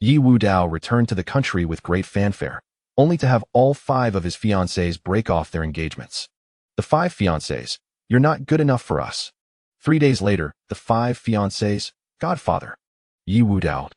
Ye Wudao returned to the country with great fanfare, only to have all 5 of his fiancées break off their engagements. The 5 fiancées, you're not good enough for us. 3 days later, the 5 fiancées, Godfather. Ye Wudao.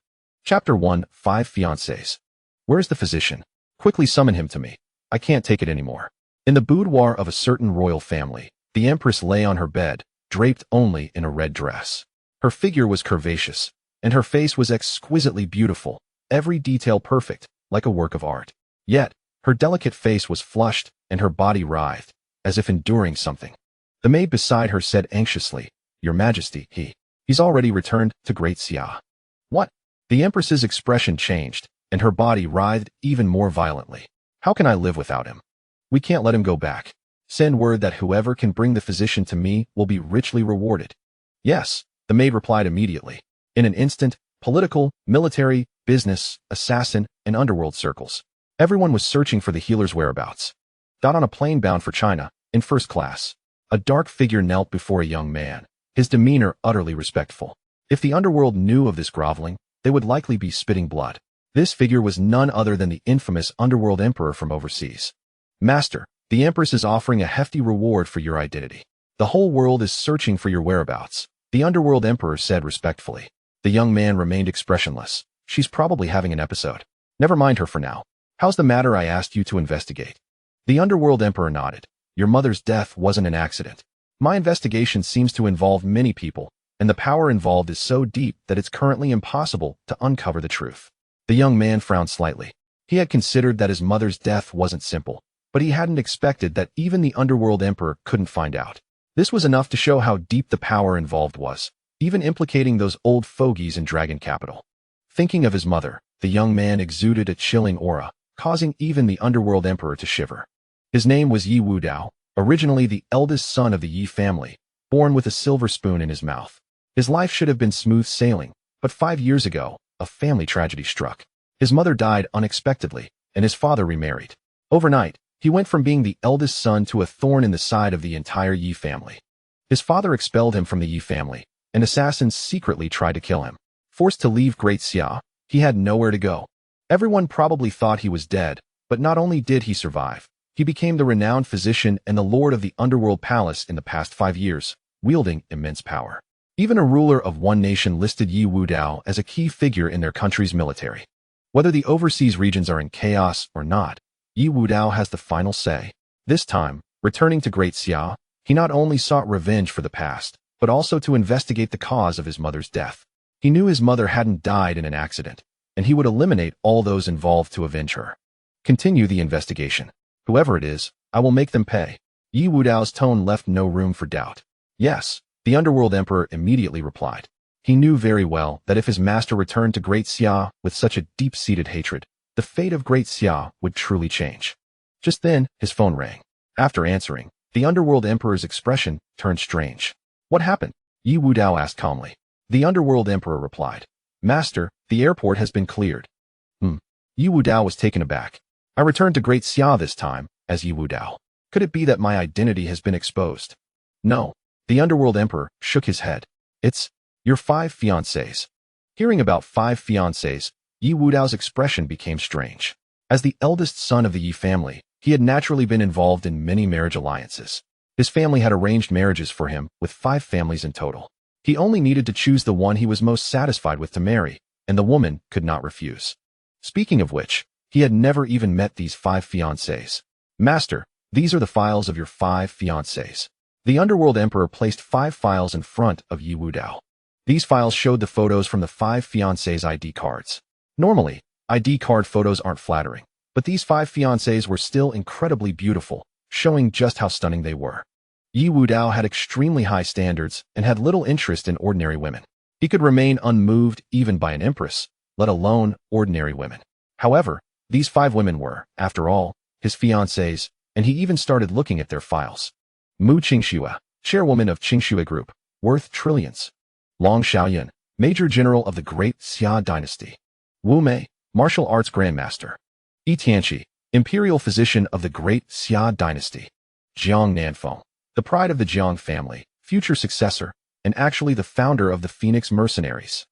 Chapter 1, 5 Fiancées. Where's the physician? Quickly summon him to me. I can't take it anymore. In the boudoir of a certain royal family, the empress lay on her bed, draped only in a red dress. Her figure was curvaceous, and her face was exquisitely beautiful, every detail perfect, like a work of art. Yet, her delicate face was flushed, and her body writhed, as if enduring something. The maid beside her said anxiously, Your Majesty, he's already returned to Great Xia. What? The empress's expression changed, and her body writhed even more violently. How can I live without him? We can't let him go back. Send word that whoever can bring the physician to me will be richly rewarded. Yes, the maid replied immediately. In an instant, political, military, business, assassin, and underworld circles. Everyone was searching for the healer's whereabouts. On a plane bound for China, in first class, a dark figure knelt before a young man, his demeanor utterly respectful. If the underworld knew of this groveling, they would likely be spitting blood. This figure was none other than the infamous underworld emperor from overseas. Master, the empress is offering a hefty reward for your identity. The whole world is searching for your whereabouts, the underworld emperor said respectfully. The young man remained expressionless. She's probably having an episode. Never mind her for now. How's the matter I asked you to investigate? The underworld emperor nodded. Your mother's death wasn't an accident. My investigation seems to involve many people, and the power involved is so deep that it's currently impossible to uncover the truth. The young man frowned slightly. He had considered that his mother's death wasn't simple, but he hadn't expected that even the underworld emperor couldn't find out. This was enough to show how deep the power involved was, even implicating those old fogies in Dragon Capital. Thinking of his mother, the young man exuded a chilling aura, causing even the underworld emperor to shiver. His name was Ye Wudao, originally the eldest son of the Ye family, born with a silver spoon in his mouth. His life should have been smooth sailing, but 5 years ago, a family tragedy struck. His mother died unexpectedly, and his father remarried. Overnight, he went from being the eldest son to a thorn in the side of the entire Ye family. His father expelled him from the Ye family, and assassins secretly tried to kill him. Forced to leave Great Xia, he had nowhere to go. Everyone probably thought he was dead, but not only did he survive, he became the renowned physician and the lord of the underworld palace in the past 5 years, wielding immense power. Even a ruler of one nation listed Ye Wudao as a key figure in their country's military. Whether the overseas regions are in chaos or not, Ye Wudao has the final say. This time, returning to Great Xia, he not only sought revenge for the past, but also to investigate the cause of his mother's death. He knew his mother hadn't died in an accident, and he would eliminate all those involved to avenge her. Continue the investigation. Whoever it is, I will make them pay. Ye Wudao's tone left no room for doubt. Yes, the underworld emperor immediately replied. He knew very well that if his master returned to Great Xia with such a deep-seated hatred, the fate of Great Xia would truly change. Just then, his phone rang. After answering, the underworld emperor's expression turned strange. What happened? Ye Wudao asked calmly. The underworld emperor replied. Master, the airport has been cleared. Ye Wudao was taken aback. I returned to Great Xia this time, as Ye Wudao. Could it be that my identity has been exposed? No. The underworld emperor shook his head. It's your 5 fiancés. Hearing about 5 fiancés, Ye Wudao's expression became strange. As the eldest son of the Ye family, he had naturally been involved in many marriage alliances. His family had arranged marriages for him, with 5 families in total. He only needed to choose the one he was most satisfied with to marry, and the woman could not refuse. Speaking of which, he had never even met these 5 fiancés. Master, these are the files of your 5 fiancés. The underworld emperor placed 5 files in front of Ye Wudao. These files showed the photos from the 5 fiancés' ID cards. Normally, ID card photos aren't flattering, but these 5 fiancés were still incredibly beautiful, showing just how stunning they were. Ye Wudao had extremely high standards and had little interest in ordinary women. He could remain unmoved even by an empress, let alone ordinary women. However, these 5 women were, after all, his fiancées, and he even started looking at their files. Mu Qingxue, chairwoman of Qingxue Group, worth trillions. Long Xiaoyan, major general of the Great Xia dynasty. Wu Mei, martial arts grandmaster. Yi Tianqi, imperial physician of the Great Xia dynasty. Jiang Nanfeng, the pride of the Jiang family, future successor, and actually the founder of the Phoenix mercenaries.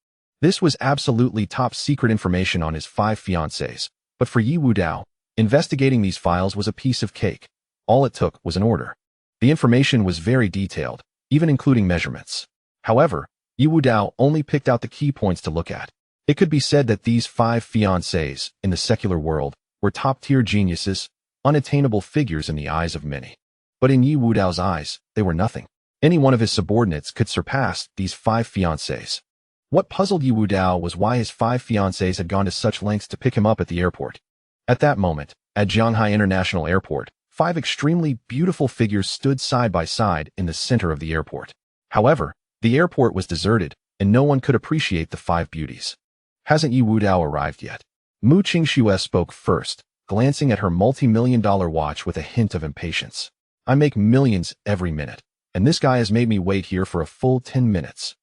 This was absolutely top secret information on his 5 fiancées, but for Ye Wudao, investigating these files was a piece of cake. All it took was an order. The information was very detailed, even including measurements. However, Ye Wudao only picked out the key points to look at. It could be said that these 5 fiancées, in the secular world, were top-tier geniuses, unattainable figures in the eyes of many. But in Ye Wudao's eyes, they were nothing. Any one of his subordinates could surpass these 5 fiancées. What puzzled Ye Wudao was why his 5 fiancées had gone to such lengths to pick him up at the airport. At that moment, at Shanghai International Airport, 5 extremely beautiful figures stood side by side in the center of the airport. However, the airport was deserted, and no one could appreciate the 5 beauties. Hasn't Ye Wudao arrived yet? Mu Qingxue spoke first, glancing at her multi-million-dollar watch with a hint of impatience. I make millions every minute, and this guy has made me wait here for a full 10 minutes.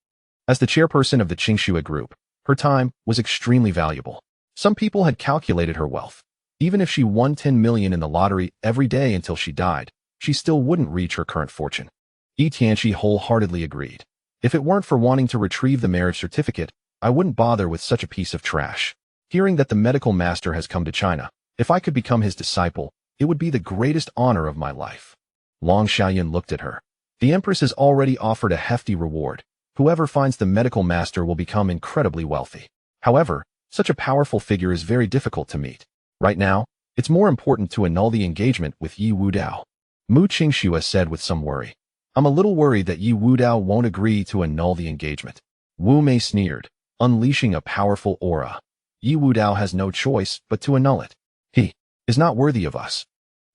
As the chairperson of the Qingxue group, her time was extremely valuable. Some people had calculated her wealth. Even if she won 10 million in the lottery every day until she died, she still wouldn't reach her current fortune. Yi Tianqi wholeheartedly agreed. If it weren't for wanting to retrieve the marriage certificate, I wouldn't bother with such a piece of trash. Hearing that the medical master has come to China, if I could become his disciple, it would be the greatest honor of my life. Long Xiaoyan looked at her. The empress has already offered a hefty reward. Whoever finds the medical master will become incredibly wealthy. However, such a powerful figure is very difficult to meet. Right now, it's more important to annul the engagement with Ye Wudao. Mu Qingxue said with some worry. I'm a little worried that Ye Wudao won't agree to annul the engagement. Wu Mei sneered, unleashing a powerful aura. Ye Wudao has no choice but to annul it. He is not worthy of us.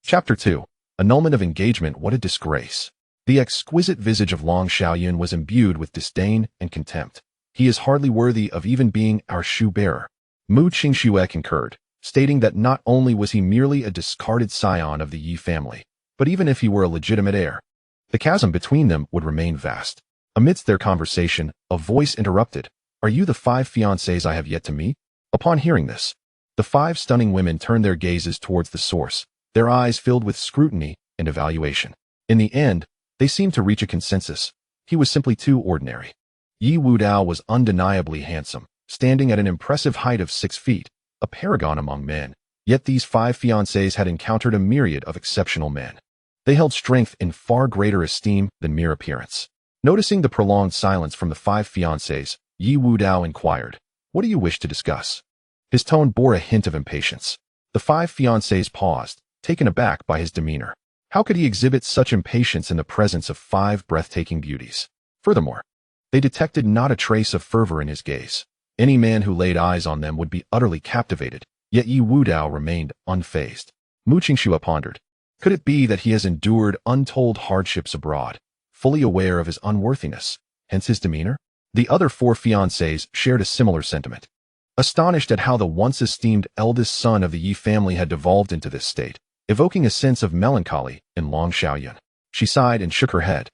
Chapter 2. Annulment of engagement. What a disgrace. The exquisite visage of Long Xiaoyan was imbued with disdain and contempt. He is hardly worthy of even being our shoe-bearer. Mu Qingxue concurred, stating that not only was he merely a discarded scion of the Yi family, but even if he were a legitimate heir, the chasm between them would remain vast. Amidst their conversation, a voice interrupted. Are you the 5 fiancés I have yet to meet? Upon hearing this, the 5 stunning women turned their gazes towards the source, their eyes filled with scrutiny and evaluation. In the end, they seemed to reach a consensus. He was simply too ordinary. Ye Wudao was undeniably handsome, standing at an impressive height of 6 feet, a paragon among men. Yet these 5 fiancés had encountered a myriad of exceptional men. They held strength in far greater esteem than mere appearance. Noticing the prolonged silence from the 5 fiancés, Ye Wudao inquired, "What do you wish to discuss?" His tone bore a hint of impatience. The 5 fiancés paused, taken aback by his demeanor. How could he exhibit such impatience in the presence of 5 breathtaking beauties? Furthermore, they detected not a trace of fervor in his gaze. Any man who laid eyes on them would be utterly captivated, yet Ye Wudao remained unfazed. Mu Qingxue pondered. Could it be that he has endured untold hardships abroad, fully aware of his unworthiness, hence his demeanor? The other 4 fiancés shared a similar sentiment. Astonished at how the once esteemed eldest son of the Yi family had devolved into this state, evoking a sense of melancholy in Long Xiaoyan, she sighed and shook her head.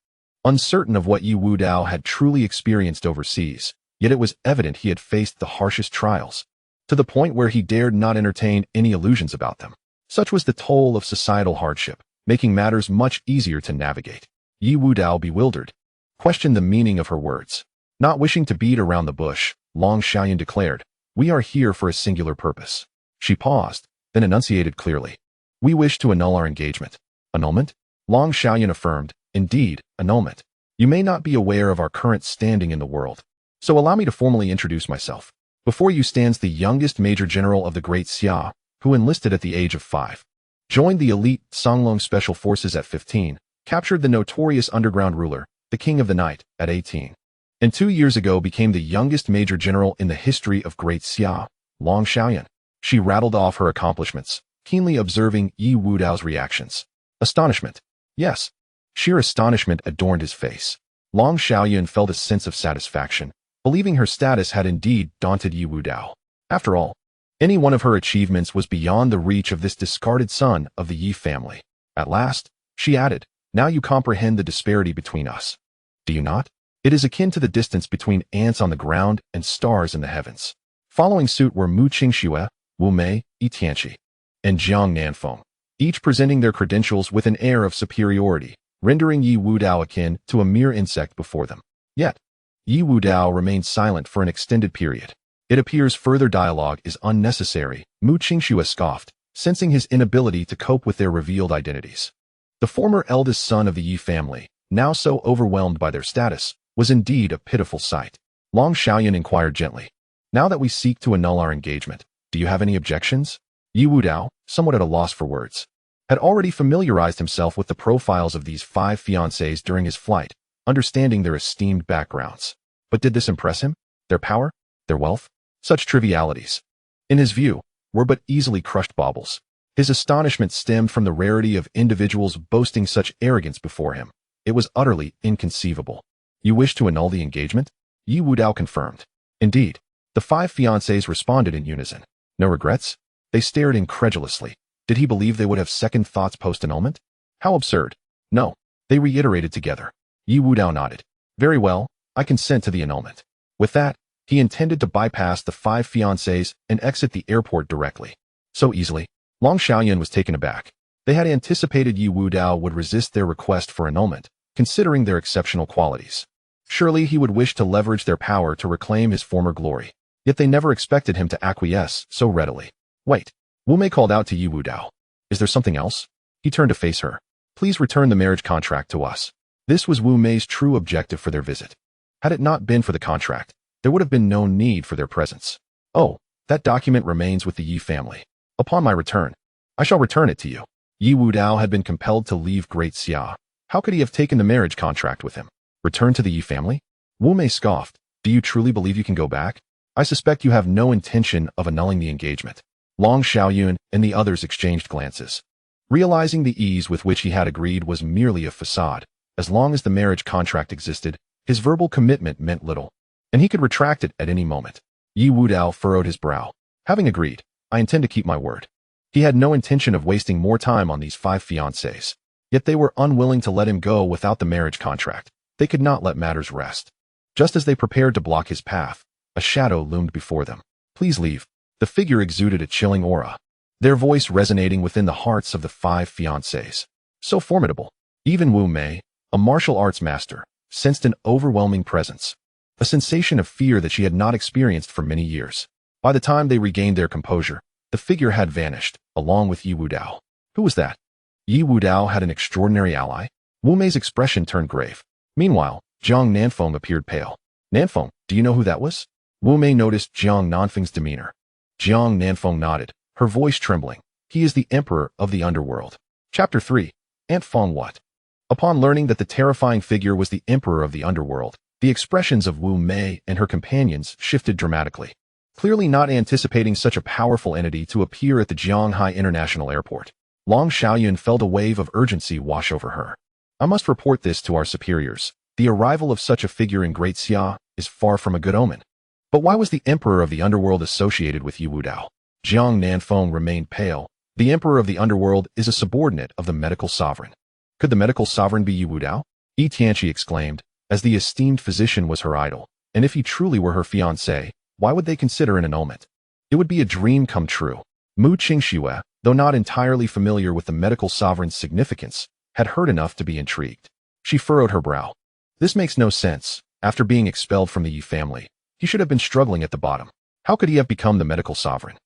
Uncertain of what Ye Wudao had truly experienced overseas, yet it was evident he had faced the harshest trials, to the point where he dared not entertain any illusions about them. Such was the toll of societal hardship, making matters much easier to navigate. Ye Wudao, bewildered, questioned the meaning of her words. Not wishing to beat around the bush, Long Xiaoyan declared, "We are here for a singular purpose." She paused, then enunciated clearly. "We wish to annul our engagement." Annulment? Long Xiaoyan affirmed, "Indeed, annulment. You may not be aware of our current standing in the world, so allow me to formally introduce myself. Before you stands the youngest Major General of the Great Xia, who enlisted at the age of 5, joined the elite Songlong Special Forces at 15, captured the notorious underground ruler, the King of the Night, at 18, and 2 years ago became the youngest Major General in the history of Great Xia, Long Xiaoyan." She rattled off her accomplishments, keenly observing Ye Wudao's reactions. Astonishment. Yes, sheer astonishment adorned his face. Long Xiaoyan felt a sense of satisfaction, believing her status had indeed daunted Ye Wudao. After all, any one of her achievements was beyond the reach of this discarded son of the Yi family. At last, she added, "Now you comprehend the disparity between us. Do you not? It is akin to the distance between ants on the ground and stars in the heavens." Following suit were Mu Qingxue, Wu Mei, Yi Tianqi, and Jiang Nanfeng, each presenting their credentials with an air of superiority, rendering Ye Wudao akin to a mere insect before them. Yet, Ye Wudao remained silent for an extended period. It appears further dialogue is unnecessary, Mu Qingxue scoffed, sensing his inability to cope with their revealed identities. The former eldest son of the Yi family, now so overwhelmed by their status, was indeed a pitiful sight. Long Xiaoyan inquired gently, "Now that we seek to annul our engagement, do you have any objections?" Ye Wudao, somewhat at a loss for words, had already familiarized himself with the profiles of these 5 fiancées during his flight, understanding their esteemed backgrounds. But did this impress him? Their power? Their wealth? Such trivialities, in his view, were but easily crushed baubles. His astonishment stemmed from the rarity of individuals boasting such arrogance before him. It was utterly inconceivable. "You wish to annul the engagement?" Ye Wudao confirmed. Indeed, the 5 fiancés responded in unison. No regrets? They stared incredulously. Did he believe they would have second thoughts post-annulment? How absurd. No, they reiterated together. Ye Wudao nodded. "Very well, I consent to the annulment." With that, he intended to bypass the 5 fiancés and exit the airport directly. So easily? Long Xiaoyan was taken aback. They had anticipated Ye Wudao would resist their request for annulment, considering their exceptional qualities. Surely he would wish to leverage their power to reclaim his former glory. Yet they never expected him to acquiesce so readily. "Wait." Wu Mei called out to Ye Wudao. "Is there something else?" He turned to face her. "Please return the marriage contract to us." This was Wu Mei's true objective for their visit. Had it not been for the contract, there would have been no need for their presence. "Oh, that document remains with the Yi family. Upon my return, I shall return it to you." Ye Wudao had been compelled to leave Great Xia. How could he have taken the marriage contract with him? Return to the Yi family? Wu Mei scoffed. "Do you truly believe you can go back? I suspect you have no intention of annulling the engagement." Long Xiaoyun and the others exchanged glances. Realizing the ease with which he had agreed was merely a facade, as long as the marriage contract existed, his verbal commitment meant little, and he could retract it at any moment. Ye Wudao furrowed his brow. "Having agreed, I intend to keep my word." He had no intention of wasting more time on these 5 fiancés. Yet they were unwilling to let him go without the marriage contract. They could not let matters rest. Just as they prepared to block his path, a shadow loomed before them. "Please leave." The figure exuded a chilling aura, their voice resonating within the hearts of the 5 fiancés. So formidable. Even Wu Mei, a martial arts master, sensed an overwhelming presence, a sensation of fear that she had not experienced for many years. By the time they regained their composure, the figure had vanished, along with Ye Wudao. Who was that? Ye Wudao had an extraordinary ally? Wu Mei's expression turned grave. Meanwhile, Jiang Nanfeng appeared pale. "Nanfeng, do you know who that was?" Wu Mei noticed Jiang Nanfeng's demeanor. Jiang Nanfeng nodded, her voice trembling. "He is the emperor of the underworld." Chapter 3. Aunt Feng what? Upon learning that the terrifying figure was the emperor of the underworld, the expressions of Wu Mei and her companions shifted dramatically. Clearly not anticipating such a powerful entity to appear at the Jianghai International Airport, Long Xiaoyun felt a wave of urgency wash over her. "I must report this to our superiors. The arrival of such a figure in Great Xia is far from a good omen." But why was the emperor of the underworld associated with Ye Wudao? Jiang Nanfeng remained pale. The emperor of the underworld is a subordinate of the medical sovereign. Could the medical sovereign be Ye Wudao? Yi Tianqi exclaimed, as the esteemed physician was her idol. And if he truly were her fiancé, why would they consider an annulment? It would be a dream come true. Mu Qingxue, though not entirely familiar with the medical sovereign's significance, had heard enough to be intrigued. She furrowed her brow. This makes no sense. After being expelled from the Yi family, he should have been struggling at the bottom. How could he have become the medical sovereign?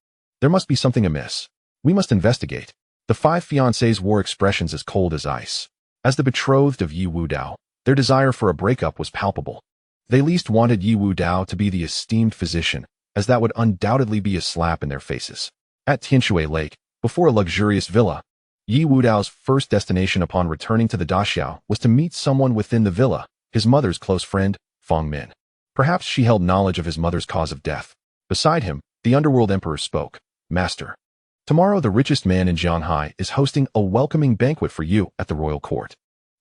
There must be something amiss. We must investigate. The 5 fiancés wore expressions as cold as ice. As the betrothed of Ye Wudao, their desire for a breakup was palpable. They least wanted Ye Wudao to be the esteemed physician, as that would undoubtedly be a slap in their faces. At Tianshui Lake, before a luxurious villa, Ye Wudao's first destination upon returning to the Daxiao was to meet someone within the villa, his mother's close friend, Feng Min. Perhaps she held knowledge of his mother's cause of death. Beside him, the underworld emperor spoke. "Master, tomorrow the richest man in Jianghai is hosting a welcoming banquet for you at the royal court.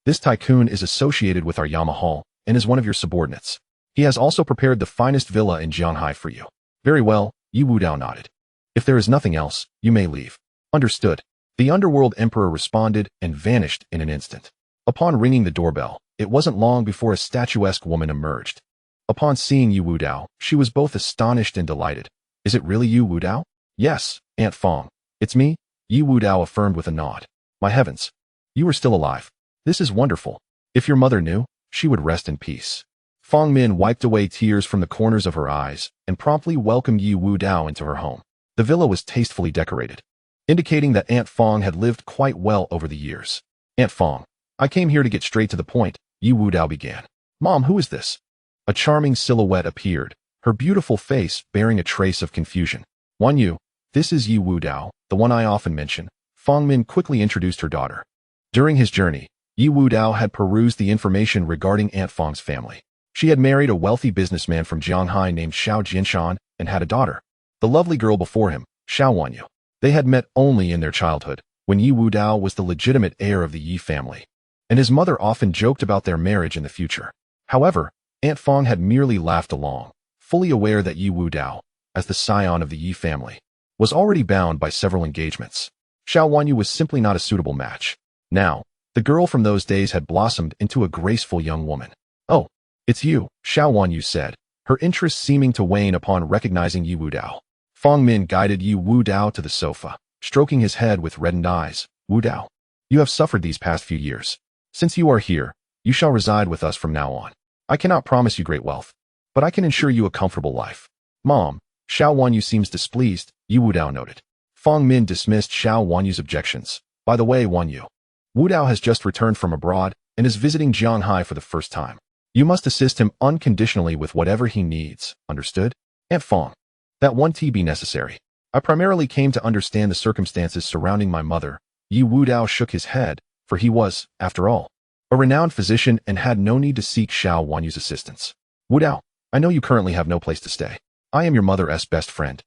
This tycoon is associated with our Yama Hall and is one of your subordinates. He has also prepared the finest villa in Jianghai for you." "Very well," Ye Wudao nodded. "If there is nothing else, you may leave." "Understood." The underworld emperor responded and vanished in an instant. Upon ringing the doorbell, it wasn't long before a statuesque woman emerged. Upon seeing Ye Wudao, she was both astonished and delighted. "Is it really you, Wudao?" "Yes, Aunt Feng. It's me," Ye Wudao affirmed with a nod. "My heavens. You are still alive. This is wonderful. If your mother knew, she would rest in peace." Fong Min wiped away tears from the corners of her eyes and promptly welcomed Ye Wudao into her home. The villa was tastefully decorated, indicating that Aunt Fong had lived quite well over the years. Aunt Fong, I came here to get straight to the point, Ye Wudao began. Mom, who is this? A charming silhouette appeared, her beautiful face bearing a trace of confusion. Wan Yu, this is Ye Wudao, the one I often mention. Fong Min quickly introduced her daughter. During his journey, Ye Wudao had perused the information regarding Aunt Fong's family. She had married a wealthy businessman from Jianghai named Xiao Jinshan and had a daughter. The lovely girl before him, Xiao Wanyu. They had met only in their childhood, when Ye Wudao was the legitimate heir of the Yi family, and his mother often joked about their marriage in the future. However, Aunt Fong had merely laughed along, fully aware that Ye Wudao, as the scion of the Yi family, was already bound by several engagements. Xiao Wanyu was simply not a suitable match. Now, the girl from those days had blossomed into a graceful young woman. Oh, it's you, Xiao Wanyu said, her interest seeming to wane upon recognizing Ye Wudao. Fong Min guided Ye Wudao to the sofa, stroking his head with reddened eyes. Wudao, you have suffered these past few years. Since you are here, you shall reside with us from now on. I cannot promise you great wealth, but I can ensure you a comfortable life. Mom, Xiao Wanyu seems displeased, Ye Wudao noted. Fong Min dismissed Xiao Wanyu's objections. By the way, Wanyu, Wudao has just returned from abroad and is visiting Jianghai for the first time. You must assist him unconditionally with whatever he needs, understood? Aunt Fong, that won't be necessary. I primarily came to understand the circumstances surrounding my mother. Ye Wudao shook his head, for he was, after all, a renowned physician and had no need to seek Xiao Wanyu's assistance. Wudao, I know you currently have no place to stay. I am your mother's best friend,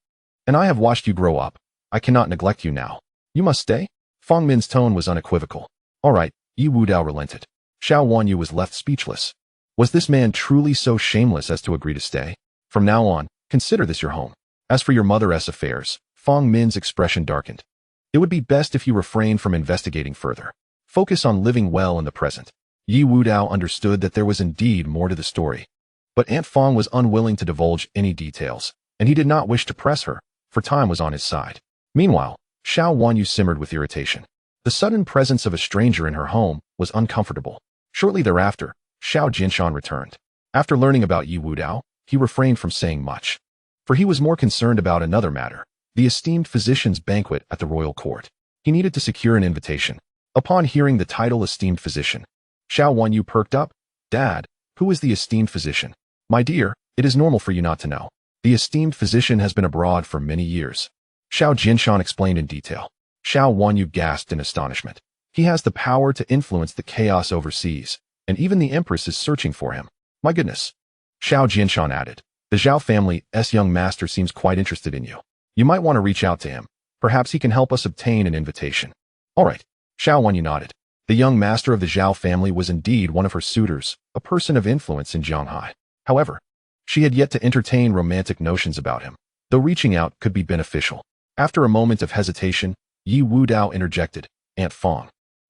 and I have watched you grow up. I cannot neglect you now. You must stay? Fong Min's tone was unequivocal. All right, Ye Wudao relented. Xiao Wanyu was left speechless. Was this man truly so shameless as to agree to stay? From now on, consider this your home. As for your mother's affairs, Fong Min's expression darkened. It would be best if you refrain from investigating further. Focus on living well in the present. Ye Wudao understood that there was indeed more to the story, but Aunt Fong was unwilling to divulge any details, and he did not wish to press her, for time was on his side. Meanwhile, Xiao Wanyu simmered with irritation. The sudden presence of a stranger in her home was uncomfortable. Shortly thereafter, Xiao Jinshan returned. After learning about Ye Wudao, he refrained from saying much, for he was more concerned about another matter, the esteemed physician's banquet at the royal court. He needed to secure an invitation. Upon hearing the title esteemed physician, Xiao Wanyu perked up. Dad, who is the esteemed physician? My dear, it is normal for you not to know. The esteemed physician has been abroad for many years. Xiao Jinshan explained in detail. Xiao Wanyu gasped in astonishment. He has the power to influence the chaos overseas, and even the Empress is searching for him. My goodness. Xiao Jinshan added. The Zhao family's young master seems quite interested in you. You might want to reach out to him. Perhaps he can help us obtain an invitation. All right. Xiao Wanyu nodded. The young master of the Zhao family was indeed one of her suitors, a person of influence in Jianghai. However, she had yet to entertain romantic notions about him, though reaching out could be beneficial. After a moment of hesitation, Ye Wudao interjected. Aunt Fong,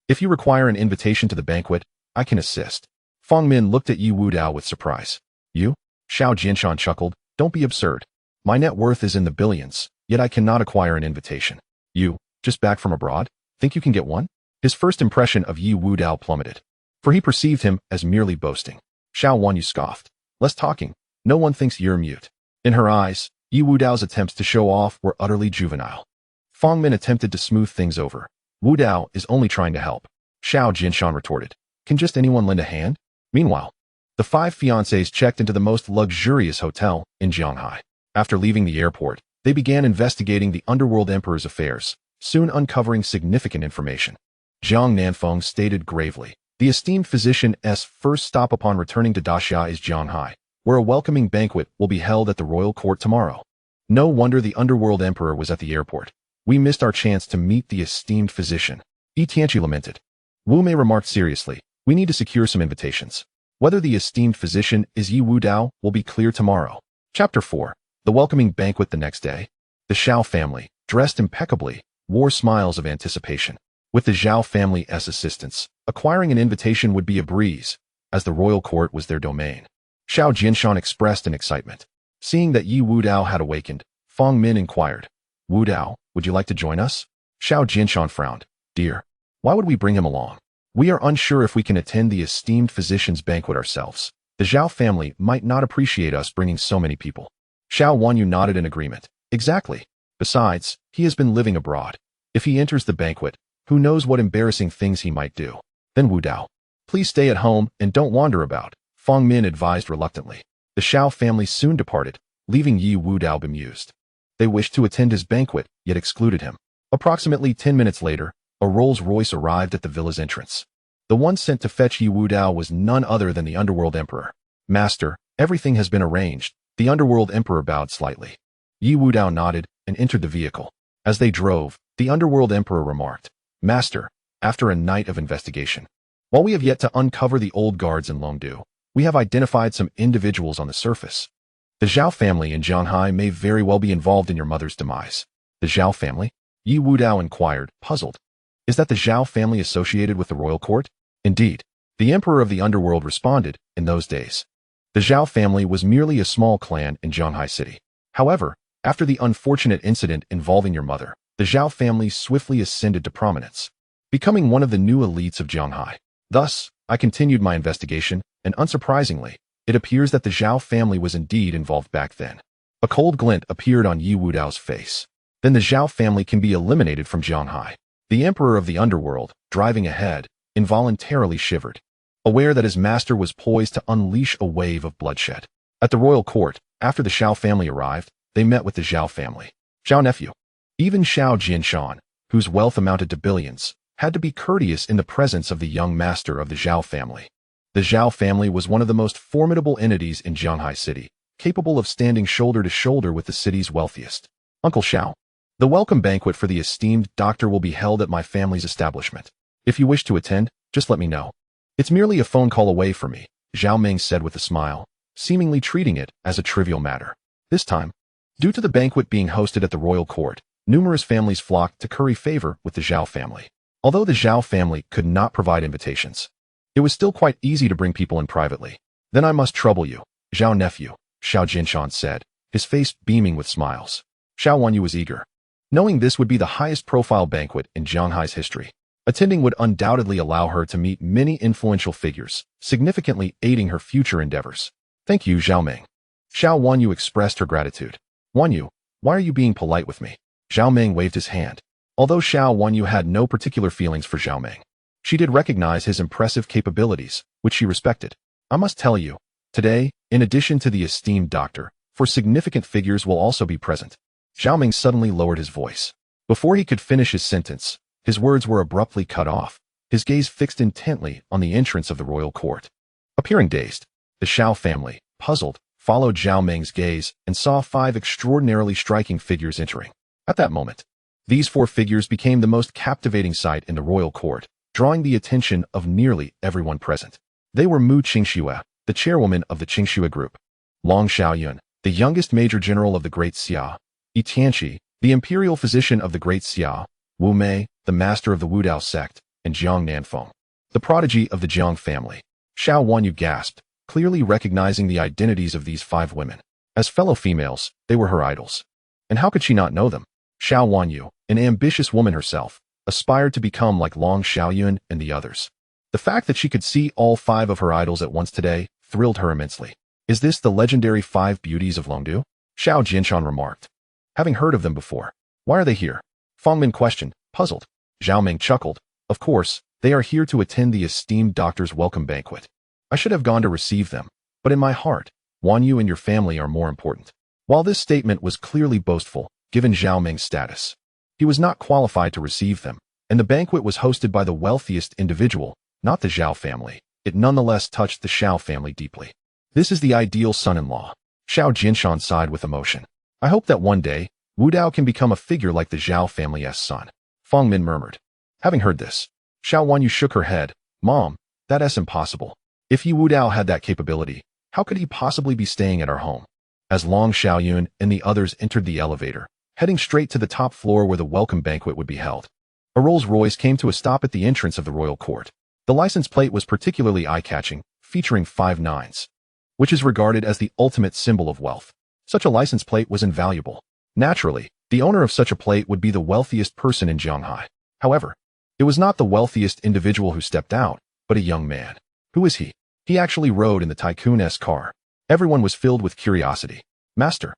if you require an invitation to the banquet, I can assist. Fong Min looked at Ye Wudao with surprise. You? Xiao Jinshan chuckled. Don't be absurd. My net worth is in the billions, yet I cannot acquire an invitation. You, just back from abroad, think you can get one? His first impression of Ye Wudao plummeted, for he perceived him as merely boasting. Xiao Wanyu scoffed. Less talking. No one thinks you're mute. In her eyes, Ye Wudao's attempts to show off were utterly juvenile. Fong Min attempted to smooth things over. Wudao is only trying to help. Xiao Jinshan retorted. Can just anyone lend a hand? Meanwhile, the 5 fiancés checked into the most luxurious hotel in Jianghai. After leaving the airport, they began investigating the underworld emperor's affairs, soon uncovering significant information. Zhang Nanfeng stated gravely, the esteemed physician's first stop upon returning to Daxia is Jianghai, where a welcoming banquet will be held at the royal court tomorrow. No wonder the underworld emperor was at the airport. We missed our chance to meet the esteemed physician. Yi Tianqi lamented. Wu Mei remarked seriously, we need to secure some invitations. Whether the esteemed physician is Ye Wudao will be clear tomorrow. Chapter 4. The welcoming banquet the next day. The Xiao family, dressed impeccably, wore smiles of anticipation. With the Zhao family's assistance, acquiring an invitation would be a breeze, as the royal court was their domain. Xiao Jinshan expressed an excitement. Seeing that Ye Wudao had awakened, Fong Min inquired, Wudao, would you like to join us? Xiao Jinshan frowned. Dear, why would we bring him along? We are unsure if we can attend the esteemed physician's banquet ourselves. The Zhao family might not appreciate us bringing so many people. Xiao Wanyu nodded in agreement. Exactly. Besides, he has been living abroad. If he enters the banquet, who knows what embarrassing things he might do. Then Wudao. Please stay at home and don't wander about, Feng Min advised reluctantly. The Xiao family soon departed, leaving Ye Wudao bemused. They wished to attend his banquet, yet excluded him. Approximately 10 minutes later, a Rolls-Royce arrived at the villa's entrance. The one sent to fetch Ye Wudao was none other than the underworld emperor. Master, everything has been arranged. The underworld emperor bowed slightly. Ye Wudao nodded and entered the vehicle. As they drove, the underworld emperor remarked, Master, after a night of investigation, while we have yet to uncover the old guards in Longdu, we have identified some individuals on the surface. The Zhao family in Zhanghai may very well be involved in your mother's demise. The Zhao family? Ye Wudao inquired, puzzled. Is that the Zhao family associated with the royal court? Indeed. The emperor of the underworld responded, in those days. The Zhao family was merely a small clan in Zhanghai City. However, after the unfortunate incident involving your mother, the Zhao family swiftly ascended to prominence, becoming one of the new elites of Zhanghai. Thus, I continued my investigation, and unsurprisingly, it appears that the Zhao family was indeed involved back then. A cold glint appeared on Ye Wudao's face. Then the Zhao family can be eliminated from Zhanghai. The emperor of the underworld, driving ahead, involuntarily shivered, aware that his master was poised to unleash a wave of bloodshed. At the royal court, after the Xiao family arrived, they met with the Zhao family. Zhao nephew. Even Xiao Jinshan, whose wealth amounted to billions, had to be courteous in the presence of the young master of the Zhao family. The Zhao family was one of the most formidable entities in Zhanghai City, capable of standing shoulder to shoulder with the city's wealthiest. Uncle Xiao. The welcome banquet for the esteemed doctor will be held at my family's establishment. If you wish to attend, just let me know. It's merely a phone call away for me, Zhao Ming said with a smile, seemingly treating it as a trivial matter. This time, due to the banquet being hosted at the royal court, numerous families flocked to curry favor with the Zhao family. Although the Zhao family could not provide invitations, it was still quite easy to bring people in privately. Then I must trouble you, Zhao nephew, Xiao Jinshan said, his face beaming with smiles. Xiao Wanyu was eager. Knowing this would be the highest profile banquet in Zhanghai's history, attending would undoubtedly allow her to meet many influential figures, significantly aiding her future endeavors. Thank you, Zhao Ming. Xiao Wanyu expressed her gratitude. Wanyu, why are you being polite with me? Zhao Ming waved his hand. Although Xiao Wanyu had no particular feelings for Zhao Ming, she did recognize his impressive capabilities, which she respected. I must tell you, today, in addition to the esteemed doctor, 4 significant figures will also be present. Zhao Ming suddenly lowered his voice. Before he could finish his sentence, his words were abruptly cut off, his gaze fixed intently on the entrance of the royal court. Appearing dazed, the Xiao family, puzzled, followed Zhao Ming's gaze and saw 5 extraordinarily striking figures entering. At that moment, these 4 figures became the most captivating sight in the royal court, drawing the attention of nearly everyone present. They were Mu Qingxue, the chairwoman of the Qingxue group, Long Xiaoyun, the youngest major general of the Great Xia, Yi Tianqi, the imperial physician of the Great Xia, Wu Mei, the master of the Wudao sect, and Jiang Nanfeng, the prodigy of the Jiang family. Xiao Wanyu gasped, clearly recognizing the identities of these 5 women. As fellow females, they were her idols. And how could she not know them? Xiao Wanyu, an ambitious woman herself, aspired to become like Long Xiaoyun and the others. The fact that she could see all 5 of her idols at once today thrilled her immensely. Is this the legendary 5 beauties of Longdu? Xiao Jinshan remarked. Having heard of them before. Why are they here? Feng Min questioned, puzzled. Zhao Ming chuckled. Of course, they are here to attend the esteemed doctor's welcome banquet. I should have gone to receive them, but in my heart, Wanyu and your family are more important. While this statement was clearly boastful, given Zhao Ming's status, he was not qualified to receive them, and the banquet was hosted by the wealthiest individual, not the Zhao family. It nonetheless touched the Xiao family deeply. This is the ideal son-in-law. Xiao Jinshan sighed with emotion. I hope that one day, Wudao can become a figure like the Zhao family's son. Feng Min murmured. Having heard this, Xiao Wanyu shook her head. Mom, that's impossible. If Ye Wudao had that capability, how could he possibly be staying at our home? As Long Xiaoyun and the others entered the elevator, heading straight to the top floor where the welcome banquet would be held, a Rolls-Royce came to a stop at the entrance of the royal court. The license plate was particularly eye-catching, featuring 5 nines, which is regarded as the ultimate symbol of wealth. Such a license plate was invaluable. Naturally, the owner of such a plate would be the wealthiest person in Zhanghai. However, it was not the wealthiest individual who stepped out, but a young man. Who is he? He actually rode in the Tycoon-esque car. Everyone was filled with curiosity. "Master,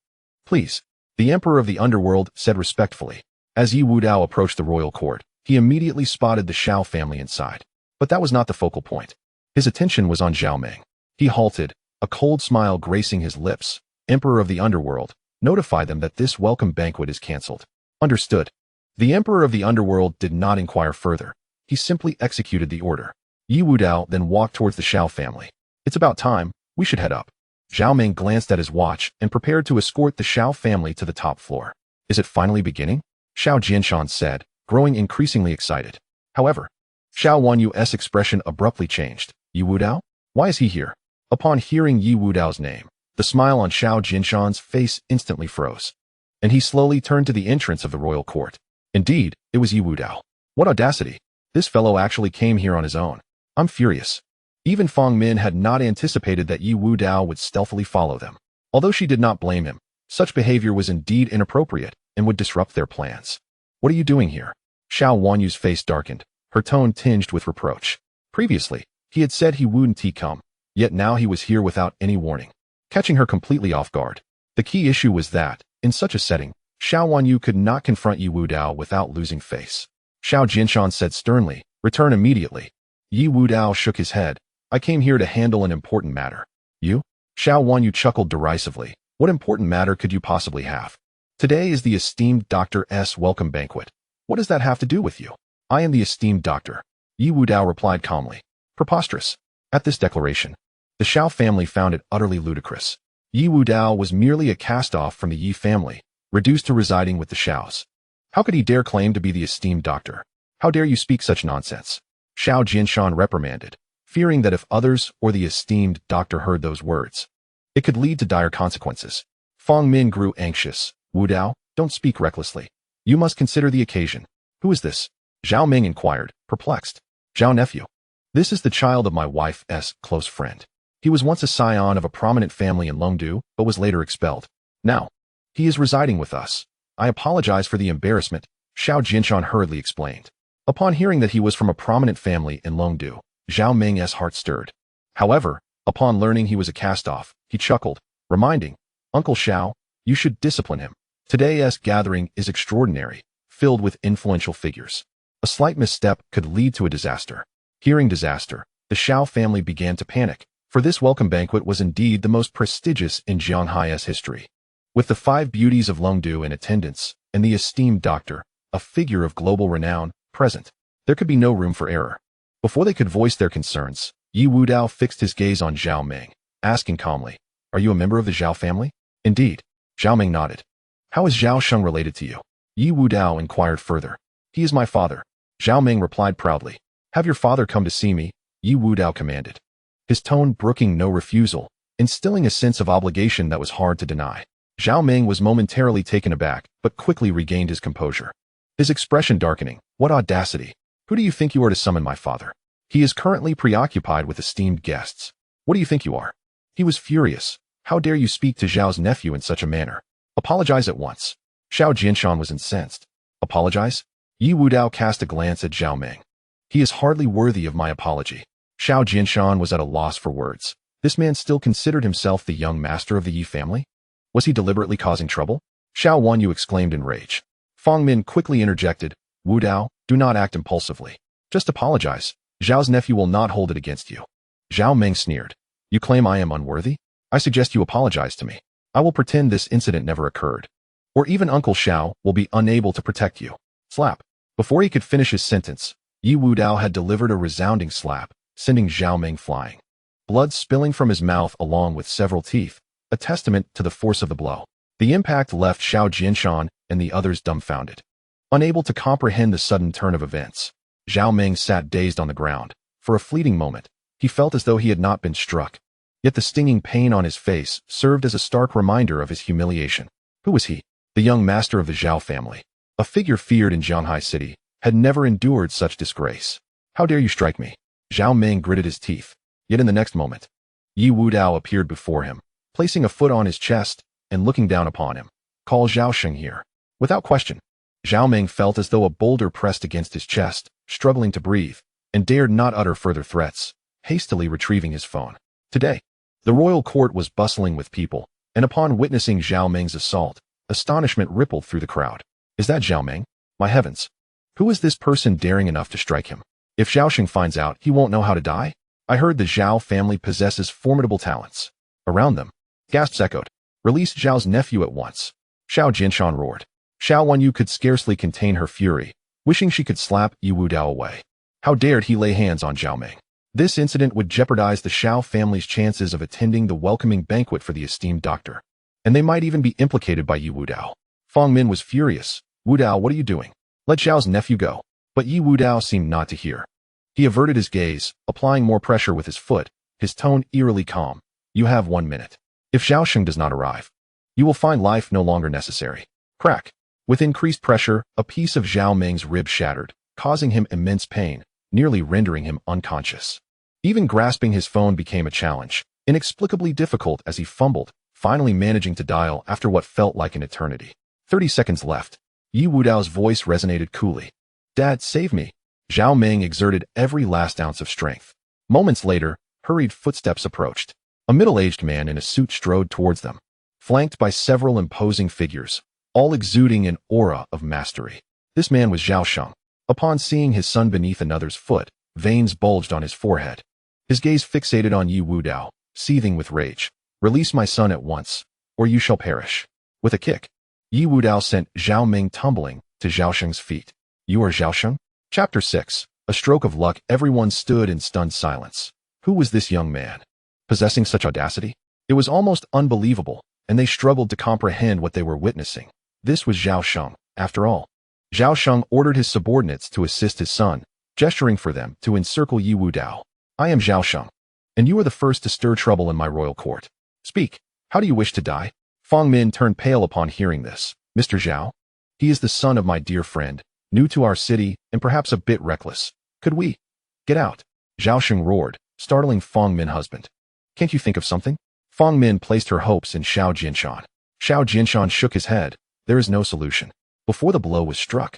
please," the Emperor of the Underworld said respectfully. As Ye Wudao approached the royal court, he immediately spotted the Xiao family inside. But that was not the focal point. His attention was on Zhao Meng. He halted, a cold smile gracing his lips. "Emperor of the Underworld, notify them that this welcome banquet is cancelled." "Understood." The Emperor of the Underworld did not inquire further. He simply executed the order. Ye Wudao then walked towards the Xiao family. "It's about time. We should head up." Zhao Meng glanced at his watch and prepared to escort the Xiao family to the top floor. "Is it finally beginning?" Xiao Jianshan said, growing increasingly excited. However, Xiao Wanyu's expression abruptly changed. "Ye Wudao? Why is he here?" Upon hearing Ye Wudao's name, the smile on Xiao Jianshan's face instantly froze, and he slowly turned to the entrance of the royal court. Indeed, it was Ye Wudao. What audacity! This fellow actually came here on his own. I'm furious. Even Fang Min had not anticipated that Ye Wudao would stealthily follow them. Although she did not blame him, such behavior was indeed inappropriate and would disrupt their plans. "What are you doing here?" Xiao Wanyu's face darkened, her tone tinged with reproach. Previously, he had said he wouldn't come, yet now he was here without any warning, catching her completely off guard. The key issue was that, in such a setting, Xiao Wanyu could not confront Ye Wudao without losing face. Xiao Jianshan said sternly, "Return immediately." Ye Wudao shook his head. "I came here to handle an important matter." "You?" Xiao Wanyu chuckled derisively. "What important matter could you possibly have? Today is the esteemed Dr. S. welcome banquet. What does that have to do with you?" "I am the esteemed doctor," Ye Wudao replied calmly. Preposterous. At this declaration, the Xiao family found it utterly ludicrous. Ye Wudao was merely a cast-off from the Yi family, reduced to residing with the Xiaos. How could he dare claim to be the esteemed doctor? "How dare you speak such nonsense?" Xiao Jianshan reprimanded, fearing that if others or the esteemed doctor heard those words, it could lead to dire consequences. Fang Min grew anxious. "Wudao, don't speak recklessly. You must consider the occasion." "Who is this?" Zhao Meng inquired, perplexed. "Zhao nephew. This is the child of my wife's close friend. He was once a scion of a prominent family in Longdu, but was later expelled. Now, he is residing with us. I apologize for the embarrassment," Xiao Jianshan hurriedly explained. Upon hearing that he was from a prominent family in Longdu, Zhao Meng's heart stirred. However, upon learning he was a cast-off, he chuckled, reminding, "Uncle Xiao, you should discipline him. Today's gathering is extraordinary, filled with influential figures. A slight misstep could lead to a disaster." Hearing disaster, the Xiao family began to panic, for this welcome banquet was indeed the most prestigious in Jianghai's history. With the 5 beauties of Longdu in attendance, and the esteemed doctor, a figure of global renown, present, there could be no room for error. Before they could voice their concerns, Ye Wudao fixed his gaze on Zhao Meng, asking calmly, "Are you a member of the Zhao family?" "Indeed." Zhao Meng nodded. "How is Zhao Sheng related to you?" Ye Wudao inquired further. "He is my father," Zhao Meng replied proudly. "Have your father come to see me," Ye Wudao commanded, his tone brooking no refusal, instilling a sense of obligation that was hard to deny. Zhao Meng was momentarily taken aback, but quickly regained his composure, his expression darkening. "What audacity! Who do you think you are to summon my father? He is currently preoccupied with esteemed guests. What do you think you are?" He was furious. "How dare you speak to Zhao's nephew in such a manner? Apologize at once." Xiao Jianshan was incensed. "Apologize?" Ye Wudao cast a glance at Zhao Meng. "He is hardly worthy of my apology." Xiao Jianshan was at a loss for words. This man still considered himself the young master of the Yi family? Was he deliberately causing trouble? Xiao Wanyu exclaimed in rage. Fang Min quickly interjected, "Wudao, do not act impulsively. Just apologize. Zhao's nephew will not hold it against you." Zhao Meng sneered. "You claim I am unworthy? I suggest you apologize to me. I will pretend this incident never occurred. Or even Uncle Xiao will be unable to protect you." Slap. Before he could finish his sentence, Ye Wudao had delivered a resounding slap, sending Zhao Meng flying, blood spilling from his mouth along with several teeth, a testament to the force of the blow. The impact left Xiao Jianshan and the others dumbfounded, unable to comprehend the sudden turn of events. Zhao Meng sat dazed on the ground. For a fleeting moment, he felt as though he had not been struck. Yet the stinging pain on his face served as a stark reminder of his humiliation. Who was he? The young master of the Zhao family, a figure feared in Jianghai City, had never endured such disgrace. "How dare you strike me?" Zhao Meng gritted his teeth. Yet in the next moment, Ye Wudao appeared before him, placing a foot on his chest and looking down upon him. "Call Zhao Sheng here." Without question, Zhao Meng felt as though a boulder pressed against his chest, struggling to breathe, and dared not utter further threats. hastily retrieving his phone. Today, the royal court was bustling with people, and upon witnessing Zhao Meng's assault, astonishment rippled through the crowd. Is that Zhao Meng? My heavens! Who is this person daring enough to strike him? If Zhaoxing finds out, he won't know how to die? I heard the Zhao family possesses formidable talents. Around them, gasps echoed. Release Zhao's nephew at once. Xiao Jinshan roared. Xiao Wanyu could scarcely contain her fury, wishing she could slap Ye Wudao away. How dared he lay hands on Zhao Meng? This incident would jeopardize the Xiao family's chances of attending the welcoming banquet for the esteemed doctor. And they might even be implicated by Ye Wudao. Feng Min was furious. Wudao, what are you doing? Let Zhao's nephew go. But Ye Wudao seemed not to hear. He averted his gaze, applying more pressure with his foot, his tone eerily calm. You have 1 minute. If Zhaoxing does not arrive, you will find life no longer necessary. Crack. With increased pressure, a piece of Zhao Meng's rib shattered, causing him immense pain, nearly rendering him unconscious. Even grasping his phone became a challenge, inexplicably difficult as he fumbled, finally managing to dial after what felt like an eternity. 30 seconds left. Ye Wudao's voice resonated coolly. Dad, save me. Zhao Meng exerted every last ounce of strength. Moments later, hurried footsteps approached. A middle-aged man in a suit strode towards them, flanked by several imposing figures, all exuding an aura of mastery. This man was Zhaoxing. Upon seeing his son beneath another's foot, veins bulged on his forehead. His gaze fixated on Ye Wudao, seething with rage. Release my son at once, or you shall perish. With a kick, Ye Wudao sent Zhao Meng tumbling to Zhaoxing's feet. You are Zhaoxing? Chapter 6. A stroke of luck. Everyone stood in stunned silence. Who was this young man? Possessing such audacity? It was almost unbelievable, and they struggled to comprehend what they were witnessing. This was Zhaoxing, after all. Zhaoxing ordered his subordinates to assist his son, gesturing for them to encircle Ye Wudao. I am Zhaoxing, and you are the first to stir trouble in my royal court. Speak. How do you wish to die? Feng Min turned pale upon hearing this. Mr. Zhao? He is the son of my dear friend, new to our city, and perhaps a bit reckless. Could we? Get out. Zhaoxing roared, startling Feng Min's husband. Can't you think of something? Feng Min placed her hopes in Xiao Jinshan. Xiao Jinshan shook his head. There is no solution. Before the blow was struck,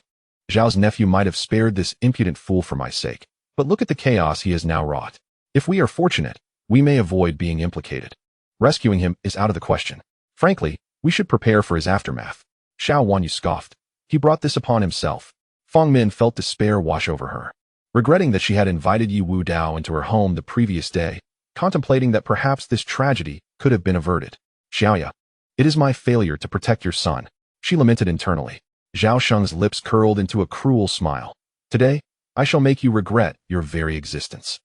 Zhao's nephew might have spared this impudent fool for my sake. But look at the chaos he has now wrought. If we are fortunate, we may avoid being implicated. Rescuing him is out of the question. Frankly, we should prepare for his aftermath. Xiao Wanyu scoffed. He brought this upon himself. Feng Min felt despair wash over her. Regretting that she had invited Ye Wudao into her home the previous day, contemplating that perhaps this tragedy could have been averted. Xiaoya, it is my failure to protect your son, she lamented internally. Zhaoxing's lips curled into a cruel smile. Today, I shall make you regret your very existence.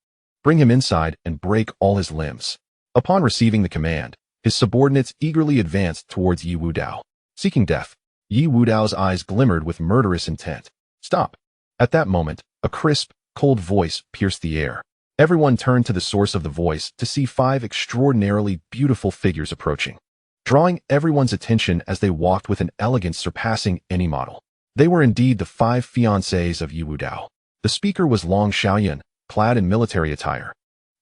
Bring him inside and break all his limbs. Upon receiving the command, his subordinates eagerly advanced towards Ye Wudao. Seeking death, Ye Wudao's eyes glimmered with murderous intent. Stop. At that moment, a crisp, cold voice pierced the air. Everyone turned to the source of the voice to see 5 extraordinarily beautiful figures approaching, drawing everyone's attention as they walked with an elegance surpassing any model. They were indeed the 5 fiancées of Ye Wudao. The speaker was Long Xiaoyan, clad in military attire,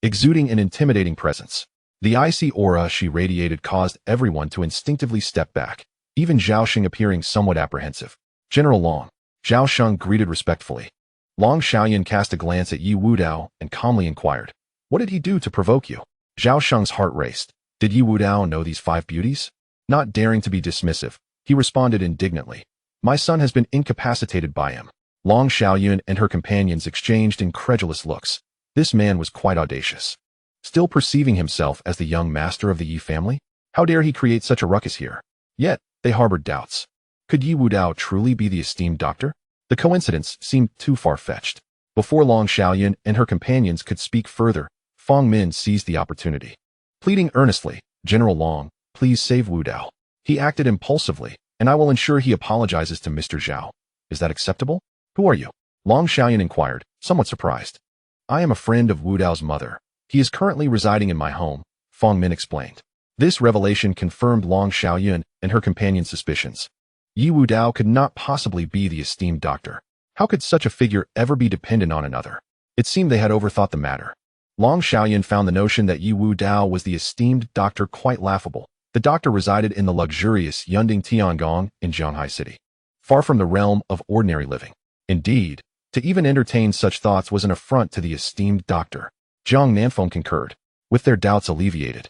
exuding an intimidating presence. The icy aura she radiated caused everyone to instinctively step back, even Zhaoxing appearing somewhat apprehensive. General Long, Zhaoxing greeted respectfully. Long Xiaoyan cast a glance at Ye Wudao and calmly inquired, what did he do to provoke you? Zhaoxing's heart raced. Did Ye Wudao know these 5 beauties? Not daring to be dismissive, he responded indignantly. My son has been incapacitated by him. Long Xiaoyan and her companions exchanged incredulous looks. This man was quite audacious. Still perceiving himself as the young master of the Yi family? How dare he create such a ruckus here? Yet, they harbored doubts. Could Ye Wudao truly be the esteemed doctor? The coincidence seemed too far-fetched. Before Long Xiaoyan and her companions could speak further, Feng Min seized the opportunity. Pleading earnestly, General Long, please save Wudao. He acted impulsively, and I will ensure he apologizes to Mr. Zhao. Is that acceptable? Who are you? Long Xiaoyan inquired, somewhat surprised. I am a friend of Wudao's mother. He is currently residing in my home, Feng Min explained. This revelation confirmed Long Xiaoyan and her companion's suspicions. Ye Wudao could not possibly be the esteemed doctor. How could such a figure ever be dependent on another? It seemed they had overthought the matter. Long Xiaoyan found the notion that Ye Wudao was the esteemed doctor quite laughable. The doctor resided in the luxurious Yunding Tiangong in Zhonghai City, far from the realm of ordinary living. Indeed, to even entertain such thoughts was an affront to the esteemed doctor. Jiang Nanfeng concurred, with their doubts alleviated.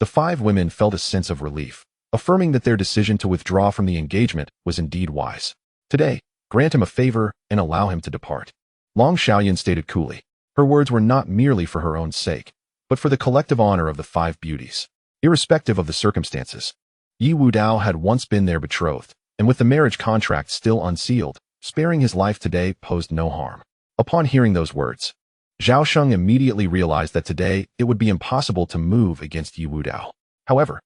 The 5 women felt a sense of relief, affirming that their decision to withdraw from the engagement was indeed wise. Today, grant him a favor and allow him to depart. Long Xiaoyan stated coolly. Her words were not merely for her own sake, but for the collective honor of the 5 beauties. Irrespective of the circumstances, Ye Wudao had once been their betrothed, and with the marriage contract still unsealed, sparing his life today posed no harm. Upon hearing those words, Zhao Sheng immediately realized that today it would be impossible to move against Ye Wudao. However,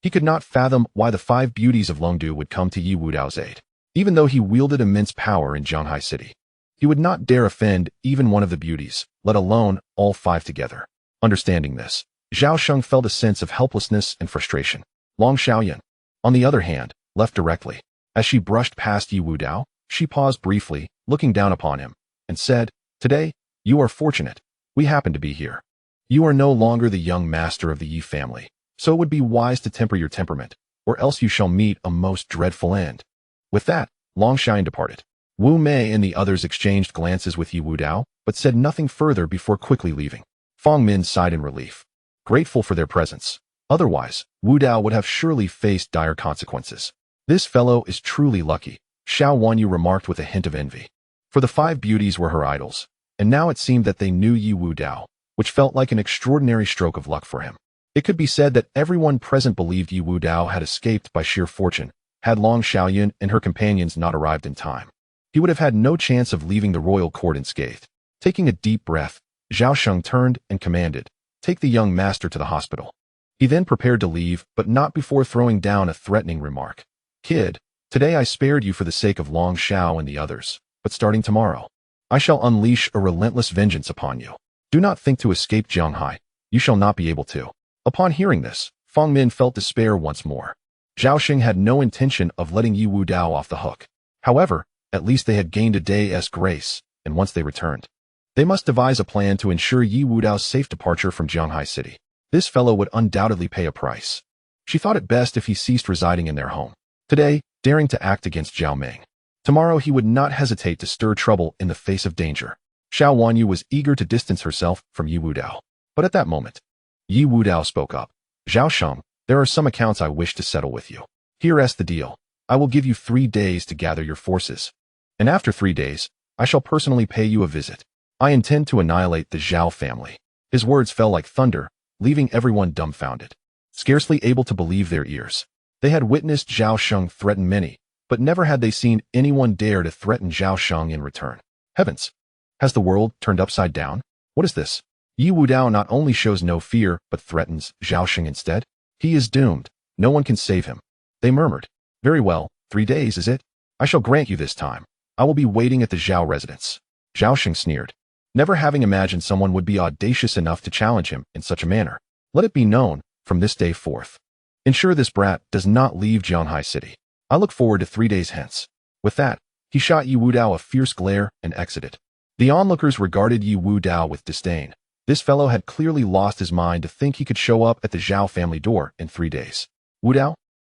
he could not fathom why the 5 beauties of Longdu would come to Ye Wudao's aid. Even though he wielded immense power in Zhanghai City, he would not dare offend even one of the beauties, let alone all 5 together. Understanding this, Zhao Sheng felt a sense of helplessness and frustration. Long Xiaoyan, on the other hand, left directly. As she brushed past Ye Wudao, she paused briefly, looking down upon him, and said, "Today, you are fortunate. We happen to be here. You are no longer the young master of the Yi family, so it would be wise to temper your temperament, or else you shall meet a most dreadful end." With that, Long Xiaoyan departed. Wu Mei and the others exchanged glances with Ye Wudao, but said nothing further before quickly leaving. Fang Min sighed in relief, grateful for their presence. Otherwise, Wudao would have surely faced dire consequences. This fellow is truly lucky, Xiao Wanyu remarked with a hint of envy. For the 5 beauties were her idols, and now it seemed that they knew Ye Wudao, which felt like an extraordinary stroke of luck for him. It could be said that everyone present believed Ye Wudao had escaped by sheer fortune, had Long Xiaoyan and her companions not arrived in time. He would have had no chance of leaving the royal court unscathed. Taking a deep breath, Zhao Sheng turned and commanded, "Take the young master to the hospital." He then prepared to leave, but not before throwing down a threatening remark. "Kid, today I spared you for the sake of Long Xiao and the others, but starting tomorrow, I shall unleash a relentless vengeance upon you. Do not think to escape Zhanghai. You shall not be able to." Upon hearing this, Fang Min felt despair once more. Zhao Xing had no intention of letting Ye Wudao off the hook. However, at least they had gained a day's grace, and once they returned, they must devise a plan to ensure Ye Wudao's safe departure from Zhanghai City. This fellow would undoubtedly pay a price. She thought it best if he ceased residing in their home. Today, daring to act against Zhao Meng. Tomorrow he would not hesitate to stir trouble in the face of danger. Xiao Wanyu was eager to distance herself from Ye Wudao. But at that moment, Ye Wudao spoke up. "Zhao Sheng, there are some accounts I wish to settle with you. Here's the deal. I will give you 3 days to gather your forces. And after 3 days, I shall personally pay you a visit. I intend to annihilate the Zhao family." His words fell like thunder, leaving everyone dumbfounded, scarcely able to believe their ears. They had witnessed Zhao Sheng threaten many, but never had they seen anyone dare to threaten Zhao Sheng in return. Heavens! Has the world turned upside down? What is this? Ye Wudao not only shows no fear, but threatens Zhao Sheng instead? He is doomed. No one can save him. They murmured. "Very well, 3 days, is it? I shall grant you this time. I will be waiting at the Zhao residence." Zhao Sheng sneered, never having imagined someone would be audacious enough to challenge him in such a manner. "Let it be known, from this day forth, ensure this brat does not leave Zhanghai City. I look forward to 3 days hence." With that, he shot Ye Wudao a fierce glare and exited. The onlookers regarded Ye Wudao with disdain. This fellow had clearly lost his mind to think he could show up at the Zhao family door in 3 days. "Wudao,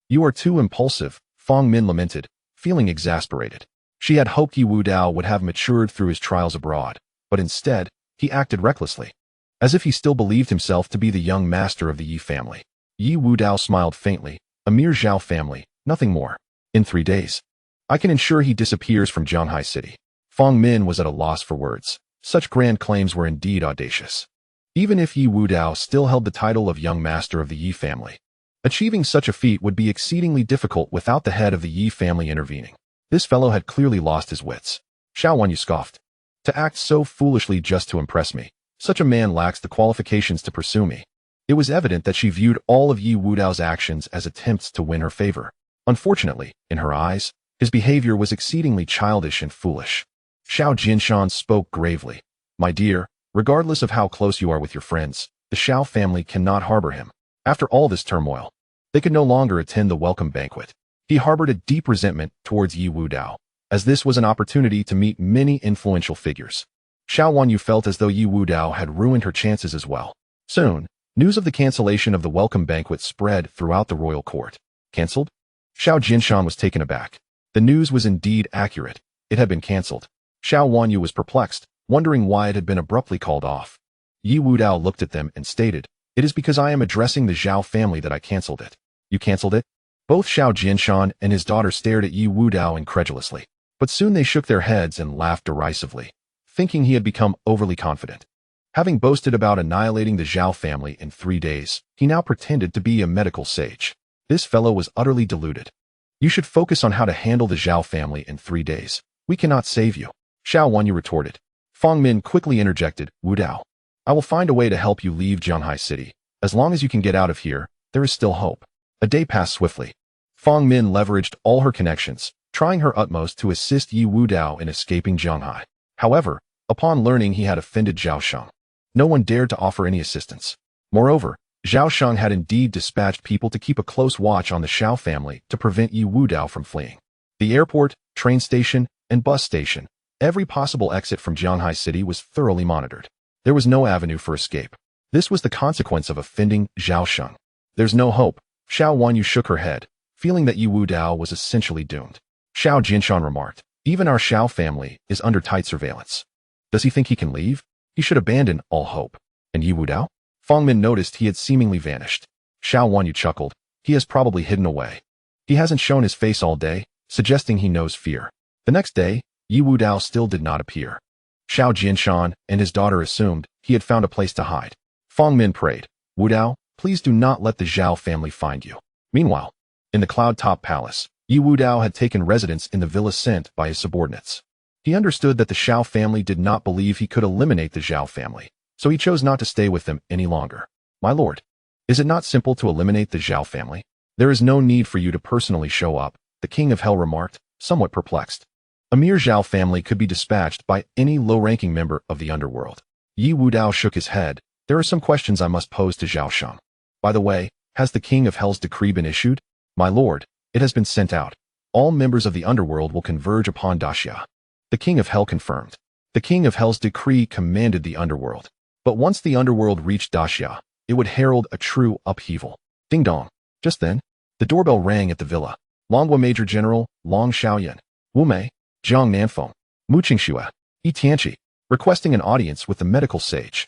you are too impulsive," Fang Min lamented, feeling exasperated. She had hoped Ye Wudao would have matured through his trials abroad, but instead, he acted recklessly, as if he still believed himself to be the young master of the Yi family. Ye Wudao smiled faintly. "A mere Zhao family, nothing more. In 3 days, I can ensure he disappears from Zhanghai City." Fang Min was at a loss for words. Such grand claims were indeed audacious. Even if Ye Wudao still held the title of young master of the Yi family, achieving such a feat would be exceedingly difficult without the head of the Yi family intervening. This fellow had clearly lost his wits. Xiao Wanyu scoffed. "To act so foolishly just to impress me. Such a man lacks the qualifications to pursue me." It was evident that she viewed all of Ye Wudao's actions as attempts to win her favor. Unfortunately, in her eyes, his behavior was exceedingly childish and foolish. Xiao Jinshan spoke gravely. "My dear, regardless of how close you are with your friends, the Xiao family cannot harbor him." After all this turmoil, they could no longer attend the welcome banquet. He harbored a deep resentment towards Ye Wudao, as this was an opportunity to meet many influential figures. Xiao Wanyu felt as though Ye Wudao had ruined her chances as well. Soon, news of the cancellation of the welcome banquet spread throughout the royal court. Cancelled? Xiao Jinshan was taken aback. The news was indeed accurate. It had been cancelled. Xiao Wanyu was perplexed, wondering why it had been abruptly called off. Ye Wudao looked at them and stated, "It is because I am addressing the Zhao family that I cancelled it." "You cancelled it?" Both Xiao Jinshan and his daughter stared at Ye Wudao incredulously. But soon they shook their heads and laughed derisively, thinking he had become overly confident. Having boasted about annihilating the Zhao family in 3 days, he now pretended to be a medical sage. This fellow was utterly deluded. "You should focus on how to handle the Zhao family in 3 days. We cannot save you." Xiao Wanyu retorted. Feng Min quickly interjected, "Wudao, I will find a way to help you leave Jianghai City. As long as you can get out of here, there is still hope." A day passed swiftly. Feng Min leveraged all her connections, trying her utmost to assist Ye Wudao in escaping Jianghai. However, upon learning he had offended Zhao Sheng, no one dared to offer any assistance. Moreover, Zhao Sheng had indeed dispatched people to keep a close watch on the Xiao family to prevent Ye Wudao from fleeing. The airport, train station, and bus station, every possible exit from Jianghai City was thoroughly monitored. There was no avenue for escape. This was the consequence of offending Zhao Sheng. "There's no hope." Xiao Wanyu shook her head, feeling that Ye Wudao was essentially doomed. Xiao Jinshan remarked, "Even our Xiao family is under tight surveillance. Does he think he can leave? He should abandon all hope." "And Ye Wudao?" Feng Min noticed he had seemingly vanished. Xiao Wanyu chuckled. "He has probably hidden away. He hasn't shown his face all day, suggesting he knows fear." The next day, Ye Wudao still did not appear. Xiao Jinshan and his daughter assumed he had found a place to hide. Feng Min prayed, "Wudao, please do not let the Zhao family find you." Meanwhile, in the Cloud-Top Palace, Ye Wudao had taken residence in the villa sent by his subordinates. He understood that the Xiao family did not believe he could eliminate the Zhao family, so he chose not to stay with them any longer. "My lord, is it not simple to eliminate the Zhao family? There is no need for you to personally show up," the King of Hell remarked, somewhat perplexed. A mere Zhao family could be dispatched by any low-ranking member of the underworld. Ye Wudao shook his head. "There are some questions I must pose to Zhao Sheng. By the way, has the King of Hell's decree been issued?" "My lord, it has been sent out. All members of the underworld will converge upon Daxia." The King of Hell confirmed. The King of Hell's decree commanded the underworld. But once the underworld reached Daxia, it would herald a true upheaval. Ding dong. Just then, the doorbell rang at the villa. Longhua Major General, Long Xiaoyan, Wu Mei, Zhang Nanfeng, Mu Qingxue, Yi Tianqi, requesting an audience with the medical sage.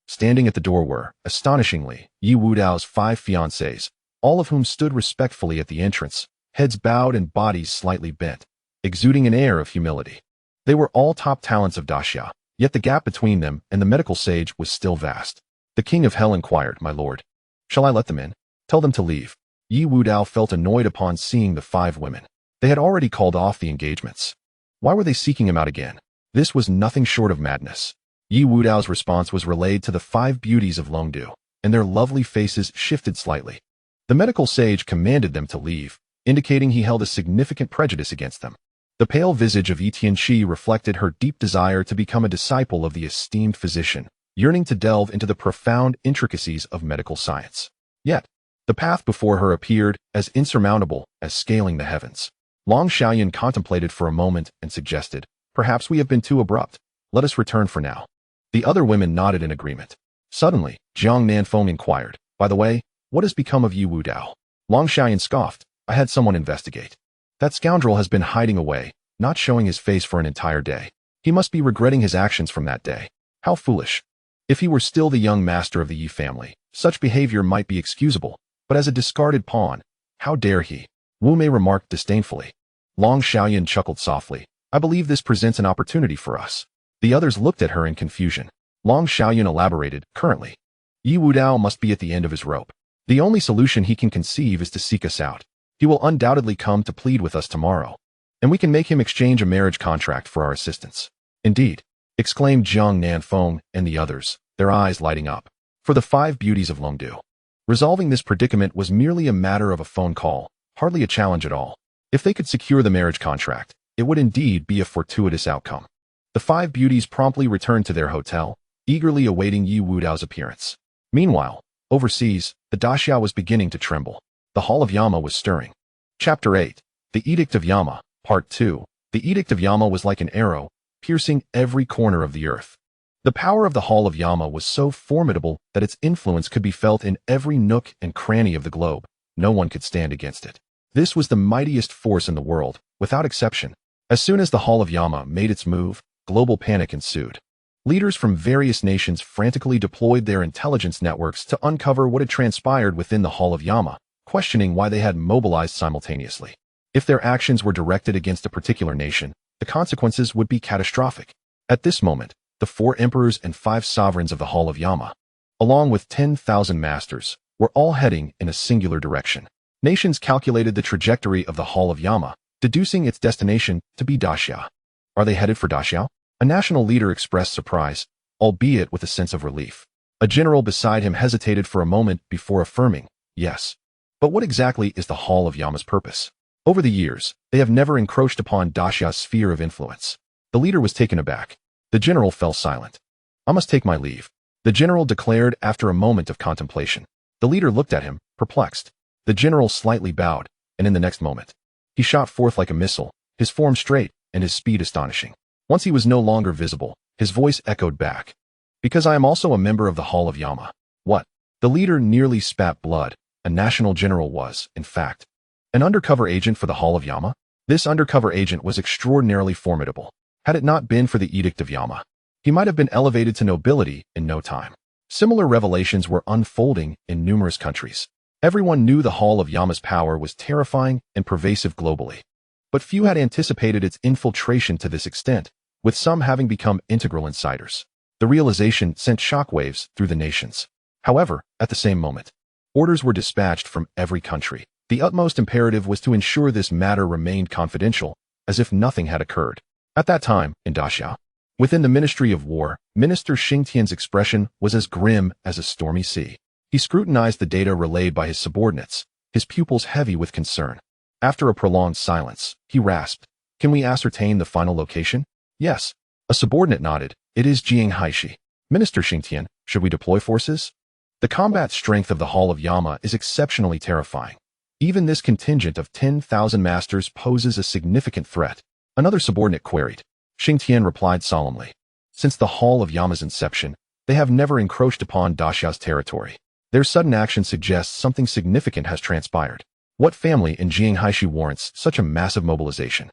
Standing at the door were, astonishingly, Ye Wudao's 5 fiancées, all of whom stood respectfully at the entrance, heads bowed and bodies slightly bent, exuding an air of humility. They were all top talents of Daxia, yet the gap between them and the medical sage was still vast. The King of Hell inquired, "My lord, shall I let them in? Tell them to leave." Ye Wudao felt annoyed upon seeing the 5 women. They had already called off the engagements. Why were they seeking him out again? This was nothing short of madness. Ye Wudao's response was relayed to the 5 beauties of Longdu, and their lovely faces shifted slightly. The medical sage commanded them to leave, indicating he held a significant prejudice against them. The pale visage of Yi Tianqi reflected her deep desire to become a disciple of the esteemed physician, yearning to delve into the profound intricacies of medical science. Yet, the path before her appeared as insurmountable as scaling the heavens. Long Xiaoyan contemplated for a moment and suggested, "Perhaps we have been too abrupt. Let us return for now." The other women nodded in agreement. Suddenly, Zhang Nanfeng inquired, "By the way, what has become of Ye Wudao?" Long Xiaoyan scoffed, "I had someone investigate. That scoundrel has been hiding away, not showing his face for an entire day. He must be regretting his actions from that day. How foolish. If he were still the young master of the Yi family, such behavior might be excusable, but as a discarded pawn, how dare he?" Wu Mei remarked disdainfully. Long Xiaoyan chuckled softly, "I believe this presents an opportunity for us." The others looked at her in confusion. Long Xiaoyan elaborated, "Currently, Ye Wudao must be at the end of his rope. The only solution he can conceive is to seek us out. He will undoubtedly come to plead with us tomorrow, and we can make him exchange a marriage contract for our assistance." "Indeed," exclaimed Zhang Nanfeng and the others, their eyes lighting up. For the 5 beauties of Longdu, resolving this predicament was merely a matter of a phone call, hardly a challenge at all. If they could secure the marriage contract, it would indeed be a fortuitous outcome. The 5 beauties promptly returned to their hotel, eagerly awaiting Ye Wudao's appearance. Meanwhile, overseas, the Daxia was beginning to tremble. The Hall of Yama was stirring. Chapter 8. The Edict of Yama, Part 2. The Edict of Yama was like an arrow, piercing every corner of the earth. The power of the Hall of Yama was so formidable that its influence could be felt in every nook and cranny of the globe. No one could stand against it. This was the mightiest force in the world, without exception. As soon as the Hall of Yama made its move, global panic ensued. Leaders from various nations frantically deployed their intelligence networks to uncover what had transpired within the Hall of Yama, questioning why they had mobilized simultaneously. If their actions were directed against a particular nation, the consequences would be catastrophic. At this moment, the 4 emperors and 5 sovereigns of the Hall of Yama, along with 10,000 masters, were all heading in a singular direction. Nations calculated the trajectory of the Hall of Yama, deducing its destination to be Daxia. Are they headed for Daxiao? A national leader expressed surprise, albeit with a sense of relief. A general beside him hesitated for a moment before affirming, yes. But what exactly is the Hall of Yama's purpose? Over the years, they have never encroached upon Daxia's sphere of influence. The leader was taken aback. The general fell silent. I must take my leave, the general declared after a moment of contemplation. The leader looked at him, perplexed. The general slightly bowed, and in the next moment, he shot forth like a missile, his form straight and his speed astonishing. Once he was no longer visible, his voice echoed back. Because I am also a member of the Hall of Yama. What? The leader nearly spat blood. A national general was, in fact, an undercover agent for the Hall of Yama. This undercover agent was extraordinarily formidable. Had it not been for the Edict of Yama, he might have been elevated to nobility in no time. Similar revelations were unfolding in numerous countries. Everyone knew the Hall of Yama's power was terrifying and pervasive globally. But few had anticipated its infiltration to this extent, with some having become integral insiders. The realization sent shockwaves through the nations. However, at the same moment, orders were dispatched from every country. The utmost imperative was to ensure this matter remained confidential, as if nothing had occurred. At that time, in Daxiao, within the Ministry of War, Minister Xingtian's expression was as grim as a stormy sea. He scrutinized the data relayed by his subordinates, his pupils heavy with concern. After a prolonged silence, he rasped, "Can we ascertain the final location?" "Yes." A subordinate nodded. "It is Jianghaishi. Minister Xingtian, should we deploy forces?" The combat strength of the Hall of Yama is exceptionally terrifying. Even this contingent of 10,000 masters poses a significant threat. Another subordinate queried. Xingtian replied solemnly. Since the Hall of Yama's inception, they have never encroached upon Daxiao's territory. Their sudden action suggests something significant has transpired. What family in Jianghaishi warrants such a massive mobilization?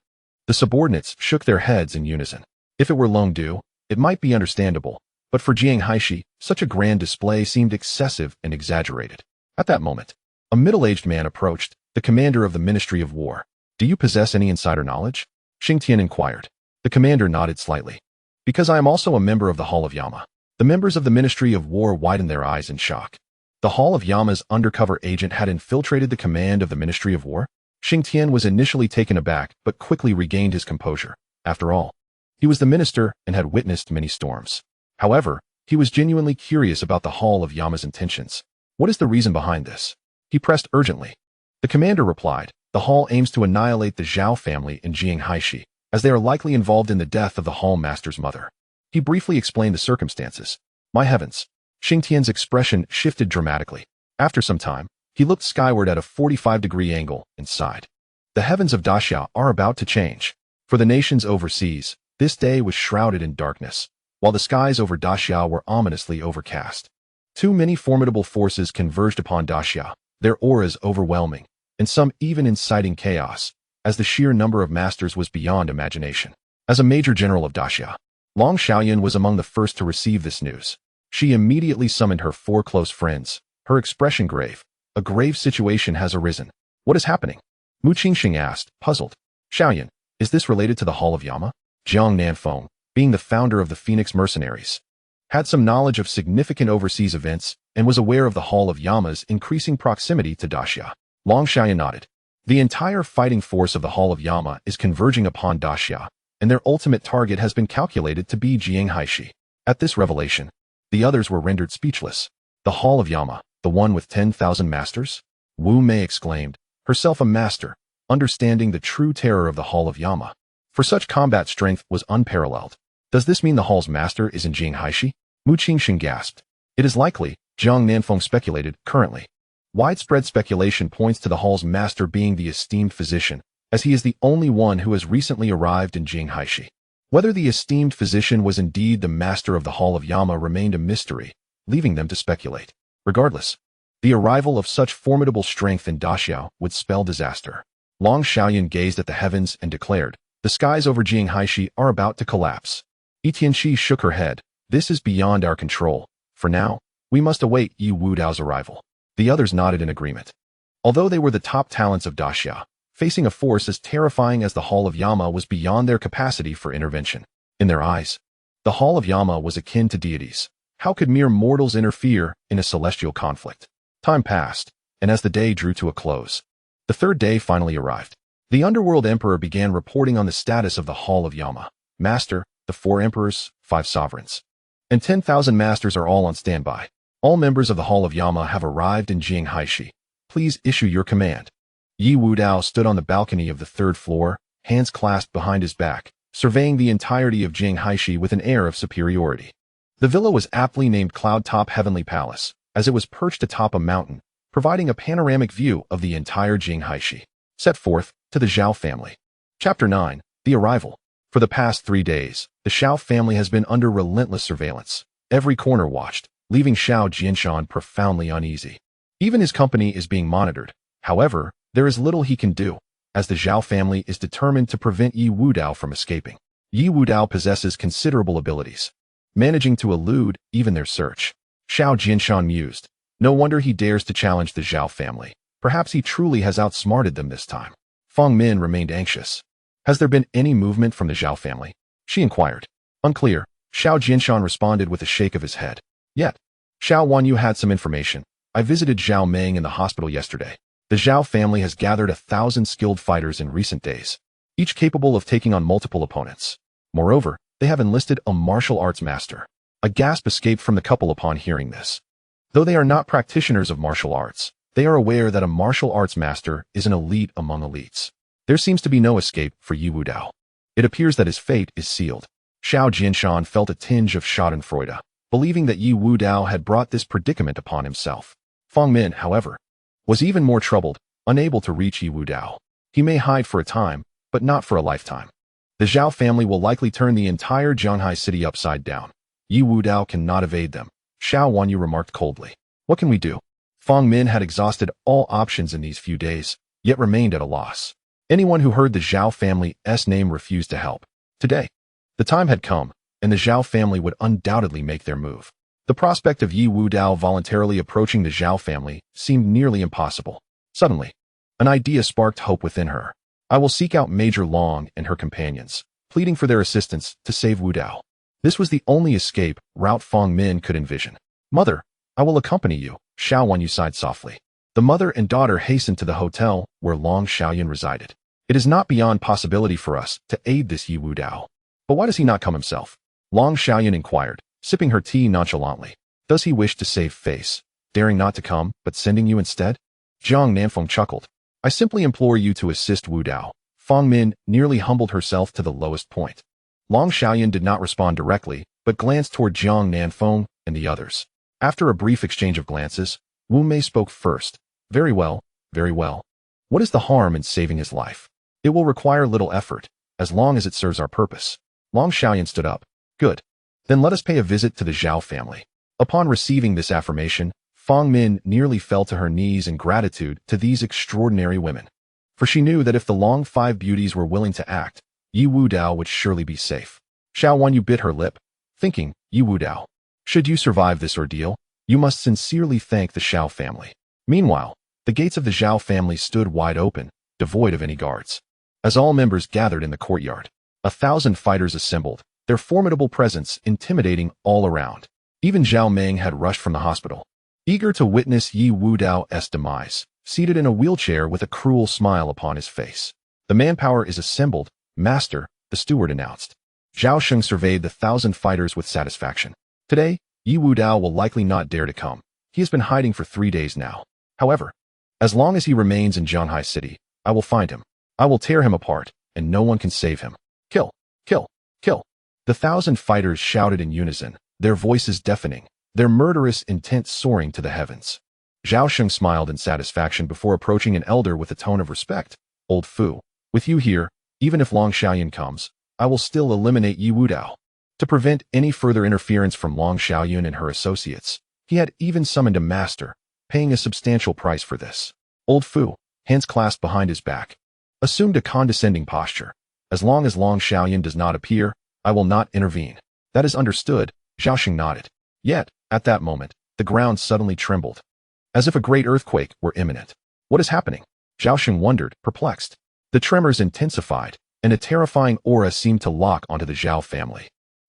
The subordinates shook their heads in unison. If it were Longdu, it might be understandable, but for Jianghaishi, such a grand display seemed excessive and exaggerated. At that moment, a middle-aged man approached, the commander of the Ministry of War. "Do you possess any insider knowledge?" Xingtian inquired. The commander nodded slightly. "Because I am also a member of the Hall of Yama." The members of the Ministry of War widened their eyes in shock. The Hall of Yama's undercover agent had infiltrated the command of the Ministry of War? Xingtian was initially taken aback, but quickly regained his composure. After all, he was the minister and had witnessed many storms. However, he was genuinely curious about the Hall of Yama's intentions. What is the reason behind this? He pressed urgently. The commander replied, "The Hall aims to annihilate the Zhao family in Jianghaishi, as they are likely involved in the death of the Hall Master's mother." He briefly explained the circumstances. My heavens! Xingtian's expression shifted dramatically. After some time, he looked skyward at a 45-degree angle and sighed. The heavens of Daxiao are about to change. For the nations overseas, this day was shrouded in darkness, while the skies over Daxiao were ominously overcast. Too many formidable forces converged upon Daxiao, their auras overwhelming, and some even inciting chaos, as the sheer number of masters was beyond imagination. As a major general of Daxiao, Long Xiaoyan was among the first to receive this news. She immediately summoned her 4 close friends, her expression grave. A grave situation has arisen. What is happening? Mu Qingxing asked, puzzled. Xiaoyan, is this related to the Hall of Yama? Jiang Nanfeng, being the founder of the Phoenix Mercenaries, had some knowledge of significant overseas events and was aware of the Hall of Yama's increasing proximity to Daxia. Long Xiaoyan nodded. The entire fighting force of the Hall of Yama is converging upon Daxia, and their ultimate target has been calculated to be Jianghaishi. At this revelation, the others were rendered speechless. The Hall of Yama, the one with 10,000 masters? Wu Mei exclaimed, herself a master, understanding the true terror of the Hall of Yama. For such combat strength was unparalleled. Does this mean the Hall's master is in Jianghaishi? Mu Qingxing gasped. It is likely, Jiang Nanfeng speculated, currently. Widespread speculation points to the Hall's master being the esteemed physician, as he is the only one who has recently arrived in Jianghaishi. Whether the esteemed physician was indeed the master of the Hall of Yama remained a mystery, leaving them to speculate. Regardless, the arrival of such formidable strength in Daxiao would spell disaster. Long Xiaoyan gazed at the heavens and declared, the skies over Jianghaishi are about to collapse. Yi Tianxi shook her head, This is beyond our control. For now, we must await Ye Wudao's arrival. The others nodded in agreement. Although they were the top talents of Daxia, facing a force as terrifying as the Hall of Yama was beyond their capacity for intervention. In their eyes, the Hall of Yama was akin to deities. How could mere mortals interfere in a celestial conflict? Time passed, and as the day drew to a close, the third day finally arrived. The Underworld Emperor began reporting on the status of the Hall of Yama. Master, the 4 emperors, 5 sovereigns, and 10,000 masters are all on standby. All members of the Hall of Yama have arrived in Jinghaishi. Please issue your command. Ye Wudao stood on the balcony of the 3rd floor, hands clasped behind his back, surveying the entirety of Jinghaishi with an air of superiority. The villa was aptly named Cloud Top Heavenly Palace, as it was perched atop a mountain, providing a panoramic view of the entire Jinghaishi. Set forth to the Zhao family. Chapter 9. The Arrival. For the past 3 days, the Zhao family has been under relentless surveillance. Every corner watched, leaving Xiao Jianshan profoundly uneasy. Even his company is being monitored. However, there is little he can do, as the Zhao family is determined to prevent Ye Wudao from escaping. Ye Wudao possesses considerable abilities, managing to elude even their search. Xiao Jianshan mused. No wonder he dares to challenge the Zhao family. Perhaps he truly has outsmarted them this time. Feng Min remained anxious. Has there been any movement from the Zhao family? She inquired. Unclear. Xiao Jianshan responded with a shake of his head. Yet, Xiao Wanyu had some information. I visited Zhao Meng in the hospital yesterday. The Zhao family has gathered 1,000 skilled fighters in recent days, each capable of taking on multiple opponents. Moreover, they have enlisted a martial arts master. A gasp escaped from the couple upon hearing this. Though they are not practitioners of martial arts, they are aware that a martial arts master is an elite among elites. There seems to be no escape for Ye Wudao. It appears that his fate is sealed. Xiao Jianshan felt a tinge of schadenfreude, believing that Ye Wudao had brought this predicament upon himself. Feng Min, however, was even more troubled, unable to reach Ye Wudao. He may hide for a time, but not for a lifetime. The Zhao family will likely turn the entire Zhanghai city upside down. Ye Wudao cannot evade them. Xiao Wanyu remarked coldly. What can we do? Feng Min had exhausted all options in these few days, yet remained at a loss. Anyone who heard the Zhao family's name refused to help. Today, the time had come, and the Zhao family would undoubtedly make their move. The prospect of Ye Wudao voluntarily approaching the Zhao family seemed nearly impossible. Suddenly, an idea sparked hope within her. I will seek out Major Long and her companions, pleading for their assistance to save Wudao. This was the only escape route Feng Min could envision. Mother, I will accompany you, Xiao Wanyu sighed softly. The mother and daughter hastened to the hotel where Long Xiaoyun resided. It is not beyond possibility for us to aid this Ye Wudao. But why does he not come himself? Long Xiaoyun inquired, sipping her tea nonchalantly. Does he wish to save face, daring not to come, but sending you instead? Jiang Nanfeng chuckled. I simply implore you to assist Wudao. Feng Min nearly humbled herself to the lowest point. Long Xiaoyun did not respond directly, but glanced toward Jiang Nanfeng and the others. After a brief exchange of glances, Wu Mei spoke first. Very well, very well. What is the harm in saving his life? It will require little effort, as long as it serves our purpose. Long Xiaoyun stood up. Good. Then let us pay a visit to the Zhao family. Upon receiving this affirmation, Feng Min nearly fell to her knees in gratitude to these extraordinary women. For she knew that if the Long 5 beauties were willing to act, Ye Wudao would surely be safe. Xiao Wanyu bit her lip, thinking, Ye Wudao, should you survive this ordeal, you must sincerely thank the Zhao family. Meanwhile, the gates of the Zhao family stood wide open, devoid of any guards. As all members gathered in the courtyard, 1,000 fighters assembled, their formidable presence intimidating all around. Even Zhao Meng had rushed from the hospital, eager to witness Ye Wudao's demise, seated in a wheelchair with a cruel smile upon his face. The manpower is assembled, Master, the steward announced. Zhao Sheng surveyed the 1,000 fighters with satisfaction. Today, Ye Wudao will likely not dare to come. He has been hiding for 3 days now. However, as long as he remains in Zhanghai City, I will find him. I will tear him apart, and no one can save him. Kill, kill, kill. The 1,000 fighters shouted in unison, their voices deafening, their murderous intent soaring to the heavens. Zhao Sheng smiled in satisfaction before approaching an elder with a tone of respect. Old Fu, with you here, even if Long Xiaoyun comes, I will still eliminate Ye Wudao. To prevent any further interference from Long Xiaoyun and her associates, he had even summoned a master, paying a substantial price for this. Old Fu, hands clasped behind his back, assumed a condescending posture. As long as Long Xiaoyun does not appear, I will not intervene. That is understood, Zhao Sheng nodded. Yet, at that moment, the ground suddenly trembled, as if a great earthquake were imminent. What is happening? Zhao Sheng wondered, perplexed. The tremors intensified, and a terrifying aura seemed to lock onto the Zhao family,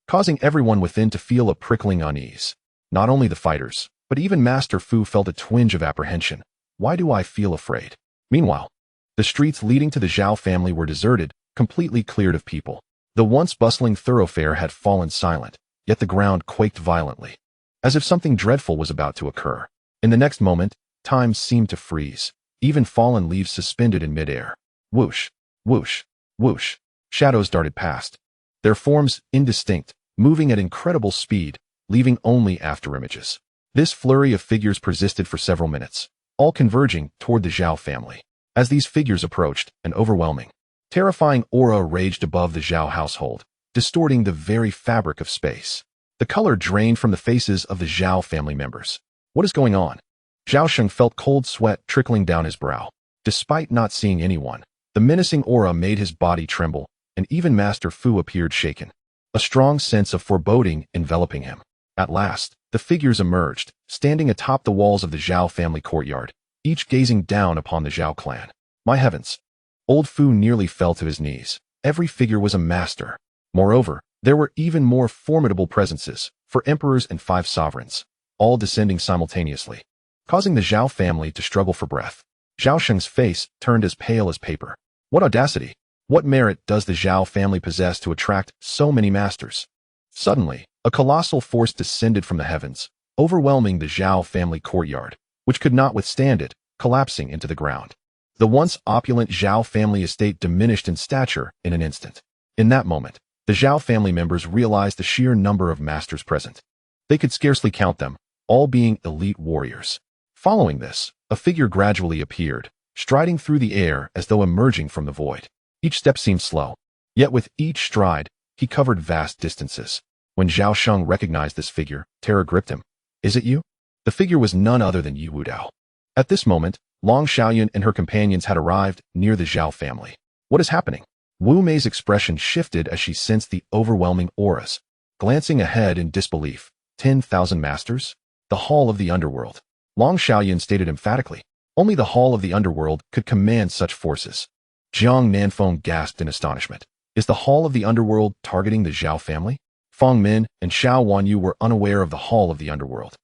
causing everyone within to feel a prickling unease. Not only the fighters, but even Master Fu felt a twinge of apprehension. Why do I feel afraid? Meanwhile, the streets leading to the Zhao family were deserted, completely cleared of people. The once bustling thoroughfare had fallen silent, yet the ground quaked violently, as if something dreadful was about to occur. In the next moment, time seemed to freeze, even fallen leaves suspended in midair. Whoosh, whoosh, whoosh. Shadows darted past, their forms indistinct, moving at incredible speed, leaving only afterimages. This flurry of figures persisted for several minutes, all converging toward the Zhao family. As these figures approached, an overwhelming, terrifying aura raged above the Zhao household, distorting the very fabric of space. The color drained from the faces of the Zhao family members. What is going on? Zhao Sheng felt cold sweat trickling down his brow. Despite not seeing anyone, the menacing aura made his body tremble, and even Master Fu appeared shaken. A strong sense of foreboding enveloping him. At last, the figures emerged, standing atop the walls of the Zhao family courtyard, each gazing down upon the Zhao clan. My heavens! Old Fu nearly fell to his knees. Every figure was a master. Moreover, there were even more formidable presences, 4 emperors and 5 sovereigns, all descending simultaneously, causing the Zhao family to struggle for breath. Zhao Sheng's face turned as pale as paper. What audacity! What merit does the Zhao family possess to attract so many masters? Suddenly, a colossal force descended from the heavens, overwhelming the Zhao family courtyard, which could not withstand it, collapsing into the ground. The once opulent Zhao family estate diminished in stature in an instant. In that moment, the Zhao family members realized the sheer number of masters present. They could scarcely count them, all being elite warriors. Following this, a figure gradually appeared, striding through the air as though emerging from the void. Each step seemed slow, yet with each stride, he covered vast distances. When Zhao Sheng recognized this figure, terror gripped him. Is it you? The figure was none other than Ye Wudao. At this moment, Long Xiaoyun and her companions had arrived near the Zhao family. What is happening? Wu Mei's expression shifted as she sensed the overwhelming auras. Glancing ahead in disbelief, 10,000 masters? The Hall of the Underworld. Long Xiaoyun stated emphatically. Only the Hall of the Underworld could command such forces. Jiang Nanfeng gasped in astonishment. Is the Hall of the Underworld targeting the Zhao family? Feng Min and Xiao Wanyu were unaware of the Hall of the Underworld,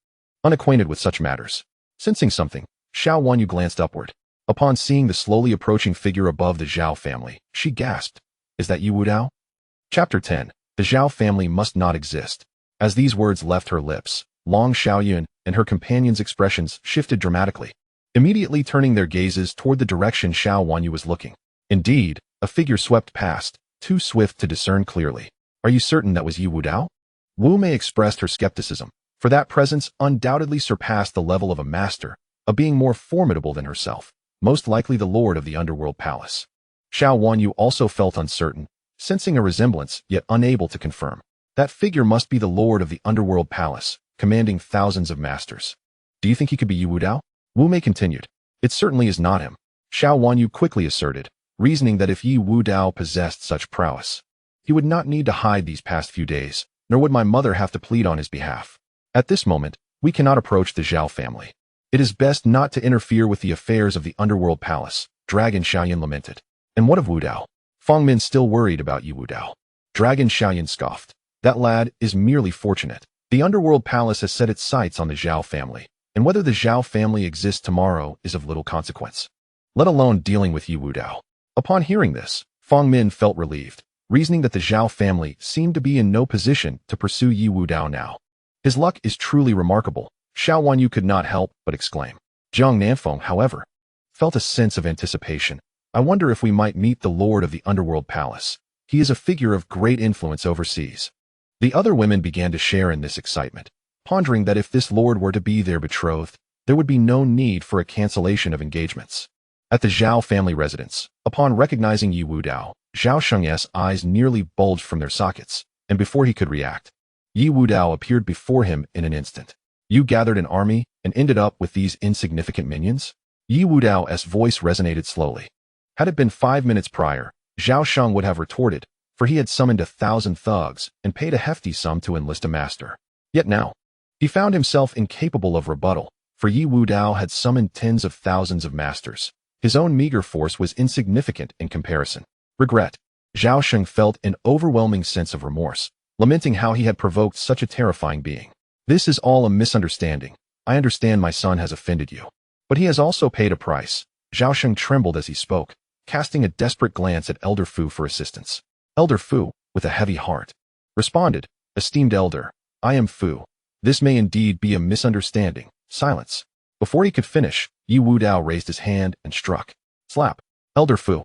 unacquainted with such matters. Sensing something, Xiao Wanyu glanced upward. Upon seeing the slowly approaching figure above the Zhao family, she gasped. Is that Ye Wudao? Chapter 10. The Zhao family must not exist. As these words left her lips, Long Xiaoyun and her companions' expressions shifted dramatically, immediately turning their gazes toward the direction Xiao Wanyu was looking. Indeed, a figure swept past, too swift to discern clearly. Are you certain that was Ye Wudao? Wu Mei expressed her skepticism, for that presence undoubtedly surpassed the level of a master, a being more formidable than herself, most likely the lord of the underworld palace. Xiao Wanyu also felt uncertain, sensing a resemblance yet unable to confirm. That figure must be the lord of the underworld palace, commanding thousands of masters. Do you think he could be Ye Wudao? Wu Mei continued. It certainly is not him. Xiao Wanyu quickly asserted, reasoning that if Ye Wudao possessed such prowess, he would not need to hide these past few days, nor would my mother have to plead on his behalf. At this moment, we cannot approach the Zhao family. It is best not to interfere with the affairs of the underworld palace, Dragon Xiaoyan lamented. And what of Wudao? Feng Min still worried about Ye Wudao. Dragon Xiaoyan scoffed. That lad is merely fortunate. The underworld palace has set its sights on the Zhao family, and whether the Zhao family exists tomorrow is of little consequence, let alone dealing with Ye Wudao. Upon hearing this, Feng Min felt relieved, reasoning that the Zhao family seemed to be in no position to pursue Ye Wudao now. His luck is truly remarkable, Xiao Wanyu could not help but exclaim. Jiang Nanfeng, however, felt a sense of anticipation. I wonder if we might meet the lord of the underworld palace. He is a figure of great influence overseas. The other women began to share in this excitement, pondering that if this lord were to be their betrothed, there would be no need for a cancellation of engagements. At the Zhao family residence, upon recognizing Ye Wudao, Zhao Sheng's eyes nearly bulged from their sockets, and before he could react, Ye Wudao appeared before him in an instant. You gathered an army and ended up with these insignificant minions? Ye Wudao's voice resonated slowly. Had it been 5 minutes prior, Zhao Sheng would have retorted, for he had summoned 1,000 thugs and paid a hefty sum to enlist a master. Yet now, he found himself incapable of rebuttal, for Ye Wudao had summoned tens of thousands of masters. His own meager force was insignificant in comparison. Regret. Zhao Sheng felt an overwhelming sense of remorse, lamenting how he had provoked such a terrifying being. This is all a misunderstanding. I understand my son has offended you. But he has also paid a price. Zhao Sheng trembled as he spoke, casting a desperate glance at Elder Fu for assistance. Elder Fu, with a heavy heart, responded, Esteemed Elder, I am Fu. This may indeed be a misunderstanding. Silence. Before he could finish, Ye Wudao raised his hand and struck. Slap. Elder Fu,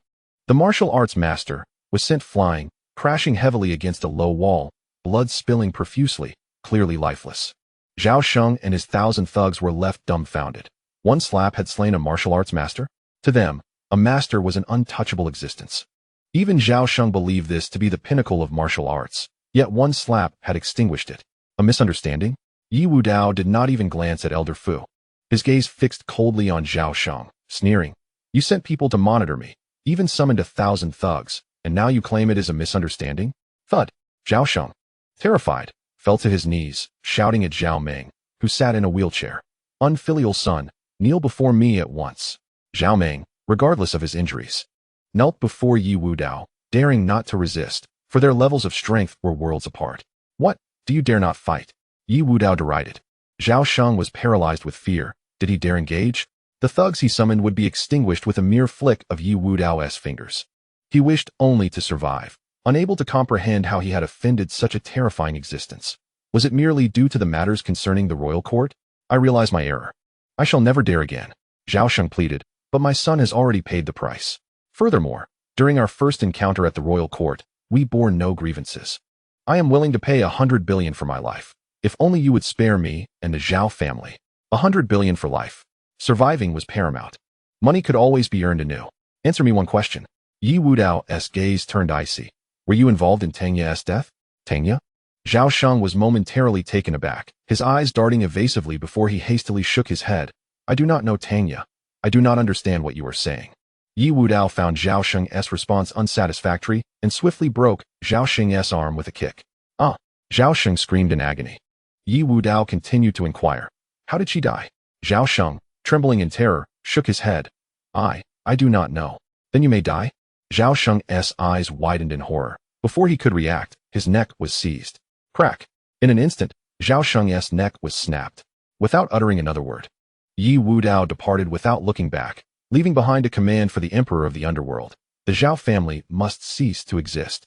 the martial arts master, was sent flying, crashing heavily against a low wall, blood spilling profusely, clearly lifeless. Zhao Sheng and his 1,000 thugs were left dumbfounded. One slap had slain a martial arts master? To them, a master was an untouchable existence. Even Zhao Sheng believed this to be the pinnacle of martial arts, yet one slap had extinguished it. A misunderstanding? Ye Wudao did not even glance at Elder Fu. His gaze fixed coldly on Zhao Sheng, sneering. You sent people to monitor me, even summoned 1,000 thugs, and now you claim it is a misunderstanding? Thud. Zhao Sheng, terrified, fell to his knees, shouting at Zhao Meng, who sat in a wheelchair. Unfilial son, kneel before me at once. Zhao Meng, regardless of his injuries, knelt before Ye Wudao, daring not to resist, for their levels of strength were worlds apart. What? Do you dare not fight? Ye Wudao derided. Zhao Sheng was paralyzed with fear. Did he dare engage? The thugs he summoned would be extinguished with a mere flick of Ye Wudao's fingers. He wished only to survive, unable to comprehend how he had offended such a terrifying existence. Was it merely due to the matters concerning the royal court? I realize my error. I shall never dare again, Zhao Sheng pleaded, but my son has already paid the price. Furthermore, during our first encounter at the royal court, we bore no grievances. I am willing to pay 100 billion for my life. If only you would spare me and the Zhao family. 100 billion for life. Surviving was paramount. Money could always be earned anew. Answer me one question. Ye Wudao's gaze turned icy. Were you involved in Tangya's death? Tangya? Zhao Sheng was momentarily taken aback, his eyes darting evasively before he hastily shook his head. I do not know Tangya. I do not understand what you are saying. Ye Wudao found Zhao Sheng's response unsatisfactory and swiftly broke Zhao Sheng's arm with a kick. Ah! Zhao Sheng screamed in agony. Ye Wudao continued to inquire. How did she die? Zhao Sheng, trembling in terror, shook his head. I do not know. Then you may die? Zhao Sheng's eyes widened in horror. Before he could react, his neck was seized. Crack! In an instant, Zhao Sheng's neck was snapped. Without uttering another word, Ye Wudao departed without looking back, leaving behind a command for the Emperor of the Underworld. The Zhao family must cease to exist.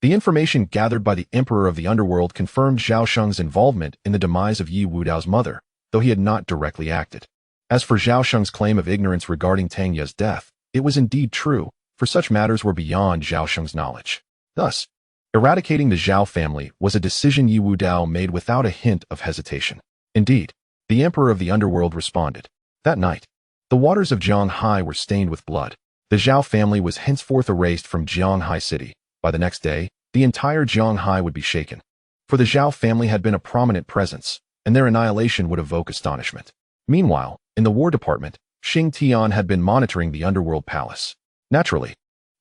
The information gathered by the Emperor of the Underworld confirmed Zhao Sheng's involvement in the demise of Ye Wudao's mother, though he had not directly acted. As for Zhao Sheng's claim of ignorance regarding Tangya's death, it was indeed true, for such matters were beyond Zhao Sheng's knowledge. Thus, eradicating the Zhao family was a decision Ye Wudao made without a hint of hesitation. Indeed, the Emperor of the Underworld responded. That night, the waters of Jianghai were stained with blood. The Zhao family was henceforth erased from Jianghai city. By the next day, the entire Jianghai would be shaken. For the Zhao family had been a prominent presence, and their annihilation would evoke astonishment. Meanwhile, in the War Department, Xing Tian had been monitoring the Underworld Palace. Naturally,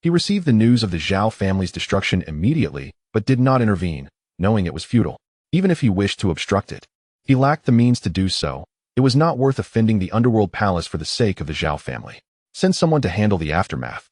he received the news of the Zhao family's destruction immediately, but did not intervene, knowing it was futile. Even if he wished to obstruct it, he lacked the means to do so. It was not worth offending the Underworld Palace for the sake of the Zhao family. Send someone to handle the aftermath.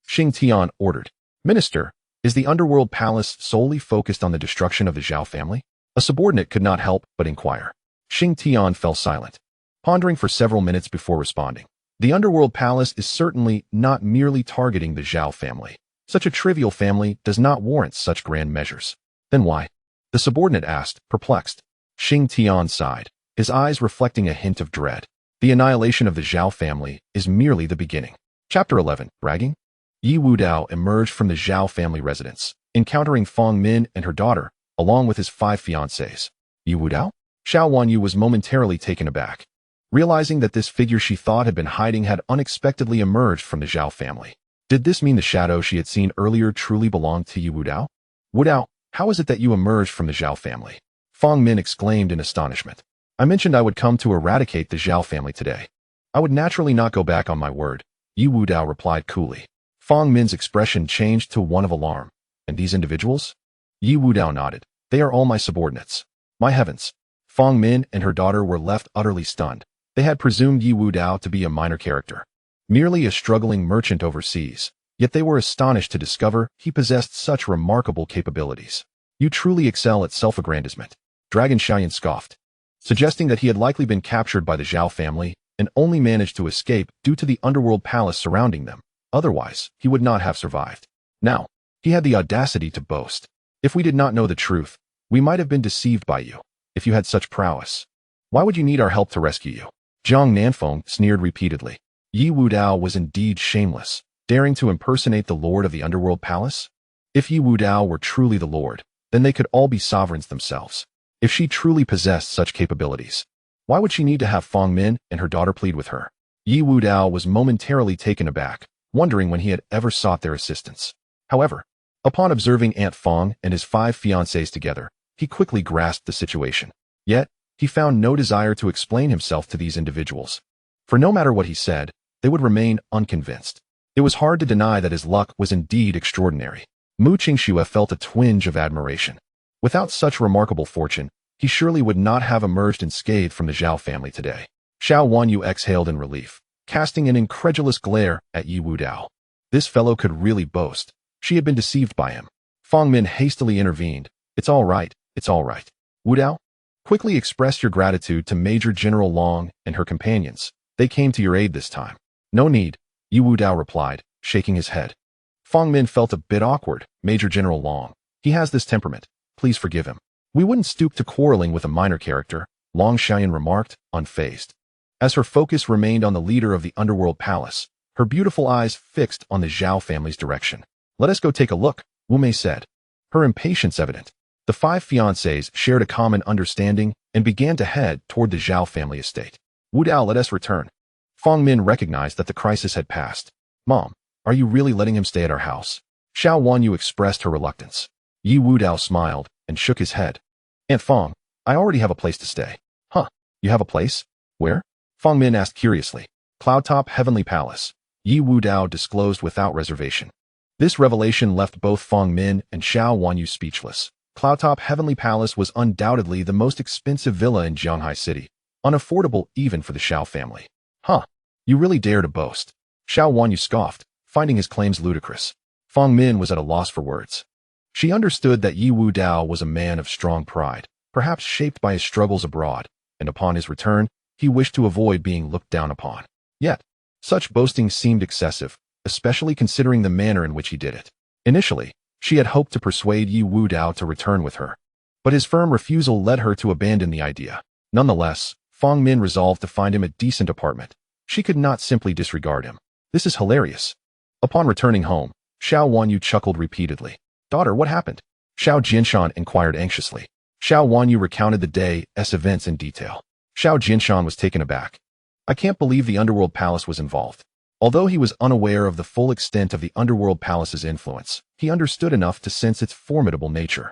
Xing Tian ordered. Minister, is the Underworld Palace solely focused on the destruction of the Zhao family? A subordinate could not help but inquire. Xing Tian fell silent, pondering for several minutes before responding. The Underworld Palace is certainly not merely targeting the Zhao family. Such a trivial family does not warrant such grand measures. Then why? The subordinate asked, perplexed. Xing Tian sighed, his eyes reflecting a hint of dread. The annihilation of the Zhao family is merely the beginning. Chapter 11. Bragging? Ye Wudao emerged from the Zhao family residence, encountering Fang Min and her daughter, along with his 5 fiancées. Ye Wudao? Xiao Wanyu was momentarily taken aback, realizing that this figure she thought had been hiding had unexpectedly emerged from the Zhao family. Did this mean the shadow she had seen earlier truly belonged to Ye Wudao? Wudao, how is it that you emerged from the Zhao family? Fang Min exclaimed in astonishment. I mentioned I would come to eradicate the Zhao family today. I would naturally not go back on my word, Ye Wudao replied coolly. Fang Min's expression changed to one of alarm. And these individuals? Ye Wudao nodded. They are all my subordinates. My heavens! Fong Min and her daughter were left utterly stunned. They had presumed Ye Wudao to be a minor character, merely a struggling merchant overseas, yet they were astonished to discover he possessed such remarkable capabilities. You truly excel at self-aggrandizement, Dragon Xiaoyan scoffed, suggesting that he had likely been captured by the Zhao family and only managed to escape due to the underworld palace surrounding them. Otherwise, he would not have survived. Now, he had the audacity to boast. If we did not know the truth, we might have been deceived by you. If you had such prowess, why would you need our help to rescue you? Zhang Nanfeng sneered repeatedly. Ye Wudao was indeed shameless, daring to impersonate the lord of the underworld palace. If Ye Wudao were truly the lord, then they could all be sovereigns themselves. If she truly possessed such capabilities, why would she need to have Fong Min and her daughter plead with her? Ye Wudao was momentarily taken aback, wondering when he had ever sought their assistance. However, upon observing Aunt Fong and his 5 fiancés together, he quickly grasped the situation. Yet, he found no desire to explain himself to these individuals. For no matter what he said, they would remain unconvinced. It was hard to deny that his luck was indeed extraordinary. Mu Qingxue felt a twinge of admiration. Without such remarkable fortune, he surely would not have emerged unscathed from the Zhao family today. Xiao Wanyu exhaled in relief, casting an incredulous glare at Ye Wudao. This fellow could really boast. She had been deceived by him. Fong Min hastily intervened. It's all right, it's all right. Wudao, quickly express your gratitude to Major General Long and her companions. They came to your aid this time. No need, Ye Wudao replied, shaking his head. Fong Min felt a bit awkward. Major General Long. He has this temperament. Please forgive him. We wouldn't stoop to quarreling with a minor character, Long Xiaoyan remarked, unfazed. As her focus remained on the leader of the underworld palace, her beautiful eyes fixed on the Zhao family's direction. Let us go take a look, Wu Mei said, her impatience evident. The 5 fiancés shared a common understanding and began to head toward the Zhao family estate. Wudao, let us return. Fong Min recognized that the crisis had passed. Mom, are you really letting him stay at our house? Xiao Wanyu expressed her reluctance. Ye Wudao smiled and shook his head. Aunt Fong, I already have a place to stay. Huh, you have a place? Where? Fong Min asked curiously. Cloudtop Heavenly Palace, Ye Wudao disclosed without reservation. This revelation left both Fong Min and Xiao Wanyu speechless. Cloudtop Heavenly Palace was undoubtedly the most expensive villa in Jianghai City, unaffordable even for the Xiao family. Huh, you really dare to boast. Xiao Wanyu scoffed, finding his claims ludicrous. Fong Min was at a loss for words. She understood that Ye Wudao was a man of strong pride, perhaps shaped by his struggles abroad, and upon his return, he wished to avoid being looked down upon. Yet, such boasting seemed excessive, especially considering the manner in which he did it. Initially, she had hoped to persuade Ye Wudao to return with her, but his firm refusal led her to abandon the idea. Nonetheless, Fong Min resolved to find him a decent apartment. She could not simply disregard him. This is hilarious. Upon returning home, Xiao Wanyu chuckled repeatedly. Daughter, what happened? Xiao Jinshan inquired anxiously. Xiao Wanyu recounted the day's events in detail. Xiao Jinshan was taken aback. I can't believe the underworld palace was involved. Although he was unaware of the full extent of the underworld palace's influence, he understood enough to sense its formidable nature,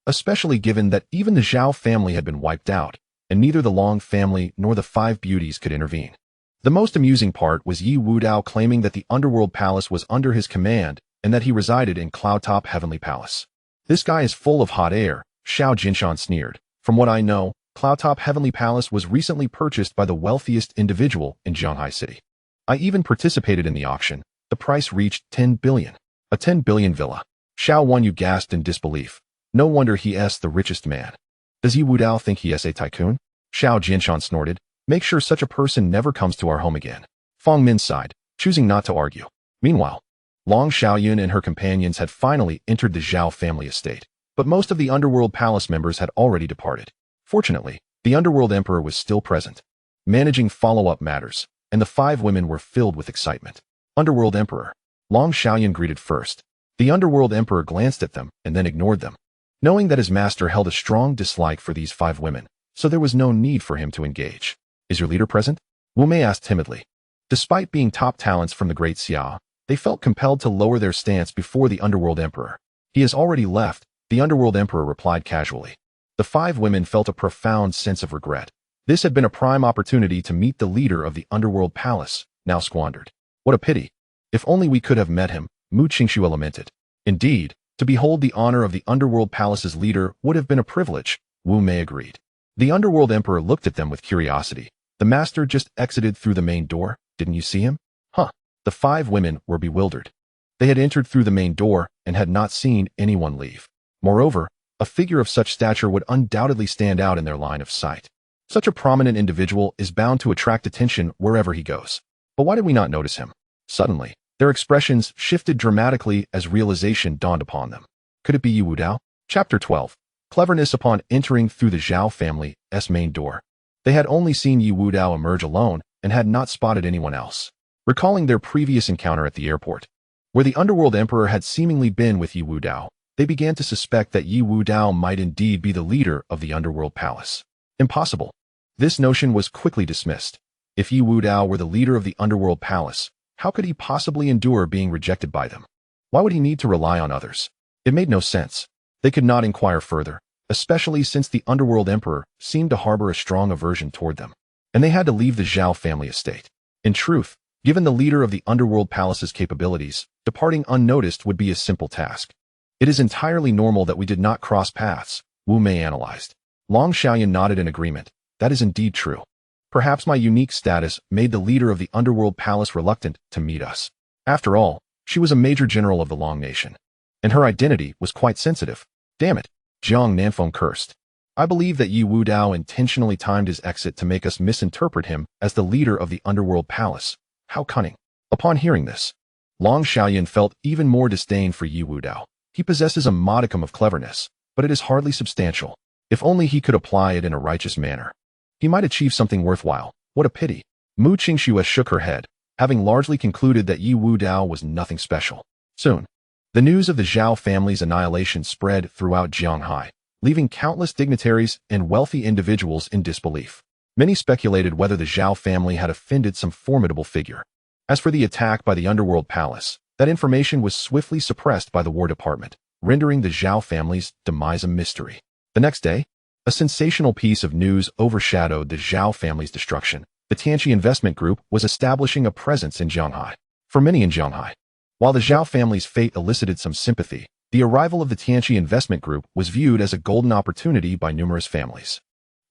especially given that even the Zhao family had been wiped out, and neither the Long family nor the 5 beauties could intervene. The most amusing part was Ye Wudao claiming that the underworld palace was under his command and that he resided in Cloudtop Heavenly Palace. This guy is full of hot air, Xiao Jinshan sneered. From what I know, Cloudtop Heavenly Palace was recently purchased by the wealthiest individual in Jianghai City. I even participated in the auction. The price reached 10 billion. A 10 billion villa. Xiao Wanyu gasped in disbelief. No wonder he is the richest man. Does Ye Wudao think he is a tycoon? Xiao Jinshan snorted. Make sure such a person never comes to our home again. Fong Min sighed, choosing not to argue. Meanwhile, Long Xiaoyun and her companions had finally entered the Zhao family estate, but most of the underworld palace members had already departed. Fortunately, the underworld emperor was still present, managing follow-up matters, and the 5 women were filled with excitement. Underworld Emperor. Long Xiaoyun greeted first. The Underworld Emperor glanced at them and then ignored them, knowing that his master held a strong dislike for these 5 women, so there was no need for him to engage. Is your leader present? Wu Mei asked timidly. Despite being top talents from the Great Xia, they felt compelled to lower their stance before the Underworld Emperor. He has already left, the Underworld Emperor replied casually. The 5 women felt a profound sense of regret. This had been a prime opportunity to meet the leader of the Underworld Palace, now squandered. What a pity. If only we could have met him, Mu Qingxue lamented. Indeed, to behold the honor of the Underworld Palace's leader would have been a privilege, Wu Mei agreed. The underworld emperor looked at them with curiosity. The master just exited through the main door. Didn't you see him? Huh. The 5 women were bewildered. They had entered through the main door and had not seen anyone leave. Moreover, a figure of such stature would undoubtedly stand out in their line of sight. Such a prominent individual is bound to attract attention wherever he goes. But why did we not notice him? Suddenly, their expressions shifted dramatically as realization dawned upon them. Could it be Ye Wudao? Chapter 12. Cleverness upon entering through the Zhao family's main door. They had only seen Ye Wudao emerge alone and had not spotted anyone else. Recalling their previous encounter at the airport, where the underworld emperor had seemingly been with Ye Wudao, they began to suspect that Ye Wudao might indeed be the leader of the underworld palace. Impossible. This notion was quickly dismissed. If Ye Wudao were the leader of the underworld palace, how could he possibly endure being rejected by them? Why would he need to rely on others? It made no sense. They could not inquire further, especially since the underworld emperor seemed to harbor a strong aversion toward them, and they had to leave the Zhao family estate. In truth, given the leader of the underworld palace's capabilities, departing unnoticed would be a simple task. It is entirely normal that we did not cross paths, Wu Mei analyzed. Long Xiaoyan nodded in agreement. That is indeed true. Perhaps my unique status made the leader of the underworld palace reluctant to meet us. After all, she was a major general of the Long Nation, and her identity was quite sensitive. Damn it, Jiang Nanfeng cursed. I believe that Ye Wudao intentionally timed his exit to make us misinterpret him as the leader of the underworld palace. How cunning. Upon hearing this, Long Xiaoyan felt even more disdain for Ye Wudao. He possesses a modicum of cleverness, but it is hardly substantial. If only he could apply it in a righteous manner, he might achieve something worthwhile. What a pity. Mu Qingxue shook her head, having largely concluded that Ye Wudao was nothing special. Soon, the news of the Zhao family's annihilation spread throughout Jianghai, leaving countless dignitaries and wealthy individuals in disbelief. Many speculated whether the Zhao family had offended some formidable figure. As for the attack by the underworld palace, that information was swiftly suppressed by the War Department, rendering the Zhao family's demise a mystery. The next day, a sensational piece of news overshadowed the Zhao family's destruction. The Tianqi Investment Group was establishing a presence in Jianghai. For many in Jianghai, while the Zhao family's fate elicited some sympathy, the arrival of the Tianqi Investment Group was viewed as a golden opportunity by numerous families.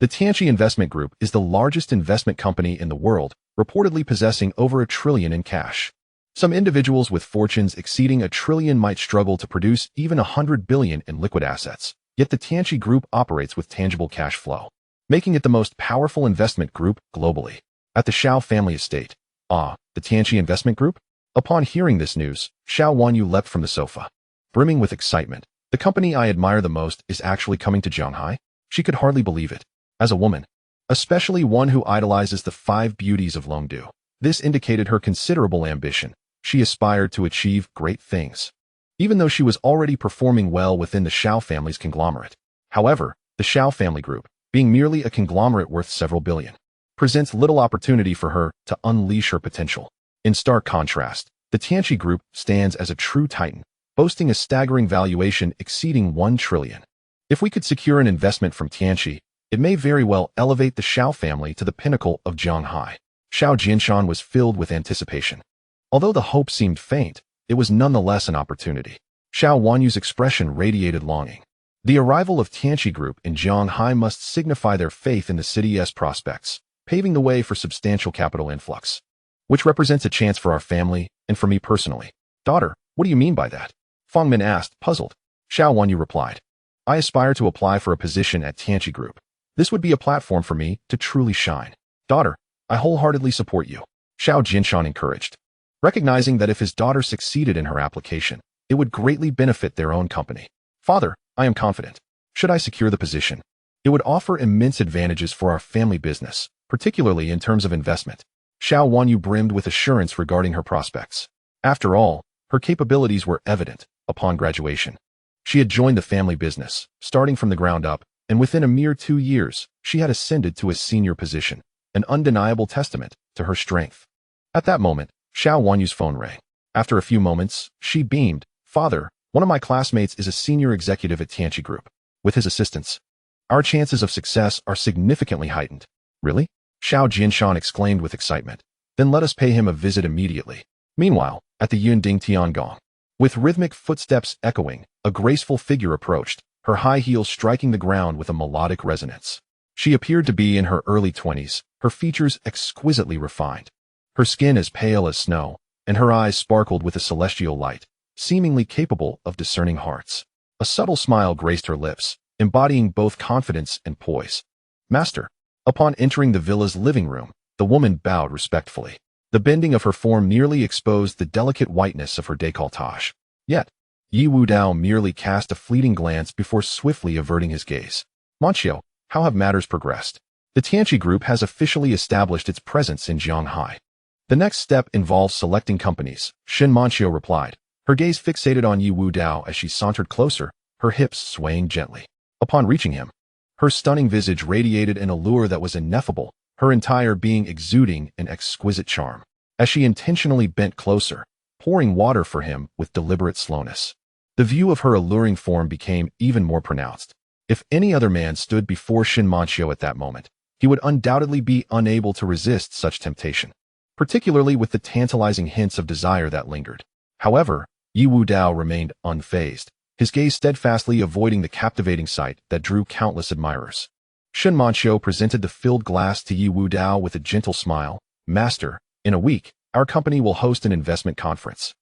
The Tianqi Investment Group is the largest investment company in the world, reportedly possessing over $1 trillion in cash. Some individuals with fortunes exceeding $1 trillion might struggle to produce even $100 billion in liquid assets. Yet the Tianqi Group operates with tangible cash flow, making it the most powerful investment group globally. At the Xiao family estate. The Tianqi Investment Group? Upon hearing this news, Xiao Wanyu leapt from the sofa, brimming with excitement. The company I admire the most is actually coming to Jianghai? She could hardly believe it. As a woman, especially one who idolizes the 5 beauties of Longdu, this indicated her considerable ambition. She aspired to achieve great things, even though she was already performing well within the Xiao family's conglomerate. However, the Xiao family group, being merely a conglomerate worth several billion, presents little opportunity for her to unleash her potential. In stark contrast, the Tianqi Group stands as a true titan, boasting a staggering valuation exceeding $1 trillion. If we could secure an investment from Tianqi, it may very well elevate the Xiao family to the pinnacle of Jianghai. Xiao Jinshan was filled with anticipation. Although the hope seemed faint, it was nonetheless an opportunity. Xiao Wanyu's expression radiated longing. The arrival of Tianqi Group in Jianghai must signify their faith in the city's prospects, paving the way for substantial capital influx, which represents a chance for our family and for me personally. Daughter, what do you mean by that? Feng Min asked, puzzled. Xiao Wanyu replied, I aspire to apply for a position at Tianqi Group. This would be a platform for me to truly shine. Daughter, I wholeheartedly support you, Xiao Jinshan encouraged, recognizing that if his daughter succeeded in her application, it would greatly benefit their own company. Father, I am confident. Should I secure the position, it would offer immense advantages for our family business, particularly in terms of investment. Xiao Wanyu brimmed with assurance regarding her prospects. After all, her capabilities were evident upon graduation. She had joined the family business, starting from the ground up, and within a mere 2 years, she had ascended to a senior position, an undeniable testament to her strength. At that moment, Xiao Wanyu's phone rang. After a few moments, she beamed. Father, one of my classmates is a senior executive at Tianqi Group. With his assistance, our chances of success are significantly heightened. Really? Xiao Jinshan exclaimed with excitement. Then let us pay him a visit immediately. Meanwhile, at the Yunding Tiangong, with rhythmic footsteps echoing, a graceful figure approached, her high heels striking the ground with a melodic resonance. She appeared to be in her early 20s, her features exquisitely refined. Her skin as pale as snow, and her eyes sparkled with a celestial light, seemingly capable of discerning hearts. A subtle smile graced her lips, embodying both confidence and poise. Master. Upon entering the villa's living room, the woman bowed respectfully. The bending of her form nearly exposed the delicate whiteness of her décolletage. Yet, Ye Wudao merely cast a fleeting glance before swiftly averting his gaze. Manqiu, how have matters progressed? The Tianqi Group has officially established its presence in Jianghai. The next step involves selecting companies, Shin Manqiu replied, her gaze fixated on Ye Wudao as she sauntered closer, her hips swaying gently. Upon reaching him, her stunning visage radiated an allure that was ineffable, her entire being exuding an exquisite charm. As she intentionally bent closer, pouring water for him with deliberate slowness, the view of her alluring form became even more pronounced. If any other man stood before Shin Manqiu at that moment, he would undoubtedly be unable to resist such temptation, particularly with the tantalizing hints of desire that lingered. However, Ye Wudao remained unfazed, his gaze steadfastly avoiding the captivating sight that drew countless admirers. Shin Manqiu presented the filled glass to Ye Wudao with a gentle smile. Master, in a week, our company will host an investment conference,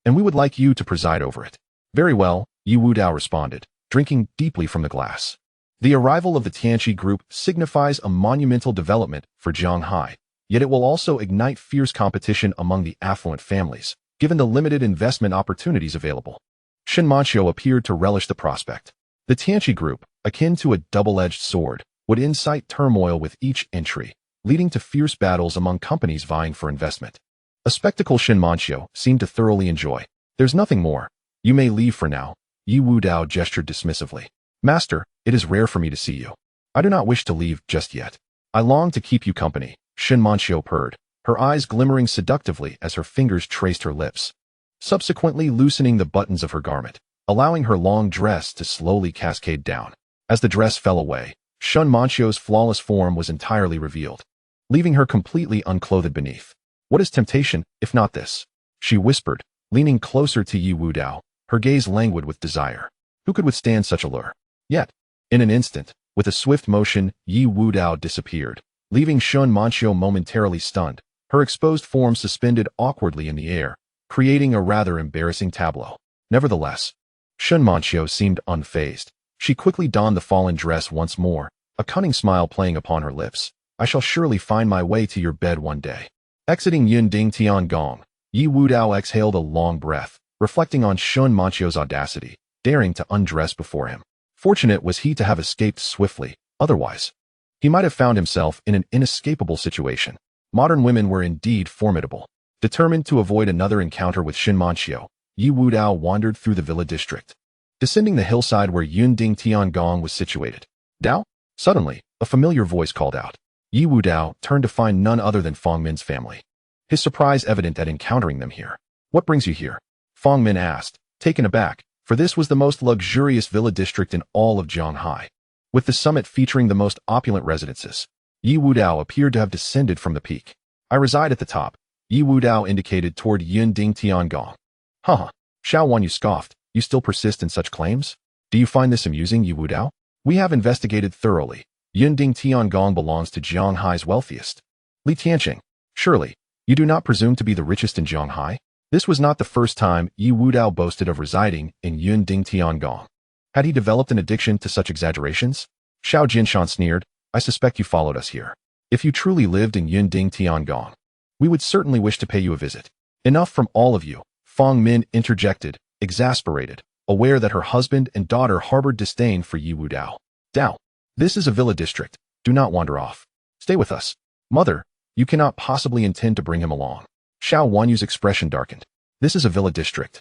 and we would like you to preside over it. Very well, Ye Wudao responded, drinking deeply from the glass. The arrival of the Tianqi Group signifies a monumental development for Jianghai, yet it will also ignite fierce competition among the affluent families, given the limited investment opportunities available. Shin Manqiu appeared to relish the prospect. The Tianqi Group, akin to a double-edged sword, would incite turmoil with each entry, leading to fierce battles among companies vying for investment. A spectacle Shin Manqiu seemed to thoroughly enjoy. There's nothing more. You may leave for now. Ye Wudao gestured dismissively. Master, it is rare for me to see you. I do not wish to leave just yet. I long to keep you company, Shin Manqiu purred, her eyes glimmering seductively as her fingers traced her lips, subsequently loosening the buttons of her garment, allowing her long dress to slowly cascade down. As the dress fell away, Shin Manqiu's flawless form was entirely revealed, leaving her completely unclothed beneath. What is temptation, if not this? She whispered, leaning closer to Ye Wudao, her gaze languid with desire. Who could withstand such allure? Yet, in an instant, with a swift motion, Ye Wudao disappeared, leaving Shin Manqiu momentarily stunned, her exposed form suspended awkwardly in the air, creating a rather embarrassing tableau. Nevertheless, Shin Manqiu seemed unfazed. She quickly donned the fallen dress once more, a cunning smile playing upon her lips. I shall surely find my way to your bed one day. Exiting Yunding Tiangong, Ye Wudao exhaled a long breath, reflecting on Shin Manqiu's audacity, daring to undress before him. Fortunate was he to have escaped swiftly, otherwise, he might have found himself in an inescapable situation. Modern women were indeed formidable. Determined to avoid another encounter with Shin Manqiu, Ye Wudao wandered through the villa district, descending the hillside where Yunding Tiangong was situated. Dao? Suddenly, a familiar voice called out. Ye Wudao turned to find none other than Fong Min's family, his surprise evident at encountering them here. What brings you here? Fong Min asked, taken aback, for this was the most luxurious villa district in all of Jianghai. With the summit featuring the most opulent residences, Ye Wudao appeared to have descended from the peak. I reside at the top. Ye Wudao indicated toward Yunding Tiangong. Haha, Xiao Wanyu scoffed. You still persist in such claims? Do you find this amusing, Ye Wudao? We have investigated thoroughly. Yunding Tiangong belongs to Jianghai's wealthiest. Li Tianqing, surely, you do not presume to be the richest in Jianghai? This was not the first time Ye Wudao boasted of residing in Yunding Tiangong. Had he developed an addiction to such exaggerations? Xiao Jinshan sneered, I suspect you followed us here. If you truly lived in Yunding Tiangong, we would certainly wish to pay you a visit. Enough from all of you, Fong Min interjected, exasperated, aware that her husband and daughter harbored disdain for Ye Wudao. Dao, this is a villa district. Do not wander off. Stay with us. Mother, you cannot possibly intend to bring him along. Xiao Wanyu's expression darkened. This is a villa district.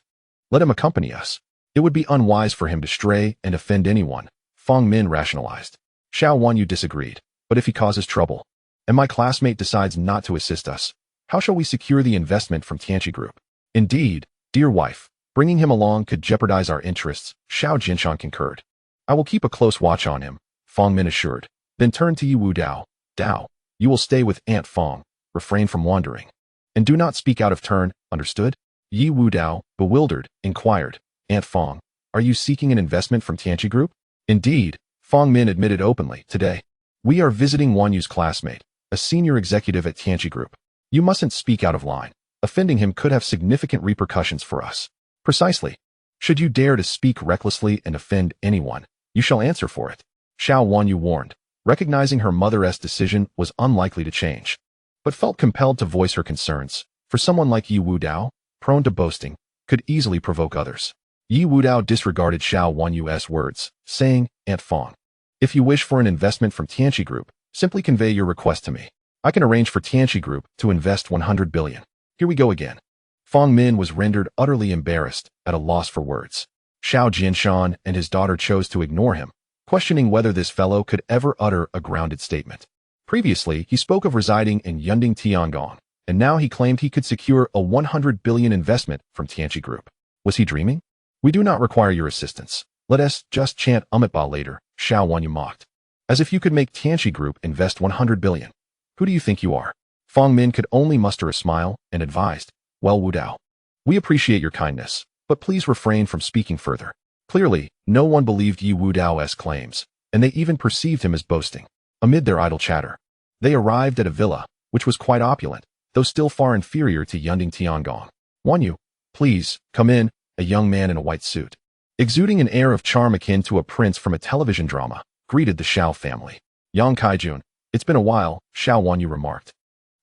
Let him accompany us. It would be unwise for him to stray and offend anyone, Fong Min rationalized. Xiao Wanyu disagreed. But if he causes trouble, and my classmate decides not to assist us, how shall we secure the investment from Tianqi Group? Indeed, dear wife, bringing him along could jeopardize our interests, Xiao Jinshan concurred. I will keep a close watch on him, Fong Min assured, then turned to Ye Wudao. Dao, you will stay with Aunt Fong, refrain from wandering. And do not speak out of turn, understood? Ye Wudao, bewildered, inquired, Aunt Fong, are you seeking an investment from Tianqi Group? Indeed, Fong Min admitted openly, today. We are visiting Wanyu's classmate, a senior executive at Tianqi Group. You mustn't speak out of line. Offending him could have significant repercussions for us. Precisely. Should you dare to speak recklessly and offend anyone, you shall answer for it. Xiao Wanyu warned, recognizing her mother's decision was unlikely to change, but felt compelled to voice her concerns. For someone like Ye Wudao, prone to boasting, could easily provoke others. Ye Wudao disregarded Xiao Wanyu's words, saying, Aunt Fong, if you wish for an investment from Tianqi Group, simply convey your request to me. I can arrange for Tianqi Group to invest 100 billion. Here we go again. Fong Min was rendered utterly embarrassed, at a loss for words. Xiao Jianshan and his daughter chose to ignore him, questioning whether this fellow could ever utter a grounded statement. Previously, he spoke of residing in Yunding Tiangong, and now he claimed he could secure a 100 billion investment from Tianqi Group. Was he dreaming? We do not require your assistance. Let us just chant Umitba later, Xiao Wanyu mocked. As if you could make Tianqi Group invest 100 billion. Who do you think you are? Fong Min could only muster a smile and advised, well, Wudao, we appreciate your kindness, but please refrain from speaking further. Clearly, no one believed Ye Wudao's claims, and they even perceived him as boasting. Amid their idle chatter, they arrived at a villa, which was quite opulent, though still far inferior to Yunding Tiangong. Wanyu, please, come in, a young man in a white suit, exuding an air of charm akin to a prince from a television drama, greeted the Xiao family. Yang Kaijun, it's been a while, Xiao Wanyu remarked,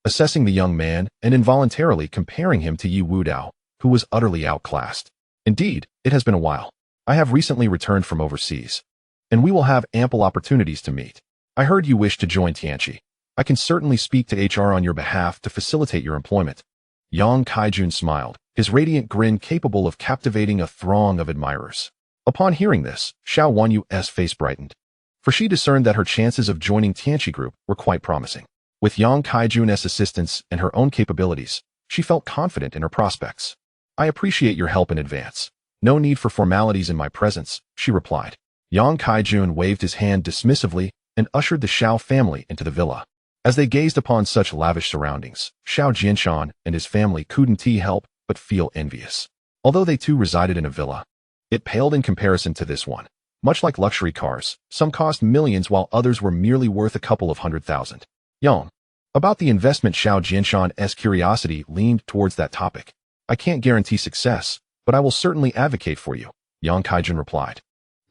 assessing the young man and involuntarily comparing him to Ye Wudao, who was utterly outclassed. Indeed, it has been a while. I have recently returned from overseas, and we will have ample opportunities to meet. I heard you wish to join Tianqi. I can certainly speak to HR on your behalf to facilitate your employment. Yang Kaijun smiled, his radiant grin capable of captivating a throng of admirers. Upon hearing this, Xiao Wanyu's face brightened, for she discerned that her chances of joining Tianqi Group were quite promising. With Yang Kaijun's assistance and her own capabilities, she felt confident in her prospects. I appreciate your help in advance. No need for formalities in my presence, she replied. Yang Kaijun waved his hand dismissively and ushered the Xiao family into the villa. As they gazed upon such lavish surroundings, Xiao Jianshan and his family couldn't help but feel envious. Although they too resided in a villa, it paled in comparison to this one. Much like luxury cars, some cost millions while others were merely worth a couple of 100,000. Yang. About the investment, Xiao Jianshan's curiosity leaned towards that topic. I can't guarantee success, but I will certainly advocate for you, Yang Kaijun replied,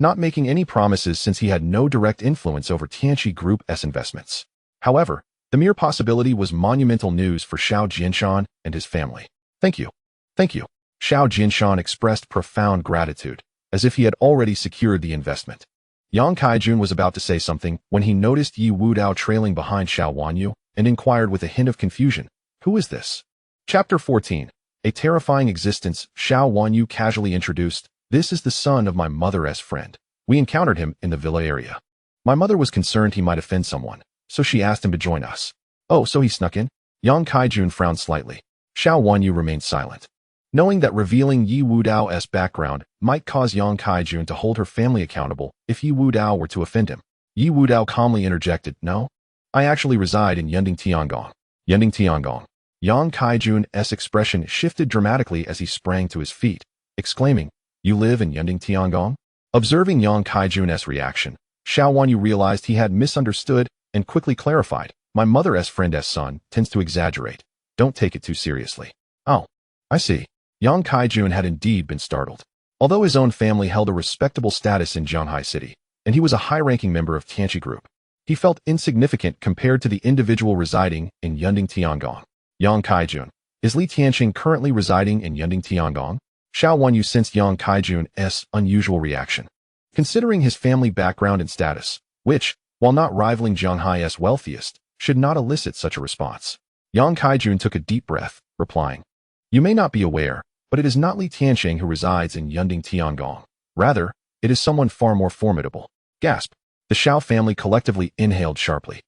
not making any promises since he had no direct influence over Tianqi Group's investments. However, the mere possibility was monumental news for Xiao Jianshan and his family. Thank you. Thank you. Xiao Jianshan expressed profound gratitude, as if he had already secured the investment. Yang Kaijun was about to say something when he noticed Ye Wudao trailing behind Xiao Wanyu and inquired with a hint of confusion, who is this? Chapter 14. A terrifying existence. Xiao Wanyu casually introduced, this is the son of my mother's friend. We encountered him in the villa area. My mother was concerned he might offend someone, so she asked him to join us. Oh, so he snuck in? Yang Kaijun frowned slightly. Xiao Wanyu remained silent. Knowing that revealing Ye Wudao's background might cause Yang Kaijun to hold her family accountable if Ye Wudao were to offend him, Ye Wudao calmly interjected, no, I actually reside in Yunding Tiangong. Yunding Tiangong. Yang Kaijun's expression shifted dramatically as he sprang to his feet, exclaiming, you live in Yunding Tiangong? Observing Yang Kaijun's reaction, Xiao Wanyu realized he had misunderstood and quickly clarified, my mother's friend's son tends to exaggerate. Don't take it too seriously. Oh, I see. Yang Kaijun had indeed been startled. Although his own family held a respectable status in Zhanghai City, and he was a high-ranking member of Tianqi Group, he felt insignificant compared to the individual residing in Yunding Tiangong. Yang Kaijun. Is Li Tianqing currently residing in Yunding Tiangong? Xiao Wanyu sensed Yang Kaijun's unusual reaction. Considering his family background and status, which, while not rivaling Zhanghai's wealthiest, should not elicit such a response. Yang Kaijun took a deep breath, replying, you may not be aware, but it is not Li Tianqing who resides in Yunding Tiangong. Rather, it is someone far more formidable. Gasp. The Xiao family collectively inhaled sharply.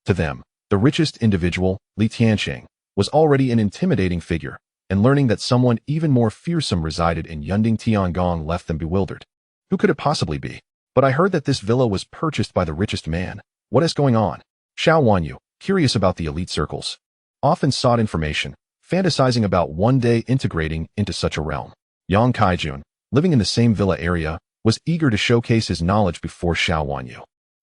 To them, the richest individual, Li Tianqing, was already an intimidating figure, and learning that someone even more fearsome resided in Yunding Tiangong left them bewildered. Who could it possibly be? But I heard that this villa was purchased by the richest man. What is going on? Xiao Wanyu, curious about the elite circles, often sought information, fantasizing about one day integrating into such a realm. Yang Kaijun, living in the same villa area, was eager to showcase his knowledge before Xiao Wanyu.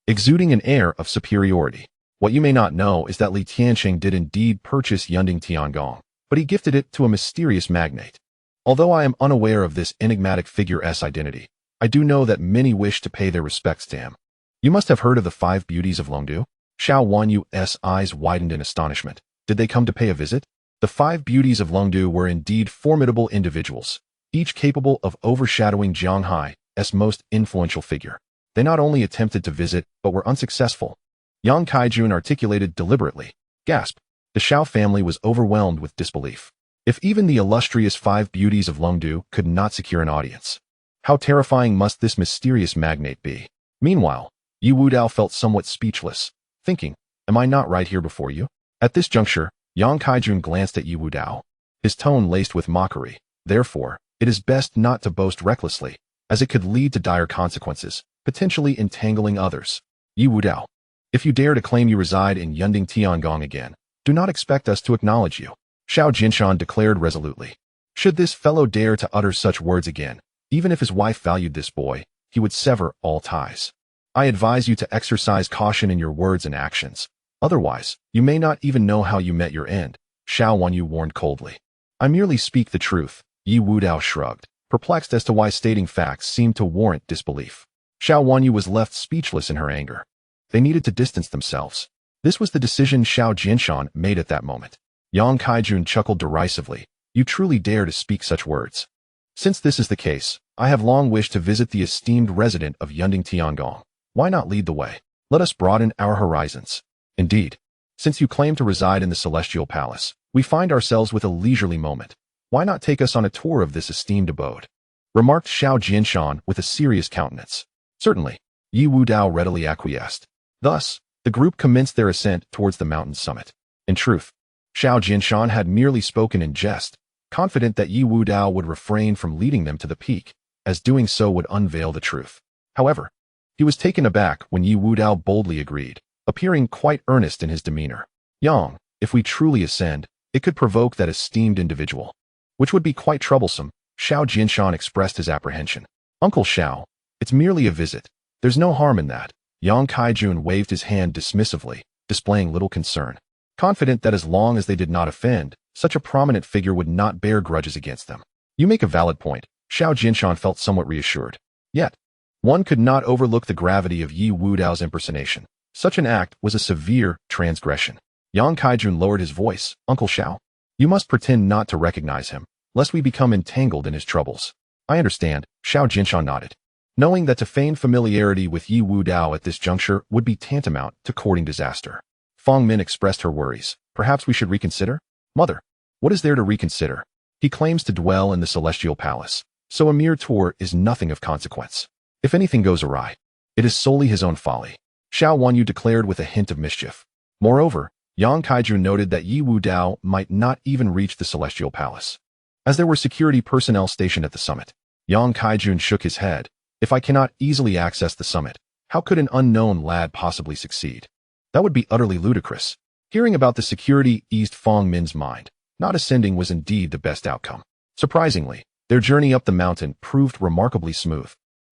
exuding an air of superiority. What you may not know is that Li Tianqing did indeed purchase Yunding Tiangong, but he gifted it to a mysterious magnate. Although I am unaware of this enigmatic figure's identity, I do know that many wish to pay their respects to him. You must have heard of the 5 beauties of Longdu? Xiao Wanyu's eyes widened in astonishment. Did they come to pay a visit? The 5 beauties of Longdu were indeed formidable individuals, each capable of overshadowing Jiang Hai's most influential figure. They not only attempted to visit, but were unsuccessful. Yang Kaijun articulated deliberately. Gasp. The Xiao family was overwhelmed with disbelief. If even the illustrious 5 beauties of Longdu could not secure an audience, how terrifying must this mysterious magnate be? Meanwhile, Ye Wudao felt somewhat speechless, thinking, am I not right here before you? At this juncture, Yang Kaijun glanced at Ye Wudao, his tone laced with mockery. Therefore, it is best not to boast recklessly, as it could lead to dire consequences, potentially entangling others. Ye Wudao, if you dare to claim you reside in Yunding Tiangong again, do not expect us to acknowledge you, Xiao Jinshan declared resolutely. Should this fellow dare to utter such words again, even if his wife valued this boy, he would sever all ties. I advise you to exercise caution in your words and actions. Otherwise, you may not even know how you met your end, Xiao Wanyu warned coldly. I merely speak the truth, Ye Wudao shrugged, perplexed as to why stating facts seemed to warrant disbelief. Xiao Wanyu was left speechless in her anger. They needed to distance themselves. This was the decision Xiao Jinshan made at that moment. Yang Kaijun chuckled derisively. You truly dare to speak such words. Since this is the case, I have long wished to visit the esteemed resident of Yunding Tiangong. Why not lead the way? Let us broaden our horizons. Indeed, since you claim to reside in the Celestial Palace, we find ourselves with a leisurely moment. Why not take us on a tour of this esteemed abode? Remarked Xiao Jinshan with a serious countenance. Certainly, Ye Wudao readily acquiesced. Thus, the group commenced their ascent towards the mountain's summit. In truth, Xiao Jinshan had merely spoken in jest, confident that Ye Wudao would refrain from leading them to the peak, as doing so would unveil the truth. However, he was taken aback when Ye Wudao boldly agreed, appearing quite earnest in his demeanor. Yang, if we truly ascend, it could provoke that esteemed individual, which would be quite troublesome. Xiao Jinshan expressed his apprehension. Uncle Xiao, it's merely a visit. There's no harm in that. Yang Kaijun waved his hand dismissively, displaying little concern, confident that as long as they did not offend, such a prominent figure would not bear grudges against them. You make a valid point. Xiao Jinshan felt somewhat reassured. Yet, one could not overlook the gravity of Ye Wudao's impersonation. Such an act was a severe transgression. Yang Kaijun lowered his voice. Uncle Xiao, you must pretend not to recognize him, lest we become entangled in his troubles. I understand, Xiao Jinshan nodded, knowing that to feign familiarity with Ye Wudao at this juncture would be tantamount to courting disaster. Feng Min expressed her worries. Perhaps we should reconsider? Mother, what is there to reconsider? He claims to dwell in the Celestial Palace, so a mere tour is nothing of consequence. If anything goes awry, it is solely his own folly, Xiao Wanyu declared with a hint of mischief. Moreover, Yang Kaijun noted that Ye Wudao might not even reach the Celestial Palace, as there were security personnel stationed at the summit. Yang Kaijun shook his head. If I cannot easily access the summit, how could an unknown lad possibly succeed? That would be utterly ludicrous. Hearing about the security eased Feng Min's mind. Not ascending was indeed the best outcome. Surprisingly, their journey up the mountain proved remarkably smooth,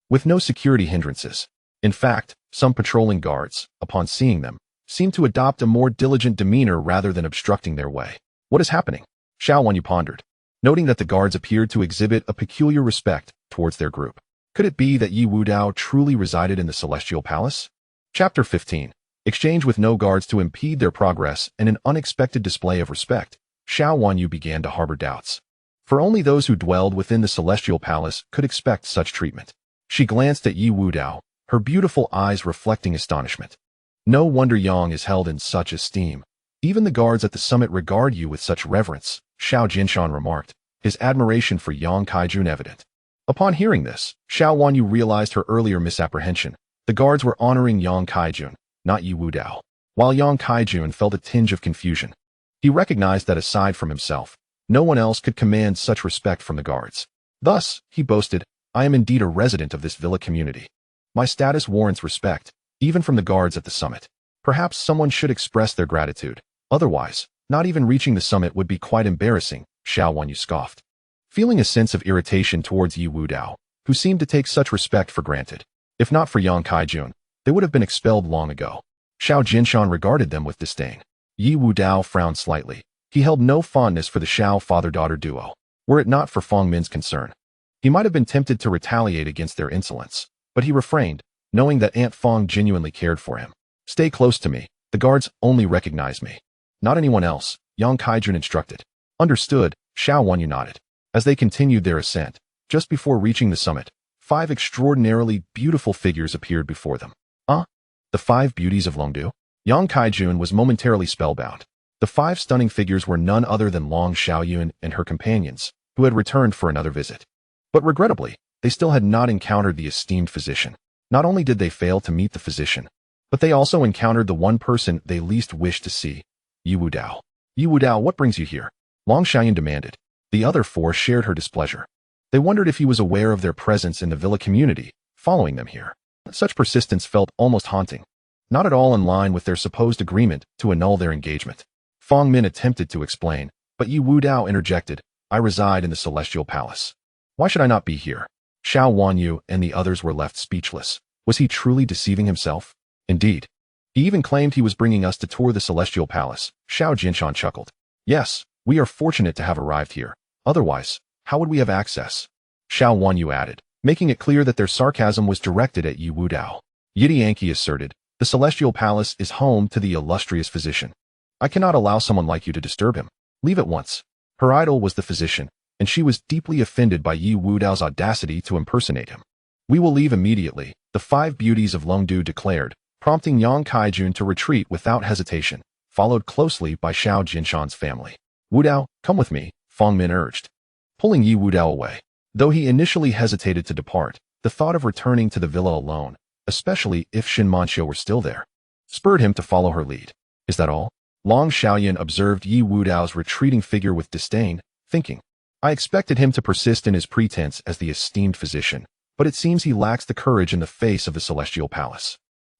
with no security hindrances. In fact, some patrolling guards, upon seeing them, seemed to adopt a more diligent demeanor rather than obstructing their way. What is happening? Xiao Wanyu pondered, noting that the guards appeared to exhibit a peculiar respect towards their group. Could it be that Ye Wudao truly resided in the Celestial Palace? Chapter 15. Exchange with no guards to impede their progress and an unexpected display of respect. Xiao Wanyu began to harbor doubts. For only those who dwelled within the Celestial Palace could expect such treatment. She glanced at Ye Wudao, her beautiful eyes reflecting astonishment. No wonder Yang is held in such esteem. Even the guards at the summit regard you with such reverence, Xiao Jinshan remarked, his admiration for Yang Kaijun evident. Upon hearing this, Xiao Wanyu realized her earlier misapprehension. The guards were honoring Yang Kaijun, not Ye Wudao. While Yang Kaijun felt a tinge of confusion, he recognized that aside from himself, no one else could command such respect from the guards. Thus, he boasted, I am indeed a resident of this villa community. My status warrants respect, even from the guards at the summit. Perhaps someone should express their gratitude. Otherwise, not even reaching the summit would be quite embarrassing, Xiao Wanyu scoffed, feeling a sense of irritation towards Ye Wudao, who seemed to take such respect for granted. If not for Yang Kaijun, they would have been expelled long ago. Xiao Jinshan regarded them with disdain. Ye Wudao frowned slightly. He held no fondness for the Xiao father-daughter duo. Were it not for Feng Min's concern, he might have been tempted to retaliate against their insolence, but he refrained, knowing that Aunt Feng genuinely cared for him. Stay close to me. The guards only recognize me, not anyone else, Yang Kaijun instructed. Understood, Xiao Wanyu nodded. As they continued their ascent, just before reaching the summit, 5 extraordinarily beautiful figures appeared before them. The 5 beauties of Longdu? Yang Kaijun was momentarily spellbound. The 5 stunning figures were none other than Long Xiaoyun and her companions, who had returned for another visit. But regrettably, they still had not encountered the esteemed physician. Not only did they fail to meet the physician, but they also encountered the one person they least wished to see, Ye Wudao. Ye Wudao, what brings you here? Long Xiaoyun demanded. The other 4 shared her displeasure. They wondered if he was aware of their presence in the villa community, following them here. Such persistence felt almost haunting, not at all in line with their supposed agreement to annul their engagement. Feng Min attempted to explain, but Ye Wudao interjected, I reside in the Celestial Palace. Why should I not be here? Xiao Wanyu and the others were left speechless. Was he truly deceiving himself? Indeed. He even claimed he was bringing us to tour the Celestial Palace. Xiao Jinshan chuckled. Yes, we are fortunate to have arrived here. Otherwise, how would we have access? Xiao Wanyu added, making it clear that their sarcasm was directed at Ye Wudao. Yidianki asserted, the Celestial Palace is home to the illustrious physician. I cannot allow someone like you to disturb him. Leave at once. Her idol was the physician, and she was deeply offended by Ye Wudao's audacity to impersonate him. We will leave immediately, the 5 beauties of Longdu declared, prompting Yang Kaijun to retreat without hesitation, followed closely by Xiao Jinshan's family. Wudao, come with me, Feng Min urged, pulling Ye Wudao away. Though he initially hesitated to depart, the thought of returning to the villa alone, especially if Shin Manxiu were still there, spurred him to follow her lead. Is that all? Long Xiaoyan observed Ye Wudao's retreating figure with disdain, thinking, I expected him to persist in his pretense as the esteemed physician, but it seems he lacks the courage in the face of the Celestial Palace.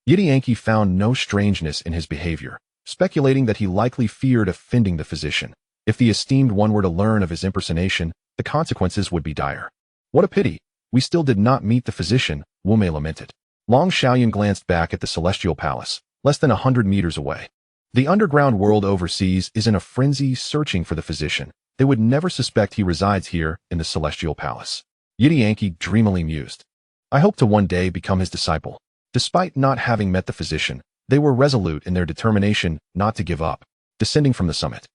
Yidianki found no strangeness in his behavior, speculating that he likely feared offending the physician. If the esteemed one were to learn of his impersonation, the consequences would be dire. What a pity, we still did not meet the physician, Wu Mei lamented. Long Xiaoyan glanced back at the Celestial Palace, less than 100 meters away. The underground world overseas is in a frenzy searching for the physician. They would never suspect he resides here in the Celestial Palace. Yidianki dreamily mused. I hope to one day become his disciple. Despite not having met the physician, they were resolute in their determination not to give up. Descending from the summit,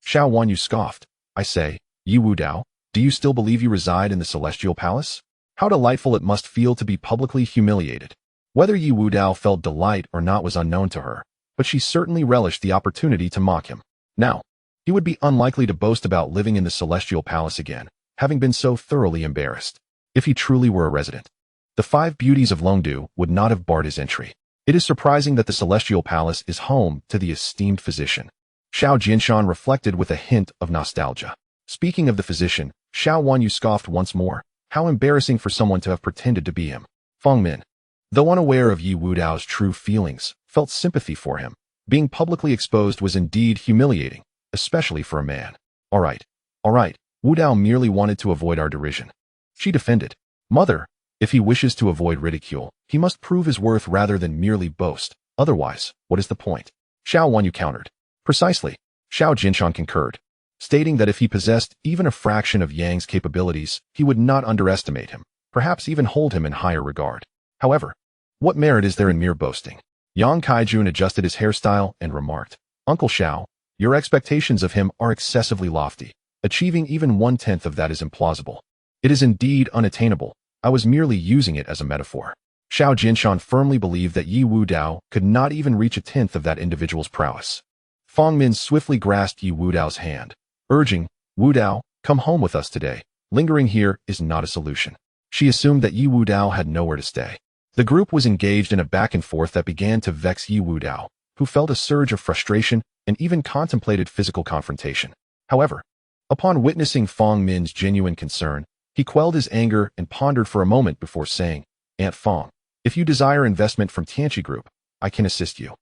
Xiao Wanyu scoffed. I say, Ye Wudao, do you still believe you reside in the Celestial Palace? How delightful it must feel to be publicly humiliated. Whether Ye Wudao felt delight or not was unknown to her, but she certainly relished the opportunity to mock him. Now, he would be unlikely to boast about living in the Celestial Palace again, having been so thoroughly embarrassed. If he truly were a resident, the 5 beauties of Longdu would not have barred his entry. It is surprising that the Celestial Palace is home to the esteemed physician. Xiao Jinshan reflected with a hint of nostalgia. Speaking of the physician, Xiao Wanyu scoffed once more. How embarrassing for someone to have pretended to be him. Feng Min, though unaware of Ye Wudao's true feelings, felt sympathy for him. Being publicly exposed was indeed humiliating, especially for a man. All right. Wudao merely wanted to avoid our derision. She defended. Mother, if he wishes to avoid ridicule, he must prove his worth rather than merely boast. Otherwise, what is the point? Xiao Wanyu countered. Precisely. Xiao Jinshan concurred, stating that if he possessed even a fraction of Yang's capabilities, he would not underestimate him, perhaps even hold him in higher regard. However, what merit is there in mere boasting? Yang Kaijun adjusted his hairstyle and remarked, Uncle Xiao, your expectations of him are excessively lofty. Achieving even 1/10 of that is implausible. It is indeed unattainable. I was merely using it as a metaphor. Xiao Jinshan firmly believed that Ye Wudao could not even reach 1/10 of that individual's prowess. Feng Min swiftly grasped Ye Wudao's hand, urging, Wudao, come home with us today. Lingering here is not a solution. She assumed that Ye Wudao had nowhere to stay. The group was engaged in a back and forth that began to vex Ye Wudao, who felt a surge of frustration and even contemplated physical confrontation. However, upon witnessing Feng Min's genuine concern, he quelled his anger and pondered for a moment before saying, Aunt Feng, if you desire investment from Tianqi Group, I can assist you.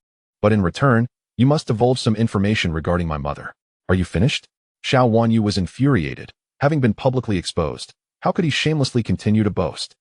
But in return, you must divulge some information regarding my mother. Are you finished? Xiao Wanyu was infuriated. Having been publicly exposed, how could he shamelessly continue to boast?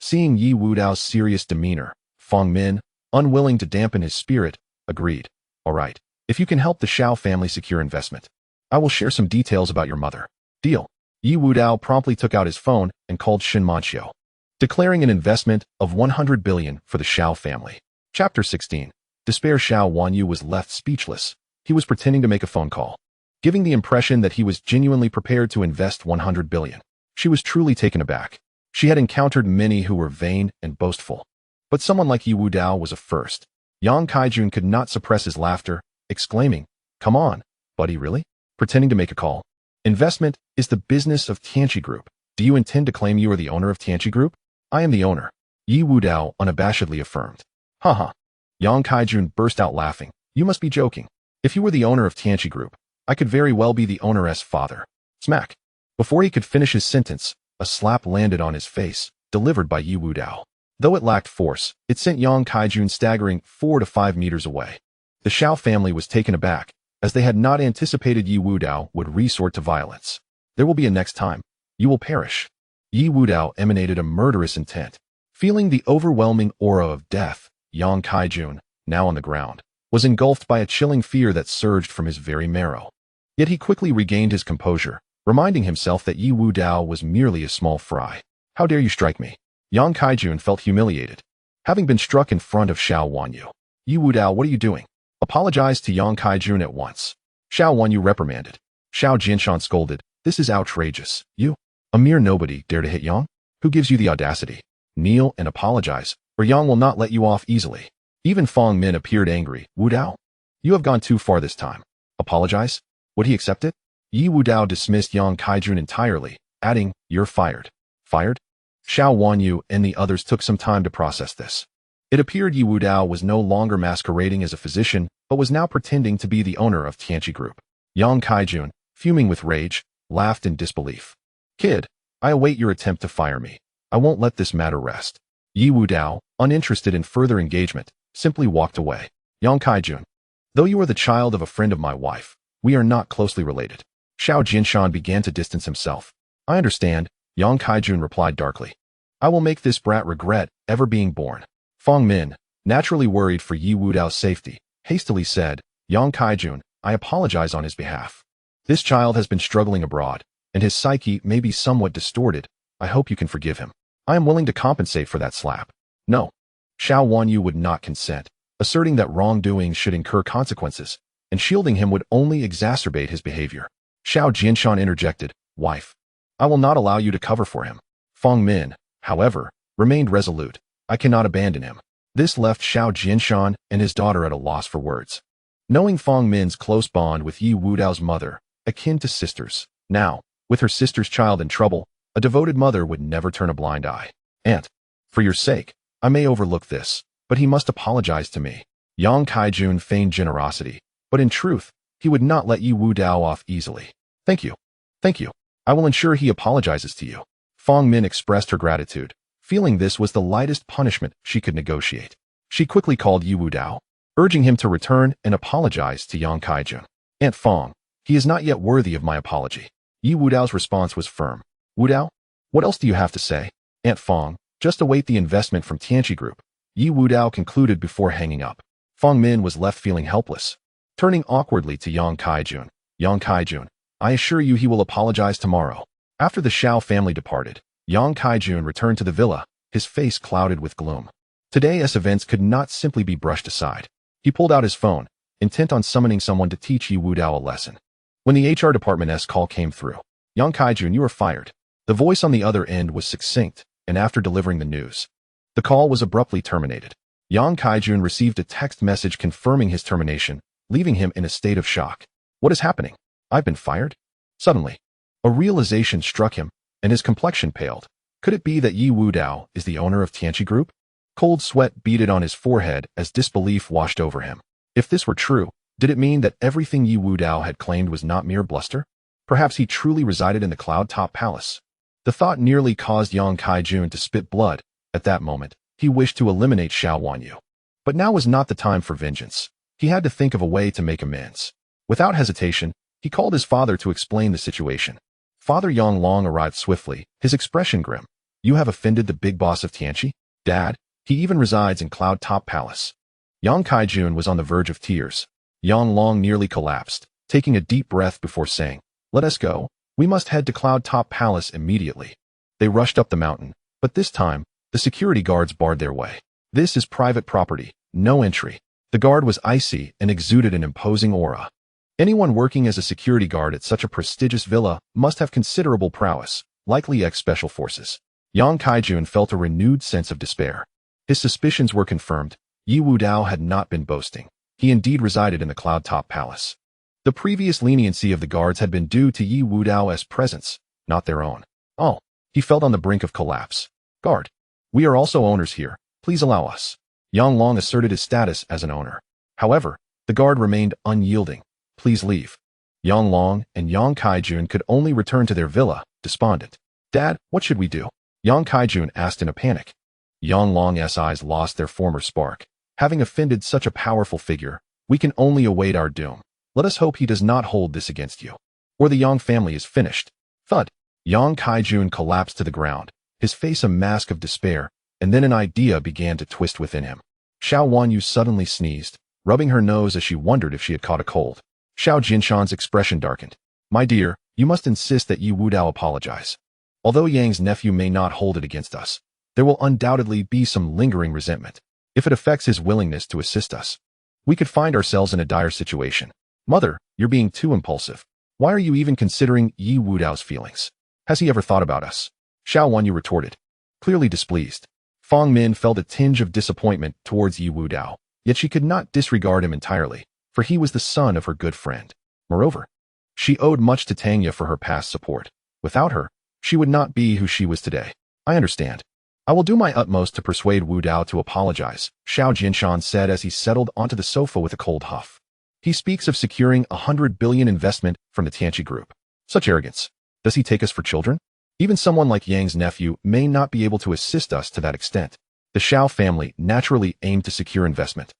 Seeing Ye Wudao's serious demeanor, Feng Min, unwilling to dampen his spirit, agreed. All right, if you can help the Xiao family secure investment, I will share some details about your mother. Deal. Ye Wudao promptly took out his phone and called Shin Manqiu, declaring an investment of 100 billion for the Xiao family. Chapter 16. Despair. Xiao Wanyu was left speechless. He was pretending to make a phone call, giving the impression that he was genuinely prepared to invest 100 billion. She was truly taken aback. She had encountered many who were vain and boastful, but someone like Ye Wudao was a first. Yang Kaijun could not suppress his laughter, exclaiming, "Come on, buddy, really? Pretending to make a call? Investment is the business of Tianqi Group. Do you intend to claim you are the owner of Tianqi Group?" "I am the owner," Ye Wudao unabashedly affirmed. "Haha." Yang Kaijun burst out laughing. "You must be joking. If you were the owner of Tianqi Group, I could very well be the owner's father." Smack. Before he could finish his sentence, a slap landed on his face, delivered by Ye Wudao. Though it lacked force, it sent Yang Kaijun staggering 4 to 5 meters away. The Xiao family was taken aback, as they had not anticipated Ye Wudao would resort to violence. "There will be a next time. You will perish." Ye Wudao emanated a murderous intent. Feeling the overwhelming aura of death, Yang Kaijun, now on the ground, was engulfed by a chilling fear that surged from his very marrow. Yet he quickly regained his composure, reminding himself that Ye Wudao was merely a small fry. "How dare you strike me?" Yang Kaijun felt humiliated, having been struck in front of Xiao Wanyu. "Ye Wudao, what are you doing? Apologize to Yang Kaijun at once." Xiao Wanyu reprimanded. Xiao Jinshan scolded, "This is outrageous. You, a mere nobody, dare to hit Yang? Who gives you the audacity? Kneel and apologize, or Yang will not let you off easily." Even Fong Min appeared angry. "Wudao, you have gone too far this time. Apologize?" Would he accept it? Ye Wudao dismissed Yang Kaijun entirely, adding, "You're fired." Fired? Xiao Wanyu and the others took some time to process this. It appeared Ye Wudao was no longer masquerading as a physician, but was now pretending to be the owner of Tianqi Group. Yang Kaijun, fuming with rage, laughed in disbelief. "Kid, I await your attempt to fire me. I won't let this matter rest." Ye Wudao, uninterested in further engagement, simply walked away. "Yang Kaijun, though you are the child of a friend of my wife, we are not closely related." Xiao Jinshan began to distance himself. "I understand," Yang Kaijun replied darkly. "I will make this brat regret ever being born." Fong Min, naturally worried for Ye Wudao's safety, hastily said, "Yang Kaijun, I apologize on his behalf. This child has been struggling abroad, and his psyche may be somewhat distorted. I hope you can forgive him. I am willing to compensate for that slap." "No." Xiao Wanyu would not consent, asserting that wrongdoing should incur consequences, and shielding him would only exacerbate his behavior. Xiao Jinshan interjected, "Wife, I will not allow you to cover for him." Fong Min, however, remained resolute. "I cannot abandon him." This left Xiao Jinshan and his daughter at a loss for words. Knowing Fong Min's close bond with Ye Wudao's mother, akin to sisters, now, with her sister's child in trouble, a devoted mother would never turn a blind eye. "Aunt, for your sake, I may overlook this, but he must apologize to me." Yang Kaijun feigned generosity, but in truth, he would not let Ye Wudao off easily. "Thank you. Thank you. I will ensure he apologizes to you." Fong Min expressed her gratitude, feeling this was the lightest punishment she could negotiate. She quickly called Ye Wudao, urging him to return and apologize to Yang Kaijun. "Aunt Fong, he is not yet worthy of my apology." Ye Wudao's response was firm. "Wudao, what else do you have to say?" "Aunt Fong, just await the investment from Tianqi Group," Ye Wudao concluded before hanging up. Fong Min was left feeling helpless. Turning awkwardly to Yang Kaijun, "Yang Kaijun, I assure you he will apologize tomorrow." After the Xiao family departed, Yang Kaijun returned to the villa, his face clouded with gloom. Today's events could not simply be brushed aside. He pulled out his phone, intent on summoning someone to teach Ye Wudao a lesson. When the HR department's call came through, "Yang Kaijun, you are fired." The voice on the other end was succinct, and after delivering the news, the call was abruptly terminated. Yang Kaijun received a text message confirming his termination, leaving him in a state of shock. What is happening? I've been fired? Suddenly, a realization struck him, and his complexion paled. Could it be that Ye Wudao is the owner of Tianqi Group? Cold sweat beaded on his forehead as disbelief washed over him. If this were true, did it mean that everything Ye Wudao had claimed was not mere bluster? Perhaps he truly resided in the cloud-top palace. The thought nearly caused Yang Kaijun to spit blood. At that moment, he wished to eliminate Xiao Wanyu. But now was not the time for vengeance. He had to think of a way to make amends. Without hesitation, he called his father to explain the situation. Father Yang Long arrived swiftly, his expression grim. "You have offended the big boss of Tianqi? Dad, he even resides in Cloud Top Palace. Yang Kaijun was on the verge of tears. Yang Long nearly collapsed, taking a deep breath before saying, "Let us go. We must head to Cloud Top Palace immediately." They rushed up the mountain, but this time, the security guards barred their way. "This is private property, no entry." The guard was icy and exuded an imposing aura. Anyone working as a security guard at such a prestigious villa must have considerable prowess, likely ex-special forces. Yang Kaijun felt a renewed sense of despair. His suspicions were confirmed. Ye Wudao had not been boasting. He indeed resided in the Cloud Top Palace. The previous leniency of the guards had been due to Ye Wudao's presence, not their own. Oh, he felt on the brink of collapse. "Guard, we are also owners here. Please allow us." Yang Long asserted his status as an owner. However, the guard remained unyielding. "Please leave." Yang Long and Yang Kaijun could only return to their villa, despondent. "Dad, what should we do?" Yang Kaijun asked in a panic. Yang Long's eyes lost their former spark. "Having offended such a powerful figure, we can only await our doom. Let us hope he does not hold this against you, or the Yang family is finished." Thud! Yang Kaijun collapsed to the ground, his face a mask of despair, and then an idea began to twist within him. Xiao Wanyu suddenly sneezed, rubbing her nose as she wondered if she had caught a cold. Xiao Jinshan's expression darkened. "My dear, you must insist that Ye Wudao apologize. Although Yang's nephew may not hold it against us, there will undoubtedly be some lingering resentment. If it affects his willingness to assist us, we could find ourselves in a dire situation." "Mother, you're being too impulsive. Why are you even considering Ye Wudao's feelings? Has he ever thought about us?" Xiao Wanyu retorted, clearly displeased. Fang Min felt a tinge of disappointment towards Ye Wudao, yet she could not disregard him entirely, for he was the son of her good friend. Moreover, she owed much to Tanya for her past support. Without her, she would not be who she was today. "I understand. I will do my utmost to persuade Wudao to apologize," Xiao Jinshan said as he settled onto the sofa with a cold huff. "He speaks of securing 100 billion investment from the Tianqi Group. Such arrogance. Does he take us for children? Even someone like Yang's nephew may not be able to assist us to that extent." The Xiao family naturally aimed to secure investment.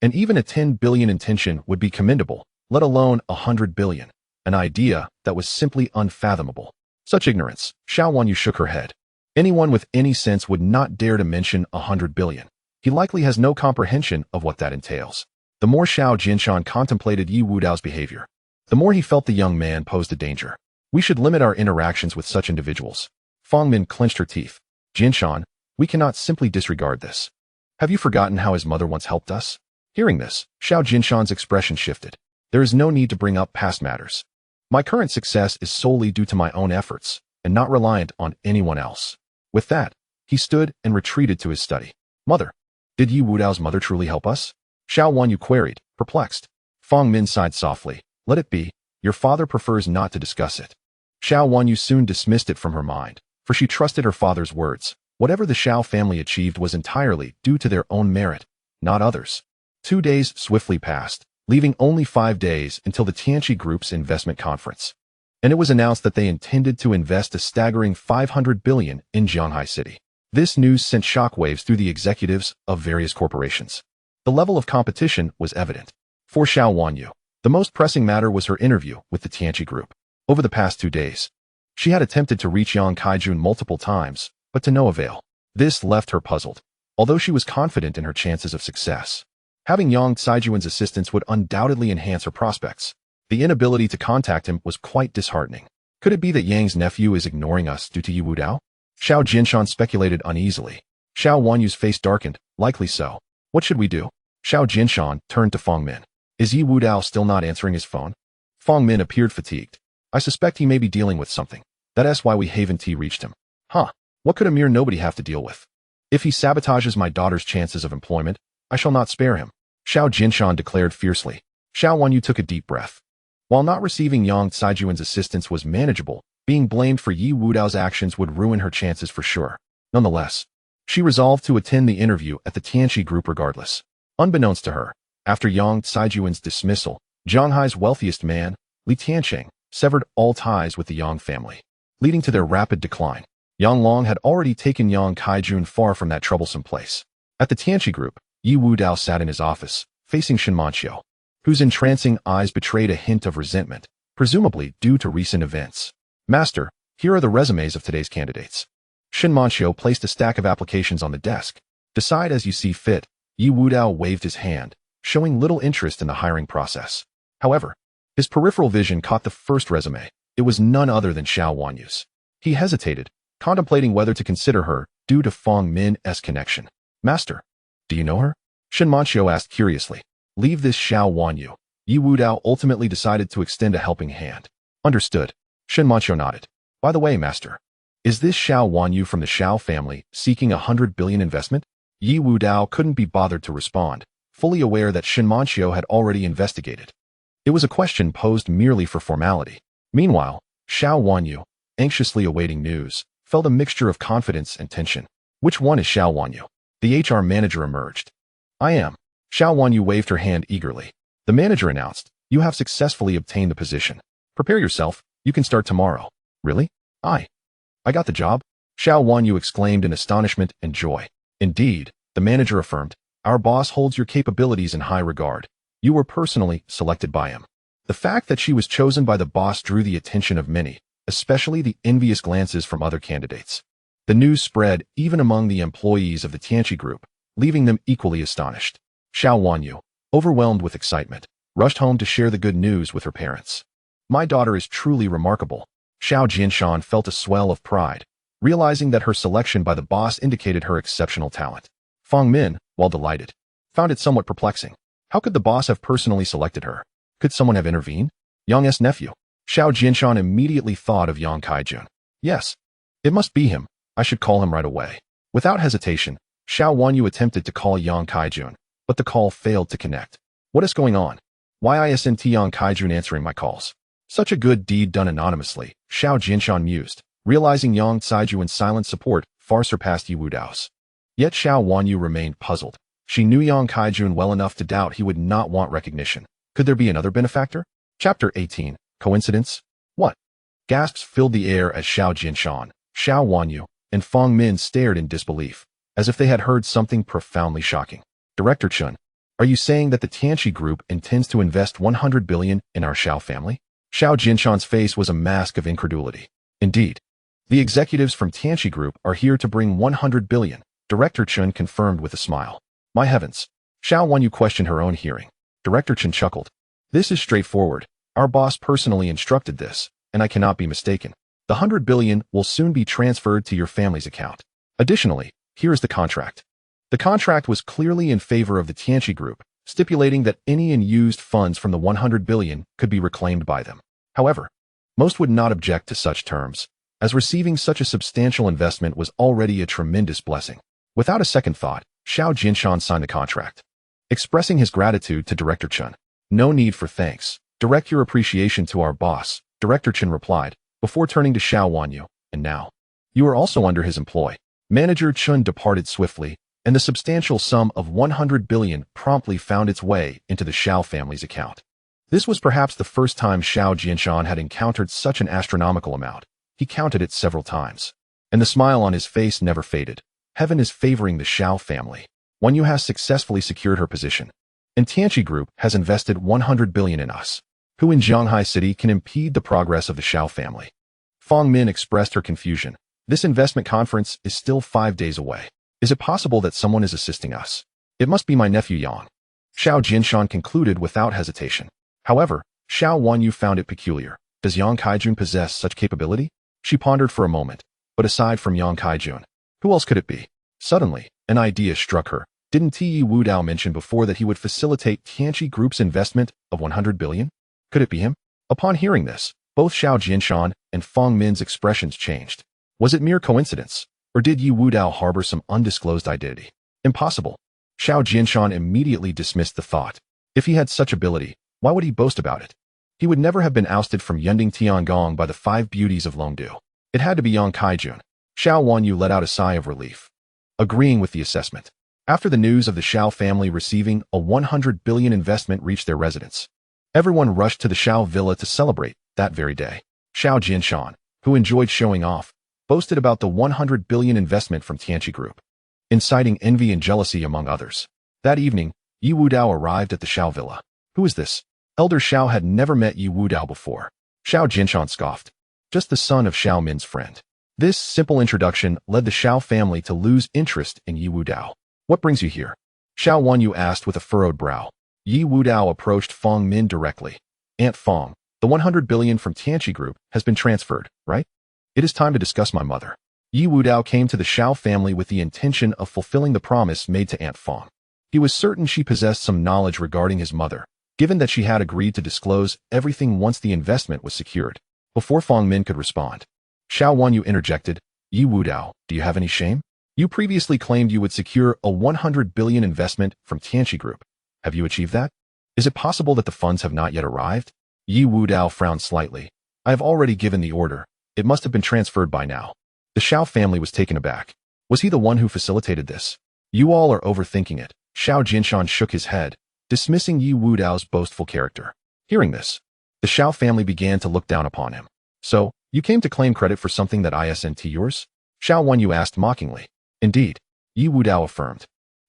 And even a 10 billion intention would be commendable, let alone 100 billion, an idea that was simply unfathomable. Such ignorance. Xiao Wanyu shook her head. Anyone with any sense would not dare to mention 100 billion. He likely has no comprehension of what that entails. The more Xiao Jinshan contemplated Ye Wudao's behavior, the more he felt the young man posed a danger. "We should limit our interactions with such individuals." Fang Min clenched her teeth. "Jinshan, we cannot simply disregard this. Have you forgotten how his mother once helped us?" Hearing this, Xiao Jinshan's expression shifted. "There is no need to bring up past matters. My current success is solely due to my own efforts, and not reliant on anyone else." With that, he stood and retreated to his study. "Mother, did Ye Wudao's mother truly help us?" Xiao Wanyu queried, perplexed. Fang Min sighed softly. "Let it be. Your father prefers not to discuss it." Xiao Wanyu soon dismissed it from her mind, for she trusted her father's words. Whatever the Xiao family achieved was entirely due to their own merit, not others. 2 days swiftly passed, leaving only 5 days until the Tianqi Group's investment conference. And it was announced that they intended to invest a staggering 500 billion in Jianghai City. This news sent shockwaves through the executives of various corporations. The level of competition was evident. For Xiao Wanyu, the most pressing matter was her interview with the Tianqi Group. Over the past 2 days, she had attempted to reach Yang Kaijun multiple times, but to no avail. This left her puzzled, although she was confident in her chances of success. Having Yang Kaijun's assistance would undoubtedly enhance her prospects. The inability to contact him was quite disheartening. Could it be that Yang's nephew is ignoring us due to Ye Wudao? Xiao Jinshan speculated uneasily. Xiao Wanyu's face darkened. Likely so. What should we do? Xiao Jinshan turned to Fang Min. Is Ye Wudao still not answering his phone? Fang Min appeared fatigued. I suspect he may be dealing with something. That's why we haven't reached him. Huh. What could a mere nobody have to deal with? If he sabotages my daughter's chances of employment, I shall not spare him. Xiao Jinshan declared fiercely. Xiao Wanyu took a deep breath. While not receiving Yang Kaijun's assistance was manageable, being blamed for Ye Wudao's actions would ruin her chances for sure. Nonetheless, she resolved to attend the interview at the Tianqi Group regardless. Unbeknownst to her, after Yang Kaijun's dismissal, Zhanghai's wealthiest man, Li Tiancheng, severed all ties with the Yang family, leading to their rapid decline. Yang Long had already taken Yang Kaijun far from that troublesome place. At the Tianqi Group, Ye Wudao sat in his office, facing Shinmanqiu, whose entrancing eyes betrayed a hint of resentment, presumably due to recent events. Master, here are the resumes of today's candidates. Shinmanqiu placed a stack of applications on the desk. Decide as you see fit, Ye Wudao waved his hand, showing little interest in the hiring process. However, his peripheral vision caught the first resume. It was none other than Xiao Wanyu's. He hesitated, contemplating whether to consider her due to Fong Min's connection. Master, do you know her? Shen Manqiu asked curiously. Leave this Xiao Wanyu. Ye Wudao ultimately decided to extend a helping hand. Understood. Shen Manqiu nodded. By the way, Master, is this Xiao Wanyu from the Xiao family seeking 100 billion investment? Ye Wudao couldn't be bothered to respond, fully aware that Shen Manqiu had already investigated. It was a question posed merely for formality. Meanwhile, Xiao Wanyu, anxiously awaiting news, felt a mixture of confidence and tension. Which one is Xiao Wanyu? The HR manager emerged. I am. Xiao Wanyu waved her hand eagerly. The manager announced, you have successfully obtained the position. Prepare yourself, you can start tomorrow. Really? I got the job? Xiao Wanyu exclaimed in astonishment and joy. Indeed, the manager affirmed, our boss holds your capabilities in high regard. You were personally selected by him. The fact that she was chosen by the boss drew the attention of many, especially the envious glances from other candidates. The news spread even among the employees of the Tianqi group, leaving them equally astonished. Xiao Wanyu, overwhelmed with excitement, rushed home to share the good news with her parents. My daughter is truly remarkable. Xiao Jinshan felt a swell of pride, realizing that her selection by the boss indicated her exceptional talent. Fong Min, while delighted, found it somewhat perplexing. How could the boss have personally selected her? Could someone have intervened? Yang's nephew. Xiao Jinshan immediately thought of Yang Kaijun. Yes, it must be him. I should call him right away. Without hesitation, Xiao Wanyu attempted to call Yang Kaijun, but the call failed to connect. What is going on? Why isn't Yang Kaijun answering my calls? Such a good deed done anonymously, Xiao Jinshan mused, realizing Yang Kaijun's silent support far surpassed Ye Wudao's. Yet Xiao Wanyu remained puzzled. She knew Yang Kaijun well enough to doubt he would not want recognition. Could there be another benefactor? Chapter 18. Coincidence? What? Gasps filled the air as Xiao Jinshan, Xiao Wanyu, and Fong Min stared in disbelief, as if they had heard something profoundly shocking. Director Chun, are you saying that the Tianqi group intends to invest 100 billion in our Xiao family? Xiao Jinshan's face was a mask of incredulity. Indeed. The executives from Tianqi group are here to bring 100 billion, Director Chun confirmed with a smile. My heavens. Xiao Wanyu questioned her own hearing. Director Chun chuckled. This is straightforward. Our boss personally instructed this, and I cannot be mistaken. The 100 billion will soon be transferred to your family's account. Additionally, here is the contract. The contract was clearly in favor of the Tianqi group, stipulating that any unused funds from the 100 billion could be reclaimed by them. However, most would not object to such terms, as receiving such a substantial investment was already a tremendous blessing. Without a second thought, Xiao Jinshan signed the contract. Expressing his gratitude to Director Chun. No need for thanks. Direct your appreciation to our boss, Director Chun replied, before turning to Xiao Wanyu, and now, you are also under his employ. Manager Chun departed swiftly, and the substantial sum of 100 billion promptly found its way into the Xiao family's account. This was perhaps the first time Xiao Jinshan had encountered such an astronomical amount. He counted it several times, and the smile on his face never faded. Heaven is favoring the Xiao family. Wanyu has successfully secured her position, and Tianqi Group has invested 100 billion in us. Who in Shanghai City can impede the progress of the Xiao family? Fong Min expressed her confusion. This investment conference is still 5 days away. Is it possible that someone is assisting us? It must be my nephew Yang. Xiao Jinshan concluded without hesitation. However, Xiao Wanyu found it peculiar. Does Yang Kaijun possess such capability? She pondered for a moment, but aside from Yang Kaijun, who else could it be? Suddenly, an idea struck her. Didn't Ye Wudao mention before that he would facilitate Tianqi Group's investment of 100 billion? Could it be him? Upon hearing this, both Xiao Jinshan and Fong Min's expressions changed. Was it mere coincidence, or did Ye Wudao harbor some undisclosed identity? Impossible. Xiao Jinshan immediately dismissed the thought. If he had such ability, why would he boast about it? He would never have been ousted from Yunding Tiangong by the 5 beauties of Longdu. It had to be Yang Kaijun. Xiao Wanyu let out a sigh of relief, agreeing with the assessment. After the news of the Xiao family receiving a 100 billion investment reached their residence, everyone rushed to the Xiao villa to celebrate that very day. Xiao Jinshan, who enjoyed showing off, boasted about the 100 billion investment from Tianqi Group, inciting envy and jealousy among others. That evening, Ye Wudao arrived at the Xiao villa. Who is this? Elder Xiao had never met Ye Wudao before. Xiao Jinshan scoffed. Just the son of Xiao Min's friend. This simple introduction led the Xiao family to lose interest in Ye Wudao. What brings you here? Xiao Wanyu asked with a furrowed brow. Ye Wudao approached Fong Min directly. Aunt Fong, the 100 billion from Tianqi Group has been transferred, right? It is time to discuss my mother. Ye Wudao came to the Xiao family with the intention of fulfilling the promise made to Aunt Fong. He was certain she possessed some knowledge regarding his mother, given that she had agreed to disclose everything once the investment was secured. Before Fong Min could respond, Xiao Wanyu interjected, Ye Wudao, do you have any shame? You previously claimed you would secure a 100 billion investment from Tianqi Group. Have you achieved that? Is it possible that the funds have not yet arrived? Ye Wudao frowned slightly. I have already given the order. It must have been transferred by now. The Xiao family was taken aback. Was he the one who facilitated this? You all are overthinking it. Xiao Jinshan shook his head, dismissing Ye Wudao's boastful character. Hearing this, the Xiao family began to look down upon him. So, you came to claim credit for something that isn't yours? Xiao Wanyu asked mockingly. Indeed, Ye Wudao affirmed.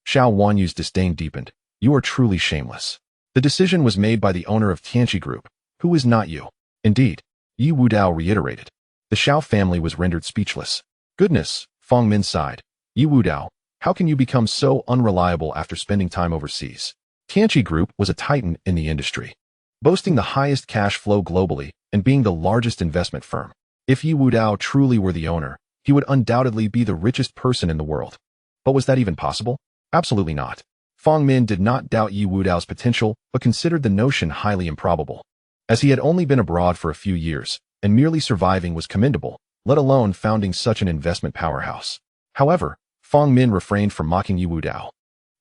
Xiao Wanyu's disdain deepened. You are truly shameless. The decision was made by the owner of Tianqi Group, who is not you. Indeed, Ye Wudao reiterated. The Xiao family was rendered speechless. Goodness, Fong Min sighed. Ye Wudao, how can you become so unreliable after spending time overseas? Tianqi Group was a titan in the industry, boasting the highest cash flow globally and being the largest investment firm. If Ye Wudao truly were the owner, he would undoubtedly be the richest person in the world. But was that even possible? Absolutely not. Fong Min did not doubt Ye Wudao's potential, but considered the notion highly improbable. As he had only been abroad for a few years, and merely surviving was commendable, let alone founding such an investment powerhouse. However, Fong Min refrained from mocking Ye Wudao,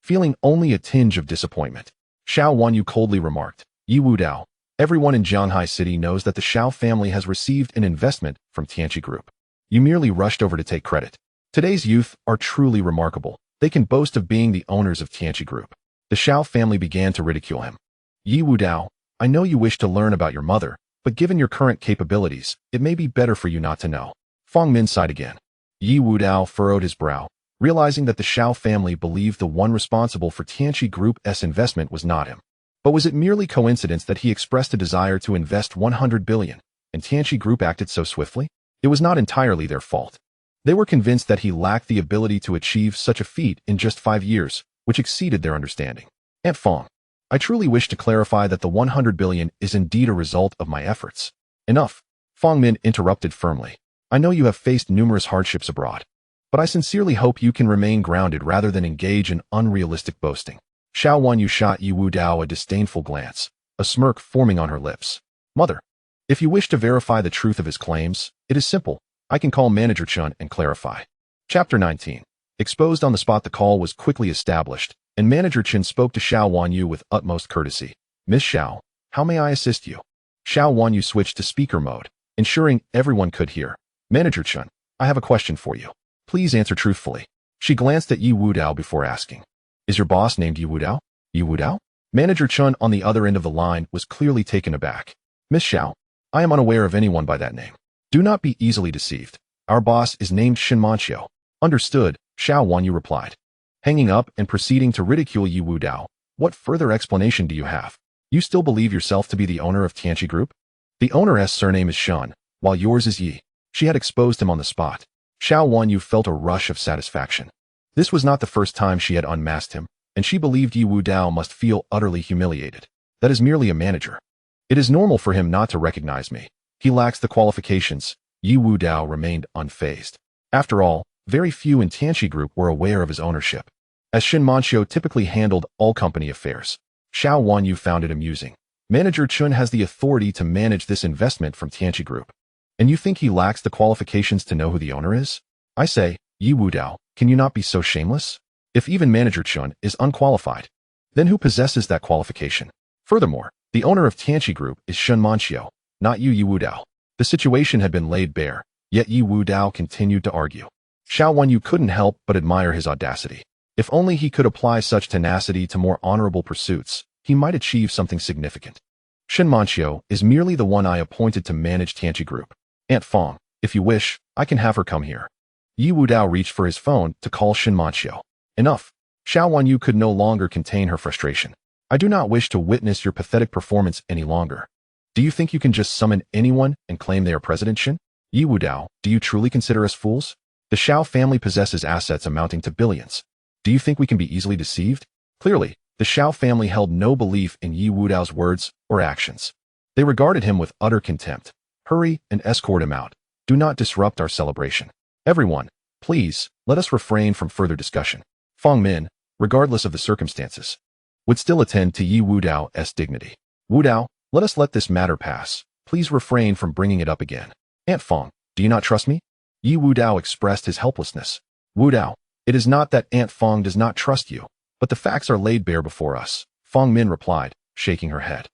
feeling only a tinge of disappointment. Xiao Wanyu coldly remarked, Ye Wudao, everyone in Jianghai City knows that the Xiao family has received an investment from Tianqi Group. You merely rushed over to take credit. Today's youth are truly remarkable. They can boast of being the owners of Tianqi Group. The Xiao family began to ridicule him. Ye Wudao, I know you wish to learn about your mother, but given your current capabilities, it may be better for you not to know. Fong Min sighed again. Ye Wudao furrowed his brow, realizing that the Xiao family believed the one responsible for Tianqi Group's investment was not him. But was it merely coincidence that he expressed a desire to invest 100 billion, and Tianqi Group acted so swiftly? It was not entirely their fault. They were convinced that he lacked the ability to achieve such a feat in just 5 years, which exceeded their understanding. Aunt Fong, I truly wish to clarify that the 100 billion is indeed a result of my efforts. Enough. Fong Min interrupted firmly. I know you have faced numerous hardships abroad, but I sincerely hope you can remain grounded rather than engage in unrealistic boasting. Xiao Wanyu shot Ye Wudao a disdainful glance, a smirk forming on her lips. Mother, if you wish to verify the truth of his claims, it is simple. I can call Manager Chun and clarify. Chapter 19. Exposed on the spot, the call was quickly established, and Manager Chun spoke to Xiao Wanyu with utmost courtesy. Miss Xiao, how may I assist you? Xiao Wanyu switched to speaker mode, ensuring everyone could hear. Manager Chun, I have a question for you. Please answer truthfully. She glanced at Ye Wudao before asking. Is your boss named Ye Wudao? Ye Wudao? Manager Chun on the other end of the line was clearly taken aback. Miss Xiao, I am unaware of anyone by that name. Do not be easily deceived. Our boss is named Shinmanqiu. Understood, Xiao Wanyu replied. Hanging up and proceeding to ridicule Ye Wudao. What further explanation do you have? You still believe yourself to be the owner of Tianqi Group? The owner's surname is Shan, while yours is Yi. She had exposed him on the spot. Xiao Wanyu felt a rush of satisfaction. This was not the first time she had unmasked him, and she believed Ye Wudao must feel utterly humiliated. That is merely a manager. It is normal for him not to recognize me. He lacks the qualifications. Ye Wudao remained unfazed. After all, very few in Tianqi Group were aware of his ownership, as Shinmanqiu typically handled all company affairs. Xiao Wanyu found it amusing. Manager Chun has the authority to manage this investment from Tianqi Group. And you think he lacks the qualifications to know who the owner is? I say, Ye Wudao, can you not be so shameless? If even Manager Chun is unqualified, then who possesses that qualification? Furthermore, the owner of Tianqi Group is Shinmanqiu, not you, Ye Wudao. The situation had been laid bare, yet Ye Wudao continued to argue. Xiao Wanyu couldn't help but admire his audacity. If only he could apply such tenacity to more honorable pursuits, he might achieve something significant. Shinmanqiu is merely the one I appointed to manage Tianqi Group. Aunt Fong, if you wish, I can have her come here. Ye Wudao reached for his phone to call Shinmanqiu. Enough. Xiao Wanyu could no longer contain her frustration. I do not wish to witness your pathetic performance any longer. Do you think you can just summon anyone and claim they are President Shin? Ye Wudao, do you truly consider us fools? The Xiao family possesses assets amounting to billions. Do you think we can be easily deceived? Clearly, the Xiao family held no belief in Ye Wudao's words or actions. They regarded him with utter contempt. Hurry and escort him out. Do not disrupt our celebration. Everyone, please, let us refrain from further discussion. Fang Min, regardless of the circumstances, would still attend to Ye Wudao's dignity. Wudao, let us let this matter pass. Please refrain from bringing it up again. Aunt Fang, do you not trust me? Ye Wudao expressed his helplessness. Wudao, it is not that Aunt Fang does not trust you, but the facts are laid bare before us, Fang Min replied, shaking her head.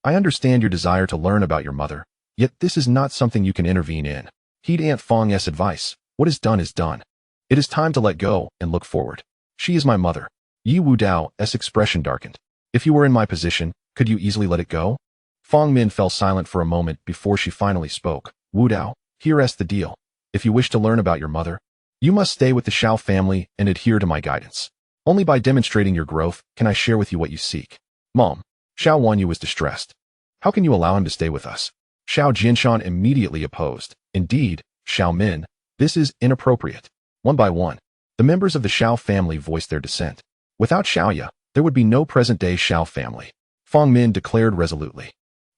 I understand your desire to learn about your mother, yet this is not something you can intervene in. Heed Aunt Fang's advice. What is done is done. It is time to let go and look forward. She is my mother. Ye Wudao's expression darkened. If you were in my position, could you easily let it go? Fang Min fell silent for a moment before she finally spoke. Wudao, here's the deal. If you wish to learn about your mother, you must stay with the Xiao family and adhere to my guidance. Only by demonstrating your growth can I share with you what you seek. Mom, Xiao Wanyu was distressed. How can you allow him to stay with us? Xiao Jinshan immediately opposed. Indeed, Xiao Min, this is inappropriate. One by one, the members of the Xiao family voiced their dissent. Without Xiaoya, there would be no present-day Xiao family. Fang Min declared resolutely.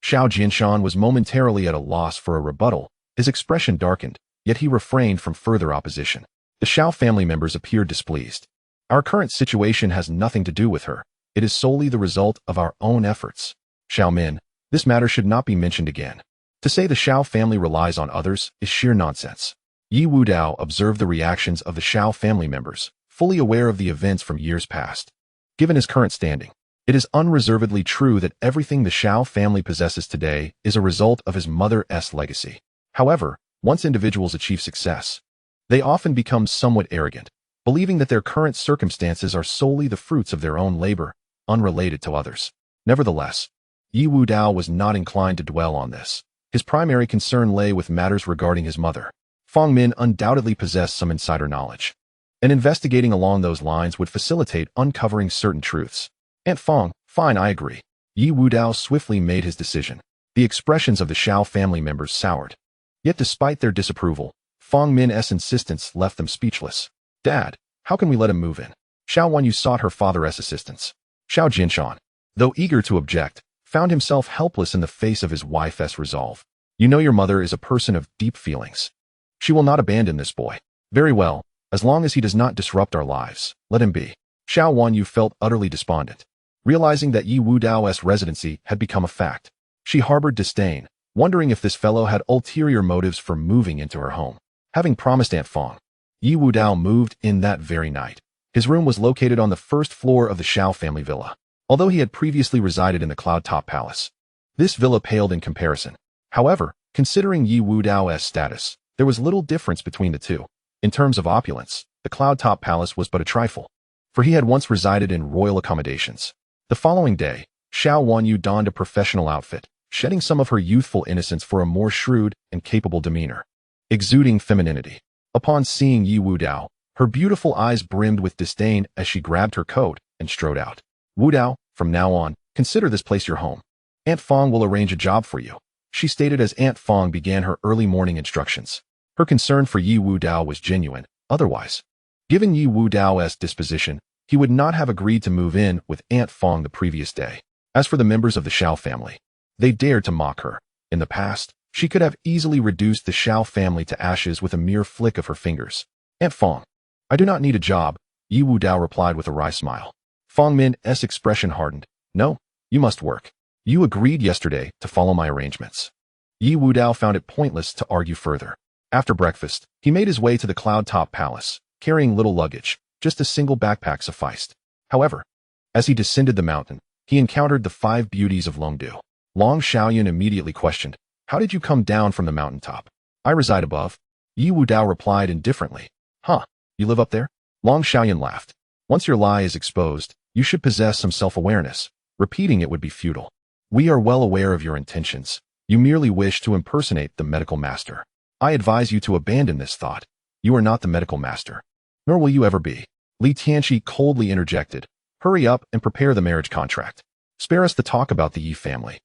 Xiao Jinshan was momentarily at a loss for a rebuttal. His expression darkened, yet he refrained from further opposition. The Xiao family members appeared displeased. Our current situation has nothing to do with her. It is solely the result of our own efforts. Xiao Min, this matter should not be mentioned again. To say the Xiao family relies on others is sheer nonsense. Ye Wudao observed the reactions of the Xiao family members, fully aware of the events from years past. Given his current standing, it is unreservedly true that everything the Xiao family possesses today is a result of his mother's legacy. However, once individuals achieve success, they often become somewhat arrogant, believing that their current circumstances are solely the fruits of their own labor, unrelated to others. Nevertheless, Ye Wudao was not inclined to dwell on this. His primary concern lay with matters regarding his mother. Fang Min undoubtedly possessed some insider knowledge, and investigating along those lines would facilitate uncovering certain truths. Aunt Fang, fine, I agree. Ye Wudao swiftly made his decision. The expressions of the Xiao family members soured. Yet despite their disapproval, Fang Min's insistence left them speechless. Dad, how can we let him move in? Xiao Wanyu sought her father's assistance. Xiao Jinshan, though eager to object, found himself helpless in the face of his wife's resolve. You know your mother is a person of deep feelings. She will not abandon this boy. Very well, as long as he does not disrupt our lives, let him be. Xiao Wanyu felt utterly despondent. Realizing that Ye Wudao's residency had become a fact, she harbored disdain, wondering if this fellow had ulterior motives for moving into her home. Having promised Aunt Fang, Ye Wudao moved in that very night. His room was located on the first floor of the Xiao family villa. Although he had previously resided in the Cloud-Top Palace, this villa paled in comparison. However, considering Ye Wudao's status, there was little difference between the two. In terms of opulence, the Cloud-Top Palace was but a trifle, for he had once resided in royal accommodations. The following day, Xiao Wanyu donned a professional outfit, shedding some of her youthful innocence for a more shrewd and capable demeanor, exuding femininity. Upon seeing Ye Wudao, her beautiful eyes brimmed with disdain as she grabbed her coat and strode out. Wudao, from now on, consider this place your home. Aunt Fang will arrange a job for you, she stated as Aunt Fang began her early morning instructions. Her concern for Ye Wudao was genuine. Otherwise, given Ye Wudao's disposition, he would not have agreed to move in with Aunt Fang the previous day. As for the members of the Xiao family, they dared to mock her. In the past, she could have easily reduced the Xiao family to ashes with a mere flick of her fingers. Aunt Fang, I do not need a job, Ye Wudao replied with a wry smile. Fang Min's expression hardened. No, you must work. You agreed yesterday to follow my arrangements. Ye Wudao found it pointless to argue further. After breakfast, he made his way to the Cloud-Top Palace, carrying little luggage. Just a single backpack sufficed. However, as he descended the mountain, he encountered the 5 beauties of Longdu. Long Xiaoyun immediately questioned, how did you come down from the mountaintop? I reside above. Ye Wudao replied indifferently. Huh, you live up there? Long Xiaoyun laughed. Once your lie is exposed, you should possess some self-awareness. Repeating it would be futile. We are well aware of your intentions. You merely wish to impersonate the medical master. I advise you to abandon this thought. You are not the medical master, nor will you ever be. Li Tianqi coldly interjected. Hurry up and prepare the marriage contract. Spare us the talk about the Yi family.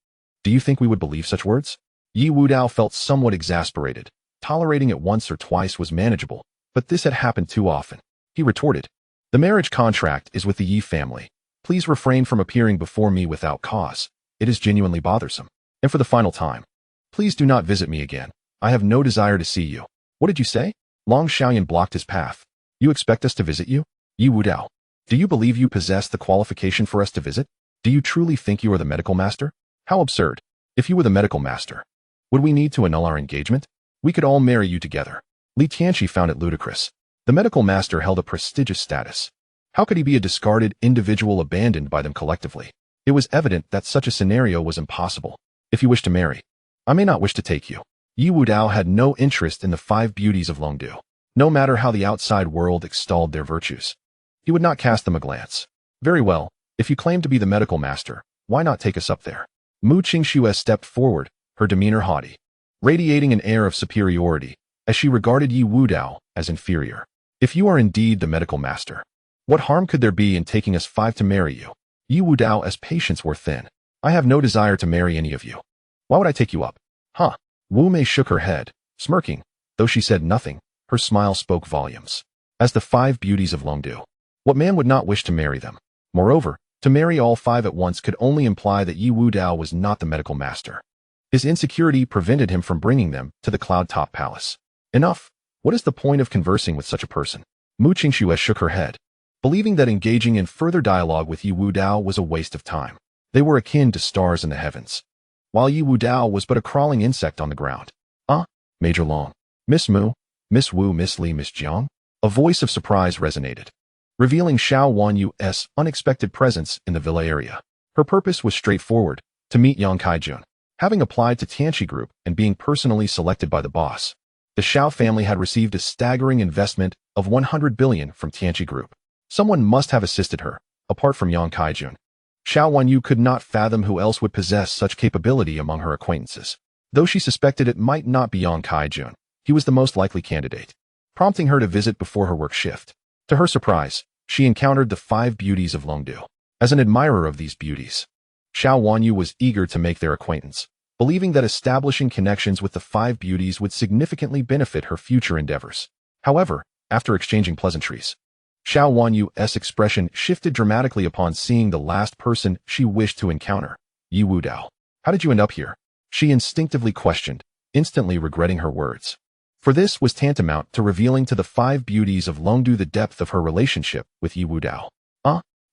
Do you think we would believe such words? Ye Wudao felt somewhat exasperated. Tolerating it once or twice was manageable, but this had happened too often. He retorted, the marriage contract is with the Yi family. Please refrain from appearing before me without cause. It is genuinely bothersome. And for the final time, please do not visit me again. I have no desire to see you. What did you say? Long Xiaoyan blocked his path. You expect us to visit you? Ye Wudao, do you believe you possess the qualification for us to visit? Do you truly think you are the medical master? How absurd. If you were the medical master, would we need to annul our engagement? We could all marry you together. Li Tianqi found it ludicrous. The medical master held a prestigious status. How could he be a discarded individual abandoned by them collectively? It was evident that such a scenario was impossible. If you wish to marry, I may not wish to take you. Ye Wudao had no interest in the 5 beauties of Longdu, no matter how the outside world extolled their virtues. He would not cast them a glance. Very well, if you claim to be the medical master, why not take us up there? Mu Qingxue stepped forward, her demeanor haughty, radiating an air of superiority, as she regarded Ye Wudao as inferior. If you are indeed the medical master, what harm could there be in taking us 5 to marry you? Ye Wudao's patience were thin. I have no desire to marry any of you. Why would I take you up? Huh? Wu Mei shook her head, smirking. Though she said nothing, her smile spoke volumes. As the 5 beauties of Longdu, what man would not wish to marry them? Moreover, to marry all 5 at once could only imply that Ye Wudao was not the medical master. His insecurity prevented him from bringing them to the cloud-top palace. Enough. What is the point of conversing with such a person? Mu Qingxue shook her head, believing that engaging in further dialogue with Ye Wudao was a waste of time. They were akin to stars in the heavens, while Ye Wudao was but a crawling insect on the ground. Major Long. Miss Mu, Miss Wu, Miss Li, Miss Jiang? A voice of surprise resonated, revealing Xiao Wanyu's unexpected presence in the villa area. Her purpose was straightforward, to meet Yang Kaijun. Having applied to Tianqi Group and being personally selected by the boss, the Xiao family had received a staggering investment of 100 billion from Tianqi Group. Someone must have assisted her, apart from Yang Kaijun. Xiao Wanyu could not fathom who else would possess such capability among her acquaintances. Though she suspected it might not be Yang Kaijun, he was the most likely candidate, prompting her to visit before her work shift. To her surprise, she encountered the 5 beauties of Longdu. As an admirer of these beauties, Xiao Wanyu was eager to make their acquaintance, believing that establishing connections with the 5 beauties would significantly benefit her future endeavors. However, after exchanging pleasantries, Xiao Wanyu's expression shifted dramatically upon seeing the last person she wished to encounter, Ye Wudao. How did you end up here? She instinctively questioned, instantly regretting her words. For this was tantamount to revealing to the 5 beauties of Longdu the depth of her relationship with Ye Wudao.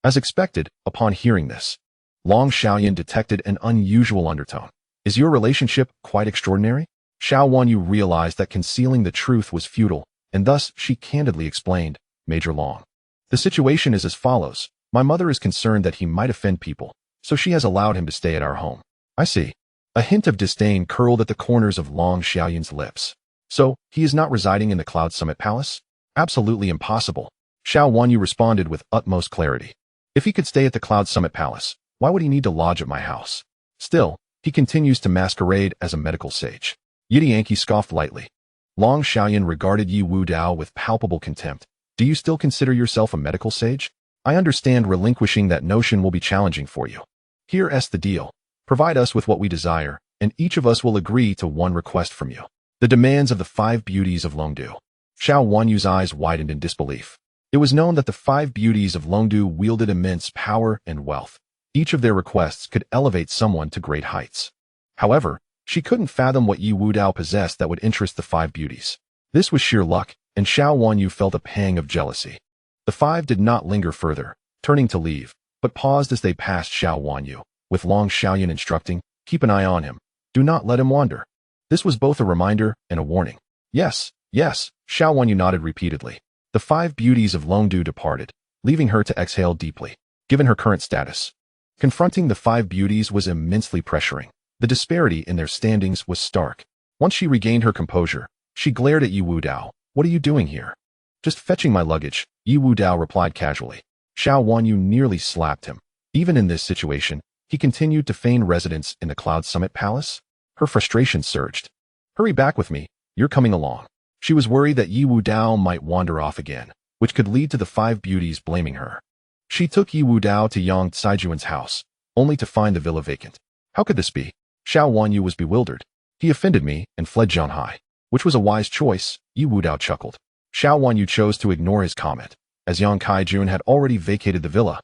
As expected, upon hearing this, Long Xiaoyan detected an unusual undertone. Is your relationship quite extraordinary? Xiao Wanyu realized that concealing the truth was futile, and thus she candidly explained, Major Long. The situation is as follows. My mother is concerned that he might offend people, so she has allowed him to stay at our home. I see. A hint of disdain curled at the corners of Long Xiaoyan's lips. So, he is not residing in the Cloud Summit Palace? Absolutely impossible. Xiao Wanyu responded with utmost clarity. If he could stay at the Cloud Summit Palace, why would he need to lodge at my house? Still, he continues to masquerade as a medical sage. Ye Yankee scoffed lightly. Long Xiaoyan regarded Ye Wudao with palpable contempt. Do you still consider yourself a medical sage? I understand relinquishing that notion will be challenging for you. Here's the deal. Provide us with what we desire, and each of us will agree to one request from you. The demands of the 5 beauties of Longdu. Xiao Wanyu's eyes widened in disbelief. It was known that the 5 beauties of Longdu wielded immense power and wealth. Each of their requests could elevate someone to great heights. However, she couldn't fathom what Ye Wudao possessed that would interest the 5 beauties. This was sheer luck, and Xiao Wanyu felt a pang of jealousy. The 5 did not linger further, turning to leave, but paused as they passed Xiao Wanyu, with Long Xiaoyan instructing, keep an eye on him. Do not let him wander. This was both a reminder and a warning. Yes, yes, Xiao Wanyu nodded repeatedly. The 5 beauties of Longdu departed, leaving her to exhale deeply. Given her current status, confronting the 5 beauties was immensely pressuring. The disparity in their standings was stark. Once she regained her composure, she glared at Ye Wudao. What are you doing here? Just fetching my luggage, Ye Wudao replied casually. Xiao Wanyu nearly slapped him. Even in this situation, he continued to feign residence in the Cloud Summit Palace. Her frustration surged. Hurry back with me, you're coming along. She was worried that Ye Wudao might wander off again, which could lead to the 5 beauties blaming her. She took Ye Wudao to Yang Caijuan's house, only to find the villa vacant. How could this be? Xiao Wanyu was bewildered. He offended me and fled Zhanhai, which was a wise choice, Ye Wudao chuckled. Xiao Wanyu chose to ignore his comment, as Yang Kaijun had already vacated the villa.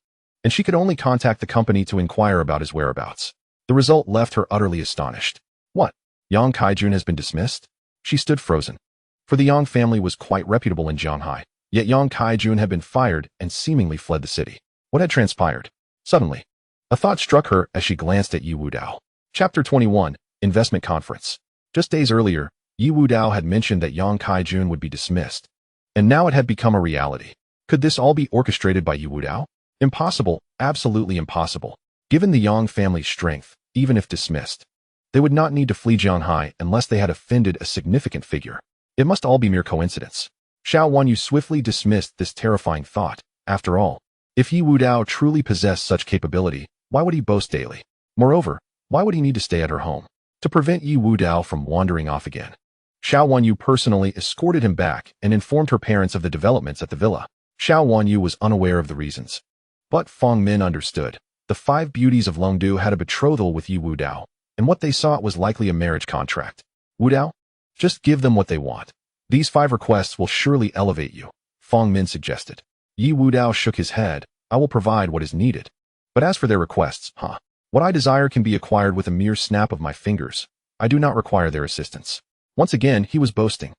and she could only contact the company to inquire about his whereabouts. The result left her utterly astonished. What? Yang Kaijun has been dismissed? She stood frozen. For the Yang family was quite reputable in Shanghai, yet Yang Kaijun had been fired and seemingly fled the city. What had transpired? Suddenly, a thought struck her as she glanced at Ye Wudao. Chapter 21, Investment Conference. Just days earlier, Ye Wudao had mentioned that Yang Kaijun would be dismissed, and now it had become a reality. Could this all be orchestrated by Ye Wudao? Impossible, absolutely impossible. Given the Yang family's strength, even if dismissed, they would not need to flee Shanghai unless they had offended a significant figure. It must all be mere coincidence. Xiao Wanyu swiftly dismissed this terrifying thought. After all, if Ye Wudao truly possessed such capability, why would he boast daily? Moreover, why would he need to stay at her home? To prevent Ye Wudao from wandering off again. Xiao Wanyu personally escorted him back and informed her parents of the developments at the villa. Xiao Wanyu was unaware of the reasons. But Feng Min understood. The 5 beauties of Longdu had a betrothal with Ye Wudao, and what they sought was likely a marriage contract. Wudao? Just give them what they want. These 5 requests will surely elevate you, Feng Min suggested. Ye Wudao shook his head. I will provide what is needed. But as for their requests, what I desire can be acquired with a mere snap of my fingers. I do not require their assistance. Once again, he was boasting.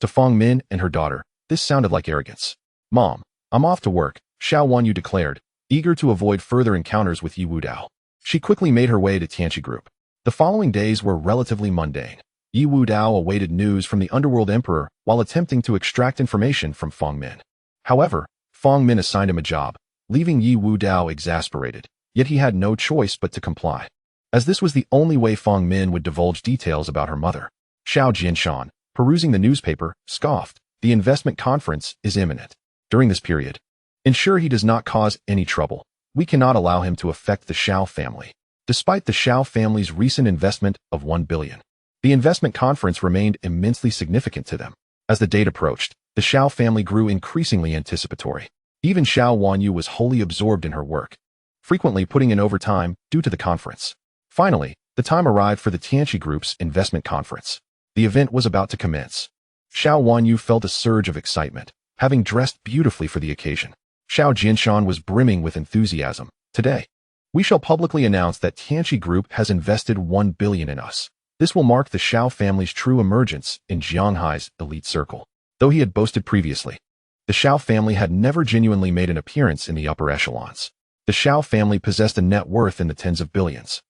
To Feng Min and her daughter, this sounded like arrogance. Mom, I'm off to work, Xiao Wanyu declared, eager to avoid further encounters with Ye Wudao. She quickly made her way to Tianqi Group. The following days were relatively mundane. Ye Wudao awaited news from the underworld emperor while attempting to extract information from Feng Min. However, Feng Min assigned him a job, leaving Ye Wudao exasperated, yet he had no choice but to comply, as this was the only way Feng Min would divulge details about her mother. Xiao Jianshan, perusing the newspaper, scoffed. The investment conference is imminent. During this period, ensure he does not cause any trouble. We cannot allow him to affect the Xiao family. Despite the Xiao family's recent investment of 1 billion, the investment conference remained immensely significant to them. As the date approached, the Xiao family grew increasingly anticipatory. Even Xiao Wanyu was wholly absorbed in her work, frequently putting in overtime due to the conference. Finally, the time arrived for the Tianqi Group's investment conference. The event was about to commence. Xiao Wanyu felt a surge of excitement, having dressed beautifully for the occasion. Xiao Jianshan was brimming with enthusiasm. Today, we shall publicly announce that Tianqi Group has invested 1 billion in us. This will mark the Xiao family's true emergence in Shanghai's elite circle. Though he had boasted previously, the Xiao family had never genuinely made an appearance in the upper echelons. The Xiao family possessed a net worth in the tens of billions,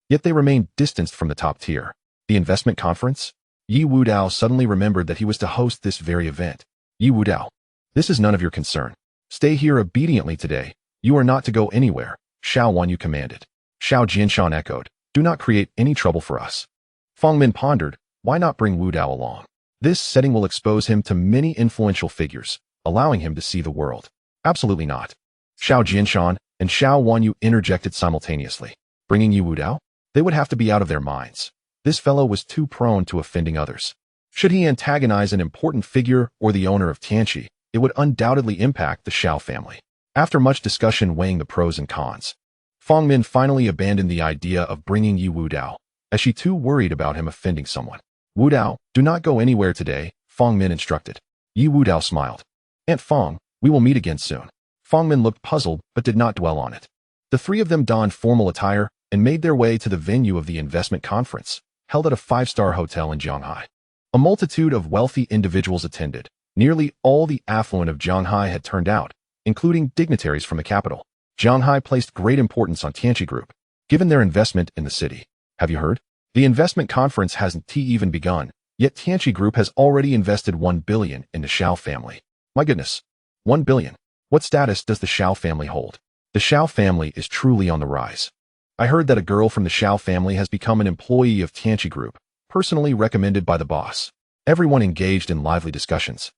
yet they remained distanced from the top tier. The investment conference? Ye Wudao suddenly remembered that he was to host this very event. Ye Wudao, this is none of your concern. Stay here obediently today. You are not to go anywhere, Xiao Wanyu commanded. Xiao Jianshan echoed, do not create any trouble for us. Feng Min pondered, why not bring Wudao along? This setting will expose him to many influential figures, allowing him to see the world. Absolutely not. Xiao Jianshan and Xiao Wanyu interjected simultaneously. Bringing Ye Wudao? They would have to be out of their minds. This fellow was too prone to offending others. Should he antagonize an important figure or the owner of Tianqi, it would undoubtedly impact the Xiao family. After much discussion weighing the pros and cons, Feng Min finally abandoned the idea of bringing Ye Wudao, as she too worried about him offending someone. Wudao, do not go anywhere today, Feng Min instructed. Ye Wudao smiled. Aunt Feng, we will meet again soon. Feng Min looked puzzled but did not dwell on it. The 3 of them donned formal attire and made their way to the venue of the investment conference, held at a 5-star hotel in Shanghai. A multitude of wealthy individuals attended. Nearly all the affluent of Shanghai had turned out, including dignitaries from the capital. Shanghai placed great importance on Tianqi Group, given their investment in the city. Have you heard? The investment conference hasn't even begun, yet Tianqi Group has already invested 1 billion in the Xiao family. My goodness, 1 billion. What status does the Xiao family hold? The Xiao family is truly on the rise. I heard that a girl from the Xiao family has become an employee of Tianqi Group, personally recommended by the boss. Everyone engaged in lively discussions,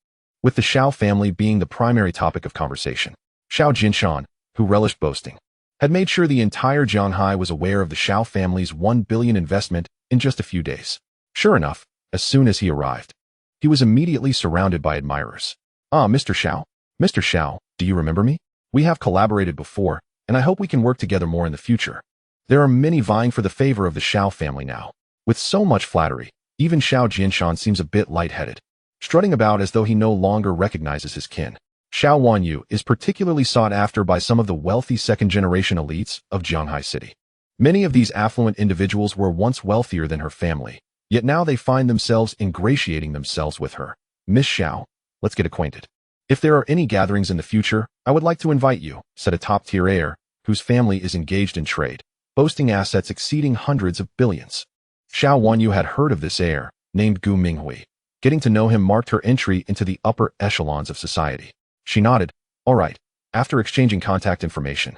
with the Xiao family being the primary topic of conversation. Xiao Jinshan, who relished boasting, had made sure the entire Shanghai was aware of the Xiao family's 1 billion investment in just a few days. Sure enough, as soon as he arrived, he was immediately surrounded by admirers. Ah, Mr. Xiao. Mr. Xiao, do you remember me? We have collaborated before, and I hope we can work together more in the future. There are many vying for the favor of the Xiao family now. With so much flattery, even Xiao Jinshan seems a bit lightheaded, strutting about as though he no longer recognizes his kin. Xiao Wanyu is particularly sought after by some of the wealthy second-generation elites of Zhanghai City. Many of these affluent individuals were once wealthier than her family, yet now they find themselves ingratiating themselves with her. Miss Xiao, let's get acquainted. If there are any gatherings in the future, I would like to invite you, said a top-tier heir, whose family is engaged in trade, boasting assets exceeding hundreds of billions. Xiao Wanyu had heard of this heir, named Gu Minghui. Getting to know him marked her entry into the upper echelons of society. She nodded, all right, after exchanging contact information.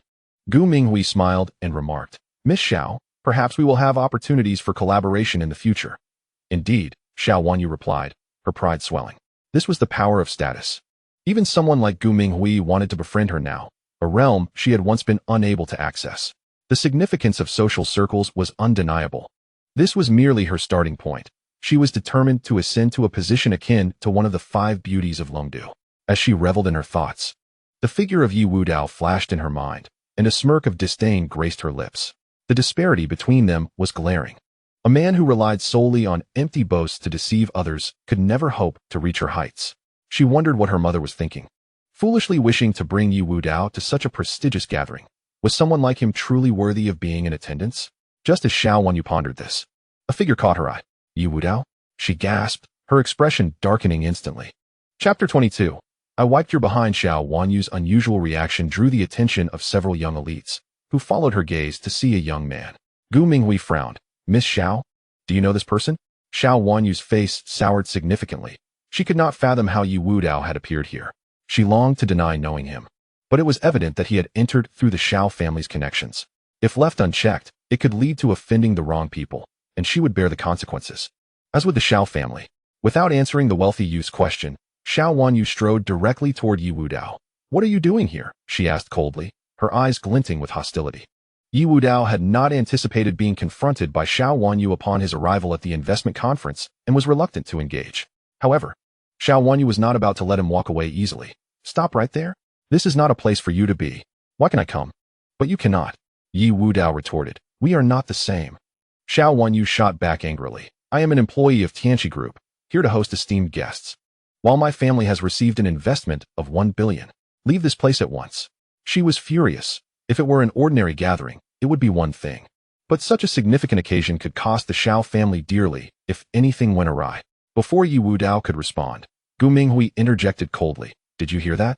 Gu Minghui smiled and remarked, Miss Xiao, perhaps we will have opportunities for collaboration in the future. Indeed, Xiao Wanyu replied, her pride swelling. This was the power of status. Even someone like Gu Minghui wanted to befriend her now, a realm she had once been unable to access. The significance of social circles was undeniable. This was merely her starting point. She was determined to ascend to a position akin to one of the 5 beauties of Longdu. As she reveled in her thoughts, the figure of Ye Wudao flashed in her mind, and a smirk of disdain graced her lips. The disparity between them was glaring. A man who relied solely on empty boasts to deceive others could never hope to reach her heights. She wondered what her mother was thinking. Foolishly wishing to bring Ye Wudao to such a prestigious gathering. Was someone like him truly worthy of being in attendance? Just as Xiao Wanyu pondered this, a figure caught her eye. Ye Wudao? She gasped, her expression darkening instantly. Chapter 22. I wiped your behind. Xiao Wanyu's unusual reaction drew the attention of several young elites, who followed her gaze to see a young man. Gu Minghui frowned. Miss Xiao? Do you know this person? Xiao Wanyu's face soured significantly. She could not fathom how Ye Wudao had appeared here. She longed to deny knowing him. But it was evident that he had entered through the Xiao family's connections. If left unchecked, it could lead to offending the wrong people, and she would bear the consequences. As with the Xiao family, without answering the wealthy youth's question, Xiao Wanyu strode directly toward Ye Wudao. What are you doing here? She asked coldly, her eyes glinting with hostility. Ye Wudao had not anticipated being confronted by Xiao Wanyu upon his arrival at the investment conference and was reluctant to engage. However, Xiao Wanyu was not about to let him walk away easily. Stop right there. This is not a place for you to be. Why can I come? But you cannot. Ye Wudao retorted. We are not the same. Xiao Wanyu shot back angrily. I am an employee of Tianqi Group, here to host esteemed guests. While my family has received an investment of 1 billion, leave this place at once. She was furious. If it were an ordinary gathering, it would be one thing. But such a significant occasion could cost the Xiao family dearly if anything went awry. Before Ye Wudao could respond, Gu Minghui interjected coldly. Did you hear that?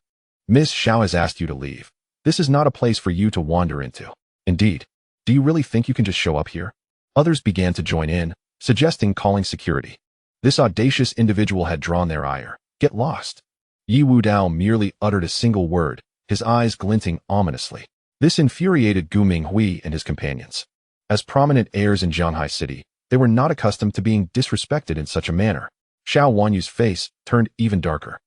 Miss Xiao has asked you to leave. This is not a place for you to wander into. Indeed. Do you really think you can just show up here? Others began to join in, suggesting calling security. This audacious individual had drawn their ire. Get lost. Ye Wudao merely uttered a single word, his eyes glinting ominously. This infuriated Gu Minghui and his companions. As prominent heirs in Zhanghai City, they were not accustomed to being disrespected in such a manner. Xiao Wanyu's face turned even darker.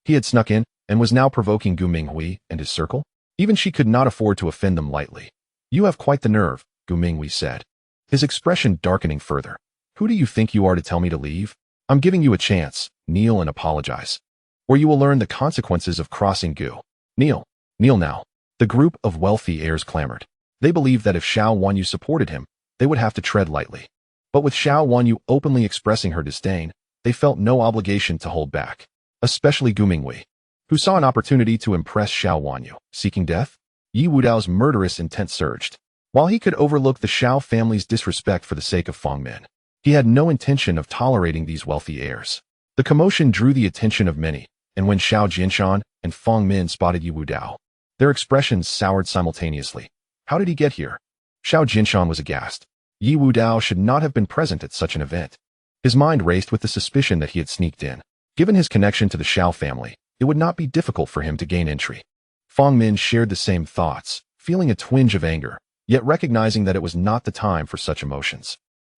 He had snuck in and was now provoking Gu Minghui and his circle. Even she could not afford to offend them lightly. You have quite the nerve, Gu Minghui said, his expression darkening further. Who do you think you are to tell me to leave? I'm giving you a chance. Kneel and apologize, or you will learn the consequences of crossing Gu. Kneel. Kneel now. The group of wealthy heirs clamored. They believed that if Xiao Wanyu supported him, they would have to tread lightly. But with Xiao Wanyu openly expressing her disdain, they felt no obligation to hold back. Especially Gu Minghui, who saw an opportunity to impress Xiao Wanyu. Seeking death? Ye Wudao's murderous intent surged. While he could overlook the Xiao family's disrespect for the sake of Fangmin, he had no intention of tolerating these wealthy heirs. The commotion drew the attention of many, and when Xiao Jinshan and Fangmin spotted Ye Wudao, their expressions soured simultaneously. How did he get here? Xiao Jinshan was aghast. Ye Wudao should not have been present at such an event. His mind raced with the suspicion that he had sneaked in. Given his connection to the Xiao family, it would not be difficult for him to gain entry. Fangmin shared the same thoughts, feeling a twinge of anger, yet recognizing that it was not the time for such emotions.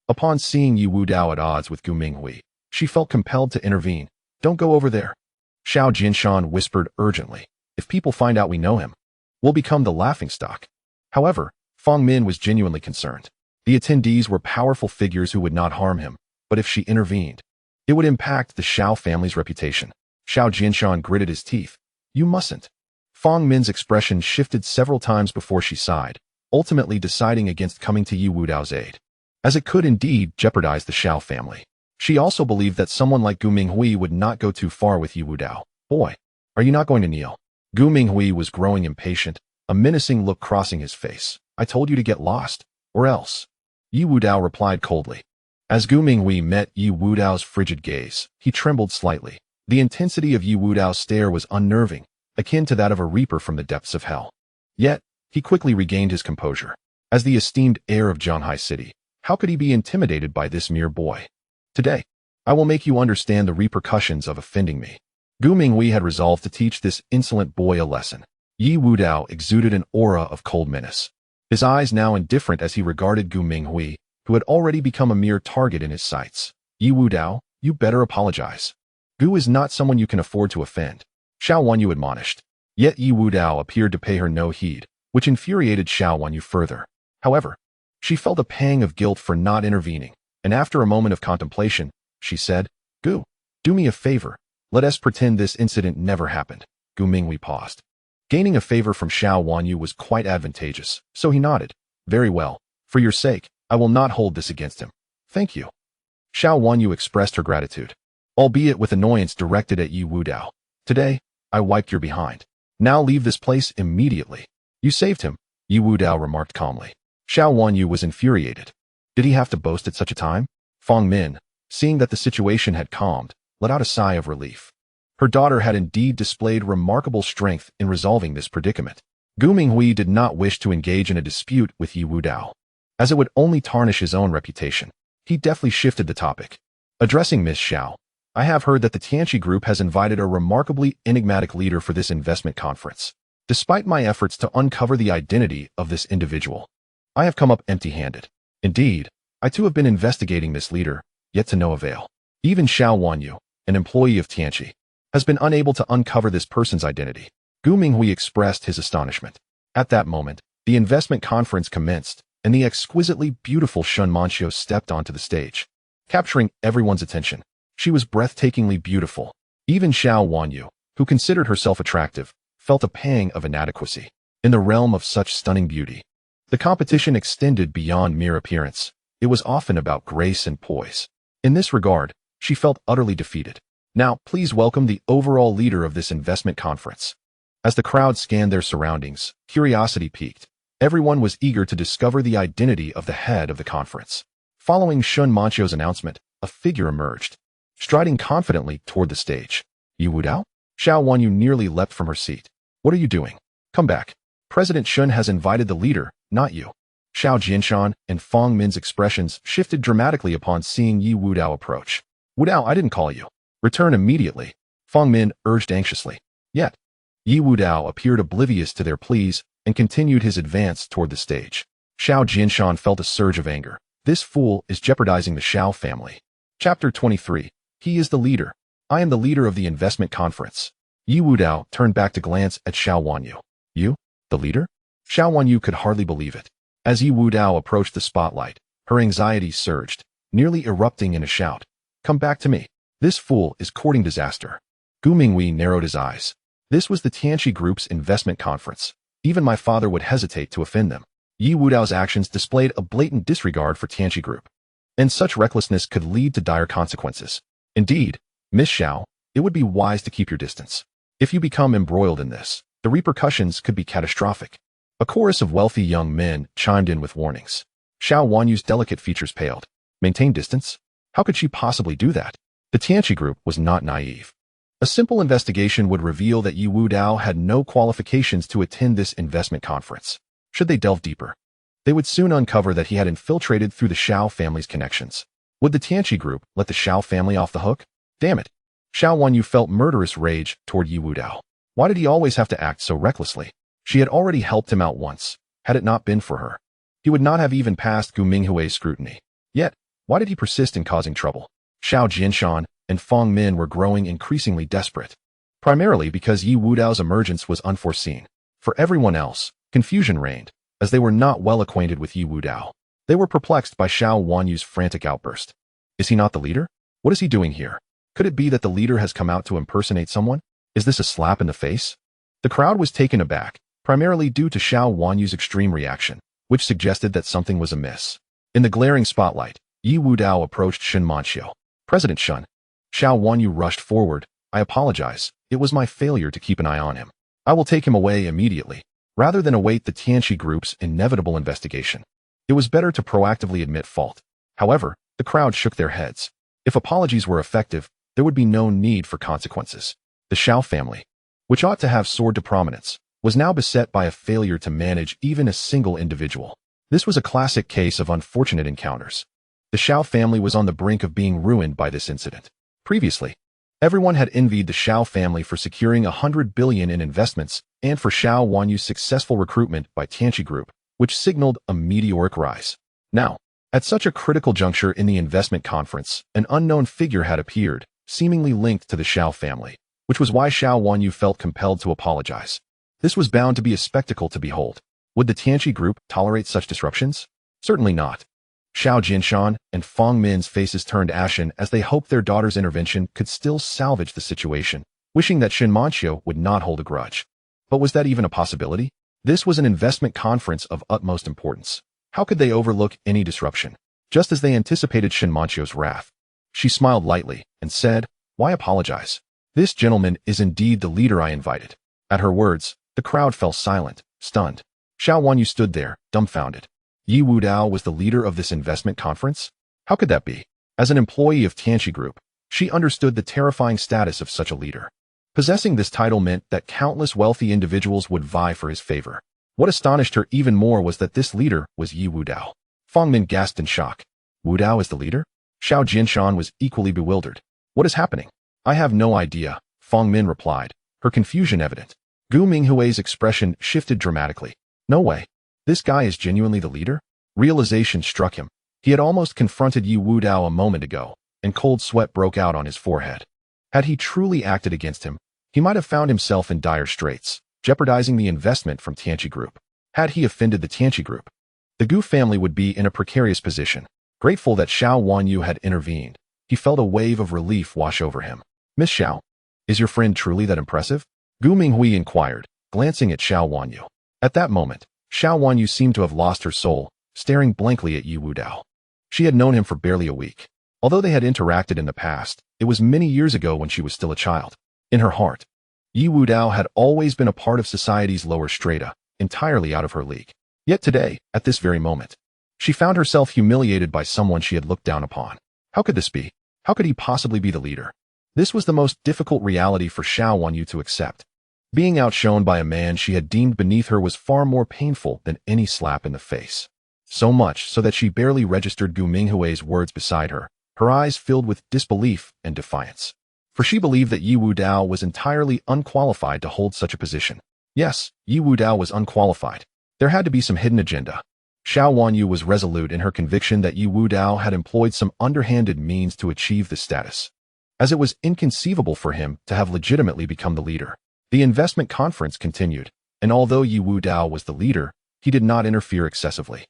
Upon seeing Ye Wudao at odds with Gu Minghui, she felt compelled to intervene. Don't go over there. Xiao Jinshan whispered urgently. If people find out we know him, we'll become the laughingstock. However, Fangmin was genuinely concerned. The attendees were powerful figures who would not harm him, but if she intervened, it would impact the Xiao family's reputation. Xiao Jinshan gritted his teeth. You mustn't. Fangmin's expression shifted several times before she sighed, ultimately deciding against coming to Ye Wudao's aid, as it could indeed jeopardize the Xiao family. She also believed that someone like Gu Minghui would not go too far with Ye Wudao. Boy, are you not going to kneel? Gu Minghui was growing impatient, a menacing look crossing his face. I told you to get lost, or else. Ye Wudao replied coldly. As Gu Minghui met Ye Wudao's frigid gaze, he trembled slightly. The intensity of Ye Wudao's stare was unnerving, akin to that of a reaper from the depths of hell. Yet, he quickly regained his composure. As the esteemed heir of Zhanghai City, how could he be intimidated by this mere boy? Today, I will make you understand the repercussions of offending me. Gu Minghui had resolved to teach this insolent boy a lesson. Ye Wudao exuded an aura of cold menace. His eyes now indifferent as he regarded Gu Minghui, who had already become a mere target in his sights. Ye Wudao, you better apologize. Gu is not someone you can afford to offend. Xiao Wanyu admonished. Yet Ye Wudao appeared to pay her no heed, which infuriated Xiao Wanyu further. However, she felt a pang of guilt for not intervening, and after a moment of contemplation, she said, Gu, do me a favor. Let us pretend this incident never happened. Gu Minghui paused. Gaining a favor from Xiao Wanyu was quite advantageous, so he nodded. Very well. For your sake, I will not hold this against him. Thank you. Xiao Wanyu expressed her gratitude, albeit with annoyance directed at Ye Wudao. Today, I wiped your behind. Now leave this place immediately. You saved him, Ye Wudao remarked calmly. Xiao Wanyu was infuriated. Did he have to boast at such a time? Fang Min, seeing that the situation had calmed, let out a sigh of relief. Her daughter had indeed displayed remarkable strength in resolving this predicament. Gu Minghui did not wish to engage in a dispute with Ye Wudao, as it would only tarnish his own reputation. He deftly shifted the topic. Addressing Miss Xiao, I have heard that the Tianqi Group has invited a remarkably enigmatic leader for this investment conference. Despite my efforts to uncover the identity of this individual, I have come up empty-handed. Indeed, I too have been investigating this leader, yet to no avail. Even Xiao Wanyu, an employee of Tianqi, has been unable to uncover this person's identity. Gu Minghui expressed his astonishment. At that moment, the investment conference commenced, and the exquisitely beautiful Shun Manxiu stepped onto the stage, capturing everyone's attention. She was breathtakingly beautiful. Even Xiao Wanyu, who considered herself attractive, felt a pang of inadequacy. In the realm of such stunning beauty, the competition extended beyond mere appearance. It was often about grace and poise. In this regard, she felt utterly defeated. Now, please welcome the overall leader of this investment conference. As the crowd scanned their surroundings, curiosity piqued. Everyone was eager to discover the identity of the head of the conference. Following Shun Manxiu's announcement, a figure emerged, striding confidently toward the stage. Ye Wudao? Xiao Wanyu nearly leapt from her seat. What are you doing? Come back. President Shun has invited the leader, not you. Xiao Jianshan and Fang Min's expressions shifted dramatically upon seeing Ye Wudao approach. Wudao, I didn't call you. Return immediately, Fang Min urged anxiously. Yet, Ye Wudao appeared oblivious to their pleas and continued his advance toward the stage. Xiao Jianshan felt a surge of anger. This fool is jeopardizing the Xiao family. Chapter 23. He is the leader. I am the leader of the investment conference. Ye Wudao turned back to glance at Xiao Wanyu. You? The leader? Xiao Wanyu could hardly believe it. As Ye Wudao approached the spotlight, her anxiety surged, nearly erupting in a shout. Come back to me. This fool is courting disaster. Gu Minghui narrowed his eyes. This was the Tianqi Group's investment conference. Even my father would hesitate to offend them. Ye Wudao's actions displayed a blatant disregard for Tianqi Group, and such recklessness could lead to dire consequences. Indeed, Miss Xiao, it would be wise to keep your distance. If you become embroiled in this, the repercussions could be catastrophic. A chorus of wealthy young men chimed in with warnings. Xiao Wanyu's delicate features paled. Maintain distance? How could she possibly do that? The Tianqi Group was not naive. A simple investigation would reveal that Ye Wudao had no qualifications to attend this investment conference. Should they delve deeper, they would soon uncover that he had infiltrated through the Xiao family's connections. Would the Tianqi Group let the Xiao family off the hook? Damn it. Xiao Wanyu felt murderous rage toward Ye Wudao. Why did he always have to act so recklessly? She had already helped him out once. Had it not been for her, he would not have even passed Gu Minghui's scrutiny. Yet, why did he persist in causing trouble? Xiao Jianshan and Fang Min were growing increasingly desperate, primarily because Ye Wudao's emergence was unforeseen. For everyone else, confusion reigned, as they were not well acquainted with Ye Wudao. They were perplexed by Xiao Wanyu's frantic outburst. Is he not the leader? What is he doing here? Could it be that the leader has come out to impersonate someone? Is this a slap in the face? The crowd was taken aback, primarily due to Xiao Wanyu's extreme reaction, which suggested that something was amiss. In the glaring spotlight, Ye Wudao approached Shun Manxiu. President Shun. Xiao Wanyu rushed forward. I apologize. It was my failure to keep an eye on him. I will take him away immediately, rather than await the Tianqi Group's inevitable investigation. It was better to proactively admit fault. However, the crowd shook their heads. If apologies were effective, there would be no need for consequences. The Xiao family, which ought to have soared to prominence, was now beset by a failure to manage even a single individual. This was a classic case of unfortunate encounters. The Xiao family was on the brink of being ruined by this incident. Previously, everyone had envied the Xiao family for securing 100 billion in investments and for Xiao Wanyu's successful recruitment by Tianqi Group, which signaled a meteoric rise. Now, at such a critical juncture in the investment conference, an unknown figure had appeared, seemingly linked to the Xiao family, which was why Xiao Wanyu felt compelled to apologize. This was bound to be a spectacle to behold. Would the Tianqi Group tolerate such disruptions? Certainly not. Xiao Jinshan and Fong Min's faces turned ashen as they hoped their daughter's intervention could still salvage the situation, wishing that Shen Manqiu would not hold a grudge. But was that even a possibility? This was an investment conference of utmost importance. How could they overlook any disruption? Just as they anticipated Shen Manqiu's wrath, she smiled lightly and said, "Why apologize? This gentleman is indeed the leader I invited." At her words, the crowd fell silent, stunned. Xiao Wanyu stood there, dumbfounded. Ye Wudao was the leader of this investment conference? How could that be? As an employee of Tianqi Group, she understood the terrifying status of such a leader. Possessing this title meant that countless wealthy individuals would vie for his favor. What astonished her even more was that this leader was Ye Wudao. Fong Min gasped in shock. Wudao is the leader? Xiao Jinshan was equally bewildered. What is happening? I have no idea, Fong Min replied, her confusion evident. Gu Minghui's expression shifted dramatically. No way. This guy is genuinely the leader? Realization struck him. He had almost confronted Ye Wudao a moment ago, and cold sweat broke out on his forehead. Had he truly acted against him, he might have found himself in dire straits, jeopardizing the investment from Tianqi Group. Had he offended the Tianqi Group, the Gu family would be in a precarious position. Grateful that Xiao Wanyu had intervened, he felt a wave of relief wash over him. Miss Xiao, is your friend truly that impressive? Gu Minghui inquired, glancing at Xiao Wanyu. At that moment, Xiao Wanyu seemed to have lost her soul, staring blankly at Ye Wudao. She had known him for barely a week. Although they had interacted in the past, it was many years ago when she was still a child. In her heart, Ye Wudao had always been a part of society's lower strata, entirely out of her league. Yet today, at this very moment, she found herself humiliated by someone she had looked down upon. How could this be? How could he possibly be the leader? This was the most difficult reality for Xiao Wanyu to accept. Being outshone by a man she had deemed beneath her was far more painful than any slap in the face. So much so that she barely registered Gu Minghui's words beside her, her eyes filled with disbelief and defiance. For she believed that Ye Wudao was entirely unqualified to hold such a position. Yes, Ye Wudao was unqualified. There had to be some hidden agenda. Xiao Wanyu was resolute in her conviction that Ye Wudao had employed some underhanded means to achieve this status, as it was inconceivable for him to have legitimately become the leader. The investment conference continued, and although Ye Wudao was the leader, he did not interfere excessively,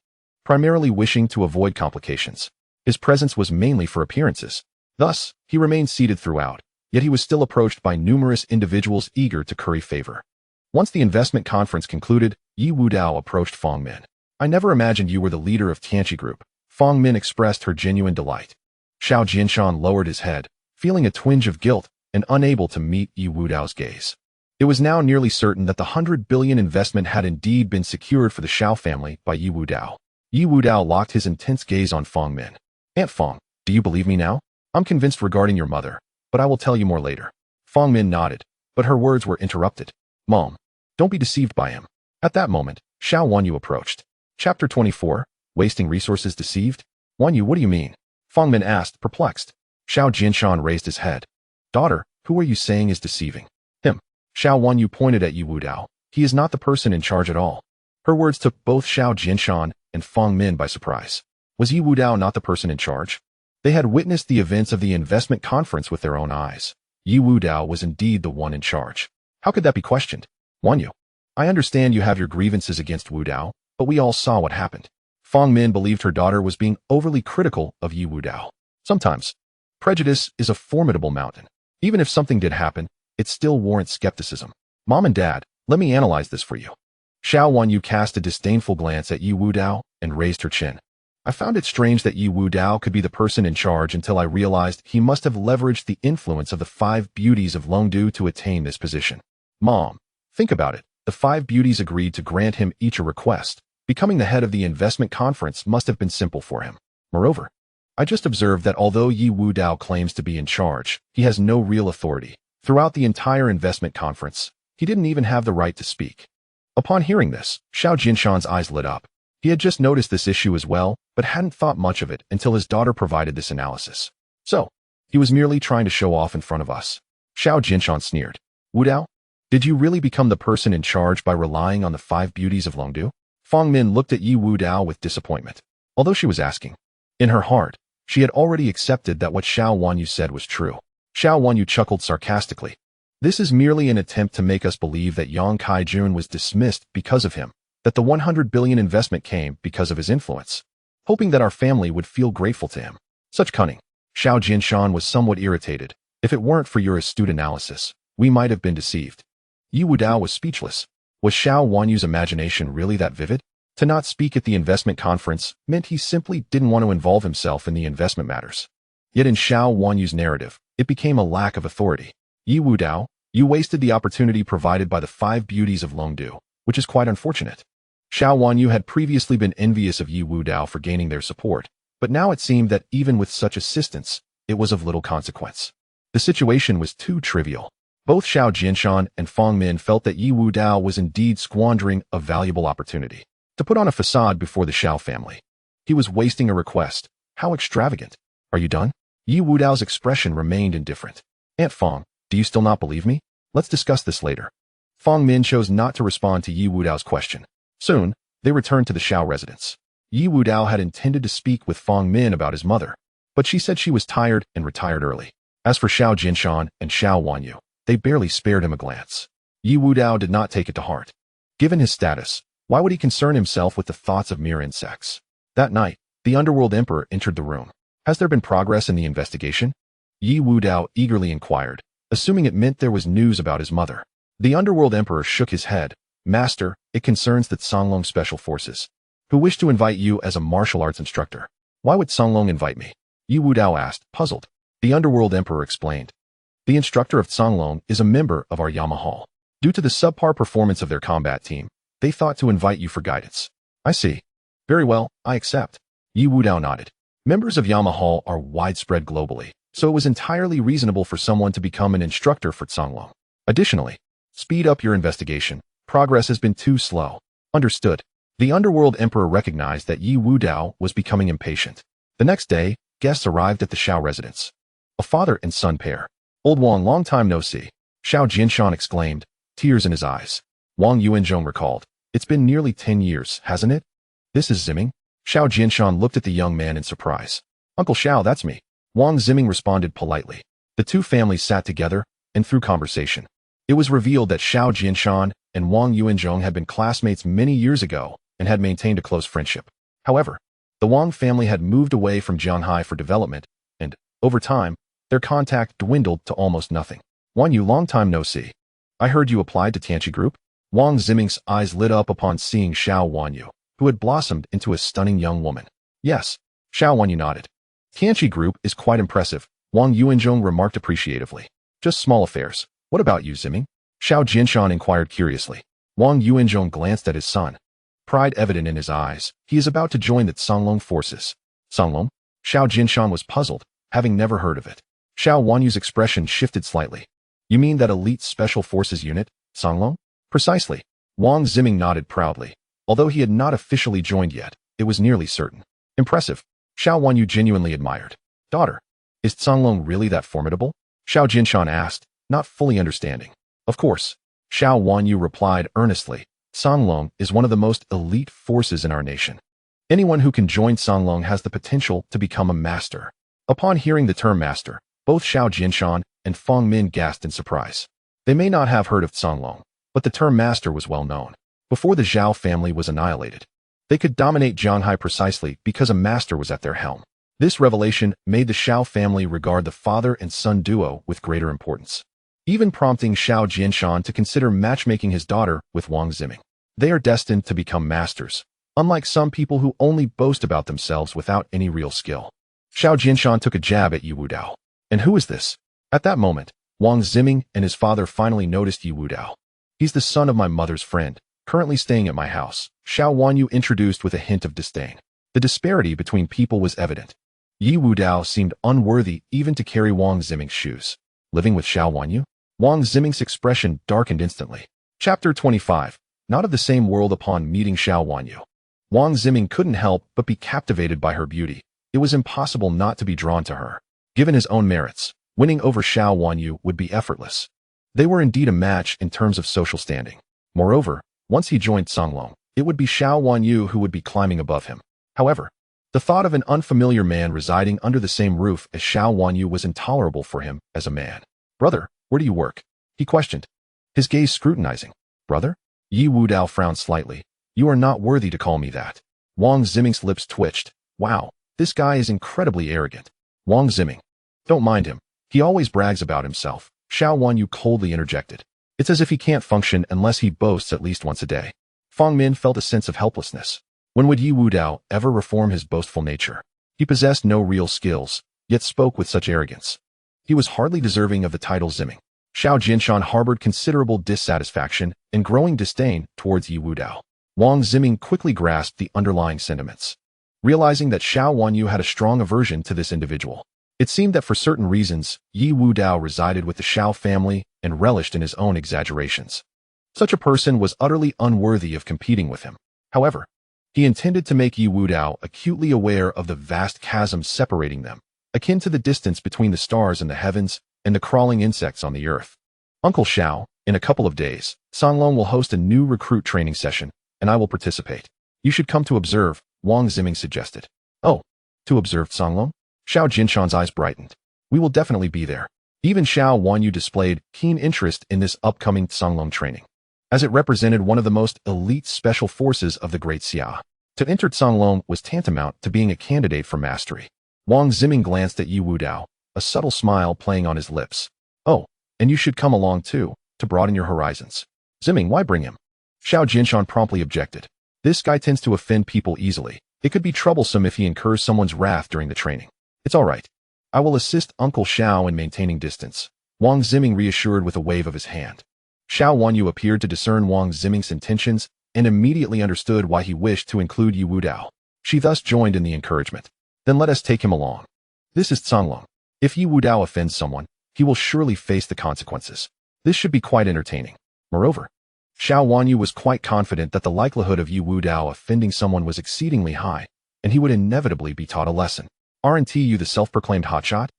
primarily wishing to avoid complications. His presence was mainly for appearances. Thus, he remained seated throughout, yet he was still approached by numerous individuals eager to curry favor. Once the investment conference concluded, Ye Wudao approached Fong Min. I never imagined you were the leader of Tianqi Group. Fong Min expressed her genuine delight. Xiao Jinshan lowered his head, feeling a twinge of guilt and unable to meet Ye Wudao's gaze. It was now nearly certain that the 100 billion investment had indeed been secured for the Xiao family by Ye Wudao. Ye Wudao locked his intense gaze on Fong Min. Aunt Fong, do you believe me now? I'm convinced regarding your mother, but I will tell you more later. Fong Min nodded, but her words were interrupted. Mom, don't be deceived by him. At that moment, Xiao Wanyu approached. Chapter 24, Wasting Resources Deceived? Wanyu, what do you mean? Fong Min asked, perplexed. Xiao Jinshan raised his head. Daughter, who are you saying is deceiving? Him. Xiao Wanyu pointed at Ye Wudao. He is not the person in charge at all. Her words took both Xiao Jinshan and Fong Min by surprise. Was Ye Wudao not the person in charge? They had witnessed the events of the investment conference with their own eyes. Ye Wudao was indeed the one in charge. How could that be questioned? Wanyu, I understand you have your grievances against Wudao, but we all saw what happened. Fong Min believed her daughter was being overly critical of Ye Wudao. Sometimes, prejudice is a formidable mountain. Even if something did happen, it still warrants skepticism. Mom and Dad, let me analyze this for you. Xiao Wanyu cast a disdainful glance at Ye Wudao and raised her chin. I found it strange that Ye Wudao could be the person in charge until I realized he must have leveraged the influence of the 5 beauties of Longdu to attain this position. Mom, Think about it. The 5 beauties agreed to grant him each a request. Becoming the head of the investment conference must have been simple for him. Moreover, I just observed that although Ye Wudao claims to be in charge, he has no real authority. Throughout the entire investment conference, he didn't even have the right to speak. Upon hearing this, Xiao Jinshan's eyes lit up. He had just noticed this issue as well, but hadn't thought much of it until his daughter provided this analysis. So, he was merely trying to show off in front of us. Xiao Jinshan sneered. Wudao, did you really become the person in charge by relying on the 5 beauties of Longdu? Fang Min looked at Ye Wudao with disappointment. Although she was asking, in her heart, she had already accepted that what Xiao Wanyu said was true. Xiao Wanyu chuckled sarcastically. This is merely an attempt to make us believe that Yang Kaijun was dismissed because of him, that the 100 billion investment came because of his influence, hoping that our family would feel grateful to him. Such cunning. Xiao Jinshan was somewhat irritated. If it weren't for your astute analysis, we might have been deceived. Ye Wudao was speechless. Was Xiao Wanyu's imagination really that vivid? To not speak at the investment conference meant he simply didn't want to involve himself in the investment matters. Yet in Xiao Wanyu's narrative, it became a lack of authority. Ye Wudao, you wasted the opportunity provided by the 5 beauties of Longdu, which is quite unfortunate. Xiao Wanyu had previously been envious of Ye Wudao for gaining their support, but now it seemed that even with such assistance, it was of little consequence. The situation was too trivial. Both Xiao Jinshan and Fang Min felt that Ye Wudao was indeed squandering a valuable opportunity to put on a facade before the Xiao family. He was wasting a request. How extravagant. Are you done? Ye Wudao's expression remained indifferent. Aunt Fang, do you still not believe me? Let's discuss this later. Fang Min chose not to respond to Ye Wudao's question. Soon, they returned to the Xiao residence. Ye Wudao had intended to speak with Fang Min about his mother, but she said she was tired and retired early. As for Xiao Jinshan and Xiao Wanyu, they barely spared him a glance. Ye Wudao did not take it to heart. Given his status, why would he concern himself with the thoughts of mere insects? That night, the underworld emperor entered the room. Has there been progress in the investigation? Ye Wudao eagerly inquired, assuming it meant there was news about his mother. The underworld emperor shook his head. Master, it concerns the Songlong Special Forces, who wish to invite you as a martial arts instructor. Why would Songlong invite me? Ye Wudao asked, puzzled. The underworld emperor explained. The instructor of Songlong is a member of our Yamahal. Due to the subpar performance of their combat team, they thought to invite you for guidance. I see. Very well, I accept. Ye Wudao nodded. Members of Yamahal are widespread globally, so it was entirely reasonable for someone to become an instructor for Songlong. Additionally, speed up your investigation. Progress has been too slow. Understood. The underworld emperor recognized that Ye Wudao was becoming impatient. The next day, guests arrived at the Xiao residence. A father and son pair. Old Wang, long time no see. Xiao Jinshan exclaimed, tears in his eyes. Wang Yuanzhong recalled. It's been nearly 10 years, hasn't it? This is Ziming? Xiao Jinshan looked at the young man in surprise. Uncle Xiao, that's me. Wang Ziming responded politely. The two families sat together, and through conversation, it was revealed that Xiao Jinshan and Wang Yuanzhong had been classmates many years ago and had maintained a close friendship. However, the Wang family had moved away from Jianghai for development, and, over time, their contact dwindled to almost nothing. Wang Yu, long time no see. I heard you applied to Tianqi Group? Wang Ziming's eyes lit up upon seeing Xiao Wanyu, who had blossomed into a stunning young woman. Yes, Xiao Wanyu nodded. Tianqi Group is quite impressive, Wang Yuanzhong remarked appreciatively. Just small affairs. What about you, Ziming? Xiao Jinshan inquired curiously. Wang Yuanzhong glanced at his son. Pride evident in his eyes, he is about to join the Songlong forces. Songlong? Xiao Jinshan was puzzled, having never heard of it. Xiao Wanyu's expression shifted slightly. You mean that elite special forces unit, Songlong? Precisely. Wang Ziming nodded proudly. Although he had not officially joined yet, it was nearly certain. Impressive. Xiao Wanyu genuinely admired. Daughter, is Songlong really that formidable? Xiao Jinshan asked, not fully understanding. Of course. Xiao Wanyu replied earnestly. Songlong is one of the most elite forces in our nation. Anyone who can join Songlong has the potential to become a master. Upon hearing the term master, both Xiao Jinshan and Fang Min gasped in surprise. They may not have heard of Songlong, but the term master was well known. Before the Zhao family was annihilated, they could dominate Jianghai precisely because a master was at their helm. This revelation made the Xiao family regard the father and son duo with greater importance, even prompting Xiao Jinshan to consider matchmaking his daughter with Wang Ziming. They are destined to become masters, unlike some people who only boast about themselves without any real skill. Xiao Jinshan took a jab at Ye Wudao. And who is this? At that moment, Wang Ziming and his father finally noticed Ye Wudao. He's the son of my mother's friend, currently staying at my house, Xiao Wanyu introduced with a hint of disdain. The disparity between people was evident. Ye Wudao seemed unworthy even to carry Wang Ziming's shoes. Living with Xiao Wanyu? Wang Ziming's expression darkened instantly. Chapter 25. Not of the same world. Upon meeting Xiao Wanyu, Wang Ziming couldn't help but be captivated by her beauty. It was impossible not to be drawn to her. Given his own merits, winning over Xiao Wanyu would be effortless. They were indeed a match in terms of social standing. Moreover, once he joined Songlong, it would be Xiao Wanyu who would be climbing above him. However, the thought of an unfamiliar man residing under the same roof as Xiao Wanyu was intolerable for him as a man. Brother, where do you work? He questioned, his gaze scrutinizing. Brother? Ye Wudao frowned slightly. You are not worthy to call me that. Wang Ziming's lips twitched. Wow, this guy is incredibly arrogant. Wang Ziming. Don't mind him. He always brags about himself, Xiao Wanyu coldly interjected. It's as if he can't function unless he boasts at least once a day. Fang Min felt a sense of helplessness. When would Ye Wudao ever reform his boastful nature? He possessed no real skills, yet spoke with such arrogance. He was hardly deserving of the title Ziming. Xiao Jinshan harbored considerable dissatisfaction and growing disdain towards Ye Wudao. Wang Ziming quickly grasped the underlying sentiments. Realizing that Xiao Wanyu had a strong aversion to this individual, it seemed that for certain reasons, Ye Wudao resided with the Xiao family and relished in his own exaggerations. Such a person was utterly unworthy of competing with him. However, he intended to make Ye Wudao acutely aware of the vast chasm separating them, akin to the distance between the stars in the heavens and the crawling insects on the earth. Uncle Xiao, in a couple of days, Songlong will host a new recruit training session, and I will participate. You should come to observe, Wang Ziming suggested. Oh, to observe Songlong? Xiao Jinshan's eyes brightened. We will definitely be there. Even Xiao Wanyu displayed keen interest in this upcoming Songlong training, as it represented one of the most elite special forces of the Great Xia. To enter Songlong was tantamount to being a candidate for mastery. Wang Ziming glanced at Ye Wudao, a subtle smile playing on his lips. Oh, and you should come along too, to broaden your horizons. Ziming, why bring him? Xiao Jinshan promptly objected. This guy tends to offend people easily. It could be troublesome if he incurs someone's wrath during the training. It's all right. I will assist Uncle Xiao in maintaining distance, Wang Ziming reassured with a wave of his hand. Xiao Wanyu appeared to discern Wang Ziming's intentions and immediately understood why he wished to include Ye Wudao. She thus joined in the encouragement. Then let us take him along. This is Songlong. If Ye Wudao offends someone, he will surely face the consequences. This should be quite entertaining. Moreover, Xiao Wanyu was quite confident that the likelihood of Ye Wudao offending someone was exceedingly high, and he would inevitably be taught a lesson. Aren't you the self-proclaimed hotshot?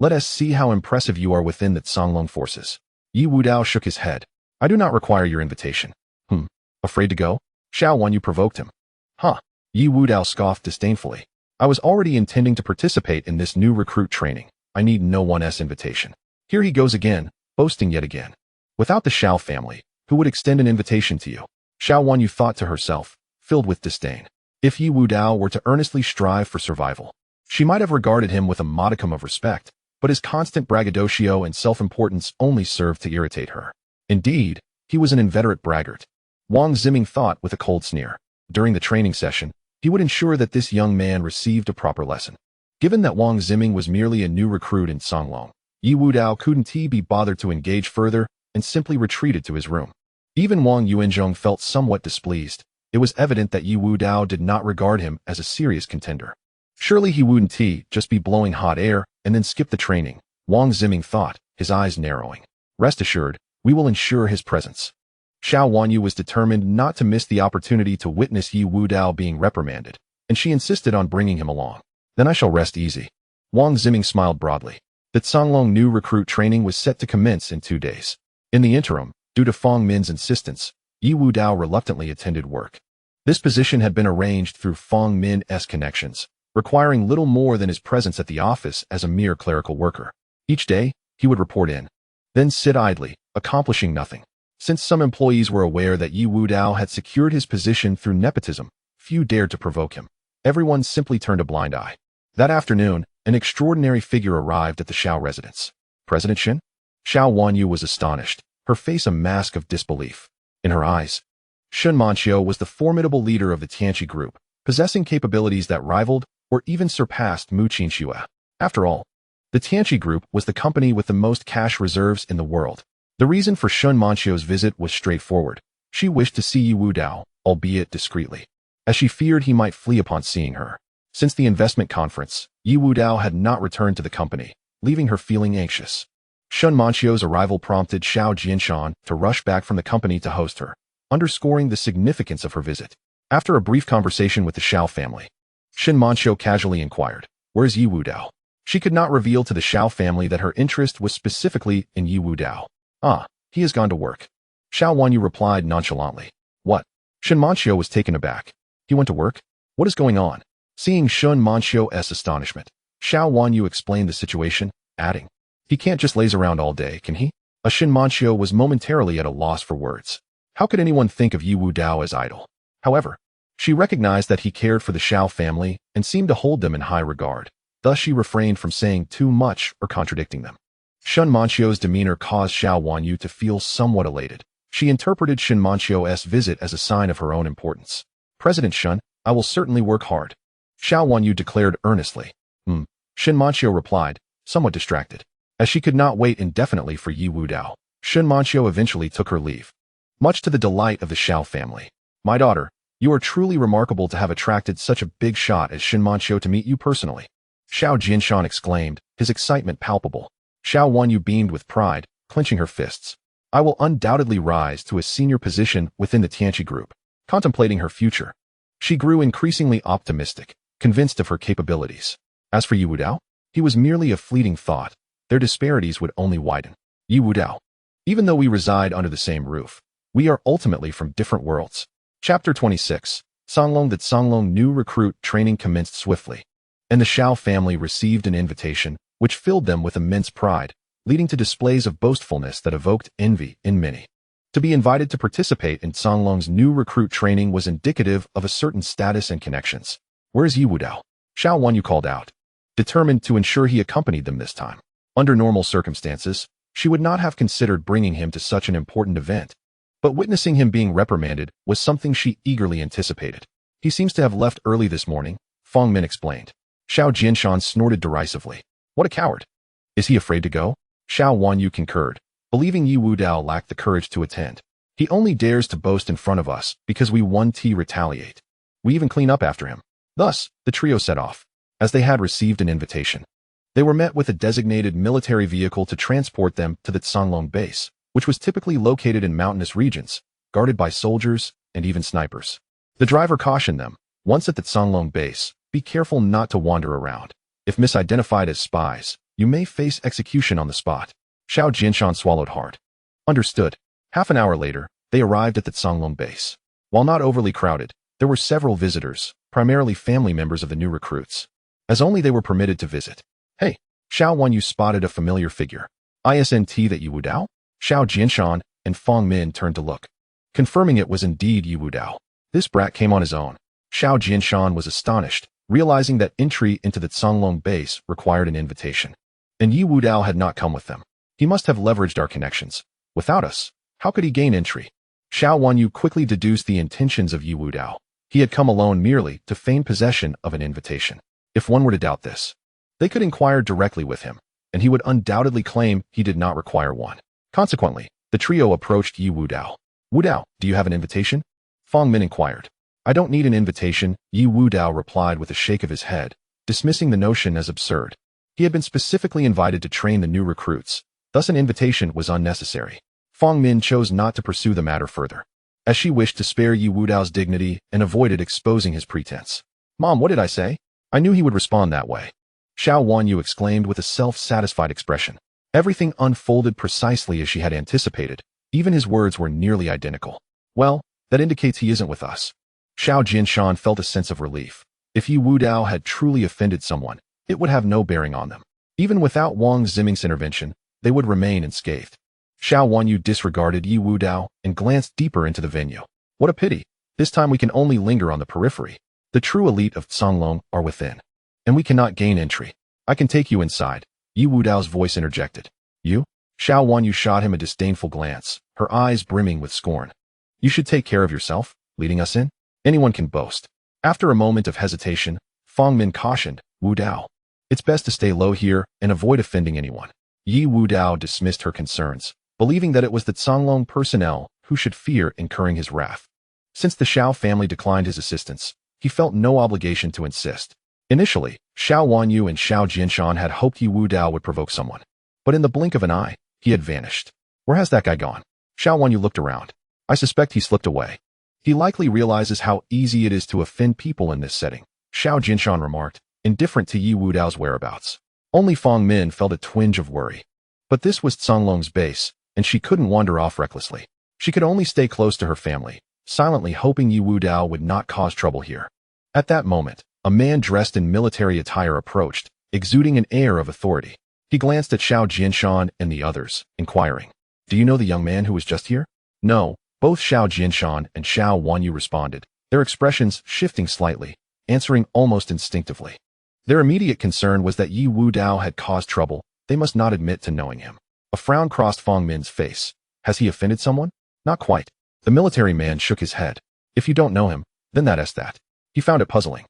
Let us see how impressive you are within the Songlong forces. Ye Wudao shook his head. I do not require your invitation. Afraid to go? Xiao Wanyu provoked him. Huh. Ye Wudao scoffed disdainfully. I was already intending to participate in this new recruit training. I need no one's invitation. Here he goes again, boasting yet again. Without the Xiao family, who would extend an invitation to you? Xiao Wanyu thought to herself, filled with disdain. If Ye Wudao were to earnestly strive for survival, she might have regarded him with a modicum of respect, but his constant braggadocio and self-importance only served to irritate her. Indeed, he was an inveterate braggart. Wang Ziming thought with a cold sneer. During the training session, he would ensure that this young man received a proper lesson. Given that Wang Ziming was merely a new recruit in Songlong, Ye Wudao couldn't be bothered to engage further and simply retreated to his room. Even Wang Yuanzhong felt somewhat displeased. It was evident that Ye Wudao did not regard him as a serious contender. Surely he wouldn't just be blowing hot air and then skip the training, Wang Ziming thought, his eyes narrowing. Rest assured, we will ensure his presence. Xiao Wanyu was determined not to miss the opportunity to witness Ye Wudao being reprimanded, and she insisted on bringing him along. Then I shall rest easy. Wang Ziming smiled broadly. The Songlong new recruit training was set to commence in 2 days. In the interim, due to Fang Min's insistence, Ye Wudao reluctantly attended work. This position had been arranged through Fang Min's connections, requiring little more than his presence at the office as a mere clerical worker. Each day, he would report in, then sit idly, accomplishing nothing. Since some employees were aware that Ye Wudao had secured his position through nepotism, few dared to provoke him. Everyone simply turned a blind eye. That afternoon, an extraordinary figure arrived at the Xiao residence. President Xin? Xiao Wanyu was astonished, her face a mask of disbelief. In her eyes, Shun Manqiu was the formidable leader of the Tianqi group, possessing capabilities that rivaled or even surpassed Mu Qinxue. After all, the Tianqi group was the company with the most cash reserves in the world. The reason for Shun Manchio's visit was straightforward. She wished to see Ye Wudao, albeit discreetly, as she feared he might flee upon seeing her. Since the investment conference, Ye Wudao had not returned to the company, leaving her feeling anxious. Shun Manchio's arrival prompted Xiao Jianshan to rush back from the company to host her, underscoring the significance of her visit. After a brief conversation with the Xiao family, Shun Manchio casually inquired, "Where's Ye Wudao?" She could not reveal to the Xiao family that her interest was specifically in Ye Wudao. "Ah, he has gone to work." Xiao Wanyu replied nonchalantly. "What?" Shun Manchio was taken aback. "He went to work? What is going on?" Seeing Shun Manchio's astonishment, Xiao Wanyu explained the situation, adding, "He can't just laze around all day, can he?" Shun Manchio was momentarily at a loss for words. How could anyone think of Ye Wudao as idle? However, she recognized that he cared for the Xiao family and seemed to hold them in high regard. Thus she refrained from saying too much or contradicting them. Shun Manchio's demeanor caused Xiao Wanyu to feel somewhat elated. She interpreted Shun Manchio's visit as a sign of her own importance. "President Shun, I will certainly work hard," Xiao Wanyu declared earnestly. Shun Manchio replied, somewhat distracted. As she could not wait indefinitely for Ye Wudao, Shun Manchio eventually took her leave, much to the delight of the Xiao family. "My daughter, you are truly remarkable to have attracted such a big shot as Shun Manchio to meet you personally," Xiao Jianshan exclaimed, his excitement palpable. Xiao Wanyu beamed with pride, clenching her fists. "I will undoubtedly rise to a senior position within the Tianqi group." Contemplating her future, she grew increasingly optimistic, convinced of her capabilities. As for Ye Wudao, he was merely a fleeting thought. Their disparities would only widen. "Ye Wudao, even though we reside under the same roof, we are ultimately from different worlds." Chapter 26. Songlong. The Songlong new recruit training commenced swiftly, and the Xiao family received an invitation, which filled them with immense pride, leading to displays of boastfulness that evoked envy in many. To be invited to participate in Songlong's new recruit training was indicative of a certain status and connections. "Where's Ye Wudao?" Xiao Wanyu called out, determined to ensure he accompanied them this time. Under normal circumstances, she would not have considered bringing him to such an important event, but witnessing him being reprimanded was something she eagerly anticipated. "He seems to have left early this morning," Fong Min explained. Xiao Jianshan snorted derisively. "What a coward! Is he afraid to go?" Xiao Wanyu concurred, believing Ye Wudao lacked the courage to attend. "He only dares to boast in front of us because we retaliate. We even clean up after him." Thus, the trio set off. As they had received an invitation, they were met with a designated military vehicle to transport them to the Songlong base, which was typically located in mountainous regions, guarded by soldiers and even snipers. The driver cautioned them, once at the Songlong base, be careful not to wander around. If misidentified as spies, you may face execution on the spot. Xiao Jianshan swallowed hard. Understood. Half an hour later, they arrived at the Songlong base. While not overly crowded, there were several visitors, primarily family members of the new recruits, as only they were permitted to visit. "Hey," Xiao Wanyu spotted a familiar figure. "Isn't that Ye Wudao?" Xiao Jianshan and Fong Min turned to look, confirming it was indeed Ye Wudao. This brat came on his own. Xiao Jianshan was astonished, realizing that entry into the Songlong base required an invitation, and Ye Wudao had not come with them. "He must have leveraged our connections. Without us, how could he gain entry?" Xiao Wanyu quickly deduced the intentions of Ye Wudao. He had come alone merely to feign possession of an invitation. If one were to doubt this, they could inquire directly with him, and he would undoubtedly claim he did not require one. Consequently, the trio approached Ye Wudao. "Wudao, do you have an invitation?" Fong Min inquired. "I don't need an invitation," Ye Wudao replied with a shake of his head, dismissing the notion as absurd. He had been specifically invited to train the new recruits, thus an invitation was unnecessary. Fong Min chose not to pursue the matter further, as she wished to spare Ye Wudao's dignity and avoided exposing his pretense. "Mom, what did I say? I knew he would respond that way," Xiao Wanyu exclaimed with a self-satisfied expression. Everything unfolded precisely as she had anticipated. Even his words were nearly identical. "Well, that indicates he isn't with us." Xiao Jianshan felt a sense of relief. If Ye Wudao had truly offended someone, it would have no bearing on them. Even without Wang Ziming's intervention, they would remain unscathed. Xiao Wanyu disregarded Ye Wudao and glanced deeper into the venue. "What a pity. This time we can only linger on the periphery. The true elite of Songlong are within, and we cannot gain entry. I can take you inside," Ye Wudao's voice interjected. "You?" Xiao Wanyu shot him a disdainful glance, her eyes brimming with scorn. "You should take care of yourself, leading us in. Anyone can boast." After a moment of hesitation, Fong Min cautioned, "Wudao, it's best to stay low here and avoid offending anyone." Ye Wudao dismissed her concerns, believing that it was the Canglong personnel who should fear incurring his wrath. Since the Xiao family declined his assistance, he felt no obligation to insist. Initially, Xiao Wanyu and Xiao Jinshan had hoped Ye Wudao would provoke someone. But in the blink of an eye, he had vanished. Where has that guy gone? Xiao Wanyu looked around. I suspect he slipped away. He likely realizes how easy it is to offend people in this setting, Xiao Jinshan remarked, indifferent to Ye Wudao's whereabouts. Only Fang Min felt a twinge of worry. But this was Canglong's base, and she couldn't wander off recklessly. She could only stay close to her family, silently hoping Ye Wudao would not cause trouble here. At that moment, a man dressed in military attire approached, exuding an air of authority. He glanced at Xiao Jinshan and the others, inquiring, "Do you know the young man who was just here?" "No," both Xiao Jinshan and Xiao Wanyu responded, their expressions shifting slightly, answering almost instinctively. Their immediate concern was that Ye Wudao had caused trouble. They must not admit to knowing him. A frown crossed Fang Min's face. Has he offended someone? Not quite. The military man shook his head. If you don't know him, then that's that. He found it puzzling.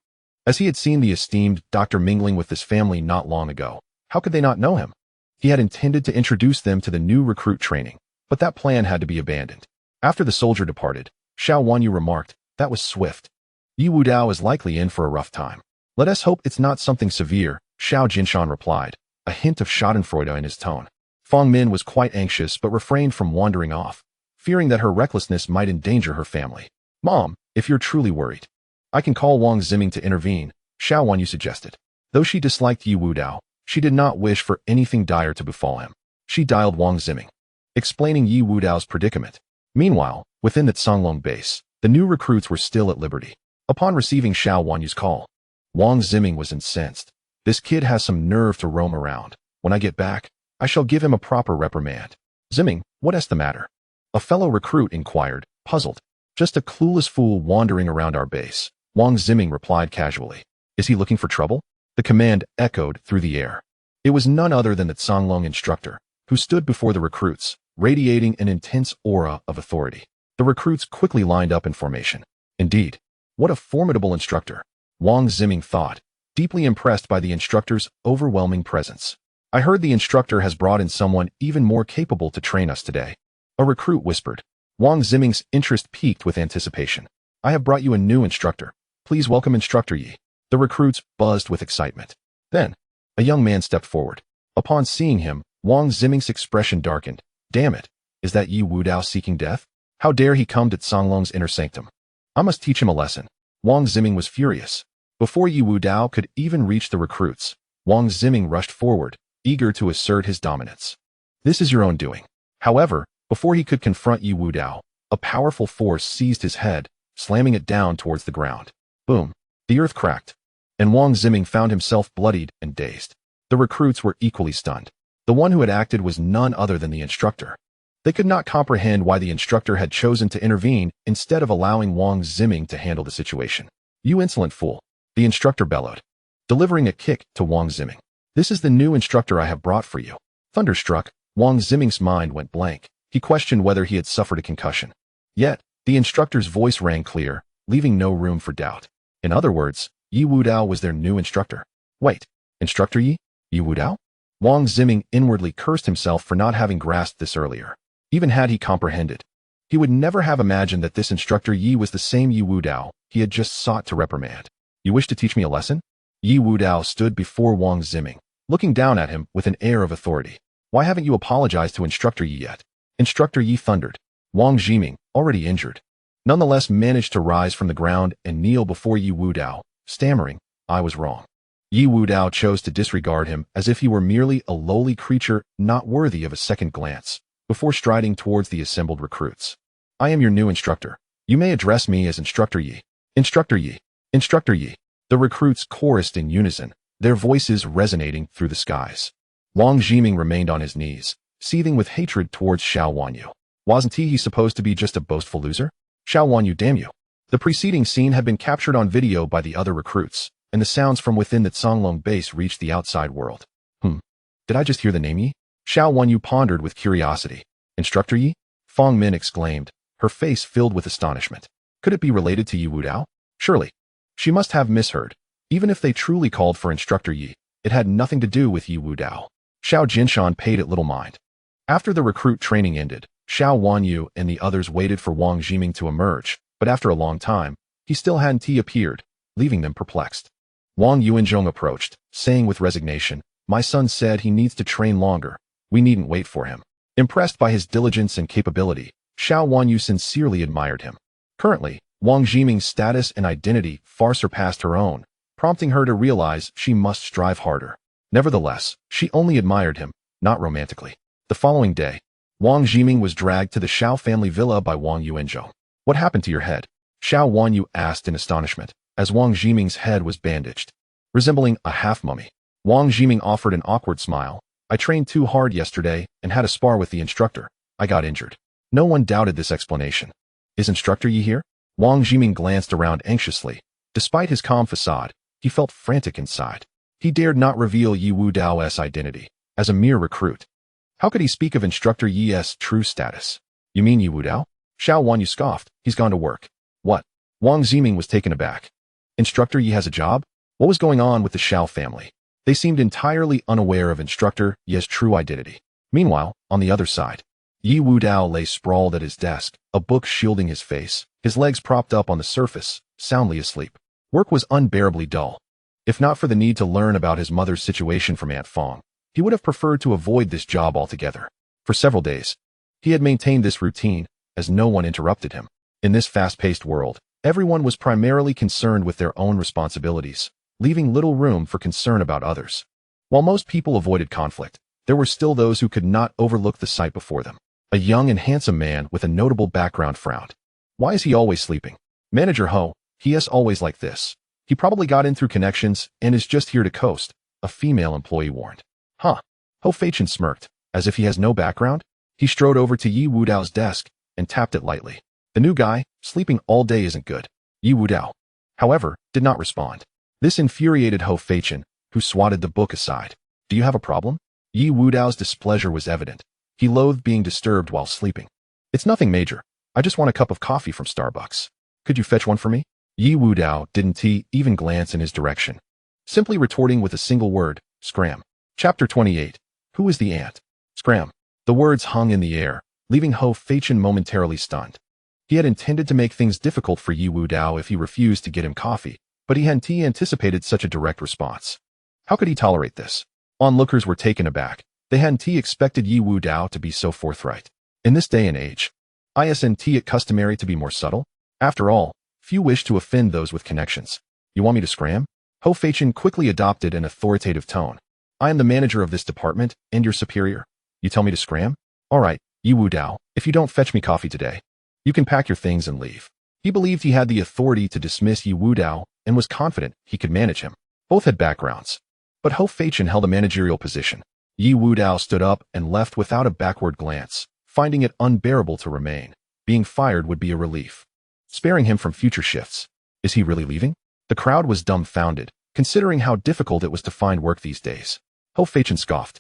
As he had seen the esteemed doctor mingling with this family not long ago, how could they not know him? He had intended to introduce them to the new recruit training, but that plan had to be abandoned. After the soldier departed, Xiao Wanyu remarked, "That was swift. Ye Wudao is likely in for a rough time. Let us hope it's not something severe," Xiao Jinshan replied, a hint of schadenfreude in his tone. Fang Min was quite anxious but refrained from wandering off, fearing that her recklessness might endanger her family. "Mom, if you're truly worried, I can call Wang Ziming to intervene," Xiao Wanyu suggested. Though she disliked Ye Wudao, she did not wish for anything dire to befall him. She dialed Wang Ziming, explaining Ye Wudao's predicament. Meanwhile, within the Canglong base, the new recruits were still at liberty. Upon receiving Xiao Wanyu's call, Wang Ziming was incensed. "This kid has some nerve to roam around. When I get back, I shall give him a proper reprimand." "Ziming, what is the matter?" a fellow recruit inquired, puzzled. "Just a clueless fool wandering around our base," Wang Ziming replied casually. "Is he looking for trouble?" The command echoed through the air. It was none other than the Canglong instructor, who stood before the recruits, radiating an intense aura of authority. The recruits quickly lined up in formation. Indeed, what a formidable instructor, Wang Ziming thought, deeply impressed by the instructor's overwhelming presence. "I heard the instructor has brought in someone even more capable to train us today," a recruit whispered. Wang Ziming's interest piqued with anticipation. "I have brought you a new instructor. Please welcome Instructor Ye." The recruits buzzed with excitement. Then, a young man stepped forward. Upon seeing him, Wang Ziming's expression darkened. "Damn it, is that Ye Wudao seeking death? How dare he come to Canglong's inner sanctum? I must teach him a lesson." Wang Ziming was furious. Before Ye Wudao could even reach the recruits, Wang Ziming rushed forward, eager to assert his dominance. "This is your own doing." However, before he could confront Ye Wudao, a powerful force seized his head, slamming it down towards the ground. Boom! The earth cracked, and Wang Ziming found himself bloodied and dazed. The recruits were equally stunned. The one who had acted was none other than the instructor. They could not comprehend why the instructor had chosen to intervene instead of allowing Wang Ziming to handle the situation. "You insolent fool," the instructor bellowed, delivering a kick to Wang Ziming. "This is the new instructor I have brought for you." Thunderstruck, Wang Ziming's mind went blank. He questioned whether he had suffered a concussion. Yet, the instructor's voice rang clear, leaving no room for doubt. In other words, Ye Wudao was their new instructor. Wait, Instructor Ye Wudao? Wang Ziming inwardly cursed himself for not having grasped this earlier. Even had he comprehended, he would never have imagined that this instructor Ye was the same Ye Wudao he had just sought to reprimand. "You wish to teach me a lesson?" Ye Wudao stood before Wang Ziming, looking down at him with an air of authority. "Why haven't you apologized to Instructor Ye yet?" Instructor Ye thundered. Wang Ziming, already injured, nonetheless managed to rise from the ground and kneel before Ye Wudao, stammering, "I was wrong." Ye Wudao chose to disregard him as if he were merely a lowly creature not worthy of a second glance, before striding towards the assembled recruits. "I am your new instructor. You may address me as Instructor Ye." "Instructor Ye, Instructor Ye." The recruits chorused in unison, their voices resonating through the skies. Wang Ziming remained on his knees, seething with hatred towards Xiao Wanyu. Wasn't he supposed to be just a boastful loser? "Xiao Wanyu, damn you." The preceding scene had been captured on video by the other recruits, and the sounds from within the Canglong base reached the outside world. Did I just hear the name Ye? Xiao Wanyu pondered with curiosity. "Instructor Ye?" Fang Min exclaimed, her face filled with astonishment. Could it be related to Ye Wudao? Surely. She must have misheard. Even if they truly called for Instructor Ye, it had nothing to do with Ye Wudao. Xiao Jinshan paid it little mind. After the recruit training ended, Xiao Wanyu and the others waited for Wang Jiming to emerge, but after a long time, he still hadn't appeared, leaving them perplexed. Wang Yuanzhong approached, saying with resignation, "My son said he needs to train longer. We needn't wait for him." Impressed by his diligence and capability, Xiao Wanyu sincerely admired him. Currently, Wang Jiming's status and identity far surpassed her own, prompting her to realize she must strive harder. Nevertheless, she only admired him, not romantically. The following day, Wang Jiming was dragged to the Xiao family villa by Wang Yuanzhong. "What happened to your head?" Xiao Wanyu asked in astonishment, as Wang Jiming's head was bandaged. Resembling a half-mummy, Wang Jiming offered an awkward smile. "I trained too hard yesterday and had a spar with the instructor. I got injured." No one doubted this explanation. "Is Instructor Yi here?" Wang Jiming glanced around anxiously. Despite his calm facade, he felt frantic inside. He dared not reveal Ye Wudao's identity. As a mere recruit, how could he speak of Instructor Yi's true status? "You mean Ye Wudao?" Xiao Wanyu scoffed. "He's gone to work." "What?" Wang Jiming was taken aback. "Instructor Yi has a job?" What was going on with the Xiao family? They seemed entirely unaware of Instructor Yi's true identity. Meanwhile, on the other side, Ye Wudao lay sprawled at his desk, a book shielding his face, his legs propped up on the surface, soundly asleep. Work was unbearably dull. If not for the need to learn about his mother's situation from Aunt Fong, he would have preferred to avoid this job altogether. For several days, he had maintained this routine, as no one interrupted him. In this fast-paced world, everyone was primarily concerned with their own responsibilities, leaving little room for concern about others. While most people avoided conflict, there were still those who could not overlook the sight before them. A young and handsome man with a notable background frowned. "Why is he always sleeping?" "Manager Ho, he is always like this. He probably got in through connections and is just here to coast," a female employee warned. "Huh." Ho Feichen smirked, as if he has no background. He strode over to Ye Wudao's desk and tapped it lightly. "The new guy, sleeping all day isn't good." Ye Wudao, however, did not respond. This infuriated Ho Feichen, who swatted the book aside. "Do you have a problem?" Ye Wudao's displeasure was evident. He loathed being disturbed while sleeping. "It's nothing major. I just want a cup of coffee from Starbucks. Could you fetch one for me?" Ye Wudao didn't even glance in his direction, simply retorting with a single word, "Scram." Chapter 28. Who is the ant? Scram. The words hung in the air, leaving Ho Feichen momentarily stunned. He had intended to make things difficult for Ye Wudao if he refused to get him coffee, but he hadn't anticipated such a direct response. How could he tolerate this? Onlookers were taken aback. They hadn't expected Ye Wudao to be so forthright. In this day and age, isn't it customary to be more subtle? After all, few wish to offend those with connections. "You want me to scram?" Ho Feichen quickly adopted an authoritative tone. "I am the manager of this department and your superior. You tell me to scram? All right, Ye Wudao, if you don't fetch me coffee today, you can pack your things and leave." He believed he had the authority to dismiss Ye Wudao and was confident he could manage him. Both had backgrounds, but Ho Feichen held a managerial position. Ye Wudao stood up and left without a backward glance, finding it unbearable to remain. Being fired would be a relief, sparing him from future shifts. Is he really leaving? The crowd was dumbfounded, considering how difficult it was to find work these days. Ho Feichen scoffed.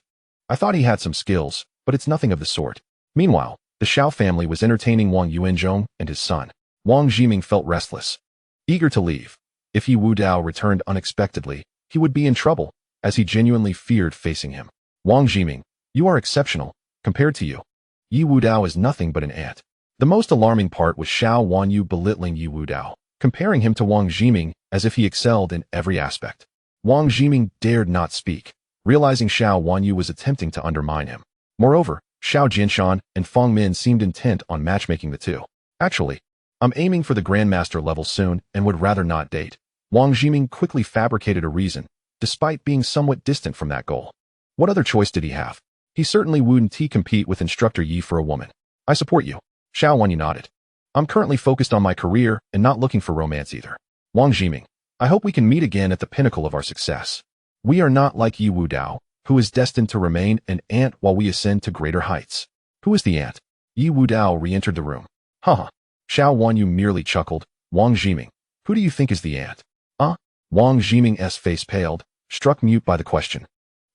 "I thought he had some skills, but it's nothing of the sort." Meanwhile, the Xiao family was entertaining Wang Yuanzhong and his son. Wang Jiming felt restless, eager to leave. If Ye Wudao returned unexpectedly, he would be in trouble, as he genuinely feared facing him. "Wang Jiming, you are exceptional. Compared to you, Ye Wudao is nothing but an ant." The most alarming part was Xiao Wanyu belittling Ye Wudao, comparing him to Wang Jiming as if he excelled in every aspect. Wang Jiming dared not speak, realizing Xiao Wanyu was attempting to undermine him. Moreover, Xiao Jinshan and Fong Min seemed intent on matchmaking the two. "Actually, I'm aiming for the Grandmaster level soon and would rather not date." Wang Jiming quickly fabricated a reason, despite being somewhat distant from that goal. What other choice did he have? He certainly wouldn't compete with Instructor Yi for a woman. "I support you." Xiao Wanyu nodded. "I'm currently focused on my career and not looking for romance either." Wang Jiming, I hope we can meet again at the pinnacle of our success. We are not like Ye Wudao, who is destined to remain an ant while we ascend to greater heights. Who is the ant? Ye Wudao re-entered the room. Haha. Xiao Wanyu merely chuckled. Wang Jiming, who do you think is the ant? Wang Jiming's face paled, struck mute by the question,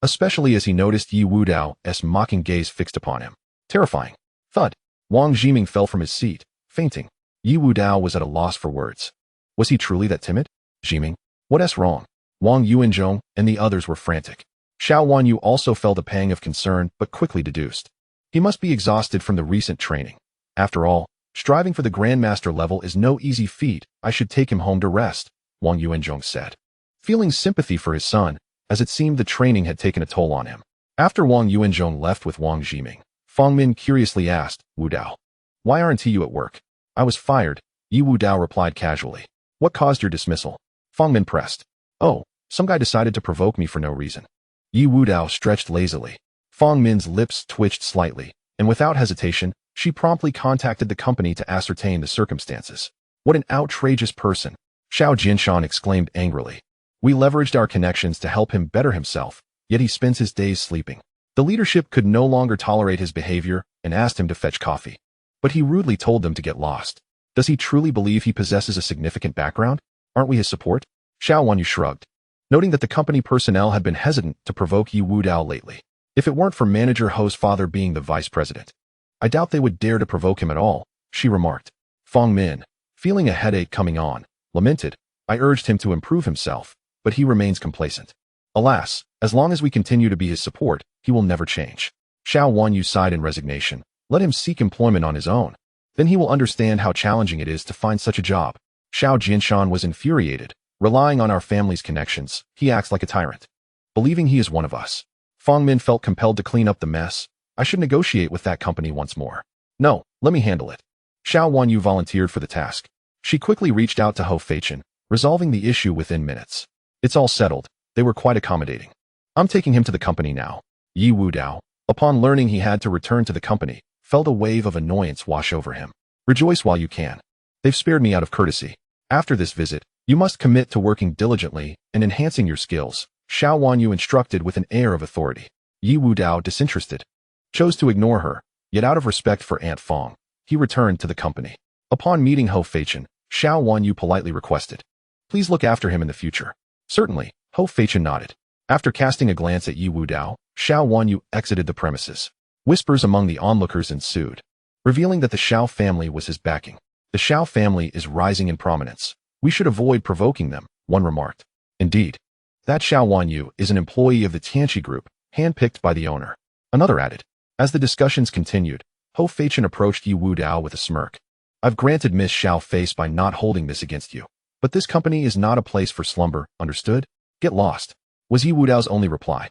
especially as he noticed Ye Wudao's mocking gaze fixed upon him. Terrifying. Thud. Wang Jiming fell from his seat, fainting. Ye Wudao was at a loss for words. Was he truly that timid? Jiming, what's wrong? Wang Yuanzhong and the others were frantic. Xiao Wanyu also felt a pang of concern but quickly deduced. He must be exhausted from the recent training. After all, striving for the Grandmaster level is no easy feat. I should take him home to rest, Wang Yuanzhong said, feeling sympathy for his son, as it seemed the training had taken a toll on him. After Wang Yuanzhong left with Wang Zhiming, Feng Min curiously asked, Wudao, why aren't you at work? I was fired, Ye Wudao replied casually. What caused your dismissal? Feng Min pressed. Oh, some guy decided to provoke me for no reason. Ye Wudao stretched lazily. Feng Min's lips twitched slightly, and without hesitation, she promptly contacted the company to ascertain the circumstances. What an outrageous person, Xiao Jinshan exclaimed angrily. We leveraged our connections to help him better himself, yet he spends his days sleeping. The leadership could no longer tolerate his behavior and asked him to fetch coffee. But he rudely told them to get lost. Does he truly believe he possesses a significant background? Aren't we his support? Xiao Wanyu shrugged, noting that the company personnel had been hesitant to provoke Ye Wudao lately. If it weren't for Manager Ho's father being the vice president, I doubt they would dare to provoke him at all, she remarked. Feng Min, feeling a headache coming on, lamented, I urged him to improve himself, but he remains complacent. Alas, as long as we continue to be his support, he will never change. Xiao Wanyu sighed in resignation. Let him seek employment on his own. Then he will understand how challenging it is to find such a job. Xiao Jinshan was infuriated. Relying on our family's connections, he acts like a tyrant. Believing he is one of us. Feng Min felt compelled to clean up the mess. I should negotiate with that company once more. No, let me handle it. Xiao Wanyu volunteered for the task. She quickly reached out to Ho Feichen, resolving the issue within minutes. It's all settled. They were quite accommodating. I'm taking him to the company now. Ye Wudao, upon learning he had to return to the company, felt a wave of annoyance wash over him. Rejoice while you can. They've spared me out of courtesy. After this visit, you must commit to working diligently and enhancing your skills, Xiao Wanyu instructed with an air of authority. Ye Wudao, disinterested, chose to ignore her, yet out of respect for Aunt Fong, he returned to the company. Upon meeting Ho Feichen, Xiao Wanyu politely requested, please look after him in the future. Certainly, Ho Feichen nodded. After casting a glance at Ye Wudao, Xiao Wanyu exited the premises. Whispers among the onlookers ensued, revealing that the Xiao family was his backing. The Xiao family is rising in prominence. We should avoid provoking them, one remarked. Indeed. That Xiao Wanyu is an employee of the Tianqi group, handpicked by the owner. Another added. As the discussions continued, Ho Feichen approached Ye Wudao with a smirk. I've granted Miss Xiao face by not holding this against you. But this company is not a place for slumber, understood? Get lost, was Ye Wudao's only reply.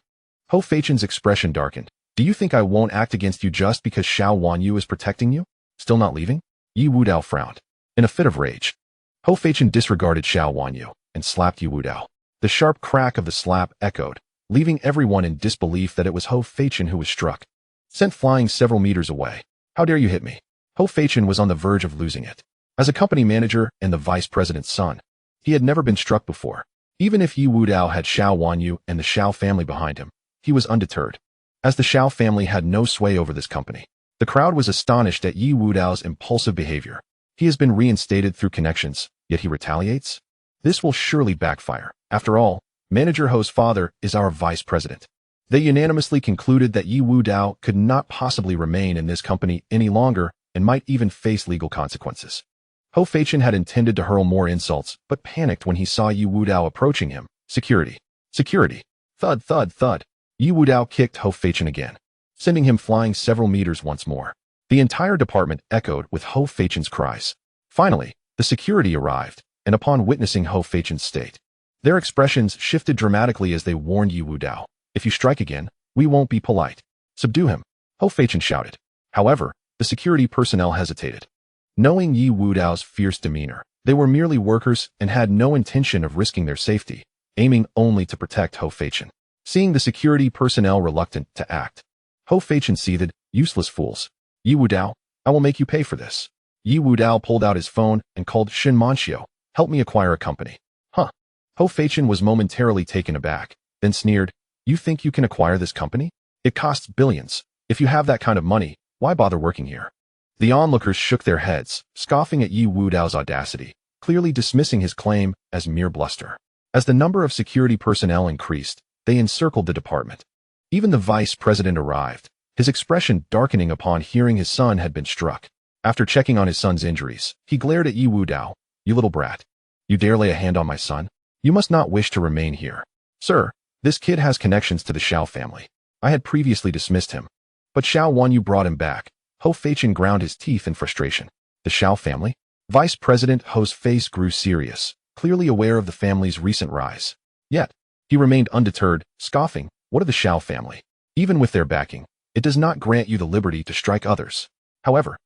Ho Feichen's expression darkened. Do you think I won't act against you just because Xiao Wanyu is protecting you? Still not leaving? Ye Wudao frowned. In a fit of rage, Ho Feichen disregarded Xiao Wanyu and slapped Ye Wudao. The sharp crack of the slap echoed, leaving everyone in disbelief that it was Ho Feichen who was struck. Sent flying several meters away. How dare you hit me? Ho Feichen was on the verge of losing it. As a company manager and the vice president's son, he had never been struck before. Even if Ye Wudao had Xiao Wanyu and the Xiao family behind him, he was undeterred. As the Xiao family had no sway over this company, the crowd was astonished at Ye Wudao's impulsive behavior. He has been reinstated through connections, yet he retaliates? This will surely backfire. After all, Manager Ho's father is our vice president. They unanimously concluded that Ye Wudao could not possibly remain in this company any longer and might even face legal consequences. Ho Feichen had intended to hurl more insults, but panicked when he saw Ye Wudao approaching him. Security. Security. Thud, thud, thud. Ye Wudao kicked Ho Feichen again, sending him flying several meters once more. The entire department echoed with Ho Feichen's cries. Finally, the security arrived, and upon witnessing Ho Feichen's state, their expressions shifted dramatically as they warned Ye Wudao. If you strike again, we won't be polite. Subdue him, Ho Feichen shouted. However, the security personnel hesitated. Knowing Ye Wudao's fierce demeanor, they were merely workers and had no intention of risking their safety, aiming only to protect Ho Feichen. Seeing the security personnel reluctant to act, Ho Feichen seethed, useless fools. Ye Wudao, I will make you pay for this. Ye Wudao pulled out his phone and called Shin Manxiu, help me acquire a company. Huh. Ho Feichen was momentarily taken aback, then sneered, you think you can acquire this company? It costs billions. If you have that kind of money, why bother working here? The onlookers shook their heads, scoffing at Ye Wudao's audacity, clearly dismissing his claim as mere bluster. As the number of security personnel increased, they encircled the department. Even the vice president arrived, his expression darkening upon hearing his son had been struck. After checking on his son's injuries, he glared at Ye Wudao. You little brat. You dare lay a hand on my son? You must not wish to remain here. Sir, this kid has connections to the Xiao family. I had previously dismissed him. But Xiao Wan, you brought him back. Ho Feichen ground his teeth in frustration. The Xiao family? Vice President Ho's face grew serious, clearly aware of the family's recent rise. Yet, he remained undeterred, scoffing, what of the Xiao family? Even with their backing, it does not grant you the liberty to strike others. However,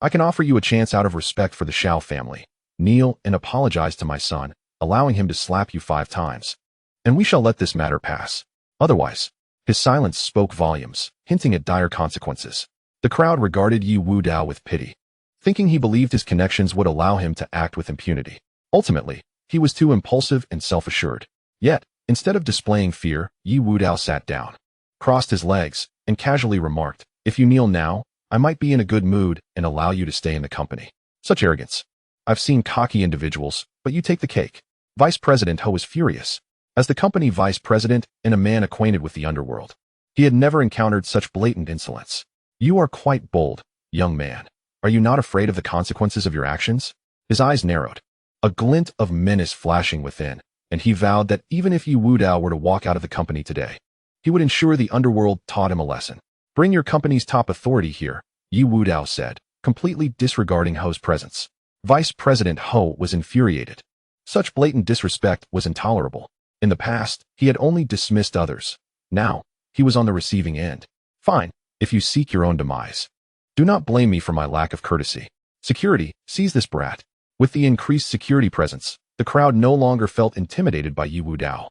I can offer you a chance out of respect for the Xiao family. Kneel and apologize to my son, allowing him to slap you 5 times. And we shall let this matter pass. Otherwise, his silence spoke volumes, hinting at dire consequences. The crowd regarded Ye Wudao with pity, thinking he believed his connections would allow him to act with impunity. Ultimately, he was too impulsive and self-assured. Yet, instead of displaying fear, Ye Wudao sat down, crossed his legs, and casually remarked, if you kneel now, I might be in a good mood and allow you to stay in the company. Such arrogance. I've seen cocky individuals, but you take the cake. Vice President Ho was furious. As the company vice president and a man acquainted with the underworld, he had never encountered such blatant insolence. You are quite bold, young man. Are you not afraid of the consequences of your actions? His eyes narrowed, a glint of menace flashing within, and he vowed that even if Ye Wudao were to walk out of the company today, he would ensure the underworld taught him a lesson. Bring your company's top authority here, Ye Wudao said, completely disregarding Ho's presence. Vice President Ho was infuriated. Such blatant disrespect was intolerable. In the past, he had only dismissed others. Now, he was on the receiving end. Fine, if you seek your own demise. Do not blame me for my lack of courtesy. Security, seize this brat. With the increased security presence, the crowd no longer felt intimidated by Ye Wudao.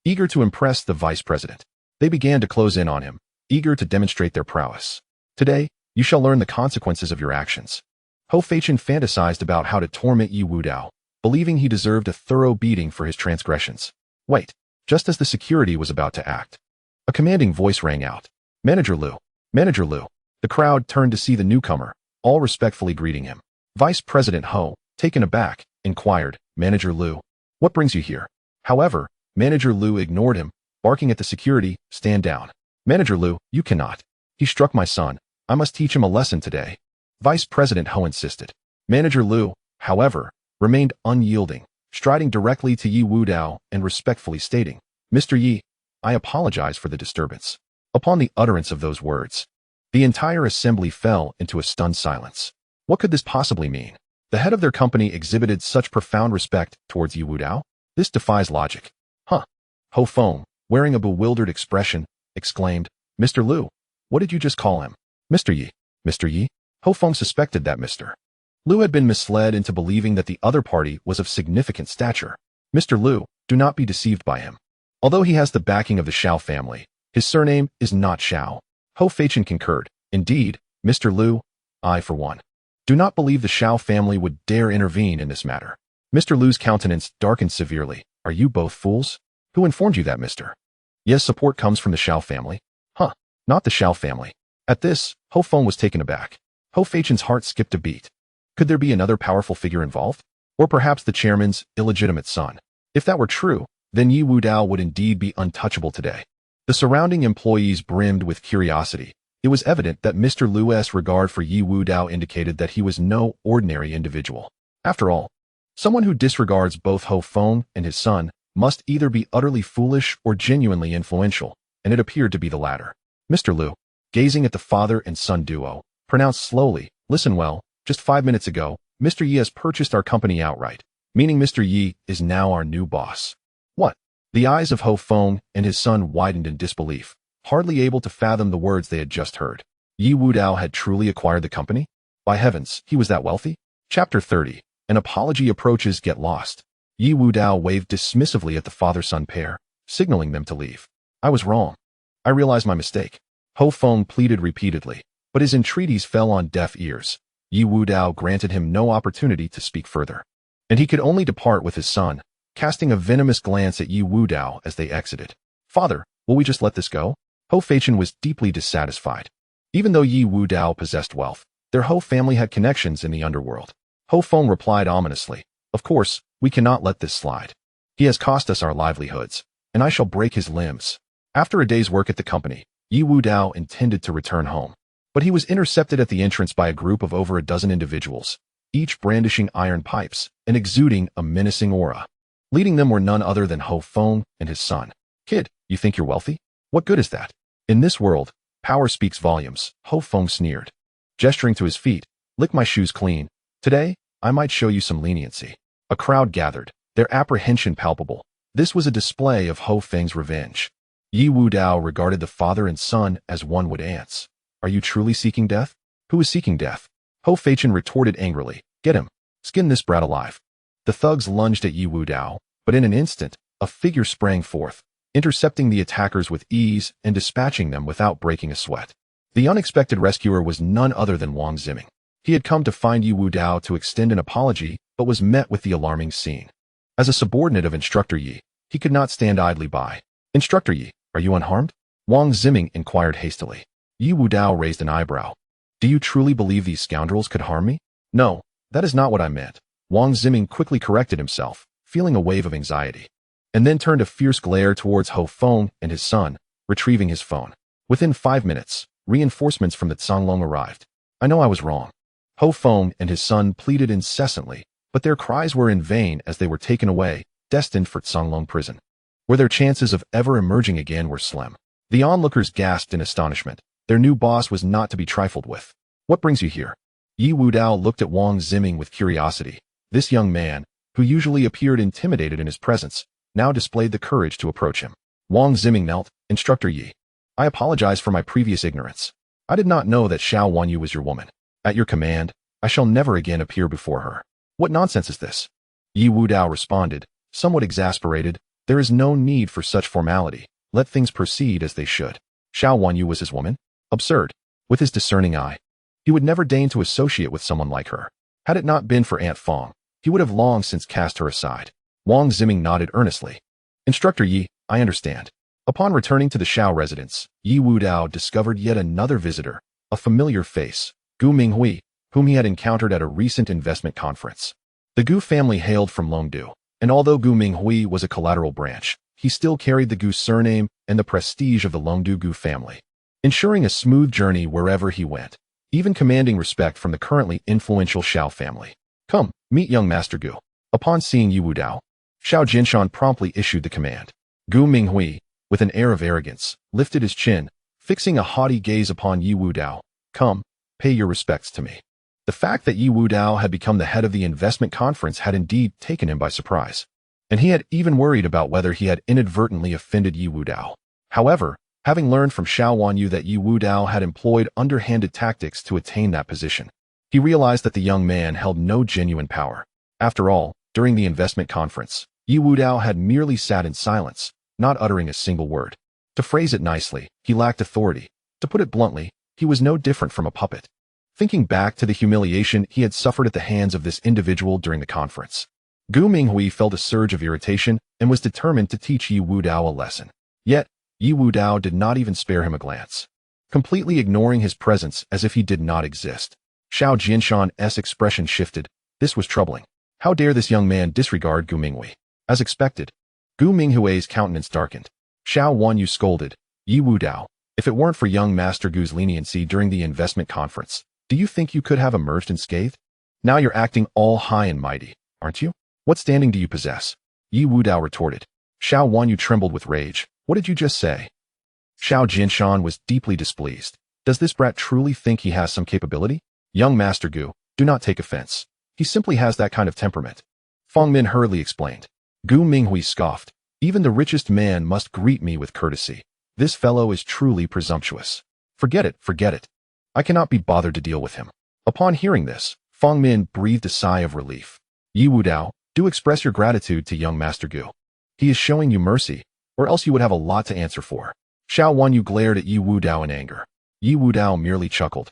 Eager to impress the vice president, they began to close in on him, eager to demonstrate their prowess. Today, you shall learn the consequences of your actions. Ho Feichen fantasized about how to torment Ye Wudao, believing he deserved a thorough beating for his transgressions. Wait, just as the security was about to act, a commanding voice rang out. Manager Liu, Manager Liu. The crowd turned to see the newcomer, all respectfully greeting him. Vice President Ho, taken aback, inquired, Manager Liu, what brings you here? However, Manager Liu ignored him, barking at the security, stand down. Manager Liu, you cannot. He struck my son. I must teach him a lesson today. Vice President Ho insisted. Manager Liu, however, remained unyielding, striding directly to Ye Wudao and respectfully stating, Mr. Yi, I apologize for the disturbance. Upon the utterance of those words, the entire assembly fell into a stunned silence. What could this possibly mean? The head of their company exhibited such profound respect towards Ye Wudao? This defies logic. Huh. Ho Feng, wearing a bewildered expression, exclaimed, Mr. Liu, what did you just call him? Mr. Yi. Mr. Yi? Ho Feng suspected that Mr. Liu had been misled into believing that the other party was of significant stature. Mr. Liu, do not be deceived by him. Although he has the backing of the Xiao family, his surname is not Xiao. Ho Feichen concurred. Indeed, Mr. Liu, I, for one, do not believe the Xiao family would dare intervene in this matter. Mr. Liu's countenance darkened severely. Are you both fools? Who informed you that, Mr. Ye's support comes from the Xiao family? Huh, not the Xiao family. At this, Ho Feng was taken aback. Ho Feichen's heart skipped a beat. Could there be another powerful figure involved? Or perhaps the chairman's illegitimate son? If that were true, then Ye Wudao would indeed be untouchable today. The surrounding employees brimmed with curiosity. It was evident that Mr. Liu's regard for Ye Wudao indicated that he was no ordinary individual. After all, someone who disregards both Ho Feng and his son must either be utterly foolish or genuinely influential, and it appeared to be the latter. Mr. Liu, gazing at the father and son duo, pronounced slowly, listen well, just 5 minutes ago, Mr. Yi has purchased our company outright, meaning Mr. Yi is now our new boss. What? The eyes of Ho Feng and his son widened in disbelief, hardly able to fathom the words they had just heard. Ye Wudao had truly acquired the company? By heavens, he was that wealthy? Chapter 30. An apology approaches get lost. Ye Wudao waved dismissively at the father-son pair, signaling them to leave. I was wrong. I realized my mistake. Ho Feng pleaded repeatedly, but his entreaties fell on deaf ears. Ye Wudao granted him no opportunity to speak further, and he could only depart with his son, casting a venomous glance at Ye Wudao as they exited. Father, will we just let this go? Ho Feichen was deeply dissatisfied. Even though Ye Wudao possessed wealth, their Ho family had connections in the underworld. Ho Feng replied ominously, of course, we cannot let this slide. He has cost us our livelihoods, and I shall break his limbs. After a day's work at the company, Ye Wudao intended to return home, but he was intercepted at the entrance by a group of over a dozen individuals, each brandishing iron pipes and exuding a menacing aura. Leading them were none other than Ho Feng and his son. Kid, you think you're wealthy? What good is that? In this world, Power speaks volumes, Ho Feng sneered. Gesturing to his feet, lick my shoes clean. Today, I might show you some leniency. A crowd gathered, their apprehension palpable. This was a display of Ho Feng's revenge. Ye Wudao regarded the father and son as one would ants. Are you truly seeking death? Who is seeking death? Ho Feichen retorted angrily. Get him. Skin this brat alive. The thugs lunged at Ye Wudao, but in an instant, a figure sprang forth, intercepting the attackers with ease and dispatching them without breaking a sweat. The unexpected rescuer was none other than Wang Ziming. He had come to find Ye Wudao to extend an apology, but was met with the alarming scene. As a subordinate of Instructor Yi, he could not stand idly by. Instructor Yi, are you unharmed? Wang Ziming inquired hastily. Ye Wudao raised an eyebrow. Do you truly believe these scoundrels could harm me? No, that is not what I meant. Wang Ziming quickly corrected himself, feeling a wave of anxiety, and then turned a fierce glare towards Ho Feng and his son, retrieving his phone. Within 5 minutes, reinforcements from the Canglong arrived. I know I was wrong. Ho Feng and his son pleaded incessantly, but their cries were in vain as they were taken away, destined for Canglong prison, where their chances of ever emerging again were slim. The onlookers gasped in astonishment. Their new boss was not to be trifled with. What brings you here? Ye Wudao looked at Wang Ziming with curiosity. This young man, who usually appeared intimidated in his presence, now displayed the courage to approach him. Wang Ziming knelt. Instructor Yi, I apologize for my previous ignorance. I did not know that Xiao Wanyu was your woman. At your command, I shall never again appear before her. What nonsense is this? Ye Wudao responded, somewhat exasperated. There is no need for such formality. Let things proceed as they should. Xiao Wanyu was his woman? Absurd. With his discerning eye, he would never deign to associate with someone like her. Had it not been for Aunt Fong, he would have long since cast her aside. Wang Ziming nodded earnestly. Instructor Yi, I understand. Upon returning to the Xiao residence, Ye Wudao discovered yet another visitor, a familiar face, Gu Minghui, whom he had encountered at a recent investment conference. The Gu family hailed from Longdu, and although Gu Minghui was a collateral branch, he still carried the Gu surname and the prestige of the Longdu Gu family, ensuring a smooth journey wherever he went, even commanding respect from the currently influential Xiao family. Come, meet young Master Gu. Upon seeing Ye Wudao, Xiao Jinshan promptly issued the command. Gu Minghui, with an air of arrogance, lifted his chin, fixing a haughty gaze upon Ye Wudao. Come, pay your respects to me. The fact that Ye Wudao had become the head of the investment conference had indeed taken him by surprise, and he had even worried about whether he had inadvertently offended Ye Wudao. However, having learned from Xiao Wanyu that Ye Wudao had employed underhanded tactics to attain that position, he realized that the young man held no genuine power. After all, during the investment conference, Ye Wudao had merely sat in silence, not uttering a single word. To phrase it nicely, he lacked authority. To put it bluntly, he was no different from a puppet. Thinking back to the humiliation he had suffered at the hands of this individual during the conference, Gu Minghui felt a surge of irritation and was determined to teach Ye Wudao a lesson. Yet, Ye Wudao did not even spare him a glance, completely ignoring his presence as if he did not exist. Xiao Jinshan's expression shifted. This was troubling. How dare this young man disregard Gu Minghui? As expected, Gu Minghui's countenance darkened. Xiao Wanyu scolded. Ye Wudao, if it weren't for young Master Gu's leniency during the investment conference, do you think you could have emerged unscathed? Now you're acting all high and mighty, aren't you? What standing do you possess? Ye Wudao retorted. Xiao Wanyu trembled with rage. What did you just say? Xiao Jinshan was deeply displeased. Does this brat truly think he has some capability? Young Master Gu, do not take offense. He simply has that kind of temperament. Feng Min hurriedly explained. Gu Minghui scoffed. Even the richest man must greet me with courtesy. This fellow is truly presumptuous. Forget it, forget it. I cannot be bothered to deal with him. Upon hearing this, Feng Min breathed a sigh of relief. Ye Wudao, do express your gratitude to young Master Gu. He is showing you mercy, or else you would have a lot to answer for. Xiao Wanyu glared at Ye Wudao in anger. Ye Wudao merely chuckled.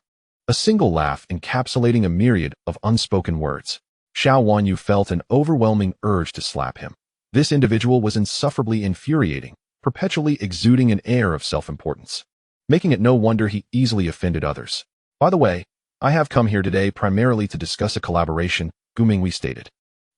A single laugh encapsulating a myriad of unspoken words. Xiao Wanyu felt an overwhelming urge to slap him. This individual was insufferably infuriating, perpetually exuding an air of self-importance, making it no wonder he easily offended others. By the way, I have come here today primarily to discuss a collaboration, Gu Minghui stated,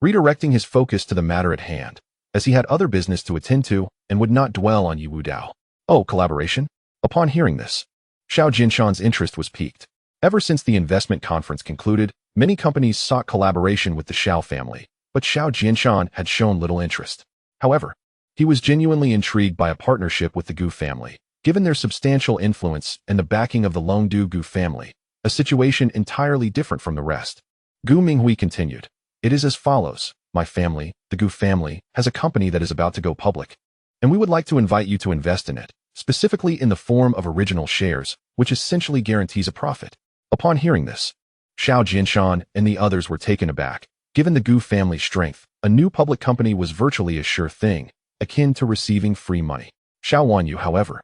redirecting his focus to the matter at hand, as he had other business to attend to and would not dwell on Ye Wudao. Oh, collaboration? Upon hearing this, Xiao Jinshan's interest was piqued. Ever since the investment conference concluded, many companies sought collaboration with the Xiao family, but Xiao Jinshan had shown little interest. However, he was genuinely intrigued by a partnership with the Gu family, Given their substantial influence and the backing of the Longdu Gu family, a situation entirely different from the rest. Gu Minghui continued. It is as follows. My family, the Gu family, has a company that is about to go public, and we would like to invite you to invest in it, specifically in the form of original shares, which essentially guarantees a profit. Upon hearing this, Xiao Jinshan and the others were taken aback. Given the Gu family's strength, a new public company was virtually a sure thing, akin to receiving free money. Xiao Wanyu, however,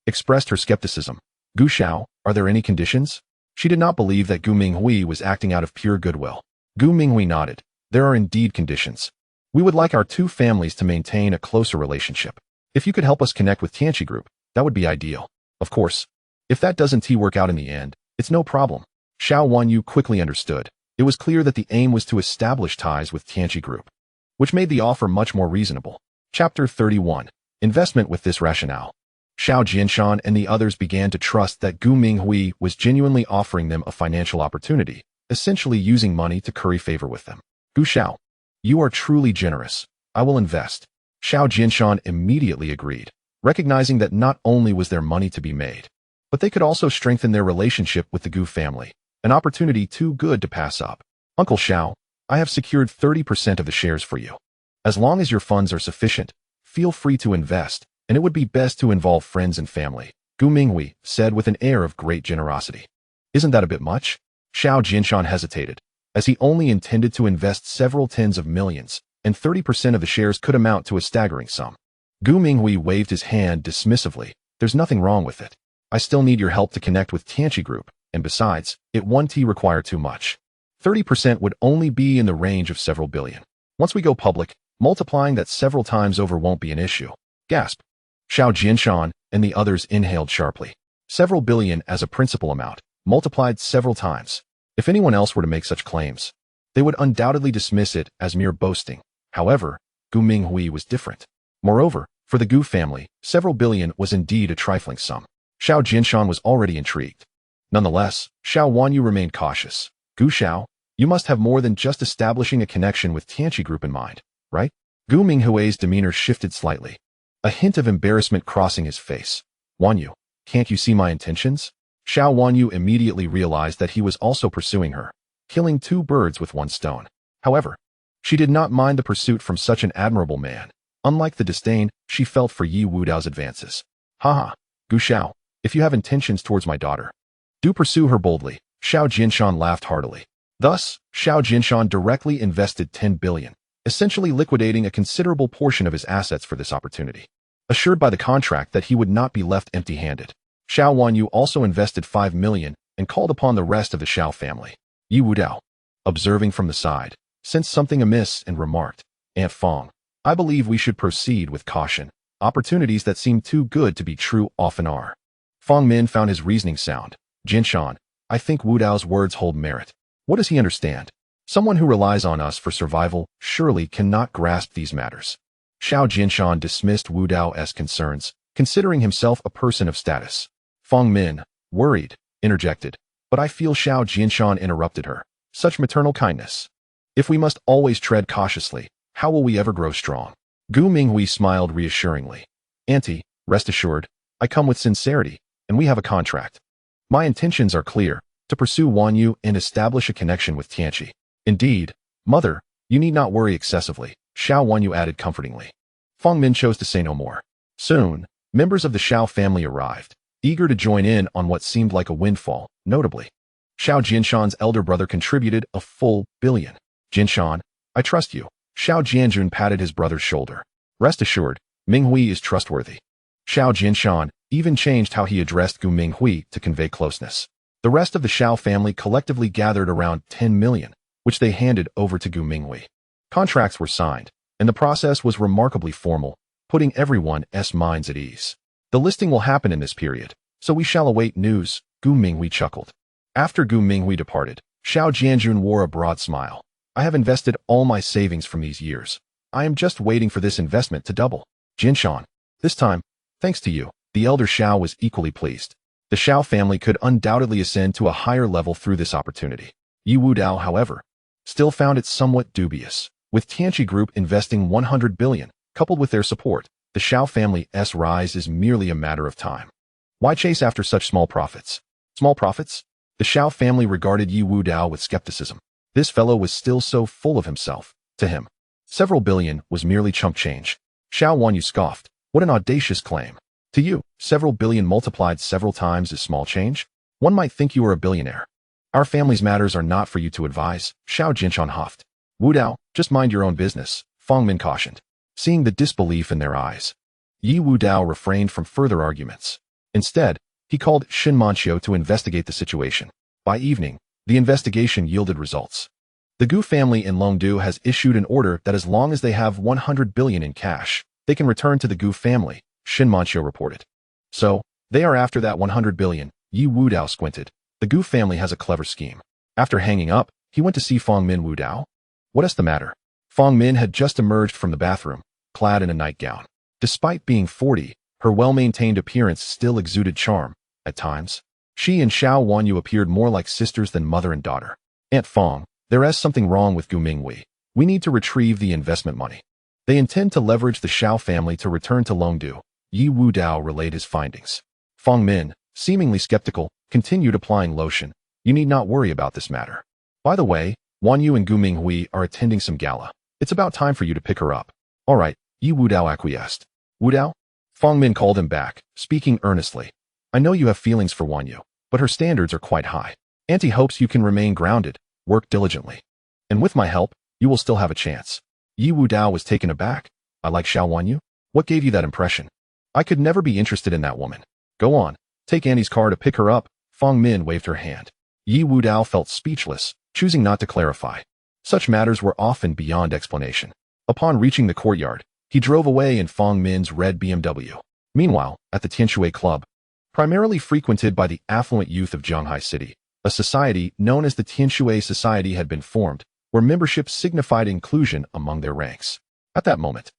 expressed her skepticism. Gu Xiao, are there any conditions? She did not believe that Gu Minghui was acting out of pure goodwill. Gu Minghui nodded. There are indeed conditions. We would like our two families to maintain a closer relationship. If you could help us connect with Tianqi Group, that would be ideal. Of course, if that doesn't work out in the end, it's no problem. Xiao Wanyu quickly understood. It was clear that the aim was to establish ties with Tianqi Group, which made the offer much more reasonable. Chapter 31. Investment with this rationale. Xiao Jinshan and the others began to trust that Gu Minghui was genuinely offering them a financial opportunity, essentially using money to curry favor with them. Gu Xiao, you are truly generous. I will invest. Xiao Jinshan immediately agreed, recognizing that not only was there money to be made, but they could also strengthen their relationship with the Gu family, an opportunity too good to pass up. Uncle Xiao, I have secured 30% of the shares for you. As long as your funds are sufficient, feel free to invest, and it would be best to involve friends and family, Gu Minghui said with an air of great generosity. Isn't that a bit much? Xiao Jinshan hesitated, as he only intended to invest several tens of millions, and 30% of the shares could amount to a staggering sum. Gu Minghui waved his hand dismissively. There's nothing wrong with it. I still need your help to connect with Tianqi Group, and besides, it won't require too much. 30% would only be in the range of several billion. Once we go public, multiplying that several times over won't be an issue. Gasp. Xiao Jinshan and the others inhaled sharply. Several billion as a principal amount, multiplied several times. If anyone else were to make such claims, they would undoubtedly dismiss it as mere boasting. However, Gu Minghui was different. Moreover, for the Gu family, several billion was indeed a trifling sum. Xiao Jinshan was already intrigued. Nonetheless, Xiao Wanyu remained cautious. Gu Xiao, you must have more than just establishing a connection with Tianqi Group in mind, right? Gu Minghui's demeanor shifted slightly, a hint of embarrassment crossing his face. Wanyu, can't you see my intentions? Xiao Wanyu immediately realized that he was also pursuing her, killing two birds with one stone. However, she did not mind the pursuit from such an admirable man, unlike the disdain she felt for Ye Wudao's advances. Haha, Gu Xiao, if you have intentions towards my daughter, do pursue her boldly. Xiao Jinshan laughed heartily. Thus, Xiao Jinshan directly invested 10 billion, essentially liquidating a considerable portion of his assets for this opportunity, assured by the contract that he would not be left empty-handed. Xiao Wanyu also invested 5 million and called upon the rest of the Xiao family. Ye Wudao, observing from the side, sensed something amiss and remarked, Aunt Fong, I believe we should proceed with caution. Opportunities that seem too good to be true often are. Fong Min found his reasoning sound. Jinshan, I think Wudao's words hold merit. What does he understand? Someone who relies on us for survival surely cannot grasp these matters. Xiao Jinshan dismissed Wudao's concerns, considering himself a person of status. Fong Min, worried, interjected, but I feel Xiao Jinshan interrupted her. Such maternal kindness. If we must always tread cautiously, how will we ever grow strong? Gu Minghui smiled reassuringly. Auntie, rest assured, I come with sincerity, and we have a contract. My intentions are clear, to pursue Wanyu and establish a connection with Tianqi. Indeed, mother, you need not worry excessively, Xiao Wanyu added comfortingly. Fong Min chose to say no more. Soon, members of the Xiao family arrived, eager to join in on what seemed like a windfall. Notably, Xiao Jinshan's elder brother contributed a full billion. Jinshan, I trust you. Xiao Jianjun patted his brother's shoulder. Rest assured, Minghui is trustworthy. Xiao Jinshan even changed how he addressed Gu Minghui to convey closeness. The rest of the Xiao family collectively gathered around 10 million, which they handed over to Gu Minghui. Contracts were signed, and the process was remarkably formal, putting everyone's minds at ease. The listing will happen in this period, so we shall await news, Gu Minghui chuckled. After Gu Minghui departed, Xiao Jianjun wore a broad smile. I have invested all my savings from these years. I am just waiting for this investment to double. Jinshan, this time, thanks to you, the elder Xiao was equally pleased. The Xiao family could undoubtedly ascend to a higher level through this opportunity. Ye Wudao, however, still found it somewhat dubious. With Tianqi Group investing 100 billion, coupled with their support, the Xiao family's rise is merely a matter of time. Why chase after such small profits? Small profits? The Xiao family regarded Ye Wudao with skepticism. This fellow was still so full of himself. To him, several billion was merely chump change. Xiao Wanyu scoffed. What an audacious claim. To you, several billion multiplied several times is small change? One might think you are a billionaire. Our family's matters are not for you to advise, Xiao Jinshan huffed. Wudao, just mind your own business, Fang Min cautioned. Seeing the disbelief in their eyes, Ye Wudao refrained from further arguments. Instead, he called Shin Manqiu to investigate the situation. By evening, the investigation yielded results. The Gu family in Longdu has issued an order that as long as they have 100 billion in cash, they can return to the Gu family, Shin Manqiu reported. So, they are after that 100 billion, Ye Wudao squinted. The Gu family has a clever scheme. After hanging up, he went to see Fang Min Wudao. What is the matter? Fang Min had just emerged from the bathroom, clad in a nightgown. Despite being 40, her well-maintained appearance still exuded charm. At times, she and Xiao Wanyu appeared more like sisters than mother and daughter. Aunt Fang, there is something wrong with Gu Minghui. We need to retrieve the investment money. They intend to leverage the Xiao family to return to Longdu. Ye Wudao relayed his findings. Fang Min, seemingly skeptical, continued applying lotion. You need not worry about this matter. By the way, Wanyu and Gu Minghui are attending some gala. It's about time for you to pick her up. All right, Ye Wudao acquiesced. Wudao? Fang Min called him back, speaking earnestly. I know you have feelings for Wanyu, but her standards are quite high. Auntie hopes you can remain grounded, work diligently. And with my help, you will still have a chance. Ye Wudao was taken aback. I like Xiao Wanyu? What gave you that impression? I could never be interested in that woman. Go on, take Auntie's car to pick her up. Fang Min waved her hand. Ye Wudao felt speechless, choosing not to clarify. Such matters were often beyond explanation. Upon reaching the courtyard, he drove away in Fang Min's red BMW. Meanwhile, at the Tianshui Club, primarily frequented by the affluent youth of Zhanghai City, a society known as the Tianshui Society had been formed, where membership signified inclusion among their ranks. At that moment,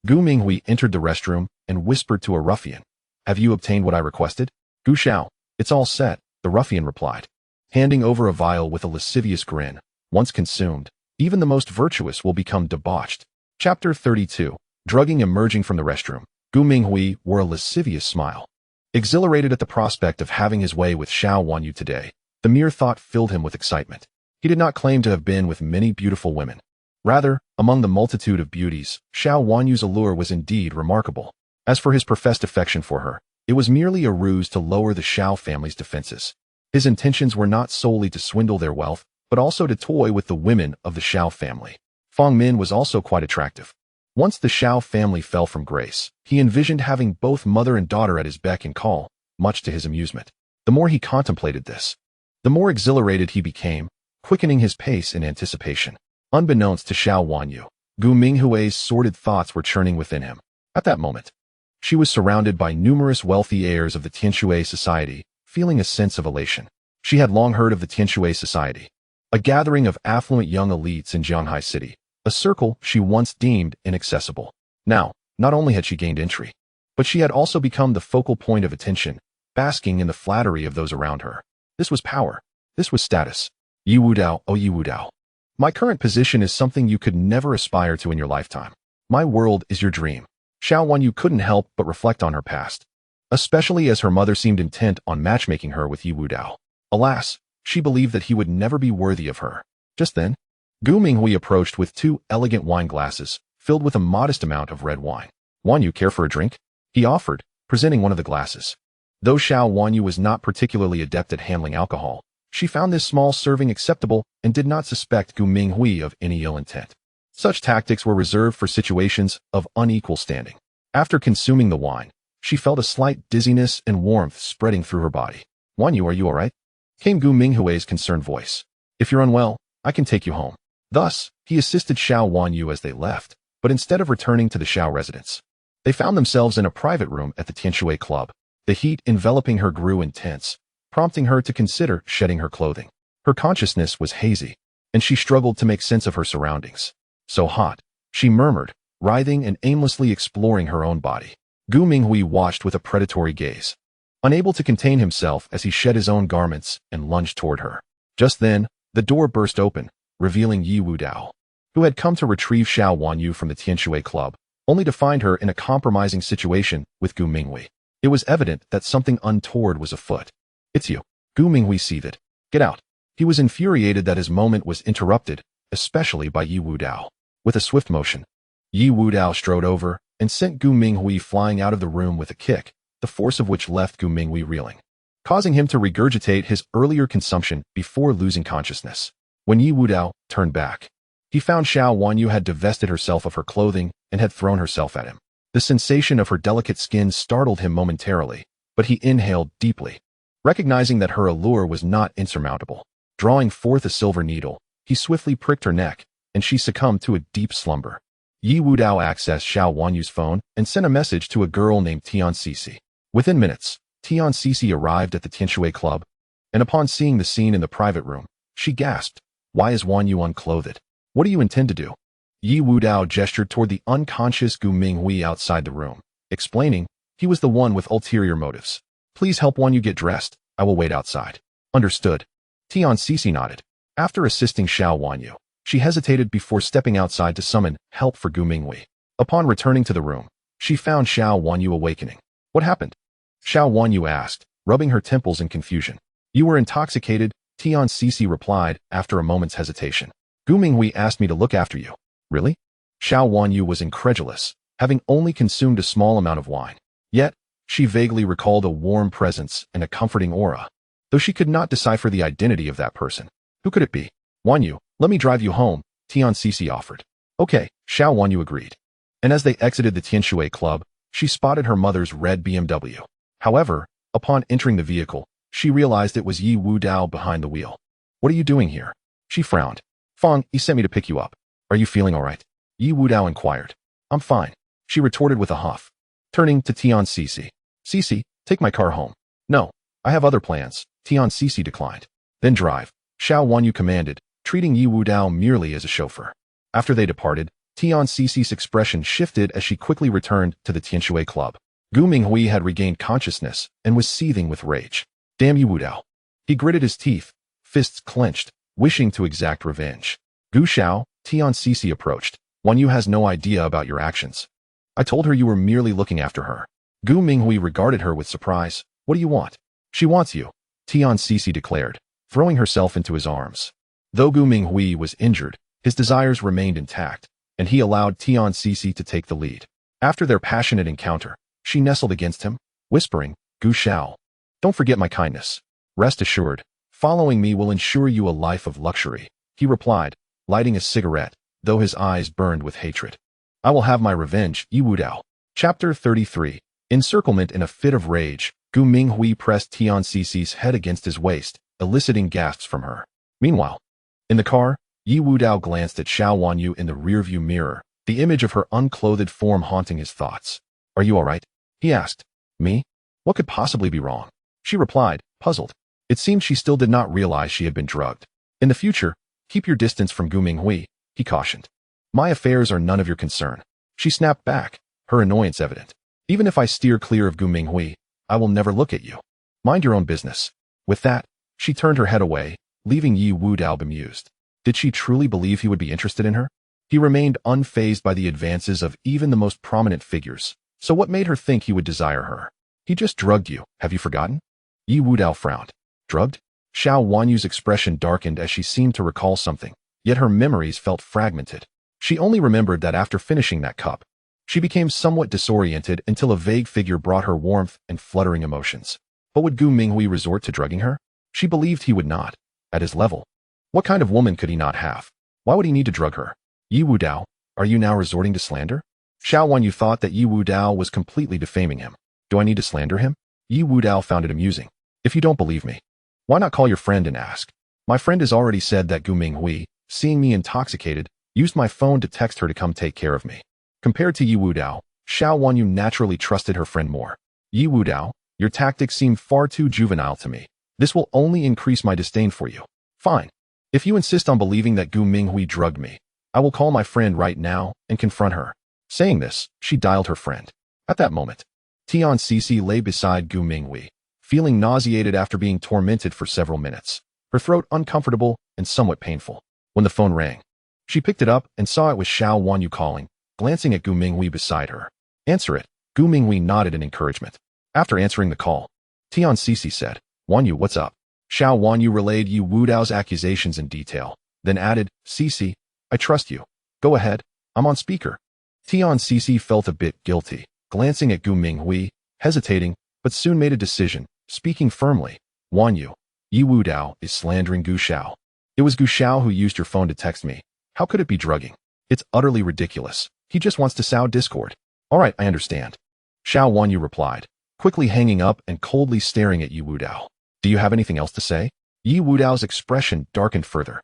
Gu Minghui entered the restroom and whispered to a ruffian. Have you obtained what I requested? Gu Xiao, it's all set, the ruffian replied, handing over a vial with a lascivious grin. Once consumed, even the most virtuous will become debauched. Chapter 32. Drugging emerging from the restroom, Gu Minghui wore a lascivious smile. Exhilarated at the prospect of having his way with Xiao Wanyu today, the mere thought filled him with excitement. He did not claim to have been with many beautiful women. Rather, among the multitude of beauties, Xiao Wanyu's allure was indeed remarkable. As for his professed affection for her, it was merely a ruse to lower the Xiao family's defenses. His intentions were not solely to swindle their wealth, but also to toy with the women of the Xiao family. Fang Min was also quite attractive. Once the Xiao family fell from grace, he envisioned having both mother and daughter at his beck and call, much to his amusement. The more he contemplated this, the more exhilarated he became, quickening his pace in anticipation. Unbeknownst to Xiao Wanyu, Gu Minghui's sordid thoughts were churning within him. At that moment, she was surrounded by numerous wealthy heirs of the Tianshui Society, feeling a sense of elation. She had long heard of the Tianshui Society, a gathering of affluent young elites in Zhanghai City, a circle she once deemed inaccessible. Now, not only had she gained entry, but she had also become the focal point of attention, basking in the flattery of those around her. This was power. This was status. Ye Wudao, oh Ye Wudao. My current position is something you could never aspire to in your lifetime. My world is your dream. Xiao Wanyu couldn't help but reflect on her past, especially as her mother seemed intent on matchmaking her with Ye Wudao. Alas, she believed that he would never be worthy of her. Just then, Gu Minghui approached with 2 elegant wine glasses, filled with a modest amount of red wine. Wanyu, care for a drink? He offered, presenting one of the glasses. Though Xiao Wanyu was not particularly adept at handling alcohol, she found this small serving acceptable and did not suspect Gu Minghui of any ill intent. Such tactics were reserved for situations of unequal standing. After consuming the wine, she felt a slight dizziness and warmth spreading through her body. Wanyu, are you all right? Came Gu Minghui's concerned voice. If you're unwell, I can take you home. Thus, he assisted Xiao Wanyu as they left, but instead of returning to the Xiao residence, they found themselves in a private room at the Tianshui Club. The heat enveloping her grew intense, prompting her to consider shedding her clothing. Her consciousness was hazy, and she struggled to make sense of her surroundings. So hot, she murmured, writhing and aimlessly exploring her own body. Gu Minghui watched with a predatory gaze, unable to contain himself as he shed his own garments and lunged toward her. Just then, the door burst open, revealing Ye Wudao, who had come to retrieve Xiao Wanyu from the Tianshui Club, only to find her in a compromising situation with Gu Minghui. It was evident that something untoward was afoot. "It's you," Gu Minghui seethed. "Get out." He was infuriated that his moment was interrupted, especially by Ye Wudao. With a swift motion, Ye Wudao strode over and sent Gu Minghui flying out of the room with a kick, the force of which left Gu Minghui reeling, causing him to regurgitate his earlier consumption before losing consciousness. When Ye Wudao turned back, he found Xiao Wanyu had divested herself of her clothing and had thrown herself at him. The sensation of her delicate skin startled him momentarily, but he inhaled deeply, recognizing that her allure was not insurmountable. Drawing forth a silver needle, he swiftly pricked her neck, and she succumbed to a deep slumber. Ye Wudao accessed Xiao Wanyu's phone and sent a message to a girl named Tian Cece. Within minutes, Tian Cece arrived at the Tianshui Club, and upon seeing the scene in the private room, she gasped, "Why is Wanyu unclothed? What do you intend to do?" Ye Wudao gestured toward the unconscious Gu Minghui outside the room, explaining, he was the one with ulterior motives. "Please help Wanyu get dressed. I will wait outside." "Understood." Tian Cece nodded. After assisting Xiao Wanyu, she hesitated before stepping outside to summon help for Gu Minghui. Upon returning to the room, she found Xiao Wanyu awakening. "What happened?" Xiao Wanyu asked, rubbing her temples in confusion. "You were intoxicated," Tian Cece replied after a moment's hesitation. "Gu Minghui asked me to look after you." "Really?" Xiao Wanyu was incredulous, having only consumed a small amount of wine. Yet, she vaguely recalled a warm presence and a comforting aura, though she could not decipher the identity of that person. Who could it be? "Wanyu, let me drive you home," Tian Cece offered. "Okay," Xiao Wanyu agreed. And as they exited the Tianshui Club, she spotted her mother's red BMW. However, upon entering the vehicle, she realized it was Ye Wudao behind the wheel. "What are you doing here?" She frowned. "Fong, he sent me to pick you up. Are you feeling all right?" Ye Wudao inquired. "I'm fine," she retorted with a huff. Turning to Tian Cece. "Cece, take my car home." "No, I have other plans," Tian Cece declined. "Then drive," Xiao Wanyu commanded, treating Ye Wudao merely as a chauffeur. After they departed, Tian Cece's expression shifted as she quickly returned to the Tianshui Club. Gu Minghui had regained consciousness and was seething with rage. "Damn Ye Wudao." He gritted his teeth, fists clenched, wishing to exact revenge. "Gu Xiao," Tian Cece approached. "Wanyu has no idea about your actions. I told her you were merely looking after her." Gu Minghui regarded her with surprise. "What do you want?" "She wants you," Tian Cece declared, throwing herself into his arms. Though Gu Minghui was injured, his desires remained intact, and he allowed Tian Cece to take the lead. After their passionate encounter, she nestled against him, whispering, "Gu Xiao, don't forget my kindness. Rest assured, following me will ensure you a life of luxury," he replied, lighting a cigarette, though his eyes burned with hatred. "I will have my revenge, Ye Wudao." Chapter 33. Encirclement. In a fit of rage, Gu Minghui pressed Tian Cece's head against his waist, eliciting gasps from her. Meanwhile, in the car, Ye Wudao glanced at Xiao Wanyu in the rearview mirror, the image of her unclothed form haunting his thoughts. "Are you all right?" he asked. "Me? What could possibly be wrong?" she replied, puzzled. It seemed she still did not realize she had been drugged. "In the future, keep your distance from Gu Minghui," he cautioned. "My affairs are none of your concern." She snapped back, her annoyance evident. "Even if I steer clear of Gu Minghui, I will never look at you. Mind your own business." With that, she turned her head away, leaving Ye Wudao bemused. Did she truly believe he would be interested in her? He remained unfazed by the advances of even the most prominent figures, so what made her think he would desire her? "He just drugged you, have you forgotten?" Ye Wudao frowned. "Drugged?" Xiao Wanyu's expression darkened as she seemed to recall something, yet her memories felt fragmented. She only remembered that after finishing that cup, she became somewhat disoriented until a vague figure brought her warmth and fluttering emotions. But would Gu Minghui resort to drugging her? She believed he would not. At his level, what kind of woman could he not have? Why would he need to drug her? "Ye Wudao, are you now resorting to slander?" Xiao Wanyu thought that Ye Wudao was completely defaming him. "Do I need to slander him?" Ye Wudao found it amusing. "If you don't believe me, why not call your friend and ask? My friend has already said that Gu Minghui, seeing me intoxicated, used my phone to text her to come take care of me." Compared to Ye Wudao, Xiao Wanyu naturally trusted her friend more. "Ye Wudao, your tactics seem far too juvenile to me. This will only increase my disdain for you." "Fine. If you insist on believing that Gu Minghui drugged me, I will call my friend right now and confront her." Saying this, she dialed her friend. At that moment, Tian Cece lay beside Gu Minghui, feeling nauseated after being tormented for several minutes, her throat uncomfortable and somewhat painful. When the phone rang, she picked it up and saw it was Xiao Wanyu calling, glancing at Gu Minghui beside her. "Answer it." Gu Minghui nodded in encouragement. After answering the call, Tian Cici said, Wanyu, what's up? Xiao Wanyu relayed Ye Wudao's accusations in detail, then added, Cici, I trust you. Go ahead, I'm on speaker. Tian Cici felt a bit guilty, glancing at Gu Minghui, hesitating, but soon made a decision, speaking firmly. Wanyu, Ye Wudao is slandering Gu Xiao. It was Gu Xiao who used your phone to text me. How could it be drugging? It's utterly ridiculous. He just wants to sow discord. All right, I understand. Xiao Wanyu replied, quickly hanging up and coldly staring at Ye Wudao. Do you have anything else to say? Ye Wudao's expression darkened further.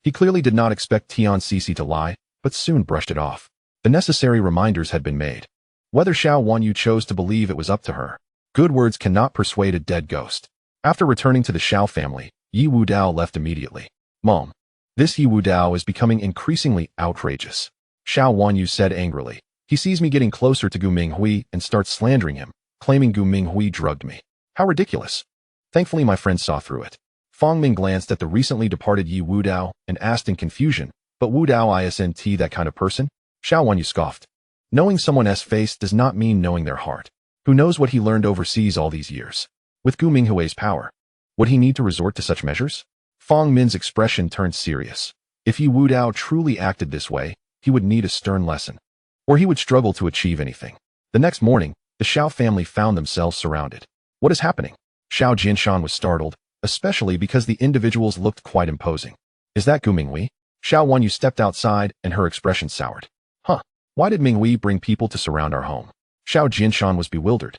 He clearly did not expect Tian Cici to lie, but soon brushed it off. The necessary reminders had been made. Whether Xiao Wanyu chose to believe it was up to her, good words cannot persuade a dead ghost. After returning to the Xiao family, Ye Wudao left immediately. Mom, this Ye Wudao is becoming increasingly outrageous. Xiao Wanyu said angrily. He sees me getting closer to Gu Minghui and starts slandering him, claiming Gu Minghui drugged me. How ridiculous. Thankfully my friend saw through it. Fang Ming glanced at the recently departed Ye Wudao and asked in confusion, but Wudao isn't that kind of person? Xiao Wanyu scoffed. Knowing someone's face does not mean knowing their heart. Who knows what he learned overseas all these years? With Gu Minghui's power, would he need to resort to such measures? Fang Min's expression turned serious. If Ye Wudao truly acted this way, he would need a stern lesson. Or he would struggle to achieve anything. The next morning, the Xiao family found themselves surrounded. What is happening? Xiao Jinshan was startled, especially because the individuals looked quite imposing. Is that Gu Minghui? Xiao Wanyu stepped outside and her expression soured. Huh, why did Minghui bring people to surround our home? Xiao Jinshan was bewildered.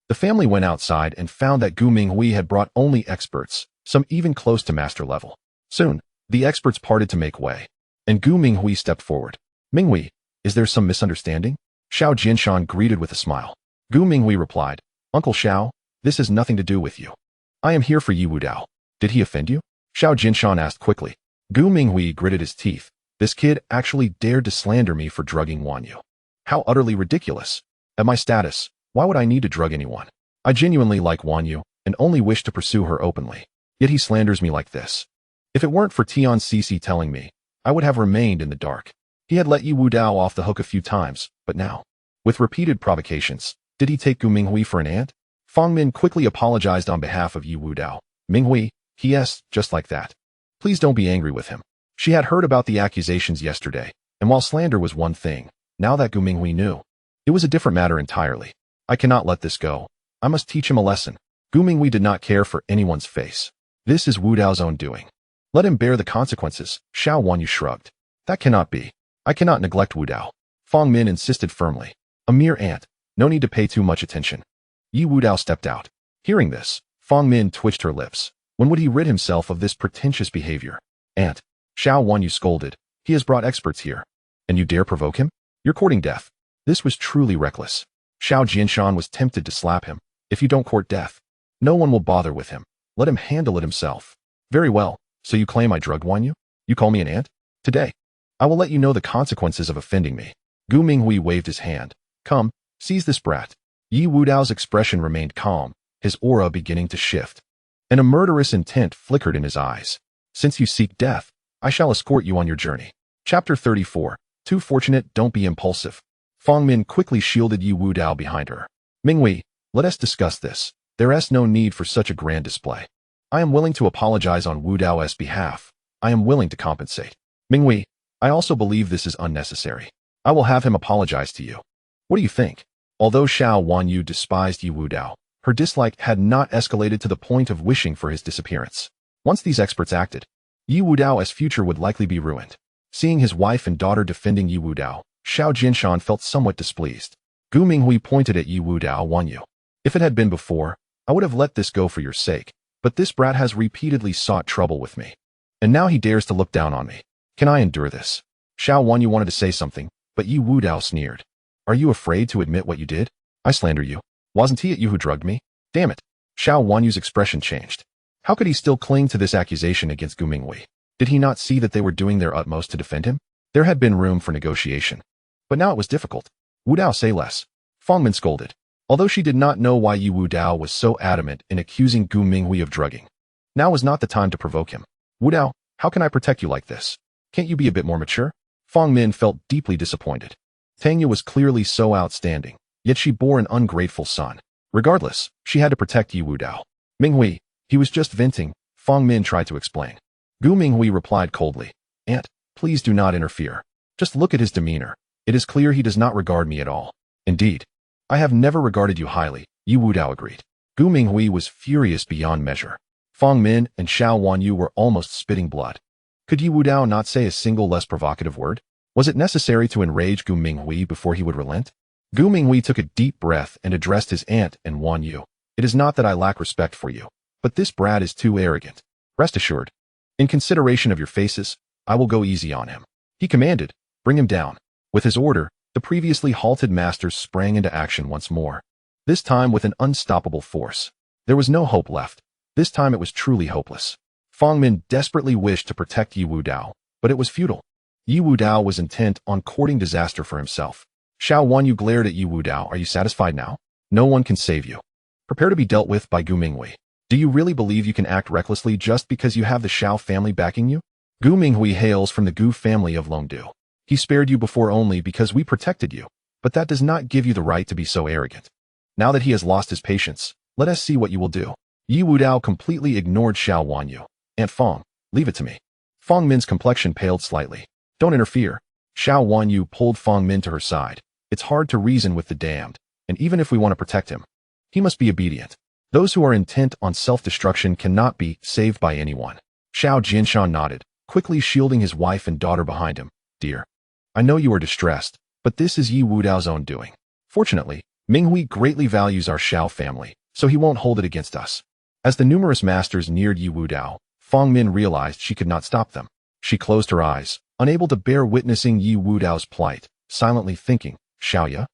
The family went outside and found that Gu Minghui had brought only experts, some even close to master level. Soon, the experts parted to make way, and Gu Minghui stepped forward. Minghui, is there some misunderstanding? Xiao Jinshan greeted with a smile. Gu Minghui replied, Uncle Xiao, this has nothing to do with you. I am here for Ye Wudao. Did he offend you? Xiao Jinshan asked quickly. Gu Minghui gritted his teeth. This kid actually dared to slander me for drugging Wanyu. How utterly ridiculous. At my status, why would I need to drug anyone? I genuinely like Wanyu and only wish to pursue her openly. Yet he slanders me like this. If it weren't for Tian Cici telling me, I would have remained in the dark. He had let Ye Wudao off the hook a few times, but now, with repeated provocations, did he take Gu Minghui for an ant? Fang Min quickly apologized on behalf of Ye Wudao. Minghui, yes, just like that. Please don't be angry with him. She had heard about the accusations yesterday, and while slander was one thing, now that Gu Minghui knew, it was a different matter entirely. I cannot let this go. I must teach him a lesson. Gu Minghui did not care for anyone's face. This is Wudao's own doing. Let him bear the consequences, Xiao Wanyu shrugged. That cannot be. I cannot neglect Wudao. Fang Min insisted firmly. A mere ant. No need to pay too much attention. Ye Wudao stepped out. Hearing this, Fang Min twitched her lips. When would he rid himself of this pretentious behavior? Ant. Xiao Wanyu scolded. He has brought experts here. And you dare provoke him? You're courting death. This was truly reckless. Xiao Jinshan was tempted to slap him. If you don't court death, no one will bother with him. Let him handle it himself. Very well. So you claim I drugged Wanyu? You call me an ant? Today, I will let you know the consequences of offending me. Gu Minghui waved his hand. Come, seize this brat. Ye Wudao's expression remained calm, his aura beginning to shift. And a murderous intent flickered in his eyes. Since you seek death, I shall escort you on your journey. Chapter 34. Too fortunate, don't be impulsive. Fang Min quickly shielded Ye Wudao behind her. Minghui, let us discuss this. There is no need for such a grand display. I am willing to apologize on Wudao's behalf. I am willing to compensate. Minghui, I also believe this is unnecessary. I will have him apologize to you. What do you think? Although Xiao Wanyu despised Ye Wudao, her dislike had not escalated to the point of wishing for his disappearance. Once these experts acted, Ye Wudao's future would likely be ruined. Seeing his wife and daughter defending Ye Wudao, Xiao Jinshan felt somewhat displeased. Gu Minghui pointed at Ye Wudao Wanyu. If it had been before, I would have let this go for your sake, but this brat has repeatedly sought trouble with me. And now he dares to look down on me. Can I endure this? Xiao Wanyu wanted to say something, but Ye Wudao sneered. Are you afraid to admit what you did? I slander you. Wasn't it you who drugged me? Damn it. Xiao Wanyu's expression changed. How could he still cling to this accusation against Gu Minghui? Did he not see that they were doing their utmost to defend him? There had been room for negotiation. But now it was difficult. Wudao, say less. Fang Min scolded. Although she did not know why Ye Wudao was so adamant in accusing Gu Minghui of drugging. Now was not the time to provoke him. Wudao, how can I protect you like this? Can't you be a bit more mature? Fang Min felt deeply disappointed. Tangya was clearly so outstanding, yet she bore an ungrateful son. Regardless, she had to protect Ye Wudao. Minghui, he was just venting, Fong Min tried to explain. Gu Minghui replied coldly, Aunt, please do not interfere. Just look at his demeanor. It is clear he does not regard me at all. Indeed. I have never regarded you highly, Ye Wudao agreed. Gu Minghui was furious beyond measure. Fong Min and Xiao Wanyu were almost spitting blood. Could Ye Wudao not say a single less provocative word? Was it necessary to enrage Gu Minghui before he would relent? Gu Minghui took a deep breath and addressed his aunt and Wanyu. It is not that I lack respect for you, but this brat is too arrogant. Rest assured. In consideration of your faces, I will go easy on him. He commanded, bring him down. With his order, the previously halted masters sprang into action once more. This time with an unstoppable force. There was no hope left. This time it was truly hopeless. Fong Min desperately wished to protect Ye Wudao, but it was futile. Ye Wudao was intent on courting disaster for himself. Xiao Wanyu glared at Ye Wudao. Are you satisfied now? No one can save you. Prepare to be dealt with by Gu Minghui. Do you really believe you can act recklessly just because you have the Xiao family backing you? Gu Minghui hails from the Gu family of Longdu. He spared you before only because we protected you, but that does not give you the right to be so arrogant. Now that he has lost his patience, let us see what you will do. Ye Wudao completely ignored Xiao Wanyu. Aunt Fong, leave it to me. Fong Min's complexion paled slightly. Don't interfere. Xiao Wanyu pulled Fong Min to her side. It's hard to reason with the damned, and even if we want to protect him, he must be obedient. Those who are intent on self-destruction cannot be saved by anyone. Xiao Jinshan nodded, quickly shielding his wife and daughter behind him. Dear, I know you are distressed, but this is Ye Wudao's own doing. Fortunately, Minghui greatly values our Xiao family, so he won't hold it against us. As the numerous masters neared Ye Wudao, Fong Min realized she could not stop them. She closed her eyes, unable to bear witnessing Ye Wudao's plight, silently thinking, Xiaoya?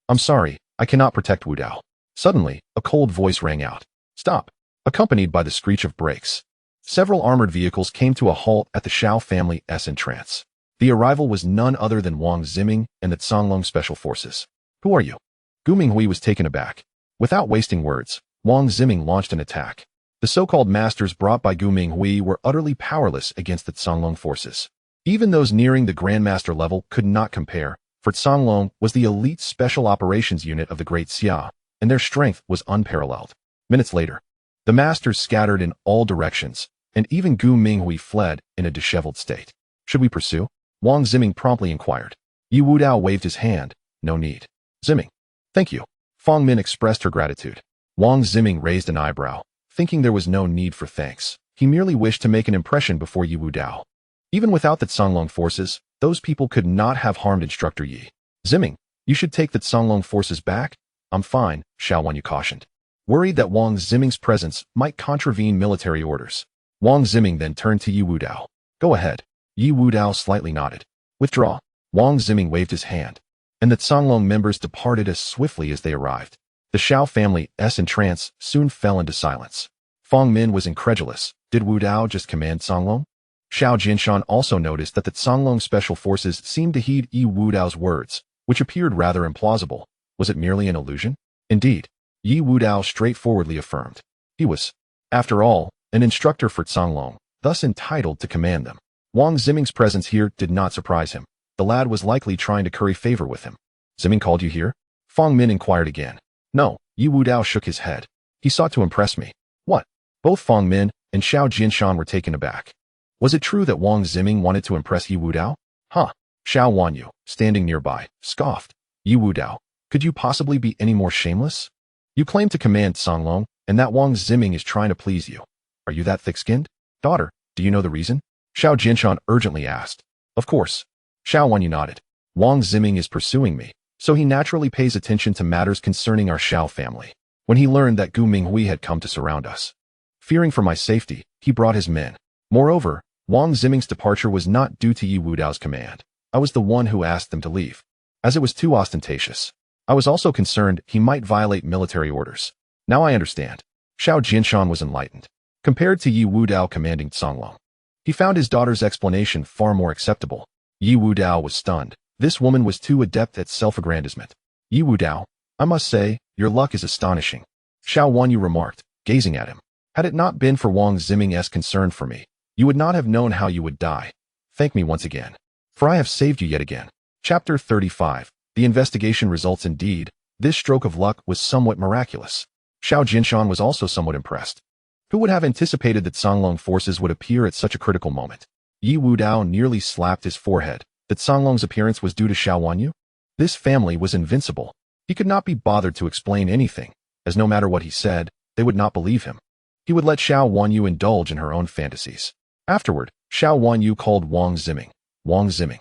I'm sorry, I cannot protect Wudao. Suddenly, a cold voice rang out. Stop! Accompanied by the screech of brakes. Several armored vehicles came to a halt at the Xiao family's entrance. The arrival was none other than Wang Ziming and the Songlong Special Forces. Who are you? Gu Minghui was taken aback. Without wasting words, Wang Ziming launched an attack. The so-called masters brought by Gu Minghui were utterly powerless against the Songlong forces. Even those nearing the Grandmaster level could not compare, for Songlong was the elite special operations unit of the Great Xia, and their strength was unparalleled. Minutes later, the masters scattered in all directions, and even Gu Minghui fled in a disheveled state. Should we pursue? Wang Ziming promptly inquired. Ye Wudao waved his hand. No need. Ziming. Thank you. Fong Min expressed her gratitude. Wang Ziming raised an eyebrow, thinking there was no need for thanks. He merely wished to make an impression before Ye Wudao. Even without the Songlong forces, those people could not have harmed Instructor Yi. Ziming, you should take the Songlong forces back? I'm fine, Xiao Wanyu cautioned. Worried that Wang Ziming's presence might contravene military orders. Wang Ziming then turned to Ye Wudao. Go ahead. Ye Wudao slightly nodded. Withdraw. Wang Ziming waved his hand, and the Songlong members departed as swiftly as they arrived. The Xiao family's entrance soon fell into silence. Fong Min was incredulous. Did Wudao just command Songlong? Xiao Jinshan also noticed that the Songlong special forces seemed to heed Ye Wudao's words, which appeared rather implausible. Was it merely an illusion? Indeed, Ye Wudao straightforwardly affirmed. He was, after all, an instructor for Songlong, thus entitled to command them. Wang Ziming's presence here did not surprise him. The lad was likely trying to curry favor with him. Ziming called you here? Fong Min inquired again. No, Ye Wudao shook his head. He sought to impress me. What? Both Fong Min and Xiao Jinshan were taken aback. Was it true that Wang Ziming wanted to impress Ye Wudao? Huh. Xiao Wanyu, standing nearby, scoffed. Ye Wudao, could you possibly be any more shameless? You claim to command Songlong, and that Wang Ziming is trying to please you. Are you that thick-skinned? Daughter, do you know the reason? Xiao Jinshan urgently asked. Of course. Xiao Wanyu nodded. Wang Ziming is pursuing me, so he naturally pays attention to matters concerning our Xiao family. When he learned that Gu Minghui had come to surround us, fearing for my safety, he brought his men. Moreover, Wang Ziming's departure was not due to Ye Wudao's command. I was the one who asked them to leave, as it was too ostentatious. I was also concerned he might violate military orders. Now I understand. Xiao Jinshan was enlightened. Compared to Ye Wudao commanding Songlong, he found his daughter's explanation far more acceptable. Ye Wudao was stunned. This woman was too adept at self-aggrandizement. Ye Wudao, I must say, your luck is astonishing. Xiao Wanyu remarked, gazing at him. Had it not been for Wang Ziming's concern for me, you would not have known how you would die. Thank me once again, for I have saved you yet again. Chapter 35. The investigation results. Indeed, this stroke of luck was somewhat miraculous. Xiao Jinshan was also somewhat impressed. Who would have anticipated that Songlong forces would appear at such a critical moment? Ye Wudao nearly slapped his forehead. That Songlong's appearance was due to Xiao Wanyu? This family was invincible. He could not be bothered to explain anything, as no matter what he said, they would not believe him. He would let Xiao Wanyu indulge in her own fantasies. Afterward, Xiao Wanyu called Wang Ziming. Wang Ziming.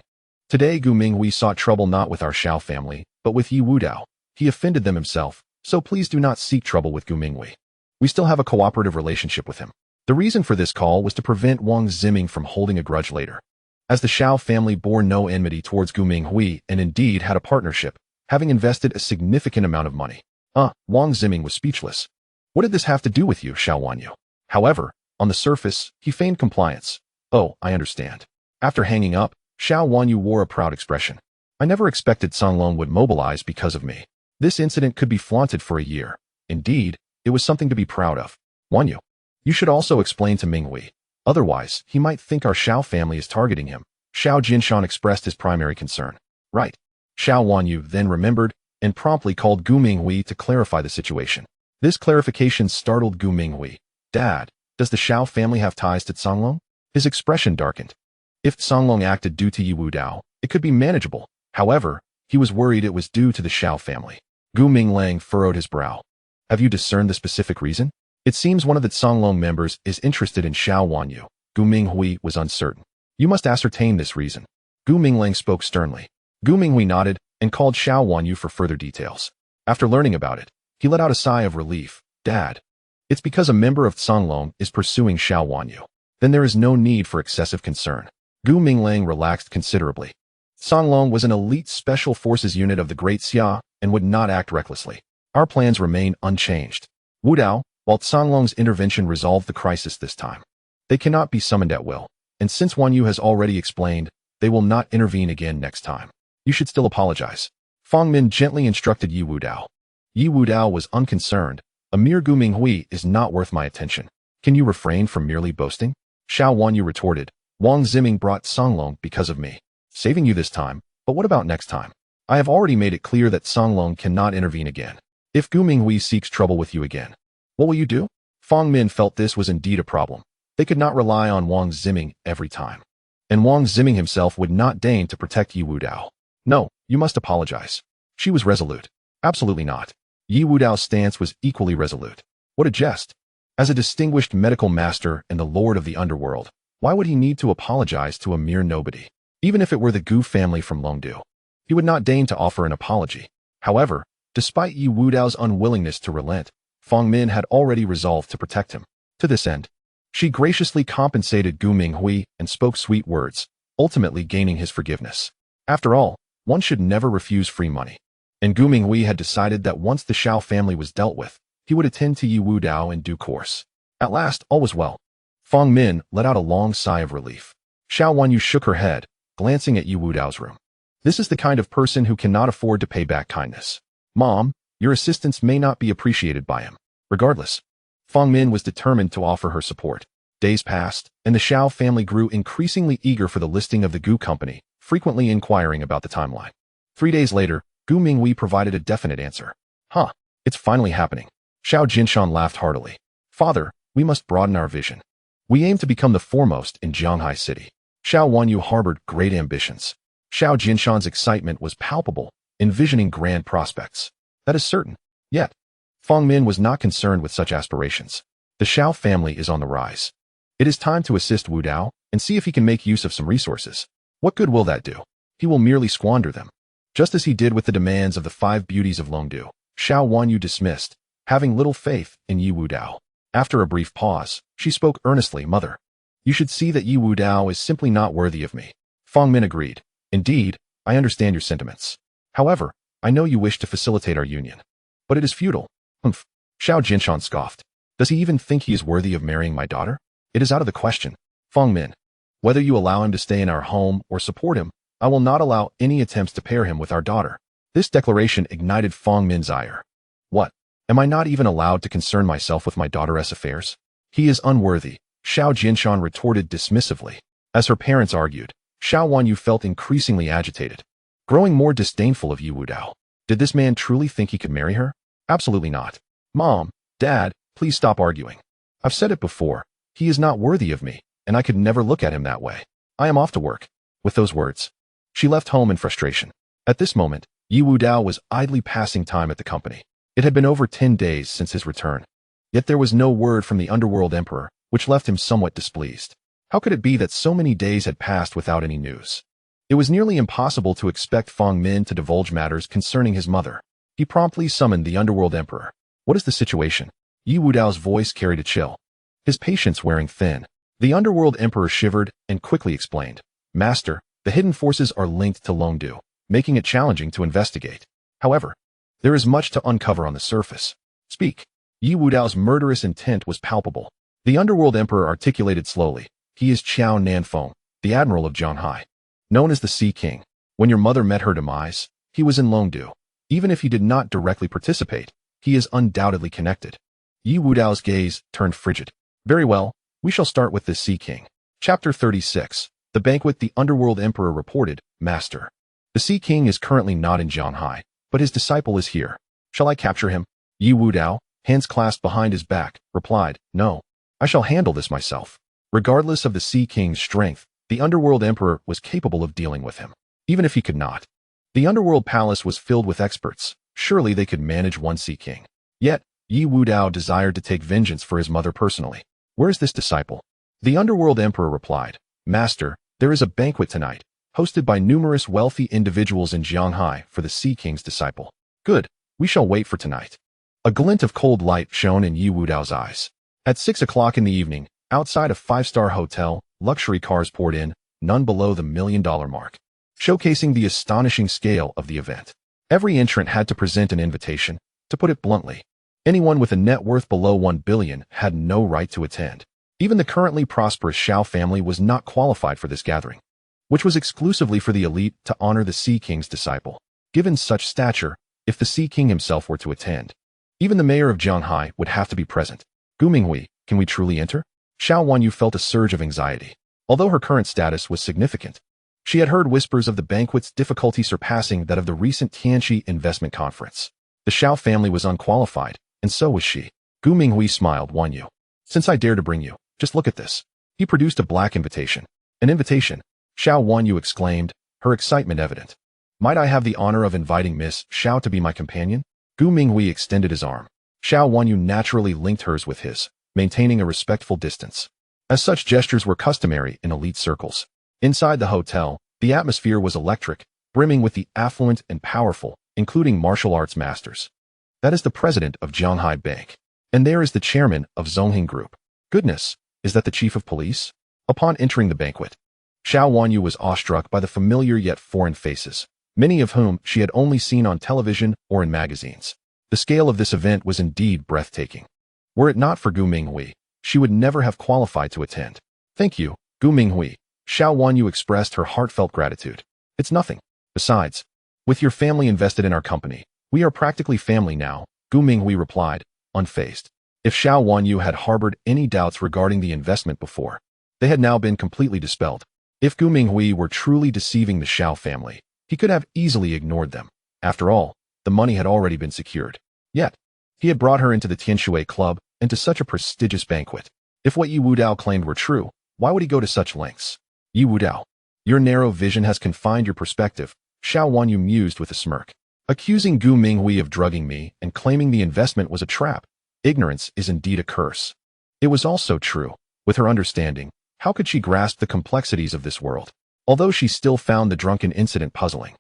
Today Gu Minghui sought trouble not with our Xiao family, but with Ye Wudao. He offended them himself, so please do not seek trouble with Gu Minghui. We still have a cooperative relationship with him. The reason for this call was to prevent Wang Ziming from holding a grudge later. As the Xiao family bore no enmity towards Gu Minghui and indeed had a partnership, having invested a significant amount of money. Wang Ziming was speechless. What did this have to do with you, Xiao Wanyu? However, on the surface, he feigned compliance. Oh, I understand. After hanging up, Xiao Wanyu wore a proud expression. I never expected Songlong would mobilize because of me. This incident could be flaunted for a year. Indeed, it was something to be proud of. Wanyu, you should also explain to Minghui. Otherwise, he might think our Xiao family is targeting him. Xiao Jinshan expressed his primary concern. Right. Xiao Wanyu then remembered and promptly called Gu Minghui to clarify the situation. This clarification startled Gu Minghui. Dad, does the Xiao family have ties to Songlong? His expression darkened. If Songlong acted due to Ye Wudao, it could be manageable. However, he was worried it was due to the Xiao family. Gu Minglang furrowed his brow. Have you discerned the specific reason? It seems one of the Songlong members is interested in Xiao Wanyu. Gu Minghui was uncertain. You must ascertain this reason. Gu Minglang spoke sternly. Gu Minghui nodded and called Xiao Wanyu for further details. After learning about it, he let out a sigh of relief. Dad, it's because a member of Songlong is pursuing Xiao Wanyu. Then there is no need for excessive concern. Gu Minglang relaxed considerably. Songlong was an elite special forces unit of the Great Xia and would not act recklessly. Our plans remain unchanged. Wudao, while Songlong's intervention resolved the crisis this time. They cannot be summoned at will, and since Wanyu has already explained, they will not intervene again next time. You should still apologize. Fang Min gently instructed Ye Wudao. Ye Wudao was unconcerned. A mere Gu Minghui is not worth my attention. Can you refrain from merely boasting? Xiao Wanyu retorted. Wang Ziming brought Songlong because of me. Saving you this time, but what about next time? I have already made it clear that Songlong cannot intervene again. If Gu Minghui seeks trouble with you again, what will you do? Fang Min felt this was indeed a problem. They could not rely on Wang Ziming every time. And Wang Ziming himself would not deign to protect Ye Wudao. No, you must apologize. She was resolute. Absolutely not. Ye Wudao's stance was equally resolute. What a jest. As a distinguished medical master and the lord of the underworld, why would he need to apologize to a mere nobody? Even if it were the Gu family from Longdu, he would not deign to offer an apology. However, despite Ye Wudao's unwillingness to relent, Fang Min had already resolved to protect him. To this end, she graciously compensated Gu Minghui and spoke sweet words, ultimately gaining his forgiveness. After all, one should never refuse free money. And Gu Minghui had decided that once the Xiao family was dealt with, he would attend to Ye Wudao in due course. At last, all was well. Fang Min let out a long sigh of relief. Xiao Wanyu shook her head, glancing at Ye Wudao's room. This is the kind of person who cannot afford to pay back kindness. Mom, your assistance may not be appreciated by him. Regardless, Fang Min was determined to offer her support. Days passed, and the Xiao family grew increasingly eager for the listing of the Gu company, frequently inquiring about the timeline. 3 days later, Gu Minghui provided a definite answer. It's finally happening. Xiao Jinshan laughed heartily. Father, we must broaden our vision. We aim to become the foremost in Jianghai City. Xiao Wanyu harbored great ambitions. Xiao Jinshan's excitement was palpable, envisioning grand prospects. That is certain. Yet, Fang Min was not concerned with such aspirations. The Xiao family is on the rise. It is time to assist Wudao and see if he can make use of some resources. What good will that do? He will merely squander them. Just as he did with the demands of the 5 beauties of Longdu, Xiao Wanyu dismissed, having little faith in Ye Wudao. After a brief pause, she spoke earnestly. Mother, you should see that Ye Wudao is simply not worthy of me. Fang Min agreed. Indeed, I understand your sentiments. However, I know you wish to facilitate our union. But it is futile. Humph. Xiao Jinshan scoffed. Does he even think he is worthy of marrying my daughter? It is out of the question. Fang Min, whether you allow him to stay in our home or support him, I will not allow any attempts to pair him with our daughter. This declaration ignited Fang Min's ire. What? Am I not even allowed to concern myself with my daughter's affairs? He is unworthy, Xiao Jinshan retorted dismissively. As her parents argued, Xiao Wanyu felt increasingly agitated, growing more disdainful of Ye Wudao. Did this man truly think he could marry her? Absolutely not. Mom, Dad, please stop arguing. I've said it before. He is not worthy of me, and I could never look at him that way. I am off to work. With those words, she left home in frustration. At this moment, Ye Wudao was idly passing time at the company. It had been over 10 days since his return. Yet there was no word from the underworld emperor, which left him somewhat displeased. How could it be that so many days had passed without any news? It was nearly impossible to expect Feng Min to divulge matters concerning his mother. He promptly summoned the underworld emperor. What is the situation? Ye Wudao's voice carried a chill, his patience wearing thin. The underworld emperor shivered and quickly explained. Master, the hidden forces are linked to Longdu, making it challenging to investigate. However, there is much to uncover on the surface. Speak. Ye Wudao's murderous intent was palpable. The underworld emperor articulated slowly. He is Qiao Nanfeng, the admiral of Zhanghai, known as the Sea King. When your mother met her demise, he was in Longdu. Even if he did not directly participate, he is undoubtedly connected. Ye Wudao's gaze turned frigid. Very well, we shall start with this Sea King. Chapter 36. The banquet. The underworld emperor reported, Master, the Sea King is currently not in Zhanghai, but his disciple is here. Shall I capture him? Ye Wudao, hands clasped behind his back, replied, No, I shall handle this myself. Regardless of the Sea King's strength, the underworld emperor was capable of dealing with him. Even if he could not. The underworld palace was filled with experts. Surely they could manage one Sea King. Yet, Ye Wudao desired to take vengeance for his mother personally. Where is this disciple? The underworld emperor replied, Master, there is a banquet tonight, hosted by numerous wealthy individuals in Zhanghai for the Sea King's disciple. Good, we shall wait for tonight. A glint of cold light shone in Ye Wudao's eyes. At 6 o'clock in the evening, outside a 5-star hotel, luxury cars poured in, none below the $1 million mark, showcasing the astonishing scale of the event. Every entrant had to present an invitation. To put it bluntly, anyone with a net worth below 1 billion had no right to attend. Even the currently prosperous Shao family was not qualified for this gathering, which was exclusively for the elite to honor the Sea King's disciple. Given such stature, if the Sea King himself were to attend, even the mayor of Zhanghai would have to be present. Gu Minghui, can we truly enter? Xiao Wanyu felt a surge of anxiety. Although her current status was significant, she had heard whispers of the banquet's difficulty surpassing that of the recent Tianqi investment conference. The Shao family was unqualified, and so was she. Gu Minghui smiled. Wanyu, since I dare to bring you, just look at this. He produced a black invitation. An invitation? Xiao Wanyu exclaimed, her excitement evident. Might I have the honor of inviting Miss Xiao to be my companion? Gu Minghui extended his arm. Xiao Wanyu naturally linked hers with his, maintaining a respectful distance, as such gestures were customary in elite circles. Inside the hotel, the atmosphere was electric, brimming with the affluent and powerful, including martial arts masters. That is the president of Zhanghai Bank. And there is the chairman of Zongheng Group. Goodness, is that the chief of police? Upon entering the banquet, Xiao Wanyu was awestruck by the familiar yet foreign faces, many of whom she had only seen on television or in magazines. The scale of this event was indeed breathtaking. Were it not for Gu Minghui, she would never have qualified to attend. Thank you, Gu Minghui. Xiao Wanyu expressed her heartfelt gratitude. It's nothing. Besides, with your family invested in our company, we are practically family now, Gu Minghui replied, unfazed. If Xiao Wanyu had harbored any doubts regarding the investment before, they had now been completely dispelled. If Gu Minghui were truly deceiving the Xiao family, he could have easily ignored them. After all, the money had already been secured. Yet, he had brought her into the Tianshui Club and to such a prestigious banquet. If what Ye Wudao claimed were true, why would he go to such lengths? Ye Wudao, your narrow vision has confined your perspective, Xiao Wanyu mused with a smirk. Accusing Gu Minghui of drugging me and claiming the investment was a trap. Ignorance is indeed a curse. It was also true. With her understanding, how could she grasp the complexities of this world? Although she still found the drunken incident puzzling,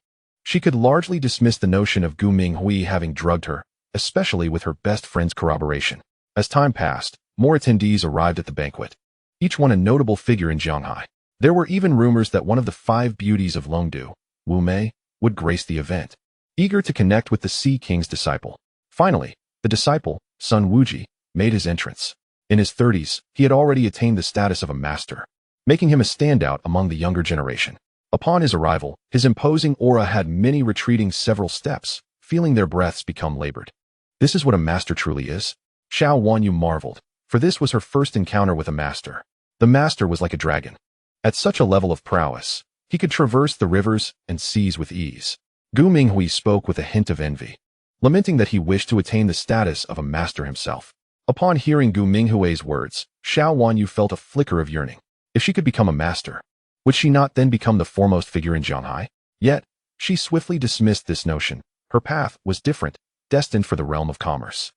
she could largely dismiss the notion of Gu Minghui having drugged her, especially with her best friend's corroboration. As time passed, more attendees arrived at the banquet, each one a notable figure in Zhanghai. There were even rumors that one of the 5 beauties of Longdu, Wu Mei, would grace the event, eager to connect with the Sea King's disciple. Finally, the disciple, Sun Wuji, made his entrance. In his 30s, he had already attained the status of a master, making him a standout among the younger generation. Upon his arrival, his imposing aura had many retreating several steps, feeling their breaths become labored. This is what a master truly is? Xiao Wanyu marveled, for this was her first encounter with a master. The master was like a dragon. At such a level of prowess, he could traverse the rivers and seas with ease. Gu Minghui spoke with a hint of envy, lamenting that he wished to attain the status of a master himself. Upon hearing Gu Minghui's words, Xiao Wanyu felt a flicker of yearning. If she could become a master, would she not then become the foremost figure in Shanghai? Yet, she swiftly dismissed this notion. Her path was different, destined for the realm of commerce.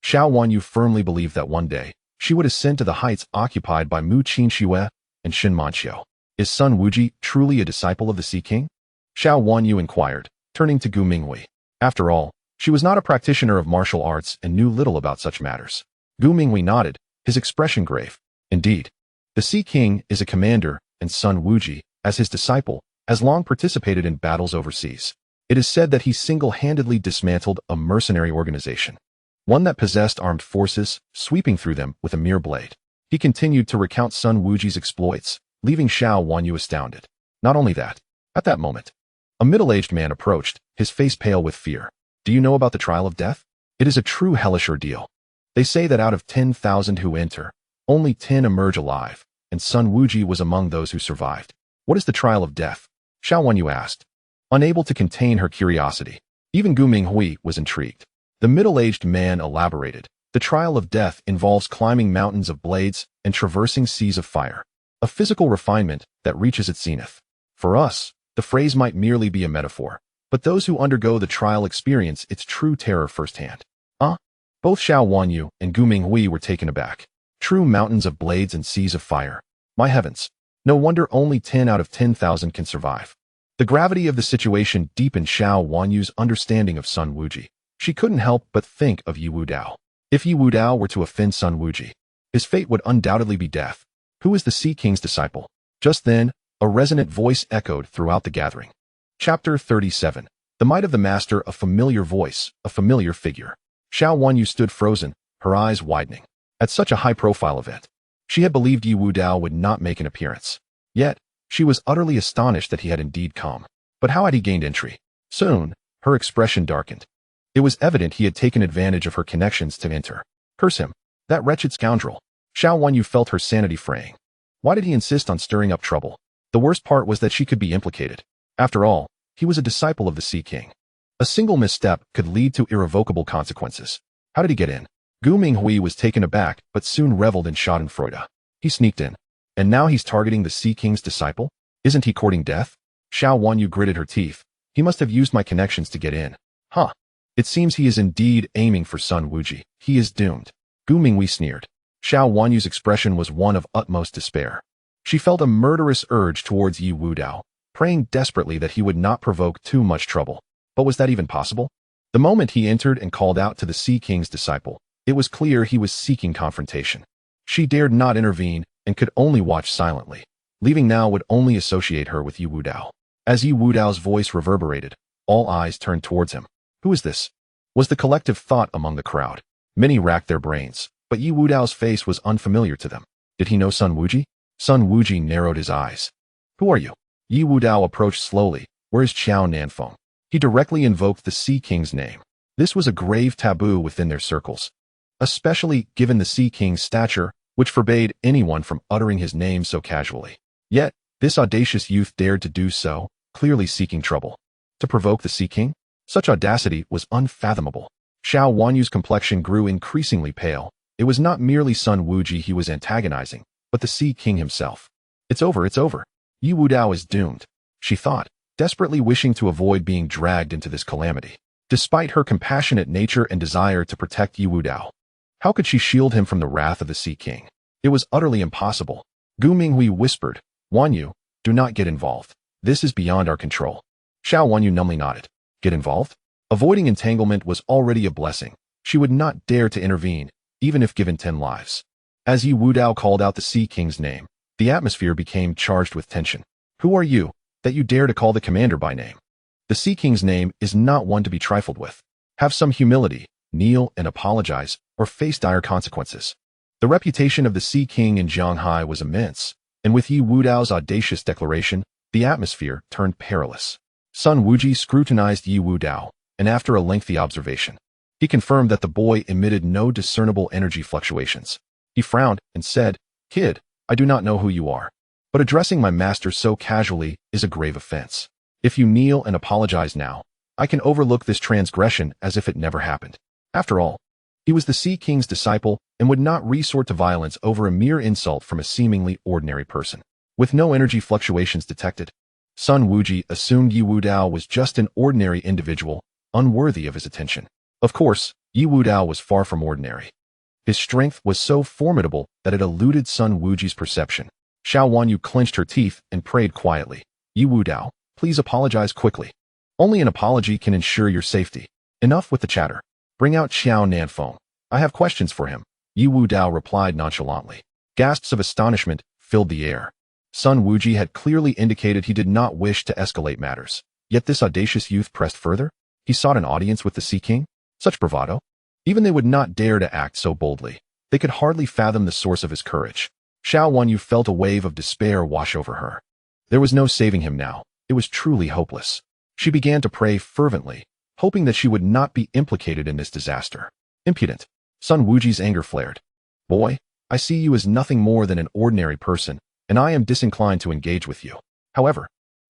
Xiao Wanyu firmly believed that one day, she would ascend to the heights occupied by Mu Qinxue and Shin Manqiu. Is Sun Wuji truly a disciple of the Sea King? Xiao Wanyu inquired, turning to Gu Minghui. After all, she was not a practitioner of martial arts and knew little about such matters. Gu Minghui nodded, his expression grave. Indeed, the Sea King is a commander, and Sun Wuji, as his disciple, has long participated in battles overseas. It is said that he single-handedly dismantled a mercenary organization, one that possessed armed forces, sweeping through them with a mere blade. He continued to recount Sun Wuji's exploits, leaving Xiao Wanyu astounded. Not only that, at that moment, a middle-aged man approached, his face pale with fear. Do you know about the trial of death? It is a true hellish ordeal. They say that out of 10,000 who enter, only 10 emerge alive, and Sun Wuji was among those who survived. What is the trial of death? Xiao Wanyu asked, unable to contain her curiosity. Even Gu Minghui was intrigued. The middle-aged man elaborated. The trial of death involves climbing mountains of blades and traversing seas of fire, a physical refinement that reaches its zenith. For us, the phrase might merely be a metaphor, but those who undergo the trial experience its true terror firsthand. Both Xiao Wanyu and Gu Minghui were taken aback. True mountains of blades and seas of fire. My heavens. No wonder only 10 out of 10,000 can survive. The gravity of the situation deepened Xiao Wanyu's understanding of Sun Wuji. She couldn't help but think of Ye Wudao. If Ye Wudao were to offend Sun Wuji, his fate would undoubtedly be death. Who is the Sea King's disciple? Just then, a resonant voice echoed throughout the gathering. Chapter 37. The Might of the Master, a familiar voice, a familiar figure. Xiao Wanyu stood frozen, her eyes widening. At such a high-profile event, she had believed Ye Wudao would not make an appearance. Yet, she was utterly astonished that he had indeed come. But how had he gained entry? Soon, her expression darkened. It was evident he had taken advantage of her connections to enter. Curse him, that wretched scoundrel. Xiao Wanyu felt her sanity fraying. Why did he insist on stirring up trouble? The worst part was that she could be implicated. After all, he was a disciple of the Sea King. A single misstep could lead to irrevocable consequences. How did he get in? Gu Minghui was taken aback, but soon reveled in schadenfreude. He sneaked in. And now he's targeting the Sea King's disciple? Isn't he courting death? Xiao Wanyu gritted her teeth. He must have used my connections to get in. Huh. It seems he is indeed aiming for Sun Wuji. He is doomed. Gu Minghui sneered. Xiao Wanyu's expression was one of utmost despair. She felt a murderous urge towards Ye Wudao, praying desperately that he would not provoke too much trouble. But was that even possible? The moment he entered and called out to the Sea King's disciple, it was clear he was seeking confrontation. She dared not intervene and could only watch silently. Leaving now would only associate her with Ye Wudao. As Ye Wudao's voice reverberated, all eyes turned towards him. Who is this? Was the collective thought among the crowd. Many racked their brains, but Ye Wudao's face was unfamiliar to them. Did he know Sun Wuji? Sun Wuji narrowed his eyes. Who are you? Ye Wudao approached slowly. Where is Qiao Nanfeng? He directly invoked the Sea King's name. This was a grave taboo within their circles, especially given the Sea King's stature, which forbade anyone from uttering his name so casually. Yet, this audacious youth dared to do so, clearly seeking trouble. To provoke the Sea King? Such audacity was unfathomable. Xiao Wanyu's complexion grew increasingly pale. It was not merely Sun Wuji he was antagonizing, but the Sea King himself. It's over, it's over. Ye Wudao is doomed, she thought, desperately wishing to avoid being dragged into this calamity. Despite her compassionate nature and desire to protect Ye Wudao, how could she shield him from the wrath of the Sea King? It was utterly impossible. Gu Minghui whispered, Wanyu, do not get involved. This is beyond our control. Xiao Wanyu numbly nodded. Get involved? Avoiding entanglement was already a blessing. She would not dare to intervene, even if given 10 lives. As Ye Wudao called out the Sea King's name, the atmosphere became charged with tension. Who are you, that you dare to call the commander by name? The Sea King's name is not one to be trifled with. Have some humility, kneel and apologize, or face dire consequences. The reputation of the Sea King in Shanghai was immense, and with Ye Wudao's audacious declaration, the atmosphere turned perilous. Sun Wuji scrutinized Ye Wudao, and after a lengthy observation, he confirmed that the boy emitted no discernible energy fluctuations. He frowned and said, Kid, I do not know who you are, but addressing my master so casually is a grave offense. If you kneel and apologize now, I can overlook this transgression as if it never happened. After all, He was the Sea King's disciple and would not resort to violence over a mere insult from a seemingly ordinary person. With no energy fluctuations detected, Sun Wuji assumed Ye Wudao was just an ordinary individual, unworthy of his attention. Of course, Ye Wudao was far from ordinary. His strength was so formidable that it eluded Sun Wuji's perception. Xiao Wanyu clenched her teeth and prayed quietly. Ye Wudao, please apologize quickly. Only an apology can ensure your safety. Enough with the chatter. Bring out Xiao Nanfeng. I have questions for him. Ye Wudao replied nonchalantly. Gasps of astonishment filled the air. Sun Wuji had clearly indicated he did not wish to escalate matters. Yet this audacious youth pressed further. He sought an audience with the Sea King? Such bravado? Even they would not dare to act so boldly. They could hardly fathom the source of his courage. Xiao Wanyu felt a wave of despair wash over her. There was no saving him now. It was truly hopeless. She began to pray fervently, hoping that she would not be implicated in this disaster. Impudent. Sun Wuji's anger flared. Boy, I see you as nothing more than an ordinary person, and I am disinclined to engage with you. However,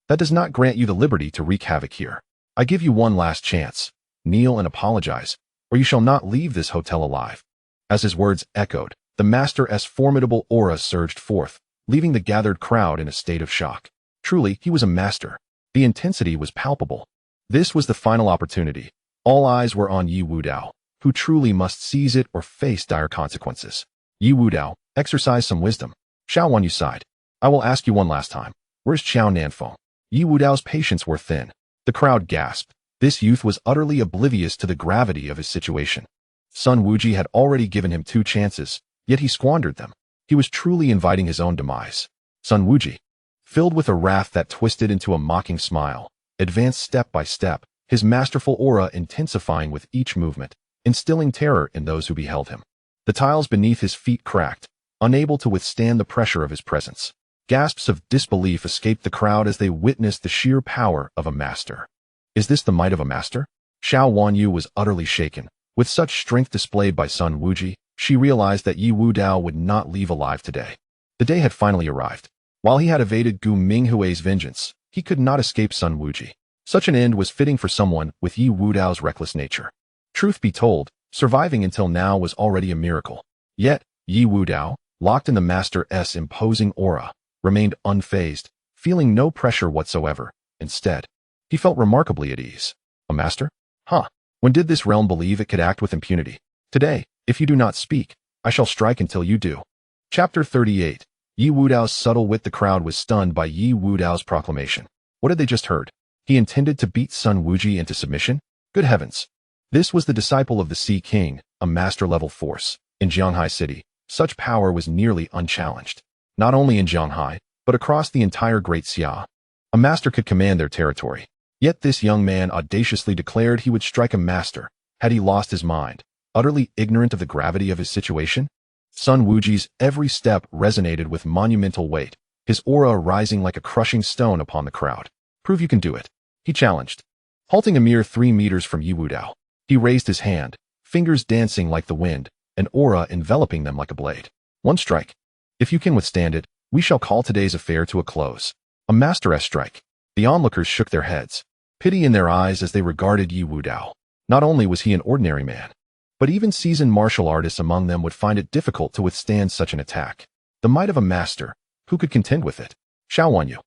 that does not grant you the liberty to wreak havoc here. I give you one last chance. Kneel and apologize, or you shall not leave this hotel alive. As his words echoed, the Master's formidable aura surged forth, leaving the gathered crowd in a state of shock. Truly, he was a master. The intensity was palpable. This was the final opportunity. All eyes were on Ye Wudao, who truly must seize it or face dire consequences. Ye Wudao, exercise some wisdom. Xiao Wanyu sighed. I will ask you one last time. Where's Xiao Nanfeng? Ye Wudao's patience wore thin. The crowd gasped. This youth was utterly oblivious to the gravity of his situation. Sun Wuji had already given him 2 chances, yet he squandered them. He was truly inviting his own demise. Sun Wuji, filled with a wrath that twisted into a mocking smile, advanced step by step, his masterful aura intensifying with each movement, instilling terror in those who beheld him. The tiles beneath his feet cracked, unable to withstand the pressure of his presence. Gasps of disbelief escaped the crowd as they witnessed the sheer power of a master. Is this the might of a master? Xiao Wanyu was utterly shaken. With such strength displayed by Sun Wuji, she realized that Ye Wudao would not leave alive today. The day had finally arrived. While he had evaded Gu Minghui's vengeance, he could not escape Sun Wuji. Such an end was fitting for someone with Ye Wudao's reckless nature. Truth be told, surviving until now was already a miracle. Yet, Ye Wudao, locked in the Master's imposing aura, remained unfazed, feeling no pressure whatsoever. Instead, he felt remarkably at ease. A master? Huh. When did this realm believe it could act with impunity? Today, if you do not speak, I shall strike until you do. Chapter 38. Ye Wudao's subtle wit. The crowd was stunned by Ye Wudao's proclamation. What had they just heard? He intended to beat Sun Wuji into submission? Good heavens. This was the disciple of the Sea King, a master-level force. In Jianghai City, such power was nearly unchallenged. Not only in Jianghai, but across the entire Great Xia. A master could command their territory. Yet this young man audaciously declared he would strike a master. Had he lost his mind, utterly ignorant of the gravity of his situation? Sun Wuji's every step resonated with monumental weight, his aura rising like a crushing stone upon the crowd. Prove you can do it, he challenged. Halting a mere 3 meters from Ye Wudao, he raised his hand, fingers dancing like the wind, an aura enveloping them like a blade. One strike. If you can withstand it, we shall call today's affair to a close. A Master's strike. The onlookers shook their heads, pity in their eyes as they regarded Ye Wudao. Not only was he an ordinary man, but even seasoned martial artists among them would find it difficult to withstand such an attack. The might of a master, who could contend with it? Xiao Wanyu,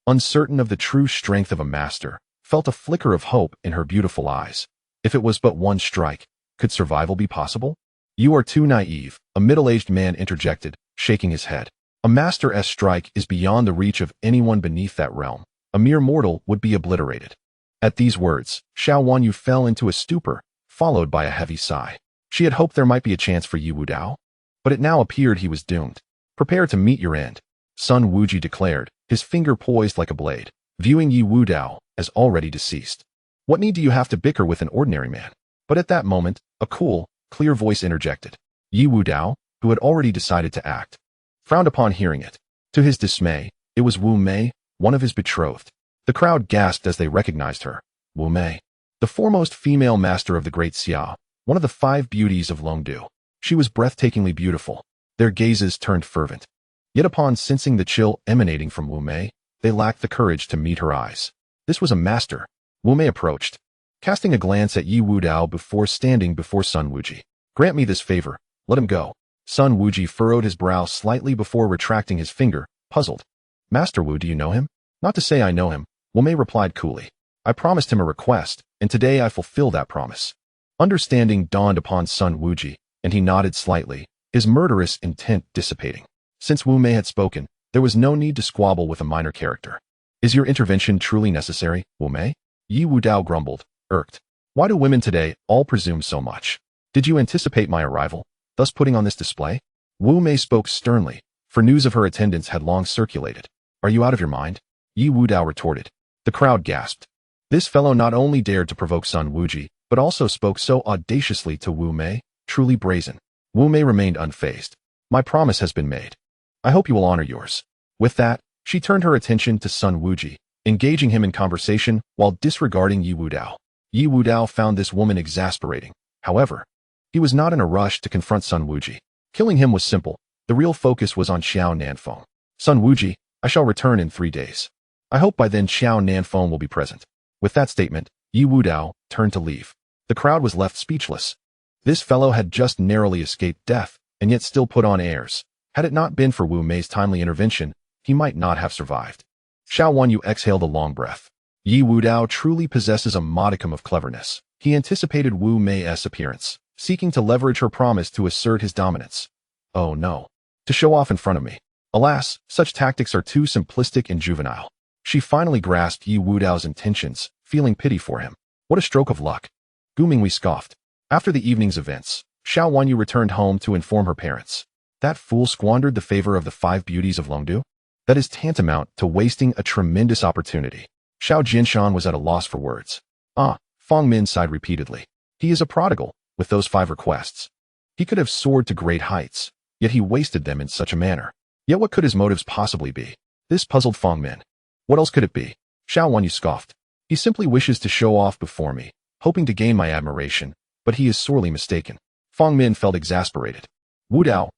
uncertain of the true strength of a master, felt a flicker of hope in her beautiful eyes. If it was but one strike, could survival be possible? You are too naive, a middle-aged man interjected, shaking his head. A Master's strike is beyond the reach of anyone beneath that realm. A mere mortal would be obliterated. At these words, Xiao Wanyu fell into a stupor, followed by a heavy sigh. She had hoped there might be a chance for Ye Wudao, but it now appeared he was doomed. Prepare to meet your end, Sun Wuji declared, his finger poised like a blade, viewing Ye Wudao as already deceased. What need do you have to bicker with an ordinary man? But at that moment, a cool, clear voice interjected. Ye Wudao, who had already decided to act, frowned upon hearing it. To his dismay, it was Wu Mei, one of his betrothed. The crowd gasped as they recognized her. Wu Mei, the foremost female master of the Great Xia, one of the 5 beauties of Longdu. She was breathtakingly beautiful. Their gazes turned fervent. Yet upon sensing the chill emanating from Wu Mei, they lacked the courage to meet her eyes. This was a master. Wu Mei approached, casting a glance at Ye Wudao before standing before Sun Wuji. Grant me this favor. Let him go. Sun Wuji furrowed his brow slightly before retracting his finger, puzzled. Master Wu, do you know him? Not to say I know him, Wu Mei replied coolly. I promised him a request, and today I fulfill that promise. Understanding dawned upon Sun Wuji, and he nodded slightly, his murderous intent dissipating. Since Wu Mei had spoken, there was no need to squabble with a minor character. Is your intervention truly necessary, Wu Mei? Ye Wudao grumbled, irked. Why do women today all presume so much? Did you anticipate my arrival, thus putting on this display? Wu Mei spoke sternly, for news of her attendance had long circulated. Are you out of your mind? Ye Wudao retorted. The crowd gasped. This fellow not only dared to provoke Sun Wuji, but also spoke so audaciously to Wu Mei, truly brazen. Wu Mei remained unfazed. My promise has been made. I hope you will honor yours. With that, she turned her attention to Sun Wuji, engaging him in conversation while disregarding Ye Wudao. Ye Wudao found this woman exasperating. However, he was not in a rush to confront Sun Wuji. Killing him was simple. The real focus was on Xiao Nanfeng. Sun Wuji, I shall return in 3 days. I hope by then Xiao Nanfeng will be present. With that statement, Ye Wudao turned to leave. The crowd was left speechless. This fellow had just narrowly escaped death, and yet still put on airs. Had it not been for Wu Mei's timely intervention, he might not have survived. Xiao Wanyu exhaled a long breath. Ye Wudao truly possesses a modicum of cleverness. He anticipated Wu Mei's appearance, seeking to leverage her promise to assert his dominance. Oh no. To show off in front of me. Alas, such tactics are too simplistic and juvenile. She finally grasped Ye Wudao's intentions, feeling pity for him. What a stroke of luck. Gu Minghui scoffed. After the evening's events, Xiao Wanyu returned home to inform her parents. That fool squandered the favor of the 5 beauties of Longdu? That is tantamount to wasting a tremendous opportunity. Xiao Jinshan was at a loss for words. Fong Min sighed repeatedly. He is a prodigal, with those 5 requests. He could have soared to great heights, yet he wasted them in such a manner. Yet what could his motives possibly be? This puzzled Fong Min. What else could it be? Xiao Wanyu scoffed. He simply wishes to show off before me, hoping to gain my admiration, but he is sorely mistaken. Fong Min felt exasperated. Wudao,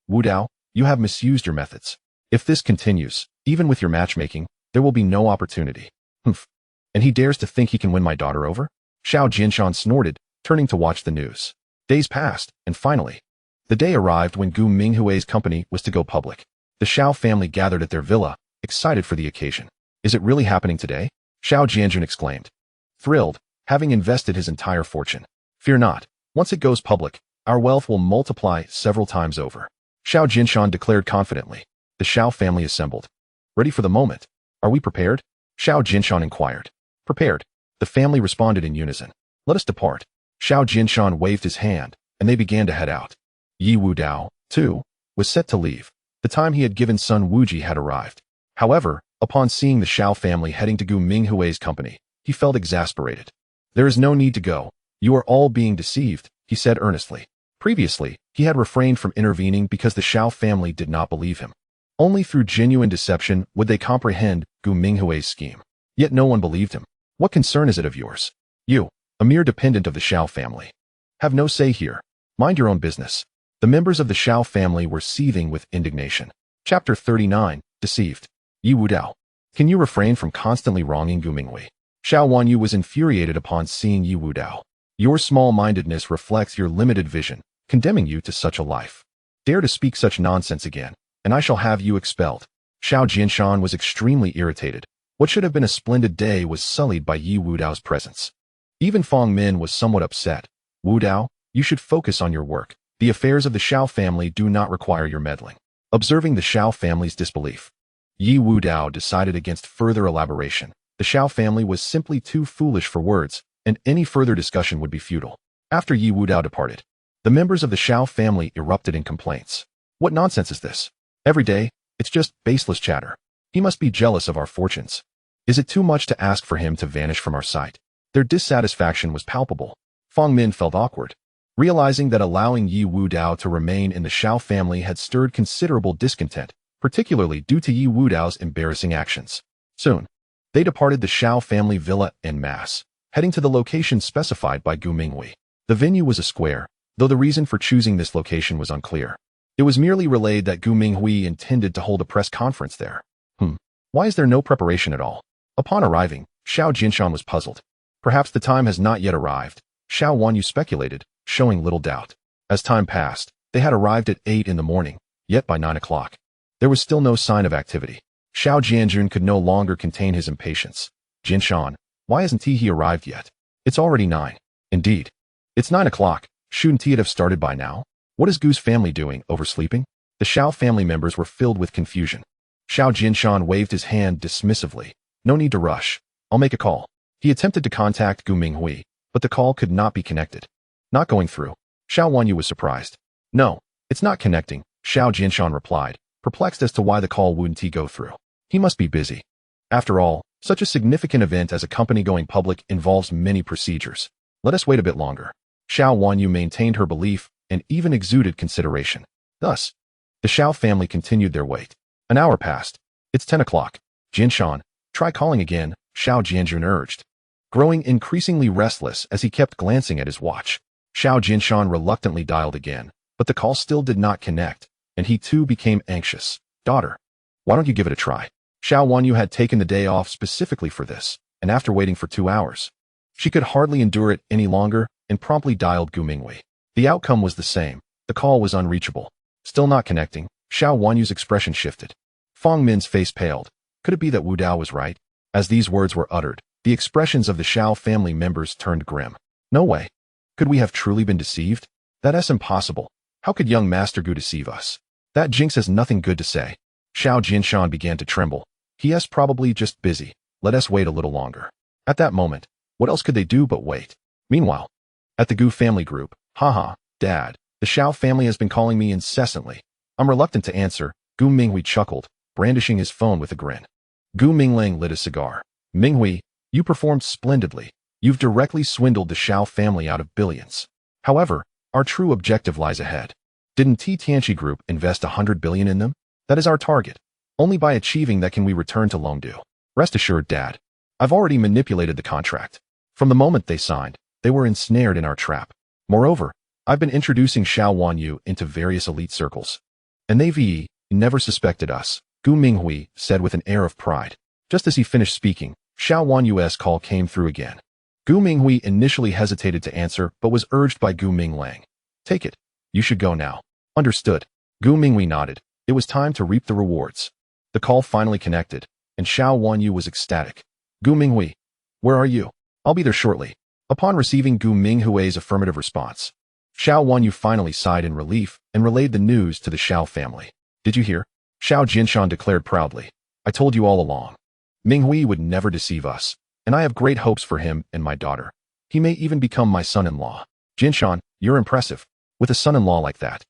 you have misused your methods. If this continues, even with your matchmaking, there will be no opportunity. Humph. And he dares to think he can win my daughter over? Xiao Jinshan snorted, turning to watch the news. Days passed, and finally, the day arrived when Gu Minghui's company was to go public. The Xiao family gathered at their villa, excited for the occasion. Is it really happening today? Xiao Jianjun exclaimed. Thrilled, having invested his entire fortune. Fear not, once it goes public, our wealth will multiply several times over. Xiao Jinshan declared confidently. The Xiao family assembled. Ready for the moment. Are we prepared? Xiao Jinshan inquired. Prepared. The family responded in unison. Let us depart. Xiao Jinshan waved his hand, and they began to head out. Ye Wudao, too, was set to leave. The time he had given Sun Wuji had arrived. However, upon seeing the Xiao family heading to Gu Minghui's company, he felt exasperated. There is no need to go. You are all being deceived, he said earnestly. Previously, he had refrained from intervening because the Xiao family did not believe him. Only through genuine deception would they comprehend Gu Minghui's scheme. Yet no one believed him. What concern is it of yours? You, a mere dependent of the Xiao family. Have no say here. Mind your own business. The members of the Xiao family were seething with indignation. Chapter 39, Deceived. Ye Wudao. Can you refrain from constantly wronging Gu Minghui? Xiao Wanyu was infuriated upon seeing Ye Wudao. Your small-mindedness reflects your limited vision, condemning you to such a life. Dare to speak such nonsense again, and I shall have you expelled. Xiao Jinshan was extremely irritated. What should have been a splendid day was sullied by Ye Wudao's presence. Even Fong Min was somewhat upset. Wudao, you should focus on your work. The affairs of the Xiao family do not require your meddling. Observing the Xiao family's disbelief, Ye Wudao decided against further elaboration. The Xiao family was simply too foolish for words, and any further discussion would be futile. After Ye Wudao departed, the members of the Xiao family erupted in complaints. What nonsense is this? Every day, it's just baseless chatter. He must be jealous of our fortunes. Is it too much to ask for him to vanish from our sight? Their dissatisfaction was palpable. Fong Min felt awkward, realizing that allowing Ye Wudao to remain in the Xiao family had stirred considerable discontent, particularly due to Ye Wudao's embarrassing actions. Soon, they departed the Xiao family villa en masse, heading to the location specified by Gu Minghui. The venue was a square, though the reason for choosing this location was unclear. It was merely relayed that Gu Minghui intended to hold a press conference there. Why is there no preparation at all? Upon arriving, Xiao Jinshan was puzzled. Perhaps the time has not yet arrived, Xiao Wanyu speculated, showing little doubt. As time passed, they had arrived at 8 in the morning, yet by 9 o'clock, there was still no sign of activity. Xiao Jianjun could no longer contain his impatience. Jinshan, why hasn't he arrived yet? It's already 9. Indeed. It's 9 o'clock. Shouldn't he have started by now? What is Gu's family doing, oversleeping? The Xiao family members were filled with confusion. Xiao Jinshan waved his hand dismissively. No need to rush. I'll make a call. He attempted to contact Gu Minghui, but the call could not be connected. Not going through. Xiao Wanyu was surprised. No, it's not connecting, Xiao Jinshan replied, perplexed as to why the call wouldn't go through. He must be busy. After all, such a significant event as a company going public involves many procedures. Let us wait a bit longer. Xiao Wanyu maintained her belief and even exuded consideration. Thus, the Xiao family continued their wait. An hour passed. It's 10 o'clock. Jinshan, try calling again, Xiao Jianjun urged. Growing increasingly restless as he kept glancing at his watch, Xiao Jinshan reluctantly dialed again, but the call still did not connect, and he too became anxious. Daughter, why don't you give it a try? Xiao Wanyu had taken the day off specifically for this, and after waiting for 2 hours, she could hardly endure it any longer and promptly dialed Gu Minghui. The outcome was the same. The call was unreachable. Still not connecting, Xiao Wanyu's expression shifted. Fong Min's face paled. Could it be that Wudao was right? As these words were uttered, the expressions of the Xiao family members turned grim. No way. Could we have truly been deceived? That's impossible. How could young Master Gu deceive us? That jinx has nothing good to say. Xiao Jinshan began to tremble. He is probably just busy. Let us wait a little longer. At that moment, what else could they do but wait? Meanwhile, at the Gu family group, haha, Dad, the Xiao family has been calling me incessantly. I'm reluctant to answer, Gu Minghui chuckled, brandishing his phone with a grin. Gu Minglang lit a cigar. Minghui, you performed splendidly. You've directly swindled the Xiao family out of billions. However, our true objective lies ahead. Didn't Tianqi Group invest 100 billion in them? That is our target. Only by achieving that can we return to Longdu. Rest assured, Dad. I've already manipulated the contract. From the moment they signed, they were ensnared in our trap. Moreover, I've been introducing Xiao Wanyu into various elite circles. And they never suspected us, Gu Minghui said with an air of pride. Just as he finished speaking, Xiao Wanyu's call came through again. Gu Minghui initially hesitated to answer but was urged by Gu Minglang. Take it. You should go now. Understood. Gu Minghui nodded. It was time to reap the rewards. The call finally connected, and Xiao Wanyu was ecstatic. Gu Minghui, where are you? I'll be there shortly. Upon receiving Gu Minghui's affirmative response, Xiao Wanyu finally sighed in relief and relayed the news to the Xiao family. Did you hear? Xiao Jinshan declared proudly. I told you all along. Minghui would never deceive us, and I have great hopes for him and my daughter. He may even become my son-in-law. Jinshan, you're impressive. With a son-in-law like that,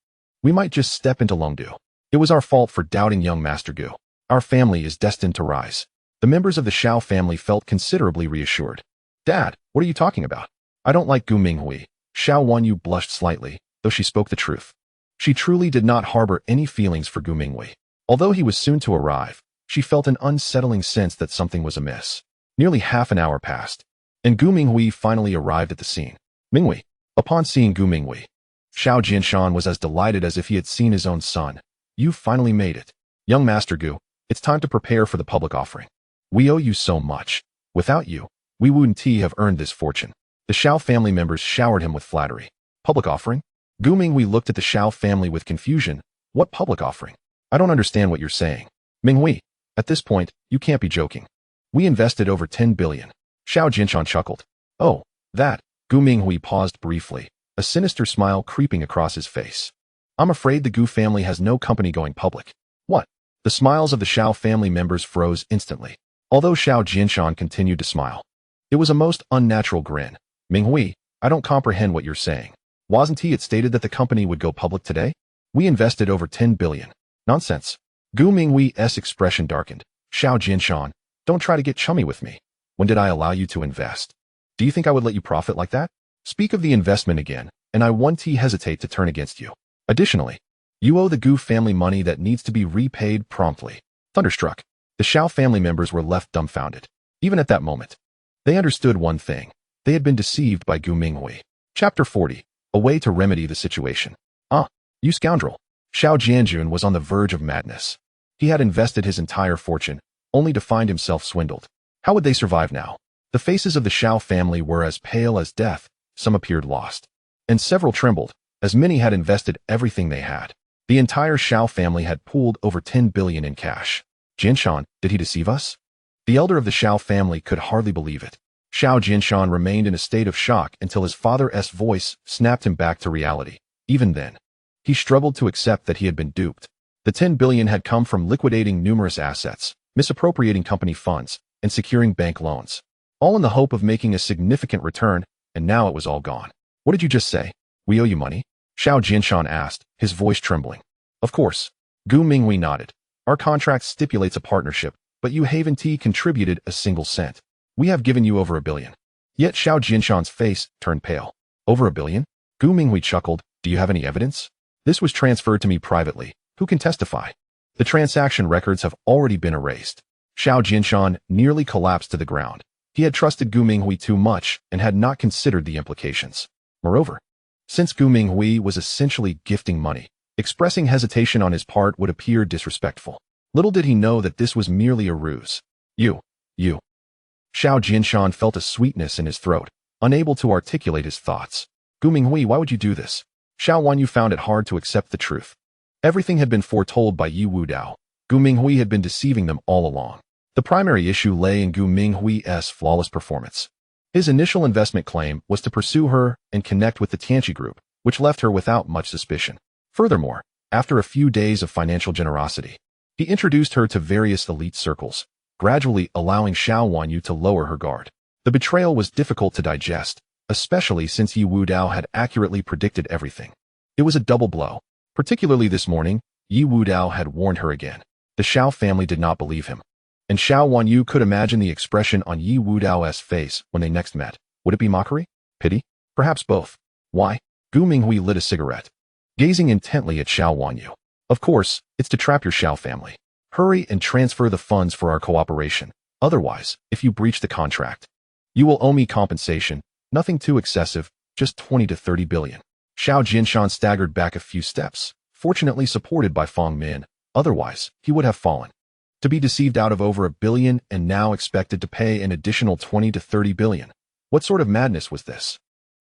we might just step into Longdu. It was our fault for doubting young Master Gu. Our family is destined to rise. The members of the Xiao family felt considerably reassured. Dad, what are you talking about? I don't like Gu Minghui. Xiao Wanyu blushed slightly, though she spoke the truth. She truly did not harbor any feelings for Gu Minghui. Although he was soon to arrive, she felt an unsettling sense that something was amiss. Nearly half an hour passed, and Gu Minghui finally arrived at the scene. Minghui. Upon seeing Gu Minghui, Xiao Jinshan was as delighted as if he had seen his own son. You finally made it. Young Master Gu, it's time to prepare for the public offering. We owe you so much. Without you, we wouldn't have earned this fortune. The Xiao family members showered him with flattery. Public offering? Gu Minghui looked at the Xiao family with confusion. What public offering? I don't understand what you're saying. Minghui, at this point, you can't be joking. We invested over 10 billion. Xiao Jinshan chuckled. Oh, that. Gu Minghui paused briefly, a sinister smile creeping across his face. I'm afraid the Gu family has no company going public. What? The smiles of the Xiao family members froze instantly, although Xiao Jinshan continued to smile. It was a most unnatural grin. Minghui, I don't comprehend what you're saying. Wasn't it stated that the company would go public today? We invested over 10 billion. Nonsense. Gu Minghui's expression darkened. Xiao Jinshan, don't try to get chummy with me. When did I allow you to invest? Do you think I would let you profit like that? Speak of the investment again, and I won't hesitate to turn against you. Additionally, you owe the Gu family money that needs to be repaid promptly. Thunderstruck, the Xiao family members were left dumbfounded. Even at that moment, they understood one thing. They had been deceived by Gu Minghui. Chapter 40. A way to remedy the situation. Ah, you scoundrel. Xiao Jianjun was on the verge of madness. He had invested his entire fortune, only to find himself swindled. How would they survive now? The faces of the Xiao family were as pale as death, some appeared lost, and several trembled. as many had invested everything they had. The entire Xiao family had pooled over 10 billion in cash. Jinshan, did he deceive us? The elder of the Xiao family could hardly believe it. Xiao Jinshan remained in a state of shock until his father's voice snapped him back to reality. Even then, he struggled to accept that he had been duped. The 10 billion had come from liquidating numerous assets, misappropriating company funds, and securing bank loans, all in the hope of making a significant return, and now it was all gone. What did you just say? We owe you money? Xiao Jinshan asked, his voice trembling. Of course. Gu Minghui nodded. Our contract stipulates a partnership, but you haven't contributed a single cent. We have given you over 1 billion. Yet Xiao Jinshan's face turned pale. Over 1 billion? Gu Minghui chuckled. Do you have any evidence? This was transferred to me privately. Who can testify? The transaction records have already been erased. Xiao Jinshan nearly collapsed to the ground. He had trusted Gu Minghui too much and had not considered the implications. Moreover, since Gu Minghui was essentially gifting money, expressing hesitation on his part would appear disrespectful. Little did he know that this was merely a ruse. You. Xiao Jinshan felt a sweetness in his throat, unable to articulate his thoughts. Gu Minghui, why would you do this? Xiao Wanyu found it hard to accept the truth. Everything had been foretold by Ye Wudao. Gu Minghui had been deceiving them all along. The primary issue lay in Gu Minghui's flawless performance. His initial investment claim was to pursue her and connect with the Tianqi group, which left her without much suspicion. Furthermore, after a few days of financial generosity, he introduced her to various elite circles, gradually allowing Xiao Wanyu to lower her guard. The betrayal was difficult to digest, especially since Ye Wudao had accurately predicted everything. It was a double blow. Particularly this morning, Ye Wudao had warned her again. The Xiao family did not believe him. And Xiao Wanyu could imagine the expression on Ye Wudao's face when they next met. Would it be mockery? Pity? Perhaps both. Why? Gu Minghui lit a cigarette, gazing intently at Xiao Wanyu. Of course, it's to trap your Xiao family. Hurry and transfer the funds for our cooperation. Otherwise, if you breach the contract, you will owe me compensation. Nothing too excessive, just 20 to 30 billion. Xiao Jinshan staggered back a few steps, fortunately supported by Fang Min. Otherwise, he would have fallen. To be deceived out of over 1 billion and now expected to pay an additional 20 to 30 billion. What sort of madness was this?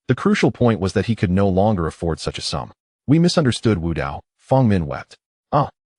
The crucial point was that he could no longer afford such a sum. We misunderstood Wudao, Fang Min wept.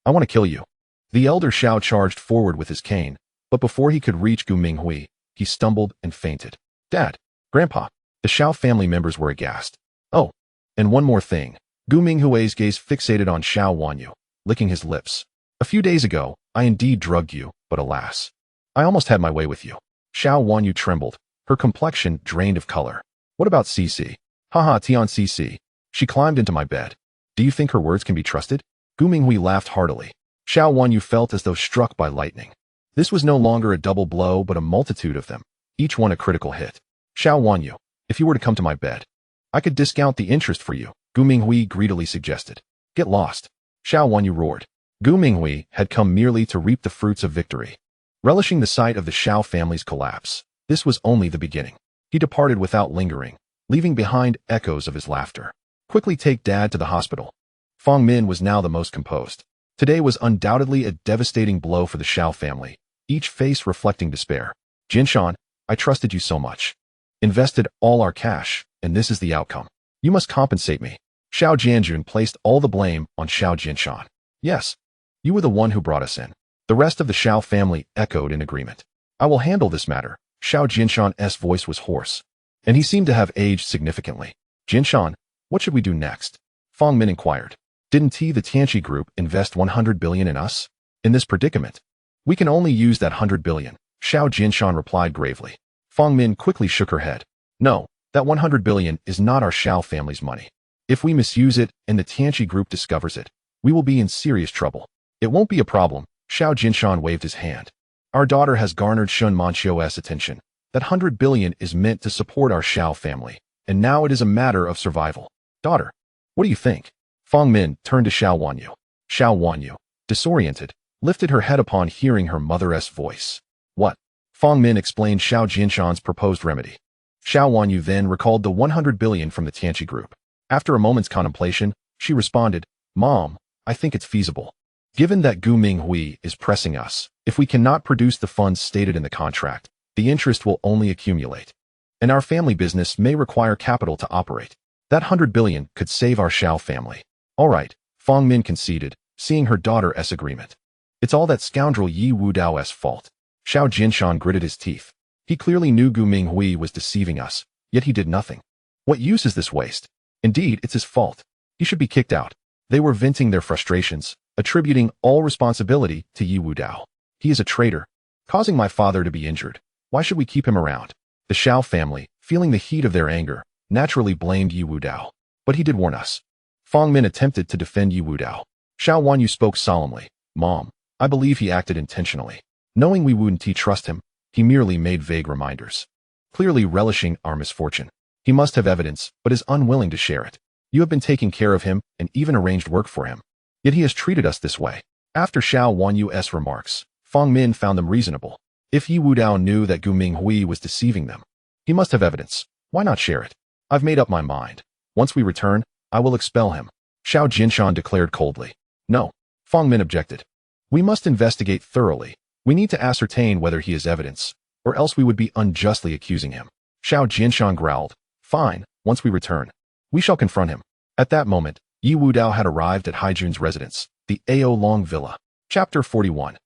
I want to kill you. The elder Xiao charged forward with his cane, but before he could reach Gu Minghui, he stumbled and fainted. Dad, Grandpa, the Xiao family members were aghast. Oh, and one more thing. Gu Minghui's gaze fixated on Xiao Wanyu, licking his lips. A few days ago, I indeed drugged you, but alas, I almost had my way with you. Xiao Wanyu trembled, her complexion drained of color. What about Cici? Haha, Tian Cici. She climbed into my bed. Do you think her words can be trusted? Gu Minghui laughed heartily. Xiao Wanyu felt as though struck by lightning. This was no longer a double blow but a multitude of them, each one a critical hit. Xiao Wanyu, if you were to come to my bed, I could discount the interest for you, Gu Minghui greedily suggested. Get lost. Xiao Wanyu roared. Gu Minghui had come merely to reap the fruits of victory. Relishing the sight of the Xiao family's collapse, this was only the beginning. He departed without lingering, leaving behind echoes of his laughter. Quickly take Dad to the hospital. Fang Min was now the most composed. Today was undoubtedly a devastating blow for the Xiao family, each face reflecting despair. Jinshan, I trusted you so much. Invested all our cash, and this is the outcome. You must compensate me. Xiao Jianjun placed all the blame on Xiao Jinshan. Yes, you were the one who brought us in. The rest of the Xiao family echoed in agreement. I will handle this matter. Xiao Jinshan's voice was hoarse, and he seemed to have aged significantly. Jinshan, what should we do next? Fang Min inquired. Didn't the Tianqi group invest 100 billion in us? In this predicament, we can only use that 100 billion, Xiao Jinshan replied gravely. Fang Min quickly shook her head. No, that 100 billion is not our Xiao family's money. If we misuse it and the Tianqi group discovers it, we will be in serious trouble. It won't be a problem, Xiao Jinshan waved his hand. Our daughter has garnered Shun Manchio's attention. That 100 billion is meant to support our Xiao family, and now it is a matter of survival. Daughter, what do you think? Fang Min turned to Xiao Wanyu. Xiao Wanyu, disoriented, lifted her head upon hearing her mother's voice. What? Fang Min explained Xiao Jinshan's proposed remedy. Xiao Wanyu then recalled the 100 billion from the Tianqi group. After a moment's contemplation, she responded, Mom, I think it's feasible. Given that Gu Minghui is pressing us, if we cannot produce the funds stated in the contract, the interest will only accumulate. And our family business may require capital to operate. That 100 billion could save our Xiao family. All right, Fong Min conceded, seeing her daughter's agreement. It's all that scoundrel Ye Wudao's fault. Xiao Jinshan gritted his teeth. He clearly knew Gu Minghui was deceiving us, yet he did nothing. What use is this waste? Indeed, it's his fault. He should be kicked out. They were venting their frustrations, attributing all responsibility to Ye Wudao. He is a traitor, causing my father to be injured. Why should we keep him around? The Xiao family, feeling the heat of their anger, naturally blamed Ye Wudao. But he did warn us. Fong Min attempted to defend Ye Wudao. Xiao Wanyu spoke solemnly. Mom, I believe he acted intentionally. Knowing we wouldn't trust him, he merely made vague reminders. Clearly relishing our misfortune. He must have evidence, but is unwilling to share it. You have been taking care of him and even arranged work for him. Yet he has treated us this way. After Xiao Wanyu's remarks, Fong Min found them reasonable. If Ye Wudao knew that Gu Minghui was deceiving them, he must have evidence. Why not share it? I've made up my mind. Once we return, I will expel him. Xiao Jinshan declared coldly. No. Fong Min objected. We must investigate thoroughly. We need to ascertain whether he is evidence, or else we would be unjustly accusing him. Xiao Jinshan growled. Fine, once we return, we shall confront him. At that moment, Ye Wudao had arrived at Haijun's residence, the Ao Long Villa. Chapter 41.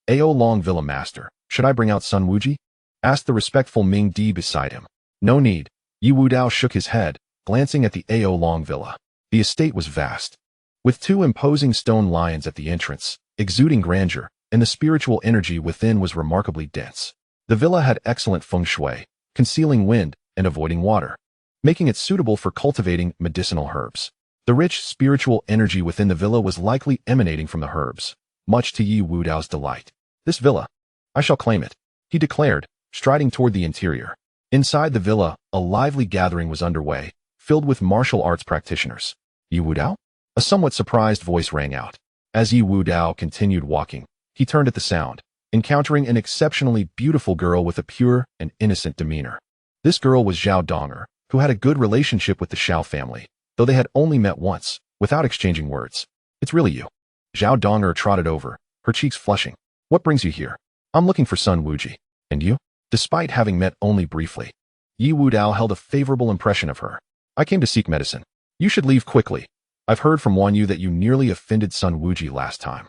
Ao Long Villa Master, should I bring out Sun Wuji? Asked the respectful Ming Di beside him. No need. Ye Wudao shook his head, glancing at the Ao Long Villa. The estate was vast, with 2 imposing stone lions at the entrance, exuding grandeur, and the spiritual energy within was remarkably dense. The villa had excellent feng shui, concealing wind and avoiding water, making it suitable for cultivating medicinal herbs. The rich spiritual energy within the villa was likely emanating from the herbs, much to Ye Wudao's delight. This villa, I shall claim it, he declared, striding toward the interior. Inside the villa, a lively gathering was underway, filled with martial arts practitioners. Ye Wudao? A somewhat surprised voice rang out. As Ye Wudao continued walking, he turned at the sound, encountering an exceptionally beautiful girl with a pure and innocent demeanor. This girl was Zhao Donger, who had a good relationship with the Xiao family, though they had only met once, without exchanging words. It's really you. Zhao Donger trotted over, her cheeks flushing. What brings you here? I'm looking for Sun Wuji. And you? Despite having met only briefly, Ye Wudao held a favorable impression of her. I came to seek medicine. You should leave quickly. I've heard from Wanyu that you nearly offended Sun Wuji last time.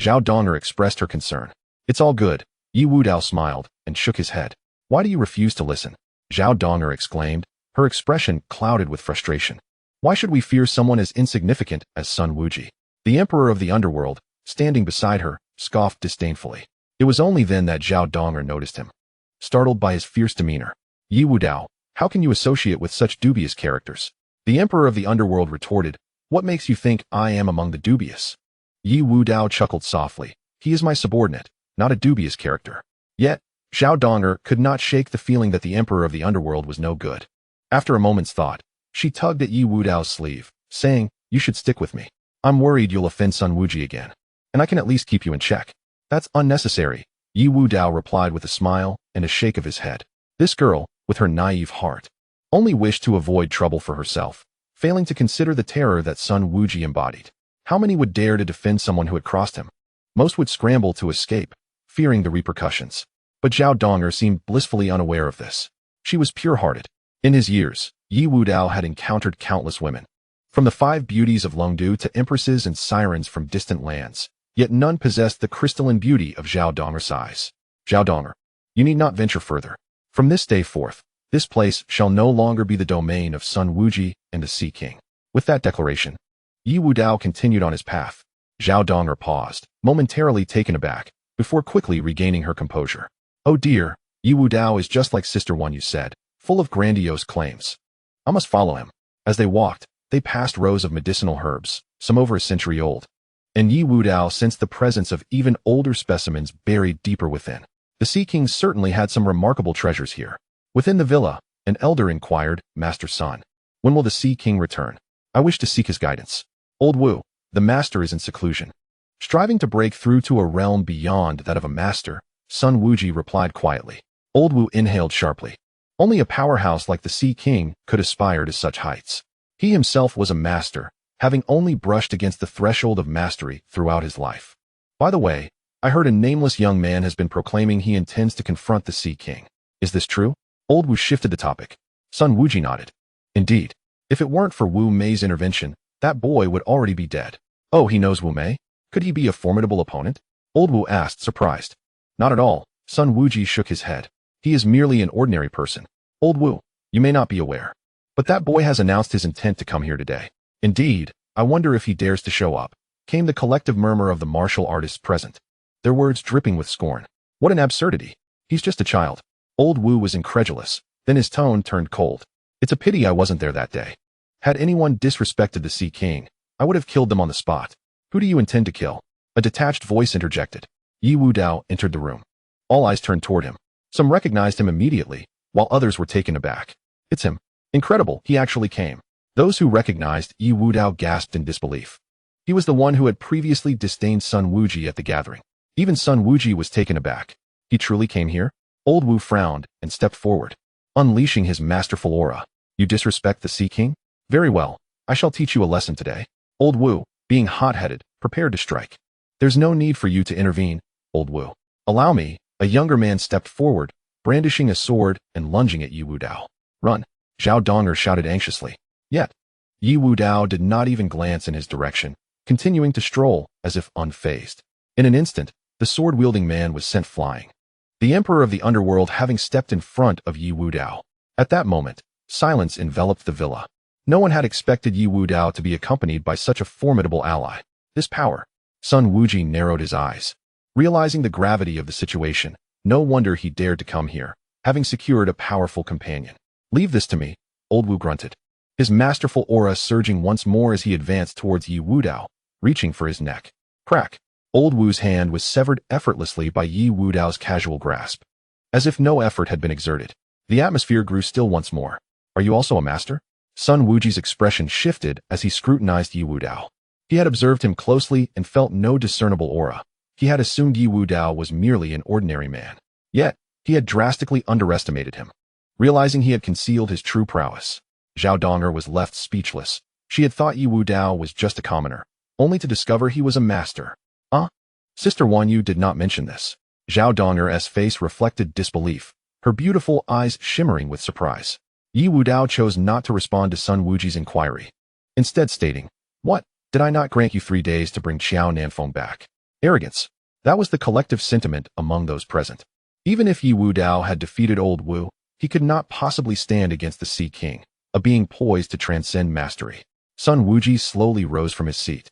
Zhao Donger expressed her concern. It's all good. Ye Wudao smiled and shook his head. Why do you refuse to listen? Zhao Donger exclaimed, her expression clouded with frustration. Why should we fear someone as insignificant as Sun Wuji? The emperor of the underworld, standing beside her, scoffed disdainfully. It was only then that Zhao Donger noticed him. Startled by his fierce demeanor. Ye Wudao, how can you associate with such dubious characters? The emperor of the underworld retorted, what makes you think I am among the dubious? Ye Wudao chuckled softly. He is my subordinate, not a dubious character. Yet, Zhao Donger could not shake the feeling that the emperor of the underworld was no good. After a moment's thought, she tugged at Ye Wudao's sleeve, saying, you should stick with me. I'm worried you'll offend Sun Wuji again, and I can at least keep you in check. That's unnecessary, Ye Wudao replied with a smile and a shake of his head. This girl, with her naive heart, only wished to avoid trouble for herself, failing to consider the terror that Sun Wuji embodied. How many would dare to defend someone who had crossed him? Most would scramble to escape, fearing the repercussions. But Zhao Donger seemed blissfully unaware of this. She was pure-hearted. In his years, Ye Wudao had encountered countless women, from the 5 beauties of Longdu to empresses and sirens from distant lands, yet none possessed the crystalline beauty of Zhao Donger's size. Zhao Donger, you need not venture further. From this day forth, this place shall no longer be the domain of Sun Wuji and the Sea King. With that declaration, Ye Wudao continued on his path. Zhao Donger paused, momentarily taken aback, before quickly regaining her composure. Oh dear, Ye Wudao is just like Sister Wanyu said, full of grandiose claims. I must follow him. As they walked, they passed rows of medicinal herbs, some over a century old. And Ye Wudao sensed the presence of even older specimens buried deeper within. The Sea King certainly had some remarkable treasures here. Within the villa, an elder inquired, Master Sun, when will the Sea King return? I wish to seek his guidance. Old Wu, the master is in seclusion, striving to break through to a realm beyond that of a master, Sun Wuji replied quietly. Old Wu inhaled sharply. Only a powerhouse like the Sea King could aspire to such heights. He himself was a master, having only brushed against the threshold of mastery throughout his life. By the way, I heard a nameless young man has been proclaiming he intends to confront the Sea King. Is this true? Old Wu shifted the topic. Sun Wuji nodded. Indeed. If it weren't for Wu Mei's intervention, that boy would already be dead. Oh, he knows Wu Mei? Could he be a formidable opponent? Old Wu asked, surprised. Not at all. Sun Wuji shook his head. He is merely an ordinary person. Old Wu, you may not be aware, but that boy has announced his intent to come here today. Indeed, I wonder if he dares to show up, came the collective murmur of the martial artists present, their words dripping with scorn. What an absurdity. He's just a child. Old Wu was incredulous, then his tone turned cold. It's a pity I wasn't there that day. Had anyone disrespected the Sea King, I would have killed them on the spot. Who do you intend to kill? A detached voice interjected. Ye Wudao entered the room. All eyes turned toward him. Some recognized him immediately, while others were taken aback. It's him. Incredible, he actually came. Those who recognized Ye Wudao gasped in disbelief. He was the one who had previously disdained Sun Wuji at the gathering. Even Sun Wuji was taken aback. He truly came here? Old Wu frowned and stepped forward, unleashing his masterful aura. You disrespect the Sea King? Very well, I shall teach you a lesson today. Old Wu, being hot-headed, prepared to strike. There's no need for you to intervene, Old Wu. Allow me. A younger man stepped forward, brandishing a sword and lunging at Ye Wudao. Run, Zhao Donger shouted anxiously. Yet, Ye Wudao did not even glance in his direction, continuing to stroll as if unfazed. In an instant, the sword-wielding man was sent flying, the emperor of the underworld having stepped in front of Ye Wudao. At that moment, silence enveloped the villa. No one had expected Ye Wudao to be accompanied by such a formidable ally. This power. Sun Wuji narrowed his eyes. Realizing the gravity of the situation, no wonder he dared to come here, having secured a powerful companion. Leave this to me, Old Wu grunted, his masterful aura surging once more as he advanced towards Ye Wudao, reaching for his neck. Crack! Old Wu's hand was severed effortlessly by Ye Wudao's casual grasp. As if no effort had been exerted, the atmosphere grew still once more. Are you also a master? Sun Wuji's expression shifted as he scrutinized Ye Wudao. He had observed him closely and felt no discernible aura. He had assumed Ye Wudao was merely an ordinary man. Yet, he had drastically underestimated him. Realizing he had concealed his true prowess, Zhao Donger was left speechless. She had thought Ye Wudao was just a commoner, only to discover he was a master. Sister Wanyu did not mention this. Zhao Donger's face reflected disbelief, her beautiful eyes shimmering with surprise. Ye Wudao chose not to respond to Sun Wuji's inquiry, instead stating, What? Did I not grant you 3 days to bring Qiao Nanfeng back? Arrogance. That was the collective sentiment among those present. Even if Ye Wudao had defeated Old Wu, he could not possibly stand against the Sea King, a being poised to transcend mastery. Sun Wuji slowly rose from his seat,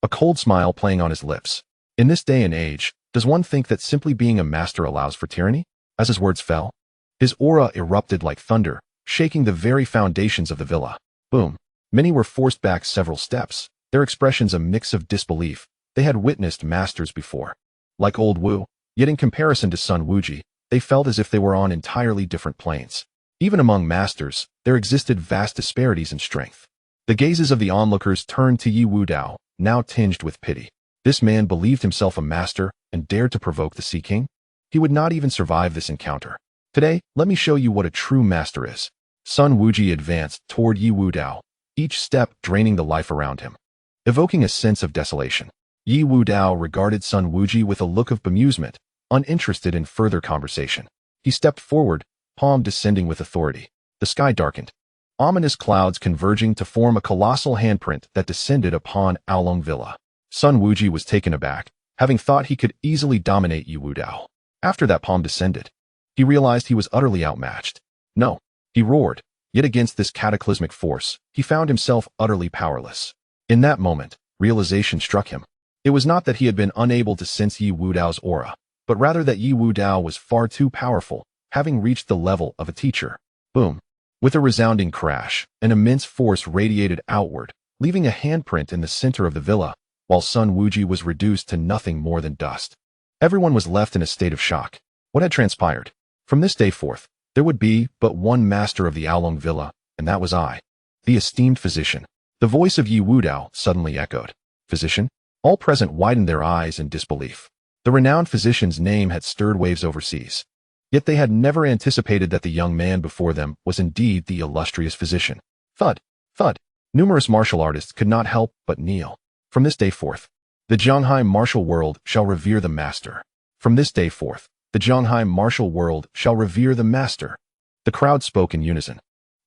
a cold smile playing on his lips. In this day and age, does one think that simply being a master allows for tyranny? As his words fell, his aura erupted like thunder, shaking the very foundations of the villa. Boom. Many were forced back several steps, their expressions a mix of disbelief. They had witnessed masters before, like Old Wu, yet in comparison to Sun Wuji, they felt as if they were on entirely different planes. Even among masters, there existed vast disparities in strength. The gazes of the onlookers turned to Ye Wudao, now tinged with pity. This man believed himself a master and dared to provoke the Sea King? He would not even survive this encounter. Today, let me show you what a true master is. Sun Wuji advanced toward Ye Wudao, each step draining the life around him, evoking a sense of desolation. Ye Wudao regarded Sun Wuji with a look of bemusement, uninterested in further conversation. He stepped forward, palm descending with authority. The sky darkened, ominous clouds converging to form a colossal handprint that descended upon Aolong Villa. Sun Wuji was taken aback, having thought he could easily dominate Ye Wudao. After that palm descended, he realized he was utterly outmatched. No, he roared. Yet against this cataclysmic force, he found himself utterly powerless. In that moment, realization struck him. It was not that he had been unable to sense Ye Wudao's aura, but rather that Ye Wudao was far too powerful, having reached the level of a teacher. Boom. With a resounding crash, an immense force radiated outward, leaving a handprint in the center of the villa, while Sun Wuji was reduced to nothing more than dust. Everyone was left in a state of shock. What had transpired? From this day forth, there would be but one master of the Aolong Villa, and that was I, the esteemed physician. The voice of Ye Wudao suddenly echoed. Physician? All present widened their eyes in disbelief. The renowned physician's name had stirred waves overseas. Yet they had never anticipated that the young man before them was indeed the illustrious physician. Thud, thud. Numerous martial artists could not help but kneel. From this day forth, the Zhanghai martial world shall revere the master. From this day forth, the Zhanghai martial world shall revere the master. The crowd spoke in unison.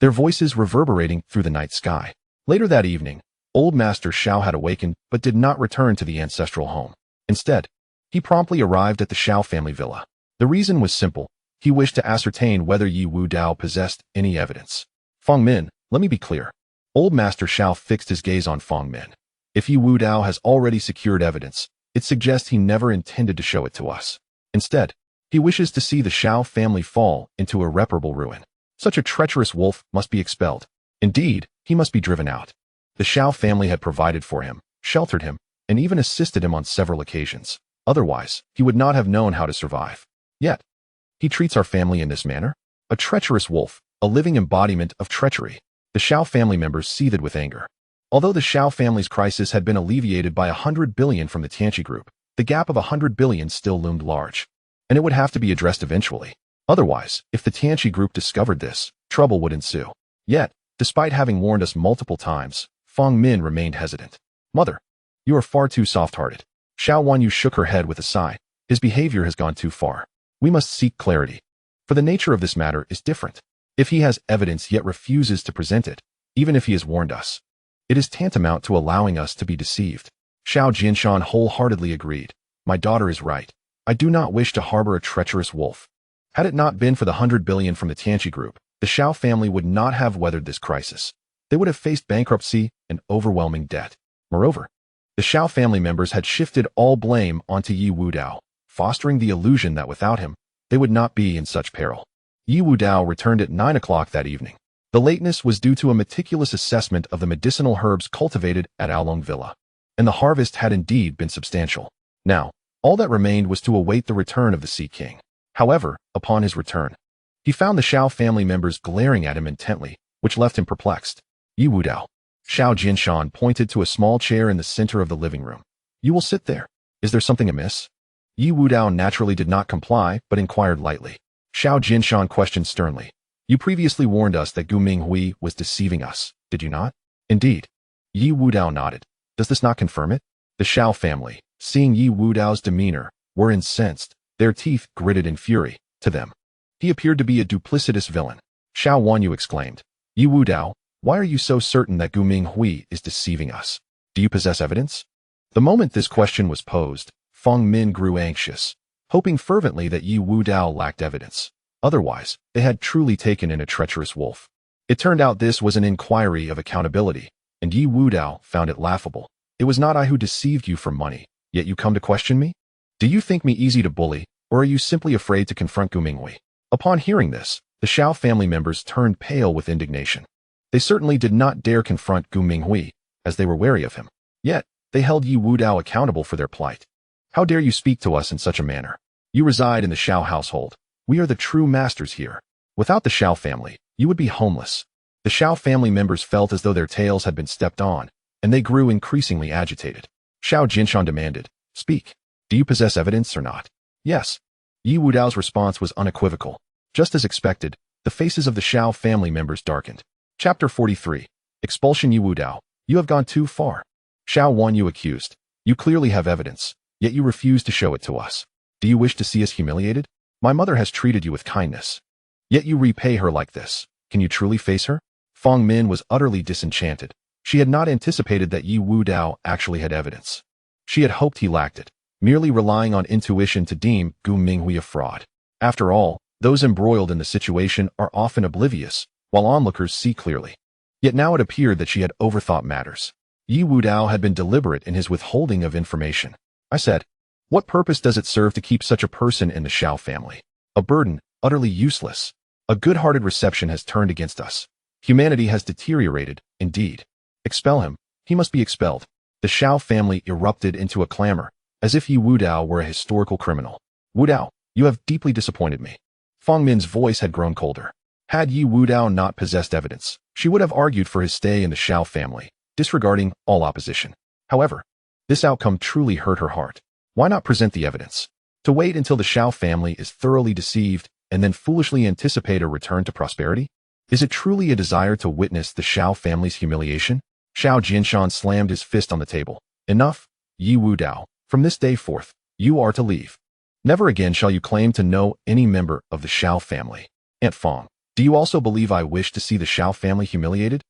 their voices reverberating through the night sky. Later that evening, Old Master Xiao had awakened but did not return to the ancestral home. Instead, he promptly arrived at the Xiao family villa. The reason was simple. He wished to ascertain whether Ye Wudao possessed any evidence. Feng Min, let me be clear. Old Master Xiao fixed his gaze on Feng Min. If Ye Wudao has already secured evidence, it suggests he never intended to show it to us. Instead, he wishes to see the Xiao family fall into irreparable ruin. Such a treacherous wolf must be expelled. Indeed, he must be driven out. The Xiao family had provided for him, sheltered him, and even assisted him on several occasions. Otherwise, he would not have known how to survive. Yet, he treats our family in this manner? A treacherous wolf, a living embodiment of treachery. The Xiao family members seethed with anger. Although the Xiao family's crisis had been alleviated by 100 billion from the Tianqi group, the gap of 100 billion still loomed large. And it would have to be addressed eventually. Otherwise, if the Tianqi group discovered this, trouble would ensue. Yet, despite having warned us multiple times, Feng Min remained hesitant. Mother, you are far too soft-hearted. Xiao Wanyu shook her head with a sigh. His behavior has gone too far. We must seek clarity. For the nature of this matter is different. If he has evidence yet refuses to present it, even if he has warned us, it is tantamount to allowing us to be deceived. Xiao Jinshan wholeheartedly agreed. My daughter is right. I do not wish to harbor a treacherous wolf. Had it not been for the 100 billion from the Tianqi group, the Xiao family would not have weathered this crisis. They would have faced bankruptcy and overwhelming debt. Moreover, the Xiao family members had shifted all blame onto Ye Wudao, fostering the illusion that without him, they would not be in such peril. Ye Wudao returned at 9 o'clock that evening. The lateness was due to a meticulous assessment of the medicinal herbs cultivated at Aolong Villa, and the harvest had indeed been substantial. Now, all that remained was to await the return of the Sea King. However, upon his return, he found the Xiao family members glaring at him intently, which left him perplexed. Ye Wudao. Xiao Jinshan pointed to a small chair in the center of the living room. You will sit there. Is there something amiss? Ye Wudao naturally did not comply, but inquired lightly. Xiao Jinshan questioned sternly. You previously warned us that Gu Minghui was deceiving us, did you not? Indeed. Ye Wudao nodded. Does this not confirm it? The Xiao family, seeing Ye Wudao's demeanor, were incensed, their teeth gritted in fury. To them, he appeared to be a duplicitous villain. Xiao Wanyu exclaimed. Ye Wudao, why are you so certain that Gu Minghui is deceiving us? Do you possess evidence? The moment this question was posed, Feng Min grew anxious, hoping fervently that Ye Wudao lacked evidence. Otherwise, they had truly taken in a treacherous wolf. It turned out this was an inquiry of accountability, and Ye Wudao found it laughable. It was not I who deceived you for money, yet you come to question me? Do you think me easy to bully, or are you simply afraid to confront Gu Minghui? Upon hearing this, the Xiao family members turned pale with indignation. They certainly did not dare confront Gu Minghui, as they were wary of him. Yet, they held Ye Wudao accountable for their plight. How dare you speak to us in such a manner? You reside in the Xiao household. We are the true masters here. Without the Xiao family, you would be homeless. The Xiao family members felt as though their tails had been stepped on, and they grew increasingly agitated. Xiao Jinshan demanded, Speak. Do you possess evidence or not? Yes. Ye Wudao's response was unequivocal. Just as expected, the faces of the Xiao family members darkened. Chapter 43. Expulsion. Ye Wudao, you have gone too far. Xiao Wanyu accused. You clearly have evidence, yet you refuse to show it to us. Do you wish to see us humiliated? My mother has treated you with kindness. Yet you repay her like this. Can you truly face her? Feng Min was utterly disenchanted. She had not anticipated that Ye Wudao actually had evidence. She had hoped he lacked it, merely relying on intuition to deem Gu Minghui a fraud. After all, those embroiled in the situation are often oblivious, while onlookers see clearly. Yet now it appeared that she had overthought matters. Ye Wudao had been deliberate in his withholding of information. I said, what purpose does it serve to keep such a person in the Xiao family? A burden, utterly useless. A good-hearted reception has turned against us. Humanity has deteriorated, indeed. Expel him. He must be expelled. The Xiao family erupted into a clamor, as if Ye Wudao were a historical criminal. Wudao, you have deeply disappointed me. Feng Min's voice had grown colder. Had Ye Wudao not possessed evidence, she would have argued for his stay in the Xiao family, disregarding all opposition. However, this outcome truly hurt her heart. Why not present the evidence? To wait until the Xiao family is thoroughly deceived and then foolishly anticipate a return to prosperity? Is it truly a desire to witness the Xiao family's humiliation? Xiao Jinshan slammed his fist on the table. Enough, Ye Wudao. From this day forth, you are to leave. Never again shall you claim to know any member of the Xiao family. Aunt Feng, Do you also believe I wish to see the Xiao family humiliated?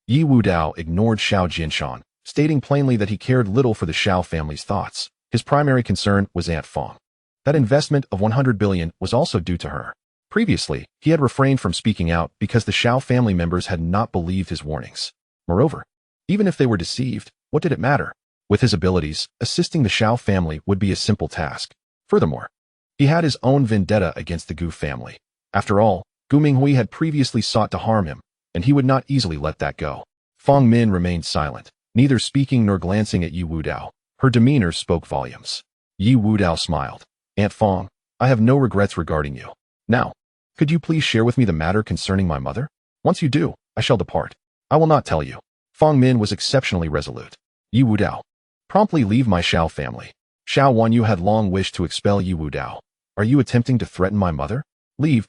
Ye Wudao ignored Xiao Jinshan, stating plainly that he cared little for the Xiao family's thoughts. His primary concern was Aunt Fong. That investment of 100 billion was also due to her. Previously, he had refrained from speaking out because the Xiao family members had not believed his warnings. Moreover, even if they were deceived, what did it matter? With his abilities, assisting the Xiao family would be a simple task. Furthermore, he had his own vendetta against the Gu family. After all, Gu Minghui had previously sought to harm him, and he would not easily let that go. Fong Min remained silent, neither speaking nor glancing at Ye Wudao. Her demeanor spoke volumes. Ye Wudao smiled. Aunt Fong, I have no regrets regarding you. Now, could you please share with me the matter concerning my mother? Once you do, I shall depart. I will not tell you. Fong Min was exceptionally resolute. Ye Wudao, promptly leave my Xiao family. Xiao Wanyu had long wished to expel Ye Wudao. Are you attempting to threaten my mother? Leave.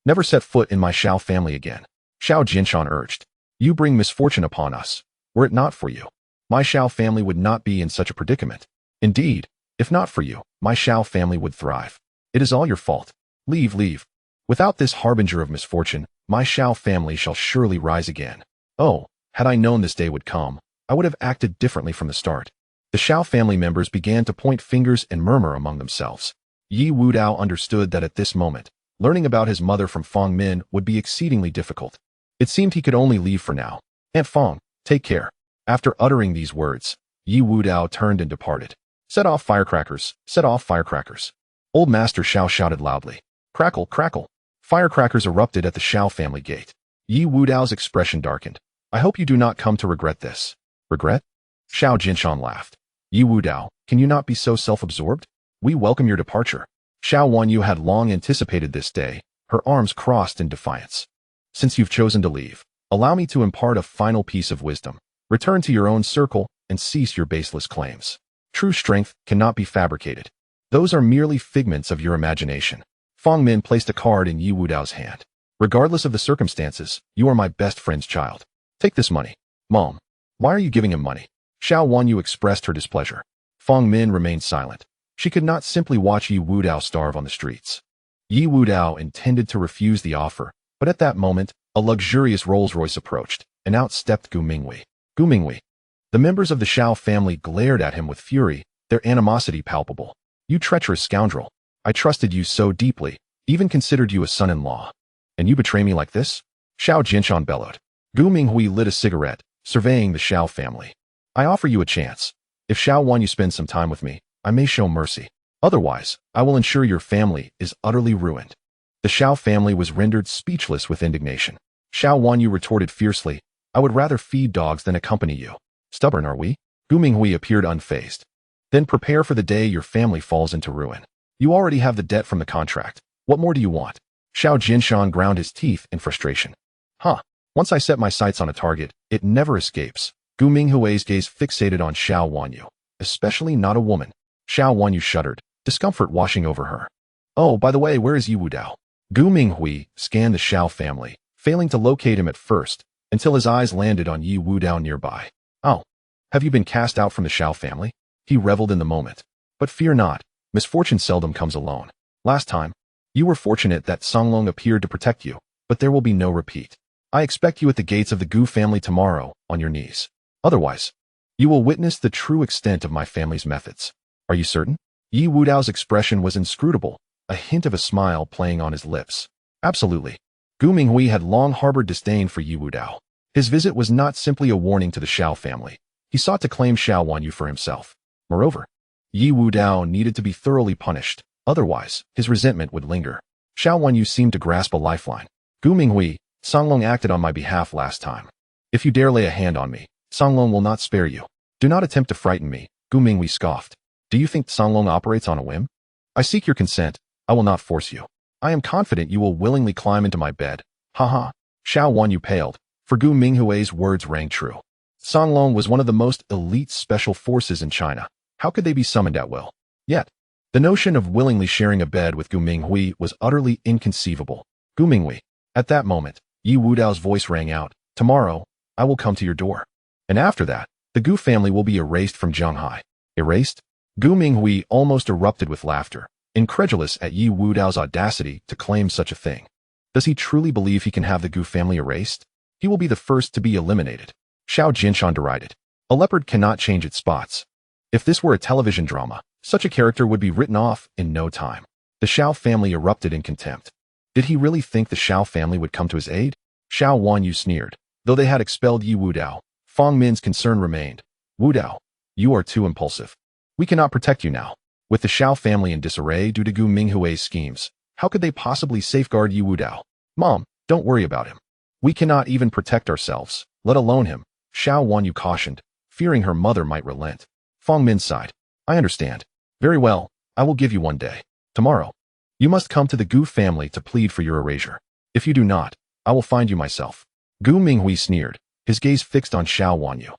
Never set foot in my Xiao family again. Xiao Jinshan urged. You bring misfortune upon us. Were it not for you, my Xiao family would not be in such a predicament. Indeed, if not for you, my Xiao family would thrive. It is all your fault. Leave. Without this harbinger of misfortune, my Xiao family shall surely rise again. Oh, had I known this day would come, I would have acted differently from the start. The Xiao family members began to point fingers and murmur among themselves. Ye Wudao understood that at this moment, learning about his mother from Fong Min would be exceedingly difficult. It seemed he could only leave for now. Aunt Fong, take care. After uttering these words, Ye Wudao turned and departed. Set off firecrackers, set off firecrackers. Old Master Xiao shouted loudly. Crackle, crackle. Firecrackers erupted at the Xiao family gate. Ye Wudao's expression darkened. I hope you do not come to regret this. Regret? Xiao Jinshan laughed. Ye Wudao, can you not be so self-absorbed? We welcome your departure. Xiao Wanyu had long anticipated this day, her arms crossed in defiance. Since you've chosen to leave, allow me to impart a final piece of wisdom. Return to your own circle and cease your baseless claims. True strength cannot be fabricated. Those are merely figments of your imagination. Fong Min placed a card in Ye Wudao's hand. Regardless of the circumstances, you are my best friend's child. Take this money. Mom, why are you giving him money? Xiao Wanyu expressed her displeasure. Fong Min remained silent. She could not simply watch Ye Wudao starve on the streets. Ye Wudao intended to refuse the offer, but at that moment, a luxurious Rolls-Royce approached, and out stepped Gu Minghui. Gu Minghui. The members of the Xiao family glared at him with fury, their animosity palpable. You treacherous scoundrel. I trusted you so deeply, even considered you a son-in-law. And you betray me like this? Xiao Jinshan bellowed. Gu Minghui lit a cigarette, surveying the Xiao family. I offer you a chance. If Xiao Wanyu spends some time with me, I may show mercy. Otherwise, I will ensure your family is utterly ruined. The Xiao family was rendered speechless with indignation. Xiao Wanyu retorted fiercely, I would rather feed dogs than accompany you. Stubborn are we? Gu Minghui appeared unfazed. Then prepare for the day your family falls into ruin. You already have the debt from the contract. What more do you want? Xiao Jinshan ground his teeth in frustration. Once I set my sights on a target, it never escapes. Gu Minghui's gaze fixated on Xiao Wanyu. Especially not a woman. Xiao Wanyu shuddered, discomfort washing over her. Oh, by the way, where is Ye Wudao? Gu Minghui scanned the Xiao family, failing to locate him at first, until his eyes landed on Ye Wudao nearby. Oh, have you been cast out from the Xiao family? He reveled in the moment. But fear not, misfortune seldom comes alone. Last time, you were fortunate that Songlong appeared to protect you, but there will be no repeat. I expect you at the gates of the Gu family tomorrow, on your knees. Otherwise, you will witness the true extent of my family's methods. Are you certain? Ye Wudao's expression was inscrutable, a hint of a smile playing on his lips. Absolutely. Gu Minghui had long harbored disdain for Ye Wudao. His visit was not simply a warning to the Xiao family. He sought to claim Xiao Wanyu for himself. Moreover, Ye Wudao needed to be thoroughly punished, otherwise, his resentment would linger. Xiao Wanyu seemed to grasp a lifeline. Gu Minghui, Songlong acted on my behalf last time. If you dare lay a hand on me, Songlong will not spare you. Do not attempt to frighten me, Gu Minghui scoffed. Do you think Songlong operates on a whim? I seek your consent. I will not force you. I am confident you will willingly climb into my bed. Haha. Xiao Wanyu paled, for Gu Minghui's words rang true. Songlong was one of the most elite special forces in China. How could they be summoned at will? Yet, the notion of willingly sharing a bed with Gu Minghui was utterly inconceivable. Gu Minghui. At that moment, Ye Wudao's voice rang out. Tomorrow, I will come to your door. And after that, the Gu family will be erased from Zhanghai. Erased? Gu Minghui almost erupted with laughter, incredulous at Ye Wudao's audacity to claim such a thing. Does he truly believe he can have the Gu family erased? He will be the first to be eliminated. Xiao Jinshan derided. A leopard cannot change its spots. If this were a television drama, such a character would be written off in no time. The Xiao family erupted in contempt. Did he really think the Xiao family would come to his aid? Xiao Wanyu sneered. Though they had expelled Ye Wudao, Fang Min's concern remained. Wudao, you are too impulsive. We cannot protect you now. With the Xiao family in disarray due to Gu Minghui's schemes, how could they possibly safeguard Ye Wudao? Mom, don't worry about him. We cannot even protect ourselves, let alone him, Xiao Wanyu cautioned, fearing her mother might relent. Fang Min sighed. I understand. Very well, I will give you one day. Tomorrow. You must come to the Gu family to plead for your erasure. If you do not, I will find you myself. Gu Minghui sneered, his gaze fixed on Xiao Wanyu.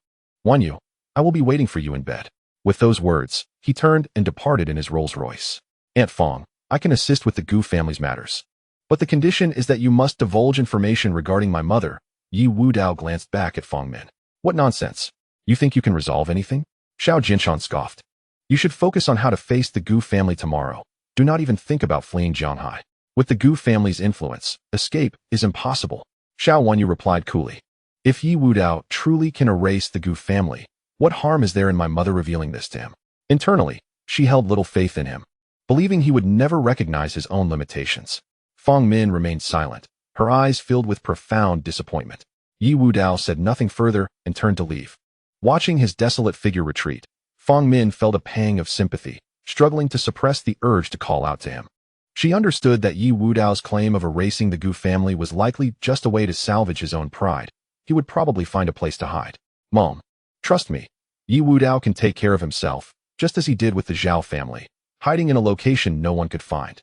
Wanyu, I will be waiting for you in bed. With those words, he turned and departed in his Rolls-Royce. Aunt Fang, I can assist with the Gu family's matters. But the condition is that you must divulge information regarding my mother. Ye Wudao glanced back at Fang Min. What nonsense. You think you can resolve anything? Xiao Jinshan scoffed. You should focus on how to face the Gu family tomorrow. Do not even think about fleeing Jianghai. With the Gu family's influence, escape is impossible. Xiao Wanyu replied coolly. If Ye Wudao truly can erase the Gu family, what harm is there in my mother revealing this to him? Internally, she held little faith in him, believing he would never recognize his own limitations. Fang Min remained silent, her eyes filled with profound disappointment. Ye Wudao said nothing further and turned to leave. Watching his desolate figure retreat, Fang Min felt a pang of sympathy, struggling to suppress the urge to call out to him. She understood that Ye Wudao's claim of erasing the Gu family was likely just a way to salvage his own pride. He would probably find a place to hide. Mom, trust me. Ye Wudao can take care of himself, just as he did with the Zhao family, hiding in a location no one could find.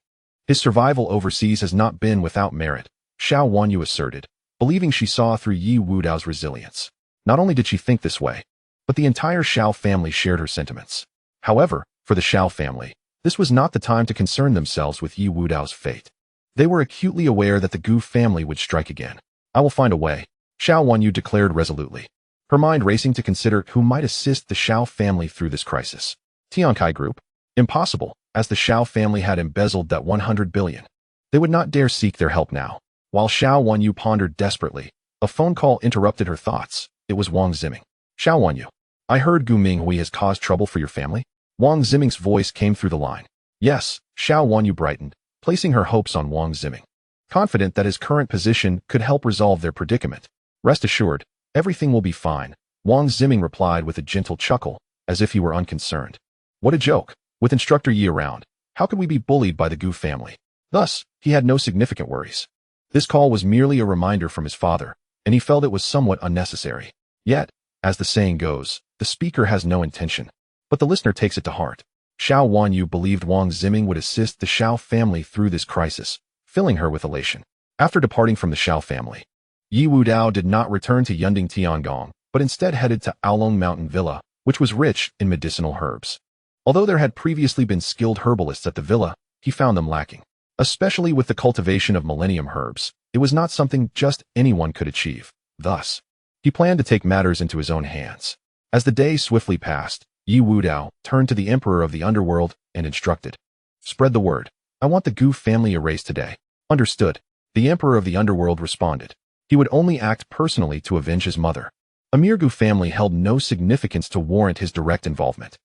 His survival overseas has not been without merit, Xiao Wanyu asserted, believing she saw through Ye Wudao's resilience. Not only did she think this way, but the entire Xiao family shared her sentiments. However, for the Xiao family, this was not the time to concern themselves with Ye Wudao's fate. They were acutely aware that the Gu family would strike again. I will find a way, Xiao Wanyu declared resolutely, her mind racing to consider who might assist the Xiao family through this crisis. Tiankai Group? Impossible, as the Xiao family had embezzled that 100 billion. They would not dare seek their help now. While Xiao Wanyu pondered desperately, a phone call interrupted her thoughts. It was Wang Ziming. Xiao Wanyu, I heard Gu Minghui has caused trouble for your family? Wang Ziming's voice came through the line. Yes, Xiao Wanyu brightened, placing her hopes on Wang Ziming, confident that his current position could help resolve their predicament. Rest assured, everything will be fine, Wang Ziming replied with a gentle chuckle, as if he were unconcerned. What a joke. With Instructor Yi around, how could we be bullied by the Gu family? Thus, he had no significant worries. This call was merely a reminder from his father, and he felt it was somewhat unnecessary. Yet, as the saying goes, the speaker has no intention, but the listener takes it to heart. Xiao Wanyu believed Wang Ziming would assist the Xiao family through this crisis, filling her with elation. After departing from the Xiao family, Ye Wudao did not return to Yunding Tiangong, but instead headed to Aolong Mountain Villa, which was rich in medicinal herbs. Although there had previously been skilled herbalists at the villa, he found them lacking. Especially with the cultivation of millennium herbs, it was not something just anyone could achieve. Thus, he planned to take matters into his own hands. As the day swiftly passed, Ye Wudao turned to the emperor of the underworld and instructed. Spread the word. I want the Gu family erased today. Understood. The emperor of the underworld responded. He would only act personally to avenge his mother. A mere Gu family held no significance to warrant his direct involvement.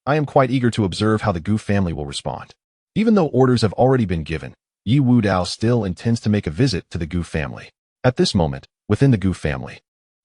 I am quite eager to observe how the Gu family will respond. Even though orders have already been given, Ye Wudao still intends to make a visit to the Gu family. At this moment, within the Gu family,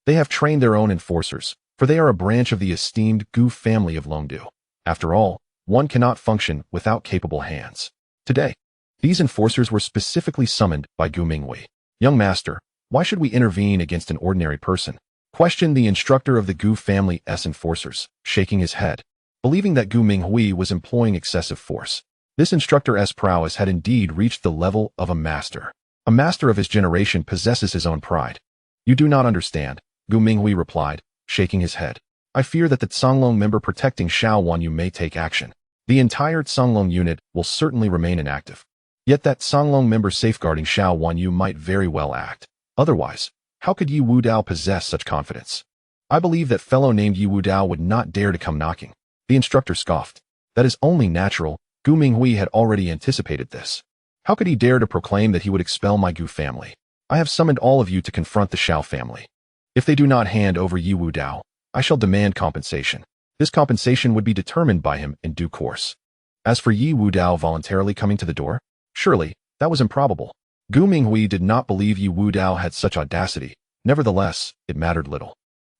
they have trained their own enforcers, for they are a branch of the esteemed Gu family of Longdu. After all, one cannot function without capable hands. Today, these enforcers were specifically summoned by Gu Minghui. Young master, why should we intervene against an ordinary person? Questioned the instructor of the Gu family's enforcers, shaking his head, believing that Gu Minghui was employing excessive force. This instructor's prowess had indeed reached the level of a master. A master of his generation possesses his own pride. You do not understand, Gu Minghui replied, shaking his head. I fear that the Tsanglong member protecting Xiao Wanyu may take action. The entire Tsanglong unit will certainly remain inactive. Yet that Tsanglong member safeguarding Xiao Wanyu might very well act. Otherwise, how could Ye Wudao possess such confidence? I believe that fellow named Ye Wudao would not dare to come knocking. The instructor scoffed. That is only natural. Gu Minghui had already anticipated this. How could he dare to proclaim that he would expel my Gu family? I have summoned all of you to confront the Shao family. If they do not hand over Ye Wudao, I shall demand compensation. This compensation would be determined by him in due course. As for Ye Wudao voluntarily coming to the door, surely, that was improbable. Gu Minghui did not believe Ye Wudao had such audacity. Nevertheless, it mattered little.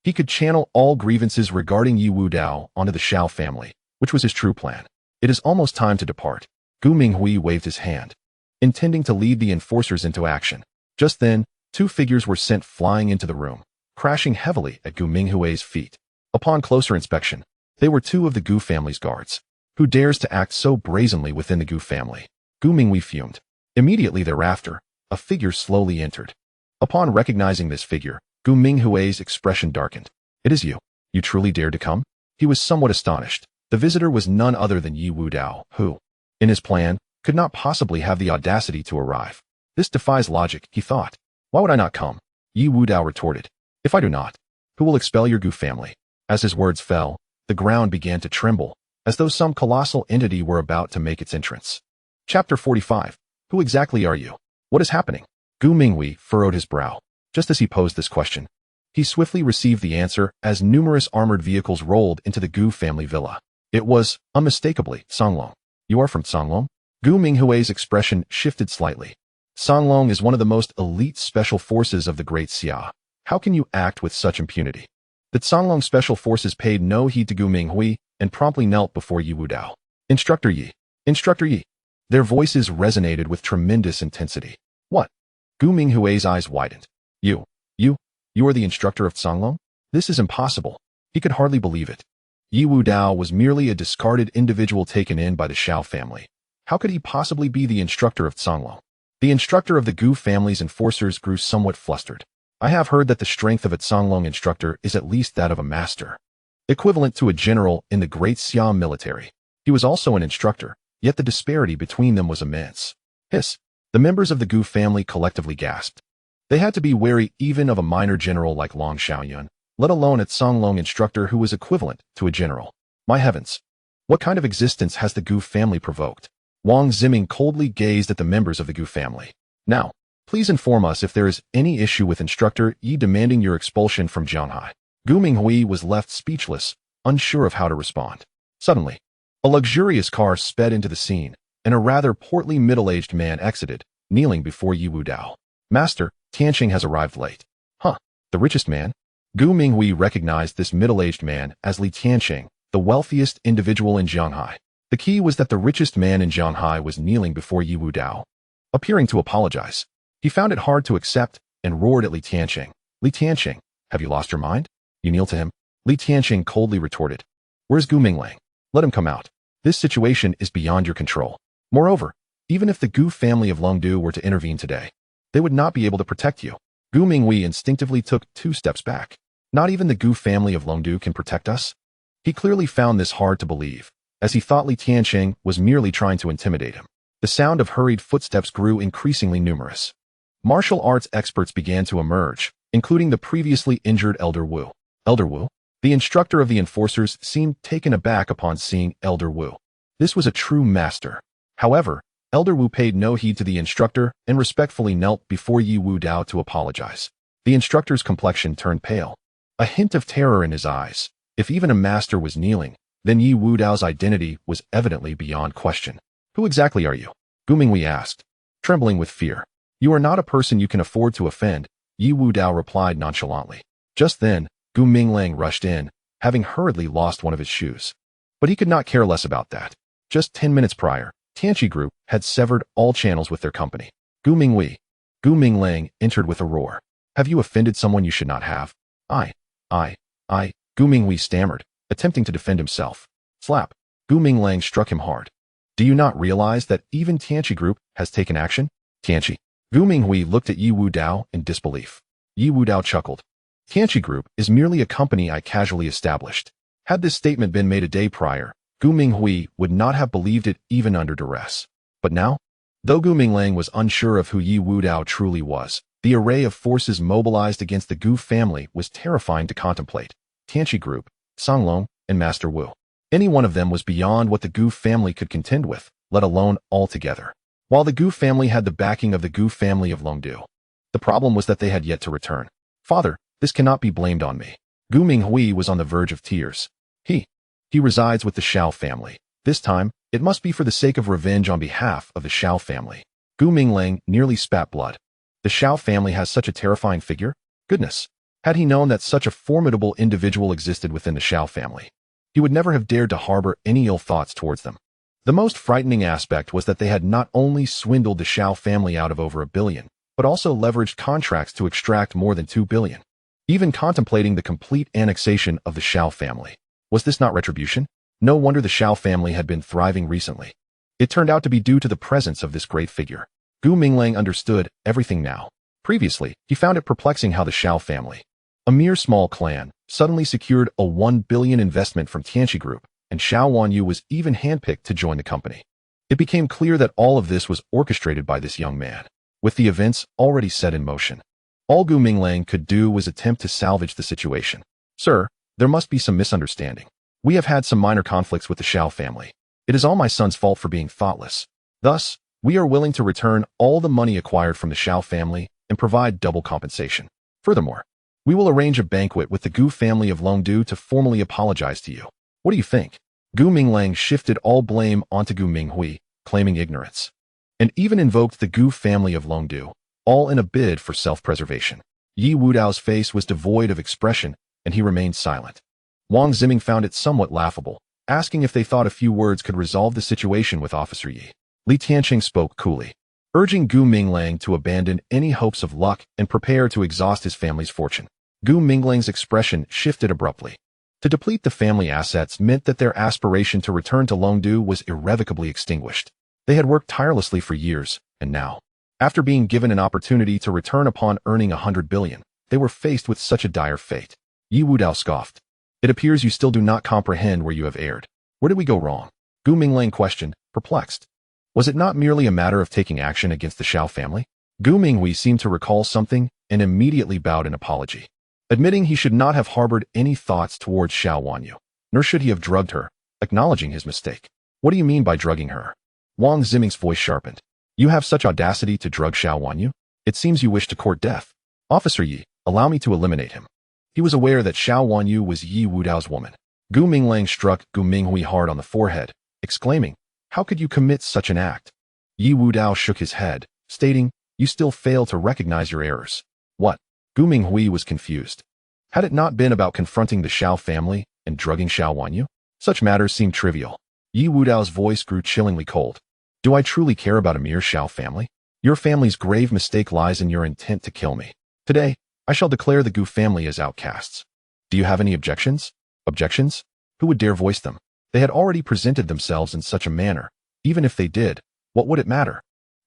He could channel all grievances regarding Ye Wudao onto the Shao family, which was his true plan. It is almost time to depart. Gu Minghui waved his hand, intending to lead the enforcers into action. Just then, two figures were sent flying into the room, crashing heavily at Gu Minghui's feet. Upon closer inspection, they were two of the Gu family's guards. Who dares to act so brazenly within the Gu family? Gu Minghui fumed. Immediately thereafter, a figure slowly entered. Upon recognizing this figure, Gu Minghui's expression darkened. It is you. You truly dared to come? He was somewhat astonished. The visitor was none other than Ye Wudao, who, in his plan, could not possibly have the audacity to arrive. This defies logic, he thought. Why would I not come? Ye Wudao retorted. If I do not, who will expel your Gu family? As his words fell, the ground began to tremble, as though some colossal entity were about to make its entrance. Chapter 45. Who exactly are you? What is happening? Gu Minghui furrowed his brow. Just as he posed this question, he swiftly received the answer as numerous armored vehicles rolled into the Gu family villa. It was, unmistakably, Songlong. You are from Songlong? Gu Minghui's expression shifted slightly. Songlong is one of the most elite special forces of the Great Xia. How can you act with such impunity? The Songlong special forces paid no heed to Gu Minghui and promptly knelt before Ye Wudao. Instructor Yi. Instructor Yi. Their voices resonated with tremendous intensity. What? Gu Minghui's eyes widened. You are the instructor of Songlong? This is impossible. He could hardly believe it. Ye Wudao was merely a discarded individual taken in by the Shao family. How could he possibly be the instructor of Songlong? The instructor of the Gu family's enforcers grew somewhat flustered. I have heard that the strength of a Songlong instructor is at least that of a master, equivalent to a general in the Great Xia military. He was also an instructor, yet the disparity between them was immense. Hiss. The members of the Gu family collectively gasped. They had to be wary even of a minor general like Long Xiaoyun, let alone a Songlong instructor who was equivalent to a general. My heavens! What kind of existence has the Gu family provoked? Wang Ziming coldly gazed at the members of the Gu family. Now, please inform us if there is any issue with Instructor Yi demanding your expulsion from Jianhai. Gu Minghui was left speechless, unsure of how to respond. Suddenly, a luxurious car sped into the scene, and a rather portly middle-aged man exited, kneeling before Ye Wudao. Master, Tianqing has arrived late. Huh, the richest man? Gu Minghui recognized this middle-aged man as Li Tianqing, the wealthiest individual in Jianhai. The key was that the richest man in Jianhai was kneeling before Ye Wudao, appearing to apologize. He found it hard to accept and roared at Li Tianqing. Li Tianqing, have you lost your mind? You kneel to him? Li Tianqing coldly retorted. Where's Gu Minglang? Let him come out. This situation is beyond your control. Moreover, even if the Gu family of Longdu were to intervene today, they would not be able to protect you. Gu Minghui instinctively took 2 steps back. Not even the Gu family of Longdu can protect us? He clearly found this hard to believe, as he thought Li Tianqing was merely trying to intimidate him. The sound of hurried footsteps grew increasingly numerous. Martial arts experts began to emerge, including the previously injured Elder Wu. Elder Wu? The instructor of the enforcers seemed taken aback upon seeing Elder Wu. This was a true master. However, Elder Wu paid no heed to the instructor and respectfully knelt before Ye Wudao to apologize. The instructor's complexion turned pale, a hint of terror in his eyes. If even a master was kneeling, then Ye Wudao's identity was evidently beyond question. Who exactly are you? Gu Minghui asked, trembling with fear. You are not a person you can afford to offend, Ye Wudao replied nonchalantly. Just then, Gu Minglang rushed in, having hurriedly lost one of his shoes. But he could not care less about that. Just 10 minutes prior, Tianqi Group had severed all channels with their company. Gu Minglang entered with a roar. Have you offended someone you should not have? I, Gu Minghui stammered, attempting to defend himself. Slap. Gu Minglang struck him hard. Do you not realize that even Tianqi Group has taken action? Tianqi. Gu Minghui looked at Ye Wudao in disbelief. Ye Wudao chuckled. Tianqi Group is merely a company I casually established. Had this statement been made a day prior, Gu Minghui would not have believed it even under duress. But now? Though Gu Minglang was unsure of who Ye Wudao truly was, the array of forces mobilized against the Gu family was terrifying to contemplate. Tianqi Group, Songlong, and Master Wu. Any one of them was beyond what the Gu family could contend with, let alone all together. while the Gu family had the backing of the Gu family of Longdu. The problem was that they had yet to return. Father, this cannot be blamed on me. Gu Minghui was on the verge of tears. He resides with the Xiao family. This time, it must be for the sake of revenge on behalf of the Xiao family. Gu Minglang nearly spat blood. The Xiao family has such a terrifying figure? Goodness. Had he known that such a formidable individual existed within the Xiao family, he would never have dared to harbor any ill thoughts towards them. The most frightening aspect was that they had not only swindled the Xiao family out of over $1 billion, but also leveraged contracts to extract more than $2 billion. Even contemplating the complete annexation of the Xiao family. Was this not retribution? No wonder the Xiao family had been thriving recently. It turned out to be due to the presence of this great figure. Gu Minglang understood everything now. Previously, he found it perplexing how the Xiao family, a mere small clan, suddenly secured a $1 billion investment from Tianxi Group, and Xiao Wanyu was even handpicked to join the company. It became clear that all of this was orchestrated by this young man. With the events already set in motion, all Gu Minglang could do was attempt to salvage the situation. Sir, there must be some misunderstanding. We have had some minor conflicts with the Xiao family. It is all my son's fault for being thoughtless. Thus, we are willing to return all the money acquired from the Xiao family and provide double compensation. Furthermore, we will arrange a banquet with the Gu family of Longdu to formally apologize to you. What do you think? Gu Minglang shifted all blame onto Gu Minghui, claiming ignorance, and even invoked the Gu family of Longdu, all in a bid for self-preservation. Ye Wudao's face was devoid of expression, and he remained silent. Wang Ziming found it somewhat laughable, asking if they thought a few words could resolve the situation with Officer Yi. Li Tianqing spoke coolly, urging Gu Minglang to abandon any hopes of luck and prepare to exhaust his family's fortune. Gu Minglang's expression shifted abruptly. To deplete the family assets meant that their aspiration to return to Longdu was irrevocably extinguished. They had worked tirelessly for years, and now, after being given an opportunity to return upon earning $100 billion, they were faced with such a dire fate. Ye Wudao scoffed. It appears you still do not comprehend where you have erred. Where did we go wrong? Gu Minglang questioned, perplexed. Was it not merely a matter of taking action against the Xiao family? Gu Minghui seemed to recall something and immediately bowed in apology, admitting he should not have harbored any thoughts towards Xiao Wanyu, nor should he have drugged her, acknowledging his mistake. What do you mean by drugging her? Wang Ziming's voice sharpened. You have such audacity to drug Xiao Wanyu? It seems you wish to court death. Officer Yi, allow me to eliminate him. He was aware that Xiao Wanyu was Ye Wudao's woman. Gu Minglang struck Gu Minghui hard on the forehead, exclaiming, how could you commit such an act? Ye Wudao shook his head, stating, you still fail to recognize your errors. What? Gu Minghui was confused. Had it not been about confronting the Xiao family and drugging Xiao Wanyu? Such matters seemed trivial. Ye Wudao's voice grew chillingly cold. Do I truly care about a mere Xiao family? Your family's grave mistake lies in your intent to kill me. Today, I shall declare the Gu family as outcasts. Do you have any objections? Objections? Who would dare voice them? They had already presented themselves in such a manner. Even if they did, what would it matter?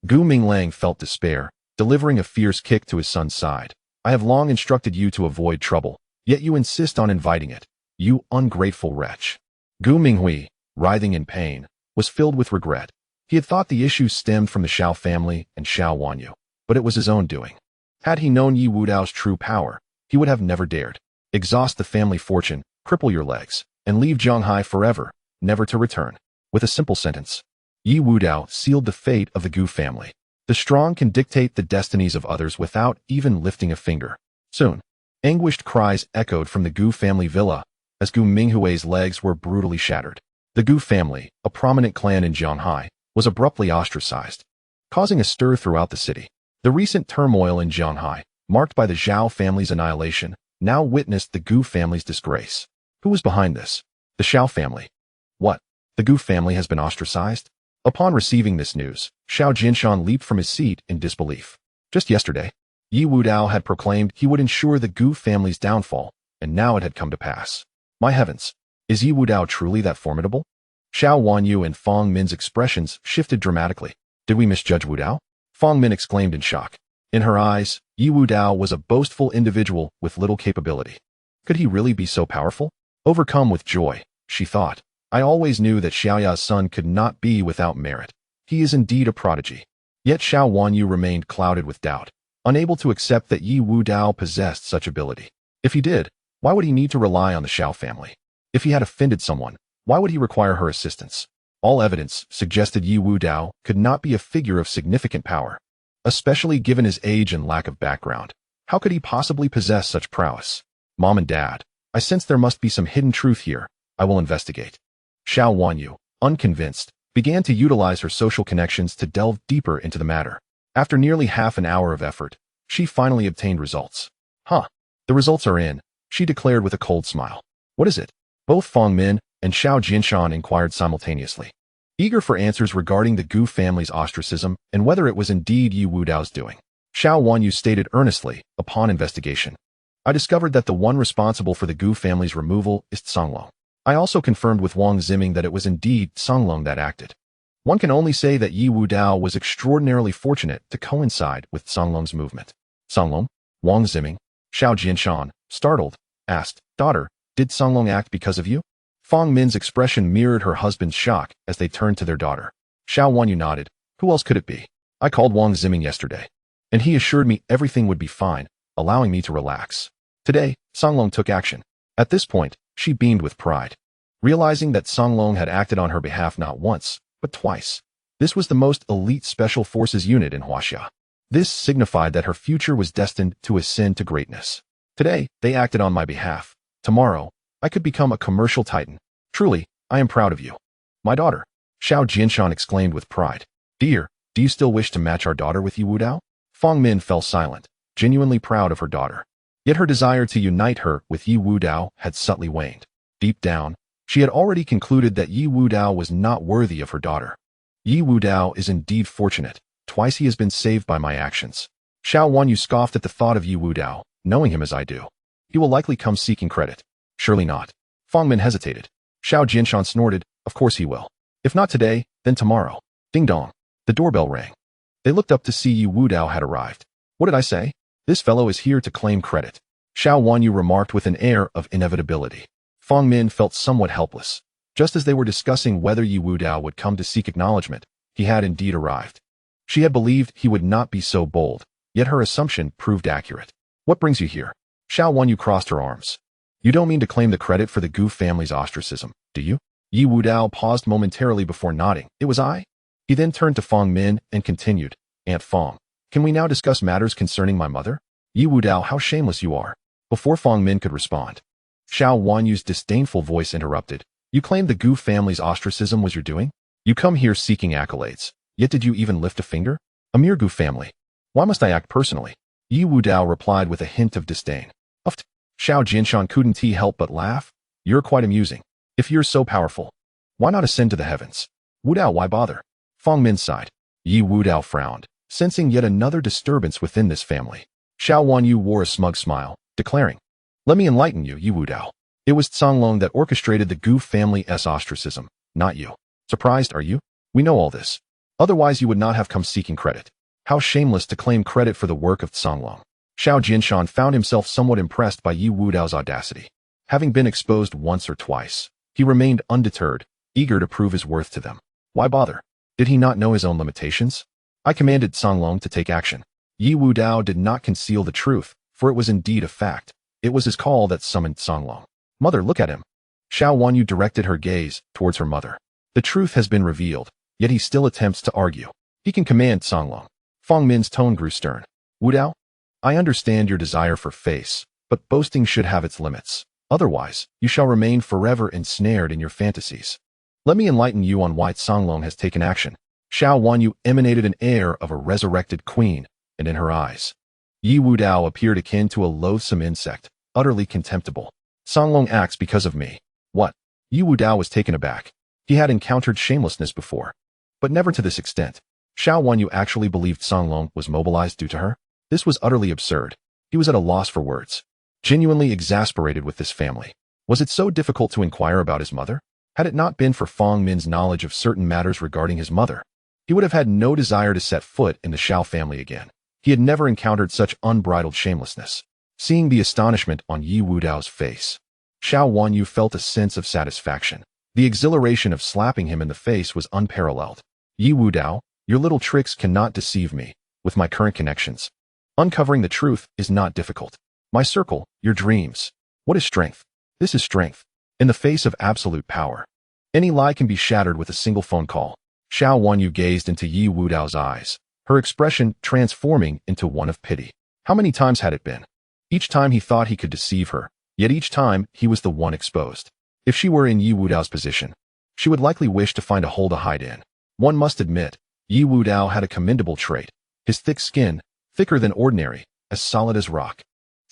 Gu Minglang felt despair, delivering a fierce kick to his son's side. I have long instructed you to avoid trouble, yet you insist on inviting it. You ungrateful wretch. Gu Minghui, writhing in pain, was filled with regret. He had thought the issue stemmed from the Xiao family and Xiao Wanyu, but it was his own doing. Had he known Ye Wudao's true power, he would have never dared. Exhaust the family fortune, cripple your legs, and leave Zhonghai forever, never to return. With a simple sentence, Ye Wudao sealed the fate of the Gu family. The strong can dictate the destinies of others without even lifting a finger. Soon, anguished cries echoed from the Gu family villa as Gu Minghui's legs were brutally shattered. The Gu family, a prominent clan in Zhonghai, was abruptly ostracized, causing a stir throughout the city. The recent turmoil in Zhonghai, marked by the Zhao family's annihilation, now witnessed the Gu family's disgrace. Who was behind this? The Xiao family. What? The Gu family has been ostracized? Upon receiving this news, Xiao Jinshan leaped from his seat in disbelief. Just yesterday, Ye Wudao had proclaimed he would ensure the Gu family's downfall, and now it had come to pass. My heavens, is Ye Wudao truly that formidable? Xiao Wanyu and Fong Min's expressions shifted dramatically. Did we misjudge Wudao? Fong Min exclaimed in shock. In her eyes, Ye Wudao was a boastful individual with little capability. Could he really be so powerful? Overcome with joy, she thought, I always knew that Xiaoya's son could not be without merit. He is indeed a prodigy. Yet Xiao Wanyu remained clouded with doubt, unable to accept that Ye Wudao possessed such ability. If he did, why would he need to rely on the Xiao family? If he had offended someone, why would he require her assistance? All evidence suggested Ye Wudao could not be a figure of significant power, especially given his age and lack of background. How could he possibly possess such prowess? Mom and Dad, I sense there must be some hidden truth here. I will investigate. Xiao Wanyu, unconvinced, began to utilize her social connections to delve deeper into the matter. After nearly half an hour of effort, she finally obtained results. The results are in, she declared with a cold smile. What is it? Both Fong Min and Xiao Jinshan inquired simultaneously, eager for answers regarding the Gu family's ostracism and whether it was indeed Ye Wudao's doing. Xiao Wanyu stated earnestly, upon investigation, I discovered that the one responsible for the Gu family's removal is Songlong. I also confirmed with Wang Ziming that it was indeed Songlong that acted. One can only say that Ye Wudao was extraordinarily fortunate to coincide with Songlong's movement. Songlong? Wang Ziming? Xiao Jinshan, startled, asked, Daughter, did Songlong act because of you? Fong Min's expression mirrored her husband's shock as they turned to their daughter. Xiao Wanyu nodded. Who else could it be? I called Wang Ziming yesterday, and he assured me everything would be fine, allowing me to relax. Today, Songlong took action. At this point, she beamed with pride, realizing that Songlong had acted on her behalf not once, but twice. This was the most elite special forces unit in Huaxia. This signified that her future was destined to ascend to greatness. Today, they acted on my behalf. Tomorrow, I could become a commercial titan. Truly, I am proud of you. My daughter, Xiao Jinshan exclaimed with pride. Dear, do you still wish to match our daughter with Ye Wudao? Fong Min fell silent, genuinely proud of her daughter. Yet her desire to unite her with Ye Wudao had subtly waned. Deep down, she had already concluded that Ye Wudao was not worthy of her daughter. Ye Wudao is indeed fortunate. Twice he has been saved by my actions. Xiao Wanyu scoffed at the thought of Ye Wudao, knowing him as I do. He will likely come seeking credit. Surely not. Fong Min hesitated. Xiao Jinshan snorted, Of course he will. If not today, then tomorrow. Ding dong. The doorbell rang. They looked up to see Ye Wudao had arrived. What did I say? This fellow is here to claim credit. Xiao Wanyu remarked with an air of inevitability. Fong Min felt somewhat helpless. Just as they were discussing whether Ye Wudao would come to seek acknowledgement, he had indeed arrived. She had believed he would not be so bold, yet her assumption proved accurate. What brings you here? Xiao Wanyu crossed her arms. You don't mean to claim the credit for the Gu family's ostracism, do you? Ye Wudao paused momentarily before nodding. It was I? He then turned to Fong Min and continued, Aunt Fong, can we now discuss matters concerning my mother? Ye Wudao, how shameless you are. Before Fong Min could respond, Xiao Wanyu's disdainful voice interrupted. You claim the Gu family's ostracism was your doing? You come here seeking accolades, yet did you even lift a finger? A mere Gu family. Why must I act personally? Ye Wudao replied with a hint of disdain. Uft. Xiao Jinshan couldn't help but laugh. You're quite amusing. If you're so powerful, why not ascend to the heavens? Wudao, why bother? Fong Min sighed. Ye Wudao frowned, sensing yet another disturbance within this family. Xiao Wanyu wore a smug smile, declaring, Let me enlighten you, Ye Wudao. It was Songlong that orchestrated the Gu family's ostracism, not you. Surprised, are you? We know all this. Otherwise you would not have come seeking credit. How shameless to claim credit for the work of Songlong. Xiao Jinshan found himself somewhat impressed by Ye Wudao's audacity. Having been exposed once or twice, he remained undeterred, eager to prove his worth to them. Why bother? Did he not know his own limitations? I commanded Songlong to take action. Ye Wudao did not conceal the truth, for it was indeed a fact. It was his call that summoned Songlong. Mother, look at him. Xiao Wanyu directed her gaze towards her mother. The truth has been revealed, yet he still attempts to argue. He can command Songlong. Fong Min's tone grew stern. Wudao, I understand your desire for face, but boasting should have its limits. Otherwise, you shall remain forever ensnared in your fantasies. Let me enlighten you on why Songlong has taken action. Xiao Wanyu emanated an air of a resurrected queen, and in her eyes, Ye Wudao appeared akin to a loathsome insect, utterly contemptible. Songlong acts because of me. What? Ye Wudao was taken aback. He had encountered shamelessness before, but never to this extent. Xiao Wanyu actually believed Songlong was mobilized due to her? This was utterly absurd. He was at a loss for words. Genuinely exasperated with this family. Was it so difficult to inquire about his mother? Had it not been for Fong Min's knowledge of certain matters regarding his mother, he would have had no desire to set foot in the Xiao family again. He had never encountered such unbridled shamelessness. Seeing the astonishment on Ye Wudao's face, Xiao Wanyu felt a sense of satisfaction. The exhilaration of slapping him in the face was unparalleled. Ye Wudao, your little tricks cannot deceive me. With my current connections, uncovering the truth is not difficult. My circle, your dreams. What is strength? This is strength. In the face of absolute power. Any lie can be shattered with a single phone call. Xiao Wanyu gazed into Ye Wudao's eyes, her expression transforming into one of pity. How many times had it been? Each time he thought he could deceive her, yet each time he was the one exposed. If she were in Ye Wudao's position, she would likely wish to find a hole to hide in. One must admit, Ye Wudao had a commendable trait. His thick skin, thicker than ordinary, as solid as rock.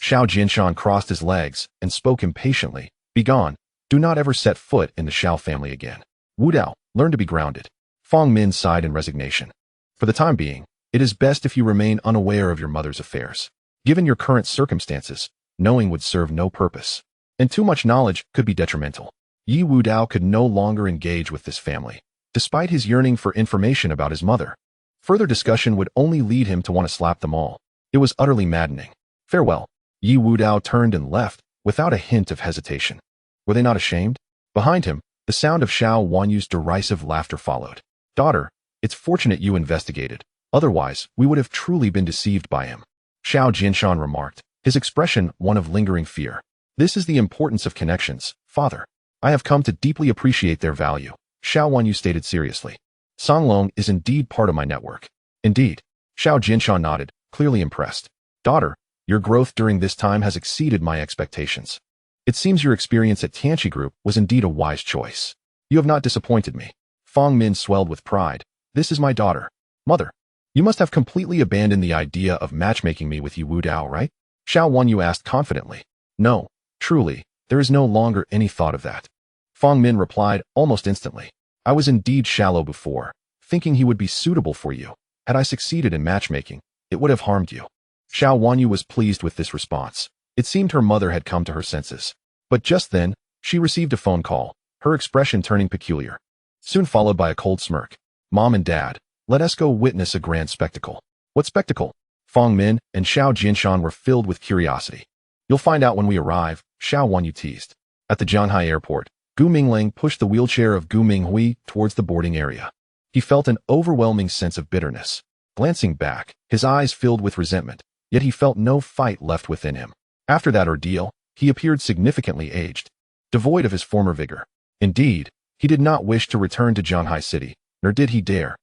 Xiao Jinshan crossed his legs and spoke impatiently. Begone, do not ever set foot in the Xiao family again. Wudao, learn to be grounded. Fong Min sighed in resignation. For the time being, it is best if you remain unaware of your mother's affairs. Given your current circumstances, knowing would serve no purpose, and too much knowledge could be detrimental. Ye Wudao could no longer engage with this family, despite his yearning for information about his mother. Further discussion would only lead him to want to slap them all. It was utterly maddening. Farewell. Ye Wudao turned and left, without a hint of hesitation. Were they not ashamed? Behind him, the sound of Xiao Wanyu's derisive laughter followed. Daughter, it's fortunate you investigated. Otherwise, we would have truly been deceived by him. Xiao Jinshan remarked, his expression one of lingering fear. This is the importance of connections, father. I have come to deeply appreciate their value, Xiao Wanyu stated seriously. Songlong is indeed part of my network. Indeed. Xiao Jinshan nodded, clearly impressed. Daughter, your growth during this time has exceeded my expectations. It seems your experience at Tianqi Group was indeed a wise choice. You have not disappointed me. Fong Min swelled with pride. This is my daughter. Mother, you must have completely abandoned the idea of matchmaking me with Ye Wudao, right? Xiao Wanyu asked confidently. No, truly, there is no longer any thought of that. Fong Min replied almost instantly. I was indeed shallow before, thinking he would be suitable for you. Had I succeeded in matchmaking, it would have harmed you. Xiao Wanyu was pleased with this response. It seemed her mother had come to her senses. But just then, she received a phone call, her expression turning peculiar. Soon followed by a cold smirk. Mom and Dad, let us go witness a grand spectacle. What spectacle? Fong Min and Xiao Jinshan were filled with curiosity. You'll find out when we arrive, Xiao Wanyu teased. At the Zhanghai airport, Gu Minglang pushed the wheelchair of Gu Minghui towards the boarding area. He felt an overwhelming sense of bitterness. Glancing back, his eyes filled with resentment, yet he felt no fight left within him. After that ordeal, he appeared significantly aged, devoid of his former vigor. Indeed, he did not wish to return to Zhanghai City, nor did he dare.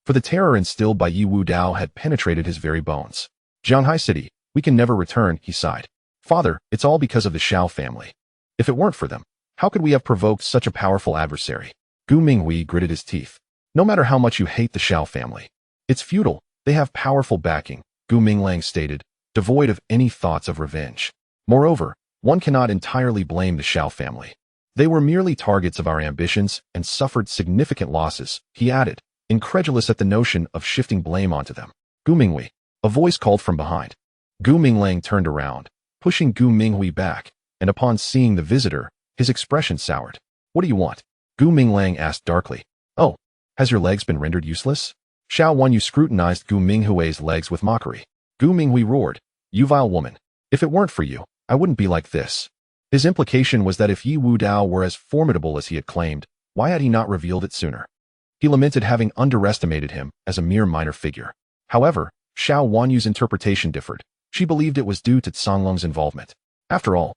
For the terror instilled by Ye Wudao had penetrated his very bones. Zhanghai City, we can never return, he sighed. Father, it's all because of the Xiao family. If it weren't for them, how could we have provoked such a powerful adversary? Gu Minghui gritted his teeth. No matter how much you hate the Xiao family, it's futile. They have powerful backing, Gu Minglang stated, devoid of any thoughts of revenge. Moreover, one cannot entirely blame the Xiao family. They were merely targets of our ambitions and suffered significant losses, he added, incredulous at the notion of shifting blame onto them. Gu Minghui, a voice called from behind. Gu Minglang turned around, pushing Gu Minghui back, and upon seeing the visitor, his expression soured. What do you want? Gu Minglang asked darkly. Oh, has your legs been rendered useless? Xiao Wanyu scrutinized Gu Minghui's legs with mockery. Gu Minghui roared, you vile woman. If it weren't for you, I wouldn't be like this. His implication was that if Ye Wudao were as formidable as he had claimed, why had he not revealed it sooner? He lamented having underestimated him as a mere minor figure. However, Xiao Wanyu's interpretation differed. She believed it was due to Songlong's involvement. After all,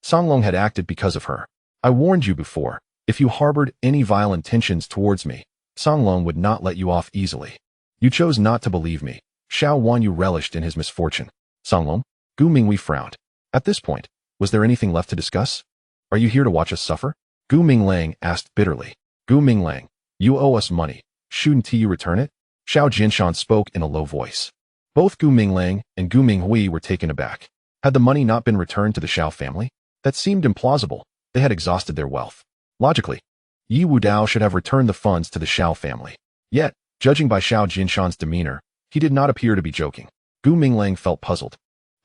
Songlong had acted because of her. I warned you before, if you harbored any vile intentions towards me, Songlong would not let you off easily. You chose not to believe me. Xiao Wanyu relished in his misfortune. Songlong? Gu Minghui frowned. At this point, was there anything left to discuss? Are you here to watch us suffer? Gu Minglang asked bitterly. Gu Minglang, you owe us money. Shouldn't you return it? Xiao Jinshan spoke in a low voice. Both Gu Minglang and Gu Minghui were taken aback. Had the money not been returned to the Xiao family? That seemed implausible. They had exhausted their wealth. Logically, Ye Wudao should have returned the funds to the Xiao family. Yet, judging by Xiao Jinshan's demeanor, he did not appear to be joking. Gu Minglang felt puzzled.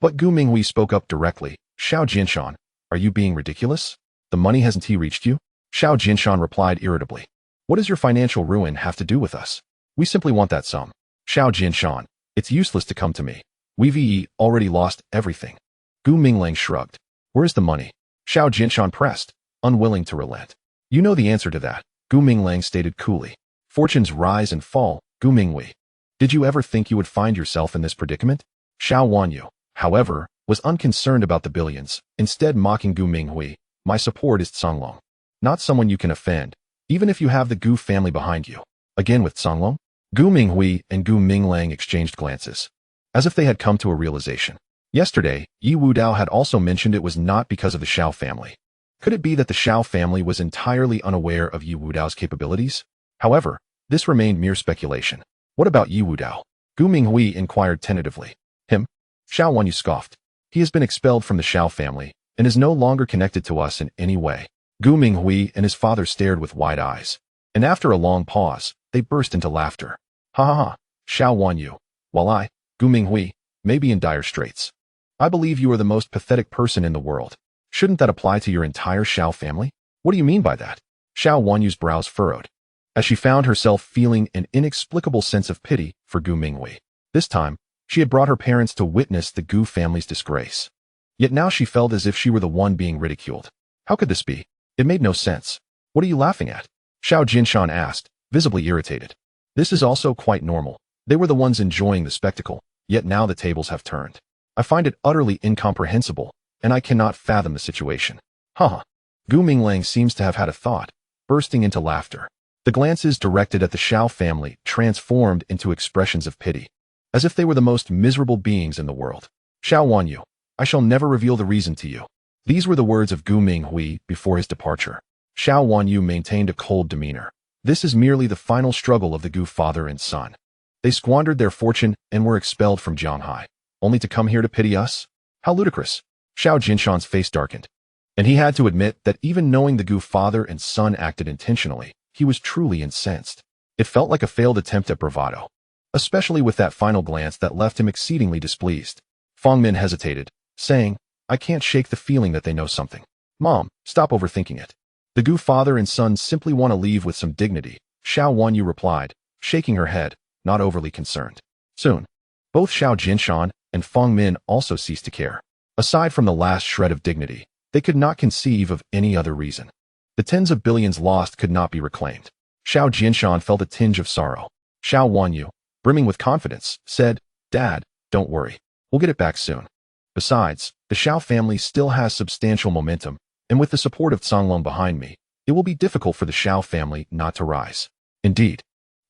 But Gu Minghui spoke up directly. Xiao Jinshan, are you being ridiculous? The money hasn't he reached you? Xiao Jinshan replied irritably. What does your financial ruin have to do with us? We simply want that sum. Xiao Jinshan, it's useless to come to me. We've already lost everything. Gu Minglang shrugged. Where's the money? Xiao Jinshan pressed, unwilling to relent. You know the answer to that, Gu Minglang stated coolly. Fortunes rise and fall, Gu Minghui. Did you ever think you would find yourself in this predicament? Xiao Wanyu, however, was unconcerned about the billions, instead mocking Gu Minghui. My support is Songlong. Not someone you can offend. even if you have the Gu family behind you. Again with Songlong? Gu Minghui and Gu Minglang exchanged glances, as if they had come to a realization. Yesterday, Ye Wudao had also mentioned it was not because of the Xiao family. Could it be that the Xiao family was entirely unaware of Ye Wudao's capabilities? However, this remained mere speculation. What about Ye Wudao? Gu Minghui inquired tentatively. Him? Xiao Wanyu scoffed. He has been expelled from the Xiao family and is no longer connected to us in any way. Gu Minghui and his father stared with wide eyes, and after a long pause, they burst into laughter. Ha ha ha, Xiao Wanyu, while I, Gu Minghui, may be in dire straits. I believe you are the most pathetic person in the world. Shouldn't that apply to your entire Xiao family? What do you mean by that? Xiao Wanyu's brows furrowed, as she found herself feeling an inexplicable sense of pity for Gu Minghui. This time, she had brought her parents to witness the Gu family's disgrace. Yet now she felt as if she were the one being ridiculed. How could this be? It made no sense. What are you laughing at? Xiao Jinshan asked, visibly irritated. This is also quite normal. They were the ones enjoying the spectacle, yet now the tables have turned. I find it utterly incomprehensible, and I cannot fathom the situation. Haha. Gu Minglang seems to have had a thought, bursting into laughter. The glances directed at the Xiao family transformed into expressions of pity, as if they were the most miserable beings in the world. Xiao Wanyu, I shall never reveal the reason to you. These were the words of Gu Minghui before his departure. Xiao Wanyu maintained a cold demeanor. This is merely the final struggle of the Gu father and son. They squandered their fortune and were expelled from Zhanghai, only to come here to pity us? How ludicrous. Xiao Jinshan's face darkened, and he had to admit that even knowing the Gu father and son acted intentionally, he was truly incensed. It felt like a failed attempt at bravado, especially with that final glance that left him exceedingly displeased. Fangmin hesitated, saying, I can't shake the feeling that they know something. Mom, stop overthinking it. The Gu father and son simply want to leave with some dignity, Xiao Wanyu replied, shaking her head, not overly concerned. Soon, both Xiao Jinshan and Fangmin also ceased to care. Aside from the last shred of dignity, they could not conceive of any other reason. The tens of billions lost could not be reclaimed. Xiao Jinshan felt a tinge of sorrow. Xiao Wanyu, brimming with confidence, said, Dad, don't worry. We'll get it back soon. Besides, the Xiao family still has substantial momentum, and with the support of Songlong behind me, it will be difficult for the Xiao family not to rise. Indeed.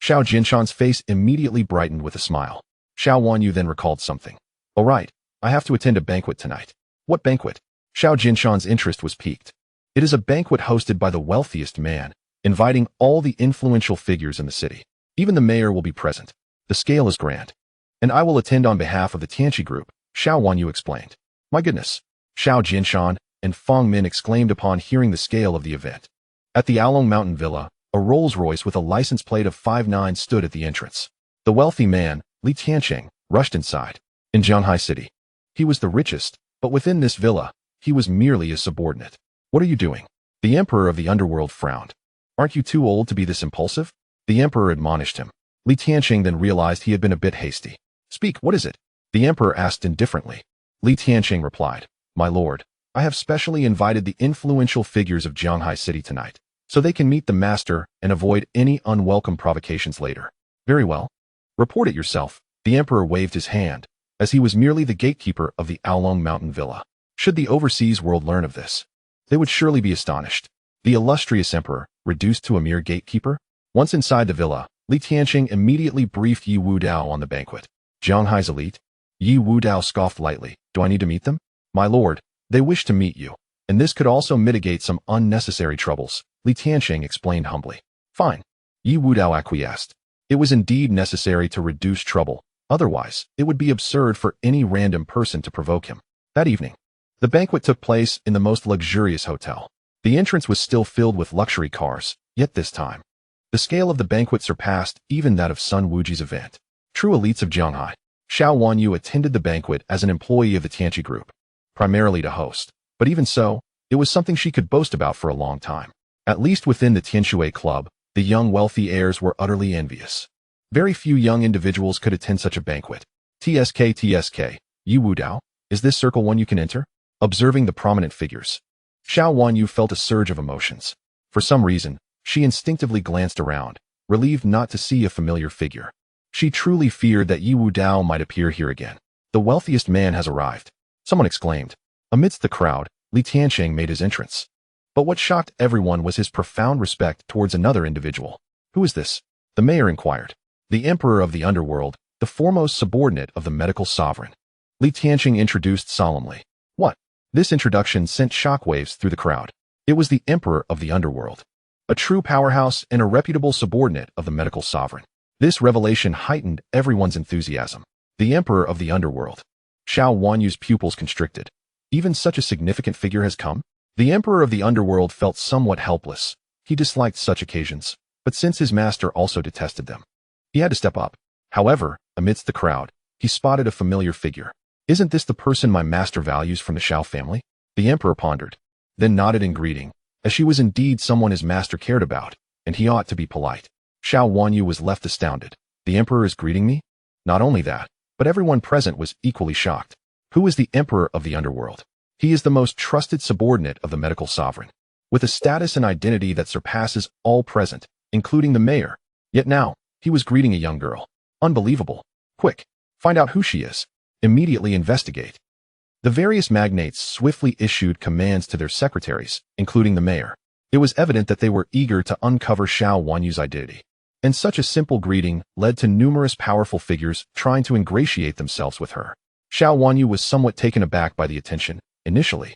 Xiao Jinshan's face immediately brightened with a smile. Xiao Wanyu then recalled something. All right, I have to attend a banquet tonight. What banquet? Xiao Jinshan's interest was piqued. It is a banquet hosted by the wealthiest man, inviting all the influential figures in the city. Even the mayor will be present. The scale is grand. And I will attend on behalf of the Tianqi group, Xiao Wanyu explained. My goodness. Xiao Jinshan and Fangmin exclaimed upon hearing the scale of the event. At the Aolong Mountain Villa, a Rolls-Royce with a license plate of 59 stood at the entrance. The wealthy man, Li Tianqing, rushed inside. In Zhanghai City, he was the richest, but within this villa, he was merely a subordinate. What are you doing? The emperor of the underworld frowned. Aren't you too old to be this impulsive? The emperor admonished him. Li Tianqing then realized he had been a bit hasty. Speak, what is it? The emperor asked indifferently. Li Tianqing replied, My lord, I have specially invited the influential figures of Zhanghai City tonight, so they can meet the master and avoid any unwelcome provocations later. Very well. Report it yourself. The emperor waved his hand, as he was merely the gatekeeper of the Aolong Mountain Villa. Should the overseas world learn of this, they would surely be astonished. The illustrious emperor, reduced to a mere gatekeeper? Once inside the villa, Li Tianqing immediately briefed Ye Wudao on the banquet. Zhanghai's elite? Ye Wudao scoffed lightly. Do I need to meet them? My lord, they wish to meet you, and this could also mitigate some unnecessary troubles, Li Tianqing explained humbly. Fine. Ye Wudao acquiesced. It was indeed necessary to reduce trouble, otherwise, it would be absurd for any random person to provoke him. That evening, the banquet took place in the most luxurious hotel. The entrance was still filled with luxury cars, yet this time, the scale of the banquet surpassed even that of Sun Wuji's event. True elites of Zhanghai. Xiao Wanyu attended the banquet as an employee of the Tianqi group, primarily to host, but even so, it was something she could boast about for a long time. At least within the Tianshui club, the young wealthy heirs were utterly envious. Very few young individuals could attend such a banquet. TSK, Ye Wudao, is this circle one you can enter? Observing the prominent figures, Xiao Wanyu felt a surge of emotions. For some reason, she instinctively glanced around, relieved not to see a familiar figure. She truly feared that Ye Wudao might appear here again. The wealthiest man has arrived, someone exclaimed. Amidst the crowd, Li Tianqing made his entrance. But what shocked everyone was his profound respect towards another individual. Who is this? The mayor inquired. The emperor of the underworld, the foremost subordinate of the medical sovereign. Li Tianqing introduced solemnly. What? This introduction sent shockwaves through the crowd. It was the emperor of the underworld, a true powerhouse and a reputable subordinate of the medical sovereign. This revelation heightened everyone's enthusiasm. The emperor of the underworld. Xiao Wanyu's pupils constricted. Even such a significant figure has come? The emperor of the underworld felt somewhat helpless. He disliked such occasions, but since his master also detested them, he had to step up. However, amidst the crowd, he spotted a familiar figure. Isn't this the person my master values from the Xiao family? The emperor pondered, then nodded in greeting, as she was indeed someone his master cared about, and he ought to be polite. Xiao Wanyu was left astounded. The emperor is greeting me? Not only that, but everyone present was equally shocked. Who is the emperor of the underworld? He is the most trusted subordinate of the medical sovereign, with a status and identity that surpasses all present, including the mayor. Yet now, he was greeting a young girl. Unbelievable. Quick, find out who she is. Immediately investigate. The various magnates swiftly issued commands to their secretaries, including the mayor. It was evident that they were eager to uncover Xiao Wanyu's identity. And such a simple greeting led to numerous powerful figures trying to ingratiate themselves with her. Xiao Wanyu was somewhat taken aback by the attention. Initially,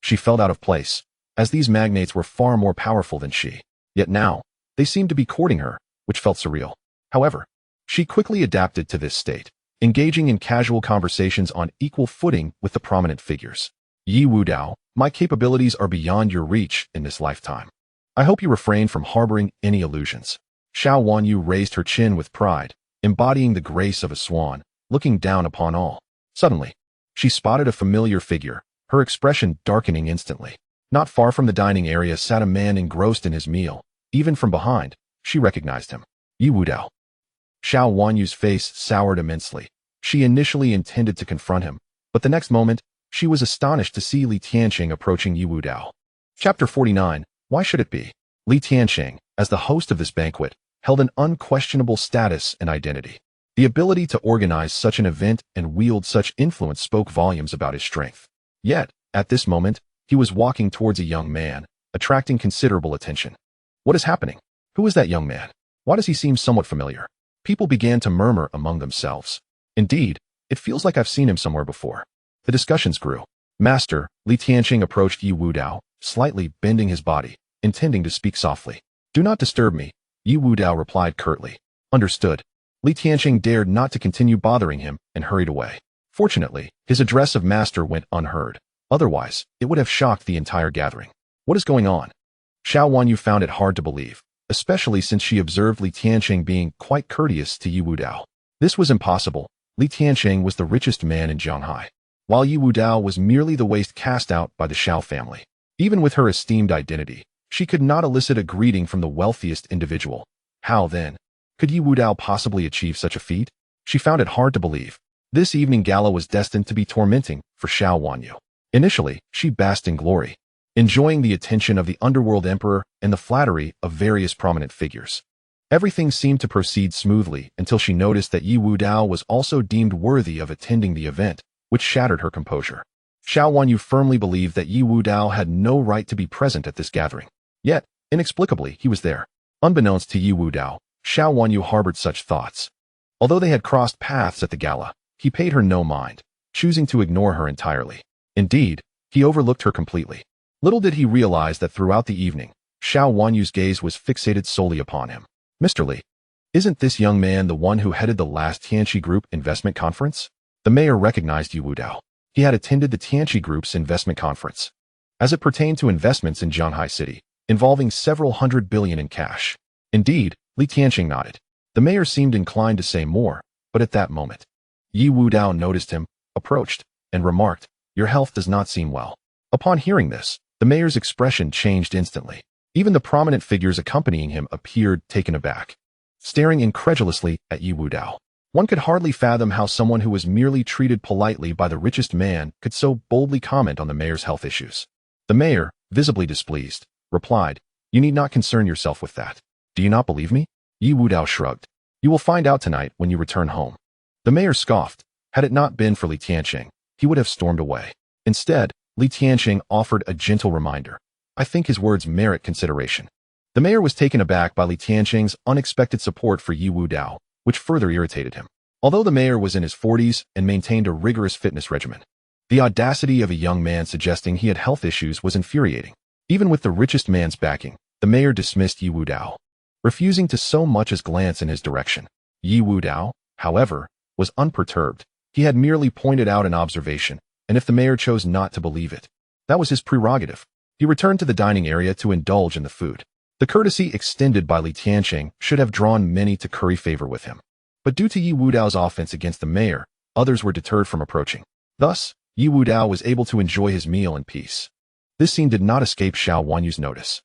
she felt out of place, as these magnates were far more powerful than she. Yet now, they seemed to be courting her, which felt surreal. However, she quickly adapted to this state, engaging in casual conversations on equal footing with the prominent figures. Ye Wudao, my capabilities are beyond your reach in this lifetime. I hope you refrain from harboring any illusions. Xiao Wanyu raised her chin with pride, embodying the grace of a swan, looking down upon all. Suddenly, she spotted a familiar figure, her expression darkening instantly. Not far from the dining area sat a man engrossed in his meal. Even from behind, she recognized him. Ye Wudao. Xiao Wanyu's face soured immensely. She initially intended to confront him, but the next moment, she was astonished to see Li Tianqing approaching Ye Wudao. Chapter 49. Why should it be? Li Tianqing, as the host of this banquet, held an unquestionable status and identity. The ability to organize such an event and wield such influence spoke volumes about his strength. Yet, at this moment, he was walking towards a young man, attracting considerable attention. What is happening? Who is that young man? Why does he seem somewhat familiar? People began to murmur among themselves. Indeed, it feels like I've seen him somewhere before. The discussions grew. Master, Li Tianqing approached Ye Wudao, slightly bending his body, intending to speak softly. Do not disturb me, Ye Wudao replied curtly. Understood. Li Tianqing dared not to continue bothering him and hurried away. Fortunately, his address of master went unheard. Otherwise, it would have shocked the entire gathering. What is going on? Xiao Wanyu found it hard to believe, especially since she observed Li Tianqing being quite courteous to Ye Wudao. This was impossible. Li Tianqing was the richest man in Shanghai, while Ye Wudao was merely the waste cast out by the Xiao family. Even with her esteemed identity, she could not elicit a greeting from the wealthiest individual. How, then, could Ye Wudao possibly achieve such a feat? She found it hard to believe. This evening gala was destined to be tormenting for Xiao Wanyu. Initially, she basked in glory, enjoying the attention of the underworld emperor and the flattery of various prominent figures. Everything seemed to proceed smoothly until she noticed that Ye Wudao was also deemed worthy of attending the event, which shattered her composure. Xiao Wanyu firmly believed that Ye Wudao had no right to be present at this gathering. Yet, inexplicably, he was there. Unbeknownst to Ye Wudao, Xiao Wanyu harbored such thoughts. Although they had crossed paths at the gala, he paid her no mind, choosing to ignore her entirely. Indeed, he overlooked her completely. Little did he realize that throughout the evening, Xiao Wanyu's gaze was fixated solely upon him. Mr. Li, isn't this young man the one who headed the last Tianqi Group investment conference? The mayor recognized Ye Wudao. He had attended the Tianqi Group's investment conference, as it pertained to investments in Shanghai City, involving several $100 billion in cash. Indeed, Li Tianqing nodded. The mayor seemed inclined to say more, but at that moment, Ye Wudao noticed him, approached, and remarked, "Your health does not seem well." Upon hearing this, the mayor's expression changed instantly. Even the prominent figures accompanying him appeared taken aback, staring incredulously at Ye Wudao. One could hardly fathom how someone who was merely treated politely by the richest man could so boldly comment on the mayor's health issues. The mayor, visibly displeased, replied, "You need not concern yourself with that. Do you not believe me?" Ye Wudao shrugged. "You will find out tonight when you return home." The mayor scoffed. Had it not been for Li Tianqing, he would have stormed away. Instead, Li Tianqing offered a gentle reminder. I think his words merit consideration. The mayor was taken aback by Li Tianqing's unexpected support for Ye Wudao, which further irritated him. Although the mayor was in his 40s and maintained a rigorous fitness regimen, the audacity of a young man suggesting he had health issues was infuriating. Even with the richest man's backing, the mayor dismissed Ye Wudao, refusing to so much as glance in his direction. Ye Wudao, however, was unperturbed. He had merely pointed out an observation, and if the mayor chose not to believe it, that was his prerogative. He returned to the dining area to indulge in the food. The courtesy extended by Li Tianqing should have drawn many to curry favor with him. But due to Ye Wudao's offense against the mayor, others were deterred from approaching. Thus, Ye Wudao was able to enjoy his meal in peace. This scene did not escape Xiao Wanyu's notice.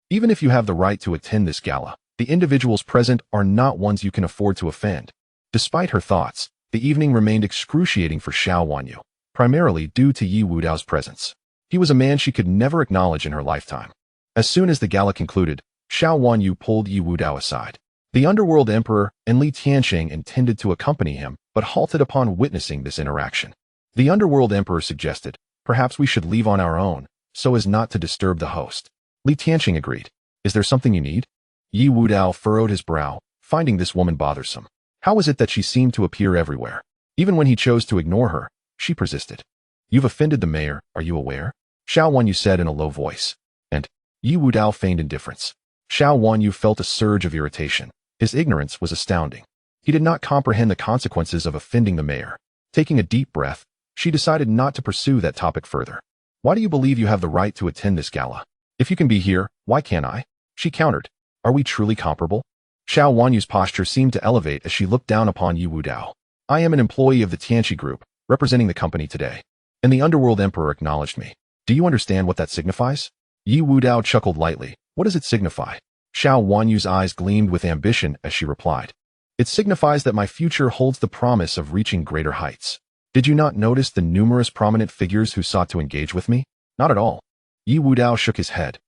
Even if you have the right to attend this gala, the individuals present are not ones you can afford to offend. Despite her thoughts, the evening remained excruciating for Xiao Wanyu, primarily due to Ye Wudao's presence. He was a man she could never acknowledge in her lifetime. As soon as the gala concluded, Xiao Wanyu pulled Ye Wudao aside. The underworld emperor and Li Tianqing intended to accompany him, but halted upon witnessing this interaction. The underworld emperor suggested, perhaps we should leave on our own, so as not to disturb the host. Li Tianqing agreed. Is there something you need? Ye Wudao furrowed his brow, finding this woman bothersome. How is it that she seemed to appear everywhere? Even when he chose to ignore her, she persisted. You've offended the mayor, are you aware? Xiao Wanyu said in a low voice. And Ye Wudao feigned indifference. Xiao Wanyu felt a surge of irritation. His ignorance was astounding. He did not comprehend the consequences of offending the mayor. Taking a deep breath, she decided not to pursue that topic further. Why do you believe you have the right to attend this gala? If you can be here, why can't I? She countered. Are we truly comparable? Xiao Wanyu's posture seemed to elevate as she looked down upon Ye Wudao. I am an employee of the Tianqi Group, representing the company today. And the underworld emperor acknowledged me. Do you understand what that signifies? Ye Wudao chuckled lightly. What does it signify? Xiao Wanyu's eyes gleamed with ambition as she replied. It signifies that my future holds the promise of reaching greater heights. Did you not notice the numerous prominent figures who sought to engage with me? Not at all. Ye Wudao shook his head.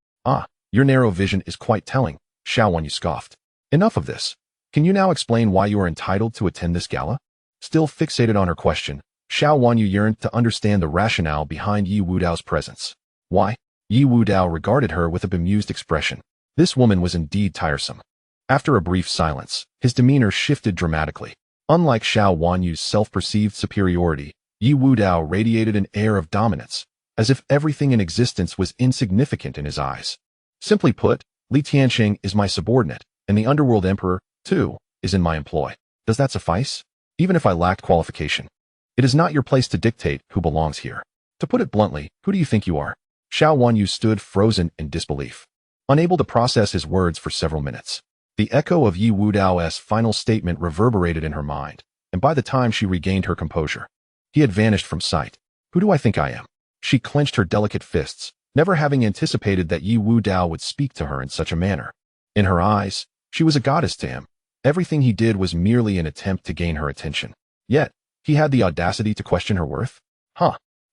Your narrow vision is quite telling, Xiao Wanyu scoffed. Enough of this. Can you now explain why you are entitled to attend this gala? Still fixated on her question, Xiao Wanyu yearned to understand the rationale behind Ye Wudao's presence. Why? Ye Wudao regarded her with a bemused expression. This woman was indeed tiresome. After a brief silence, his demeanor shifted dramatically. Unlike Xiao Wanyu's self-perceived superiority, Ye Wudao radiated an air of dominance, as if everything in existence was insignificant in his eyes. Simply put, Li Tianqing is my subordinate, and the underworld emperor, too, is in my employ. Does that suffice? Even if I lacked qualification. It is not your place to dictate who belongs here. To put it bluntly, who do you think you are? Xiao Wanyu stood frozen in disbelief, unable to process his words for several minutes. The echo of Ye Wudao's final statement reverberated in her mind, and by the time she regained her composure, he had vanished from sight. Who do I think I am? She clenched her delicate fists, never having anticipated that Ye Wudao would speak to her in such a manner. In her eyes, she was a goddess to him. Everything he did was merely an attempt to gain her attention. Yet, he had the audacity to question her worth?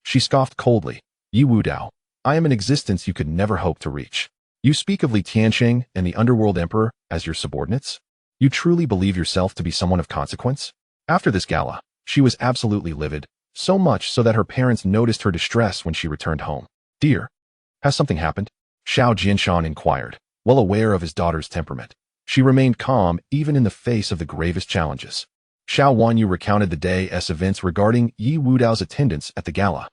She scoffed coldly. Ye Wudao, I am an existence you could never hope to reach. You speak of Li Tianqing and the underworld emperor as your subordinates? You truly believe yourself to be someone of consequence? After this gala, she was absolutely livid, so much so that her parents noticed her distress when she returned home. Dear, has something happened? Xiao Jinshan inquired, well aware of his daughter's temperament. She remained calm even in the face of the gravest challenges. Xiao Wanyu recounted the day's events regarding Ye Wudao's attendance at the gala.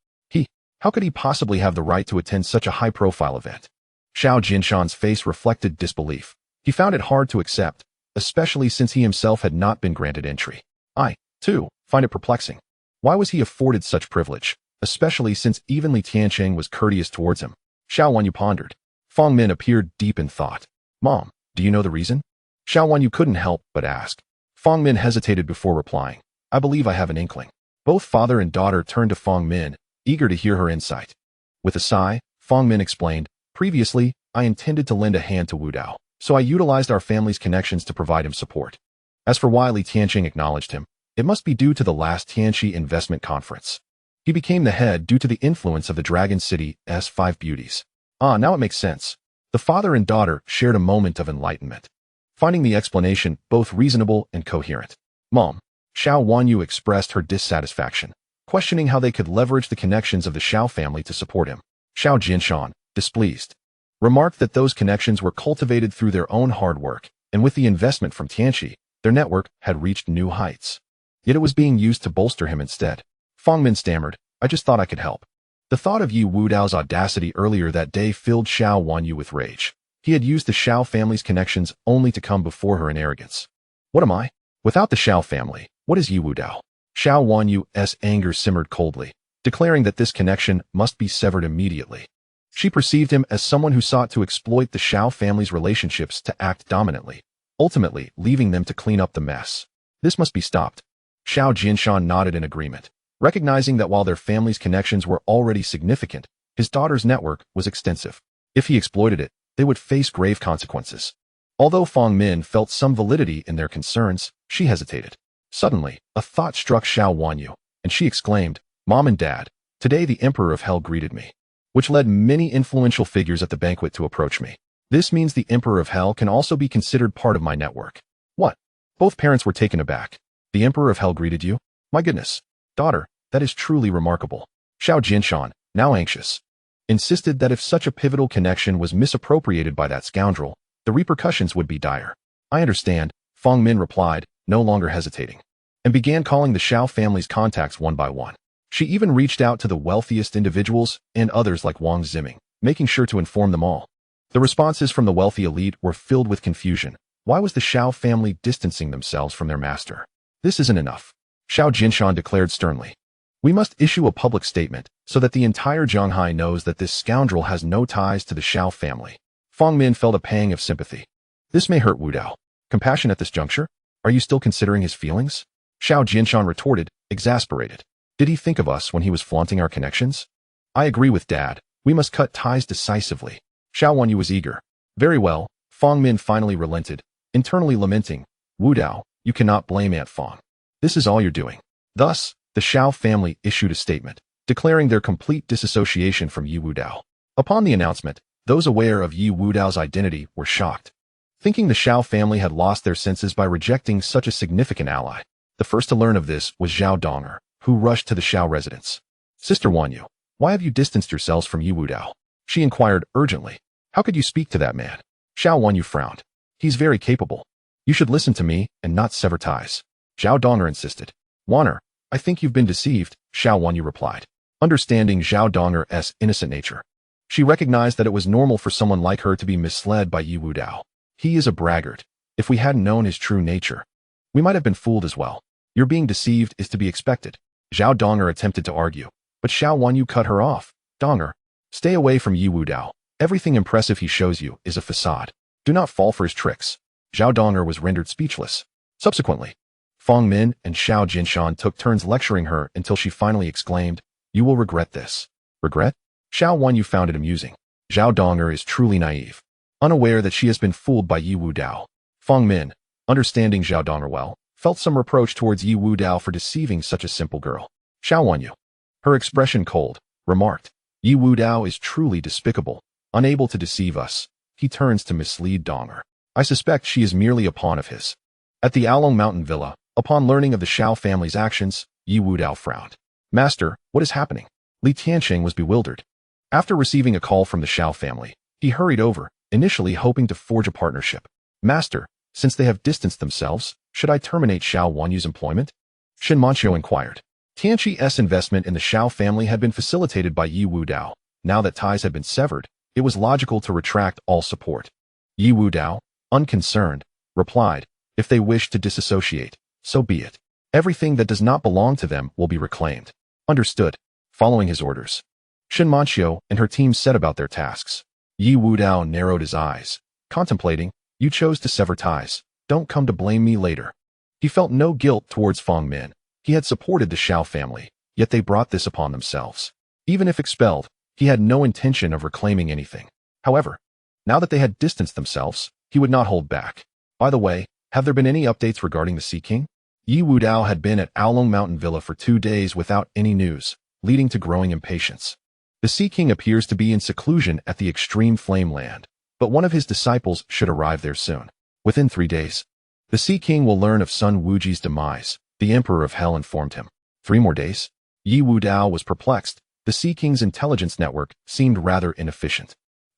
How could he possibly have the right to attend such a high-profile event? Xiao Jinshan's face reflected disbelief. He found it hard to accept, especially since he himself had not been granted entry. I, too, find it perplexing. Why was he afforded such privilege, especially since even Li Tianqing was courteous towards him? Xiao Wanyu pondered. Feng Min appeared deep in thought. Mom, do you know the reason? Xiao Wanyu couldn't help but ask. Feng Min hesitated before replying. I believe I have an inkling. Both father and daughter turned to Feng Min, eager to hear her insight. With a sigh, Feng Min explained, previously, I intended to lend a hand to Wudao, so I utilized our family's connections to provide him support. As for why Li Tianqing acknowledged him, it must be due to the last Tianqi investment conference. He became the head due to the influence of the Dragon City's 5 beauties. Now it makes sense. The father and daughter shared a moment of enlightenment, finding the explanation both reasonable and coherent. Mom, Xiao Wanyu expressed her dissatisfaction, questioning how they could leverage the connections of the Xiao family to support him. Xiao Jinshan, displeased. Remarked that those connections were cultivated through their own hard work, and with the investment from Tianqi, their network had reached new heights. Yet it was being used to bolster him instead. Fangmin stammered, I just thought I could help. The thought of Ye Wudao's audacity earlier that day filled Xiao Wanyu with rage. He had used the Xiao family's connections only to come before her in arrogance. What am I? Without the Xiao family, what is Ye Wudao? Xiao Wanyu's anger simmered coldly, declaring that this connection must be severed immediately. She perceived him as someone who sought to exploit the Xiao family's relationships to act dominantly, ultimately leaving them to clean up the mess. This must be stopped. Xiao Jinshan nodded in agreement, recognizing that while their family's connections were already significant, his daughter's network was extensive. If he exploited it, they would face grave consequences. Although Fangmin felt some validity in their concerns, she hesitated. Suddenly, a thought struck Xiao Wanyu, and she exclaimed, Mom and Dad, today the Emperor of Hell greeted me, which led many influential figures at the banquet to approach me. This means the Emperor of Hell can also be considered part of my network. What? Both parents were taken aback. The Emperor of Hell greeted you? My goodness. Daughter, that is truly remarkable. Xiao Jinshan, now anxious, insisted that if such a pivotal connection was misappropriated by that scoundrel, the repercussions would be dire. I understand, Fangmin replied, no longer hesitating, and began calling the Xiao family's contacts one by one. She even reached out to the wealthiest individuals and others like Wang Ziming, making sure to inform them all. The responses from the wealthy elite were filled with confusion. Why was the Xiao family distancing themselves from their master? This isn't enough, Xiao Jinshan declared sternly. We must issue a public statement so that the entire Zhonghai knows that this scoundrel has no ties to the Xiao family. Fangmin felt a pang of sympathy. This may hurt Wudao. Compassion at this juncture? Are you still considering his feelings? Xiao Jinshan retorted, exasperated. Did he think of us when he was flaunting our connections? I agree with Dad. We must cut ties decisively. Xiao Wanyu was eager. Very well, Fangmin finally relented, internally lamenting, Wudao, you cannot blame Aunt Fang. This is all you're doing. Thus, the Xiao family issued a statement, declaring their complete disassociation from Ye Wudao. Upon the announcement, those aware of Ye Wudao's identity were shocked, thinking the Xiao family had lost their senses by rejecting such a significant ally. The first to learn of this was Zhao Donger, who rushed to the Xiao residence. Sister Wanyu, why have you distanced yourselves from Ye Wudao? She inquired urgently. How could you speak to that man? Xiao Wanyu frowned. He's very capable. You should listen to me and not sever ties. Zhao Donger insisted. Wanner, I think you've been deceived, Xiao Wanyu replied, understanding Zhao Donger's innocent nature. She recognized that it was normal for someone like her to be misled by Ye Wudao. He is a braggart. If we hadn't known his true nature, we might have been fooled as well. Your being deceived is to be expected. Zhao Donger attempted to argue, but Xiao Wanyu cut her off. Donger, stay away from Ye Wudao. Everything impressive he shows you is a facade. Do not fall for his tricks. Zhao Donger was rendered speechless. Subsequently, Fangmin and Xiao Jinshan took turns lecturing her until she finally exclaimed, You will regret this. Regret? Xiao Wanyu found it amusing. Zhao Donger is truly naive, unaware that she has been fooled by Ye Wudao. Fangmin, understanding Zhao Donger well, felt some reproach towards Ye Wudao for deceiving such a simple girl. Xiao Wanyu, her expression cold, remarked, Ye Wudao is truly despicable, unable to deceive us. He turns to mislead Donger. I suspect she is merely a pawn of his. At the Aolong Mountain Villa, upon learning of the Xiao family's actions, Ye Wudao frowned. Master, what is happening? Li Tianqing was bewildered. After receiving a call from the Xiao family, he hurried over, initially hoping to forge a partnership. Master, since they have distanced themselves, should I terminate Xiao Wanyu's employment? Shen Manqiu inquired. Tianqi's investment in the Xiao family had been facilitated by Ye Wudao. Now that ties had been severed, it was logical to retract all support. Ye Wudao, unconcerned, replied, if they wish to disassociate, so be it. Everything that does not belong to them will be reclaimed. Understood. Following his orders, Shen Manqiu and her team set about their tasks. Ye Wudao narrowed his eyes, contemplating, you chose to sever ties. Don't come to blame me later. He felt no guilt towards Fangmin. He had supported the Xiao family, yet they brought this upon themselves. Even if expelled, he had no intention of reclaiming anything. However, now that they had distanced themselves, he would not hold back. By the way, have there been any updates regarding the Sea King? Ye Wudao had been at Aolong Mountain Villa for 2 days without any news, leading to growing impatience. The Sea King appears to be in seclusion at the extreme flame land, but one of his disciples should arrive there soon. Within 3 days, the Sea King will learn of Sun Wuji's demise, the Emperor of Hell informed him. 3 more days? Ye Wudao was perplexed. The Sea King's intelligence network seemed rather inefficient.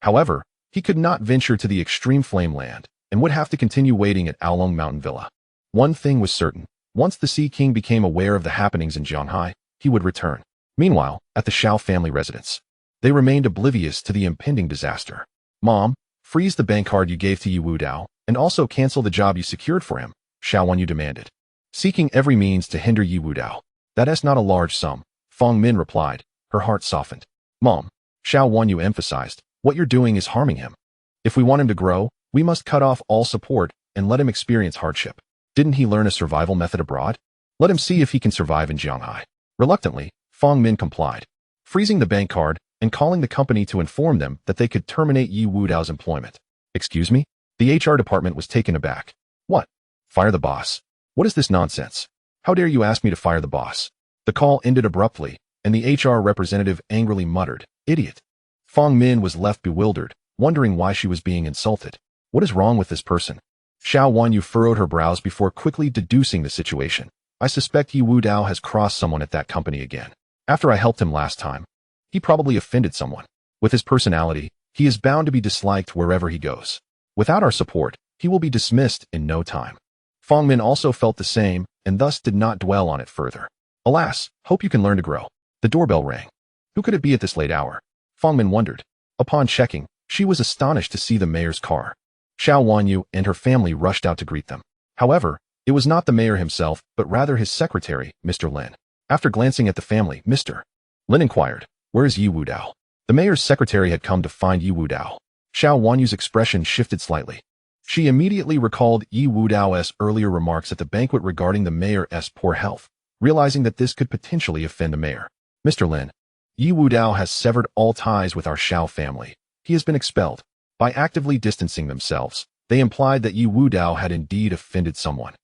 However, he could not venture to the extreme flame land and would have to continue waiting at Aolong Mountain Villa. One thing was certain. Once the Sea King became aware of the happenings in Zhanghai, he would return. Meanwhile, at the Shao family residence, they remained oblivious to the impending disaster. Mom, freeze the bank card you gave to Ye Wudao, and also cancel the job you secured for him, Xiao Wanyu demanded. Seeking every means to hinder Ye Wudao. That's not a large sum, Fong Min replied, her heart softened. Mom, Xiao Wanyu emphasized, what you're doing is harming him. If we want him to grow, we must cut off all support and let him experience hardship. Didn't he learn a survival method abroad? Let him see if he can survive in Zhanghai. Reluctantly, Fong Min complied, freezing the bank card and calling the company to inform them that they could terminate Ye Wudao's employment. Excuse me? The HR department was taken aback. What? Fire the boss? What is this nonsense? How dare you ask me to fire the boss? The call ended abruptly, and the HR representative angrily muttered, idiot. Fong Min was left bewildered, wondering why she was being insulted. What is wrong with this person? Xiao Wanyu furrowed her brows before quickly deducing the situation. I suspect Ye Wudao has crossed someone at that company again. After I helped him last time, he probably offended someone. With his personality, he is bound to be disliked wherever he goes. Without our support, he will be dismissed in no time. Fong Min also felt the same, and thus did not dwell on it further. Alas, hope you can learn to grow. The doorbell rang. Who could it be at this late hour? Fong Min wondered. Upon checking, she was astonished to see the mayor's car. Xiao Wanyu and her family rushed out to greet them. However, it was not the mayor himself, but rather his secretary, Mr. Lin. After glancing at the family, Mr. Lin inquired, where is Ye Wudao? The mayor's secretary had come to find Ye Wudao. Xiao Wanyu's expression shifted slightly. She immediately recalled Ye Wudao's earlier remarks at the banquet regarding the mayor's poor health, realizing that this could potentially offend the mayor. Mr. Lin, Ye Wudao has severed all ties with our Shao family. He has been expelled. By actively distancing themselves, they implied that Ye Wudao had indeed offended someone,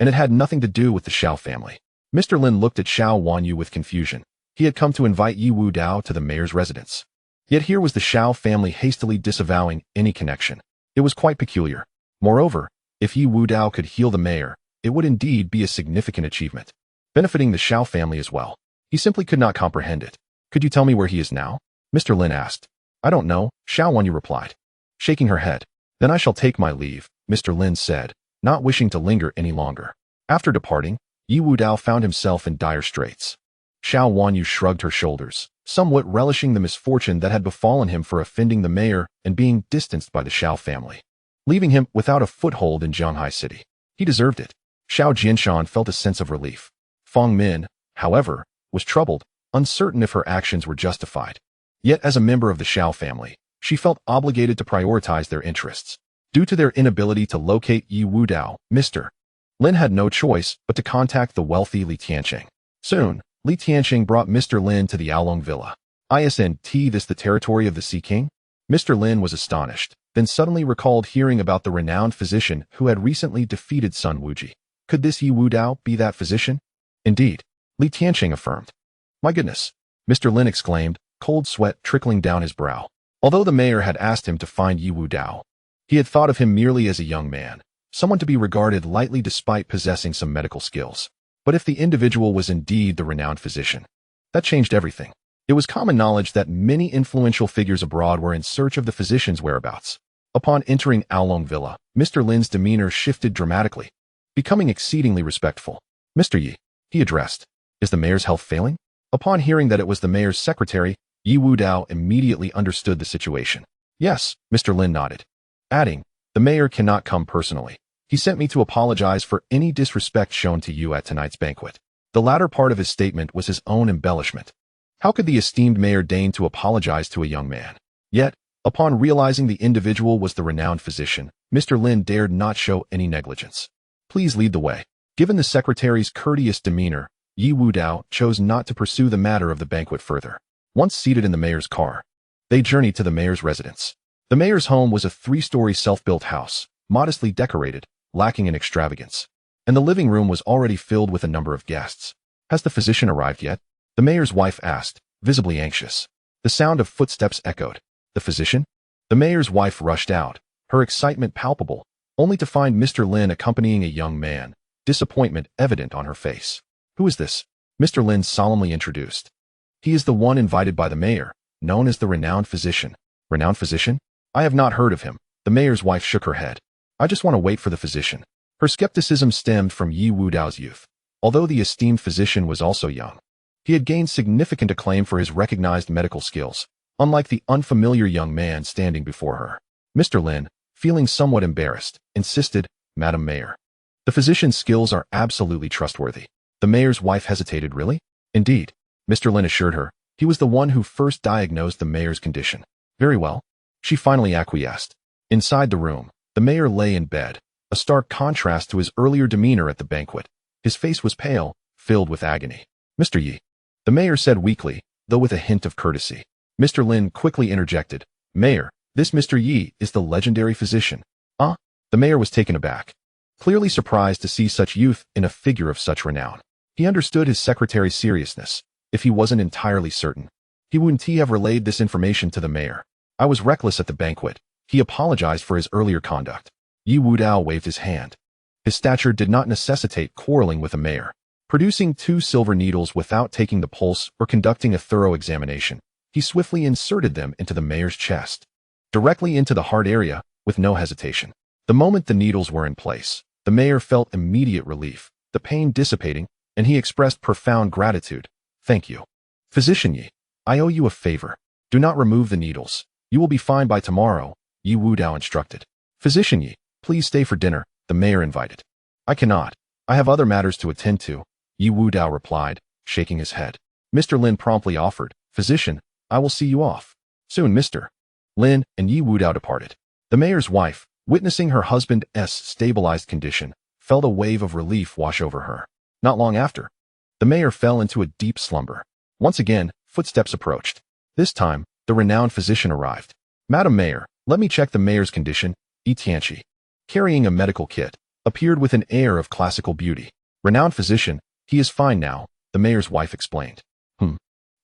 and it had nothing to do with the Shao family. Mr. Lin looked at Xiao Wanyu with confusion. He had come to invite Ye Wudao to the mayor's residence. Yet here was the Shao family hastily disavowing any connection. It was quite peculiar. Moreover, if Ye Wudao could heal the mayor, it would indeed be a significant achievement, benefiting the Shao family as well. He simply could not comprehend it. Could you tell me where he is now? Mr. Lin asked. I don't know, Xiao Wanyu replied, shaking her head. Then I shall take my leave, Mr. Lin said, not wishing to linger any longer. After departing, Ye Wudao found himself in dire straits. Xiao Wanyu shrugged her shoulders, somewhat relishing the misfortune that had befallen him for offending the mayor and being distanced by the Shao family, leaving him without a foothold in Zhanghai City. He deserved it. Xiao Jianshan felt a sense of relief. Fong Min, however, was troubled, uncertain if her actions were justified. Yet as a member of the Shao family, she felt obligated to prioritize their interests. Due to their inability to locate Ye Wudao, Mr. Lin had no choice but to contact the wealthy Li Tianqing. Soon, Li Tianqing brought Mr. Lin to the Aolong Villa. Isn't this the territory of the Sea King? Mr. Lin was astonished, then suddenly recalled hearing about the renowned physician who had recently defeated Sun Wuji. Could this Ye Wudao be that physician? Indeed, Li Tianqing affirmed. My goodness, Mr. Lin exclaimed, cold sweat trickling down his brow. Although the mayor had asked him to find Ye Wudao, he had thought of him merely as a young man, someone to be regarded lightly despite possessing some medical skills. But if the individual was indeed the renowned physician, that changed everything. It was common knowledge that many influential figures abroad were in search of the physician's whereabouts. Upon entering Aolong Villa, Mr. Lin's demeanor shifted dramatically, becoming exceedingly respectful. Mr. Yi, he addressed, is the mayor's health failing? Upon hearing that it was the mayor's secretary, Ye Wudao immediately understood the situation. Yes, Mr. Lin nodded, adding, the mayor cannot come personally. He sent me to apologize for any disrespect shown to you at tonight's banquet. The latter part of his statement was his own embellishment. How could the esteemed mayor deign to apologize to a young man? Yet, upon realizing the individual was the renowned physician, Mr. Lin dared not show any negligence. Please lead the way. Given the secretary's courteous demeanor, Ye Wudao chose not to pursue the matter of the banquet further. Once seated in the mayor's car, they journeyed to the mayor's residence. The mayor's home was a 3-story self-built house, modestly decorated, lacking in extravagance, and the living room was already filled with a number of guests. Has the physician arrived yet? The mayor's wife asked, visibly anxious. The sound of footsteps echoed. The physician? The mayor's wife rushed out, her excitement palpable, only to find Mr. Lin accompanying a young man, disappointment evident on her face. Who is this? Mr. Lin solemnly introduced. He is the one invited by the mayor, known as the renowned physician. Renowned physician? I have not heard of him. The mayor's wife shook her head. I just want to wait for the physician. Her skepticism stemmed from Ye Wudao's youth. Although the esteemed physician was also young, he had gained significant acclaim for his recognized medical skills, unlike the unfamiliar young man standing before her. Mr. Lin, feeling somewhat embarrassed, insisted, Madam Mayor. The physician's skills are absolutely trustworthy. The mayor's wife hesitated. Really? Indeed, Mr. Lin assured her. He was the one who first diagnosed the mayor's condition. Very well. She finally acquiesced. Inside the room, the mayor lay in bed, a stark contrast to his earlier demeanor at the banquet. His face was pale, filled with agony. Mr. Yi, the mayor said weakly, though with a hint of courtesy. Mr. Lin quickly interjected, Mayor, this Mr. Yi is the legendary physician. Ah? The mayor was taken aback, clearly surprised to see such youth in a figure of such renown. He understood his secretary's seriousness. If he wasn't entirely certain, he wouldn't have relayed this information to the mayor. I was reckless at the banquet. He apologized for his earlier conduct. Ye Wudao waved his hand. His stature did not necessitate quarreling with the mayor. Producing 2 silver needles without taking the pulse or conducting a thorough examination, he swiftly inserted them into the mayor's chest, directly into the heart area, with no hesitation. The moment the needles were in place, the mayor felt immediate relief, the pain dissipating, and he expressed profound gratitude. Thank you. Physician Yi, I owe you a favor. Do not remove the needles. You will be fine by tomorrow, Ye Wudao instructed. Physician Yi, please stay for dinner, the mayor invited. I cannot. I have other matters to attend to, Ye Wudao replied, shaking his head. Mr. Lin promptly offered, Physician, I will see you off. Soon Mr. Lin and Ye Wudao departed. The mayor's wife, witnessing her husband's stabilized condition, felt a wave of relief wash over her. Not long after, the mayor fell into a deep slumber. Once again, footsteps approached. This time, the renowned physician arrived. Madam Mayor, let me check the mayor's condition. Yi Tianqi, carrying a medical kit, appeared with an air of classical beauty. Renowned physician, he is fine now, the mayor's wife explained.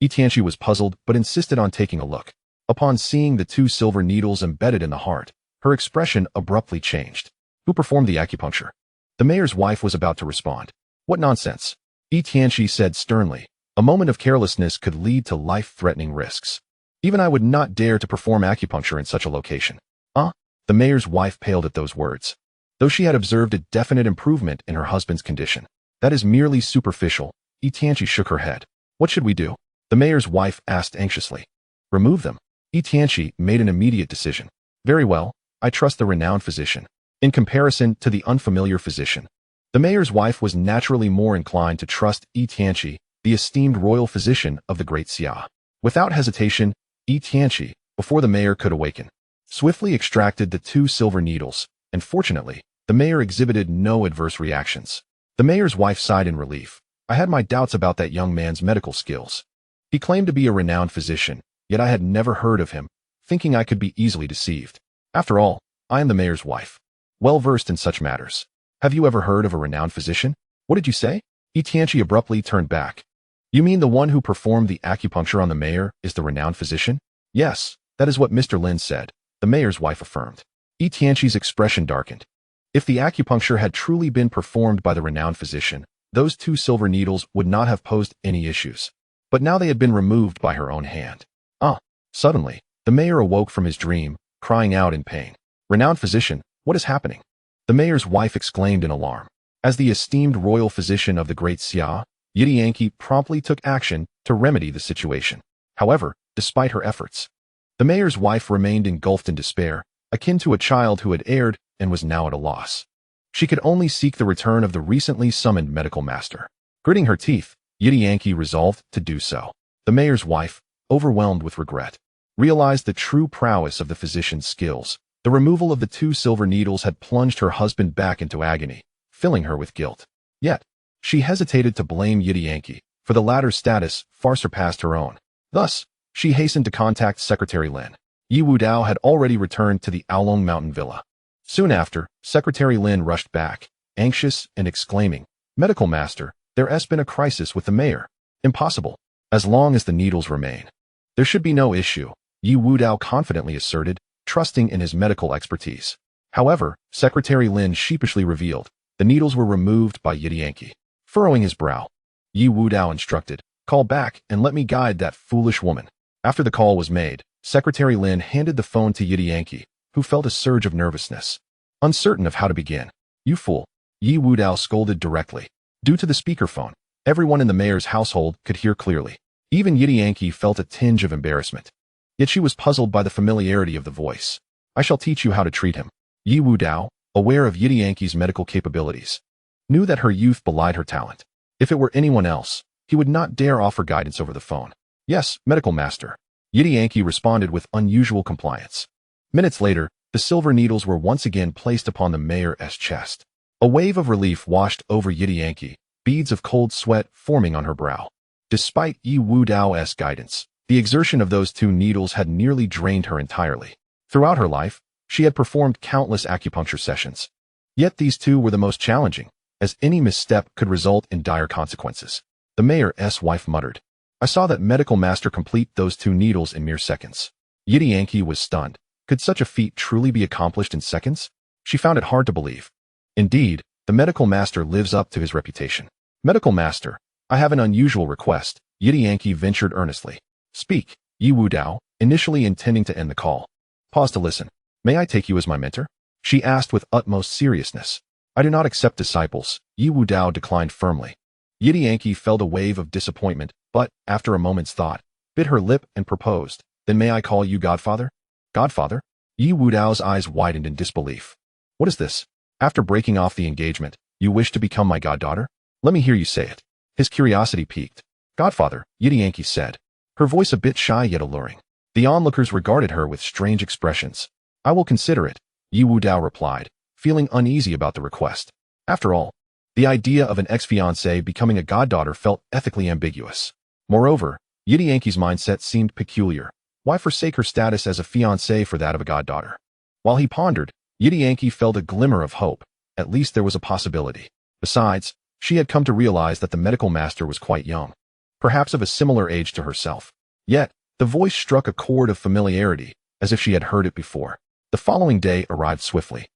Yi Tianqi was puzzled but insisted on taking a look. Upon seeing the 2 silver needles embedded in the heart, her expression abruptly changed. Who performed the acupuncture? The mayor's wife was about to respond. What nonsense! Yi Tianqi said sternly. A moment of carelessness could lead to life-threatening risks. Even I would not dare to perform acupuncture in such a location. The mayor's wife paled at those words. Though she had observed a definite improvement in her husband's condition, that is merely superficial, Yi Tianqi shook her head. What should we do? The mayor's wife asked anxiously. Remove them. Yi Tianqi made an immediate decision. Very well, I trust the renowned physician. In comparison to the unfamiliar physician, the mayor's wife was naturally more inclined to trust Yi Tianqi, the esteemed royal physician of the great Xia. Without hesitation, Yi Tianqi, before the mayor could awaken, swiftly extracted the 2 silver needles, and fortunately, the mayor exhibited no adverse reactions. The mayor's wife sighed in relief. I had my doubts about that young man's medical skills. He claimed to be a renowned physician, yet I had never heard of him, thinking I could be easily deceived. After all, I am the mayor's wife, well versed in such matters. Have you ever heard of a renowned physician? What did you say? Yi Tianqi abruptly turned back. You mean the one who performed the acupuncture on the mayor is the renowned physician? Yes, that is what Mr. Lin said, the mayor's wife affirmed. Yi Tianqi's expression darkened. If the acupuncture had truly been performed by the renowned physician, those 2 silver needles would not have posed any issues. But now they had been removed by her own hand. Suddenly, the mayor awoke from his dream, crying out in pain. Renowned physician, what is happening? The mayor's wife exclaimed in alarm. As the esteemed royal physician of the great Xia, Yi Tianqi promptly took action to remedy the situation. However, despite her efforts, the mayor's wife remained engulfed in despair, akin to a child who had erred and was now at a loss. She could only seek the return of the recently summoned medical master. Gritting her teeth, Yi Tianqi resolved to do so. The mayor's wife, overwhelmed with regret, realized the true prowess of the physician's skills. The removal of the 2 silver needles had plunged her husband back into agony, filling her with guilt. Yet, she hesitated to blame Yi Tianqi, for the latter's status far surpassed her own. Thus, she hastened to contact Secretary Lin. Ye Wudao had already returned to the Aolong Mountain Villa. Soon after, Secretary Lin rushed back, anxious and exclaiming, Medical Master, there has been a crisis with the mayor. Impossible. As long as the needles remain, there should be no issue, Ye Wudao confidently asserted, trusting in his medical expertise. However, Secretary Lin sheepishly revealed, the needles were removed by Yi Tianqi. Furrowing his brow, Ye Wudao instructed, call back and let me guide that foolish woman. After the call was made, Secretary Lin handed the phone to Ye, who felt a surge of nervousness. Uncertain of how to begin. You fool. Ye Wudao scolded directly. Due to the speakerphone, everyone in the mayor's household could hear clearly. Even Ye felt a tinge of embarrassment. Yet she was puzzled by the familiarity of the voice. I shall teach you how to treat him. Ye Wudao, aware of Ye's medical capabilities, knew that her youth belied her talent. If it were anyone else, he would not dare offer guidance over the phone. Yes, medical master. Ye responded with unusual compliance. Minutes later, the silver needles were once again placed upon the mayor's chest. A wave of relief washed over Ye, beads of cold sweat forming on her brow. Despite Ye Wudao's guidance, the exertion of those 2 needles had nearly drained her entirely. Throughout her life, she had performed countless acupuncture sessions. Yet these 2 were the most challenging, as any misstep could result in dire consequences. The mayor's wife muttered. I saw that medical master complete those 2 needles in mere seconds. Ye was stunned. Could such a feat truly be accomplished in seconds? She found it hard to believe. Indeed, the medical master lives up to his reputation. Medical master, I have an unusual request, Ye ventured earnestly. Speak, Ye Wudao, initially intending to end the call. Pause to listen. May I take you as my mentor? She asked with utmost seriousness. I do not accept disciples, Ye Wudao declined firmly. Ye felt a wave of disappointment, but, after a moment's thought, bit her lip and proposed, Then may I call you godfather? Godfather? Ye Wudao's eyes widened in disbelief. What is this? After breaking off the engagement, you wish to become my goddaughter? Let me hear you say it. His curiosity piqued. Godfather, Ye said, her voice a bit shy yet alluring. The onlookers regarded her with strange expressions. I will consider it, Ye Wudao replied, feeling uneasy about the request. After all, the idea of an ex-fiancée becoming a goddaughter felt ethically ambiguous. Moreover, Ye's mindset seemed peculiar. Why forsake her status as a fiancée for that of a goddaughter? While he pondered, Ye felt a glimmer of hope. At least there was a possibility. Besides, she had come to realize that the medical master was quite young, perhaps of a similar age to herself. Yet, the voice struck a chord of familiarity, as if she had heard it before. The following day arrived swiftly.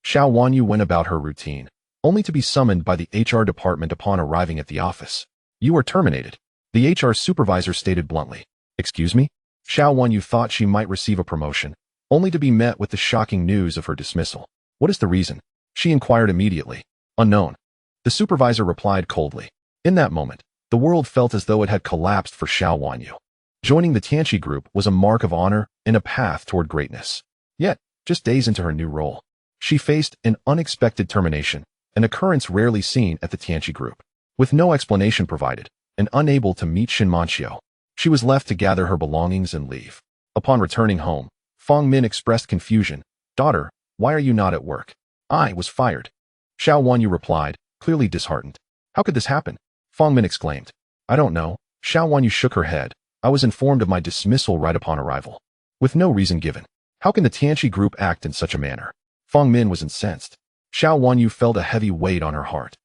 Xiao Wanyu went about her routine, only to be summoned by the HR department upon arriving at the office. You are terminated, the HR supervisor stated bluntly. Excuse me? Xiao Wanyu thought she might receive a promotion, only to be met with the shocking news of her dismissal. What is the reason? She inquired immediately. Unknown. The supervisor replied coldly. In that moment, the world felt as though it had collapsed for Xiao Wanyu. Joining the Tianqi group was a mark of honor and a path toward greatness. Yet, just days into her new role, she faced an unexpected termination, an occurrence rarely seen at the Tianqi group. With no explanation provided, and unable to meet Shin Manxiu, she was left to gather her belongings and leave. Upon returning home, Fang Min expressed confusion. Daughter, why are you not at work? I was fired. Xiao Wanyu replied, clearly disheartened. How could this happen? Fang Min exclaimed. I don't know. Xiao Wanyu shook her head. I was informed of my dismissal right upon arrival, with no reason given. How can the Tianqi group act in such a manner? Fang Min was incensed. Xiao Wanyu felt a heavy weight on her heart.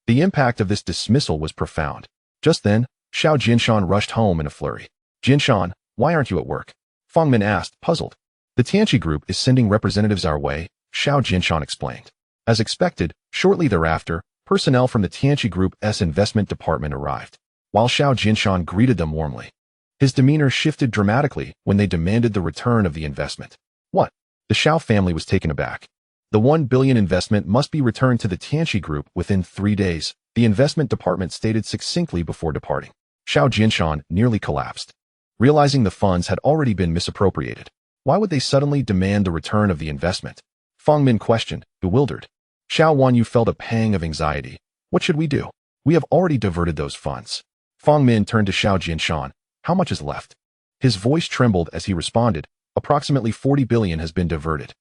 The impact of this dismissal was profound. Just then, Xiao Jinshan rushed home in a flurry. Jinshan, why aren't you at work? Fang Min asked, puzzled. The Tianqi group is sending representatives our way, Xiao Jinshan explained. As expected, shortly thereafter, personnel from the Tianqi group's investment department arrived. While Xiao Jinshan greeted them warmly, his demeanor shifted dramatically when they demanded the return of the investment. What? The Xiao family was taken aback. The 1 billion investment must be returned to the Tianqi group within 3 days, the investment department stated succinctly before departing. Xiao Jinshan nearly collapsed. Realizing the funds had already been misappropriated, why would they suddenly demand the return of the investment? Fang Min questioned, bewildered. Xiao Wanyu felt a pang of anxiety. What should we do? We have already diverted those funds. Fang Min turned to Xiao Jinshan. How much is left? His voice trembled as he responded, approximately 40 billion has been diverted.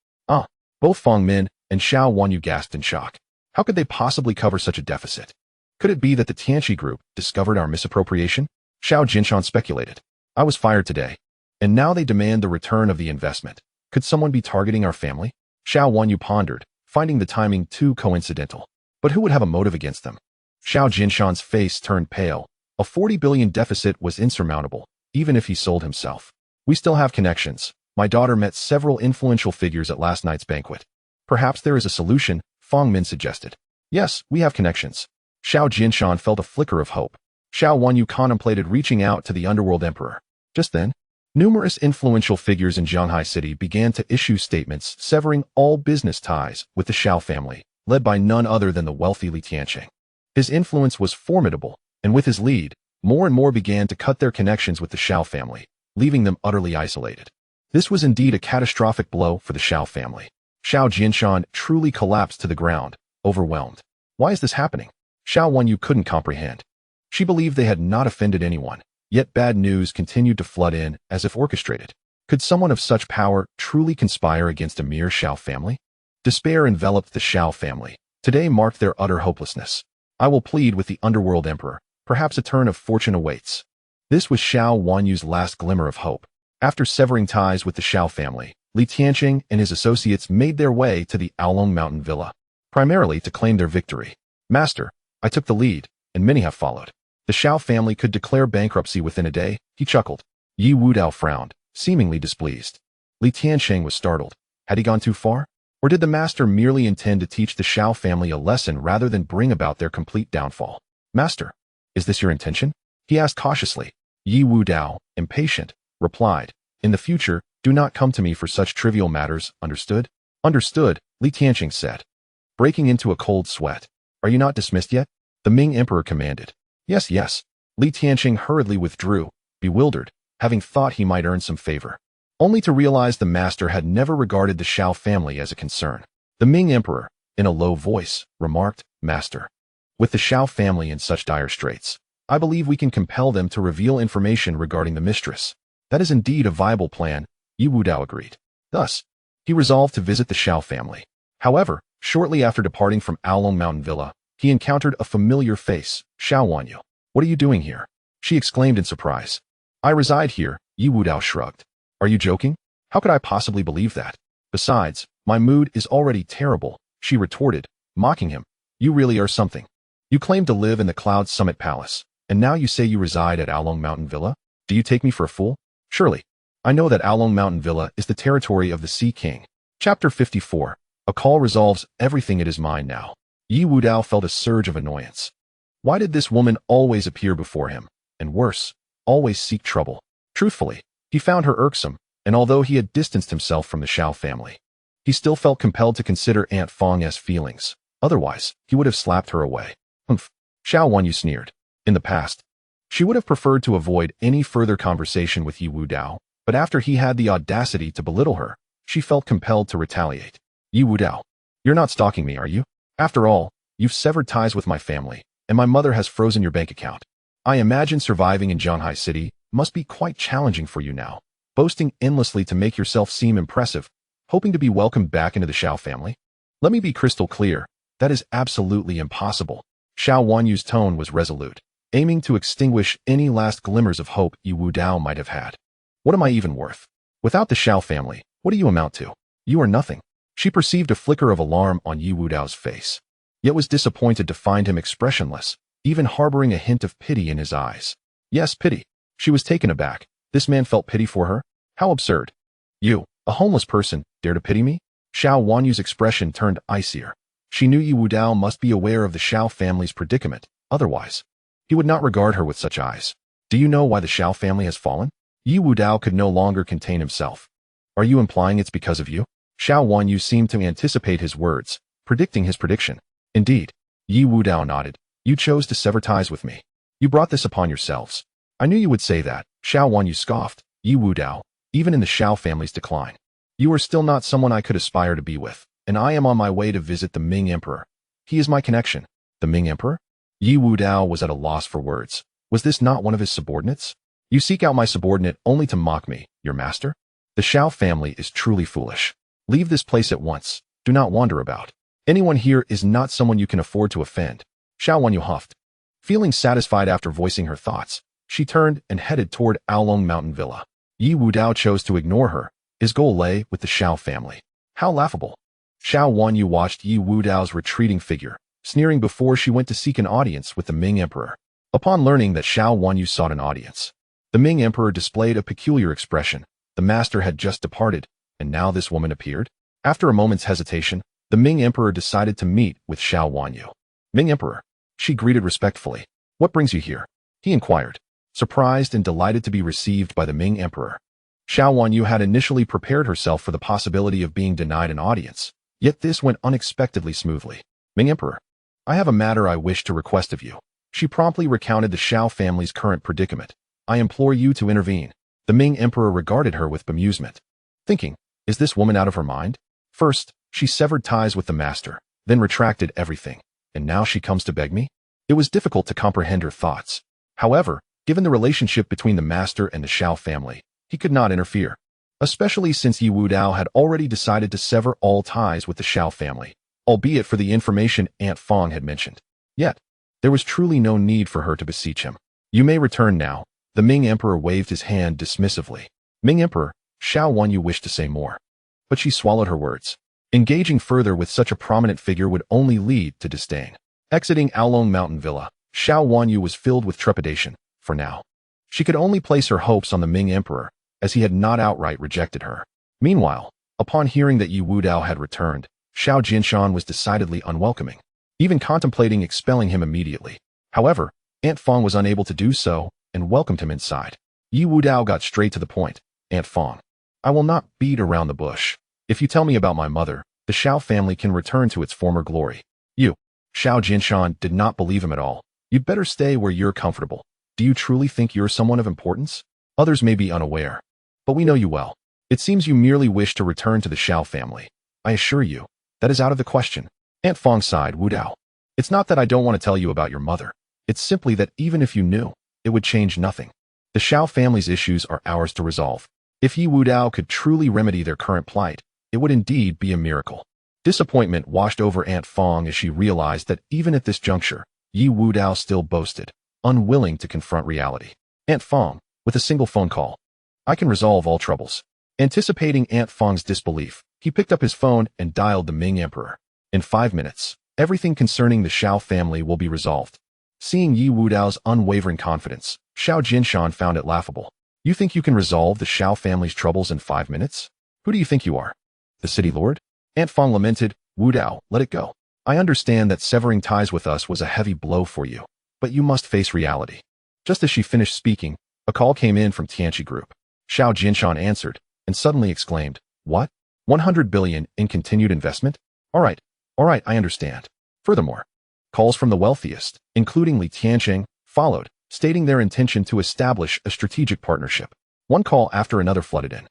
Both Fang Min and Xiao Wanyu gasped in shock. How could they possibly cover such a deficit? Could it be that the Tianqi group discovered our misappropriation? Xiao Jinshan speculated. I was fired today, and now they demand the return of the investment. Could someone be targeting our family? Xiao Wanyu pondered, finding the timing too coincidental. But who would have a motive against them? Xiao Jinshan's face turned pale. A 40 billion deficit was insurmountable, even if he sold himself. We still have connections. My daughter met several influential figures at last night's banquet. Perhaps there is a solution, Fang Min suggested. Yes, we have connections. Xiao Jinshan felt a flicker of hope. Xiao Wanyu contemplated reaching out to the underworld emperor. Just then, Numerous influential figures in Shanghai City began to issue statements severing all business ties with the Shao family, led by none other than the wealthy Li Tianqing. His influence was formidable, and with his lead, more and more began to cut their connections with the Shao family, leaving them utterly isolated. This was indeed a catastrophic blow for the Shao family. Shao Jinshan truly collapsed to the ground, overwhelmed. Why is this happening? Shao Wanyu couldn't comprehend. She believed they had not offended anyone, yet bad news continued to flood in as if orchestrated. Could someone of such power truly conspire against a mere Shao family? Despair enveloped the Shao family. Today marked their utter hopelessness. I will plead with the underworld emperor. Perhaps a turn of fortune awaits. This was Shao Wanyu's last glimmer of hope. After severing ties with the Shao family, Li Tianqing and his associates made their way to the Aolong Mountain Villa, primarily to claim their victory. Master, I took the lead, and many have followed. The Shao family could declare bankruptcy within a day, he chuckled. Ye Wudao frowned, seemingly displeased. Li Tianqing was startled. Had he gone too far? Or did the master merely intend to teach the Shao family a lesson rather than bring about their complete downfall? Master, is this your intention? He asked cautiously. Ye Wudao, impatient, replied, in the future, do not come to me for such trivial matters, understood? Understood, Li Tianqing said, breaking into a cold sweat. Are you not dismissed yet? The Ming emperor commanded. Yes, yes. Li Tianqing hurriedly withdrew, bewildered, having thought he might earn some favor, only to realize the master had never regarded the Shao family as a concern. The Ming emperor, in a low voice, remarked, Master, with the Shao family in such dire straits, I believe we can compel them to reveal information regarding the mistress. That is indeed a viable plan, Ye Wudao agreed. Thus, he resolved to visit the Shao family. However, shortly after departing from Aolong Mountain Villa, he encountered a familiar face, Shao Wanyu. What are you doing here? She exclaimed in surprise. I reside here, Ye Wudao shrugged. Are you joking? How could I possibly believe that? Besides, my mood is already terrible, she retorted, mocking him. You really are something. You claim to live in the Cloud Summit Palace, and now you say you reside at Aolong Mountain Villa? Do you take me for a fool? Surely. I know that Aolong Mountain Villa is the territory of the Sea King. Chapter 54. A call resolves everything. It is mine now. Ye Wudao felt a surge of annoyance. Why did this woman always appear before him? And worse, always seek trouble? Truthfully, he found her irksome, and although he had distanced himself from the Shao family, he still felt compelled to consider Aunt Fang's feelings. Otherwise, he would have slapped her away. Humph. Shao Wanyu sneered. In the past, she would have preferred to avoid any further conversation with Ye Wudao, but after he had the audacity to belittle her, she felt compelled to retaliate. Ye Wudao, you're not stalking me, are you? After all, you've severed ties with my family, and my mother has frozen your bank account. I imagine surviving in Shanghai City must be quite challenging for you now, boasting endlessly to make yourself seem impressive, hoping to be welcomed back into the Shao family. Let me be crystal clear, that is absolutely impossible. Shao Wanyu's tone was resolute, aiming to extinguish any last glimmers of hope Ye Wudao might have had. What am I even worth? Without the Shao family, what do you amount to? You are nothing. She perceived a flicker of alarm on Ye Wudao's face, yet was disappointed to find him expressionless, even harboring a hint of pity in his eyes. Yes, pity. She was taken aback. This man felt pity for her? How absurd. You, a homeless person, dare to pity me? Shao Wanyu's expression turned icier. She knew Ye Wudao must be aware of the Shao family's predicament, otherwise, he would not regard her with such eyes. Do you know why the Shao family has fallen? Ye Wudao could no longer contain himself. Are you implying it's because of you? Shao Wanyu seemed to anticipate his words, predicting his prediction. Indeed. Ye Wudao nodded. You chose to sever ties with me. You brought this upon yourselves. I knew you would say that. Shao Wanyu scoffed. Ye Wudao, even in the Shao family's decline, you are still not someone I could aspire to be with, and I am on my way to visit the Ming emperor. He is my connection. The Ming emperor? Ye Wudao was at a loss for words. Was this not one of his subordinates? You seek out my subordinate only to mock me, your master? The Shao family is truly foolish. Leave this place at once. Do not wander about. Anyone here is not someone you can afford to offend. Shao Wanyu huffed. Feeling satisfied after voicing her thoughts, she turned and headed toward Aolong Mountain Villa. Ye Wudao chose to ignore her. His goal lay with the Shao family. How laughable. Shao Wanyu watched Ye Wudao's retreating figure, sneering before she went to seek an audience with the Ming emperor. Upon learning that Shao Wanyu sought an audience, the Ming emperor displayed a peculiar expression. The master had just departed, and now this woman appeared? After a moment's hesitation, the Ming emperor decided to meet with Shao Wanyu. Ming emperor, she greeted respectfully. What brings you here? He inquired, surprised and delighted to be received by the Ming emperor. Xiao Wanyu had initially prepared herself for the possibility of being denied an audience, yet this went unexpectedly smoothly. Ming Emperor, I have a matter I wish to request of you. She promptly recounted the Xiao family's current predicament. I implore you to intervene. The Ming Emperor regarded her with bemusement, thinking, is this woman out of her mind? First, she severed ties with the master, then retracted everything, and now she comes to beg me? It was difficult to comprehend her thoughts. However, given the relationship between the master and the Xiao family, he could not interfere, especially since Ye Wudao had already decided to sever all ties with the Xiao family, albeit for the information Aunt Fong had mentioned. Yet, there was truly no need for her to beseech him. You may return now. The Ming Emperor waved his hand dismissively. Ming Emperor, Xiao Wanyu wished to say more, but she swallowed her words. Engaging further with such a prominent figure would only lead to disdain. Exiting Aolong Mountain Villa, Xiao Wanyu was filled with trepidation, for now. She could only place her hopes on the Ming Emperor, as he had not outright rejected her. Meanwhile, upon hearing that Ye Wudao had returned, Xiao Jinshan was decidedly unwelcoming, even contemplating expelling him immediately. However, Aunt Fong was unable to do so, and welcomed him inside. Ye Wudao got straight to the point. Aunt Fong, I will not beat around the bush. If you tell me about my mother, the Xiao family can return to its former glory. You, Xiao Jinshan, did not believe him at all. You'd better stay where you're comfortable. Do you truly think you're someone of importance? Others may be unaware, but we know you well. It seems you merely wish to return to the Xiao family. I assure you, that is out of the question. Aunt Fong sighed. Wudao, it's not that I don't want to tell you about your mother. It's simply that even if you knew, it would change nothing. The Xiao family's issues are ours to resolve. If Ye Wudao could truly remedy their current plight, it would indeed be a miracle. Disappointment washed over Aunt Fong as she realized that even at this juncture, Ye Wudao still boasted, unwilling to confront reality. Aunt Fong, with a single phone call, I can resolve all troubles. Anticipating Aunt Fong's disbelief, he picked up his phone and dialed the Ming Emperor. In 5 minutes, everything concerning the Xiao family will be resolved. Seeing Ye Wudao's unwavering confidence, Xiao Jinshan found it laughable. You think you can resolve the Xiao family's troubles in 5 minutes? Who do you think you are? The city lord? Aunt Fong lamented. Wudao, let it go. I understand that severing ties with us was a heavy blow for you, but you must face reality. Just as she finished speaking, a call came in from Tianqi Group. Xiao Jinshan answered, and suddenly exclaimed, what? 100 billion in continued investment? All right, I understand. Furthermore, calls from the wealthiest, including Li Tianqing, followed, stating their intention to establish a strategic partnership. One call after another flooded in.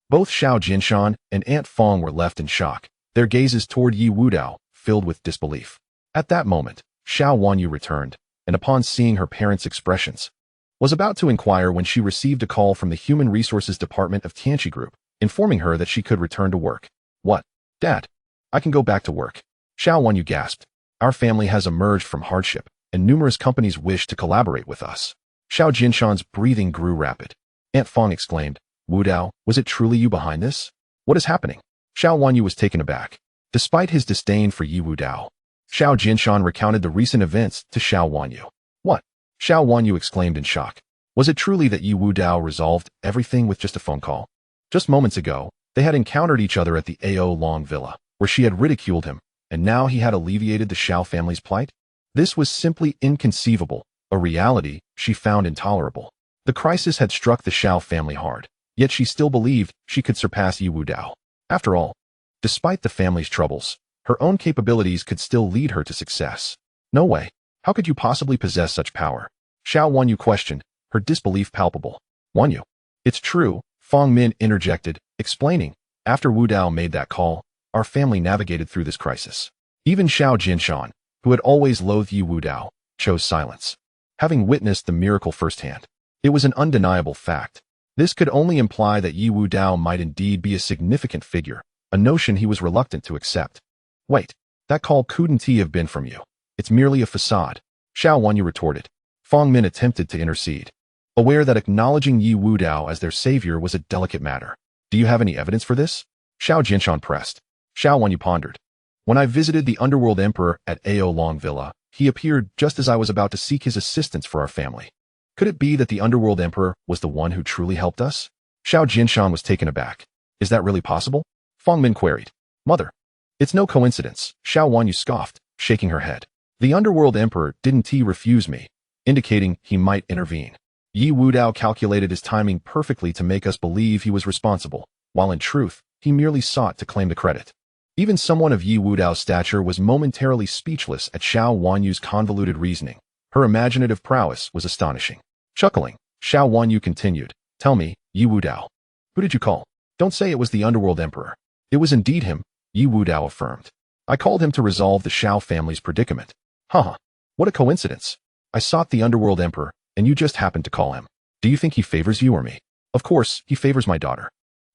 Both Xiao Jinshan and Aunt Fong were left in shock, their gazes toward Ye Wudao filled with disbelief. At that moment, Xiao Wanyu returned, and upon seeing her parents' expressions, was about to inquire when she received a call from the Human Resources Department of Tianqi Group, informing her that she could return to work. What? Dad, I can go back to work. Xiao Wanyu gasped. Our family has emerged from hardship, and numerous companies wish to collaborate with us. Xiao Jinshan's breathing grew rapid. Aunt Fong exclaimed, Wudao, was it truly you behind this? What is happening? Xiao Wanyu was taken aback. Despite his disdain for Ye Wudao, Xiao Jinshan recounted the recent events to Xiao Wanyu. What? Xiao Wanyu exclaimed in shock. Was it truly that Ye Wudao resolved everything with just a phone call? Just moments ago, they had encountered each other at the Aolong Villa, where she had ridiculed him, and now he had alleviated the Xiao family's plight? This was simply inconceivable, a reality she found intolerable. The crisis had struck the Xiao family hard, yet she still believed she could surpass Ye Wudao. After all, despite the family's troubles, her own capabilities could still lead her to success. No way. How could you possibly possess such power? Xiao Wanyu questioned, her disbelief palpable. Wanyu. It's true, Fong Min interjected, explaining, after Wudao made that call, our family navigated through this crisis. Even Xiao Jinshan, who had always loathed Ye Wudao, chose silence, having witnessed the miracle firsthand. It was an undeniable fact. This could only imply that Ye Wudao might indeed be a significant figure, a notion he was reluctant to accept. Wait, that call couldn't have been from you. It's merely a facade, Xiao Wanyu retorted. Fong Min attempted to intercede, aware that acknowledging Ye Wudao as their savior was a delicate matter. Do you have any evidence for this? Xiao Jinshan pressed. Xiao Wanyu pondered. When I visited the underworld emperor at Aolong Villa, he appeared just as I was about to seek his assistance for our family. Could it be that the underworld emperor was the one who truly helped us? Xiao Jinshan was taken aback. Is that really possible? Fong Min queried. Mother. It's no coincidence, Xiao Wanyu scoffed, shaking her head. The underworld emperor didn't refuse me, indicating he might intervene. Ye Wudao calculated his timing perfectly to make us believe he was responsible, while in truth, he merely sought to claim the credit. Even someone of Ye Wudao's stature was momentarily speechless at Xiao Wanyu's convoluted reasoning. Her imaginative prowess was astonishing. Chuckling, Xiao Wanyu continued, "Tell me, Ye Wudao, who did you call? Don't say it was the Underworld Emperor." "It was indeed him," Ye Wudao affirmed. "I called him to resolve the Xiao family's predicament." "Haha, what a coincidence. I sought the Underworld Emperor, and you just happened to call him. Do you think he favors you or me?" "Of course, he favors my daughter,"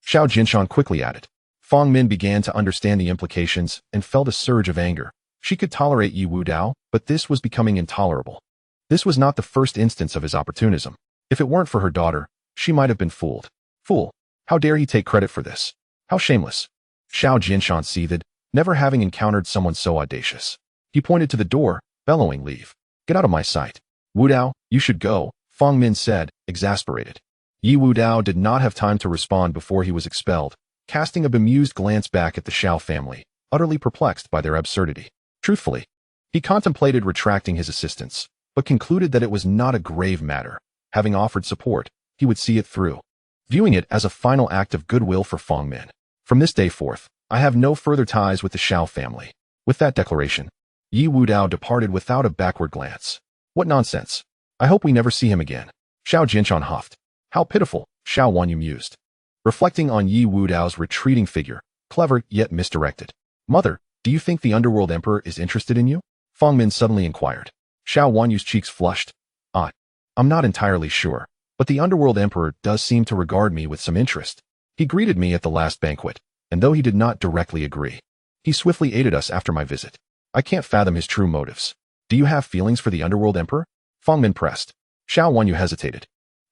Xiao Jinshan quickly added. Fang Min began to understand the implications and felt a surge of anger. She could tolerate Ye Wudao, but this was becoming intolerable. This was not the first instance of his opportunism. If it weren't for her daughter, she might have been fooled. Fool! How dare he take credit for this? How shameless! Xiao Jinshan seethed, never having encountered someone so audacious. He pointed to the door, bellowing, "Leave. Get out of my sight." "Wudao, you should go," Fang Min said, exasperated. Ye Wudao did not have time to respond before he was expelled, casting a bemused glance back at the Xiao family, utterly perplexed by their absurdity. Truthfully, he contemplated retracting his assistance, but concluded that it was not a grave matter. Having offered support, he would see it through, viewing it as a final act of goodwill for Fang Min. "From this day forth, I have no further ties with the Xiao family." With that declaration, Ye Wudao departed without a backward glance. "What nonsense. I hope we never see him again." Xiao Jinshan huffed. "How pitiful," Xiao Wanyu mused, reflecting on Ye Wudao's retreating figure, clever yet misdirected. "Mother, do you think the Underworld Emperor is interested in you?" Fang Min suddenly inquired. Xiao Wanyu's cheeks flushed. I'm not entirely sure, but the Underworld Emperor does seem to regard me with some interest. He greeted me at the last banquet, and though he did not directly agree, he swiftly aided us after my visit. I can't fathom his true motives. Do you have feelings for the Underworld Emperor?" Fang Min pressed. Xiao Wanyu hesitated,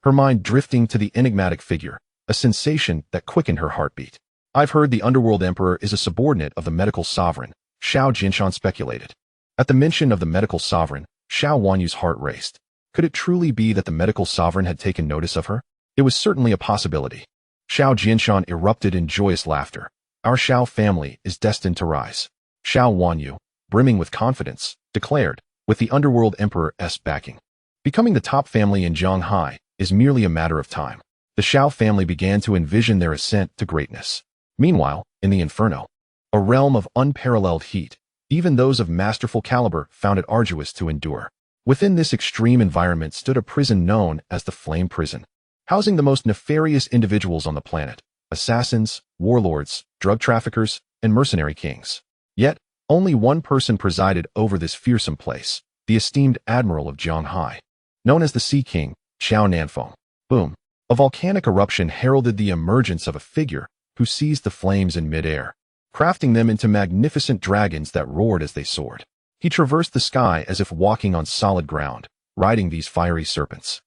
her mind drifting to the enigmatic figure, a sensation that quickened her heartbeat. "I've heard the Underworld Emperor is a subordinate of the medical sovereign," Xiao Jinshan speculated. At the mention of the medical sovereign, Xiao Wanyu's heart raced. Could it truly be that the medical sovereign had taken notice of her? It was certainly a possibility. Xiao Jinshan erupted in joyous laughter. "Our Xiao family is destined to rise," Xiao Wanyu, brimming with confidence, declared, with the Underworld Emperor's backing. "Becoming the top family in Zhanghai is merely a matter of time." The Xiao family began to envision their ascent to greatness. Meanwhile, in the Inferno, a realm of unparalleled heat, even those of masterful caliber found it arduous to endure. Within this extreme environment stood a prison known as the Flame Prison, housing the most nefarious individuals on the planet: assassins, warlords, drug traffickers, and mercenary kings. Yet, only one person presided over this fearsome place, the esteemed Admiral of Zhanghai, known as the Sea King, Qiao Nanfeng. Boom! A volcanic eruption heralded the emergence of a figure who seized the flames in midair, crafting them into magnificent dragons that roared as they soared. He traversed the sky as if walking on solid ground, riding these fiery serpents.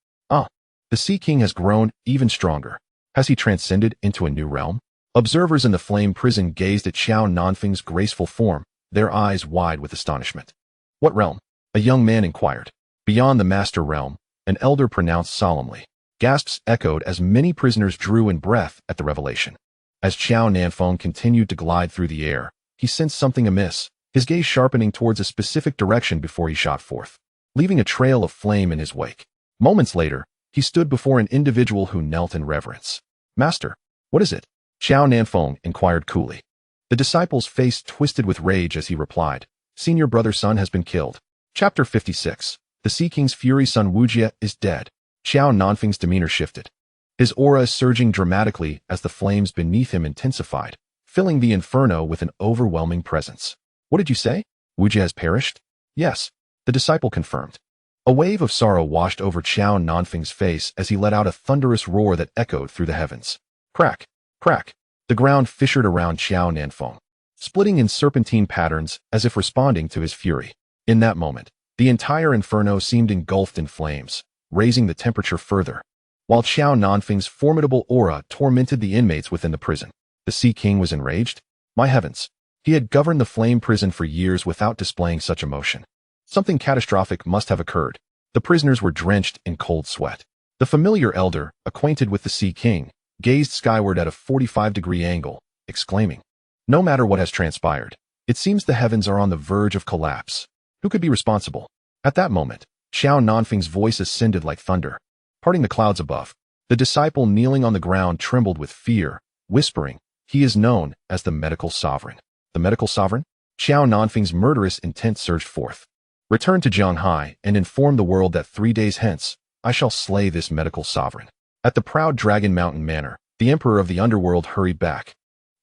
The Sea King has grown even stronger. Has he transcended into a new realm? Observers in the Flame Prison gazed at Qiao Nanfeng's graceful form, their eyes wide with astonishment. "What realm?" a young man inquired. "Beyond the Master Realm," an elder pronounced solemnly. Gasps echoed as many prisoners drew in breath at the revelation. As Qiao Nanfeng continued to glide through the air, he sensed something amiss, his gaze sharpening towards a specific direction before he shot forth, leaving a trail of flame in his wake. Moments later, he stood before an individual who knelt in reverence. "Master, what is it?" Qiao Nanfeng inquired coolly. The disciple's face twisted with rage as he replied, "Senior brother Sun has been killed." Chapter 56. The Sea King's fury son Wujie is dead. Qiao Nanfeng's demeanor shifted. His aura surging dramatically as the flames beneath him intensified, filling the inferno with an overwhelming presence. "What did you say? Wujie has perished?" "Yes," the disciple confirmed. A wave of sorrow washed over Qiao Nanfeng's face as he let out a thunderous roar that echoed through the heavens. Crack! Crack! The ground fissured around Qiao Nanfeng, splitting in serpentine patterns as if responding to his fury. In that moment, the entire inferno seemed engulfed in flames, raising the temperature further. While Qiao Nanfeng's formidable aura tormented the inmates within the prison, the Sea King was enraged. My heavens! He had governed the Flame Prison for years without displaying such emotion. Something catastrophic must have occurred. The prisoners were drenched in cold sweat. The familiar elder, acquainted with the Sea King, gazed skyward at a 45-degree angle, exclaiming, "No matter what has transpired, it seems the heavens are on the verge of collapse. Who could be responsible?" At that moment, Qiao Nanfeng's voice ascended like thunder. parting the clouds above. The disciple kneeling on the ground trembled with fear, whispering, "He is known as the medical sovereign." The medical sovereign? Xiao Nanfeng's murderous intent surged forth. "Return to Jianghai and inform the world that 3 days hence, I shall slay this medical sovereign." At the proud Dragon Mountain Manor, the emperor of the underworld hurried back,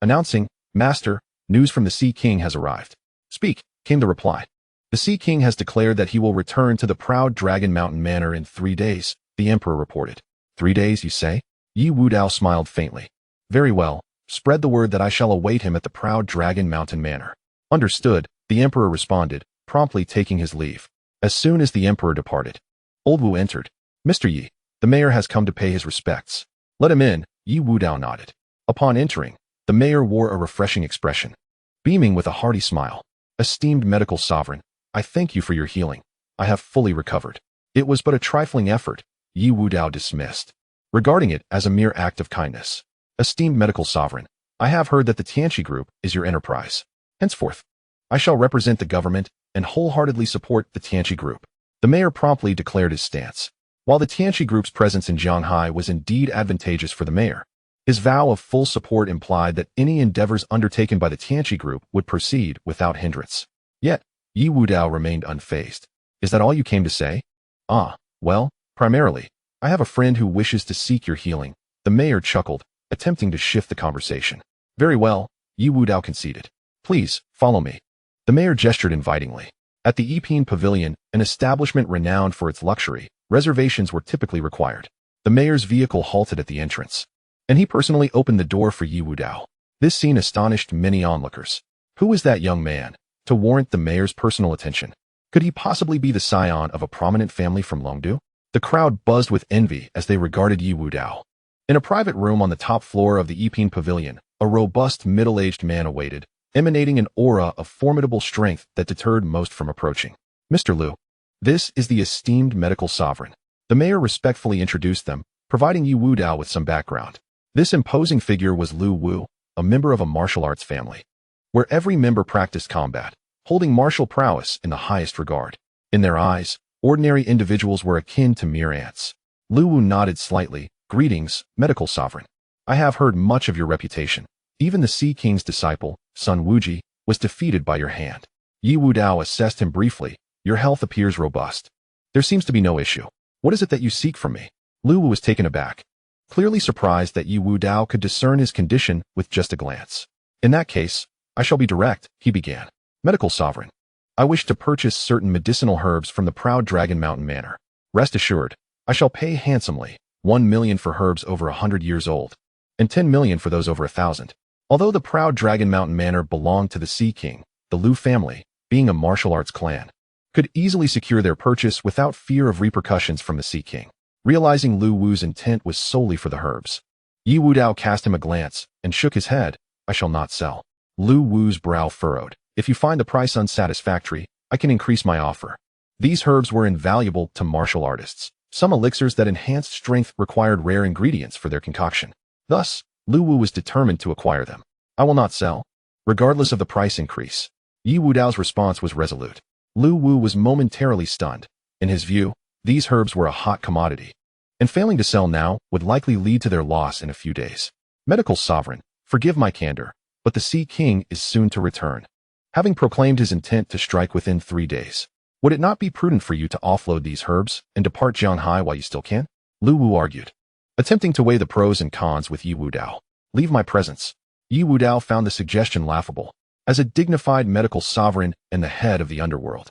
announcing, "Master, news from the Sea King has arrived." "Speak," came the reply. "The Sea King has declared that he will return to the proud Dragon Mountain Manor in 3 days, the emperor reported. 3 days, you say? Ye Wudao smiled faintly. "Very well, spread the word that I shall await him at the proud Dragon Mountain Manor." "Understood," the emperor responded, promptly taking his leave. As soon as the emperor departed, Old Wu entered. "Mr. Yi, the mayor has come to pay his respects." "Let him in," Ye Wudao nodded. Upon entering, the mayor wore a refreshing expression, beaming with a hearty smile. "Esteemed medical sovereign, I thank you for your healing. I have fully recovered." It was but a trifling effort, Ye Wudao dismissed, regarding it as a mere act of kindness. "Esteemed medical sovereign, I have heard that the Tianqi Group is your enterprise. Henceforth, I shall represent the government and wholeheartedly support the Tianqi Group." The mayor promptly declared his stance. While the Tianqi Group's presence in Jianghai was indeed advantageous for the mayor, his vow of full support implied that any endeavors undertaken by the Tianqi Group would proceed without hindrance. Yet, Ye Wudao remained unfazed. "Is that all you came to say?" "Ah, well, primarily, I have a friend who wishes to seek your healing." The mayor chuckled, attempting to shift the conversation. "Very well," Ye Wudao conceded. "Please, follow me." The mayor gestured invitingly. At the Yiping Pavilion, an establishment renowned for its luxury, reservations were typically required. The mayor's vehicle halted at the entrance, and he personally opened the door for Ye Wudao. This scene astonished many onlookers. Who was that young man to warrant the mayor's personal attention? Could he possibly be the scion of a prominent family from Longdu? The crowd buzzed with envy as they regarded Ye Wudao. In a private room on the top floor of the Yiping Pavilion, a robust middle-aged man awaited, emanating an aura of formidable strength that deterred most from approaching. "Mr. Liu, this is the esteemed medical sovereign." The mayor respectfully introduced them, providing Ye Wudao with some background. This imposing figure was Liu Wu, a member of a martial arts family, where every member practiced combat, holding martial prowess in the highest regard. In their eyes, ordinary individuals were akin to mere ants. Liu Wu nodded slightly. "Greetings, medical sovereign. I have heard much of your reputation. Even the Sea King's disciple, Sun Wuji, was defeated by your hand." Ye Wudao assessed him briefly. "Your health appears robust. There seems to be no issue. What is it that you seek from me?" Liu Wu was taken aback, clearly surprised that Ye Wudao could discern his condition with just a glance. "In that case, I shall be direct," he began. "Medical sovereign, I wish to purchase certain medicinal herbs from the proud Dragon Mountain Manor. Rest assured, I shall pay handsomely, 1 million for herbs over 100 years old, and 10 million for those over 1,000. Although the proud Dragon Mountain Manor belonged to the Sea King, the Liu family, being a martial arts clan, could easily secure their purchase without fear of repercussions from the Sea King. Realizing Liu Wu's intent was solely for the herbs, Ye Wudao cast him a glance and shook his head. "I shall not sell." Liu Wu's brow furrowed. "If you find the price unsatisfactory, I can increase my offer." These herbs were invaluable to martial artists. Some elixirs that enhanced strength required rare ingredients for their concoction. Thus, Liu Wu was determined to acquire them. "I will not sell, regardless of the price increase." Ye Wudao's response was resolute. Liu Wu was momentarily stunned. In his view, these herbs were a hot commodity, and failing to sell now would likely lead to their loss in a few days. "Medical sovereign, forgive my candor, but the Sea King is soon to return, having proclaimed his intent to strike within 3 days. Would it not be prudent for you to offload these herbs and depart Jianghai while you still can?" Liu Wu argued, attempting to weigh the pros and cons with Ye Wudao. "Leave my presence." Ye Wudao found the suggestion laughable. As a dignified medical sovereign and the head of the underworld,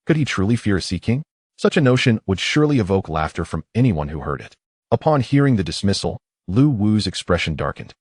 could he truly fear a Sea King? Such a notion would surely evoke laughter from anyone who heard it. Upon hearing the dismissal, Liu Wu's expression darkened,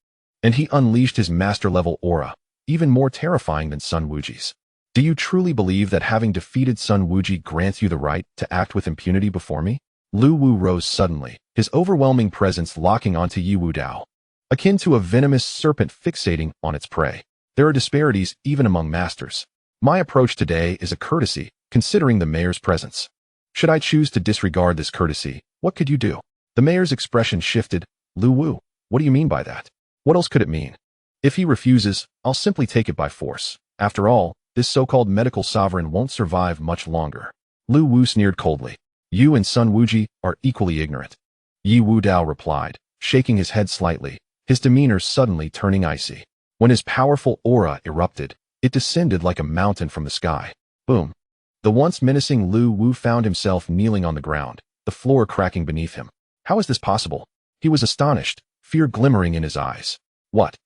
and he unleashed his master-level aura, even more terrifying than Sun Wuji's. "Do you truly believe that having defeated Sun Wuji grants you the right to act with impunity before me?" Liu Wu rose suddenly, his overwhelming presence locking onto Ye Wudao, akin to a venomous serpent fixating on its prey. "There are disparities even among masters. My approach today is a courtesy, considering the mayor's presence. Should I choose to disregard this courtesy, what could you do?" The mayor's expression shifted. "Liu Wu, what do you mean by that? What else could it mean?" "If he refuses, I'll simply take it by force. After all, this so-called medical sovereign won't survive much longer." Liu Wu sneered coldly. "You and Sun Wuji are equally ignorant. Ye Wudao replied, shaking his head slightly, his demeanor suddenly turning icy. When his powerful aura erupted, it descended like a mountain from the sky. Boom. The once menacing Lu Wu found himself kneeling on the ground, the floor cracking beneath him. How is this possible? He was astonished, fear glimmering in his eyes. What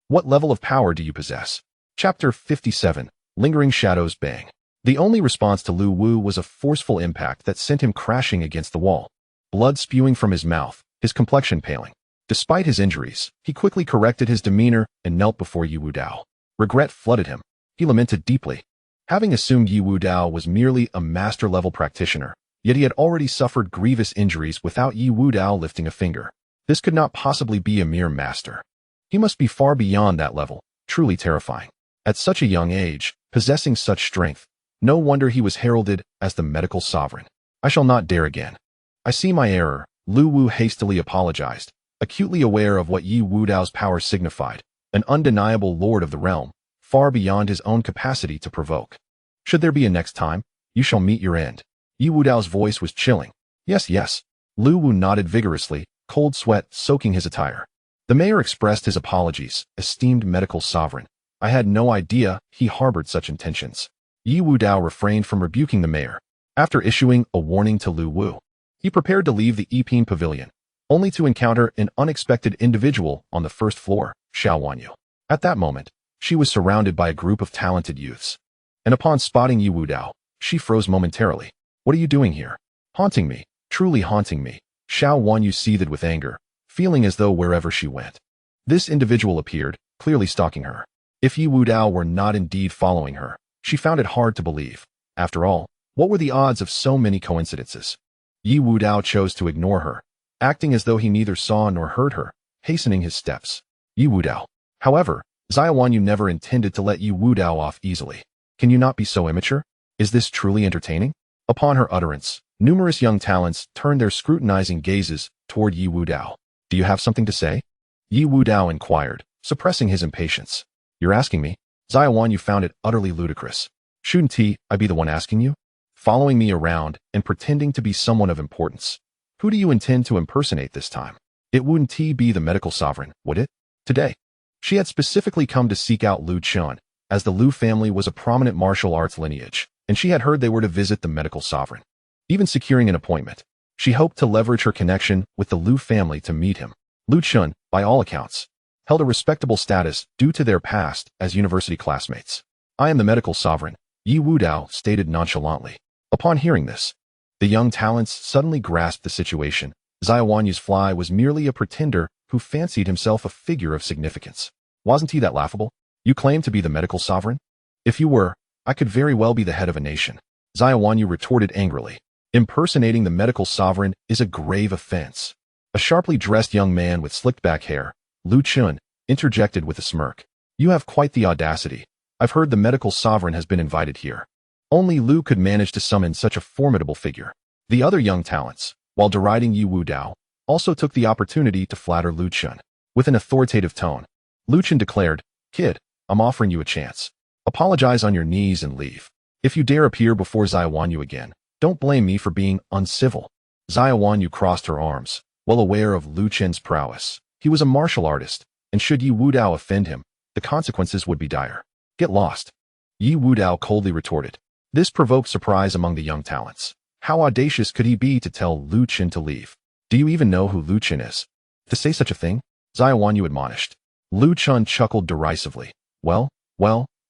level of power do you possess? Chapter 57, Lingering Shadows. Bang. The only response to Lu Wu was a forceful impact that sent him crashing against the wall. Blood spewing from his mouth, his complexion paling. Despite his injuries, he quickly corrected his demeanor and knelt before Ye Wudao. Regret flooded him. He lamented deeply. Having assumed Ye Wudao was merely a master-level practitioner, yet he had already suffered grievous injuries without Ye Wudao lifting a finger. This could not possibly be a mere master. He must be far beyond that level, truly terrifying. At such a young age, possessing such strength, no wonder he was heralded as the medical sovereign. I shall not dare again. I see my error, Lu Wu hastily apologized, acutely aware of what Ye Wudao's power signified, an undeniable lord of the realm, far beyond his own capacity to provoke. Should there be a next time, you shall meet your end. Ye Wudao's voice was chilling. Yes, yes. Lu Wu nodded vigorously, cold sweat soaking his attire. The mayor expressed his apologies, esteemed medical sovereign. I had no idea he harbored such intentions. Ye Wudao refrained from rebuking the mayor. After issuing a warning to Lu Wu, he prepared to leave the Epine Pavilion, only to encounter an unexpected individual on the first floor, Xiao Wanyu. At that moment, she was surrounded by a group of talented youths. And upon spotting Ye Wudao, she froze momentarily. What are you doing here? Haunting me, truly haunting me. Xiao Wanyu seethed with anger, feeling as though wherever she went, this individual appeared, clearly stalking her. If Ye Wudao were not indeed following her, she found it hard to believe. After all, what were the odds of so many coincidences? Ye Wudao chose to ignore her, acting as though he neither saw nor heard her, hastening his steps. Ye Wudao. However, Xia Wanyu never intended to let Ye Wudao off easily. Can you not be so immature? Is this truly entertaining? Upon her utterance, numerous young talents turned their scrutinizing gazes toward Ye Wudao. Do you have something to say? Ye Wudao inquired, suppressing his impatience. You're asking me? Xia Wanyu found it utterly ludicrous. Shouldn't I be the one asking you? Following me around and pretending to be someone of importance. Who do you intend to impersonate this time? It wouldn't be the medical sovereign, would it? Today, she had specifically come to seek out Lu Chun, as the Lu family was a prominent martial arts lineage, and she had heard they were to visit the medical sovereign. Even securing an appointment, she hoped to leverage her connection with the Lu family to meet him. Lu Chun, by all accounts, held a respectable status due to their past as university classmates. I am the medical sovereign, Ye Wudao stated nonchalantly. Upon hearing this, the young talents suddenly grasped the situation. Xia Wanyu's fly was merely a pretender who fancied himself a figure of significance. Wasn't he that laughable? You claim to be the medical sovereign? If you were, I could very well be the head of a nation. Xia Wanyu retorted angrily. Impersonating the medical sovereign is a grave offense. A sharply dressed young man with slicked back hair, Lu Chun, interjected with a smirk. You have quite the audacity. I've heard the medical sovereign has been invited here. Only Lu could manage to summon such a formidable figure. The other young talents, while deriding Ye Wudao, also took the opportunity to flatter Lu Chun. With an authoritative tone, Lu Chun declared, Kid, I'm offering you a chance. Apologize on your knees and leave. If you dare appear before Xia Wanyu again, don't blame me for being uncivil. Xia Wanyu crossed her arms, well aware of Lu Chun's prowess. He was a martial artist, and should Ye Wudao offend him, the consequences would be dire. Get lost. Ye Wudao coldly retorted. This provoked surprise among the young talents. How audacious could he be to tell Lu Chun to leave? Do you even know who Lu Chun is? To say such a thing? Xia Wanyu admonished. Lu Chun chuckled derisively. Well,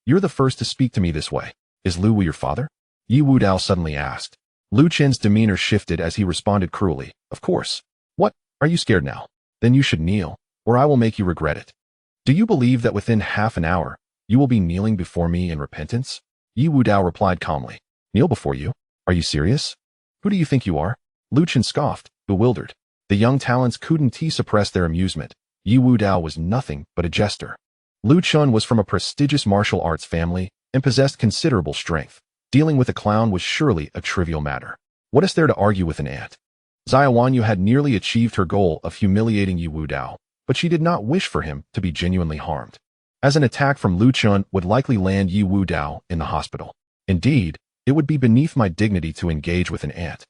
you're the first to speak to me this way. Is Lu Wu your father? Ye Wudao suddenly asked. Lu Chun's demeanor shifted as he responded cruelly. Of course. What? Are you scared now? Then you should kneel, or I will make you regret it. Do you believe that within half an hour, you will be kneeling before me in repentance? Ye Wudao replied calmly. Kneel before you? Are you serious? Who do you think you are? Lu Chun scoffed, bewildered. The young talents couldn't suppress their amusement. Ye Wudao was nothing but a jester. Lu Chun was from a prestigious martial arts family and possessed considerable strength. Dealing with a clown was surely a trivial matter. What is there to argue with an ant? Xia Wanyu had nearly achieved her goal of humiliating Ye Wudao, but she did not wish for him to be genuinely harmed, as an attack from Lu Chun would likely land Ye Wudao in the hospital. Indeed, it would be beneath my dignity to engage with an ant.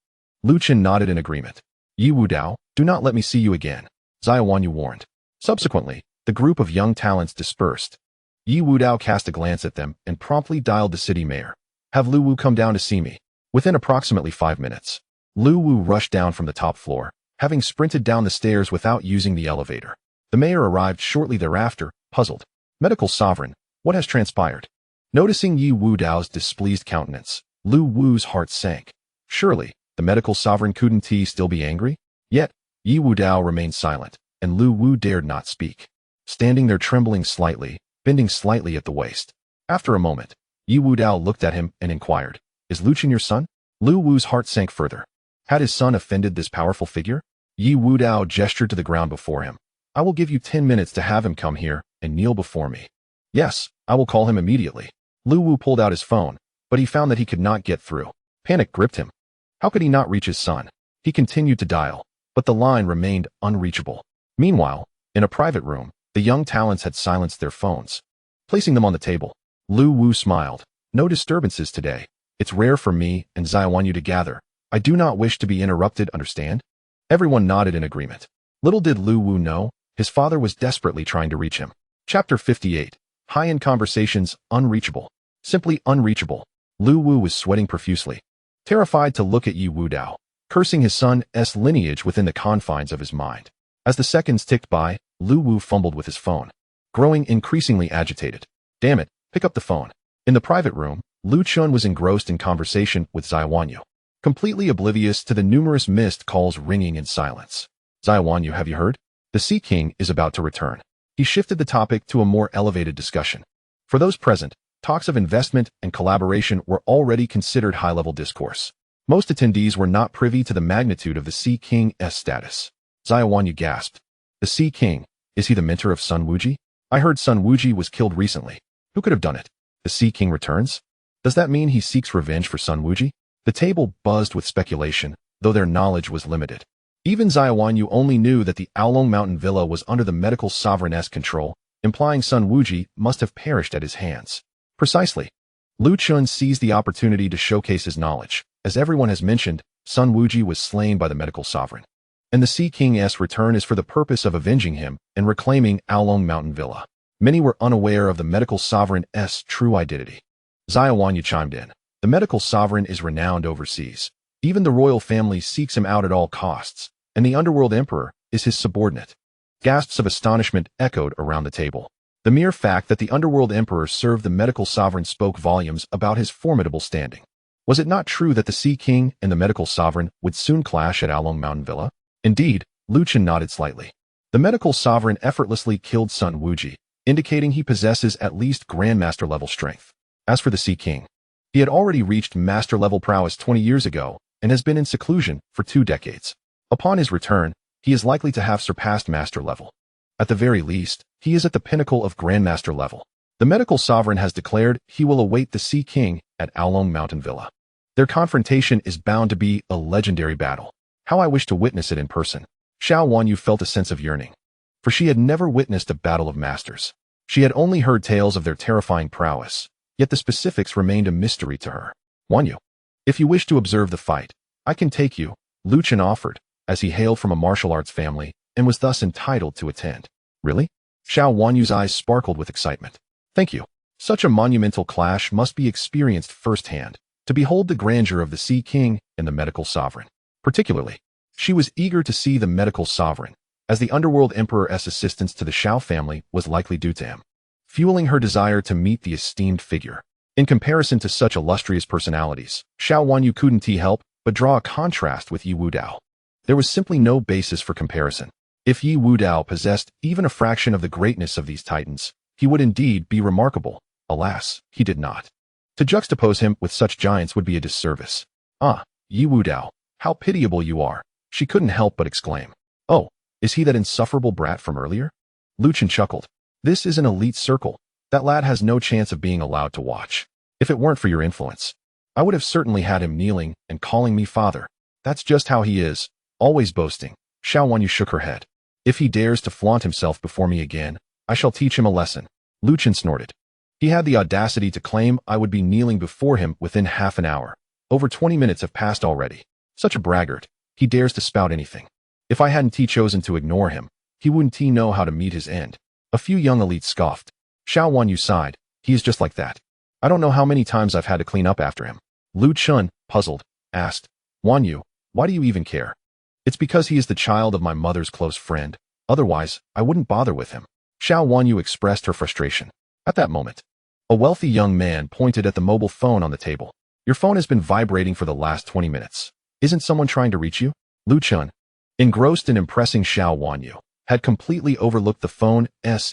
Lu Chun nodded in agreement. Ye Wudao, do not let me see you again, Zai Wanyu warned. Subsequently, the group of young talents dispersed. Ye Wudao cast a glance at them and promptly dialed the city mayor. Have Lu Wu come down to see me. Within approximately 5 minutes, Lu Wu rushed down from the top floor, having sprinted down the stairs without using the elevator. The mayor arrived shortly thereafter, puzzled. Medical Sovereign, what has transpired? Noticing Ye Wudao's displeased countenance, Lu Wu's heart sank. Surely, the Medical Sovereign couldn't he still be angry? Yet, Ye Wudao remained silent, and Lu Wu dared not speak. Standing there trembling slightly, bending slightly at the waist. After a moment, Ye Wudao looked at him and inquired, Is Luchin your son? Lu Wu's heart sank further. Had his son offended this powerful figure? Ye Wudao gestured to the ground before him. I will give you 10 minutes to have him come here and kneel before me. Yes, I will call him immediately. Lu Wu pulled out his phone, but he found that he could not get through. Panic gripped him. How could he not reach his son? He continued to dial, but the line remained unreachable. Meanwhile, in a private room, the young talents had silenced their phones. Placing them on the table, Lu Wu smiled. No disturbances today. It's rare for me and Zai Wanyu to gather. I do not wish to be interrupted, understand? Everyone nodded in agreement. Little did Lu Wu know, his father was desperately trying to reach him. Chapter 58. High-end conversations, unreachable. Simply unreachable. Lu Wu was sweating profusely, terrified to look at Ye Wudao, cursing his son's lineage within the confines of his mind. As the seconds ticked by, Lu Wu fumbled with his phone, growing increasingly agitated. Damn it, pick up the phone. In the private room, Lu Chun was engrossed in conversation with Zai Wanyu, completely oblivious to the numerous missed calls ringing in silence. Zai Wanyu, have you heard? The Sea King is about to return. He shifted the topic to a more elevated discussion. For those present, talks of investment and collaboration were already considered high-level discourse. Most attendees were not privy to the magnitude of the Sea King's status. Zai Wanyu gasped. The Sea King, is he the mentor of Sun Wuji? I heard Sun Wuji was killed recently. Who could have done it? The Sea King returns? Does that mean he seeks revenge for Sun Wuji? The table buzzed with speculation, though their knowledge was limited. Even Zai Wanyu only knew that the Aolong Mountain Villa was under the Medical Sovereign's control, implying Sun Wuji must have perished at his hands. Precisely. Lu Chun seized the opportunity to showcase his knowledge. As everyone has mentioned, Sun Wuji was slain by the Medical Sovereign, and the Sea King's return is for the purpose of avenging him and reclaiming Aolong Mountain Villa. Many were unaware of the Medical Sovereign's true identity. Zai Wanyu chimed in. The Medical Sovereign is renowned overseas. Even the royal family seeks him out at all costs, and the underworld emperor is his subordinate. Gasps of astonishment echoed around the table. The mere fact that the underworld emperor served the Medical Sovereign spoke volumes about his formidable standing. Was it not true that the Sea King and the Medical Sovereign would soon clash at Aolong Mountain Villa? Indeed, Lu Chun nodded slightly. The Medical Sovereign effortlessly killed Sun Wuji, indicating he possesses at least Grandmaster-level strength. As for the Sea King, he had already reached Master-level prowess 20 years ago and has been in seclusion for 2 decades. Upon his return, he is likely to have surpassed Master level. At the very least, he is at the pinnacle of Grandmaster level. The Medical Sovereign has declared he will await the Sea King at Aolong Mountain Villa. Their confrontation is bound to be a legendary battle. How I wish to witness it in person. Xiao Wanyu felt a sense of yearning, for she had never witnessed a battle of masters. She had only heard tales of their terrifying prowess, yet the specifics remained a mystery to her. Wanyu, if you wish to observe the fight, I can take you, Lu Chun offered, as he hailed from a martial arts family and was thus entitled to attend. Really? Xiao Wanyu's eyes sparkled with excitement. Thank you. Such a monumental clash must be experienced firsthand, to behold the grandeur of the Sea King and the Medical Sovereign. Particularly, she was eager to see the Medical Sovereign, as the Underworld Emperor's assistance to the Xiao family was likely due to him, fueling her desire to meet the esteemed figure. In comparison to such illustrious personalities, Xiao Wanyu couldn't help but draw a contrast with Ye Wudao. There was simply no basis for comparison. If Ye Wudao possessed even a fraction of the greatness of these titans, he would indeed be remarkable. Alas, he did not. To juxtapose him with such giants would be a disservice. Ah, Ye Wudao, how pitiable you are, she couldn't help but exclaim. Oh, is he that insufferable brat from earlier? Lu Chun chuckled. This is an elite circle. That lad has no chance of being allowed to watch. If it weren't for your influence, I would have certainly had him kneeling and calling me father. That's just how he is, always boasting. Xiao Wanyu shook her head. If he dares to flaunt himself before me again, I shall teach him a lesson. Lu Chun snorted. He had the audacity to claim I would be kneeling before him within half an hour. Over 20 minutes have passed already. Such a braggart. He dares to spout anything. If I hadn't chosen to ignore him, he wouldn't know how to meet his end. A few young elites scoffed. Xiao Wanyu sighed. He is just like that. I don't know how many times I've had to clean up after him. Lu Chun, puzzled, asked, Wanyu, why do you even care? It's because he is the child of my mother's close friend. Otherwise, I wouldn't bother with him. Xiao Wanyu expressed her frustration. At that moment, a wealthy young man pointed at the mobile phone on the table. Your phone has been vibrating for the last 20 minutes. Isn't someone trying to reach you? Lu Chun, engrossed in impressing Xiao Wanyu, had completely overlooked the phone's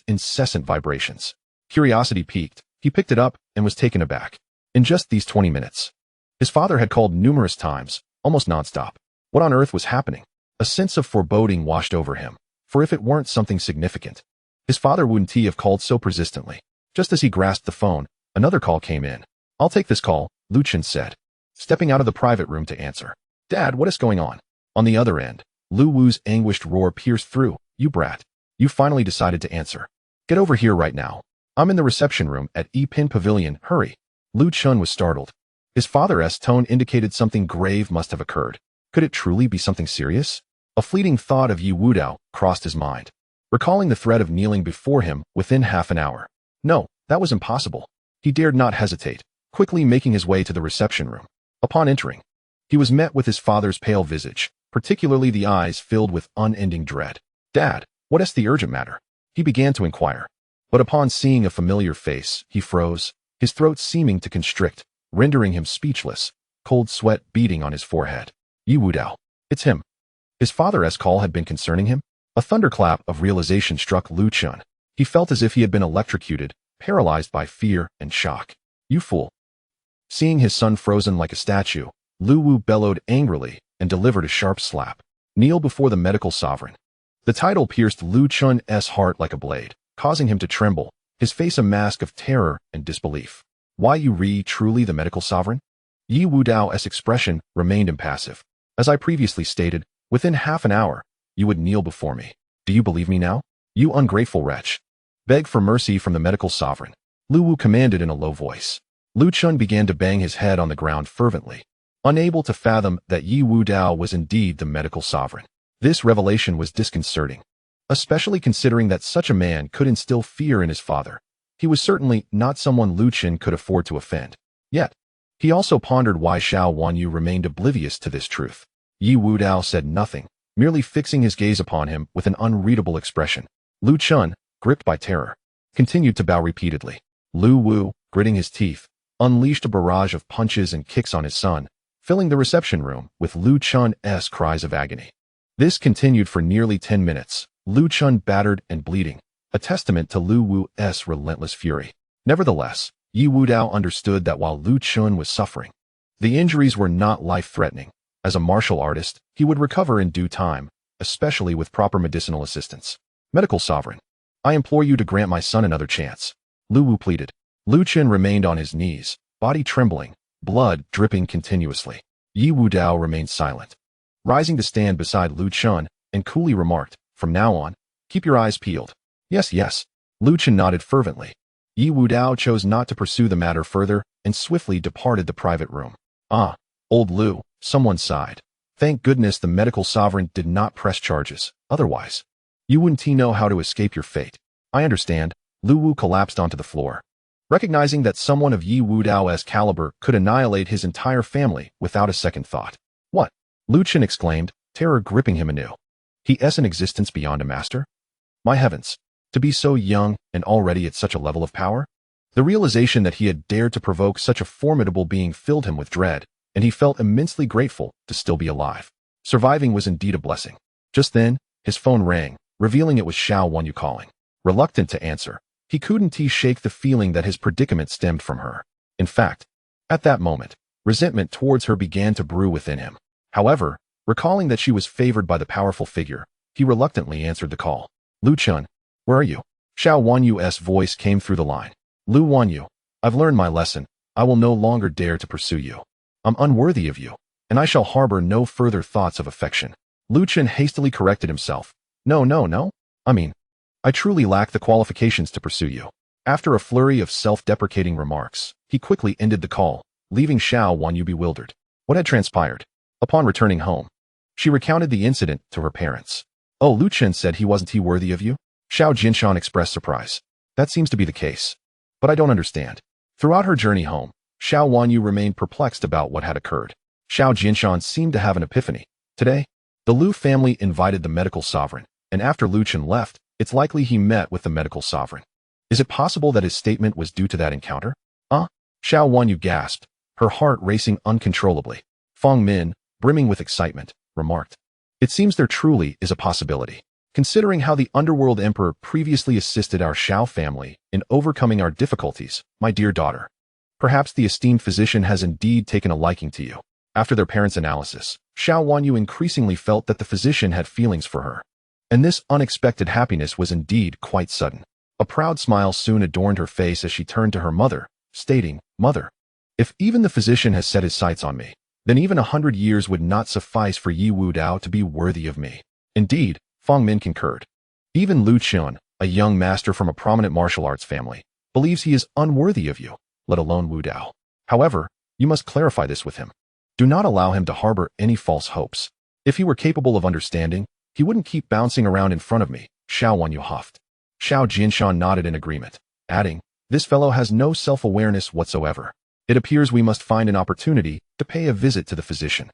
incessant vibrations. Curiosity piqued. He picked it up and was taken aback. In just these 20 minutes, his father had called numerous times, almost nonstop. What on earth was happening? A sense of foreboding washed over him, for if it weren't something significant, his father wouldn't have called so persistently. Just as he grasped the phone, another call came in. I'll take this call, Lu Chun said, stepping out of the private room to answer. Dad, what is going on? On the other end, Lu Wu's anguished roar pierced through. You brat. You finally decided to answer. Get over here right now. I'm in the reception room at Pin Pavilion. Hurry. Lu Chun was startled. His father's tone indicated something grave must have occurred. Could it truly be something serious? A fleeting thought of Ye Wudao crossed his mind, recalling the threat of kneeling before him within half an hour. No, that was impossible. He dared not hesitate, quickly making his way to the reception room. Upon entering, he was met with his father's pale visage, particularly the eyes filled with unending dread. Dad, what is the urgent matter? He began to inquire. But upon seeing a familiar face, he froze, his throat seeming to constrict, rendering him speechless, cold sweat beading on his forehead. Ye Wudao. It's him. His father's call had been concerning him. A thunderclap of realization struck Lu Chun. He felt as if he had been electrocuted, paralyzed by fear and shock. You fool. Seeing his son frozen like a statue, Lu Wu bellowed angrily and delivered a sharp slap. Kneel before the medical sovereign. The title pierced Lu Chun's heart like a blade, causing him to tremble, his face a mask of terror and disbelief. Why you truly the medical sovereign? Ye Wudao's expression remained impassive. As I previously stated, within half an hour, you would kneel before me. Do you believe me now? You ungrateful wretch. Beg for mercy from the medical sovereign. Lu Wu commanded in a low voice. Lu Chun began to bang his head on the ground fervently, unable to fathom that Ye Wudao was indeed the medical sovereign. This revelation was disconcerting, especially considering that such a man could instill fear in his father. He was certainly not someone Lu Chun could afford to offend. Yet, he also pondered why Xiao Wanyu remained oblivious to this truth. Ye Wudao said nothing, merely fixing his gaze upon him with an unreadable expression. Lu Chun, gripped by terror, continued to bow repeatedly. Lu Wu, gritting his teeth, unleashed a barrage of punches and kicks on his son, filling the reception room with Lu Chun's cries of agony. This continued for nearly 10 minutes, Lu Chun battered and bleeding, a testament to Lu Wu's relentless fury. Nevertheless, Ye Wudao understood that while Lu Chun was suffering, the injuries were not life-threatening. As a martial artist, he would recover in due time, especially with proper medicinal assistance. Medical sovereign, I implore you to grant my son another chance. Lu Wu pleaded. Lu Chun remained on his knees, body trembling, blood dripping continuously. Ye Wudao remained silent, rising to stand beside Lu Chun, and coolly remarked, from now on, keep your eyes peeled. Yes, yes. Lu Chun nodded fervently. Ye Wudao chose not to pursue the matter further and swiftly departed the private room. Ah, old Lu, someone sighed. Thank goodness the medical sovereign did not press charges, otherwise, you wouldn't know how to escape your fate. I understand. Lu Wu collapsed onto the floor, recognizing that someone of Ye Wudao's caliber could annihilate his entire family without a second thought. What? Lu Chun exclaimed, terror gripping him anew. He-s an existence beyond a master? My heavens, to be so young and already at such a level of power? The realization that he had dared to provoke such a formidable being filled him with dread, and he felt immensely grateful to still be alive. Surviving was indeed a blessing. Just then, his phone rang, revealing it was Xiao Wanyu calling. Reluctant to answer, he couldn't shake the feeling that his predicament stemmed from her. In fact, at that moment, resentment towards her began to brew within him. However, recalling that she was favored by the powerful figure, he reluctantly answered the call. Lu Chun, where are you? Xiao Wanyu's voice came through the line. Lu Wanyu, I've learned my lesson. I will no longer dare to pursue you. I'm unworthy of you, and I shall harbor no further thoughts of affection. Lu Chun hastily corrected himself. No. I truly lack the qualifications to pursue you. After a flurry of self-deprecating remarks, he quickly ended the call, leaving Xiao Wanyu bewildered. What had transpired? Upon returning home, She recounted the incident to her parents. Oh, Lu Chen said he wasn't worthy of you? Xiao Jinshan expressed surprise. That seems to be the case. But I don't understand. Throughout her journey home, Xiao Wanyu remained perplexed about what had occurred. Xiao Jinshan seemed to have an epiphany. Today, the Lu family invited the medical sovereign, and after Lu Chen left, it's likely he met with the medical sovereign. Is it possible that his statement was due to that encounter? Xiao Wanyu gasped, her heart racing uncontrollably. Feng Min, brimming with excitement, remarked. It seems there truly is a possibility. Considering how the underworld emperor previously assisted our Xiao family in overcoming our difficulties, my dear daughter. Perhaps the esteemed physician has indeed taken a liking to you. After their parents' analysis, Xiao Wanyu increasingly felt that the physician had feelings for her. And this unexpected happiness was indeed quite sudden. A proud smile soon adorned her face as she turned to her mother, stating, Mother, if even the physician has set his sights on me, then even 100 years would not suffice for Ye Wudao to be worthy of me. Indeed, Feng Min concurred. Even Lu Chen, a young master from a prominent martial arts family, believes he is unworthy of you, let alone Wudao. However, you must clarify this with him. Do not allow him to harbor any false hopes. If he were capable of understanding, he wouldn't keep bouncing around in front of me, Xiao Wanyu huffed. Xiao Jinshan nodded in agreement, adding, This fellow has no self-awareness whatsoever. It appears we must find an opportunity to pay a visit to the physician.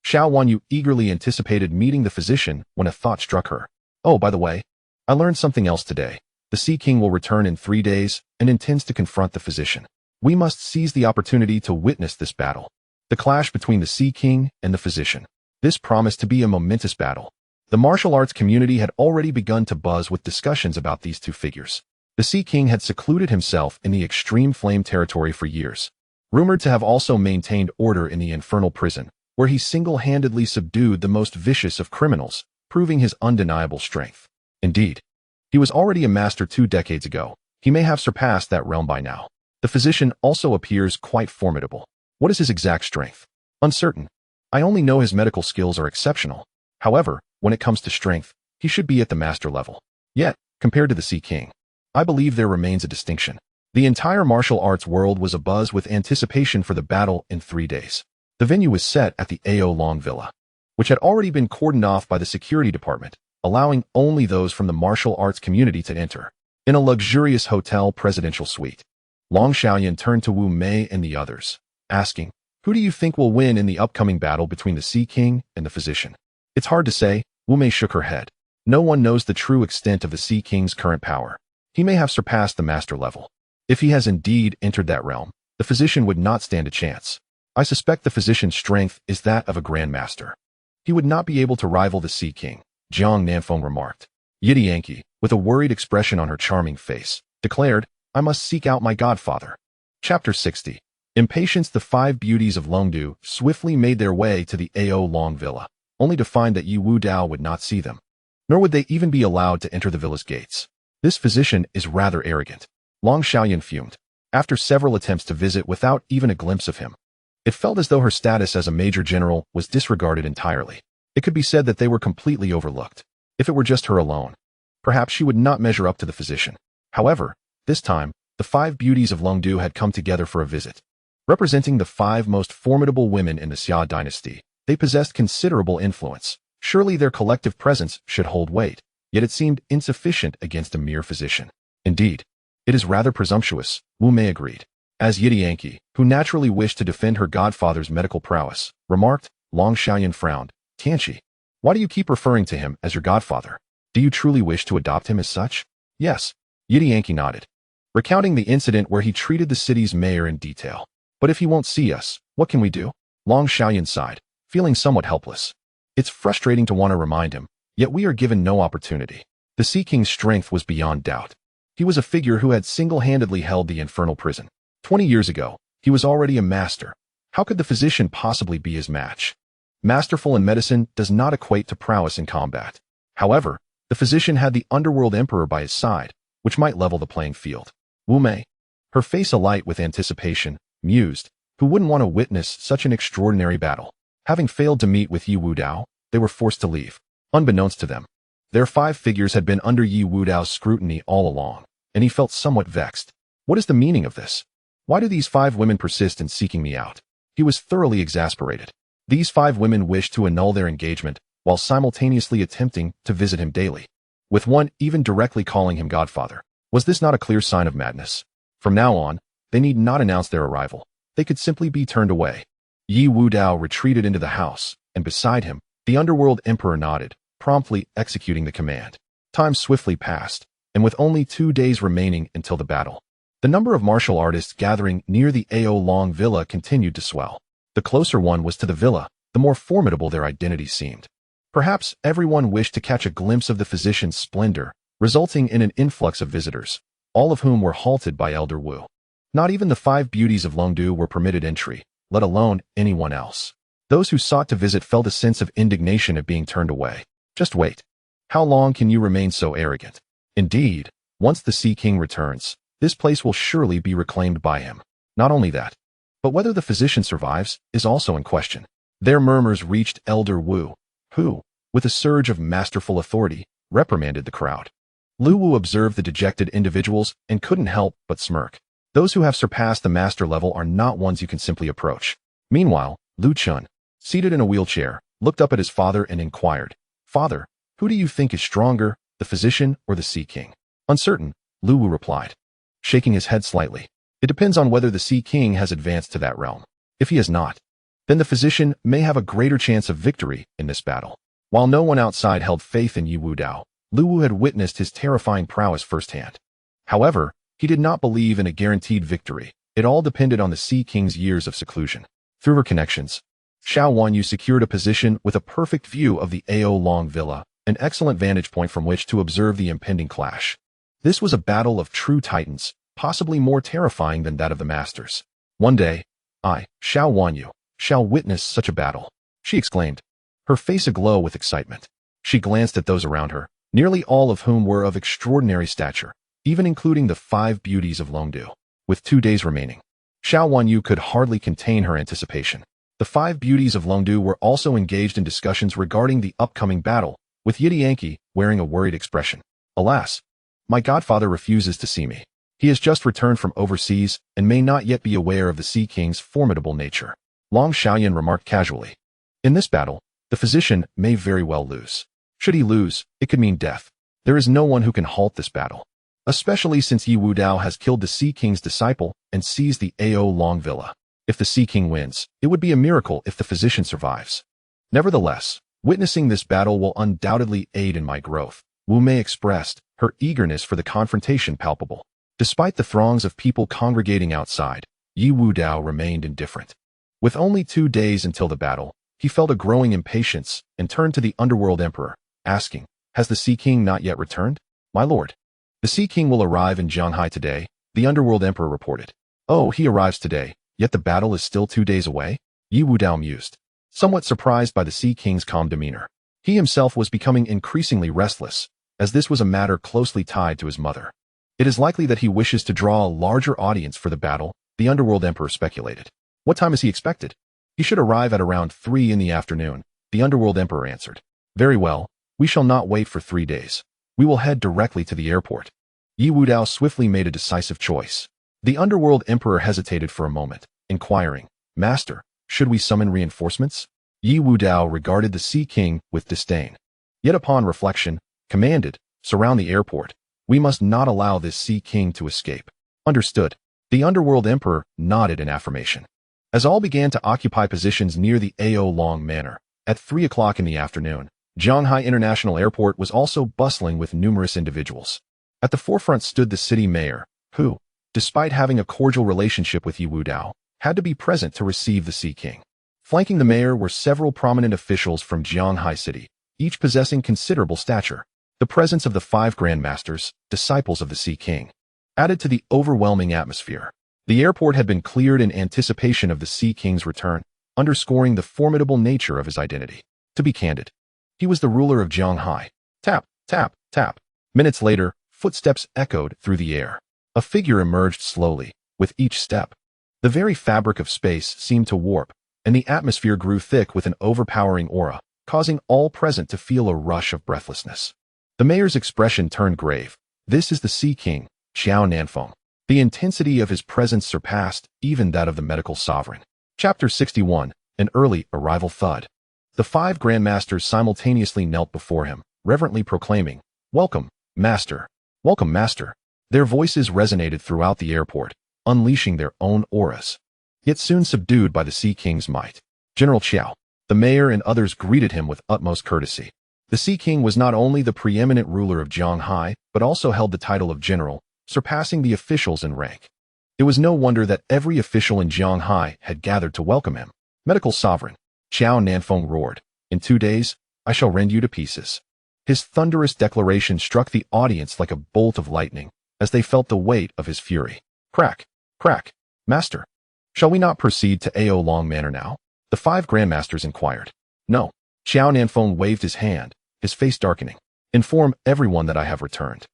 Xiao Wanyu eagerly anticipated meeting the physician when a thought struck her. Oh, by the way, I learned something else today. The Sea King will return in 3 days and intends to confront the physician. We must seize the opportunity to witness this battle. The clash between the Sea King and the physician. This promised to be a momentous battle. The martial arts community had already begun to buzz with discussions about these two figures. The Sea King had secluded himself in the extreme flame territory for years, rumored to have also maintained order in the infernal prison, where he single-handedly subdued the most vicious of criminals, proving his undeniable strength. Indeed, he was already a master 2 decades ago. He may have surpassed that realm by now. The physician also appears quite formidable. What is his exact strength? Uncertain. I only know his medical skills are exceptional. However, when it comes to strength, he should be at the master level. Yet, compared to the Sea King, I believe there remains a distinction. The entire martial arts world was abuzz with anticipation for the battle in 3 days. The venue was set at the AO Long Villa, which had already been cordoned off by the security department, allowing only those from the martial arts community to enter. In a luxurious hotel presidential suite, Long Xiaoyan turned to Wu Mei and the others, asking, Who do you think will win in the upcoming battle between the Sea King and the physician? It's hard to say, Wu Mei shook her head. No one knows the true extent of the Sea King's current power. He may have surpassed the master level. If he has indeed entered that realm, the physician would not stand a chance. I suspect the physician's strength is that of a grandmaster. He would not be able to rival the Sea King, Jiang Nanfeng remarked. Yidi Yankee, with a worried expression on her charming face, declared, I must seek out my godfather. Chapter 60. Impatience. The 5 beauties of Longdu swiftly made their way to the AO Long Villa, only to find that Ye Wudao would not see them. Nor would they even be allowed to enter the villa's gates. This physician is rather arrogant. Long Xiaoyan fumed. After several attempts to visit without even a glimpse of him, it felt as though her status as a major general was disregarded entirely. It could be said that they were completely overlooked. If it were just her alone, perhaps she would not measure up to the physician. However, this time, the 5 beauties of Longdu had come together for a visit. Representing the 5 most formidable women in the Xia dynasty, they possessed considerable influence. Surely their collective presence should hold weight, yet it seemed insufficient against a mere physician. Indeed, it is rather presumptuous, Wu Mei agreed. As Yidi Yankee, who naturally wished to defend her godfather's medical prowess, remarked, Long Xiaoyan frowned. Tianqi, why do you keep referring to him as your godfather? Do you truly wish to adopt him as such? Yes, Yidi Yankee nodded, recounting the incident where he treated the city's mayor in detail. But if he won't see us, what can we do? Long Xiaoyan sighed, feeling somewhat helpless. It's frustrating to want to remind him, yet we are given no opportunity. The Sea King's strength was beyond doubt. He was a figure who had single-handedly held the infernal prison. 20 years ago, he was already a master. How could the physician possibly be his match? Masterful in medicine does not equate to prowess in combat. However, the physician had the underworld emperor by his side, which might level the playing field. Wu Mei, her face alight with anticipation, mused, who wouldn't want to witness such an extraordinary battle? Having failed to meet with Ye Wudao, they were forced to leave. Unbeknownst to them, their 5 figures had been under Ye Wudao's scrutiny all along, and he felt somewhat vexed. What is the meaning of this? Why do these 5 women persist in seeking me out? He was thoroughly exasperated. These 5 women wished to annul their engagement, while simultaneously attempting to visit him daily, with one even directly calling him godfather. Was this not a clear sign of madness? From now on, they need not announce their arrival. They could simply be turned away. Ye Wudao retreated into the house, and beside him, the underworld emperor nodded, promptly executing the command. Time swiftly passed, and with only 2 days remaining until the battle, the number of martial artists gathering near the Ao Long villa continued to swell. The closer one was to the villa, the more formidable their identities seemed. Perhaps everyone wished to catch a glimpse of the physician's splendor, resulting in an influx of visitors, all of whom were halted by Elder Wu. Not even the 5 beauties of Longdu were permitted entry, let alone anyone else. Those who sought to visit felt a sense of indignation at being turned away. Just wait. How long can you remain so arrogant? Indeed, once the Sea King returns, this place will surely be reclaimed by him. Not only that, but whether the physician survives is also in question. Their murmurs reached Elder Wu, who, with a surge of masterful authority, reprimanded the crowd. Lu Wu observed the dejected individuals and couldn't help but smirk. Those who have surpassed the master level are not ones you can simply approach. Meanwhile, Lu Chun, seated in a wheelchair, looked up at his father and inquired, "Father, who do you think is stronger, the physician or the Sea King?" Uncertain, Lu Wu replied, shaking his head slightly. "It depends on whether the Sea King has advanced to that realm. If he has not, then the physician may have a greater chance of victory in this battle." While no one outside held faith in Ye Wudao, Lu Wu had witnessed his terrifying prowess firsthand. However, he did not believe in a guaranteed victory. It all depended on the Sea King's years of seclusion. Through her connections, Xiao Wanyu secured a position with a perfect view of the Ao Long villa, an excellent vantage point from which to observe the impending clash. This was a battle of true titans, possibly more terrifying than that of the masters. One day, I, Xiao Wanyu, shall witness such a battle, she exclaimed, her face aglow with excitement. She glanced at those around her, nearly all of whom were of extraordinary stature, even including the 5 beauties of Longdu. With 2 days remaining, Xiao Wanyu could hardly contain her anticipation. The 5 beauties of Longdu were also engaged in discussions regarding the upcoming battle, with Yidianki wearing a worried expression. "Alas, my godfather refuses to see me. He has just returned from overseas and may not yet be aware of the Sea King's formidable nature," Long Xiaoyan remarked casually. "In this battle, the physician may very well lose. Should he lose, it could mean death. There is no one who can halt this battle, especially since Ye Wudao has killed the Sea King's disciple and seized the Ao Long villa. If the Sea King wins, it would be a miracle if the physician survives. Nevertheless, witnessing this battle will undoubtedly aid in my growth," Wu Mei expressed, her eagerness for the confrontation palpable. Despite the throngs of people congregating outside, Ye Wudao remained indifferent. With only 2 days until the battle, he felt a growing impatience and turned to the underworld emperor, asking, "Has the Sea King not yet returned?" "My lord, the Sea King will arrive in Zhanghai today," the underworld emperor reported. "Oh, he arrives today, yet the battle is still 2 days away?" Ye Wudao mused, somewhat surprised by the Sea King's calm demeanor. He himself was becoming increasingly restless, as this was a matter closely tied to his mother. It is likely that he wishes to draw a larger audience for the battle, the underworld emperor speculated. "What time is he expected?" "He should arrive at around 3 in the afternoon, the underworld emperor answered. "Very well, we shall not wait for 3 days. We will head directly to the airport." Ye Wudao swiftly made a decisive choice. The underworld emperor hesitated for a moment, inquiring, "Master, should we summon reinforcements?" Ye Wudao regarded the Sea King with disdain. Yet upon reflection, commanded, "Surround the airport. We must not allow this Sea King to escape." "Understood." The underworld emperor nodded in affirmation. As all began to occupy positions near the Ao Long Manor, at 3 o'clock in the afternoon, Zhanghai International Airport was also bustling with numerous individuals. At the forefront stood the city mayor, who, despite having a cordial relationship with Ye Wudao, had to be present to receive the Sea King. Flanking the mayor were several prominent officials from Zhanghai City, each possessing considerable stature. The presence of the 5 grandmasters, disciples of the Sea King, added to the overwhelming atmosphere. The airport had been cleared in anticipation of the Sea King's return, underscoring the formidable nature of his identity. To be candid, he was the ruler of Zhanghai. Tap, tap, tap. Minutes later, footsteps echoed through the air. A figure emerged slowly, with each step. The very fabric of space seemed to warp, and the atmosphere grew thick with an overpowering aura, causing all present to feel a rush of breathlessness. The mayor's expression turned grave. "This is the Sea King, Xiao Nanfeng." The intensity of his presence surpassed even that of the medical sovereign. Chapter 61, An Early Arrival Thud. The 5 grandmasters simultaneously knelt before him, reverently proclaiming, "Welcome, Master. Welcome, Master." Their voices resonated throughout the airport, unleashing their own auras, yet soon subdued by the Sea King's might. General Qiao, the mayor and others greeted him with utmost courtesy. The Sea King was not only the preeminent ruler of Zhanghai, but also held the title of general, surpassing the officials in rank. It was no wonder that every official in Zhanghai had gathered to welcome him. Medical sovereign, Qiao Nanfeng roared, "In 2 days, I shall rend you to pieces." His thunderous declaration struck the audience like a bolt of lightning, as they felt the weight of his fury. Crack, crack, Master. Shall we not proceed to Ao Long Manor now? The 5 grandmasters inquired. No. Qiao Nanfeng waved his hand, his face darkening. Inform everyone that I have returned.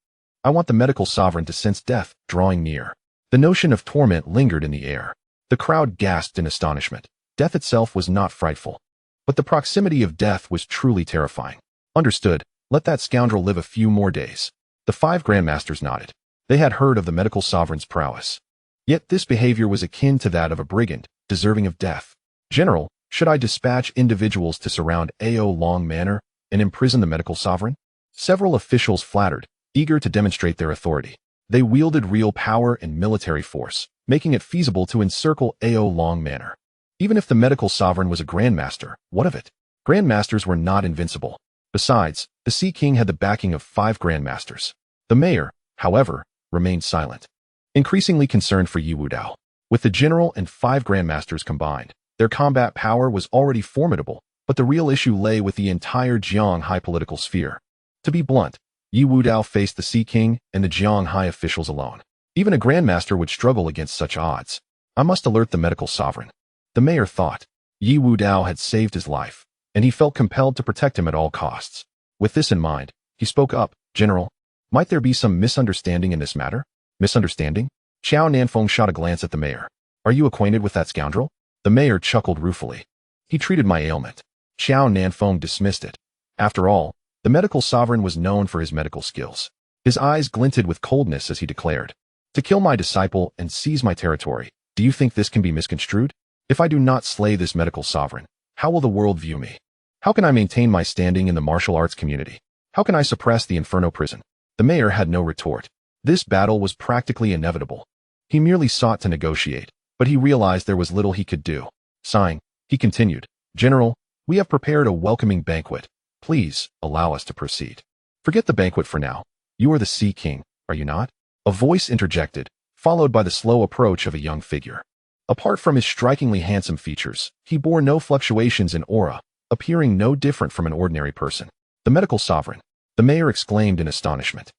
I want the medical sovereign to sense death drawing near. The notion of torment lingered in the air. The crowd gasped in astonishment. Death itself was not frightful, but the proximity of death was truly terrifying. Understood. Let that scoundrel live a few more days. The 5 grandmasters nodded. They had heard of the medical sovereign's prowess. Yet this behavior was akin to that of a brigand, deserving of death. General, should I dispatch individuals to surround Ao Long Manor and imprison the medical sovereign? Several officials flattered, eager to demonstrate their authority. They wielded real power and military force, making it feasible to encircle Ao Long Manor. Even if the medical sovereign was a grandmaster, what of it? Grandmasters were not invincible. Besides, the Sea King had the backing of 5 grandmasters. The mayor, however, remained silent, increasingly concerned for Ye Wudao. With the general and 5 grandmasters combined, their combat power was already formidable, but the real issue lay with the entire Zhanghai political sphere. To be blunt, Ye Wudao faced the Sea King and the Zhanghai officials alone. Even a grandmaster would struggle against such odds. I must alert the medical sovereign. The mayor thought. Ye Wudao had saved his life, and he felt compelled to protect him at all costs. With this in mind, he spoke up. General, might there be some misunderstanding in this matter? Misunderstanding? Qiao Nanfeng shot a glance at the mayor. Are you acquainted with that scoundrel? The mayor chuckled ruefully. He treated my ailment. Qiao Nanfeng dismissed it. After all, the medical sovereign was known for his medical skills. His eyes glinted with coldness as he declared, "To kill my disciple and seize my territory, do you think this can be misconstrued? If I do not slay this medical sovereign, how will the world view me? How can I maintain my standing in the martial arts community? How can I suppress the Inferno prison?" The mayor had no retort. This battle was practically inevitable. He merely sought to negotiate, but he realized there was little he could do. Sighing, he continued, "General, we have prepared a welcoming banquet. Please allow us to proceed." "Forget the banquet for now. You are the Sea King, are you not?" A voice interjected, followed by the slow approach of a young figure. Apart from his strikingly handsome features, he bore no fluctuations in aura, appearing no different from an ordinary person. "The medical sovereign," the mayor exclaimed in astonishment.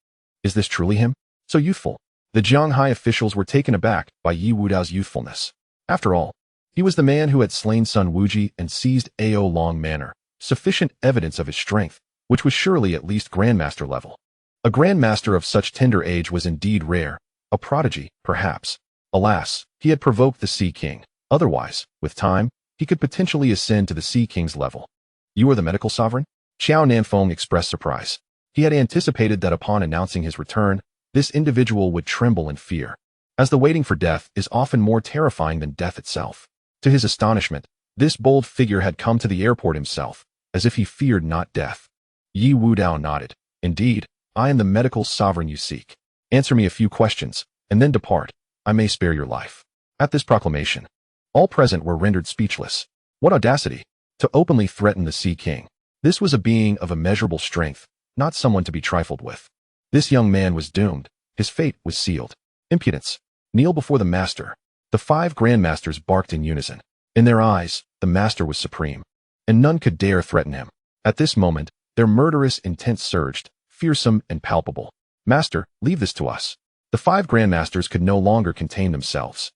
"Is this truly him? So youthful?" The Zhanghai officials were taken aback by Ye Wudao's youthfulness. After all, he was the man who had slain Sun Wuji and seized Ao Long Manor, sufficient evidence of his strength, which was surely at least grandmaster level. A grandmaster of such tender age was indeed rare, a prodigy, perhaps. Alas, he had provoked the Sea King. Otherwise, with time, he could potentially ascend to the Sea King's level. "You are the medical sovereign?" Qiao Nanfeng expressed surprise. He had anticipated that upon announcing his return, this individual would tremble in fear, as the waiting for death is often more terrifying than death itself. To his astonishment, this bold figure had come to the airport himself, as if he feared not death. Ye Wudao nodded. "Indeed, I am the medical sovereign you seek. Answer me a few questions, and then depart. I may spare your life." At this proclamation, all present were rendered speechless. What audacity! To openly threaten the Sea King. This was a being of immeasurable strength, not someone to be trifled with. This young man was doomed. His fate was sealed. Impudence. Kneel before the master. The 5 grandmasters barked in unison. In their eyes, the master was supreme, and none could dare threaten him. At this moment, their murderous intent surged, fearsome and palpable. "Master, leave this to us." The 5 grandmasters could no longer contain themselves.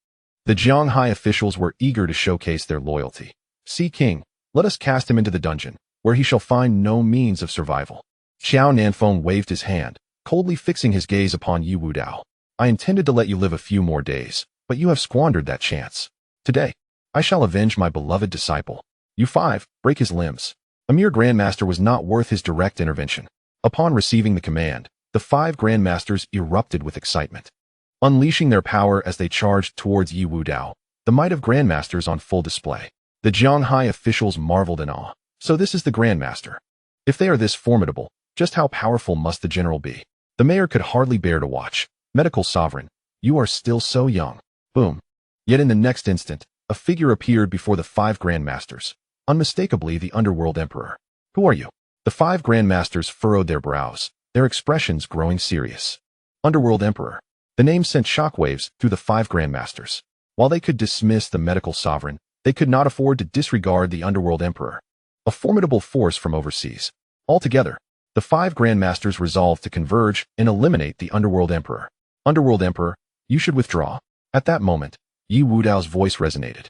The Zhanghai officials were eager to showcase their loyalty. "Sea King, let us cast him into the dungeon, where he shall find no means of survival." Qiao Nanfeng waved his hand, coldly fixing his gaze upon Ye Wudao. "I intended to let you live a few more days, but you have squandered that chance. Today, I shall avenge my beloved disciple. You 5, break his limbs." A mere grandmaster was not worth his direct intervention. Upon receiving the command, the 5 grandmasters erupted with excitement, unleashing their power as they charged towards Ye Wudao, the might of grandmasters on full display. The Zhanghai officials marveled in awe. So this is the Grandmaster. If they are this formidable, just how powerful must the general be? The mayor could hardly bear to watch. Medical sovereign, you are still so young. Boom. Yet in the next instant, a figure appeared before the 5 Grandmasters, unmistakably the underworld emperor. Who are you? The 5 Grandmasters furrowed their brows, their expressions growing serious. Underworld emperor. The name sent shockwaves through the 5 Grandmasters. While they could dismiss the medical sovereign, they could not afford to disregard the underworld emperor. A formidable force from overseas. Altogether, the 5 Grandmasters resolved to converge and eliminate the underworld emperor. Underworld emperor, you should withdraw. At that moment, Ye Wudao's voice resonated.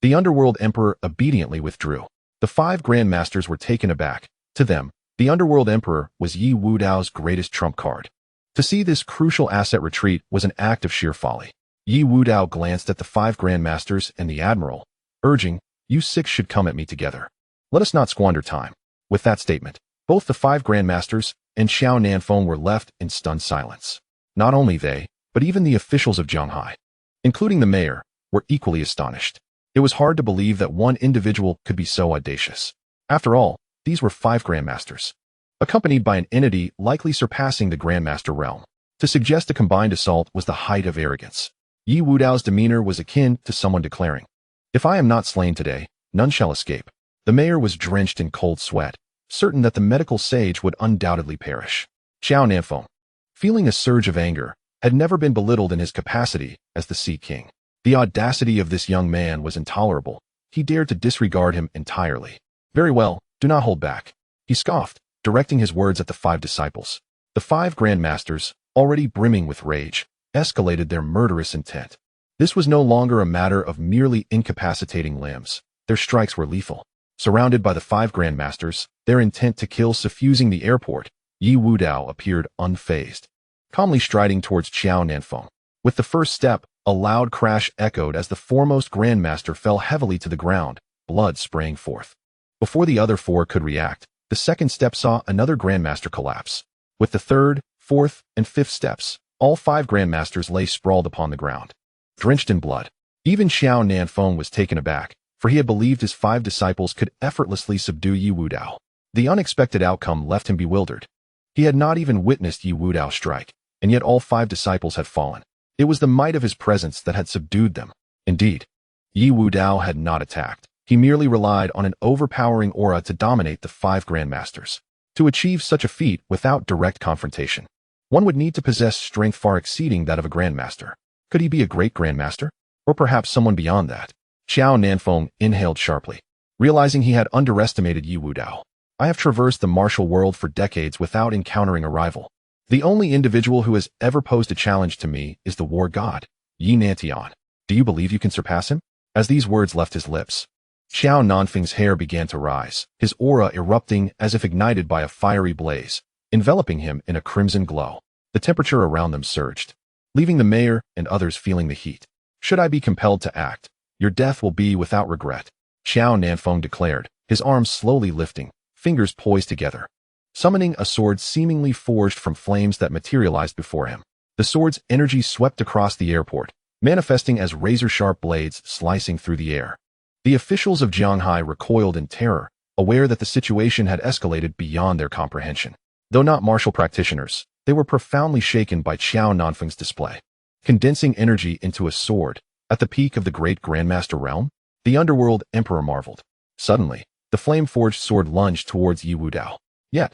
The underworld emperor obediently withdrew. The 5 Grandmasters were taken aback. To them, the underworld emperor was Ye Wudao's greatest trump card. To see this crucial asset retreat was an act of sheer folly. Ye Wudao glanced at the 5 Grandmasters and the admiral, urging, "You 6 should come at me together. Let us not squander time." With that statement, both the 5 Grandmasters and Xiao Nanfeng were left in stunned silence. Not only they, but even the officials of Zhanghai, including the mayor, were equally astonished. It was hard to believe that one individual could be so audacious. After all, these were 5 Grandmasters, accompanied by an entity likely surpassing the Grandmaster realm. To suggest a combined assault was the height of arrogance. Ye Wudao's demeanor was akin to someone declaring, "If I am not slain today, none shall escape." The mayor was drenched in cold sweat, certain that the medical sage would undoubtedly perish. Xiao Nanfeng, feeling a surge of anger, had never been belittled in his capacity as the Sea King. The audacity of this young man was intolerable. He dared to disregard him entirely. "Very well, do not hold back," he scoffed, directing his words at the 5 disciples. The 5 Grandmasters, already brimming with rage, escalated their murderous intent. This was no longer a matter of merely incapacitating limbs. Their strikes were lethal. Surrounded by the 5 Grandmasters, their intent to kill suffusing the airport, Ye Wudao appeared unfazed, calmly striding towards Xiao Nanfeng. With the first step, a loud crash echoed as the foremost Grandmaster fell heavily to the ground, blood spraying forth. Before the other 4 could react, the second step saw another Grandmaster collapse. With the third, fourth, and fifth steps, all 5 Grandmasters lay sprawled upon the ground, drenched in blood. Even Xiao Nanfeng was taken aback, for he had believed his 5 disciples could effortlessly subdue Ye Wudao. The unexpected outcome left him bewildered. He had not even witnessed Ye Wudao strike, and yet all 5 disciples had fallen. It was the might of his presence that had subdued them. Indeed, Ye Wudao had not attacked. He merely relied on an overpowering aura to dominate the 5 Grandmasters. To achieve such a feat without direct confrontation, one would need to possess strength far exceeding that of a Grandmaster. Could he be a great Grandmaster? Or perhaps someone beyond that? Xiao Nanfeng inhaled sharply, realizing he had underestimated Ye Wudao. "I have traversed the martial world for decades without encountering a rival. The only individual who has ever posed a challenge to me is the war god, Ye Nantian. Do you believe you can surpass him?" As these words left his lips, Xiao Nanfeng's hair began to rise, his aura erupting as if ignited by a fiery blaze, enveloping him in a crimson glow. The temperature around them surged, leaving the mayor and others feeling the heat. "Should I be compelled to act, your death will be without regret," Xiao Nanfeng declared, his arms slowly lifting, fingers poised together, summoning a sword seemingly forged from flames that materialized before him. The sword's energy swept across the airport, manifesting as razor-sharp blades slicing through the air. The officials of Zhanghai recoiled in terror, aware that the situation had escalated beyond their comprehension. Though not martial practitioners, they were profoundly shaken by Xiao Nanfeng's display. Condensing energy into a sword, at the peak of the great Grandmaster realm, the underworld emperor marveled. Suddenly, the flame-forged sword lunged towards Ye Wudao. Yet,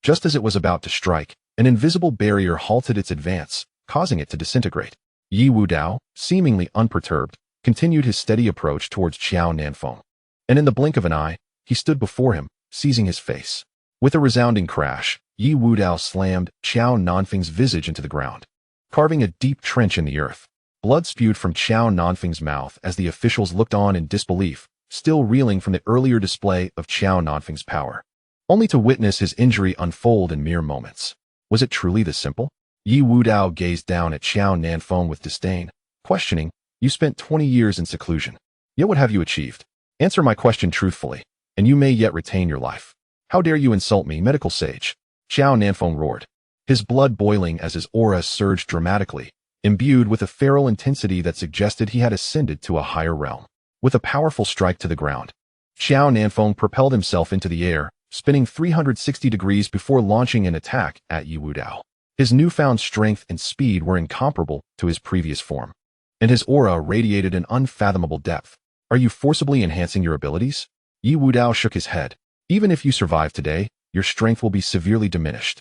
just as it was about to strike, an invisible barrier halted its advance, causing it to disintegrate. Ye Wudao, seemingly unperturbed, continued his steady approach towards Xiao Nanfeng. And in the blink of an eye, he stood before him, seizing his face. With a resounding crash, Ye Wudao slammed Xiao Nanfeng's visage into the ground, carving a deep trench in the earth. Blood spewed from Xiao Nanfeng's mouth as the officials looked on in disbelief, still reeling from the earlier display of Xiao Nanfeng's power, only to witness his injury unfold in mere moments. Was it truly this simple? Ye Wudao gazed down at Xiao Nanfeng with disdain, questioning, "You spent 20 years in seclusion. Yet what have you achieved? Answer my question truthfully, and you may yet retain your life." "How dare you insult me, medical sage?" Xiao Nanfeng roared, his blood boiling as his aura surged dramatically, imbued with a feral intensity that suggested he had ascended to a higher realm. With a powerful strike to the ground, Xiao Nanfeng propelled himself into the air, spinning 360 degrees before launching an attack at Ye Wudao. His newfound strength and speed were incomparable to his previous form, and his aura radiated an unfathomable depth. Are you forcibly enhancing your abilities? Ye Wudao shook his head. Even if you survive today, your strength will be severely diminished.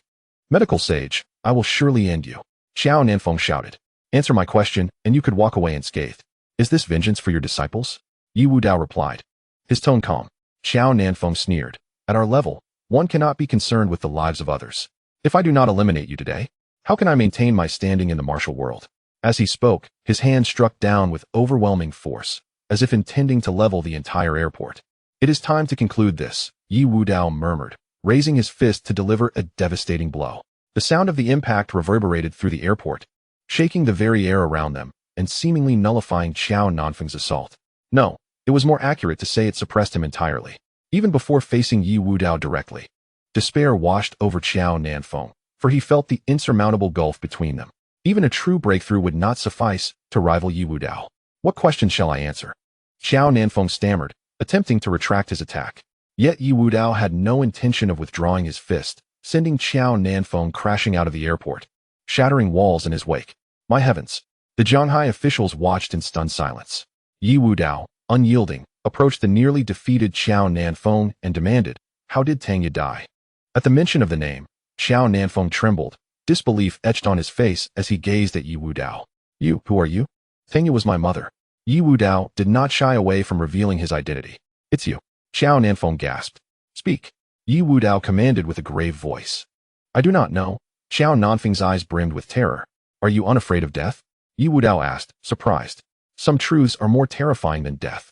Medical sage, I will surely end you. Xiao Nanfeng shouted. Answer my question, and you could walk away unscathed. Is this vengeance for your disciples? Ye Wudao replied, his tone calm. Xiao Nanfeng sneered. At our level, one cannot be concerned with the lives of others. If I do not eliminate you today, how can I maintain my standing in the martial world? As he spoke, his hand struck down with overwhelming force, as if intending to level the entire airport. It is time to conclude this, Ye Wudao murmured, raising his fist to deliver a devastating blow. The sound of the impact reverberated through the airport, shaking the very air around them, and seemingly nullifying Xiao Nanfeng's assault. No, it was more accurate to say it suppressed him entirely. Even before facing Ye Wudao directly, despair washed over Xiao Nanfeng, for he felt the insurmountable gulf between them. Even a true breakthrough would not suffice to rival Ye Wudao. What question shall I answer? Xiao Nanfeng stammered, attempting to retract his attack. Yet Ye Wudao had no intention of withdrawing his fist, sending Xiao Nanfeng crashing out of the airport, shattering walls in his wake. My heavens! The Zhanghai officials watched in stunned silence. Ye Wudao, unyielding, approached the nearly defeated Xiao Nanfeng and demanded, how did Tangya die? At the mention of the name, Xiao Nanfeng trembled, disbelief etched on his face as he gazed at Ye Wudao. You, who are you? Tangya was my mother. Ye Wudao did not shy away from revealing his identity. It's you. Xiao Nanfeng gasped. Speak. Ye Wudao commanded with a grave voice. I do not know. Xiao Nanfeng's eyes brimmed with terror. Are you unafraid of death? Ye Wudao asked, surprised. Some truths are more terrifying than death.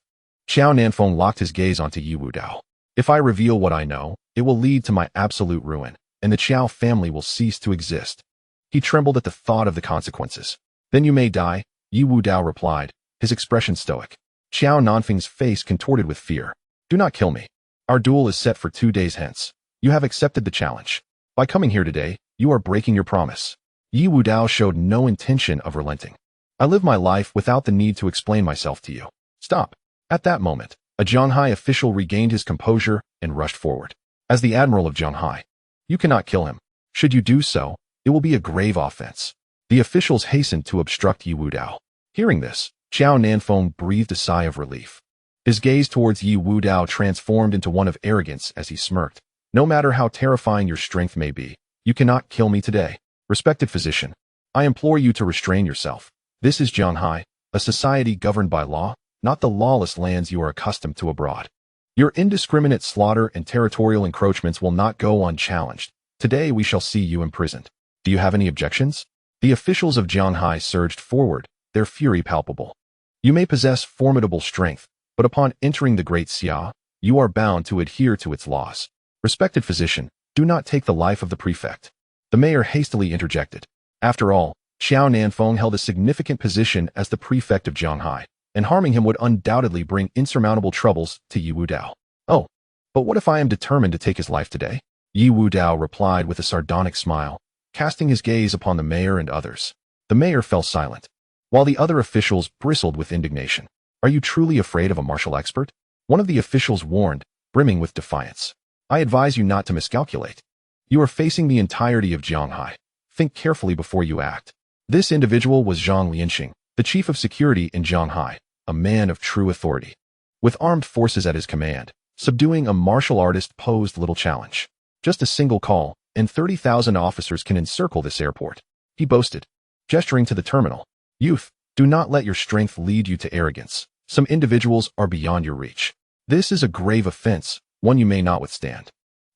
Xiao Nanfeng locked his gaze onto Ye Wudao. If I reveal what I know, it will lead to my absolute ruin, and the Qiao family will cease to exist. He trembled at the thought of the consequences. Then you may die, Ye Wudao replied, his expression stoic. Xiao Nanfeng's face contorted with fear. Do not kill me. Our duel is set for 2 days hence. You have accepted the challenge. By coming here today, you are breaking your promise. Ye Wudao showed no intention of relenting. I live my life without the need to explain myself to you. Stop. At that moment, a Zhanghai official regained his composure and rushed forward. As the Admiral of Zhanghai, you cannot kill him. Should you do so, it will be a grave offense. The officials hastened to obstruct Ye Wudao. Hearing this, Xiao Nanfeng breathed a sigh of relief. His gaze towards Ye Wudao transformed into one of arrogance as he smirked. No matter how terrifying your strength may be, you cannot kill me today. Respected physician, I implore you to restrain yourself. This is Zhanghai, a society governed by law, not the lawless lands you are accustomed to abroad. Your indiscriminate slaughter and territorial encroachments will not go unchallenged. Today we shall see you imprisoned. Do you have any objections? The officials of Zhanghai surged forward, their fury palpable. You may possess formidable strength, but upon entering the Great Xia, you are bound to adhere to its laws. Respected physician, do not take the life of the prefect. The mayor hastily interjected. After all, Xiao Nanfeng held a significant position as the prefect of Zhanghai, and harming him would undoubtedly bring insurmountable troubles to Ye Wudao. Oh, but what if I am determined to take his life today? Ye Wudao replied with a sardonic smile, casting his gaze upon the mayor and others. The mayor fell silent, while the other officials bristled with indignation. Are you truly afraid of a martial expert? One of the officials warned, brimming with defiance. I advise you not to miscalculate. You are facing the entirety of Zhanghai. Think carefully before you act. This individual was Zhang Lianxing, the chief of security in Zhanghai, a man of true authority. With armed forces at his command, subduing a martial artist posed little challenge. Just a single call, and 30,000 officers can encircle this airport. He boasted, gesturing to the terminal. Youth, do not let your strength lead you to arrogance. Some individuals are beyond your reach. This is a grave offense, one you may not withstand.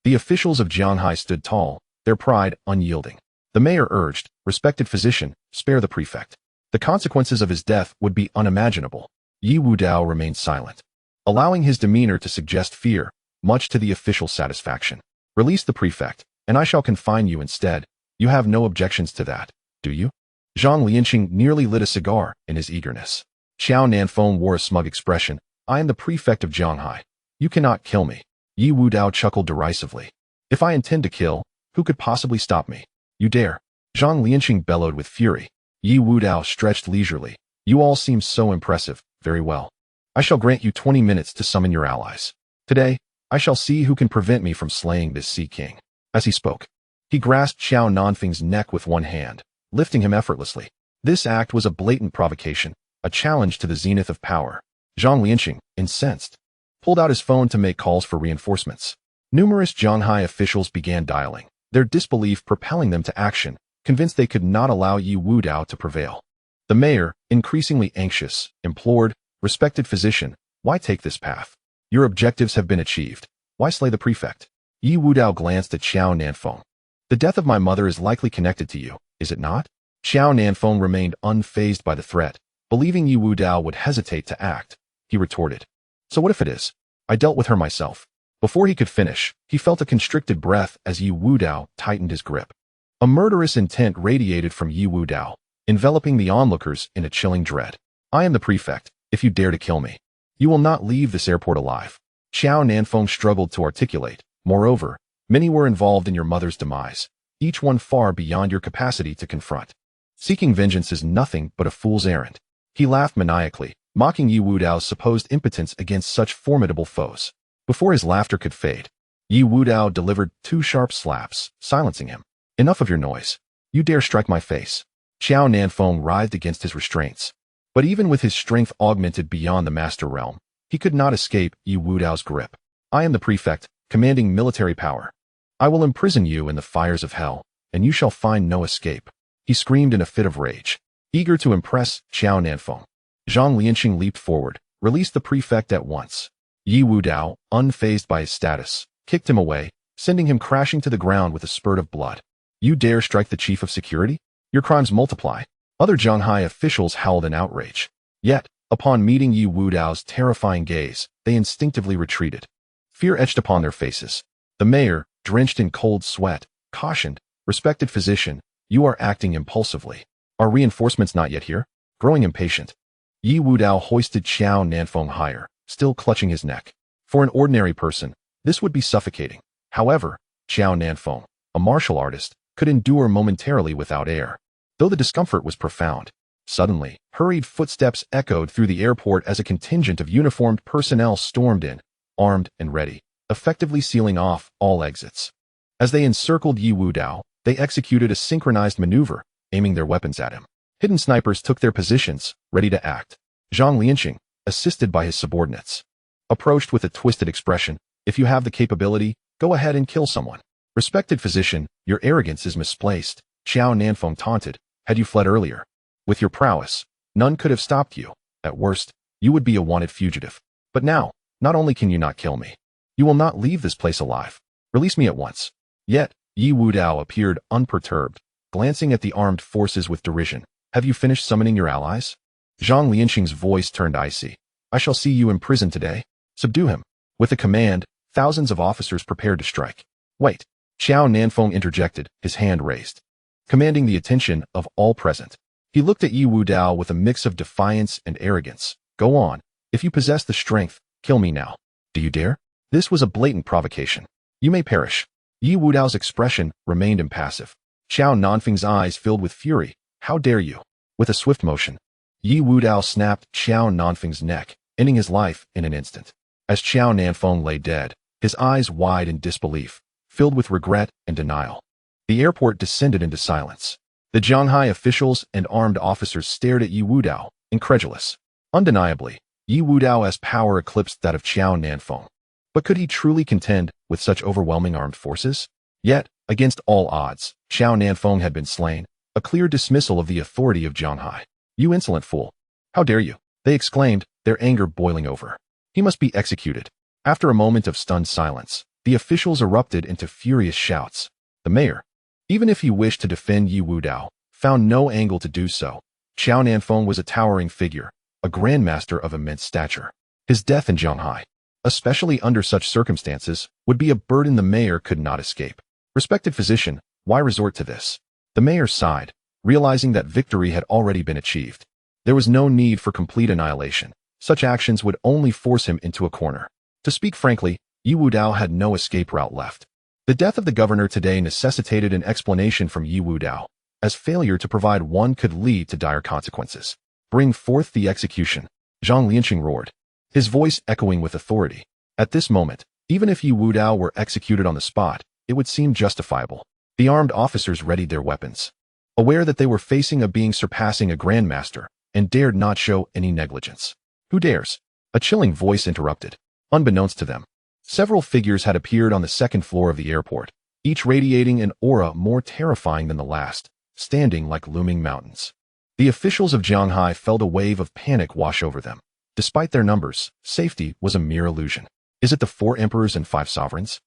The officials of Zhanghai stood tall, their pride unyielding. The mayor urged, respected physician, spare the prefect. The consequences of his death would be unimaginable. Ye Wudao remained silent, allowing his demeanor to suggest fear, much to the official's satisfaction. Release the prefect, and I shall confine you instead. You have no objections to that, do you? Zhang Lianxing nearly lit a cigar in his eagerness. Xiao Nanfeng wore a smug expression. I am the prefect of Zhanghai. You cannot kill me. Ye Wudao chuckled derisively. If I intend to kill, who could possibly stop me? You dare. Zhang Lianxing bellowed with fury. Ye Wudao stretched leisurely. You all seem so impressive. Very well. I shall grant you 20 minutes to summon your allies. Today, I shall see who can prevent me from slaying this Sea King. As he spoke, he grasped Xiao Nanfeng's neck with one hand, lifting him effortlessly. This act was a blatant provocation, a challenge to the zenith of power. Zhang Lianqing, incensed, pulled out his phone to make calls for reinforcements. Numerous Zhanghai officials began dialing, their disbelief propelling them to action, convinced they could not allow Ye Wudao to prevail. The mayor, increasingly anxious, implored, "Respected physician, why take this path? Your objectives have been achieved. Why slay the prefect?" Ye Wudao glanced at Xiao Nanfeng. "The death of my mother is likely connected to you, is it not?" Xiao Nanfeng remained unfazed by the threat, believing Ye Wudao would hesitate to act. He retorted, "So what if it is? I dealt with her myself." Before he could finish, he felt a constricted breath as Ye Wudao tightened his grip. A murderous intent radiated from Ye Wudao, enveloping the onlookers in a chilling dread. "I am the prefect. If you dare to kill me, you will not leave this airport alive." Xiao Nanfeng struggled to articulate. "Moreover, many were involved in your mother's demise, each one far beyond your capacity to confront. Seeking vengeance is nothing but a fool's errand." He laughed maniacally, mocking Ye Wudao's supposed impotence against such formidable foes. Before his laughter could fade, Ye Wudao delivered 2 sharp slaps, silencing him. "Enough of your noise. You dare strike my face." Xiao Nanfeng writhed against his restraints. But even with his strength augmented beyond the master realm, he could not escape Ye Wudao's grip. "I am the prefect, commanding military power. I will imprison you in the fires of hell, and you shall find no escape." He screamed in a fit of rage, eager to impress Xiao Nanfeng. Zhang Lianqing leaped forward, released the prefect at once. Ye Wudao, unfazed by his status, kicked him away, sending him crashing to the ground with a spurt of blood. "You dare strike the chief of security? Your crimes multiply." Other Zhanghai officials howled in outrage. Yet, upon meeting Ye Wudao's terrifying gaze, they instinctively retreated. Fear etched upon their faces. The mayor, drenched in cold sweat, cautioned, "Respected physician, you are acting impulsively. Are reinforcements not yet here?" Growing impatient, Ye Wudao hoisted Xiao Nanfeng higher, still clutching his neck. For an ordinary person, this would be suffocating. However, Xiao Nanfeng, a martial artist, could endure momentarily without air, though the discomfort was profound. Suddenly, hurried footsteps echoed through the airport as a contingent of uniformed personnel stormed in, armed and ready, effectively sealing off all exits. As they encircled Ye Wudao, they executed a synchronized maneuver, aiming their weapons at him. Hidden snipers took their positions, ready to act. Zhang Lianqing, assisted by his subordinates, approached with a twisted expression. "If you have the capability, go ahead and kill someone." "Respected physician, your arrogance is misplaced," Xiao Nanfeng taunted. "Had you fled earlier, with your prowess, none could have stopped you. At worst, you would be a wanted fugitive. But now, not only can you not kill me, you will not leave this place alive. Release me at once." Yet, Ye Wudao appeared unperturbed, glancing at the armed forces with derision. "Have you finished summoning your allies?" Zhang Lianqing's voice turned icy. "I shall see you imprisoned today. Subdue him." With a command, thousands of officers prepared to strike. "Wait," Xiao Nanfeng interjected, his hand raised, commanding the attention of all present. He looked at Ye Wudao with a mix of defiance and arrogance. "Go on. If you possess the strength, kill me now. Do you dare?" This was a blatant provocation. "You may perish." Ye Wudao's expression remained impassive. Xiao Nanfeng's eyes filled with fury. "How dare you?" With a swift motion, Ye Wudao snapped Xiao Nanfeng's neck, ending his life in an instant. As Xiao Nanfeng lay dead, his eyes wide in disbelief, filled with regret and denial. The airport descended into silence. The Zhanghai officials and armed officers stared at Ye Wudao, incredulous. Undeniably, Ye Wudao's power eclipsed that of Xiao Nanfeng. But could he truly contend with such overwhelming armed forces? Yet, against all odds, Xiao Nanfeng had been slain, a clear dismissal of the authority of Zhanghai. "You insolent fool! How dare you?" they exclaimed, their anger boiling over. "He must be executed." After a moment of stunned silence, the officials erupted into furious shouts. The mayor, even if he wished to defend Ye Wudao, found no angle to do so. Xiao Nanfeng was a towering figure, a grandmaster of immense stature. His death in Zhanghai, especially under such circumstances, would be a burden the mayor could not escape. "Respected physician, why resort to this?" The mayor sighed, realizing that victory had already been achieved. There was no need for complete annihilation. Such actions would only force him into a corner. To speak frankly, Ye Wudao had no escape route left. The death of the governor today necessitated an explanation from Ye Wudao, as failure to provide one could lead to dire consequences. "Bring forth the execution," Zhang Lianqing roared, his voice echoing with authority. At this moment, even if Ye Wudao were executed on the spot, it would seem justifiable. The armed officers readied their weapons, aware that they were facing a being surpassing a grandmaster, and dared not show any negligence. Who dares? A chilling voice interrupted. Unbeknownst to them, several figures had appeared on the second floor of the airport, each radiating an aura more terrifying than the last, standing like looming mountains. The officials of Shanghai felt a wave of panic wash over them. Despite their numbers, safety was a mere illusion. Is it the 4 emperors and 5 sovereigns?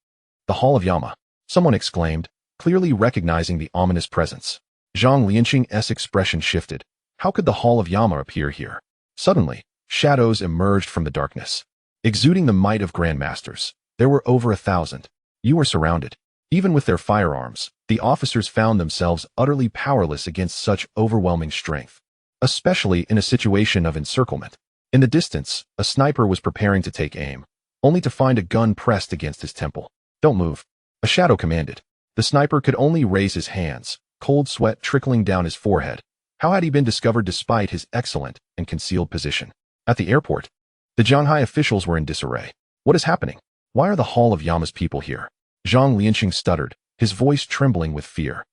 The Hall of Yama, someone exclaimed, clearly recognizing the ominous presence. Zhang Lianqing's expression shifted. How could the Hall of Yama appear here? Suddenly, shadows emerged from the darkness. Exuding the might of grandmasters, there were over 1,000. You were surrounded. Even with their firearms, the officers found themselves utterly powerless against such overwhelming strength, especially in a situation of encirclement. In the distance, a sniper was preparing to take aim, only to find a gun pressed against his temple. Don't move, a shadow commanded. The sniper could only raise his hands, cold sweat trickling down his forehead. How had he been discovered despite his excellent and concealed position? At the airport, the Shanghai officials were in disarray. What is happening? Why are the Hall of Yama's people here? Zhang Lianqing stuttered, his voice trembling with fear.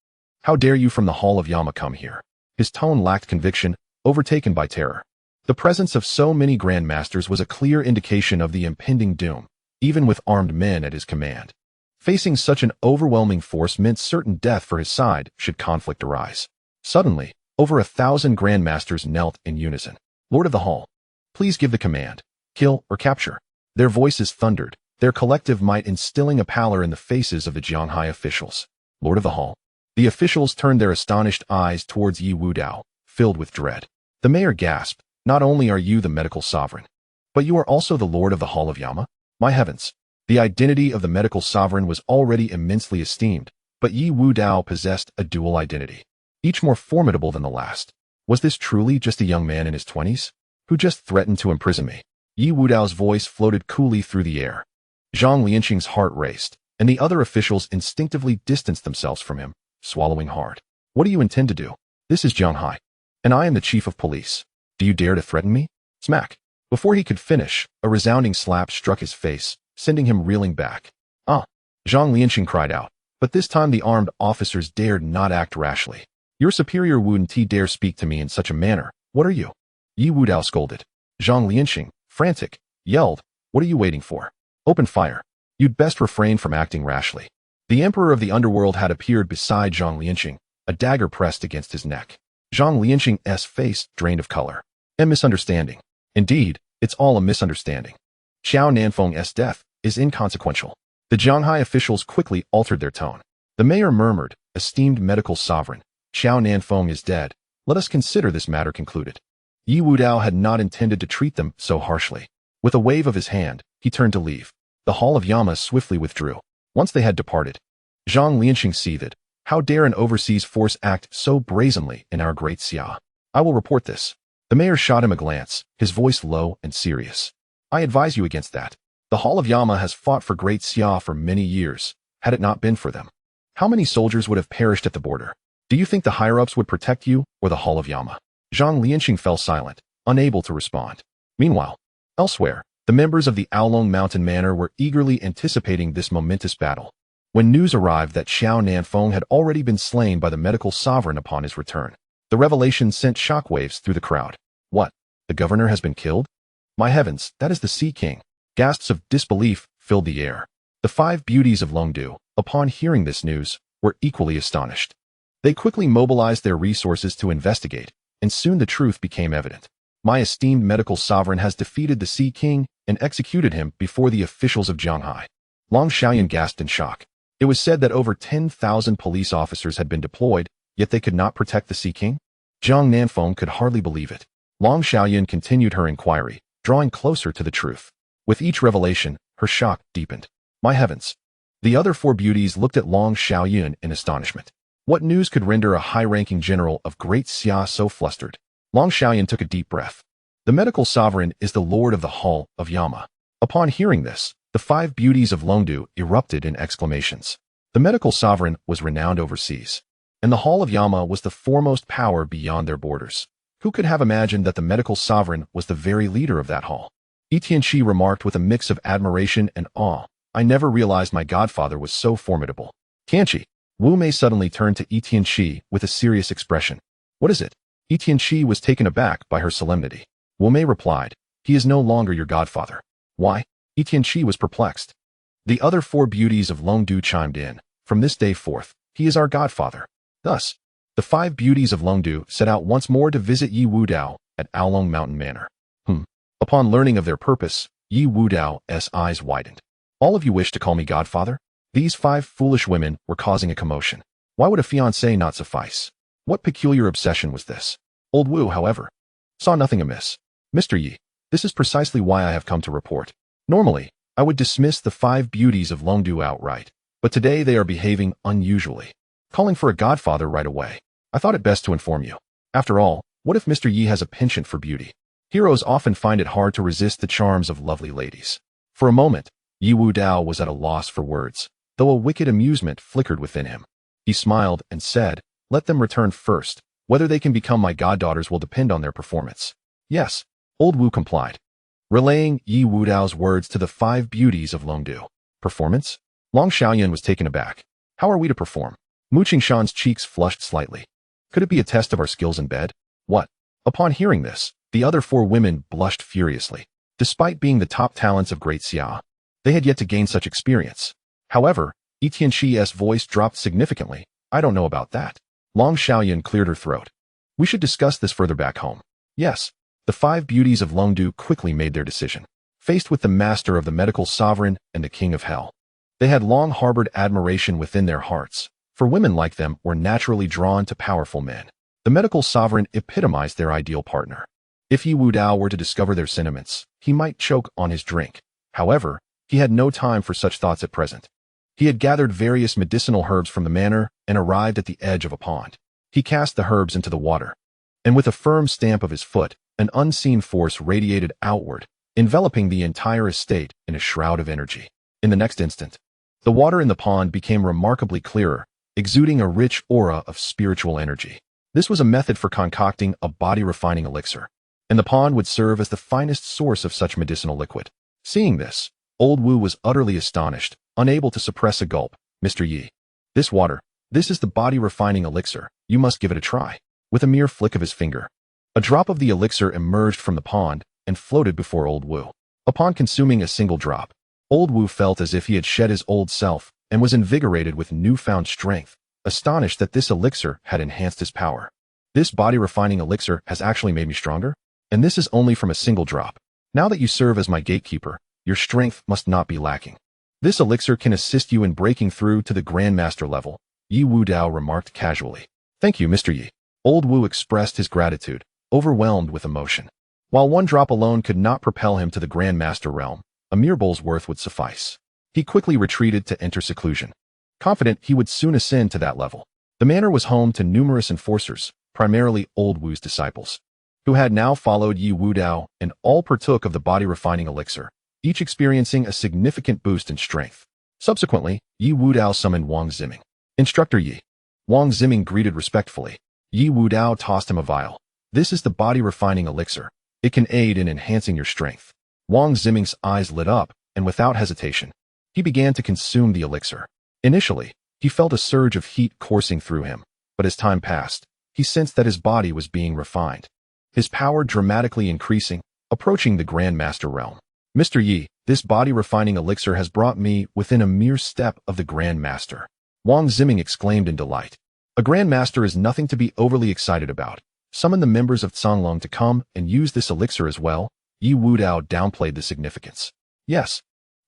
How dare you from the Hall of Yama come here? His tone lacked conviction, overtaken by terror. The presence of so many grandmasters was a clear indication of the impending doom, even with armed men at his command. Facing such an overwhelming force meant certain death for his side should conflict arise. Suddenly, over 1,000 grandmasters knelt in unison. Lord of the Hall, please give the command. Kill or capture. Their voices thundered, their collective might instilling a pallor in the faces of the Shanghai officials. Lord of the Hall. The officials turned their astonished eyes towards Ye Wudao, filled with dread. The mayor gasped, not only are you the medical sovereign, but you are also the Lord of the Hall of Yama? My heavens! The identity of the medical sovereign was already immensely esteemed, but Ye Wudao possessed a dual identity, each more formidable than the last. Was this truly just a young man in his 20s? Who just threatened to imprison me? Ye Wudao's voice floated coolly through the air. Zhang Lianqing's heart raced, and the other officials instinctively distanced themselves from him, swallowing hard. What do you intend to do? This is Shanghai, and I am the chief of police. Do you dare to threaten me? Smack. Before he could finish, a resounding slap struck his face, sending him reeling back. Ah! Zhang Lianqing cried out, but this time the armed officers dared not act rashly. Your superior wouldn't dare speak to me in such a manner. What are you? Ye Wudao scolded. Zhang Lianqing, frantic, yelled, what are you waiting for? Open fire. You'd best refrain from acting rashly. The emperor of the underworld had appeared beside Zhang Lianqing, a dagger pressed against his neck. Zhang Lianqing's face drained of color. A misunderstanding. Indeed, it's all a misunderstanding. Xiao Nanfeng's death is inconsequential. The Shanghai officials quickly altered their tone. The mayor murmured, esteemed medical sovereign, Xiao Nanfeng is dead. Let us consider this matter concluded. Ye Wudao had not intended to treat them so harshly. With a wave of his hand, he turned to leave. The Hall of Yama swiftly withdrew. Once they had departed, Zhang Lianqing seethed. How dare an overseas force act so brazenly in our great Xia? I will report this. The mayor shot him a glance, his voice low and serious. I advise you against that. The Hall of Yama has fought for Great Xia for many years. Had it not been for them, how many soldiers would have perished at the border? Do you think the higher-ups would protect you or the Hall of Yama? Zhang Lianqing fell silent, unable to respond. Meanwhile, elsewhere, the members of the Aolong Mountain Manor were eagerly anticipating this momentous battle. When news arrived that Xiao Nanfeng had already been slain by the medical sovereign upon his return, the revelation sent shockwaves through the crowd. What? The governor has been killed? My heavens, that is the Sea King. Gasps of disbelief filled the air. The 5 beauties of Longdu, upon hearing this news, were equally astonished. They quickly mobilized their resources to investigate, and soon the truth became evident. My esteemed medical sovereign has defeated the Sea King and executed him before the officials of Shanghai. Long Xiaoyan gasped in shock. It was said that over 10,000 police officers had been deployed, yet they could not protect the Sea King? Zhang Nanfeng could hardly believe it. Long Xiaoyan continued her inquiry, drawing closer to the truth. With each revelation, her shock deepened. My heavens! The other 4 beauties looked at Long Xiaoyan in astonishment. What news could render a high-ranking general of Great Xia so flustered? Long Xiaoyan took a deep breath. The medical sovereign is the lord of the Hall of Yama. Upon hearing this, the 5 beauties of Longdu erupted in exclamations. The medical sovereign was renowned overseas, and the Hall of Yama was the foremost power beyond their borders. Who could have imagined that the medical sovereign was the very leader of that hall? Etianchi remarked with a mix of admiration and awe. I never realized my godfather was so formidable. Tianchi. Wu Mei suddenly turned to Etianchi with a serious expression. What is it? Etianchi was taken aback by her solemnity. Wu Mei replied, he is no longer your godfather. Why? Etianchi was perplexed. The other 4 beauties of Longdu chimed in. From this day forth, he is our godfather. Thus, the 5 beauties of Longdu set out once more to visit Ye Wudao at Aolong Mountain Manor. Upon learning of their purpose, Ye Wudao's eyes widened. All of you wish to call me godfather? These 5 foolish women were causing a commotion. Why would a fiancé not suffice? What peculiar obsession was this? Old Wu, however, saw nothing amiss. Mr. Yi, this is precisely why I have come to report. Normally, I would dismiss the 5 beauties of Longdu outright, but today they are behaving unusually, calling for a godfather right away. I thought it best to inform you. After all, what if Mr. Yi has a penchant for beauty? Heroes often find it hard to resist the charms of lovely ladies. For a moment, Ye Wudao was at a loss for words, though a wicked amusement flickered within him. He smiled and said, let them return first. Whether they can become my goddaughters will depend on their performance. Yes, old Wu complied, relaying Ye Wudao's words to the 5 beauties of Longdu. Performance? Long Xiaoyan was taken aback. How are we to perform? Mu Qingshan's cheeks flushed slightly. Could it be a test of our skills in bed? What? Upon hearing this, the other 4 women blushed furiously. Despite being the top talents of Great Xia, they had yet to gain such experience. However, Etianchi's voice dropped significantly. I don't know about that. Long Xiaoyan cleared her throat. We should discuss this further back home. Yes, the 5 beauties of Longdu quickly made their decision. Faced with the master of the medical sovereign and the king of hell, they had long harbored admiration within their hearts, for women like them were naturally drawn to powerful men. The medical sovereign epitomized their ideal partner. If Ye Wudao were to discover their sentiments, he might choke on his drink. However, he had no time for such thoughts at present. He had gathered various medicinal herbs from the manor and arrived at the edge of a pond. He cast the herbs into the water, and with a firm stamp of his foot, an unseen force radiated outward, enveloping the entire estate in a shroud of energy. In the next instant, the water in the pond became remarkably clearer, exuding a rich aura of spiritual energy. This was a method for concocting a body-refining elixir, and the pond would serve as the finest source of such medicinal liquid. Seeing this, old Wu was utterly astonished, unable to suppress a gulp. Mr. Yi, this water, this is the body-refining elixir. You must give it a try. With a mere flick of his finger, a drop of the elixir emerged from the pond and floated before old Wu. Upon consuming a single drop, old Wu felt as if he had shed his old self and was invigorated with newfound strength, astonished that this elixir had enhanced his power. This body-refining elixir has actually made me stronger, and this is only from a single drop. Now that you serve as my gatekeeper, your strength must not be lacking. This elixir can assist you in breaking through to the Grandmaster level, Ye Wudao remarked casually. Thank you, Mr. Yi. Old Wu expressed his gratitude, overwhelmed with emotion. While one drop alone could not propel him to the Grandmaster realm, a mere bowl's worth would suffice. He quickly retreated to enter seclusion, confident he would soon ascend to that level. The manor was home to numerous enforcers, primarily old Wu's disciples, who had now followed Ye Wudao and all partook of the body-refining elixir, each experiencing a significant boost in strength. Subsequently, Ye Wudao summoned Wang Ziming. Instructor Yi. Wang Ziming greeted respectfully. Ye Wudao tossed him a vial. This is the body-refining elixir. It can aid in enhancing your strength. Wang Ziming's eyes lit up, and without hesitation, he began to consume the elixir. Initially, he felt a surge of heat coursing through him, but as time passed, he sensed that his body was being refined, his power dramatically increasing, approaching the Grandmaster realm. Mr. Yi, this body-refining elixir has brought me within a mere step of the Grandmaster. Wang Ziming exclaimed in delight. A Grandmaster is nothing to be overly excited about. Summon the members of Canglong to come and use this elixir as well. Ye Wudao downplayed the significance. Yes.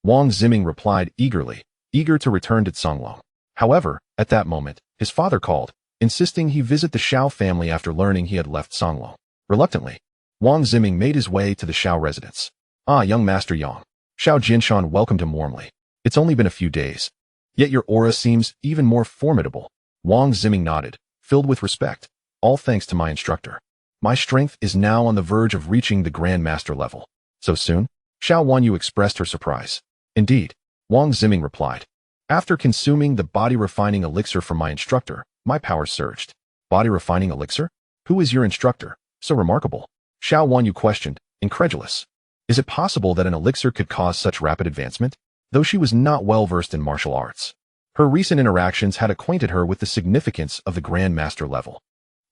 Wang Ziming replied eagerly, eager to return to Canglong. However, at that moment, his father called, insisting he visit the Xiao family after learning he had left Canglong. Reluctantly, Wang Ziming made his way to the Xiao residence. Ah, young Master Yang. Xiao Jinshan welcomed him warmly. It's only been a few days, yet your aura seems even more formidable. Wang Ziming nodded, filled with respect. All thanks to my instructor. My strength is now on the verge of reaching the Grandmaster level. So soon? Xiao Wanyu expressed her surprise. Indeed, Wang Ziming replied. After consuming the body-refining elixir from my instructor, my power surged. Body-refining elixir? Who is your instructor? So remarkable? Xiao Wanyu questioned, incredulous. Is it possible that an elixir could cause such rapid advancement? Though she was not well versed in martial arts, her recent interactions had acquainted her with the significance of the Grandmaster level.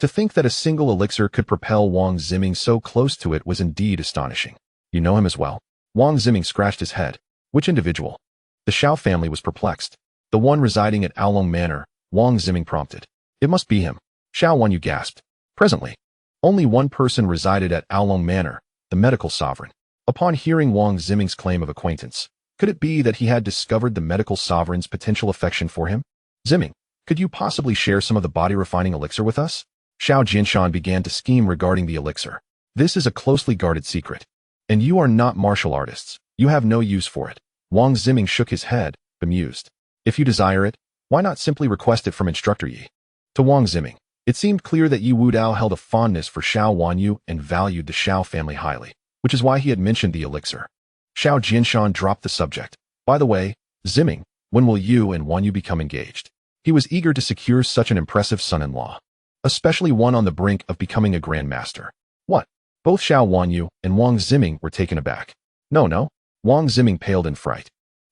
To think that a single elixir could propel Wang Ziming so close to it was indeed astonishing. You know him as well? Wang Ziming scratched his head. Which individual? The Xiao family was perplexed. The one residing at Aolong Manor, Wang Ziming prompted. It must be him. Xiao Wanyu gasped. Presently, only one person resided at Aolong Manor, the medical sovereign. Upon hearing Wang Ziming's claim of acquaintance, could it be that he had discovered the medical sovereign's potential affection for him? Ziming, could you possibly share some of the body-refining elixir with us? Xiao Jinshan began to scheme regarding the elixir. This is a closely guarded secret. And you are not martial artists. You have no use for it. Wang Ziming shook his head, bemused. If you desire it, why not simply request it from Instructor Yi? To Wang Ziming, it seemed clear that Ye Wudao held a fondness for Xiao Wanyu and valued the Xiao family highly, which is why he had mentioned the elixir. Xiao Jinshan dropped the subject. By the way, Ziming, when will you and Wanyu become engaged? He was eager to secure such an impressive son-in-law, especially one on the brink of becoming a grandmaster. What? Both Xiao Wanyu and Wang Ziming were taken aback. No. Wang Ziming paled in fright.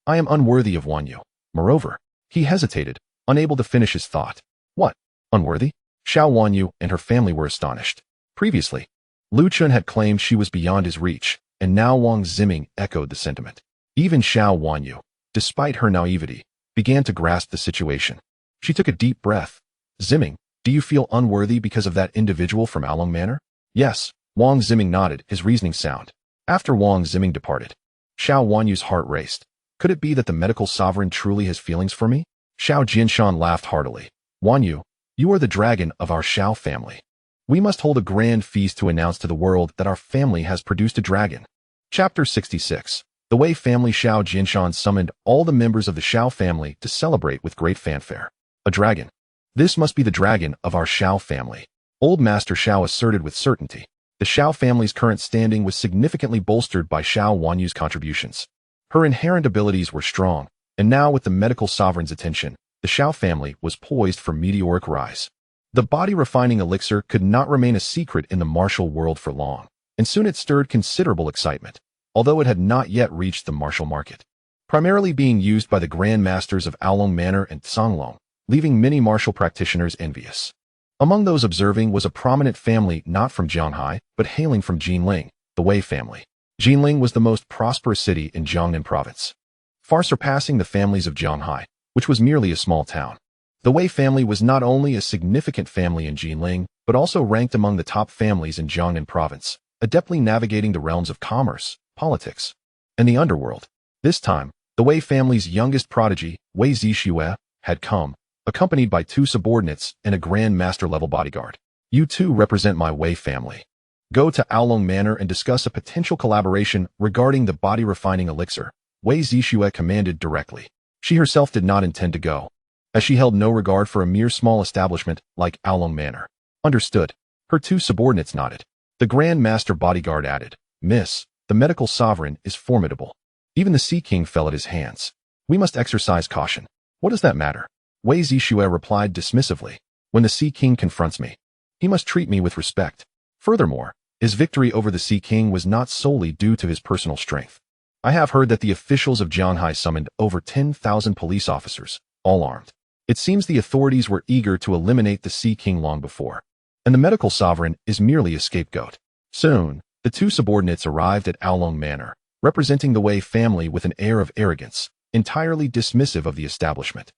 I am unworthy of Wanyu. Moreover, he hesitated, unable to finish his thought. What? Unworthy? Xiao Wanyu and her family were astonished. Previously, Lu Chun had claimed she was beyond his reach, and now Wang Ziming echoed the sentiment. Even Xiao Wanyu, despite her naivety, began to grasp the situation. She took a deep breath. Ziming, do you feel unworthy because of that individual from Aolong Manor? Yes. Wang Ziming nodded, his reasoning sound. After Wang Ziming departed, Xiao Wanyu's heart raced. Could it be that the medical sovereign truly has feelings for me? Xiao Jinshan laughed heartily. Wanyu, you are the dragon of our Xiao family. We must hold a grand feast to announce to the world that our family has produced a dragon. Chapter 66. The Wei family. Xiao Jinshan summoned all the members of the Xiao family to celebrate with great fanfare. A dragon. This must be the dragon of our Xiao family. Old Master Xiao asserted with certainty. The Xiao family's current standing was significantly bolstered by Xiao Wanyu's contributions. Her inherent abilities were strong, and now with the medical sovereign's attention, the Xiao family was poised for meteoric rise. The body-refining elixir could not remain a secret in the martial world for long, and soon it stirred considerable excitement, although it had not yet reached the martial market. Primarily being used by the Grand Masters of Aolong Manor and Songlong, leaving many martial practitioners envious. Among those observing was a prominent family not from Jianghai, but hailing from Jinling, the Wei family. Jinling was the most prosperous city in Jiangnan province, far surpassing the families of Jianghai, which was merely a small town. The Wei family was not only a significant family in Jinling, but also ranked among the top families in Jiangnan province, adeptly navigating the realms of commerce, politics, and the underworld. This time, the Wei family's youngest prodigy, Wei Zixue, had come, accompanied by 2 subordinates and a Grand Master-level bodyguard. You two represent my Wei family. Go to Aolong Manor and discuss a potential collaboration regarding the body-refining elixir, Wei Zixue commanded directly. She herself did not intend to go, as she held no regard for a mere small establishment like Aolong Manor. Understood. Her 2 subordinates nodded. The Grand Master bodyguard added, Miss, the medical sovereign is formidable. Even the Sea King fell at his hands. We must exercise caution. What does that matter? Wei Zixue replied dismissively. When the Sea King confronts me, he must treat me with respect. Furthermore, his victory over the Sea King was not solely due to his personal strength. I have heard that the officials of Jianghai summoned over 10,000 police officers, all armed. It seems the authorities were eager to eliminate the Sea King long before, and the medical sovereign is merely a scapegoat. Soon, the 2 subordinates arrived at Aolong Manor, representing the Wei family with an air of arrogance, entirely dismissive of the establishment.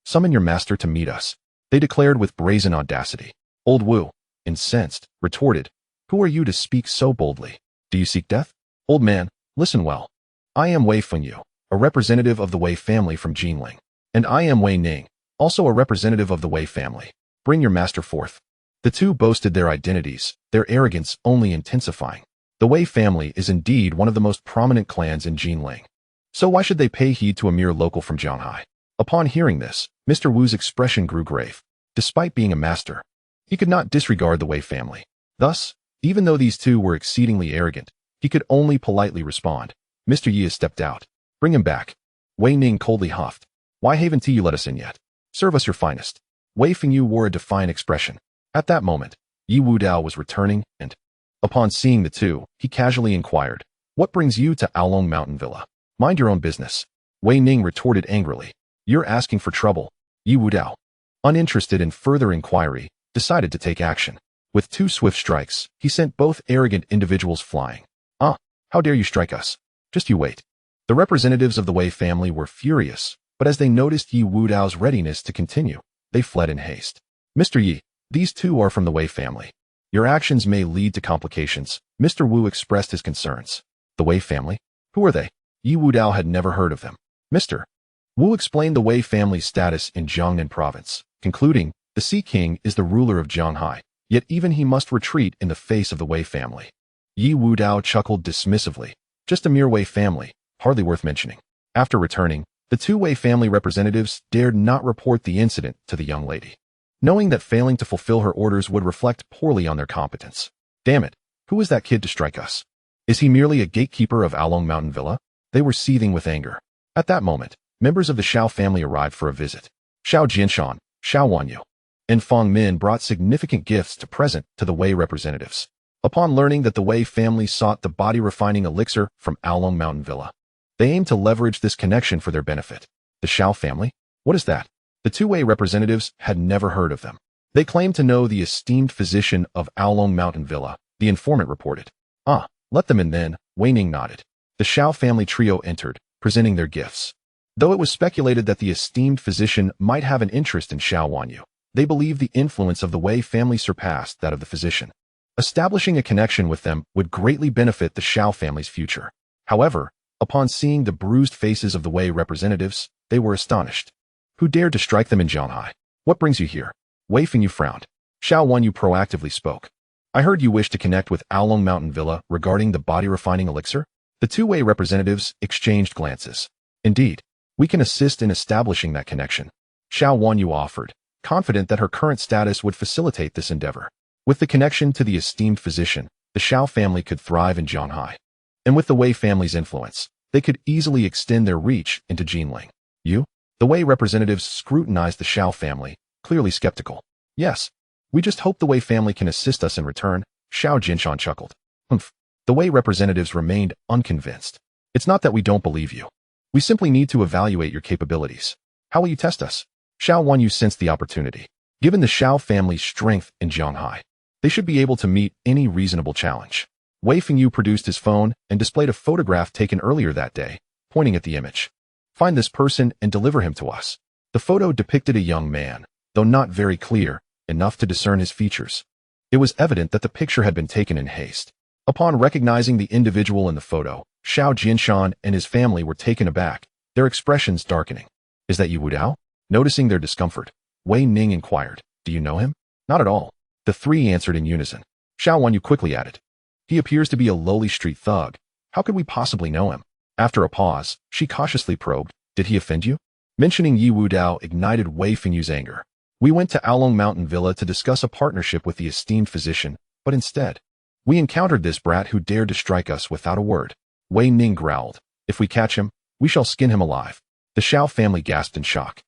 Summon your master to meet us, they declared with brazen audacity. Old Wu, incensed, retorted, Who are you to speak so boldly? Do you seek death? Old man, listen well. I am Wei Fengyu, a representative of the Wei family from Jinling. And I am Wei Ning, also a representative of the Wei family. Bring your master forth. The 2 boasted their identities, their arrogance only intensifying. The Wei family is indeed one of the most prominent clans in Jinling. So why should they pay heed to a mere local from Jianghai? Upon hearing this, Mr. Wu's expression grew grave. Despite being a master, he could not disregard the Wei family. Thus, even though these 2 were exceedingly arrogant, he could only politely respond. Mr. Yi has stepped out. Bring him back. Wei Ning coldly huffed. Why haven't you let us in yet? Serve us your finest. Wei Fengyu wore a defiant expression. At that moment, Ye Wudao was returning and, upon seeing the 2, he casually inquired, What brings you to Aolong Mountain Villa? Mind your own business. Wei Ning retorted angrily. You're asking for trouble. Ye Wudao, uninterested in further inquiry, decided to take action. With 2 swift strikes, he sent both arrogant individuals flying. How dare you strike us? Just you wait. The representatives of the Wei family were furious, but as they noticed Ye Wudao's readiness to continue, they fled in haste. Mr. Yi, these 2 are from the Wei family. Your actions may lead to complications. Mr. Wu expressed his concerns. The Wei family? Who are they? Ye Wudao had never heard of them. Mr. Wu explained the Wei family's status in Jiangnan province, concluding, the Sea King is the ruler of Jianghai, yet even he must retreat in the face of the Wei family. Ye Wudao chuckled dismissively. Just a mere Wei family, hardly worth mentioning. After returning, the 2 Wei family representatives dared not report the incident to the young lady, knowing that failing to fulfill her orders would reflect poorly on their competence. Damn it, who is that kid to strike us? Is he merely a gatekeeper of Aolong Mountain Villa? They were seething with anger. At that moment, members of the Xiao family arrived for a visit. Xiao Jinshan, Xiao Wanyu, and Fang Min brought significant gifts to present to the Wei representatives. Upon learning that the Wei family sought the body-refining elixir from Aolong Mountain Villa, they aimed to leverage this connection for their benefit. The Xiao family? What is that? The 2 Wei representatives had never heard of them. They claimed to know the esteemed physician of Aolong Mountain Villa, the informant reported. Let them in then, Wei Ning nodded. The Xiao family trio entered, presenting their gifts. Though it was speculated that the esteemed physician might have an interest in Xiao Wanyu, they believed the influence of the Wei family surpassed that of the physician. Establishing a connection with them would greatly benefit the Xiao family's future. However, upon seeing the bruised faces of the Wei representatives, they were astonished. Who dared to strike them in Jianghai? What brings you here? Wei Fengyu frowned. Xiao Wanyu proactively spoke. I heard you wish to connect with Aolong Mountain Villa regarding the body-refining elixir? The 2 Wei representatives exchanged glances. Indeed, we can assist in establishing that connection. Xiao Wanyu offered, confident that her current status would facilitate this endeavor. With the connection to the esteemed physician, the Xiao family could thrive in Jianghai. And with the Wei family's influence, they could easily extend their reach into Jinling. You? The Wei representatives scrutinized the Xiao family, clearly skeptical. Yes. We just hope the Wei family can assist us in return, Xiao Jinshan chuckled. The Wei representatives remained unconvinced. It's not that we don't believe you. We simply need to evaluate your capabilities. How will you test us? Xiao Wanyu sensed the opportunity. Given the Xiao family's strength in Jianghai, they should be able to meet any reasonable challenge. Wei Fengyu produced his phone and displayed a photograph taken earlier that day, pointing at the image. Find this person and deliver him to us. The photo depicted a young man, though not very clear, enough to discern his features. It was evident that the picture had been taken in haste. Upon recognizing the individual in the photo, Xiao Jinshan and his family were taken aback, their expressions darkening. Is that Ye Wudao? Noticing their discomfort, Wei Ning inquired, do you know him? Not at all. The 3 answered in unison. Xiao Wanyu quickly added. He appears to be a lowly street thug. How could we possibly know him? After a pause, she cautiously probed, did he offend you? Mentioning Ye Wudao ignited Wei Fengyu's anger. We went to Aolong Mountain Villa to discuss a partnership with the esteemed physician, but instead, we encountered this brat who dared to strike us without a word. Wei Ning growled. If we catch him, we shall skin him alive. The Xiao family gasped in shock.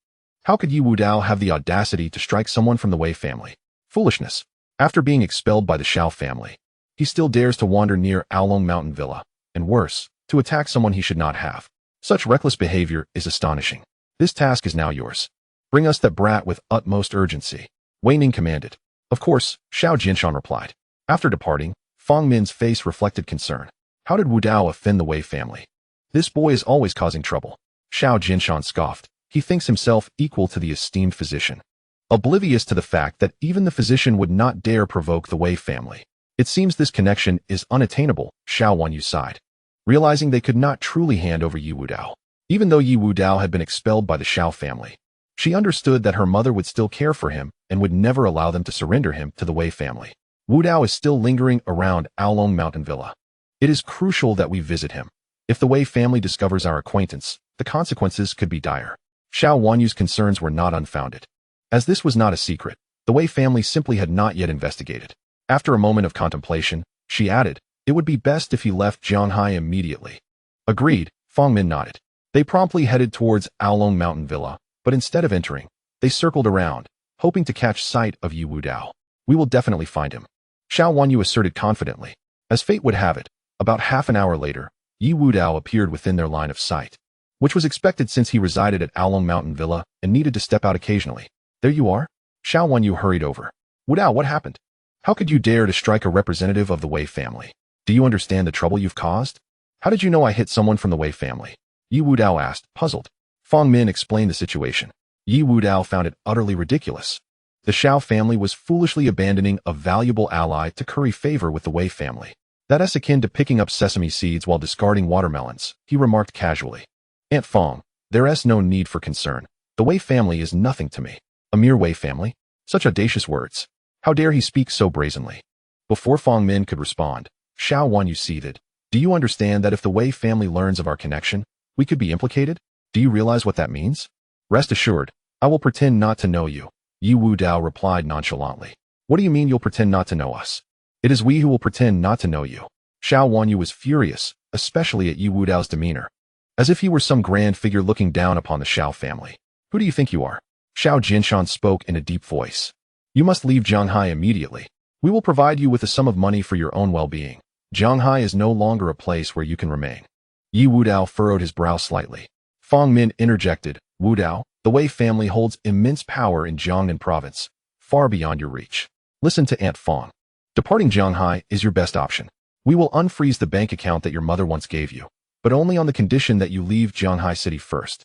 How could Ye Wudao have the audacity to strike someone from the Wei family? Foolishness. After being expelled by the Xiao family, he still dares to wander near Aolong Mountain Villa, and worse, to attack someone he should not have. Such reckless behavior is astonishing. This task is now yours. Bring us that brat with utmost urgency. Wei Ning commanded. Of course, Xiao Jinshan replied. After departing, Fang Min's face reflected concern. How did Wudao offend the Wei family? This boy is always causing trouble. Xiao Jinshan scoffed. He thinks himself equal to the esteemed physician, oblivious to the fact that even the physician would not dare provoke the Wei family. It seems this connection is unattainable, Xiao Wanyu sighed, realizing they could not truly hand over Ye Wudao. Even though Ye Wudao had been expelled by the Xiao family, she understood that her mother would still care for him and would never allow them to surrender him to the Wei family. Wudao is still lingering around Aolong Mountain Villa. It is crucial that we visit him. If the Wei family discovers our acquaintance, the consequences could be dire. Xiao Wanyu's concerns were not unfounded. As this was not a secret, the Wei family simply had not yet investigated. After a moment of contemplation, she added, it would be best if he left Jianghai immediately. Agreed, Fang Min nodded. They promptly headed towards Aolong Mountain Villa, but instead of entering, they circled around, hoping to catch sight of Ye Wudao. We will definitely find him, Xiao Wanyu asserted confidently. As fate would have it, about half an hour later, Ye Wudao appeared within their line of sight, which was expected since he resided at Oolong Mountain Villa and needed to step out occasionally. There you are? Xiao Wanyu hurried over. Wudao, what happened? How could you dare to strike a representative of the Wei family? Do you understand the trouble you've caused? How did you know I hit someone from the Wei family? Ye Wudao asked, puzzled. Fang Min explained the situation. Ye Wudao found it utterly ridiculous. The Xiao family was foolishly abandoning a valuable ally to curry favor with the Wei family. That's akin to picking up sesame seeds while discarding watermelons, he remarked casually. Aunt Fang, there's no need for concern. The Wei family is nothing to me. A mere Wei family? Such audacious words. How dare he speak so brazenly? Before Fang Min could respond, Xiao Wanyu seethed. Do you understand that if the Wei family learns of our connection, we could be implicated? Do you realize what that means? Rest assured, I will pretend not to know you. Ye Wudao replied nonchalantly. What do you mean you'll pretend not to know us? It is we who will pretend not to know you. Xiao Wanyu was furious, especially at Ye Wudao's demeanor. As if he were some grand figure looking down upon the Xiao family. Who do you think you are? Xiao Jinshan spoke in a deep voice. You must leave Zhanghai immediately. We will provide you with a sum of money for your own well-being. Zhanghai is no longer a place where you can remain. Ye Wudao furrowed his brow slightly. Fang Min interjected, Wudao, the Wei family holds immense power in Jiangnan province, far beyond your reach. Listen to Aunt Fang. Departing Zhanghai is your best option. We will unfreeze the bank account that your mother once gave you, but only on the condition that you leave Zhanghai city first.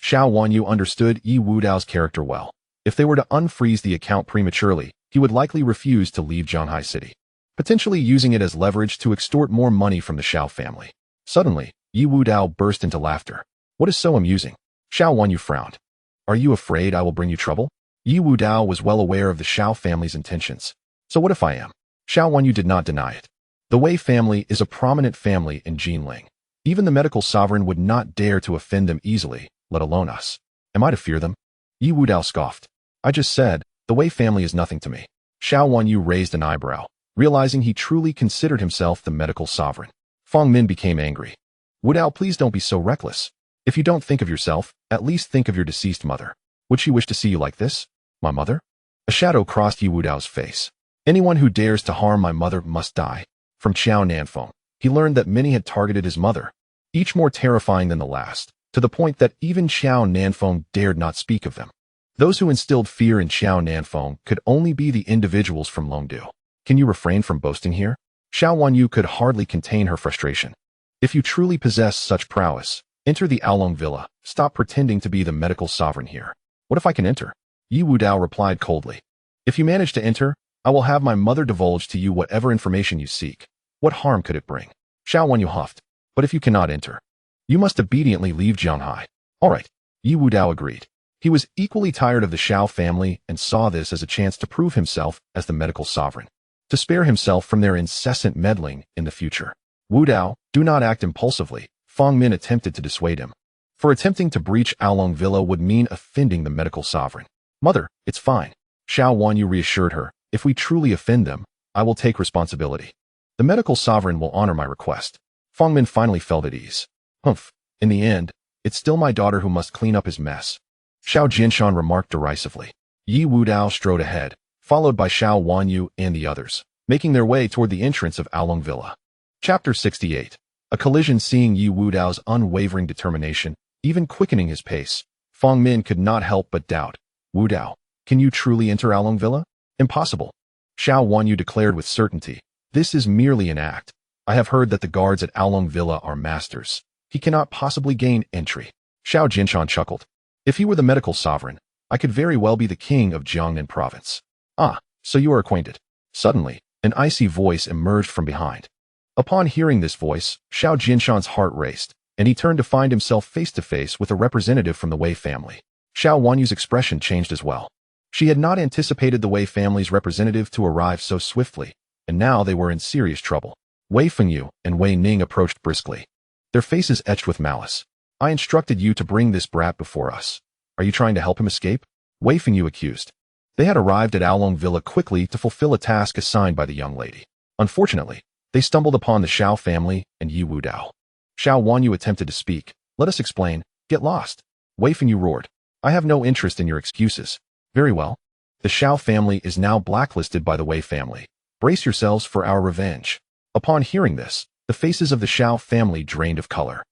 Xiao Wanyu understood Ye Wudao's character well. If they were to unfreeze the account prematurely, he would likely refuse to leave Zhanghai city, potentially using it as leverage to extort more money from the Xiao family. Suddenly, Ye Wudao burst into laughter. What is so amusing? Xiao Wanyu frowned. Are you afraid I will bring you trouble? Ye Wudao was well aware of the Xiao family's intentions. So what if I am? Xiao Wanyu did not deny it. The Wei family is a prominent family in Jinling. Even the medical sovereign would not dare to offend them easily, let alone us. Am I to fear them? Ye Wudao scoffed. I just said, the Wei family is nothing to me. Xiao Wanyu raised an eyebrow, realizing he truly considered himself the medical sovereign. Fang Min became angry. Wudao, please don't be so reckless. If you don't think of yourself, at least think of your deceased mother. Would she wish to see you like this? My mother? A shadow crossed Ye Wudao's face. Anyone who dares to harm my mother must die. From Qiao Nanfeng, he learned that many had targeted his mother, each more terrifying than the last, to the point that even Qiao Nanfeng dared not speak of them. Those who instilled fear in Qiao Nanfeng could only be the individuals from Longdu. Can you refrain from boasting here? Xiao Wanyu could hardly contain her frustration. If you truly possess such prowess, enter the Oolong Villa. Stop pretending to be the medical sovereign here. What if I can enter? Ye Wudao replied coldly. If you manage to enter, I will have my mother divulge to you whatever information you seek. What harm could it bring? Xiao Wanyu huffed. But if you cannot enter, you must obediently leave Zhanghai. All right. Ye Wudao agreed. He was equally tired of the Xiao family and saw this as a chance to prove himself as the medical sovereign, to spare himself from their incessant meddling in the future. Wudao, do not act impulsively, Fang Min attempted to dissuade him. For attempting to breach Oolong Villa would mean offending the medical sovereign. Mother, it's fine. Xiao Wanyu reassured her. If we truly offend them, I will take responsibility. The medical sovereign will honor my request. Fang Min finally felt at ease. Humph. In the end, it's still my daughter who must clean up his mess. Xiao Jinshan remarked derisively. Ye Wudao strode ahead, followed by Xiao Wanyu and the others, making their way toward the entrance of Oolong Villa. Chapter 68. A collision. Seeing Ye Wudao's unwavering determination, even quickening his pace, Fang Min could not help but doubt. Wudao, can you truly enter Oolong Villa? Impossible. Xiao Wanyu declared with certainty. This is merely an act. I have heard that the guards at Oolong Villa are masters. He cannot possibly gain entry. Xiao Jinshan chuckled. If he were the medical sovereign, I could very well be the king of Jiangnan province. Ah, so you are acquainted. Suddenly, an icy voice emerged from behind. Upon hearing this voice, Xiao Jinshan's heart raced, and he turned to find himself face to face with a representative from the Wei family. Xiao Wanyu's expression changed as well. She had not anticipated the Wei family's representative to arrive so swiftly, and now they were in serious trouble. Wei Fengyu and Wei Ning approached briskly, their faces etched with malice. I instructed you to bring this brat before us. Are you trying to help him escape? Wei Fengyu accused. They had arrived at Oolong Villa quickly to fulfill a task assigned by the young lady. Unfortunately, they stumbled upon the Xiao family and Ye Wudao. Xiao Wanyu attempted to speak. Let us explain. Get lost. Wei Fengyu roared. I have no interest in your excuses. Very well. The Xiao family is now blacklisted by the Wei family. Brace yourselves for our revenge. Upon hearing this, The faces of the Xiao family drained of color.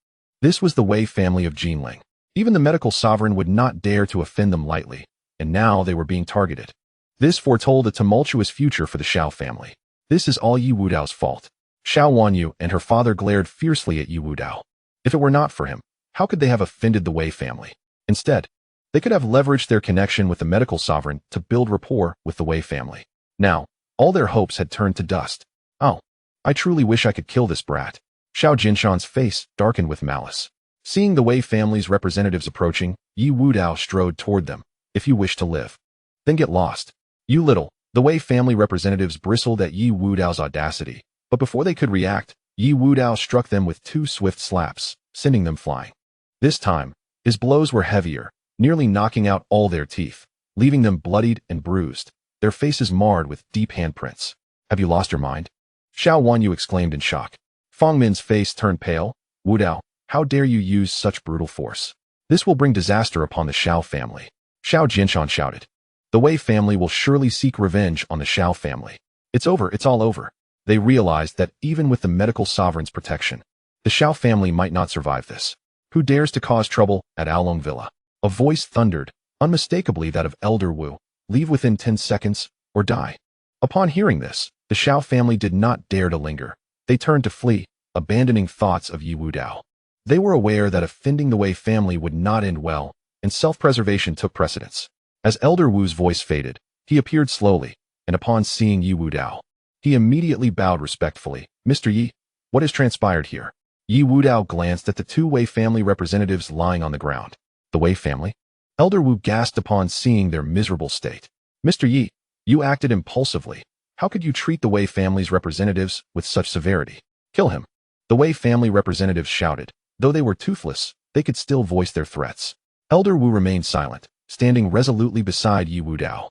This was the Wei family of Jinling. Even the medical sovereign would not dare to offend them lightly, and now they were being targeted. This foretold a tumultuous future for the Xiao family. This is all Ye Wudao's fault. Xiao Wanyu and her father glared fiercely at Ye Wudao. If it were not for him, how could they have offended the Wei family? Instead, they could have leveraged their connection with the medical sovereign to build rapport with the Wei family. Now, all their hopes had turned to dust. Oh, I truly wish I could kill this brat. Xiao Jinshan's face darkened with malice. Seeing the Wei family's representatives approaching, Ye Wudao strode toward them. If you wish to live, then get lost. You little. The Wei family representatives bristled at Ye Wudao's audacity, but before they could react, Ye Wudao struck them with 2 swift slaps, sending them flying. This time, his blows were heavier, nearly knocking out all their teeth, leaving them bloodied and bruised, their faces marred with deep handprints. Have you lost your mind? Xiao Wanyu exclaimed in shock. Fang Min's face turned pale. Wudao, how dare you use such brutal force? This will bring disaster upon the Xiao family. Xiao Jinshan shouted. The Wei family will surely seek revenge on the Xiao family. It's over, it's all over. They realized that even with the medical sovereign's protection, the Xiao family might not survive this. Who dares to cause trouble at Aolong Villa? A voice thundered, unmistakably that of Elder Wu. Leave within 10 seconds, or die. Upon hearing this, the Xiao family did not dare to linger. They turned to flee, abandoning thoughts of Ye Wudao. They were aware that offending the Wei family would not end well, and self-preservation took precedence. As Elder Wu's voice faded, he appeared slowly, and upon seeing Ye Wudao, he immediately bowed respectfully. Mr. Yi, what has transpired here? Ye Wudao glanced at the 2 Wei family representatives lying on the ground. The Wei family? Elder Wu gasped upon seeing their miserable state. Mr. Yi, you acted impulsively. How could you treat the Wei family's representatives with such severity? Kill him. The Wei family representatives shouted. Though they were toothless, they could still voice their threats. Elder Wu remained silent, standing resolutely beside Ye Wudao.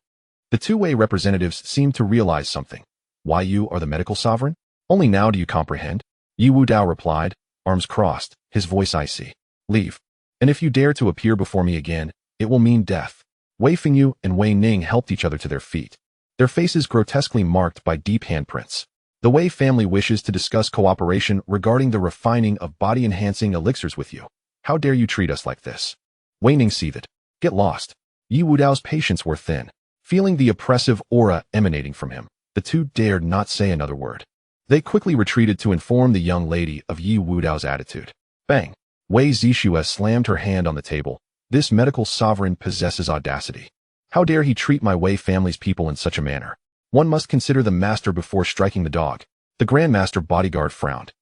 The 2 Wei representatives seemed to realize something. Why you are the medical sovereign? Only now do you comprehend? Ye Wudao replied, arms crossed, his voice icy. Leave. And if you dare to appear before me again, it will mean death. Wei Fengyu and Wei Ning helped each other to their feet, their faces grotesquely marked by deep handprints. The Wei family wishes to discuss cooperation regarding the refining of body-enhancing elixirs with you. How dare you treat us like this? Wei Ning seethed. Get lost. Ye Wudao's patience wore thin. Feeling the oppressive aura emanating from him, the 2 dared not say another word. They quickly retreated to inform the young lady of Ye Wudao's attitude. Bang! Wei Zixue slammed her hand on the table. This medical sovereign possesses audacity. How dare he treat my Wei family's people in such a manner? One must consider the master before striking the dog. The Grandmaster bodyguard frowned.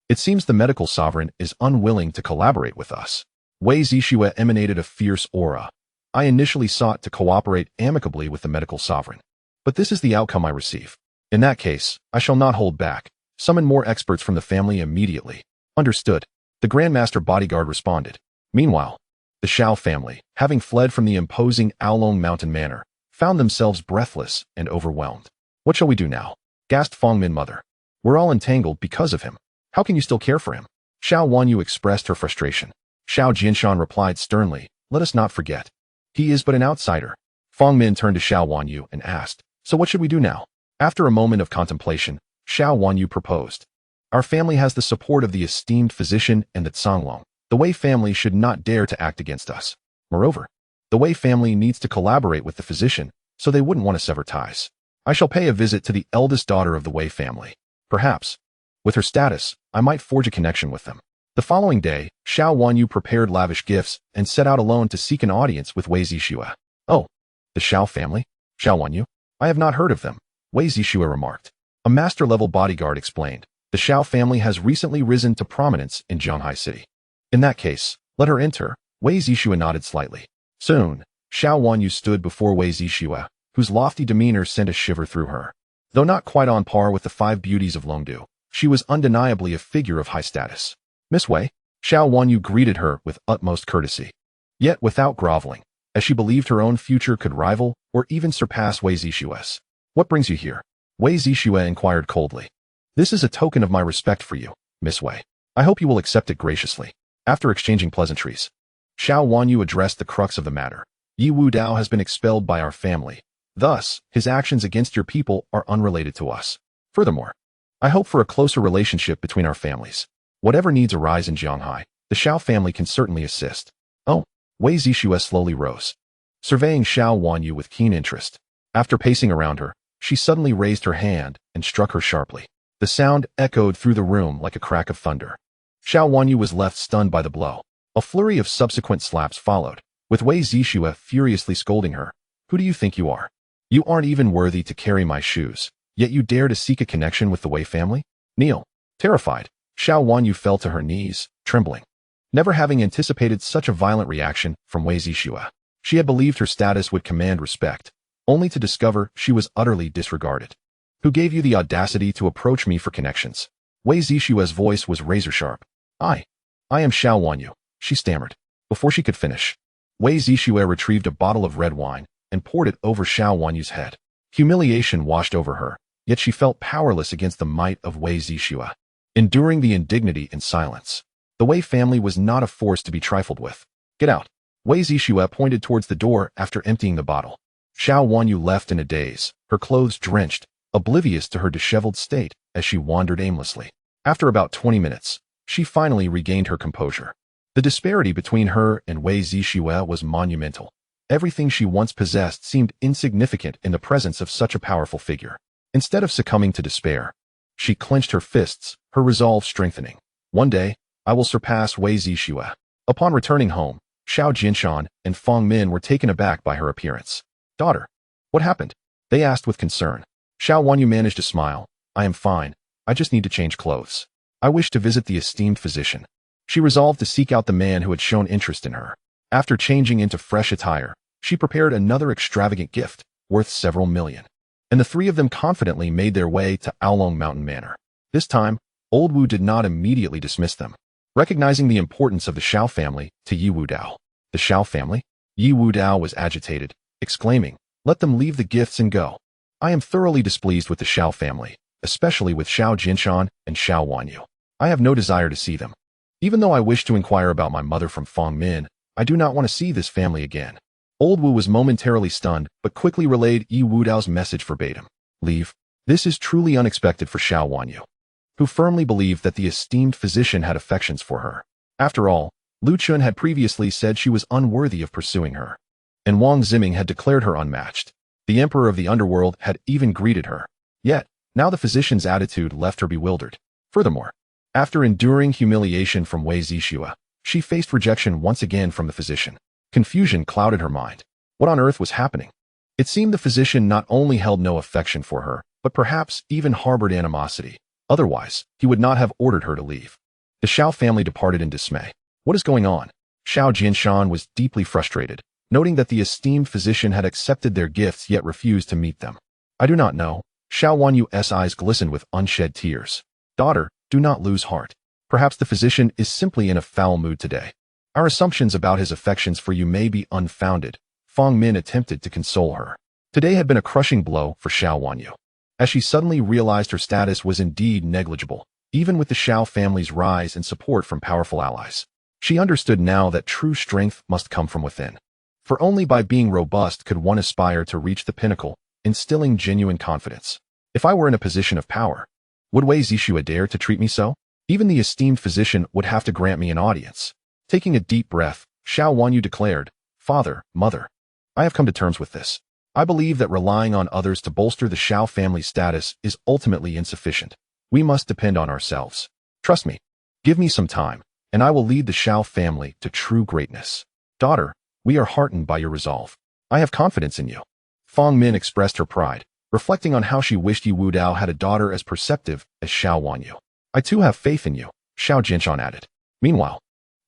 It seems the medical sovereign is unwilling to collaborate with us. Wei Zixue emanated a fierce aura. I initially sought to cooperate amicably with the medical sovereign, but this is the outcome I receive. In that case, I shall not hold back. Summon more experts from the family immediately. Understood. The Grandmaster bodyguard responded. Meanwhile, the Xiao family, having fled from the imposing Aolong Mountain Manor, found themselves breathless and overwhelmed. What shall we do now? Gasped Fang Min mother. We're all entangled because of him. How can you still care for him? Xiao Wanyu expressed her frustration. Xiao Jinshan replied sternly, let us not forget. He is but an outsider. Fang Min turned to Xiao Wanyu and asked, so what should we do now? After a moment of contemplation, Xiao Wanyu proposed. Our family has the support of the esteemed physician and the Canglong. The Wei family should not dare to act against us. Moreover, the Wei family needs to collaborate with the physician, so they wouldn't want to sever ties. I shall pay a visit to the eldest daughter of the Wei family. Perhaps, with her status, I might forge a connection with them. The following day, Xiao Wanyu prepared lavish gifts and set out alone to seek an audience with Wei Zixue. Oh, the Xiao family? Xiao Wanyu? I have not heard of them, Wei Zixue remarked. A master-level bodyguard explained. The Xiao family has recently risen to prominence in Zhanghai City. In that case, let her enter. Wei Zixue nodded slightly. Soon, Xiao Wanyu stood before Wei Zixue, whose lofty demeanor sent a shiver through her. Though not quite on par with the 5 beauties of Longdu, she was undeniably a figure of high status. Miss Wei, Xiao Wanyu greeted her with utmost courtesy, yet without groveling, as she believed her own future could rival or even surpass Wei Zixue's. What brings you here? Wei Zixue inquired coldly. This is a token of my respect for you, Miss Wei. I hope you will accept it graciously. After exchanging pleasantries, Xiao Wanyu addressed the crux of the matter. Ye Wudao has been expelled by our family. Thus, his actions against your people are unrelated to us. Furthermore, I hope for a closer relationship between our families. Whatever needs arise in Jianghai, the Xiao family can certainly assist. Oh, Wei Zixue slowly rose, surveying Xiao Wanyu with keen interest. After pacing around her, she suddenly raised her hand and struck her sharply. The sound echoed through the room like a crack of thunder. Xiao Wanyu was left stunned by the blow. A flurry of subsequent slaps followed, with Wei Zixue furiously scolding her. Who do you think you are? You aren't even worthy to carry my shoes, yet you dare to seek a connection with the Wei family? Kneel. Terrified, Xiao Wanyu fell to her knees, trembling. Never having anticipated such a violent reaction from Wei Zixue, she had believed her status would command respect, only to discover she was utterly disregarded. Who gave you the audacity to approach me for connections? Wei Zixue's voice was razor-sharp. I am Xiao Wanyu, she stammered. Before she could finish, Wei Zixue retrieved a bottle of red wine and poured it over Xiao Wanyu's head. Humiliation washed over her, yet she felt powerless against the might of Wei Zixue, enduring the indignity in silence. The Wei family was not a force to be trifled with. Get out. Wei Zixue pointed towards the door after emptying the bottle. Xiao Wanyu left in a daze, her clothes drenched, oblivious to her disheveled state as she wandered aimlessly. After about 20 minutes, she finally regained her composure. The disparity between her and Wei Zixue was monumental. Everything she once possessed seemed insignificant in the presence of such a powerful figure. Instead of succumbing to despair, she clenched her fists, her resolve strengthening. One day, I will surpass Wei Zixue. Upon returning home, Xiao Jinshan and Fang Min were taken aback by her appearance. Daughter, what happened? They asked with concern. Xiao Wanyu managed to smile. I am fine. I just need to change clothes. I wish to visit the esteemed physician. She resolved to seek out the man who had shown interest in her. After changing into fresh attire, she prepared another extravagant gift, worth several million. And the three of them confidently made their way to Aolong Mountain Manor. This time, Old Wu did not immediately dismiss them, recognizing the importance of the Xiao family to Ye Wudao. The Xiao family? Ye Wudao was agitated, exclaiming, let them leave the gifts and go. I am thoroughly displeased with the Xiao family, especially with Xiao Jinshan and Xiao Wanyu. I have no desire to see them. Even though I wish to inquire about my mother from Fang Min, I do not want to see this family again. Old Wu was momentarily stunned, but quickly relayed Ye Wudao's message verbatim. Leave. This is truly unexpected for Xiao Wanyu, who firmly believed that the esteemed physician had affections for her. After all, Lu Chun had previously said she was unworthy of pursuing her, and Wang Ziming had declared her unmatched. The emperor of the underworld had even greeted her. Yet, now the physician's attitude left her bewildered. Furthermore, after enduring humiliation from Wei Zixue, she faced rejection once again from the physician. Confusion clouded her mind. What on earth was happening? It seemed the physician not only held no affection for her, but perhaps even harbored animosity. Otherwise, he would not have ordered her to leave. The Xiao family departed in dismay. What is going on? Xiao Jinshan was deeply frustrated, noting that the esteemed physician had accepted their gifts yet refused to meet them. I do not know. Xiao Wanyu's eyes glistened with unshed tears. Daughter, do not lose heart. Perhaps the physician is simply in a foul mood today. Our assumptions about his affections for you may be unfounded. Fang Min attempted to console her. Today had been a crushing blow for Xiao Wanyu, as she suddenly realized her status was indeed negligible, even with the Xiao family's rise and support from powerful allies. She understood now that true strength must come from within. For only by being robust could one aspire to reach the pinnacle, instilling genuine confidence. If I were in a position of power, would Wei Zixue dare to treat me so? Even the esteemed physician would have to grant me an audience. Taking a deep breath, Xiao Wanyu declared, Father, Mother, I have come to terms with this. I believe that relying on others to bolster the Xiao family's status is ultimately insufficient. We must depend on ourselves. Trust me. Give me some time, and I will lead the Xiao family to true greatness. Daughter, we are heartened by your resolve. I have confidence in you. Fang Min expressed her pride, reflecting on how she wished Ye Wudao had a daughter as perceptive as Xiao Wanyu. I too have faith in you, Xiao Jinshan added. Meanwhile,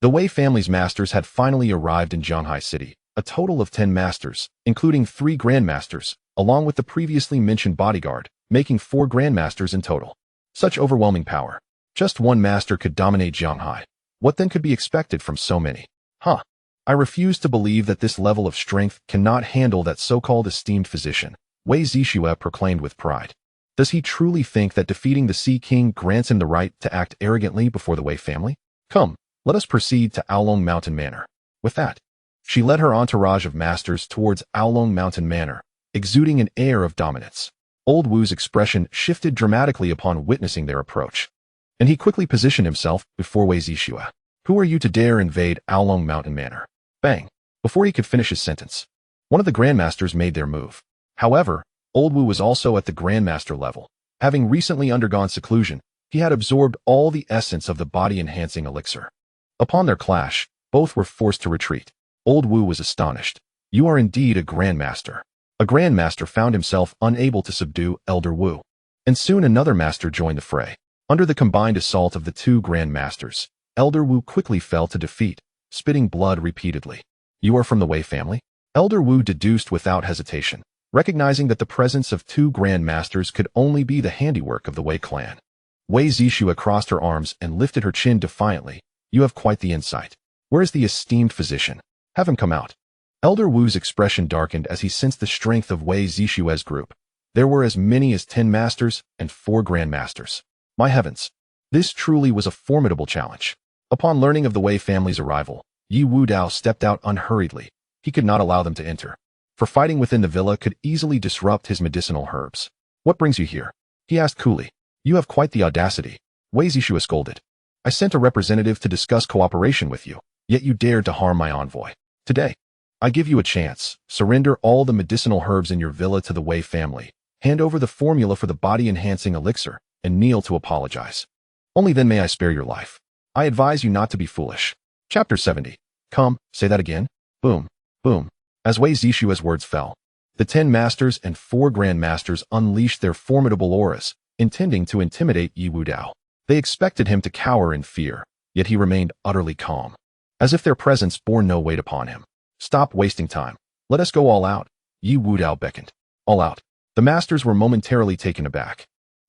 the Wei family's masters had finally arrived in Jianghai City, a total of 10 masters, including 3 grandmasters, along with the previously mentioned bodyguard, making 4 grandmasters in total. Such overwhelming power. Just one master could dominate Jianghai. What then could be expected from so many? I refuse to believe that this level of strength cannot handle that so-called esteemed physician, Wei Zixue proclaimed with pride. Does he truly think that defeating the Sea King grants him the right to act arrogantly before the Wei family? Come, let us proceed to Aolong Mountain Manor. With that, she led her entourage of masters towards Aolong Mountain Manor, exuding an air of dominance. Old Wu's expression shifted dramatically upon witnessing their approach, and he quickly positioned himself before Wei Zixue. Who are you to dare invade Aolong Mountain Manor? Bang! Before he could finish his sentence, one of the grandmasters made their move. However, Old Wu was also at the grandmaster level. Having recently undergone seclusion, he had absorbed all the essence of the body-enhancing elixir. Upon their clash, both were forced to retreat. Old Wu was astonished. You are indeed a grandmaster. A grandmaster found himself unable to subdue Elder Wu, and soon another master joined the fray. Under the combined assault of the two grandmasters, Elder Wu quickly fell to defeat, spitting blood repeatedly. You are from the Wei family? Elder Wu deduced without hesitation, recognizing that the presence of two grandmasters could only be the handiwork of the Wei clan. Wei Zixue crossed her arms and lifted her chin defiantly. You have quite the insight. Where is the esteemed physician? Have him come out. Elder Wu's expression darkened as he sensed the strength of Wei Zixue's group. There were as many as 10 masters and 4 grandmasters. My heavens! This truly was a formidable challenge. Upon learning of the Wei family's arrival, Ye Wudao stepped out unhurriedly. He could not allow them to enter, for fighting within the villa could easily disrupt his medicinal herbs. What brings you here? He asked coolly. You have quite the audacity. Wei Zixue scolded. I sent a representative to discuss cooperation with you, yet you dared to harm my envoy. Today, I give you a chance. Surrender all the medicinal herbs in your villa to the Wei family. Hand over the formula for the body-enhancing elixir, and kneel to apologize. Only then may I spare your life. I advise you not to be foolish. Chapter 70. Come, say that again. Boom, boom. As Wei Zixue's words fell, the 10 masters and 4 grandmasters unleashed their formidable auras, intending to intimidate Ye Wudao. They expected him to cower in fear, yet he remained utterly calm, as if their presence bore no weight upon him. Stop wasting time. Let us go all out. Ye Wudao beckoned. All out. The masters were momentarily taken aback.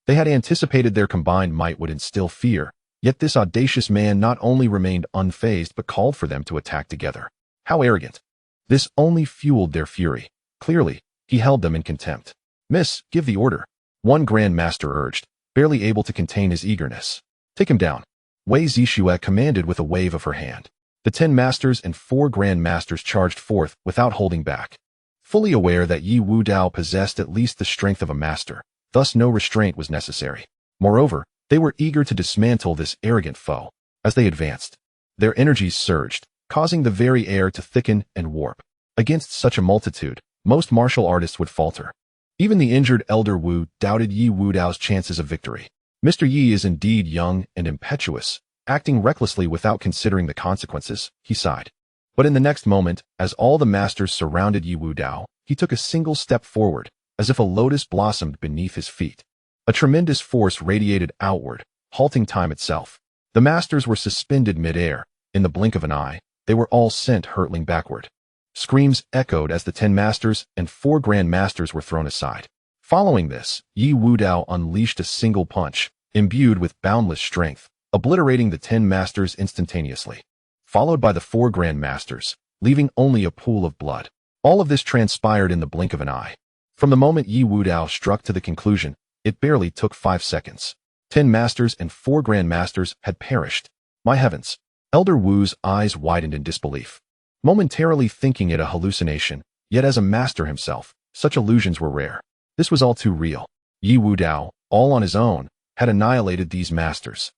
They had anticipated their combined might would instill fear, yet this audacious man not only remained unfazed but called for them to attack together. How arrogant. This only fueled their fury. Clearly, he held them in contempt. Miss, give the order. One Grand Master urged, barely able to contain his eagerness. Take him down. Wei Zixue commanded with a wave of her hand. The 10 masters and 4 Grand Masters charged forth without holding back. Fully aware that Ye Wudao possessed at least the strength of a master, thus no restraint was necessary. Moreover, they were eager to dismantle this arrogant foe. As they advanced, their energies surged, causing the very air to thicken and warp. Against such a multitude, most martial artists would falter. Even the injured Elder Wu doubted Ye Wudao's chances of victory. Mr. Yi is indeed young and impetuous, acting recklessly without considering the consequences, he sighed. But in the next moment, as all the masters surrounded Ye Wudao, he took a single step forward, as if a lotus blossomed beneath his feet. A tremendous force radiated outward, halting time itself. The masters were suspended mid-air. In the blink of an eye, they were all sent hurtling backward. Screams echoed as the 10 masters and 4 Grand Masters were thrown aside. Following this, Ye Wudao unleashed a single punch, imbued with boundless strength, obliterating the 10 masters instantaneously, followed by the 4 Grand Masters, leaving only a pool of blood. All of this transpired in the blink of an eye. From the moment Ye Wudao struck to the conclusion, it barely took 5 seconds. 10 masters and 4 Grand Masters had perished. My heavens! Elder Wu's eyes widened in disbelief, momentarily thinking it a hallucination, yet as a master himself, such illusions were rare. This was all too real. Ye Wudao, all on his own, had annihilated these masters.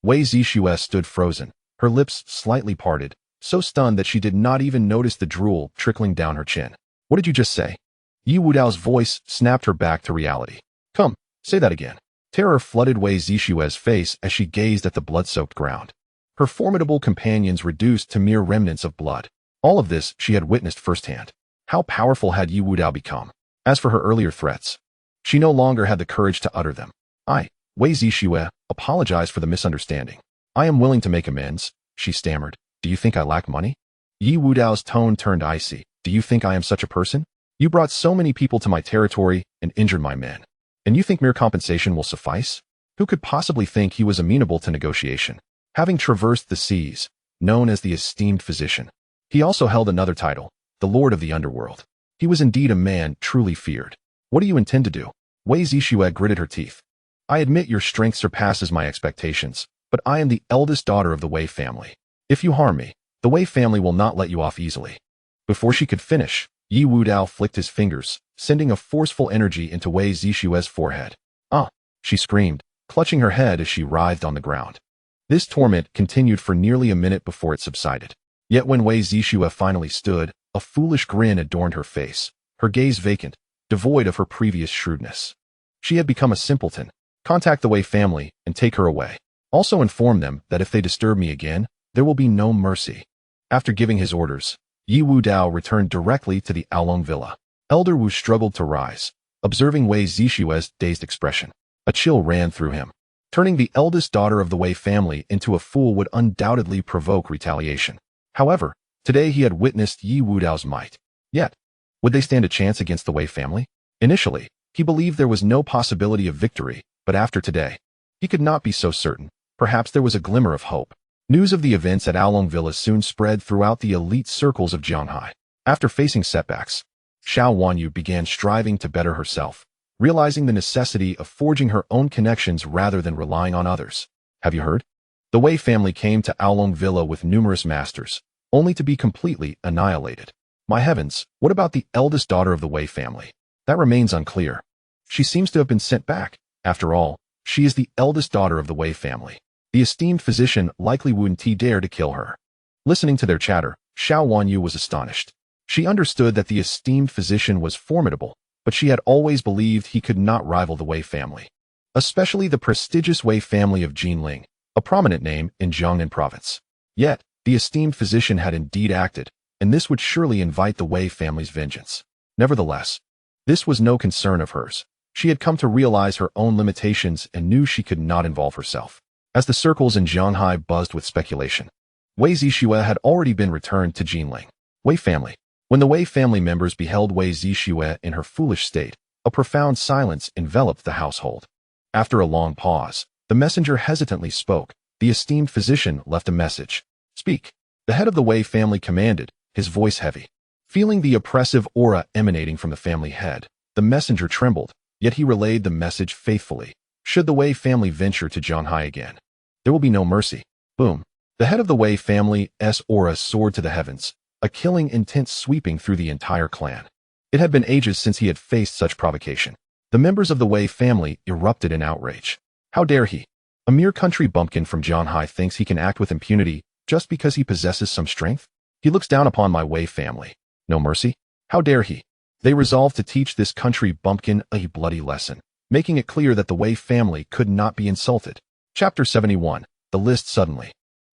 Wei Zixue stood frozen, her lips slightly parted, so stunned that she did not even notice the drool trickling down her chin. What did you just say? Ye Wudao's voice snapped her back to reality. Come, say that again. Terror flooded Wei Zixue's face as she gazed at the blood-soaked ground. Her formidable companions reduced to mere remnants of blood. All of this she had witnessed firsthand. How powerful had Ye Wudao become? As for her earlier threats, she no longer had the courage to utter them. Wei Zixue, apologize for the misunderstanding. I am willing to make amends, she stammered. Do you think I lack money? Ye Wudao's tone turned icy. Do you think I am such a person? You brought so many people to my territory and injured my men. And you think mere compensation will suffice? Who could possibly think he was amenable to negotiation? Having traversed the seas, known as the esteemed physician, he also held another title, the Lord of the Underworld. He was indeed a man truly feared. What do you intend to do? Wei Zixue gritted her teeth. I admit your strength surpasses my expectations, but I am the eldest daughter of the Wei family. If you harm me, the Wei family will not let you off easily. Before she could finish, Ye Wudao flicked his fingers, sending a forceful energy into Wei Zixue's forehead. "Ah!" she screamed, clutching her head as she writhed on the ground. This torment continued for nearly a minute before it subsided. Yet when Wei Zixue finally stood, a foolish grin adorned her face, her gaze vacant, devoid of her previous shrewdness. She had become a simpleton. "Contact the Wei family and take her away. Also inform them that if they disturb me again, there will be no mercy." After giving his orders, Ye Wudao returned directly to the Aolong villa. Elder Wu struggled to rise, observing Wei Zixue's dazed expression. A chill ran through him. Turning the eldest daughter of the Wei family into a fool would undoubtedly provoke retaliation. However, today he had witnessed Ye Wudao's might. Yet, would they stand a chance against the Wei family? Initially, he believed there was no possibility of victory, but after today, he could not be so certain. Perhaps there was a glimmer of hope. News of the events at Aolong Villa soon spread throughout the elite circles of Jianghai. After facing setbacks, Xiao Wanyu began striving to better herself, realizing the necessity of forging her own connections rather than relying on others. Have you heard? The Wei family came to Aolong Villa with numerous masters, only to be completely annihilated. My heavens, what about the eldest daughter of the Wei family? That remains unclear. She seems to have been sent back. After all, she is the eldest daughter of the Wei family. The esteemed physician likely wouldn't dare to kill her. Listening to their chatter, Xiao Wanyu was astonished. She understood that the esteemed physician was formidable, but she had always believed he could not rival the Wei family, especially the prestigious Wei family of Jinling, a prominent name in Jiangnan province. Yet, the esteemed physician had indeed acted, and this would surely invite the Wei family's vengeance. Nevertheless, this was no concern of hers. She had come to realize her own limitations and knew she could not involve herself. As the circles in Jianghai buzzed with speculation, Wei Zixue had already been returned to Jinling. Wei family. When the Wei family members beheld Wei Zixue in her foolish state, a profound silence enveloped the household. After a long pause, the messenger hesitantly spoke. The esteemed physician left a message. "Speak." The head of the Wei family commanded, his voice heavy. Feeling the oppressive aura emanating from the family head, the messenger trembled, yet he relayed the message faithfully. Should the Wei family venture to Jianghai again, there will be no mercy. Boom. The head of the Wei family's aura soared to the heavens, a killing intent sweeping through the entire clan. It had been ages since he had faced such provocation. The members of the Wei family erupted in outrage. How dare he? A mere country bumpkin from Jianghai thinks he can act with impunity just because he possesses some strength? He looks down upon my Wei family. No mercy? How dare he? They resolved to teach this country bumpkin a bloody lesson, making it clear that the Wei family could not be insulted. Chapter 71. The list suddenly.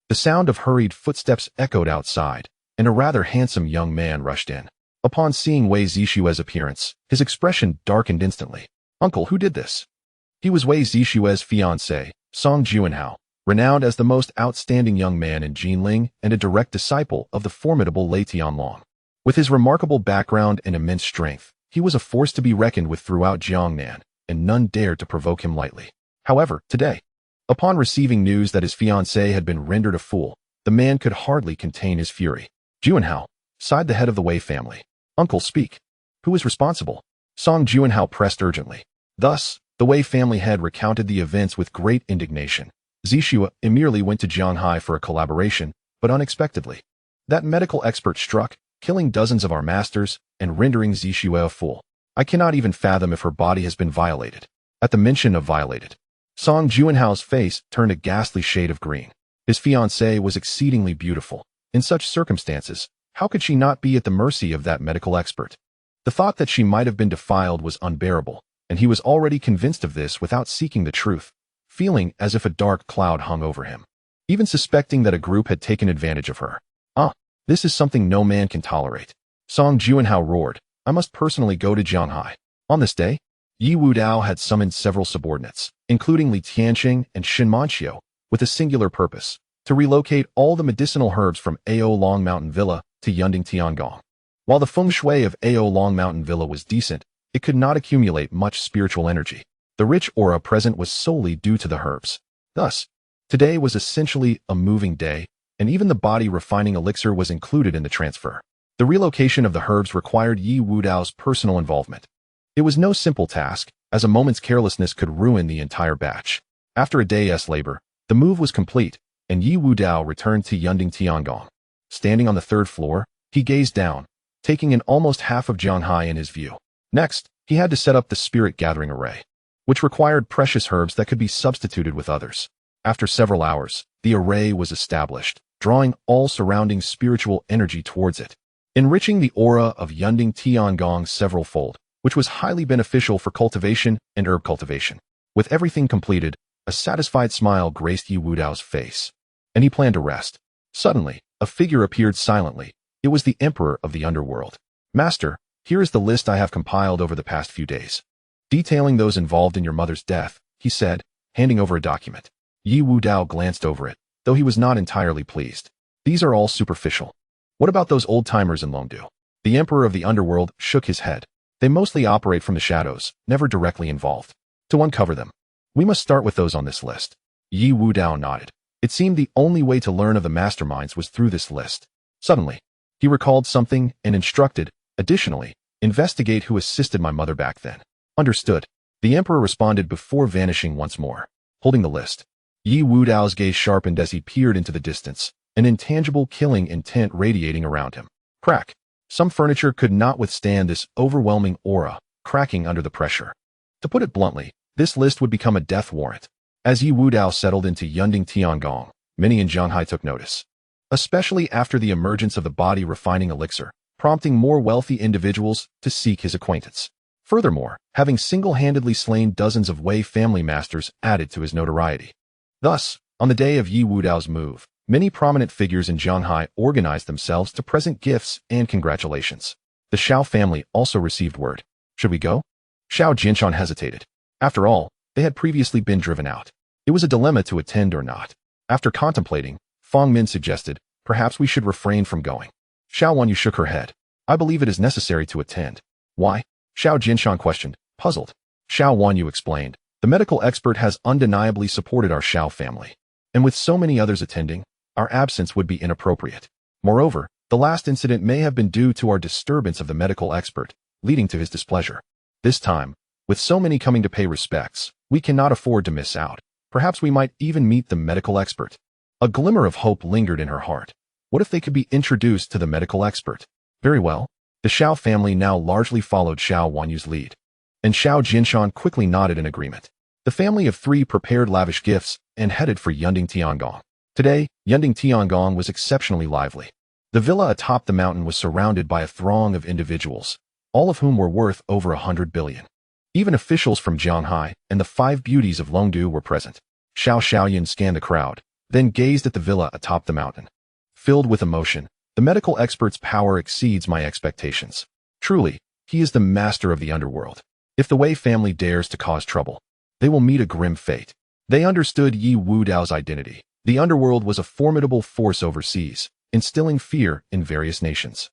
The sound of hurried footsteps echoed outside, and a rather handsome young man rushed in. Upon seeing Wei Zixue's appearance, his expression darkened instantly. "Uncle, who did this?" He was Wei Zixue's fiancé, Song Juanhao, renowned as the most outstanding young man in Jinling and a direct disciple of the formidable Lei Tianlong. With his remarkable background and immense strength, he was a force to be reckoned with throughout Jiangnan, and none dared to provoke him lightly. However, today, upon receiving news that his fiancée had been rendered a fool, the man could hardly contain his fury. "Juanhao," sighed the head of the Wei family. "Uncle, speak. Who is responsible?" Song Juanhao pressed urgently. Thus, the Wei family head recounted the events with great indignation. Zixue merely went to Jianghai for a collaboration, but unexpectedly, that medical expert struck, killing dozens of our masters and rendering Zixue a fool. I cannot even fathom if her body has been violated. At the mention of violated, Song Juanhao's face turned a ghastly shade of green. His fiancée was exceedingly beautiful. In such circumstances, how could she not be at the mercy of that medical expert? The thought that she might have been defiled was unbearable, and he was already convinced of this without seeking the truth, feeling as if a dark cloud hung over him, even suspecting that a group had taken advantage of her. This is something no man can tolerate. Song Juanhao roared, "I must personally go to Jianghai." On this day, Ye Wudao had summoned several subordinates, including Li Tianxing and Shin Manqiu, with a singular purpose, to relocate all the medicinal herbs from Aolong Mountain Villa to Yunding Tiangong. While the feng shui of Aolong Mountain Villa was decent, it could not accumulate much spiritual energy. The rich aura present was solely due to the herbs. Thus, today was essentially a moving day, and even the body refining elixir was included in the transfer. The relocation of the herbs required Ye Wudao's personal involvement. It was no simple task, as a moment's carelessness could ruin the entire batch. After a day's labor, the move was complete, and Ye Wudao returned to Yunding Tiangong. Standing on the third floor, he gazed down, taking in almost half of Jianghai in his view. Next, he had to set up the spirit gathering array, which required precious herbs that could be substituted with others. After several hours, the array was established, drawing all surrounding spiritual energy towards it, enriching the aura of Yunding Tiangong several-fold, which was highly beneficial for cultivation and herb cultivation. With everything completed, a satisfied smile graced Ye Wudao's face, and he planned to rest. Suddenly, a figure appeared silently. It was the emperor of the underworld. Master, here is the list I have compiled over the past few days, detailing those involved in your mother's death, he said, handing over a document. Ye Wudao glanced over it, though he was not entirely pleased. These are all superficial. What about those old-timers in Longdu? The emperor of the underworld shook his head. They mostly operate from the shadows, never directly involved. To uncover them, we must start with those on this list. Ye Wudao nodded. It seemed the only way to learn of the masterminds was through this list. Suddenly, he recalled something and instructed, additionally, investigate who assisted my mother back then. Understood. The emperor responded before vanishing once more, holding the list. Ye Wudao's gaze sharpened as he peered into the distance, an intangible killing intent radiating around him. Crack. Some furniture could not withstand this overwhelming aura, cracking under the pressure. To put it bluntly, this list would become a death warrant. As Ye Wudao settled into Yunding Tiangong, many in Shanghai took notice, especially after the emergence of the body-refining elixir, prompting more wealthy individuals to seek his acquaintance. Furthermore, having single-handedly slain dozens of Wei family masters added to his notoriety. Thus, on the day of Ye Wudao's move, many prominent figures in Shanghai organized themselves to present gifts and congratulations. The Xiao family also received word. Should we go? Xiao Jinshan hesitated. After all, they had previously been driven out. It was a dilemma to attend or not. After contemplating, Feng Min suggested, perhaps we should refrain from going. Xiao Wanyu shook her head. I believe it is necessary to attend. Why? Xiao Jinshan questioned, puzzled. Xiao Wanyu explained, the medical expert has undeniably supported our Xiao family, and with so many others attending, our absence would be inappropriate. Moreover, the last incident may have been due to our disturbance of the medical expert, leading to his displeasure. This time, with so many coming to pay respects, we cannot afford to miss out. Perhaps we might even meet the medical expert. A glimmer of hope lingered in her heart. What if they could be introduced to the medical expert? Very well. The Xiao family now largely followed Xiao Wanyu's lead, and Xiao Jinshan quickly nodded in agreement. The family of three prepared lavish gifts and headed for Yunding Tiangong. Today, Yunding Tiangong was exceptionally lively. The villa atop the mountain was surrounded by a throng of individuals, all of whom were worth over 100 billion. Even officials from Shanghai and the 5 beauties of Longdu were present. Xiao Xiaoyan scanned the crowd, then gazed at the villa atop the mountain. Filled with emotion, the medical expert's power exceeds my expectations. Truly, he is the master of the underworld. If the Wei family dares to cause trouble, they will meet a grim fate. They understood Ye Wudao's identity. The underworld was a formidable force overseas, instilling fear in various nations,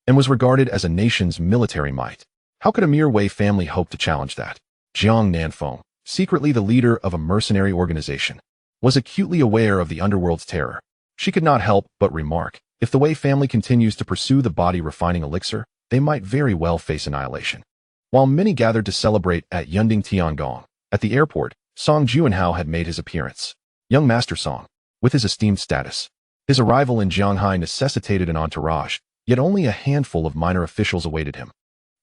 and was regarded as a nation's military might. How could a mere Wei family hope to challenge that? Jiang Nanfeng, secretly the leader of a mercenary organization, was acutely aware of the underworld's terror. She could not help but remark, if the Wei family continues to pursue the body-refining elixir, they might very well face annihilation. While many gathered to celebrate at Yunding Tiangong, at the airport, Song Juanhao had made his appearance. Young Master Song, with his esteemed status. His arrival in Shanghai necessitated an entourage, yet only a handful of minor officials awaited him.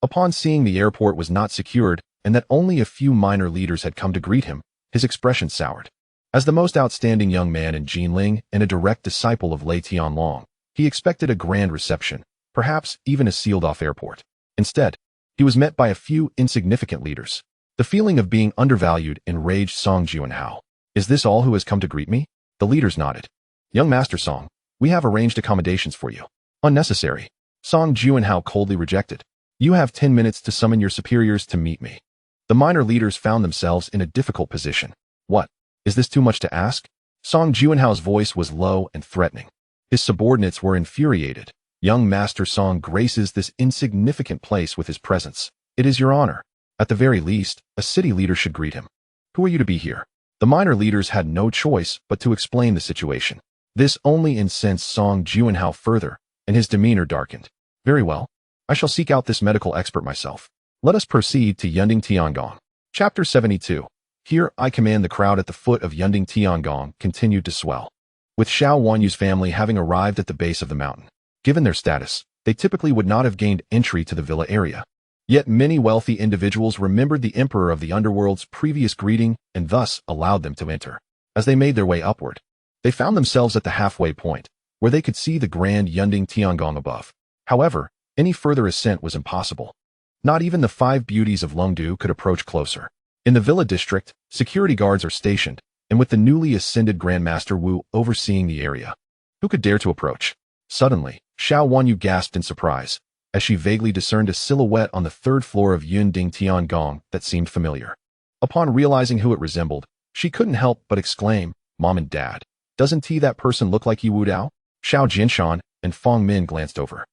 Upon seeing the airport was not secured and that only a few minor leaders had come to greet him, his expression soured. As the most outstanding young man in Jinling and a direct disciple of Lei Tianlong, he expected a grand reception, perhaps even a sealed-off airport. Instead, he was met by a few insignificant leaders. The feeling of being undervalued enraged Song Juanhao. Is this all who has come to greet me? The leaders nodded. Young Master Song, we have arranged accommodations for you. Unnecessary. Song Juanhao coldly rejected. You have 10 minutes to summon your superiors to meet me. The minor leaders found themselves in a difficult position. What? Is this too much to ask? Song Juanhao's voice was low and threatening. His subordinates were infuriated. Young Master Song graces this insignificant place with his presence. It is your honor. At the very least, a city leader should greet him. Who are you to be here? The minor leaders had no choice but to explain the situation. This only incensed Song Juanhao further, and his demeanor darkened. Very well. I shall seek out this medical expert myself. Let us proceed to Yunding Tiangong. Chapter 72. Here I command the crowd at the foot of Yunding Tiangong continued to swell. With Xiao Wanyu's family having arrived at the base of the mountain. Given their status, they typically would not have gained entry to the villa area. Yet many wealthy individuals remembered the emperor of the underworld's previous greeting and thus allowed them to enter. As they made their way upward, they found themselves at the halfway point, where they could see the grand Yunding Tiangong above. However, any further ascent was impossible. Not even the 5 beauties of Longdu could approach closer. In the villa district, security guards are stationed, and with the newly ascended Grandmaster Wu overseeing the area, who could dare to approach? Suddenly, Xiao Wanyu gasped in surprise, as she vaguely discerned a silhouette on the 3rd floor of Yunding Tiangong that seemed familiar. Upon realizing who it resembled, she couldn't help but exclaim, "Mom and Dad, doesn't that person look like Ye Wudao?" Xiao Jinshan and Fong Min glanced over.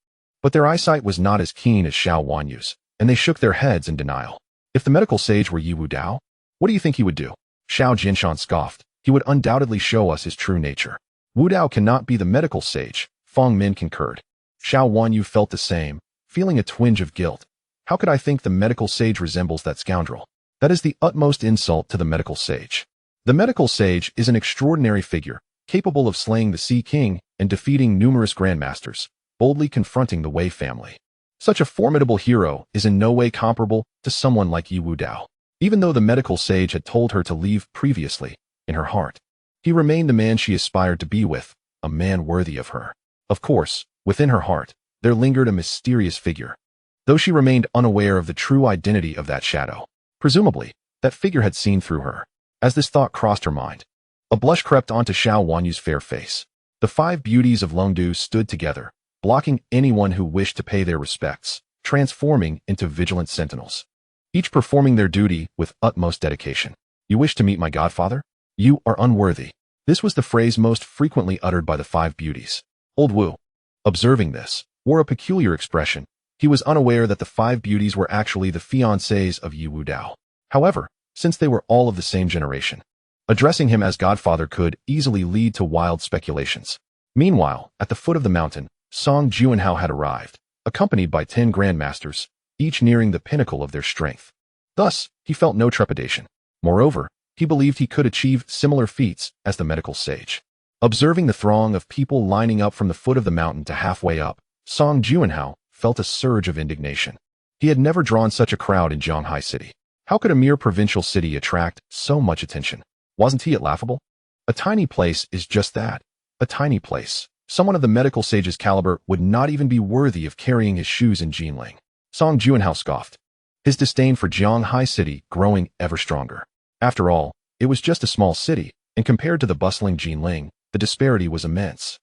But their eyesight was not as keen as Xiao Wanyu's, and they shook their heads in denial. If the medical sage were Ye Wudao, what do you think he would do? Xiao Jinshan scoffed. He would undoubtedly show us his true nature. Wudao cannot be the medical sage, Fong Min concurred. Xiao Wanyu felt the same, feeling a twinge of guilt. How could I think the medical sage resembles that scoundrel? That is the utmost insult to the medical sage. The medical sage is an extraordinary figure, capable of slaying the Sea King and defeating numerous grandmasters, boldly confronting the Wei family. Such a formidable hero is in no way comparable to someone like Ye Wudao. Even though the medical sage had told her to leave previously, in her heart, he remained the man she aspired to be with, a man worthy of her. Of course, within her heart, there lingered a mysterious figure, though she remained unaware of the true identity of that shadow. Presumably, that figure had seen through her. As this thought crossed her mind, a blush crept onto Xiao Wanyu's fair face. The 5 beauties of Longdu stood together, blocking anyone who wished to pay their respects, transforming into vigilant sentinels, each performing their duty with utmost dedication. "You wish to meet my godfather? You are unworthy." This was the phrase most frequently uttered by the 5 beauties. Old Wu, observing this, wore a peculiar expression. He was unaware that the 5 beauties were actually the fiancées of Ye Wudao. However, since they were all of the same generation, addressing him as godfather could easily lead to wild speculations. Meanwhile, at the foot of the mountain, Song Juanhao had arrived, accompanied by 10 grandmasters, each nearing the pinnacle of their strength. Thus, he felt no trepidation. Moreover, he believed he could achieve similar feats as the medical sage. Observing the throng of people lining up from the foot of the mountain to halfway up, Song Juanhao felt a surge of indignation. He had never drawn such a crowd in Zhanghai City. How could a mere provincial city attract so much attention? Wasn't it laughable? A tiny place is just that, a tiny place. Someone of the medical sage's caliber would not even be worthy of carrying his shoes in Jinling. Song Juanhao scoffed, his disdain for Zhanghai City growing ever stronger. After all, it was just a small city, and compared to the bustling Jinling, the disparity was immense.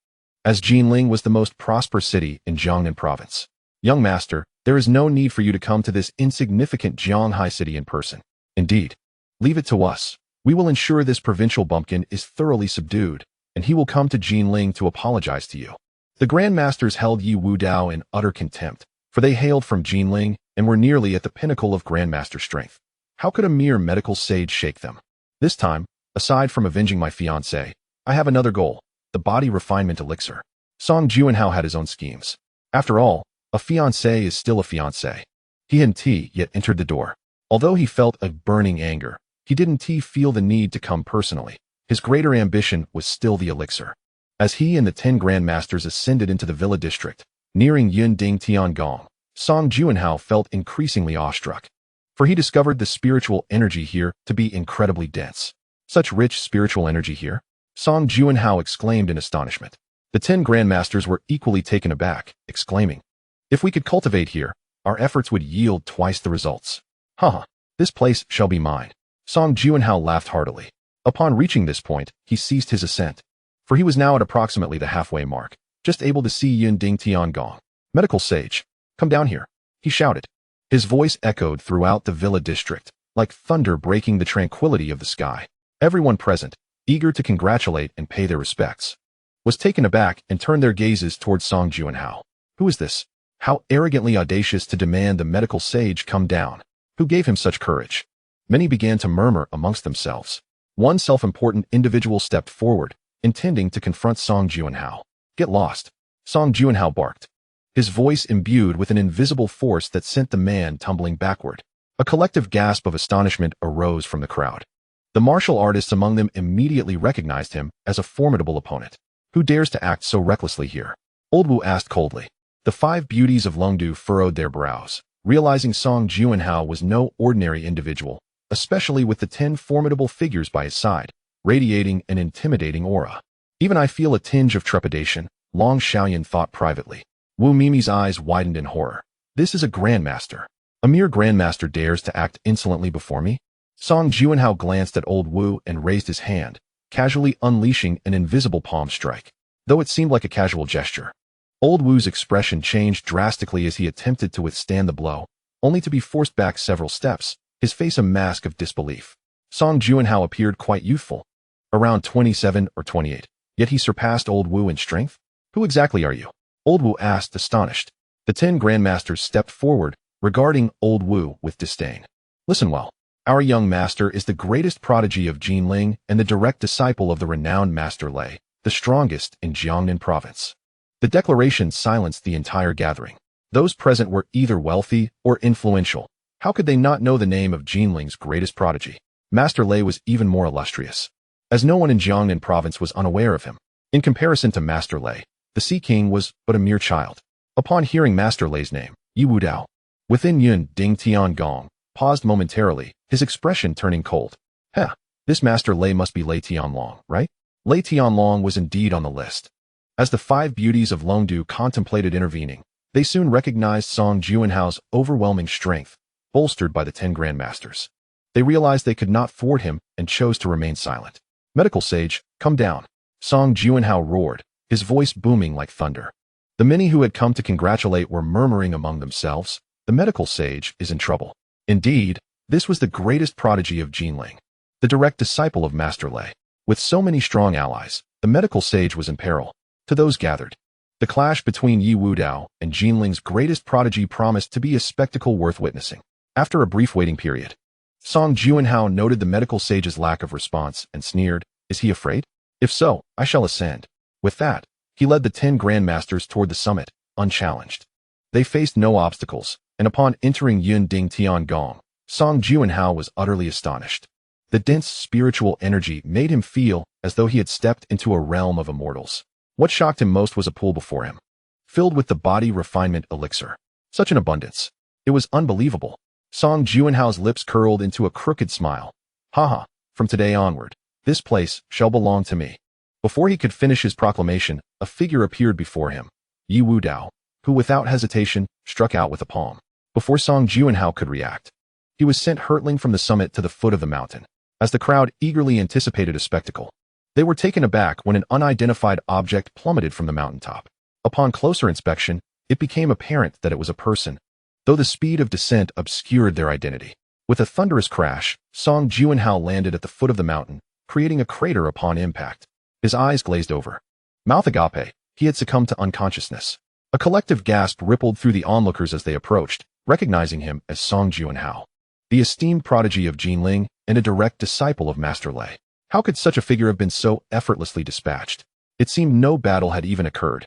As Jinling was the most prosperous city in Jiangnan province. "Young master, there is no need for you to come to this insignificant Zhanghai City in person. Indeed, leave it to us. We will ensure this provincial bumpkin is thoroughly subdued, and he will come to Jinling to apologize to you." The grandmasters held Ye Wudao in utter contempt, for they hailed from Jinling and were nearly at the pinnacle of grandmaster strength. How could a mere medical sage shake them? "This time, aside from avenging my fiancée, I have another goal, the body refinement elixir." Song Juanhao had his own schemes. After all, a fiancée is still a fiancée. He hadn't yet entered the door. Although he felt a burning anger, he didn't feel the need to come personally. His greater ambition was still the elixir. As he and the 10 grandmasters ascended into the villa district, nearing Yunding Tiangong, Song Juanhao felt increasingly awestruck, for he discovered the spiritual energy here to be incredibly dense. Such rich spiritual energy here? Song Juanhao exclaimed in astonishment. The 10 grandmasters were equally taken aback, exclaiming, "If we could cultivate here, our efforts would yield twice the results. Haha, this place shall be mine." Song Juanhao laughed heartily. Upon reaching this point, he ceased his ascent, for he was now at approximately the halfway mark, just able to see Yunding Tiangong. "Medical sage, come down here," he shouted. His voice echoed throughout the villa district, like thunder breaking the tranquility of the sky. Everyone present, eager to congratulate and pay their respects, was taken aback and turned their gazes towards Song Juanhao. Who is this? How arrogantly audacious to demand the medical sage come down. Who gave him such courage? Many began to murmur amongst themselves. One self-important individual stepped forward, intending to confront Song Juanhao. "Get lost," Song Juanhao barked, his voice imbued with an invisible force that sent the man tumbling backward. A collective gasp of astonishment arose from the crowd. The martial artists among them immediately recognized him as a formidable opponent. "Who dares to act so recklessly here?" Old Wu asked coldly. The 5 beauties of Longdu furrowed their brows, realizing Song Juanhao was no ordinary individual, especially with the 10 formidable figures by his side, radiating an intimidating aura. Even I feel a tinge of trepidation, Long Xiaoyan thought privately. Wu Mimi's eyes widened in horror. This is a grandmaster. A mere grandmaster dares to act insolently before me? Song Juanhao glanced at old Wu and raised his hand, casually unleashing an invisible palm strike, though it seemed like a casual gesture. Old Wu's expression changed drastically as he attempted to withstand the blow, only to be forced back several steps, his face a mask of disbelief. Song Juanhao appeared quite youthful, around 27 or 28, yet he surpassed old Wu in strength? Who exactly are you? Old Wu asked, astonished. The 10 grandmasters stepped forward, regarding old Wu with disdain. Listen well. Our young master is the greatest prodigy of Jinling and the direct disciple of the renowned Master Lei, the strongest in Jiangnan province. The declaration silenced the entire gathering. Those present were either wealthy or influential. How could they not know the name of Jinling's greatest prodigy? Master Lei was even more illustrious, as no one in Jiangnan province was unaware of him. In comparison to Master Lei, the Sea King was but a mere child. Upon hearing Master Lei's name, Ye Wudao, within Yun Ding Tiangong, paused momentarily, his expression turning cold. This Master Lei must be Lei Tianlong, right? Lei Tianlong was indeed on the list. As the 5 beauties of Longdu contemplated intervening, they soon recognized Song Juanhao's overwhelming strength, bolstered by the 10 grandmasters. They realized they could not thwart him and chose to remain silent. Medical sage, come down. Song Juanhao roared, his voice booming like thunder. The many who had come to congratulate were murmuring among themselves, the medical sage is in trouble. Indeed, this was the greatest prodigy of Jinling, the direct disciple of Master Lei. With so many strong allies, the medical sage was in peril. To those gathered, the clash between Ye Wudao and Jinling's greatest prodigy promised to be a spectacle worth witnessing. After a brief waiting period, Song Juanhao noted the medical sage's lack of response and sneered, is he afraid? If so, I shall ascend. With that, he led the 10 grandmasters toward the summit, unchallenged. They faced no obstacles, and upon entering Yun Ding Tiangong, Song Juanhao was utterly astonished. The dense spiritual energy made him feel as though he had stepped into a realm of immortals. What shocked him most was a pool before him, filled with the body refinement elixir. Such an abundance. It was unbelievable. Song Juanhao's lips curled into a crooked smile. Haha, from today onward, this place shall belong to me. Before he could finish his proclamation, a figure appeared before him, Ye Wudao, who without hesitation struck out with a palm. Before Song Juanhao could react, he was sent hurtling from the summit to the foot of the mountain. As the crowd eagerly anticipated a spectacle, they were taken aback when an unidentified object plummeted from the mountaintop. Upon closer inspection, it became apparent that it was a person, though the speed of descent obscured their identity. With a thunderous crash, Song Juanhao landed at the foot of the mountain, creating a crater upon impact. His eyes glazed over. Mouth agape, he had succumbed to unconsciousness. A collective gasp rippled through the onlookers as they approached, recognizing him as Song Juanhao, the esteemed prodigy of Jinling and a direct disciple of Master Lei. How could such a figure have been so effortlessly dispatched? It seemed no battle had even occurred.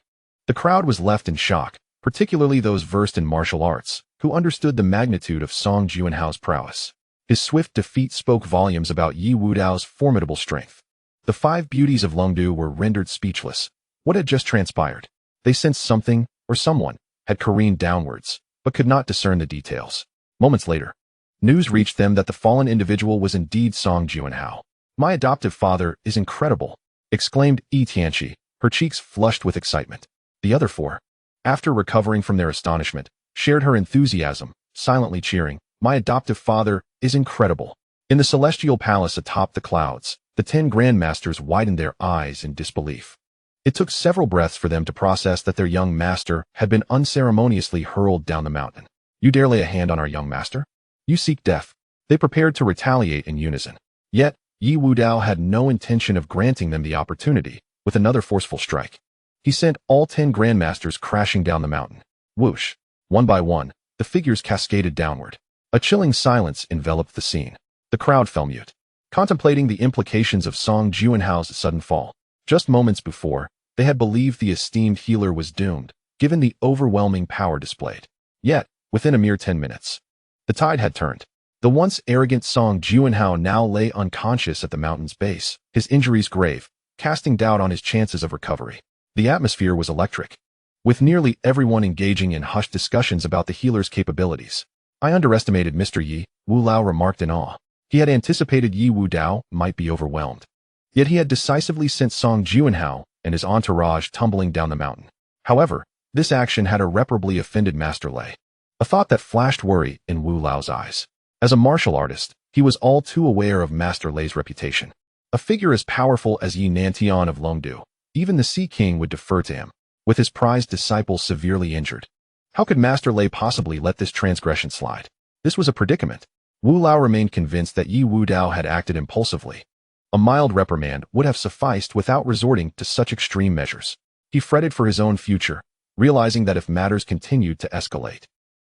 The crowd was left in shock, particularly those versed in martial arts, who understood the magnitude of Song Juanhao's prowess. His swift defeat spoke volumes about Ye Wudao's formidable strength. The 5 beauties of Longdu were rendered speechless. What had just transpired? They sensed something, or someone, had careened downwards, but could not discern the details. Moments later, news reached them that the fallen individual was indeed Song Juanhao. My adoptive father is incredible, exclaimed Yi Tianqi, her cheeks flushed with excitement. The other 4, after recovering from their astonishment, shared her enthusiasm, silently cheering, my adoptive father is incredible. In the celestial palace atop the clouds, the 10 grandmasters widened their eyes in disbelief. It took several breaths for them to process that their young master had been unceremoniously hurled down the mountain. You dare lay a hand on our young master? You seek death. They prepared to retaliate in unison. Yet, Ye Wudao had no intention of granting them the opportunity. With another forceful strike, he sent all 10 grandmasters crashing down the mountain. Whoosh! One by one, the figures cascaded downward. A chilling silence enveloped the scene. The crowd fell mute, contemplating the implications of Song Juanhao's sudden fall. Just moments before, they had believed the esteemed healer was doomed, given the overwhelming power displayed. Yet, within a mere 10 minutes, the tide had turned. The once arrogant Song Juanhao now lay unconscious at the mountain's base, his injuries grave, casting doubt on his chances of recovery. The atmosphere was electric. with nearly everyone engaging in hushed discussions about the healer's capabilities. I underestimated Mr. Ye Wudao remarked in awe. He had anticipated Ye Wudao might be overwhelmed. Yet he had decisively sent Song Juanhao and his entourage tumbling down the mountain. However, this action had irreparably offended Master Lei, a thought that flashed worry in Wu Lao's eyes. As a martial artist, he was all too aware of Master Lei's reputation. A figure as powerful as Yi Nantian of Longdu, even the Sea King would defer to him, with his prized disciple severely injured. How could Master Lei possibly let this transgression slide? This was a predicament. Wu Lao remained convinced that Ye Wudao had acted impulsively. A mild reprimand would have sufficed without resorting to such extreme measures. He fretted for his own future, realizing that if matters continued to escalate,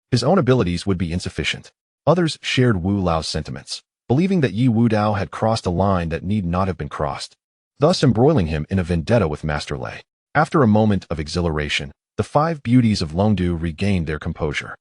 his own abilities would be insufficient. Others shared Wu Lao's sentiments, believing that Ye Wudao had crossed a line that need not have been crossed, thus embroiling him in a vendetta with Master Lei. After a moment of exhilaration, the 5 beauties of Longdu regained their composure.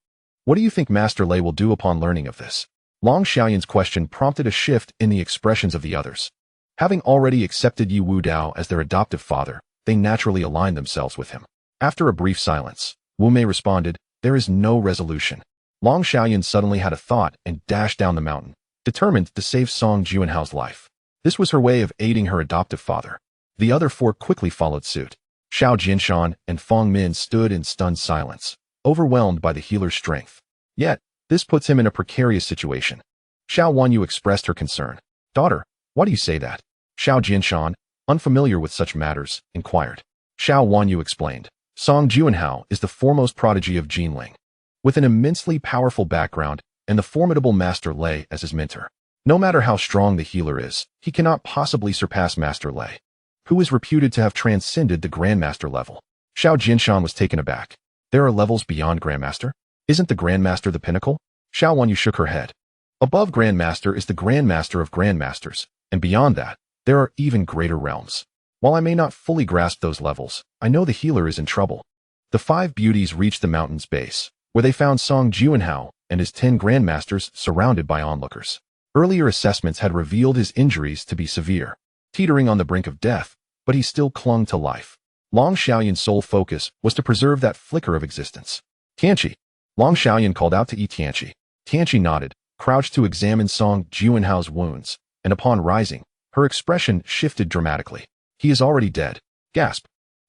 What do you think Master Lei will do upon learning of this? Long Xiaoyan's question prompted a shift in the expressions of the others. Having already accepted Ye Wudao as their adoptive father, they naturally aligned themselves with him. After a brief silence, Wu Mei responded, "There is no resolution." Long Xiaoyan suddenly had a thought and dashed down the mountain, determined to save Song Juanhao's life. This was her way of aiding her adoptive father. The other 4 quickly followed suit. Xiao Jinshan and Fong Min stood in stunned silence, overwhelmed by the healer's strength. Yet, this puts him in a precarious situation. Xiao Wanyu expressed her concern. "Daughter, why do you say that?" Xiao Jinshan, unfamiliar with such matters, inquired. Xiao Wanyu explained. Song Juanhao is the foremost prodigy of Jinling, with an immensely powerful background and the formidable Master Lei as his mentor. No matter how strong the healer is, he cannot possibly surpass Master Lei, who is reputed to have transcended the Grandmaster level. Xiao Jinshan was taken aback. There are levels beyond Grandmaster? Isn't the Grandmaster the pinnacle? Xiao Wanyu shook her head. Above Grandmaster is the Grandmaster of Grandmasters, and beyond that, there are even greater realms. While I may not fully grasp those levels, I know the healer is in trouble. The 5 beauties reached the mountain's base, where they found Song Juanhao and his 10 Grandmasters surrounded by onlookers. Earlier assessments had revealed his injuries to be severe, teetering on the brink of death, but he still clung to life. Long Xiaoyan's sole focus was to preserve that flicker of existence. "Tianqi." Long Xiaoyan called out to Tianqi. Tianqi nodded, crouched to examine Song Juanhao's wounds, and upon rising, her expression shifted dramatically. "He is already dead." Gasp.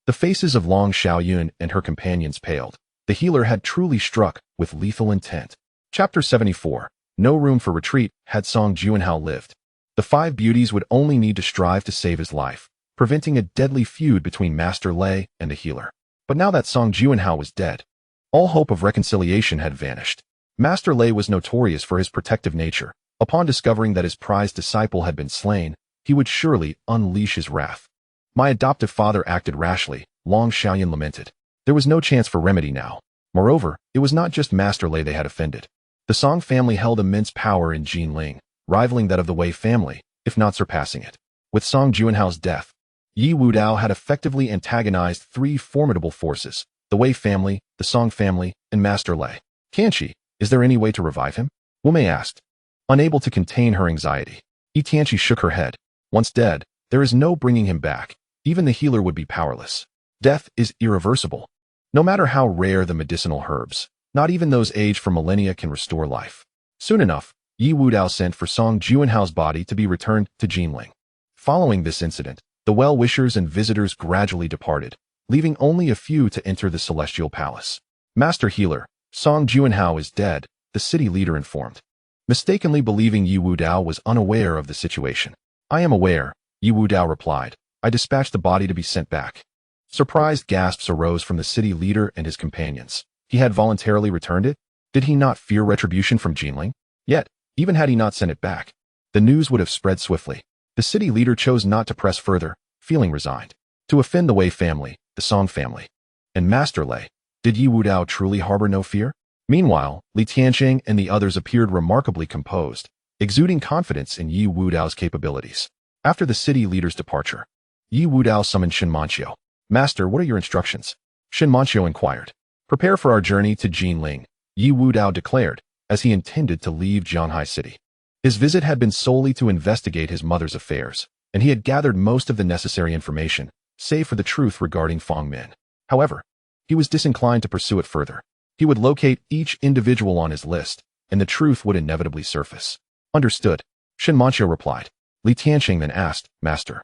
The faces of Long Xiaoyan and her companions paled. The healer had truly struck with lethal intent. Chapter 74. No room for retreat had Song Juanhao lived. The 5 beauties would only need to strive to save his life, preventing a deadly feud between Master Lei and the healer. But now that Song Juanhao was dead, all hope of reconciliation had vanished. Master Lei was notorious for his protective nature. Upon discovering that his prized disciple had been slain, he would surely unleash his wrath. "My adoptive father acted rashly," Long Xiaoyan lamented. There was no chance for remedy now. Moreover, it was not just Master Lei they had offended. The Song family held immense power in Jinling, rivaling that of the Wei family, if not surpassing it. With Song Juanhao's death, Ye Wudao had effectively antagonized 3 formidable forces: the Wei family, the Song family, and Master Lei. "Tianqi, is there any way to revive him?" Wu Mei asked, unable to contain her anxiety. Tianqi shook her head. "Once dead, there is no bringing him back. Even the healer would be powerless. Death is irreversible. No matter how rare the medicinal herbs, not even those aged for millennia can restore life." Soon enough, Ye Wudao sent for Song Juanhao's body to be returned to Jinling. Following this incident, the well-wishers and visitors gradually departed, leaving only a few to enter the celestial palace. "Master Healer, Song Juanhao is dead," the city leader informed, mistakenly believing Ye Wudao was unaware of the situation. "I am aware," Ye Wudao replied. "I dispatched the body to be sent back." Surprised gasps arose from the city leader and his companions. He had voluntarily returned it? Did he not fear retribution from Jinling? Yet, even had he not sent it back, the news would have spread swiftly. The city leader chose not to press further, feeling resigned. To offend the Wei family, the Song family, and Master Lei, did Ye Wudao truly harbor no fear? Meanwhile, Li Tianqing and the others appeared remarkably composed, exuding confidence in Ye Wudao's capabilities. After the city leader's departure, Ye Wudao summoned Shen Manqiu. "Master, what are your instructions?" Shen Manqiu inquired. "Prepare for our journey to Jinling," Ye Wudao declared, as he intended to leave Jianghai City. His visit had been solely to investigate his mother's affairs, and he had gathered most of the necessary information, save for the truth regarding Fong Min. However, he was disinclined to pursue it further. He would locate each individual on his list, and the truth would inevitably surface. Understood, Shen Manqiu replied. Li Tianqing then asked, Master,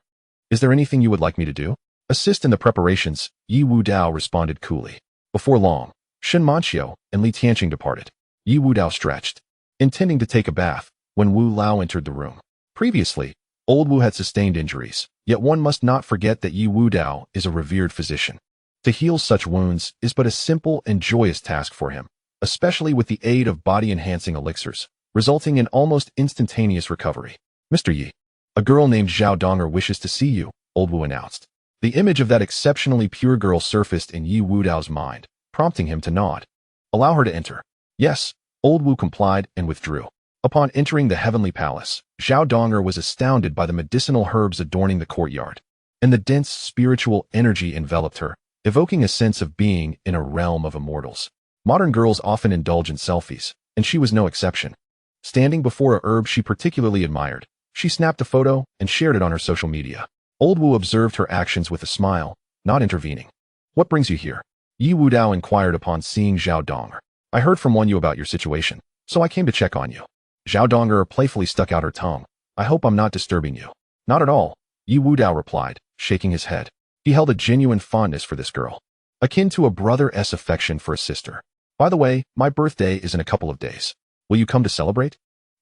is there anything you would like me to do? Assist in the preparations, Ye Wudao responded coolly. Before long, Shen Manqiu and Li Tianqing departed. Ye Wudao stretched, intending to take a bath, when Wu Lao entered the room. Previously, old Wu had sustained injuries, yet one must not forget that Ye Wudao is a revered physician. To heal such wounds is but a simple and joyous task for him, especially with the aid of body-enhancing elixirs, resulting in almost instantaneous recovery. Mr. Yi, a girl named Zhao Donger wishes to see you, old Wu announced. The image of that exceptionally pure girl surfaced in Ye Wudao's mind, prompting him to nod. Allow her to enter. Yes, old Wu complied and withdrew. Upon entering the heavenly palace, Zhao Donger was astounded by the medicinal herbs adorning the courtyard, and the dense spiritual energy enveloped her, evoking a sense of being in a realm of immortals. Modern girls often indulge in selfies, and she was no exception. Standing before a herb she particularly admired, she snapped a photo and shared it on her social media. Old Wu observed her actions with a smile, not intervening. What brings you here? Ye Wudao inquired upon seeing Zhao Donger. I heard from Wan Yu about your situation, so I came to check on you. Zhao Donger playfully stuck out her tongue. I hope I'm not disturbing you. Not at all, Ye Wudao replied, shaking his head. He held a genuine fondness for this girl, akin to a brother's affection for a sister. By the way, my birthday is in a couple of days. Will you come to celebrate?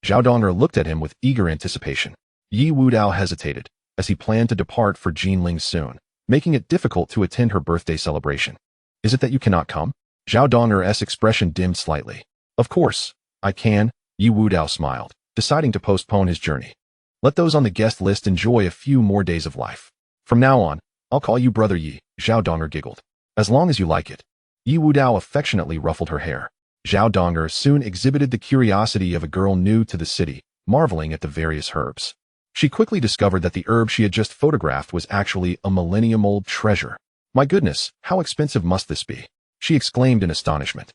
Zhao Donger looked at him with eager anticipation. Ye Wudao hesitated, as he planned to depart for Jinling soon, making it difficult to attend her birthday celebration. Is it that you cannot come? Zhao Donger's expression dimmed slightly. Of course, I can, Ye Wudao smiled, deciding to postpone his journey. Let those on the guest list enjoy a few more days of life. From now on, I'll call you Brother Yi, Zhao Donger giggled. As long as you like it. Ye Wudao affectionately ruffled her hair. Zhao Donger soon exhibited the curiosity of a girl new to the city, marveling at the various herbs. She quickly discovered that the herb she had just photographed was actually a millennium-old treasure. My goodness, how expensive must this be? She exclaimed in astonishment.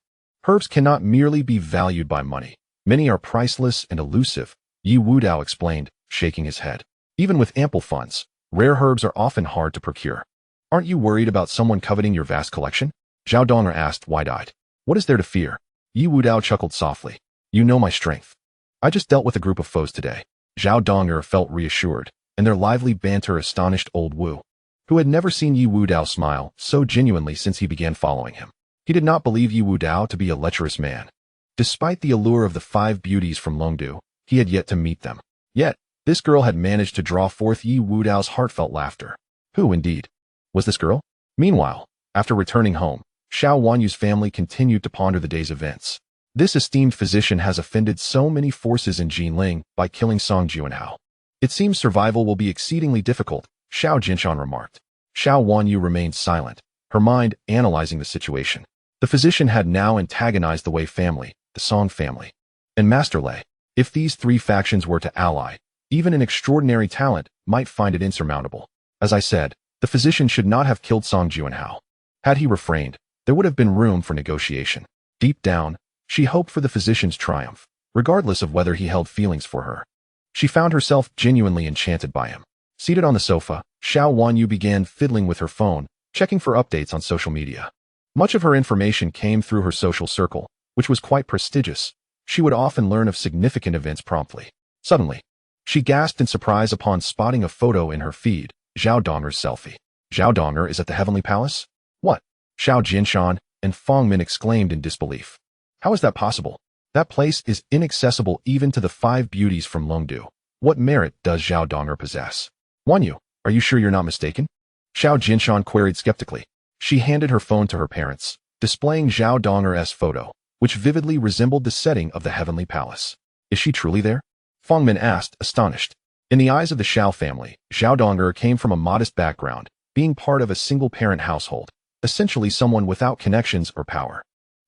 Herbs cannot merely be valued by money. Many are priceless and elusive, Ye Wudao explained, shaking his head. Even with ample funds, rare herbs are often hard to procure. Aren't you worried about someone coveting your vast collection? Zhao Donger asked wide-eyed. What is there to fear? Ye Wudao chuckled softly. You know my strength. I just dealt with a group of foes today. Zhao Donger felt reassured, and their lively banter astonished old Wu, who had never seen Ye Wudao smile so genuinely since he began following him. He did not believe Ye Wudao to be a lecherous man. Despite the allure of the 5 beauties from Longdu, he had yet to meet them. Yet, this girl had managed to draw forth Ye Wudao's heartfelt laughter. Who, indeed, was this girl? Meanwhile, after returning home, Xiao Wanyu's family continued to ponder the day's events. This esteemed physician has offended so many forces in Jinling by killing Song Juanhao. It seems survival will be exceedingly difficult, Xiao Jinshan remarked. Xiao Wanyu remained silent, her mind analyzing the situation. The physician had now antagonized the Wei family, the Song family, and Master Lei. If these 3 factions were to ally, even an extraordinary talent might find it insurmountable. As I said, the physician should not have killed Song Juanhao. Had he refrained, there would have been room for negotiation. Deep down, she hoped for the physician's triumph, regardless of whether he held feelings for her. She found herself genuinely enchanted by him. Seated on the sofa, Xiao Wanyu began fiddling with her phone, checking for updates on social media. Much of her information came through her social circle, which was quite prestigious. She would often learn of significant events promptly. Suddenly, she gasped in surprise upon spotting a photo in her feed, Zhao Donger's selfie. Zhao Donger is at the Heavenly Palace? What? Xiao Jinshan and Fong Min exclaimed in disbelief. How is that possible? That place is inaccessible even to the 5 beauties from Longdu. What merit does Zhao Donger possess? Wanyu, are you sure you're not mistaken? Xiao Jinshan queried skeptically. She handed her phone to her parents, displaying Zhao Donger's photo, which vividly resembled the setting of the Heavenly Palace. Is she truly there? Fong Min asked, astonished. In the eyes of the Xiao family, Zhao Donger came from a modest background, being part of a single-parent household, essentially someone without connections or power.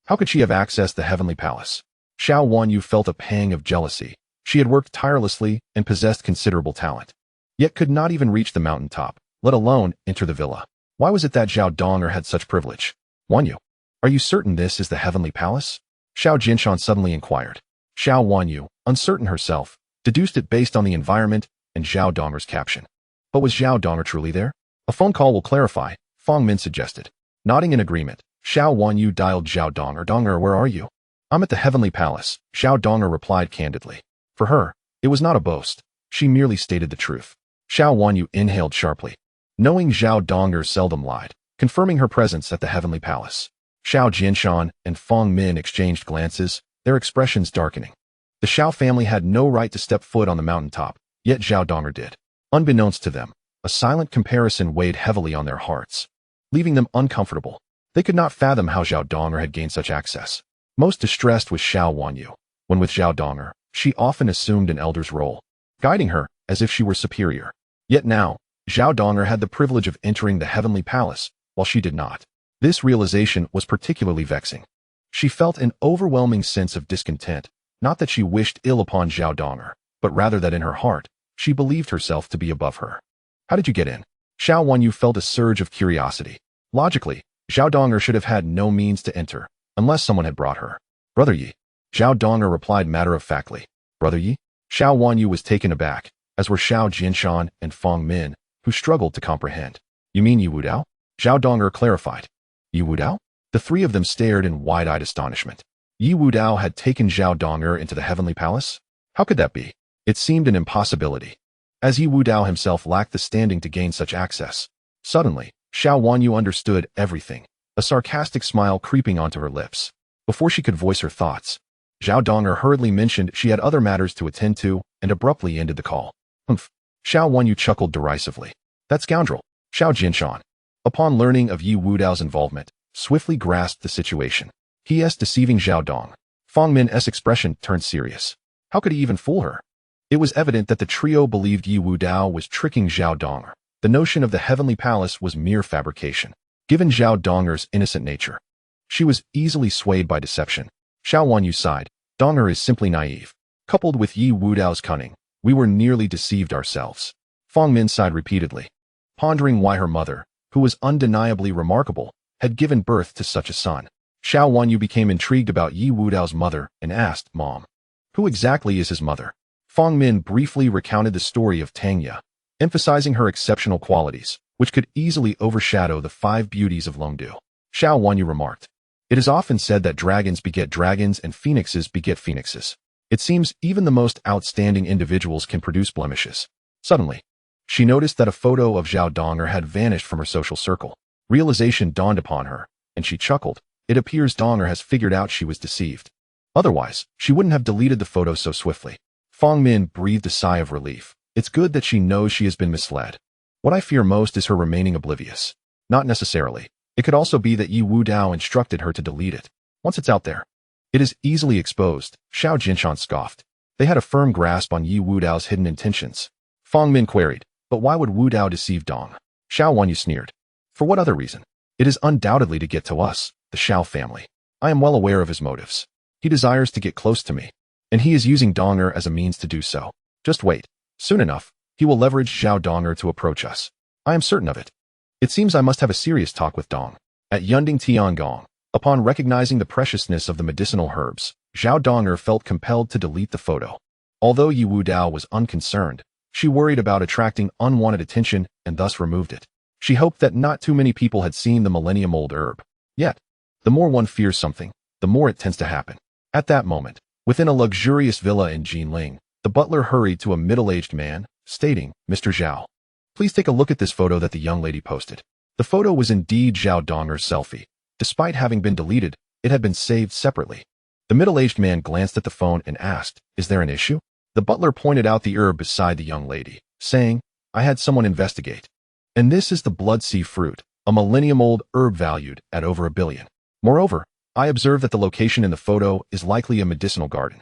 How could she have accessed the Heavenly Palace? Xiao Wanyu felt a pang of jealousy. She had worked tirelessly and possessed considerable talent, yet could not even reach the mountaintop, let alone enter the villa. Why was it that Zhao Donger had such privilege? Wanyu, are you certain this is the Heavenly Palace? Xiao Jinshan suddenly inquired. Xiao Wanyu, uncertain herself, deduced it based on the environment and Zhao Donger's caption. But was Zhao Donger truly there? A phone call will clarify, Fong Min suggested. Nodding in agreement, Xiao Wanyu dialed Zhao Donger. Donger, where are you? I'm at the Heavenly Palace, Xiao Donger replied candidly. For her, it was not a boast. She merely stated the truth. Xiao Wanyu inhaled sharply, knowing Zhao Donger seldom lied, confirming her presence at the Heavenly Palace. Xiao Jianshan and Fong Min exchanged glances, their expressions darkening. The Xiao family had no right to step foot on the mountaintop, yet Zhao Donger did. Unbeknownst to them, a silent comparison weighed heavily on their hearts, leaving them uncomfortable. They could not fathom how Zhao Donger had gained such access. Most distressed was Xiao Wanyu. When with Zhao Donger, she often assumed an elder's role, guiding her as if she were superior. Yet now, Zhao Donger had the privilege of entering the Heavenly Palace, while she did not. This realization was particularly vexing. She felt an overwhelming sense of discontent, not that she wished ill upon Zhao Donger, but rather that in her heart, she believed herself to be above her. How did you get in? Xiao Wanyu felt a surge of curiosity. Logically, Zhao Donger should have had no means to enter, unless someone had brought her. Brother Ye. Zhao Donger replied matter-of-factly. Brother Ye? Xiao Wanyu was taken aback, as were Xiao Jianshan and Fong Min, who struggled to comprehend. You mean Ye Wudao? Zhao Donger clarified. Ye Wudao? The three of them stared in wide-eyed astonishment. Ye Wudao had taken Zhao Donger into the Heavenly Palace? How could that be? It seemed an impossibility, as Ye Wudao himself lacked the standing to gain such access. Suddenly, Xiao Wanyu understood everything, a sarcastic smile creeping onto her lips. Before she could voice her thoughts, Zhao Donger hurriedly mentioned she had other matters to attend to and abruptly ended the call. Humph. Xiao Wanyu chuckled derisively. That scoundrel, Xiao Jianshan, upon learning of Ye Wudao's involvement, swiftly grasped the situation. He.s. deceiving Zhao Dong. Fong Min's expression turned serious. How could he even fool her? It was evident that the trio believed Ye Wudao was tricking Zhao Donger. The notion of the Heavenly Palace was mere fabrication. Given Zhao Donger's innocent nature, she was easily swayed by deception. Xiao Wanyu sighed. Donger is simply naive. Coupled with Ye Wudao's cunning, we were nearly deceived ourselves. Fong Min sighed repeatedly, pondering why her mother, who was undeniably remarkable, had given birth to such a son. Xiao Wanyu became intrigued about Ye Wudao's mother and asked, Mom, who exactly is his mother? Fong Min briefly recounted the story of Tangya, emphasizing her exceptional qualities, which could easily overshadow the 5 beauties of Longdu. Xiao Wanyu remarked, it is often said that dragons beget dragons and phoenixes beget phoenixes. It seems even the most outstanding individuals can produce blemishes. Suddenly, she noticed that a photo of Zhao Donger had vanished from her social circle. Realization dawned upon her, and she chuckled. It appears Donger has figured out she was deceived. Otherwise, she wouldn't have deleted the photo so swiftly. Fong Min breathed a sigh of relief. It's good that she knows she has been misled. What I fear most is her remaining oblivious. Not necessarily. It could also be that Ye Wudao instructed her to delete it. Once it's out there, it is easily exposed, Xiao Jinshan scoffed. They had a firm grasp on Ye Wudao's hidden intentions. Fong Min queried, but why would Wudao deceive Dong? Xiao Wanyu sneered. For what other reason? It is undoubtedly to get to us, the Xiao family. I am well aware of his motives. He desires to get close to me, and he is using Donger as a means to do so. Just wait. Soon enough, he will leverage Zhao Donger to approach us. I am certain of it. It seems I must have a serious talk with Dong. At Yunding Tiangong, upon recognizing the preciousness of the medicinal herbs, Zhao Donger felt compelled to delete the photo. Although Ye Wudao was unconcerned, she worried about attracting unwanted attention and thus removed it. She hoped that not too many people had seen the millennium-old herb. Yet, the more one fears something, the more it tends to happen. At that moment, within a luxurious villa in Jinling, the butler hurried to a middle-aged man, stating, Mr. Zhao, please take a look at this photo that the young lady posted. The photo was indeed Zhao Donger's selfie. Despite having been deleted, it had been saved separately. The middle-aged man glanced at the phone and asked, is there an issue? The butler pointed out the herb beside the young lady, saying, I had someone investigate. And this is the blood sea fruit, a millennium-old herb valued at over $1 billion. Moreover, I observed that the location in the photo is likely a medicinal garden.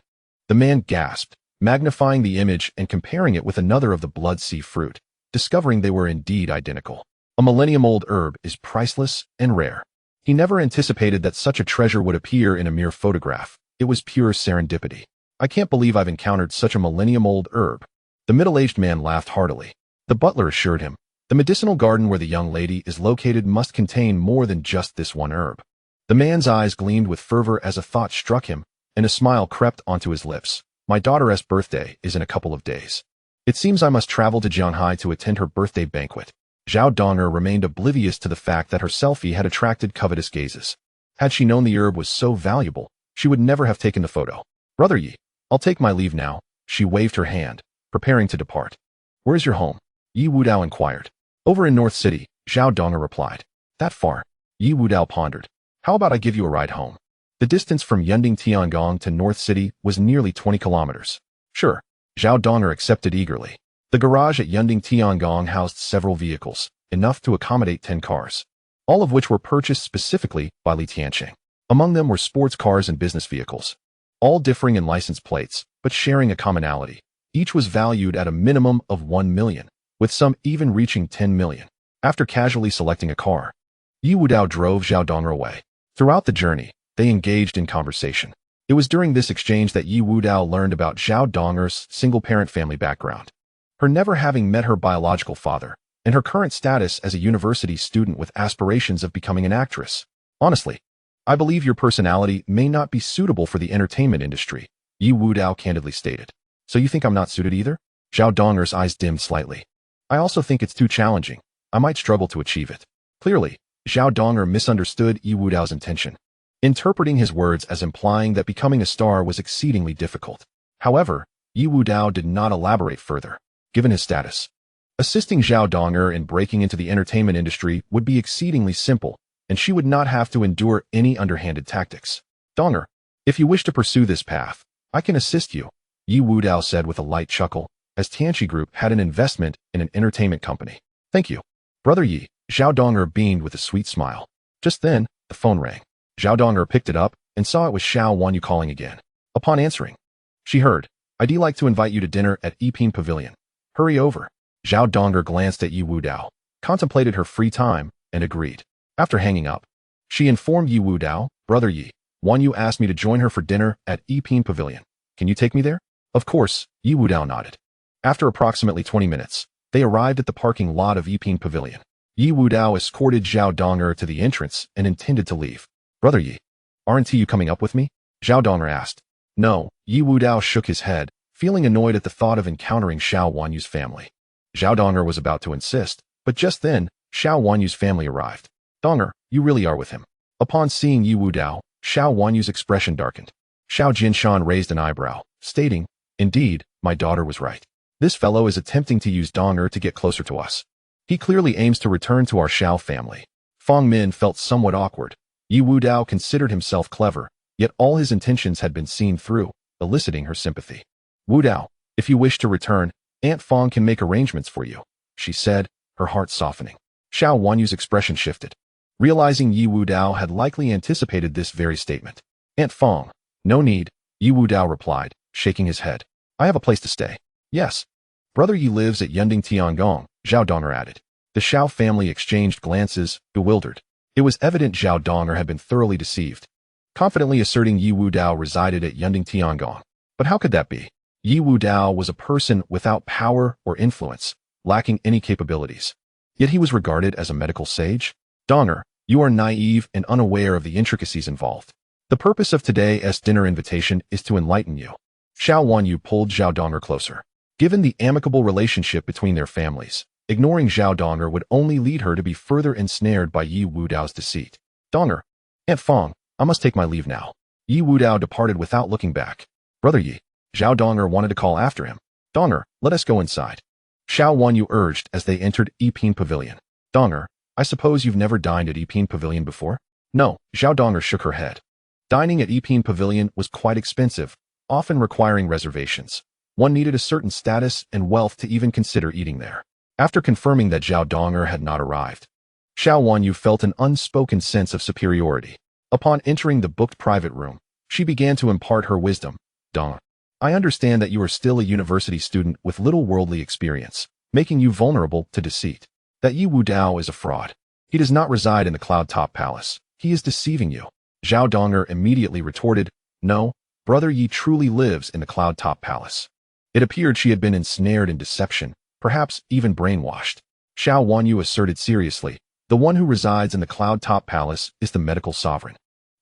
The man gasped, magnifying the image and comparing it with another of the blood sea fruit, discovering they were indeed identical. A millennium-old herb is priceless and rare. He never anticipated that such a treasure would appear in a mere photograph. It was pure serendipity. I can't believe I've encountered such a millennium-old herb. The middle-aged man laughed heartily. The butler assured him, the medicinal garden where the young lady is located must contain more than just this one herb. The man's eyes gleamed with fervor as a thought struck him, and a smile crept onto his lips. My daughter's birthday is in a couple of days. It seems I must travel to Jianhai to attend her birthday banquet. Zhao Donger remained oblivious to the fact that her selfie had attracted covetous gazes. Had she known the herb was so valuable, she would never have taken the photo. Brother Ye, I'll take my leave now. She waved her hand, preparing to depart. Where's your home? Ye Wudao inquired. Over in North City, Zhao Dong'er replied. That far? Ye Wudao pondered. How about I give you a ride home? The distance from Yunding Tiangong to North City was nearly 20 kilometers. Sure. Zhao Dong'er accepted eagerly. The garage at Yunding Tiangong housed several vehicles, enough to accommodate 10 cars, all of which were purchased specifically by Li Tianqing. Among them were sports cars and business vehicles, all differing in license plates, but sharing a commonality. Each was valued at a minimum of 1 million, with some even reaching 10 million. After casually selecting a car, Ye Wudao drove Zhao Dong'er away. Throughout the journey, they engaged in conversation. It was during this exchange that Ye Wudao learned about Zhao Dong'er's single-parent family background, her never having met her biological father, and her current status as a university student with aspirations of becoming an actress. Honestly, I believe your personality may not be suitable for the entertainment industry, Ye Wudao candidly stated. So you think I'm not suited either? Zhao Dong'er's eyes dimmed slightly. I also think it's too challenging. I might struggle to achieve it. Clearly, Zhao Dong'er misunderstood Ye Wudao's intention, interpreting his words as implying that becoming a star was exceedingly difficult. However, Ye Wudao did not elaborate further. Given his status, assisting Zhao Dong'er in breaking into the entertainment industry would be exceedingly simple, and she would not have to endure any underhanded tactics. Dong'er, if you wish to pursue this path, I can assist you, Ye Wudao said with a light chuckle, as Tianqi Group had an investment in an entertainment company. Thank you. Brother Ye, Zhao Dong'er beamed with a sweet smile. Just then, the phone rang. Zhao Dong'er picked it up and saw it was Xiao Wanyu calling again. Upon answering, she heard, I'd like to invite you to dinner at Yiping Pavilion. Hurry over. Zhao Dong'er glanced at Ye Wudao, contemplated her free time, and agreed. After hanging up, she informed Ye Wudao, Brother Ye, Wanyu asked me to join her for dinner at Yiping Pavilion. Can you take me there? Of course, Ye Wudao nodded. After approximately 20 minutes, they arrived at the parking lot of Yiping Pavilion. Ye Wudao escorted Zhao Dong'er to the entrance and intended to leave. Brother Ye, aren't you coming up with me? Zhao Dong'er asked. No, Ye Wudao shook his head, feeling annoyed at the thought of encountering Xiao Wanyu's family. Zhao Dong'er was about to insist, but just then, Xiao Wanyu's family arrived. Dong'er, you really are with him. Upon seeing Ye Wudao, Xiao Wanyu's expression darkened. Xiao Jinshan raised an eyebrow, stating, Indeed, my daughter was right. This fellow is attempting to use Dong'er to get closer to us. He clearly aims to return to our Xiao family. Fang Min felt somewhat awkward. Ye Wudao considered himself clever, yet all his intentions had been seen through, eliciting her sympathy. Wudao, if you wish to return, Aunt Fang can make arrangements for you, she said, her heart softening. Xiao Wanyu's expression shifted, realizing Ye Wudao had likely anticipated this very statement. Aunt Fang, no need, Ye Wudao replied, shaking his head. I have a place to stay. Yes. Brother Ye lives at Yunding Tiangong, Zhao Dong'er added. The Xiao family exchanged glances, bewildered. It was evident Zhao Dong'er had been thoroughly deceived, confidently asserting Ye Wudao resided at Yunding Tiangong. But how could that be? Ye Wudao was a person without power or influence, lacking any capabilities. Yet he was regarded as a medical sage? Dong'er, you are naive and unaware of the intricacies involved. The purpose of today's dinner invitation is to enlighten you. Xiao Wanyu pulled Zhao Dong'er closer. Given the amicable relationship between their families, ignoring Zhao Dong'er would only lead her to be further ensnared by Ye Wudao's deceit. Dong'er, Aunt Fang, I must take my leave now. Ye Wudao departed without looking back. Brother Ye, Zhao Dong'er wanted to call after him. Dong'er, let us go inside. Xiao Wanyu urged as they entered Yiping Pavilion. Dong'er, I suppose you've never dined at Yiping Pavilion before? No, Zhao Dong'er shook her head. Dining at Yiping Pavilion was quite expensive, often requiring reservations. One needed a certain status and wealth to even consider eating there. After confirming that Zhao Dong'er had not arrived, Xiao Wanyu felt an unspoken sense of superiority. Upon entering the booked private room, she began to impart her wisdom. Dong'er, I understand that you are still a university student with little worldly experience, making you vulnerable to deceit. That Ye Wudao is a fraud. He does not reside in the Cloud Top Palace. He is deceiving you. Zhao Dong'er immediately retorted, No, Brother Ye truly lives in the Cloud Top Palace. It appeared she had been ensnared in deception, perhaps even brainwashed. Xiao Wanyu asserted seriously, the one who resides in the Cloud Top Palace is the medical sovereign.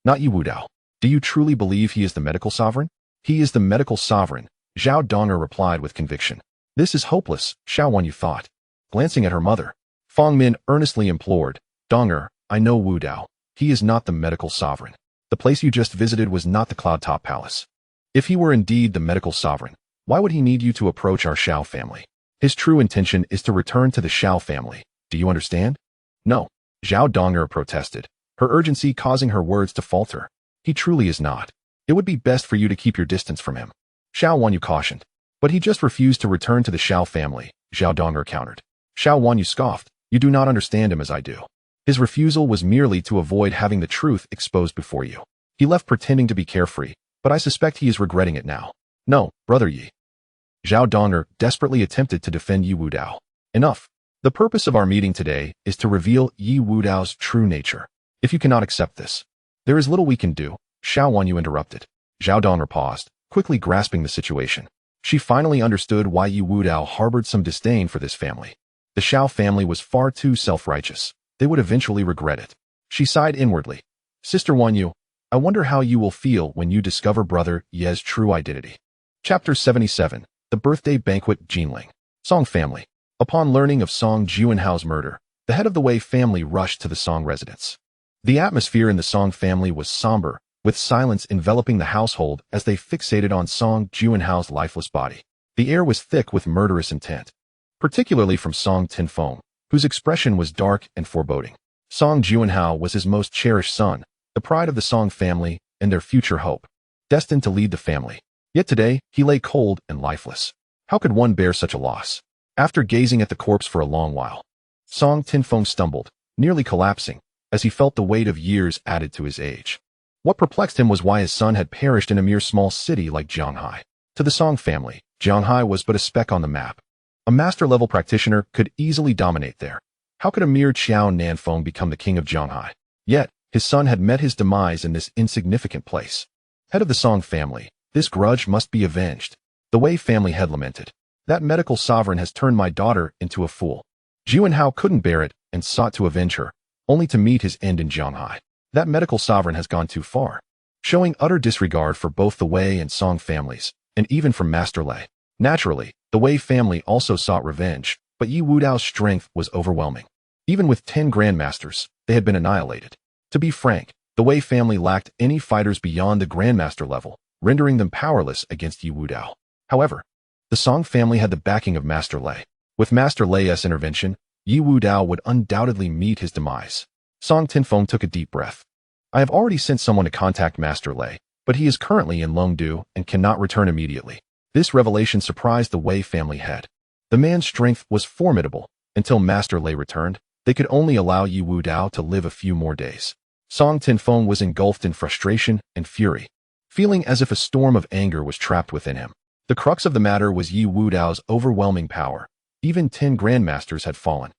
Not Ye Wudao. Do you truly believe he is the medical sovereign? He is the medical sovereign, Zhao Dong'er replied with conviction. This is hopeless, Xiao Wanyu thought. Glancing at her mother, Fang Min earnestly implored, Dong'er, I know Wudao. he is not the medical sovereign. The place you just visited was not the Cloud Top Palace. If he were indeed the medical sovereign, why would he need you to approach our Xiao family? His true intention is to return to the Xiao family. Do you understand? No. Zhao Dong'er protested, her urgency causing her words to falter. He truly is not. It would be best for you to keep your distance from him. Xiao Wanyu cautioned. But he just refused to return to the Xiao family, Zhao Dong'er countered. Xiao Wanyu scoffed. You do not understand him as I do. His refusal was merely to avoid having the truth exposed before you. He left pretending to be carefree, but I suspect he is regretting it now. No, brother Yi. Zhao Dong'er desperately attempted to defend Ye Wudao. Enough. The purpose of our meeting today is to reveal Ye Wudao's true nature. If you cannot accept this, there is little we can do. Xiao Wanyu interrupted. Zhao Dong'er paused, quickly grasping the situation. She finally understood why Ye Wudao harbored some disdain for this family. The Xiao family was far too self-righteous. They would eventually regret it. She sighed inwardly. Sister Wanyu, I wonder how you will feel when you discover brother Ye's true identity. Chapter 77. The Birthday Banquet. Jinling. Song family. Upon learning of Song Juanhao's murder, the head of the Wei family rushed to the Song residence. The atmosphere in the Song family was somber, with silence enveloping the household as they fixated on Song Juanhao's lifeless body. The air was thick with murderous intent, particularly from Song Tinfeng, whose expression was dark and foreboding. Song Juanhao was his most cherished son, the pride of the Song family and their future hope, destined to lead the family. Yet today, he lay cold and lifeless. How could one bear such a loss? After gazing at the corpse for a long while, Song Tinfeng stumbled, nearly collapsing, as he felt the weight of years added to his age. What perplexed him was why his son had perished in a mere small city like Jianghai. To the Song family, Jianghai was but a speck on the map. A master-level practitioner could easily dominate there. How could a mere Qiao Nanfeng become the king of Jianghai? Yet, his son had met his demise in this insignificant place. Head of the Song family, this grudge must be avenged. The Wei family head lamented. That medical sovereign has turned my daughter into a fool. Juanhao couldn't bear it and sought to avenge her, only to meet his end in Jianghai. That medical sovereign has gone too far, showing utter disregard for both the Wei and Song families, and even from Master Lei. Naturally, the Wei family also sought revenge, but Ye Wudao's strength was overwhelming. Even with 10 grandmasters, they had been annihilated. To be frank, the Wei family lacked any fighters beyond the grandmaster level, rendering them powerless against Ye Wudao. However, the Song family had the backing of Master Lei. With Master Lei's intervention, Ye Wudao would undoubtedly meet his demise. Song Tinfeng took a deep breath. I have already sent someone to contact Master Lei, but he is currently in Longdu and cannot return immediately. This revelation surprised the Wei family head. The man's strength was formidable. Until Master Lei returned, they could only allow Ye Wudao to live a few more days. Song Tinfeng was engulfed in frustration and fury, feeling as if a storm of anger was trapped within him. The crux of the matter was Ye Wudao's overwhelming power. Even 10 grandmasters had fallen,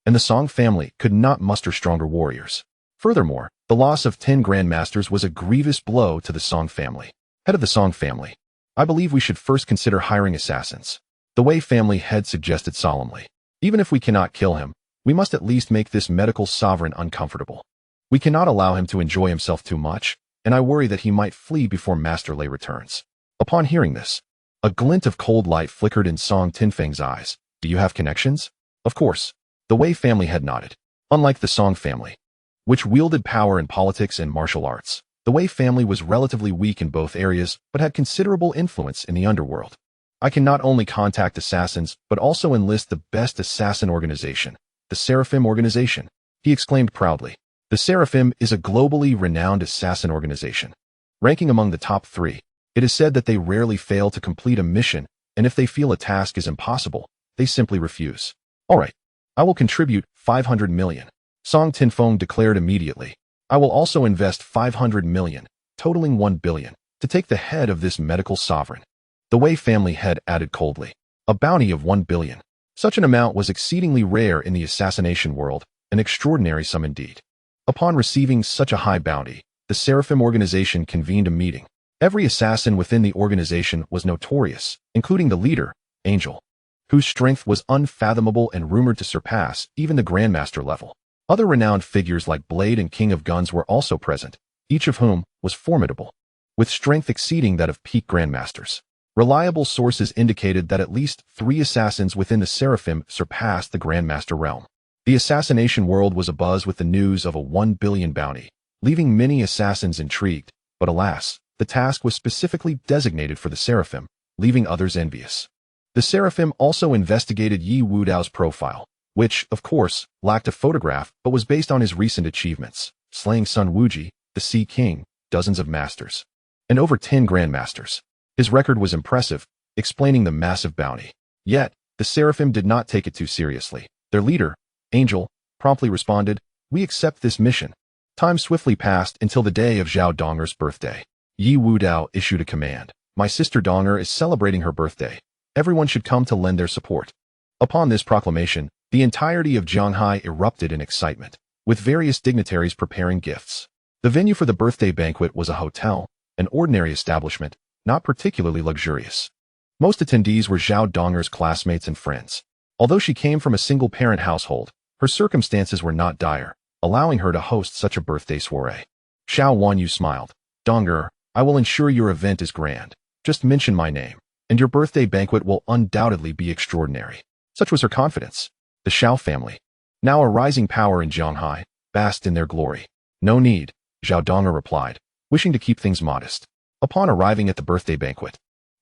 and the Song family could not muster stronger warriors. Furthermore, the loss of 10 grandmasters was a grievous blow to the Song family. Head of the Song family, I believe we should first consider hiring assassins. The Wei family head suggested solemnly. Even if we cannot kill him, we must at least make this medical sovereign uncomfortable. We cannot allow him to enjoy himself too much, and I worry that he might flee before Master Lei returns. Upon hearing this, a glint of cold light flickered in Song Tinfeng's eyes. Do you have connections? Of course. The Wei family had nodded. Unlike the Song family, which wielded power in politics and martial arts, the Wei family was relatively weak in both areas but had considerable influence in the underworld. I can not only contact assassins but also enlist the best assassin organization, the Seraphim organization, he exclaimed proudly. The Seraphim is a globally renowned assassin organization, ranking among the top 3. It is said that they rarely fail to complete a mission, and if they feel a task is impossible, they simply refuse. All right, I will contribute 500 million. Song Tinfeng declared immediately. I will also invest 500 million, totaling 1 billion, to take the head of this medical sovereign. The Wei family head added coldly. A bounty of 1 billion. Such an amount was exceedingly rare in the assassination world, an extraordinary sum indeed. Upon receiving such a high bounty, the Seraphim organization convened a meeting. Every assassin within the organization was notorious, including the leader, Angel, whose strength was unfathomable and rumored to surpass even the Grandmaster level. Other renowned figures like Blade and King of Guns were also present, each of whom was formidable, with strength exceeding that of peak Grandmasters. Reliable sources indicated that at least 3 assassins within the Seraphim surpassed the Grandmaster realm. The assassination world was abuzz with the news of a 1 billion bounty, leaving many assassins intrigued, but alas, the task was specifically designated for the Seraphim, leaving others envious. The Seraphim also investigated Ye Wudao's profile, which, of course, lacked a photograph but was based on his recent achievements, slaying Sun Wuji, the Sea King, dozens of masters, and over 10 grandmasters. His record was impressive, explaining the massive bounty. Yet, the Seraphim did not take it too seriously. Their leader, Angel, promptly responded, "We accept this mission." Time swiftly passed until the day of Zhao Donger's birthday. Ye Wudao issued a command. "My sister Donger is celebrating her birthday. Everyone should come to lend their support." Upon this proclamation, the entirety of Zhanghai erupted in excitement, with various dignitaries preparing gifts. The venue for the birthday banquet was a hotel, an ordinary establishment, not particularly luxurious. Most attendees were Zhao Donger's classmates and friends. Although she came from a single-parent household, her circumstances were not dire, allowing her to host such a birthday soiree. Xiao Wanyu smiled. "Donger, I will ensure your event is grand. Just mention my name, and your birthday banquet will undoubtedly be extraordinary." Such was her confidence. The Xiao family, now a rising power in Zhanghai, basked in their glory. "No need," Zhao Donger replied, wishing to keep things modest. Upon arriving at the birthday banquet,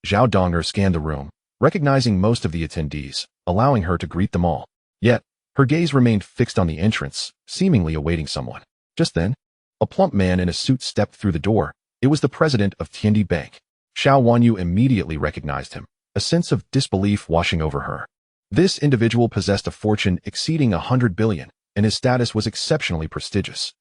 Zhao Donger scanned the room, recognizing most of the attendees, allowing her to greet them all. Yet, her gaze remained fixed on the entrance, seemingly awaiting someone. Just then, a plump man in a suit stepped through the door. It was the president of Tiandi Bank. Xiao Wanyu immediately recognized him, a sense of disbelief washing over her. This individual possessed a fortune exceeding 100 billion, and his status was exceptionally prestigious.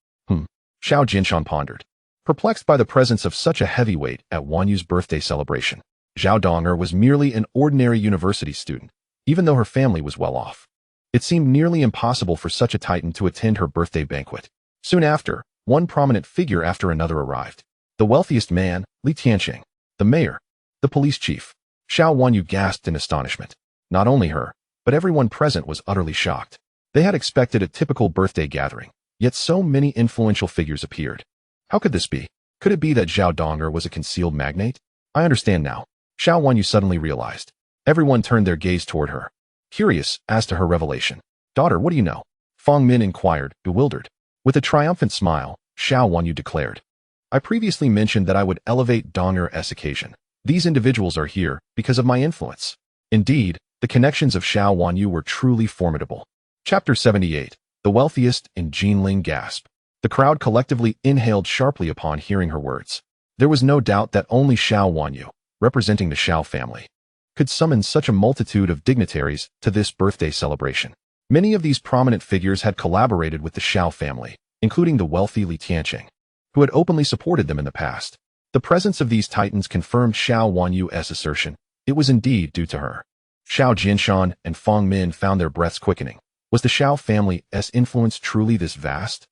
Xiao Jinshan pondered, perplexed by the presence of such a heavyweight at Wanyu's birthday celebration. Zhao Donger was merely an ordinary university student, even though her family was well off. It seemed nearly impossible for such a titan to attend her birthday banquet. Soon after, one prominent figure after another arrived. The wealthiest man, Li Tianqing, the mayor, the police chief. Xiao Wanyu gasped in astonishment. Not only her, but everyone present was utterly shocked. They had expected a typical birthday gathering, yet so many influential figures appeared. How could this be? Could it be that Zhao Donger was a concealed magnate? I understand now. Xiao Wanyu suddenly realized. Everyone turned their gaze toward her, curious as to her revelation. "Daughter, what do you know?" Fang Min inquired, bewildered. With a triumphant smile, Xiao Wanyu declared, "I previously mentioned that I would elevate Donger's occasion. These individuals are here because of my influence." Indeed, the connections of Xiao Wanyu were truly formidable. Chapter 78. The wealthiest in Jinling gasped. The crowd collectively inhaled sharply upon hearing her words. There was no doubt that only Xiao Wanyu, representing the Xiao family, could summon such a multitude of dignitaries to this birthday celebration. Many of these prominent figures had collaborated with the Xiao family, including the wealthy Li Tianqing, who had openly supported them in the past. The presence of these titans confirmed Xiao Wanyu's assertion. It was indeed due to her. Xiao Jinshan and Fang Min found their breaths quickening. Was the Xiao family's influence truly this vast?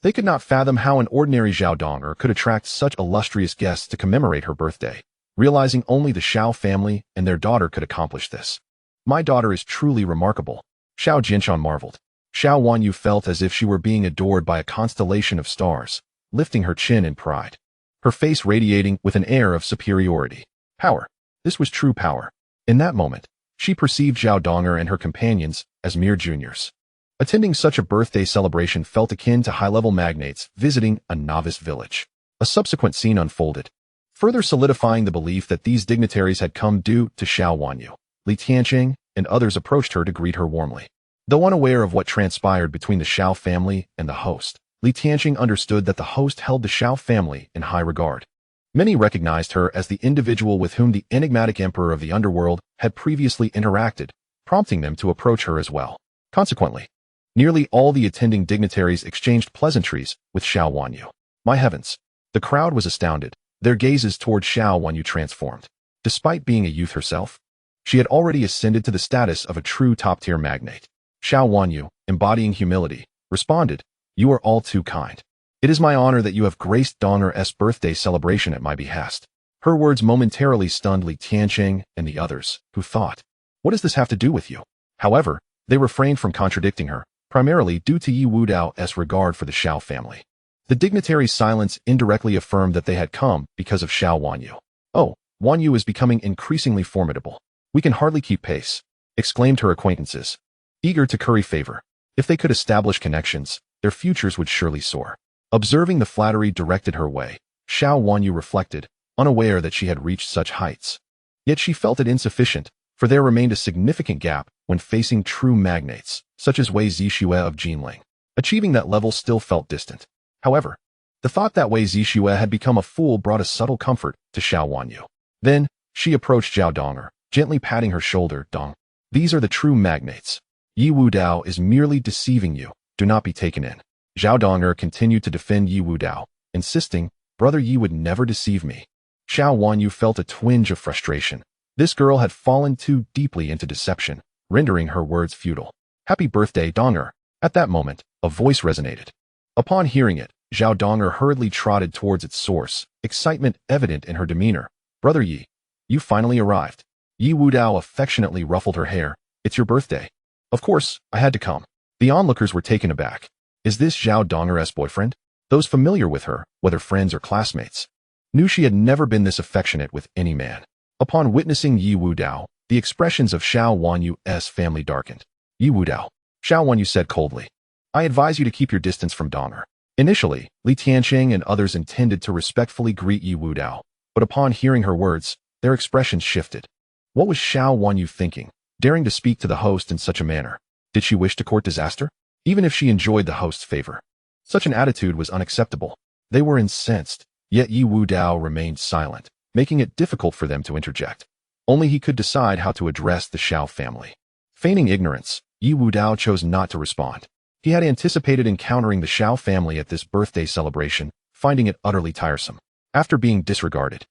They could not fathom how an ordinary Zhao Donger could attract such illustrious guests to commemorate her birthday, realizing only the Xiao family and their daughter could accomplish this. "My daughter is truly remarkable," Xiao Jinshan marveled. Xiao Wanyu felt as if she were being adored by a constellation of stars, lifting her chin in pride, her face radiating with an air of superiority. Power. This was true power. In that moment, she perceived Zhao Donger and her companions as mere juniors. Attending such a birthday celebration felt akin to high-level magnates visiting a novice village. A subsequent scene unfolded, further solidifying the belief that these dignitaries had come due to Xiao Wanyu. Li Tianqing and others approached her to greet her warmly. Though unaware of what transpired between the Xiao family and the host, Li Tianqing understood that the host held the Xiao family in high regard. Many recognized her as the individual with whom the enigmatic emperor of the underworld had previously interacted, prompting them to approach her as well. Consequently, nearly all the attending dignitaries exchanged pleasantries with Xiao Wanyu. My heavens! The crowd was astounded, their gazes toward Xiao Wanyu transformed. Despite being a youth herself, she had already ascended to the status of a true top-tier magnate. Xiao Wanyu, embodying humility, responded, "You are all too kind. It is my honor that you have graced Donger's birthday celebration at my behest." Her words momentarily stunned Li Tianqing and the others, who thought, "What does this have to do with you?" However, they refrained from contradicting her, primarily due to Ye Wudao's regard for the Xiao family. The dignitaries' silence indirectly affirmed that they had come because of Xiao Wanyu. "Oh, Wanyu is becoming increasingly formidable. We can hardly keep pace," exclaimed her acquaintances, eager to curry favor. If they could establish connections, their futures would surely soar. Observing the flattery directed her way, Xiao Wanyu reflected, unaware that she had reached such heights. Yet she felt it insufficient, for there remained a significant gap when facing true magnates, such as Wei Zixue of Jinling. Achieving that level still felt distant. However, the thought that Wei Zixue had become a fool brought a subtle comfort to Xiao Wanyu. Then, she approached Zhao Donger, gently patting her shoulder. Dong, these are the true magnates. Ye Wudao is merely deceiving you. Do not be taken in. Zhao Donger continued to defend Ye Wudao, insisting, brother Yi would never deceive me. Xiao Wanyu felt a twinge of frustration. This girl had fallen too deeply into deception, rendering her words futile. Happy birthday, Donger. At that moment, a voice resonated. Upon hearing it, Zhao Donger hurriedly trotted towards its source, excitement evident in her demeanor. Brother Yi, you finally arrived. Ye Wudao affectionately ruffled her hair. It's your birthday. Of course, I had to come. The onlookers were taken aback. Is this Zhao Donger's boyfriend? Those familiar with her, whether friends or classmates, knew she had never been this affectionate with any man. Upon witnessing Ye Wudao, the expressions of Xiao Wanyu's family darkened. Ye Wudao, Xiao Wanyu said coldly. I advise you to keep your distance from Donger. Initially, Li Tianqing and others intended to respectfully greet Ye Wudao, but upon hearing her words, their expressions shifted. What was Xiao Wanyu thinking, daring to speak to the host in such a manner? Did she wish to court disaster? Even if she enjoyed the host's favor, such an attitude was unacceptable. They were incensed, yet Ye Wudao remained silent, making it difficult for them to interject. Only he could decide how to address the Xiao family. Feigning ignorance, Ye Wudao chose not to respond. He had anticipated encountering the Xiao family at this birthday celebration, finding it utterly tiresome. After being disregarded,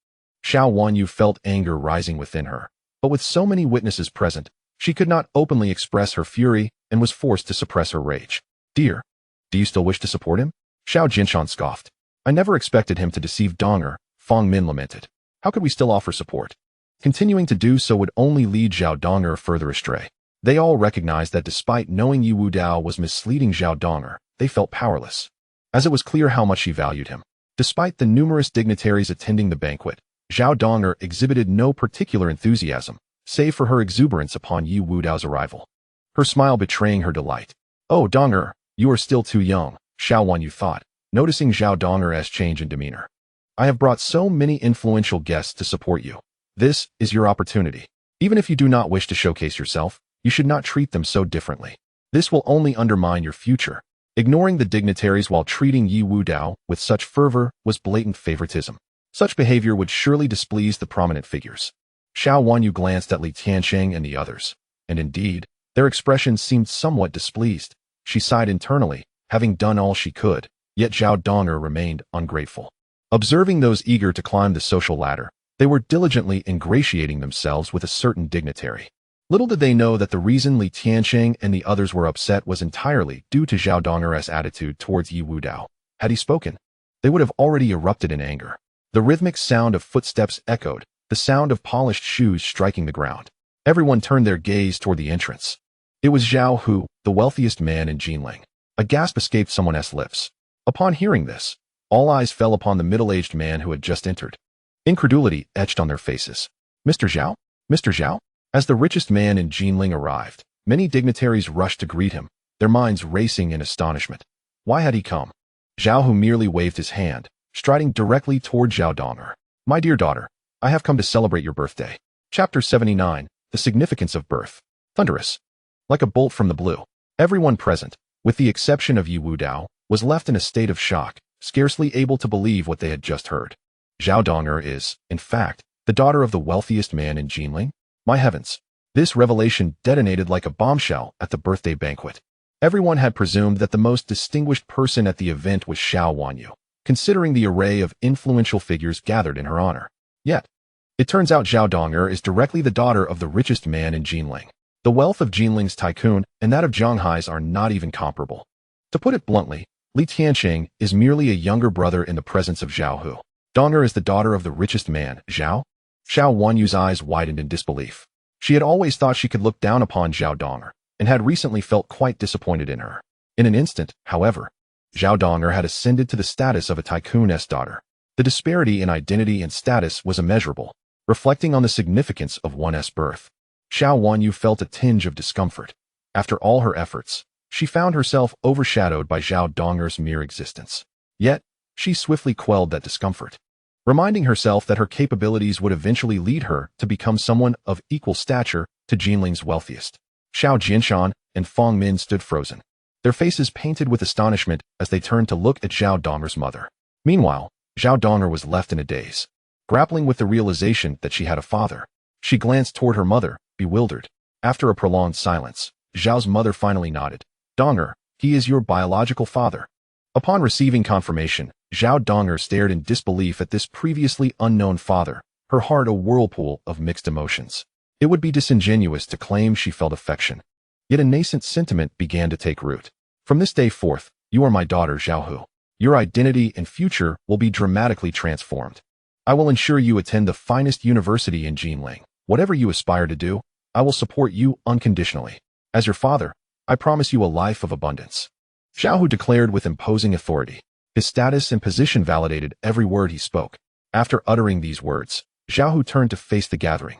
Xiao Wanyu felt anger rising within her, but with so many witnesses present, she could not openly express her fury and was forced to suppress her rage. Dear, do you still wish to support him? Xiao Jinshan scoffed. I never expected him to deceive Donger, Fong Min lamented. How could we still offer support? Continuing to do so would only lead Zhao Donger further astray. They all recognized that despite knowing Ye Wudao was misleading Zhao Donger, they felt powerless, as it was clear how much she valued him. Despite the numerous dignitaries attending the banquet, Zhao Donger exhibited no particular enthusiasm, save for her exuberance upon Ye Wudao's arrival. Her smile betraying her delight. Oh, Donger, you are still too young, Xiao Wanyu thought, noticing Zhao Donger's change in demeanor. I have brought so many influential guests to support you. This is your opportunity. Even if you do not wish to showcase yourself, you should not treat them so differently. This will only undermine your future. Ignoring the dignitaries while treating Ye Wudao with such fervor was blatant favoritism. Such behavior would surely displease the prominent figures. Xiao Wanyu glanced at Li Tianqing and the others, and indeed, their expressions seemed somewhat displeased. She sighed internally, having done all she could, yet Zhao Donger remained ungrateful. Observing those eager to climb the social ladder, they were diligently ingratiating themselves with a certain dignitary. Little did they know that the reason Li Tianqing and the others were upset was entirely due to Zhao Donger's attitude towards Ye Wudao. Had he spoken, they would have already erupted in anger. The rhythmic sound of footsteps echoed, the sound of polished shoes striking the ground. Everyone turned their gaze toward the entrance. It was Zhao Hu, the wealthiest man in Jinling. A gasp escaped someone's lips. Upon hearing this, all eyes fell upon the middle-aged man who had just entered. Incredulity etched on their faces. Mr. Zhao? Mr. Zhao? As the richest man in Jinling arrived, many dignitaries rushed to greet him, their minds racing in astonishment. Why had he come? Zhao Hu merely waved his hand, striding directly toward Zhao Donger. My dear daughter, I have come to celebrate your birthday. Chapter 79, The Significance of Birth. Thunderous. Like a bolt from the blue, everyone present, with the exception of Ye Wudao, was left in a state of shock, scarcely able to believe what they had just heard. Zhao Donger is, in fact, the daughter of the wealthiest man in Jinling? My heavens! This revelation detonated like a bombshell at the birthday banquet. Everyone had presumed that the most distinguished person at the event was Xiao Wanyu, considering the array of influential figures gathered in her honor. Yet, it turns out Zhao Donger is directly the daughter of the richest man in Jinling. The wealth of Jinling's tycoon and that of Zhanghai's are not even comparable. To put it bluntly, Li Tianqing is merely a younger brother in the presence of Zhao Hu. Donger is the daughter of the richest man, Zhao? Xiao Wanyu's eyes widened in disbelief. She had always thought she could look down upon Zhao Donger, and had recently felt quite disappointed in her. In an instant, however, Zhao Donger had ascended to the status of a tycoon's daughter. The disparity in identity and status was immeasurable, reflecting on the significance of one's birth. Xiao Wanyu felt a tinge of discomfort. After all her efforts, she found herself overshadowed by Zhao Donger's mere existence. Yet, she swiftly quelled that discomfort, reminding herself that her capabilities would eventually lead her to become someone of equal stature to Jinling's wealthiest. Xiao Jinshan and Feng Min stood frozen, their faces painted with astonishment as they turned to look at Zhao Donger's mother. Meanwhile, Zhao Donger was left in a daze, grappling with the realization that she had a father. She glanced toward her mother, bewildered. After a prolonged silence, Zhao's mother finally nodded. Donger, he is your biological father. Upon receiving confirmation, Zhao Donger stared in disbelief at this previously unknown father, her heart a whirlpool of mixed emotions. It would be disingenuous to claim she felt affection. Yet a nascent sentiment began to take root. From this day forth, you are my daughter Zhaohu. Your identity and future will be dramatically transformed. I will ensure you attend the finest university in Jinling. Whatever you aspire to do, I will support you unconditionally. As your father, I promise you a life of abundance. Zhaohu declared with imposing authority. His status and position validated every word he spoke. After uttering these words, Zhaohu turned to face the gathering,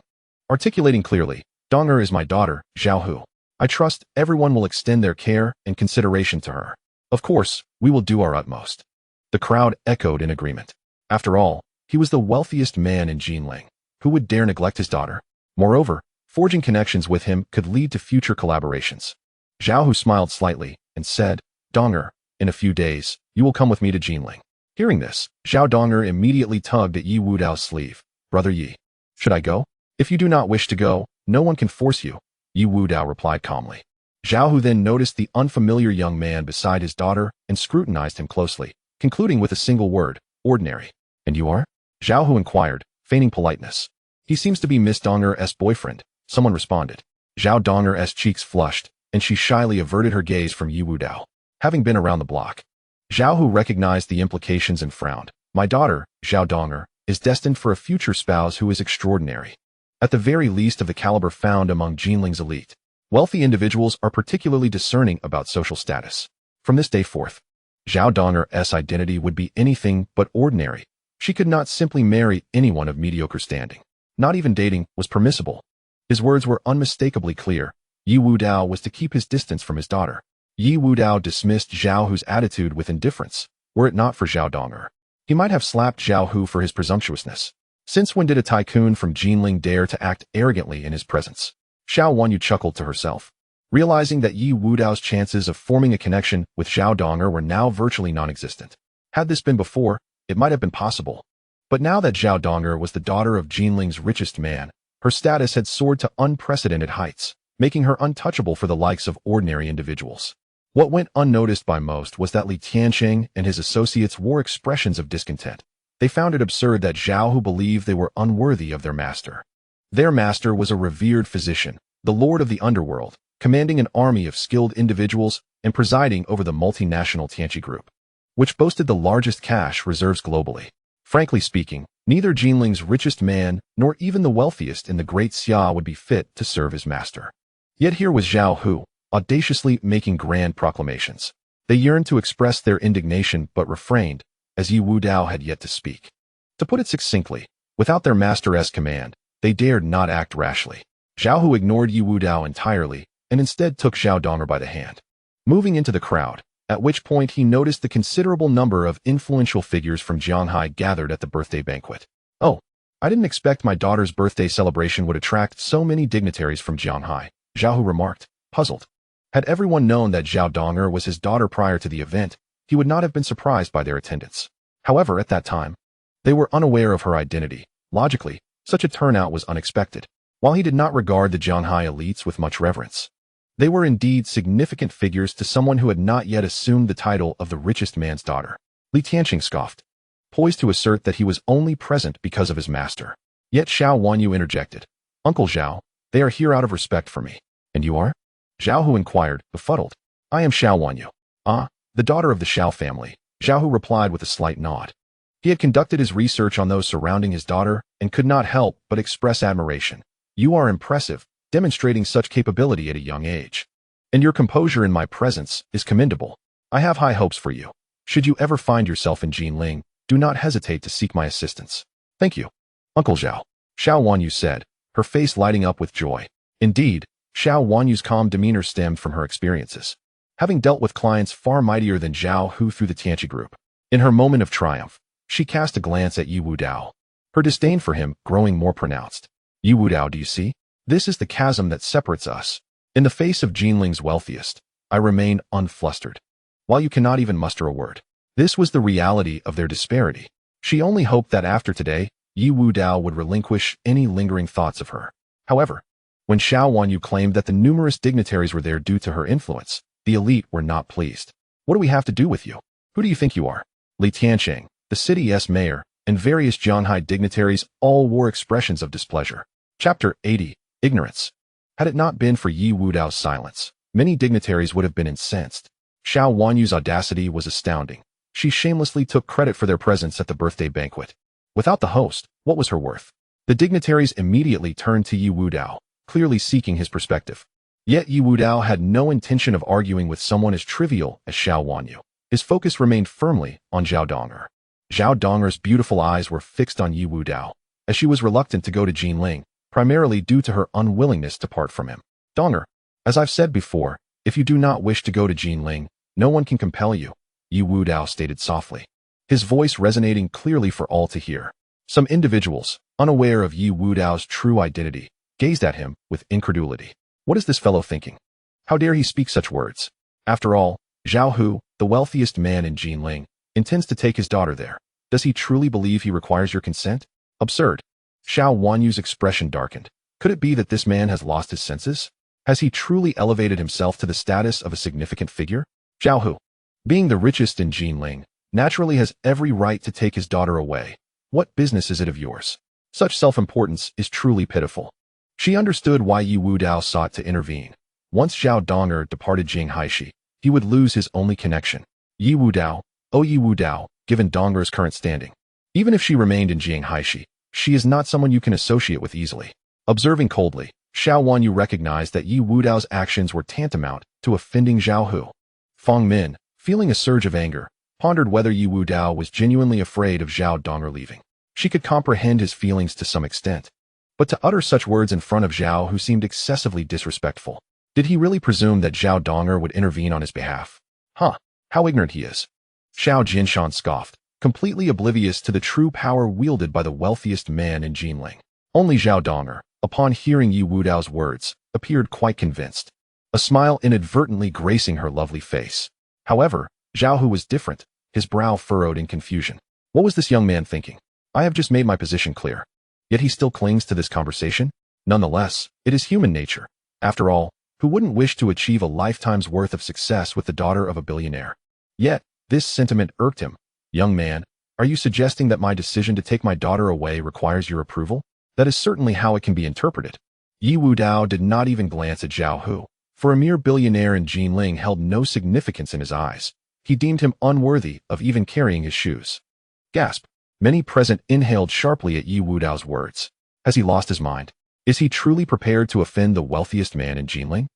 articulating clearly, Donger is my daughter, Zhaohu. I trust everyone will extend their care and consideration to her. Of course, we will do our utmost. The crowd echoed in agreement. After all, he was the wealthiest man in Jinling. Who would dare neglect his daughter? Moreover, forging connections with him could lead to future collaborations. Zhaohu smiled slightly and said, Donger, in a few days, you will come with me to Jinling. Hearing this, Zhao Donger immediately tugged at Ye Wudao's sleeve. Brother Ye, should I go? If you do not wish to go, no one can force you, Ye Wudao replied calmly. Zhaohu then noticed the unfamiliar young man beside his daughter and scrutinized him closely, concluding with a single word, ordinary. And you are? Zhaohu inquired, feigning politeness. He seems to be Miss Donger's boyfriend, someone responded. Zhao Donger's cheeks flushed, and she shyly averted her gaze from Ye Wudao. Having been around the block, Zhaohu recognized the implications and frowned. My daughter, Zhao Donger, is destined for a future spouse who is extraordinary. At the very least of the caliber found among Jinling's elite. Wealthy individuals are particularly discerning about social status. From this day forth, Zhao Donger's identity would be anything but ordinary. She could not simply marry anyone of mediocre standing. Not even dating was permissible. His words were unmistakably clear. Ye Wudao was to keep his distance from his daughter. Ye Wudao dismissed Zhaohu's attitude with indifference. Were it not for Zhao Donger, he might have slapped Zhaohu for his presumptuousness. Since when did a tycoon from Jinling dare to act arrogantly in his presence? Xiao Wanyu chuckled to herself, realizing that Ye Wudao's chances of forming a connection with Zhao Donger were now virtually non-existent. Had this been before, it might have been possible. But now that Zhao Donger was the daughter of Jinling's richest man, her status had soared to unprecedented heights, making her untouchable for the likes of ordinary individuals. What went unnoticed by most was that Li Tianqing and his associates wore expressions of discontent. They found it absurd that Zhaohu believed they were unworthy of their master. Their master was a revered physician, the lord of the underworld, commanding an army of skilled individuals and presiding over the multinational Tianqi Group, which boasted the largest cash reserves globally. Frankly speaking, neither Jinling's richest man nor even the wealthiest in the Great Xia would be fit to serve as master. Yet here was Zhaohu, audaciously making grand proclamations. They yearned to express their indignation but refrained, as Ye Wudao had yet to speak. To put it succinctly, without their master's command, they dared not act rashly. Zhaohu ignored Ye Wudao entirely and instead took Zhao Donger by the hand, moving into the crowd, at which point he noticed the considerable number of influential figures from Jianhai gathered at the birthday banquet. Oh, I didn't expect my daughter's birthday celebration would attract so many dignitaries from Jianhai, Zhaohu remarked, puzzled. Had everyone known that Zhao Donger was his daughter prior to the event, he would not have been surprised by their attendance. However, at that time, they were unaware of her identity. Logically, such a turnout was unexpected. While he did not regard the Jianhai elites with much reverence, they were indeed significant figures to someone who had not yet assumed the title of the richest man's daughter. Li Tianqing scoffed, poised to assert that he was only present because of his master. Yet Xiao Wanyu interjected. Uncle Zhao, they are here out of respect for me. And you are? Zhaohu inquired, befuddled. I am Xiao Wanyu. Ah, the daughter of the Xiao family, Zhaohu replied with a slight nod. He had conducted his research on those surrounding his daughter and could not help but express admiration. You are impressive, demonstrating such capability at a young age. And your composure in my presence is commendable. I have high hopes for you. Should you ever find yourself in Jinling, do not hesitate to seek my assistance. Thank you, Uncle Zhao, Xiao Wanyu said, her face lighting up with joy. Indeed, Xiao Wanyu's calm demeanor stemmed from her experiences, having dealt with clients far mightier than Zhao Hu through the Tianqi Group. In her moment of triumph, she cast a glance at Ye Wudao, her disdain for him growing more pronounced. Ye Wudao, do you see? This is the chasm that separates us. In the face of Jinling's wealthiest, I remain unflustered, while you cannot even muster a word. This was the reality of their disparity. She only hoped that after today, Ye Wudao would relinquish any lingering thoughts of her. However, when Xiao Wanyu claimed that the numerous dignitaries were there due to her influence, the elite were not pleased. What do we have to do with you? Who do you think you are? Li Tianqing, the city's mayor, and various Jianhai dignitaries all wore expressions of displeasure. Chapter 80. Ignorance. Had it not been for Ye Wudao's silence, many dignitaries would have been incensed. Xiao Wanyu's audacity was astounding. She shamelessly took credit for their presence at the birthday banquet. Without the host, what was her worth? The dignitaries immediately turned to Ye Wudao, clearly seeking his perspective. Yet Ye Wudao had no intention of arguing with someone as trivial as Xiao Wanyu. His focus remained firmly on Zhao Donger. Zhao Donger's beautiful eyes were fixed on Ye Wudao, as she was reluctant to go to Jinling, primarily due to her unwillingness to part from him. Donger, as I've said before, if you do not wish to go to Jinling, no one can compel you, Ye Wudao stated softly, his voice resonating clearly for all to hear. Some individuals, unaware of Ye Wudao's true identity, gazed at him with incredulity. What is this fellow thinking? How dare he speak such words? After all, Zhao Hu, the wealthiest man in Jinling, intends to take his daughter there. Does he truly believe he requires your consent? Absurd. Xiao Wanyu's expression darkened. Could it be that this man has lost his senses? Has he truly elevated himself to the status of a significant figure? Zhao Hu, being the richest in Jinling, naturally has every right to take his daughter away. What business is it of yours? Such self-importance is truly pitiful. She understood why Ye Wudao sought to intervene. Once Zhao Donger departed Jinghaishi, he would lose his only connection. Ye Wudao, oh Ye Wudao, given Donger's current standing. Even if she remained in Jinghaishi, she is not someone you can associate with easily. Observing coldly, Xiao Wanyu recognized that Ye Wudao's actions were tantamount to offending Zhao Hu. Feng Min, feeling a surge of anger, pondered whether Ye Wudao was genuinely afraid of Zhao Donger leaving. She could comprehend his feelings to some extent. But to utter such words in front of Zhao Hu seemed excessively disrespectful. Did he really presume that Zhao Donger would intervene on his behalf? Huh, how ignorant he is. Xiao Jinshan scoffed, completely oblivious to the true power wielded by the wealthiest man in Jinling. Only Zhao Donger, upon hearing Ye Wudao's words, appeared quite convinced, a smile inadvertently gracing her lovely face. However, Zhao Hu was different, his brow furrowed in confusion. What was this young man thinking? I have just made my position clear. Yet he still clings to this conversation? Nonetheless, it is human nature. After all, who wouldn't wish to achieve a lifetime's worth of success with the daughter of a billionaire? Yet, this sentiment irked him. Young man, are you suggesting that my decision to take my daughter away requires your approval? That is certainly how it can be interpreted. Ye Wudao did not even glance at Zhao Hu, for a mere billionaire in Jinling held no significance in his eyes. He deemed him unworthy of even carrying his shoes. Gasp. Many present inhaled sharply at Ye Wudao's words. Has he lost his mind? Is he truly prepared to offend the wealthiest man in Jinling?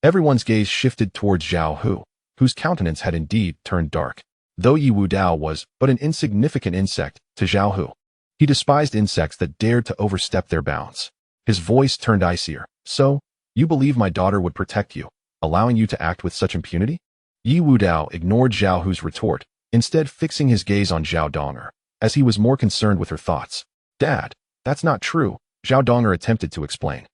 Everyone's gaze shifted towards Zhao Hu, whose countenance had indeed turned dark. Though Ye Wudao was but an insignificant insect to Zhao Hu, he despised insects that dared to overstep their bounds. His voice turned icier. So, you believe my daughter would protect you, allowing you to act with such impunity? Ye Wudao ignored Zhao Hu's retort, instead fixing his gaze on Zhao Donger, as he was more concerned with her thoughts. Dad, that's not true, Zhao Donger attempted to explain.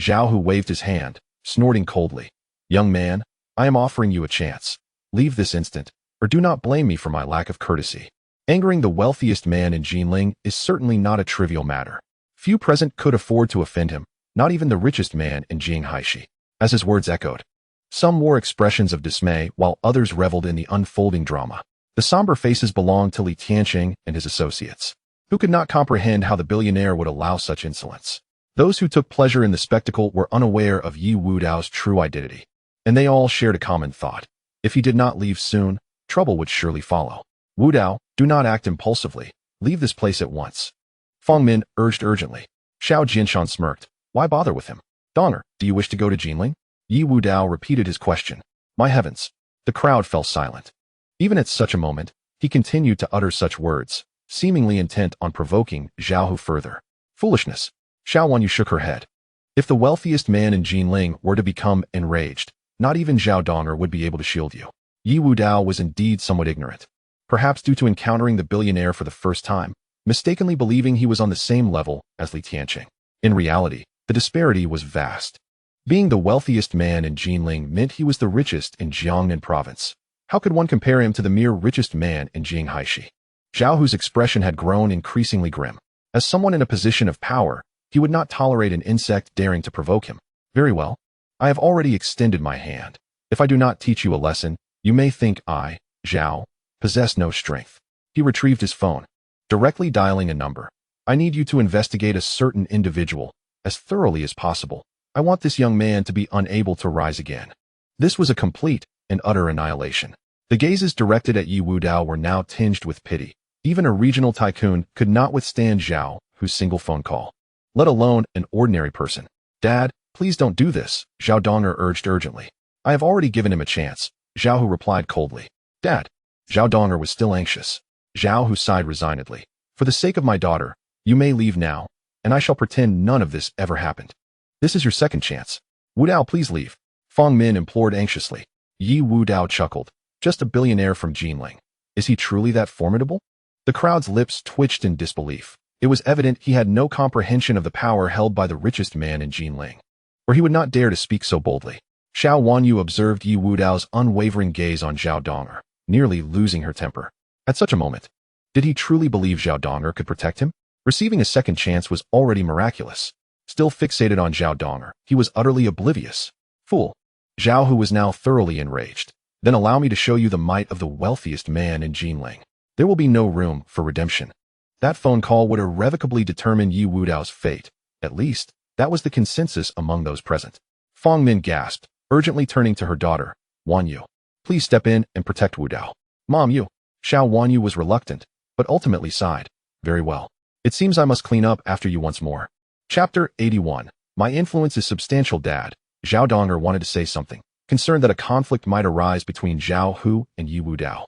Zhao Hu waved his hand, snorting coldly. Young man, I am offering you a chance. Leave this instant, or do not blame me for my lack of courtesy. Angering the wealthiest man in Jinling is certainly not a trivial matter. Few present could afford to offend him, not even the richest man in Jinghaishi. As his words echoed, some wore expressions of dismay while others reveled in the unfolding drama. The somber faces belonged to Li Tianqing and his associates, who could not comprehend how the billionaire would allow such insolence. Those who took pleasure in the spectacle were unaware of Ye Wudao's true identity, and they all shared a common thought. If he did not leave soon, trouble would surely follow. Wudao, do not act impulsively. Leave this place at once. Feng Min urged urgently. Xiao Jinshan smirked. Why bother with him? Donger, do you wish to go to Jinling? Ye Wudao repeated his question. My heavens. The crowd fell silent. Even at such a moment, he continued to utter such words, seemingly intent on provoking Zhao Hu further. Foolishness. Xiao Wanyu shook her head. If the wealthiest man in Jinling were to become enraged, not even Zhao Donger would be able to shield you. Ye Wudao was indeed somewhat ignorant. perhaps due to encountering the billionaire for the first time, mistakenly believing he was on the same level as Li Tianqing. In reality, the disparity was vast. Being the wealthiest man in Jinling meant he was the richest in Jiangnan province. How could one compare him to the mere richest man in Jinghaishi? Zhao Hu's expression had grown increasingly grim. As someone in a position of power, he would not tolerate an insect daring to provoke him. Very well. I have already extended my hand. If I do not teach you a lesson, you may think I, Zhao, possess no strength. He retrieved his phone, directly dialing a number. I need you to investigate a certain individual as thoroughly as possible. I want this young man to be unable to rise again. This was a complete and utter annihilation. The gazes directed at Ye Wudao were now tinged with pity. Even a regional tycoon could not withstand Zhao Hu's single phone call, let alone an ordinary person. Dad, please don't do this, Zhao Donger urged urgently. I have already given him a chance, Zhao Hu replied coldly. Dad. Zhao Donger was still anxious. Zhao Hu sighed resignedly. For the sake of my daughter, you may leave now, and I shall pretend none of this ever happened. This is your second chance. Wudao, please leave. Fang Min implored anxiously. Ye Wudao chuckled. Just a billionaire from Jinling. Is he truly that formidable? The crowd's lips twitched in disbelief. It was evident he had no comprehension of the power held by the richest man in Jinling, or he would not dare to speak so boldly. Xiao Wanyu observed Ye Wudao's unwavering gaze on Zhao Donger, nearly losing her temper. At such a moment, did he truly believe Zhao Donger could protect him? Receiving a second chance was already miraculous. Still fixated on Zhao Donger, he was utterly oblivious. Fool. Zhao Hu was now thoroughly enraged. Then allow me to show you the might of the wealthiest man in Jinling. There will be no room for redemption. That phone call would irrevocably determine Ye Wudao's fate. At least, that was the consensus among those present. Fang Min gasped, urgently turning to her daughter, Wanyu. Please step in and protect Wudao. Mom, you. Xiao Wanyu was reluctant, but ultimately sighed. Very well. It seems I must clean up after you once more. Chapter 81. My influence is substantial, Dad. Zhao Donger wanted to say something, concerned that a conflict might arise between Zhao Hu and Ye Wudao.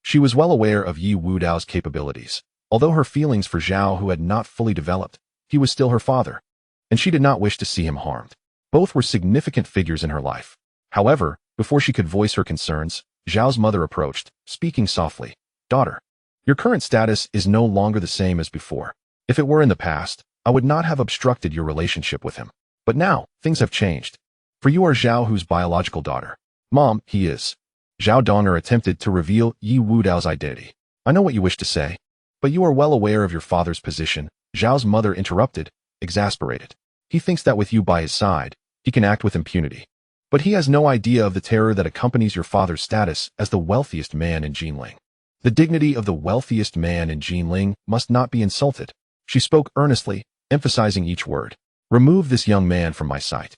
She was well aware of Ye Wudao's capabilities. Although her feelings for Zhao Hu had not fully developed, he was still her father, and she did not wish to see him harmed. Both were significant figures in her life. However, before she could voice her concerns, Zhao's mother approached, speaking softly. Daughter, your current status is no longer the same as before. If it were in the past, I would not have obstructed your relationship with him. But now, things have changed. For you are Zhao Hu's biological daughter. Mom, he is. Zhao Donger attempted to reveal Ye Wudao's identity. I know what you wish to say, but you are well aware of your father's position, Zhao's mother interrupted, exasperated. He thinks that with you by his side, he can act with impunity. But he has no idea of the terror that accompanies your father's status as the wealthiest man in Jinling. The dignity of the wealthiest man in Jinling must not be insulted. She spoke earnestly, emphasizing each word. Remove this young man from my sight.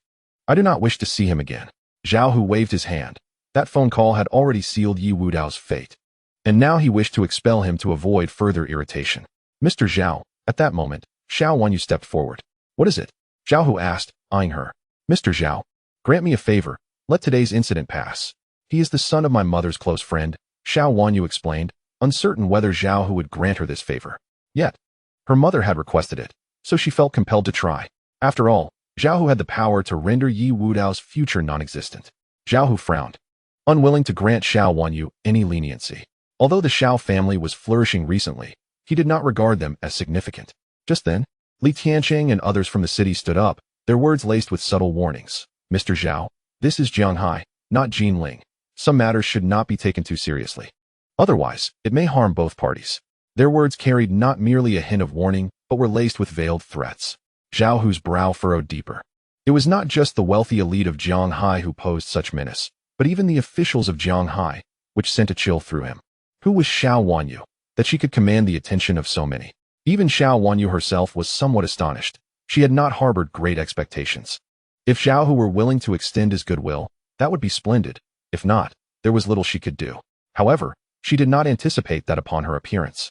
I do not wish to see him again. Zhao Hu waved his hand. That phone call had already sealed Ye Wudao's fate, and now he wished to expel him to avoid further irritation. Mr. Zhao, at that moment, Xiao Wanyu stepped forward. What is it? Zhao Hu asked, eyeing her. Mr. Zhao, grant me a favor. Let today's incident pass. He is the son of my mother's close friend, Xiao Wanyu explained, uncertain whether Zhao Hu would grant her this favor. Yet, her mother had requested it, so she felt compelled to try. After all, Zhao Hu had the power to render Ye Wudao's future non-existent. Zhao Hu frowned, unwilling to grant Xiao Wanyu any leniency. Although the Xiao family was flourishing recently, he did not regard them as significant. Just then, Li Tianqing and others from the city stood up, their words laced with subtle warnings. Mr. Zhao, this is Jianghai, not Jinling. Some matters should not be taken too seriously. Otherwise, it may harm both parties. Their words carried not merely a hint of warning, but were laced with veiled threats. Zhao Hu's brow furrowed deeper. It was not just the wealthy elite of Jianghai who posed such menace, but even the officials of Jianghai, which sent a chill through him. Who was Xiao Wanyu, that she could command the attention of so many? Even Xiao Wanyu herself was somewhat astonished. She had not harbored great expectations. If Zhao Hu were willing to extend his goodwill, that would be splendid. If not, there was little she could do. However, she did not anticipate that upon her appearance,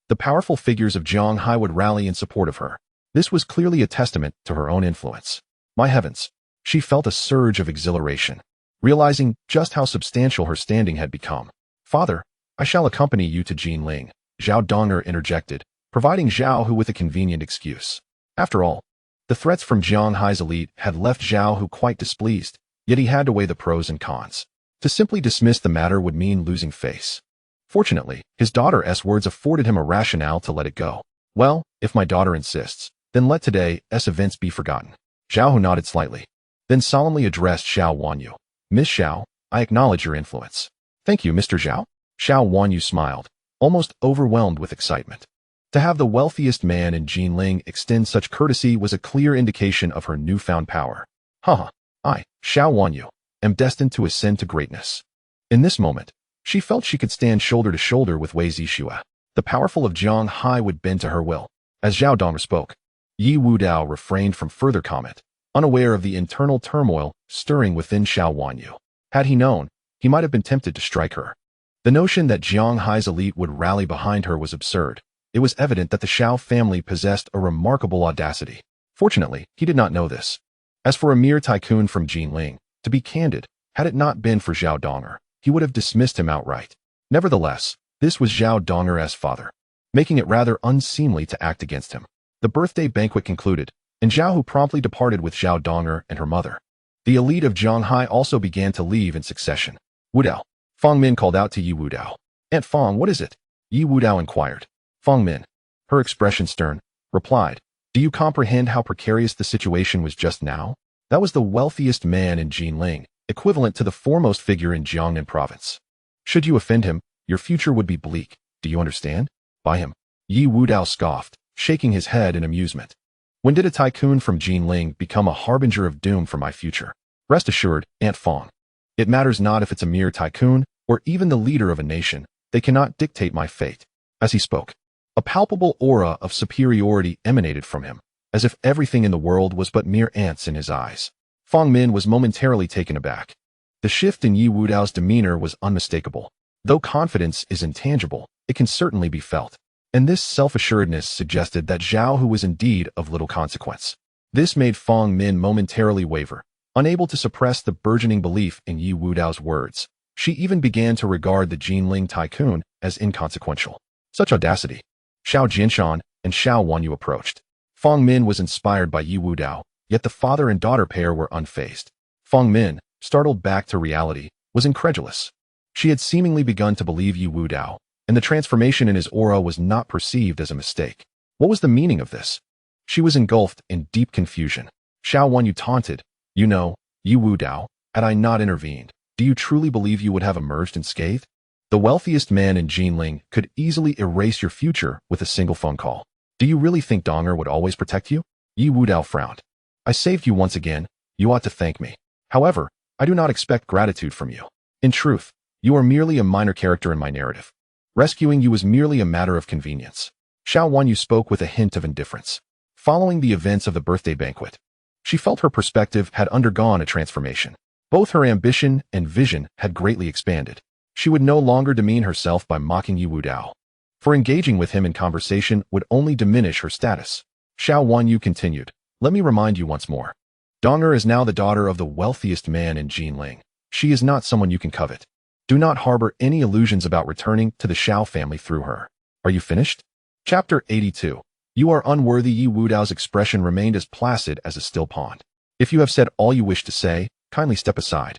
the powerful figures of Jianghai would rally in support of her. This was clearly a testament to her own influence. My heavens! She felt a surge of exhilaration, realizing just how substantial her standing had become. Father, I shall accompany you to Jinling, Zhao Donger interjected, providing Zhao Hu with a convenient excuse. After all, the threats from Jianghai's elite had left Zhao Hu quite displeased, yet he had to weigh the pros and cons. To simply dismiss the matter would mean losing face. Fortunately, his daughter's words afforded him a rationale to let it go. Well, if my daughter insists, then let today's events be forgotten. Zhao Hu nodded slightly, then solemnly addressed Xiao Wanyu. Miss Xiao, I acknowledge your influence. Thank you, Mr. Zhao. Xiao Wanyu smiled, almost overwhelmed with excitement. To have the wealthiest man in Jinling extend such courtesy was a clear indication of her newfound power. Haha, I, Xiao Wanyu, am destined to ascend to greatness. In this moment, she felt she could stand shoulder to shoulder with Wei Zixue. The powerful of Jiang Hai would bend to her will. As Zhao Dong spoke, Ye Wudao refrained from further comment, unaware of the internal turmoil stirring within Xiao Wanyu. Had he known, he might have been tempted to strike her. The notion that Jiang Hai's elite would rally behind her was absurd. It was evident that the Xiao family possessed a remarkable audacity. Fortunately, he did not know this. As for a mere tycoon from Jinling, to be candid, had it not been for Zhao Donger, he would have dismissed him outright. Nevertheless, this was Zhao Donger's father, making it rather unseemly to act against him. The birthday banquet concluded, and Zhao Hu promptly departed with Zhao Donger and her mother. The elite of Zhanghai also began to leave in succession. Wudao. Fang Min called out to Ye Wudao. Aunt Fang, what is it? Ye Wudao inquired. Fang Min, her expression stern, replied, do you comprehend how precarious the situation was just now? That was the wealthiest man in Jinling, equivalent to the foremost figure in Jiangnan province. Should you offend him, your future would be bleak. Do you understand? By him. Ye Wudao scoffed, shaking his head in amusement. When did a tycoon from Jinling become a harbinger of doom for my future? Rest assured, Aunt Fang. It matters not if it's a mere tycoon, or even the leader of a nation, they cannot dictate my fate. As he spoke, a palpable aura of superiority emanated from him, as if everything in the world was but mere ants in his eyes. Fang Min was momentarily taken aback. The shift in Ye Wudao's demeanor was unmistakable. Though confidence is intangible, it can certainly be felt. And this self-assuredness suggested that Zhao Hu was indeed of little consequence. This made Fang Min momentarily waver, unable to suppress the burgeoning belief in Ye Wudao's words. She even began to regard the Jinling tycoon as inconsequential. Such audacity! Xiao Jinshan and Xiao Wanyu approached. Fang Min was inspired by Ye Wudao, yet the father and daughter pair were unfazed. Fang Min, startled back to reality, was incredulous. She had seemingly begun to believe Ye Wudao, and the transformation in his aura was not perceived as a mistake. What was the meaning of this? She was engulfed in deep confusion. Xiao Wanyu taunted, you know, Ye Wudao, had I not intervened, do you truly believe you would have emerged unscathed? The wealthiest man in Jinling could easily erase your future with a single phone call. Do you really think Donger would always protect you? Ye Wudao frowned. I saved you once again, you ought to thank me. However, I do not expect gratitude from you. In truth, you are merely a minor character in my narrative. Rescuing you was merely a matter of convenience. Xiao Wanyu spoke with a hint of indifference. Following the events of the birthday banquet, she felt her perspective had undergone a transformation. Both her ambition and vision had greatly expanded. She would no longer demean herself by mocking Ye Wudao, for engaging with him in conversation would only diminish her status. Xiao Wanyu continued, let me remind you once more. Donger is now the daughter of the wealthiest man in Jinling. She is not someone you can covet. Do not harbor any illusions about returning to the Xiao family through her. Are you finished? Chapter 82. You are unworthy. Ye Wudao's expression remained as placid as a still pond. If you have said all you wish to say, kindly step aside.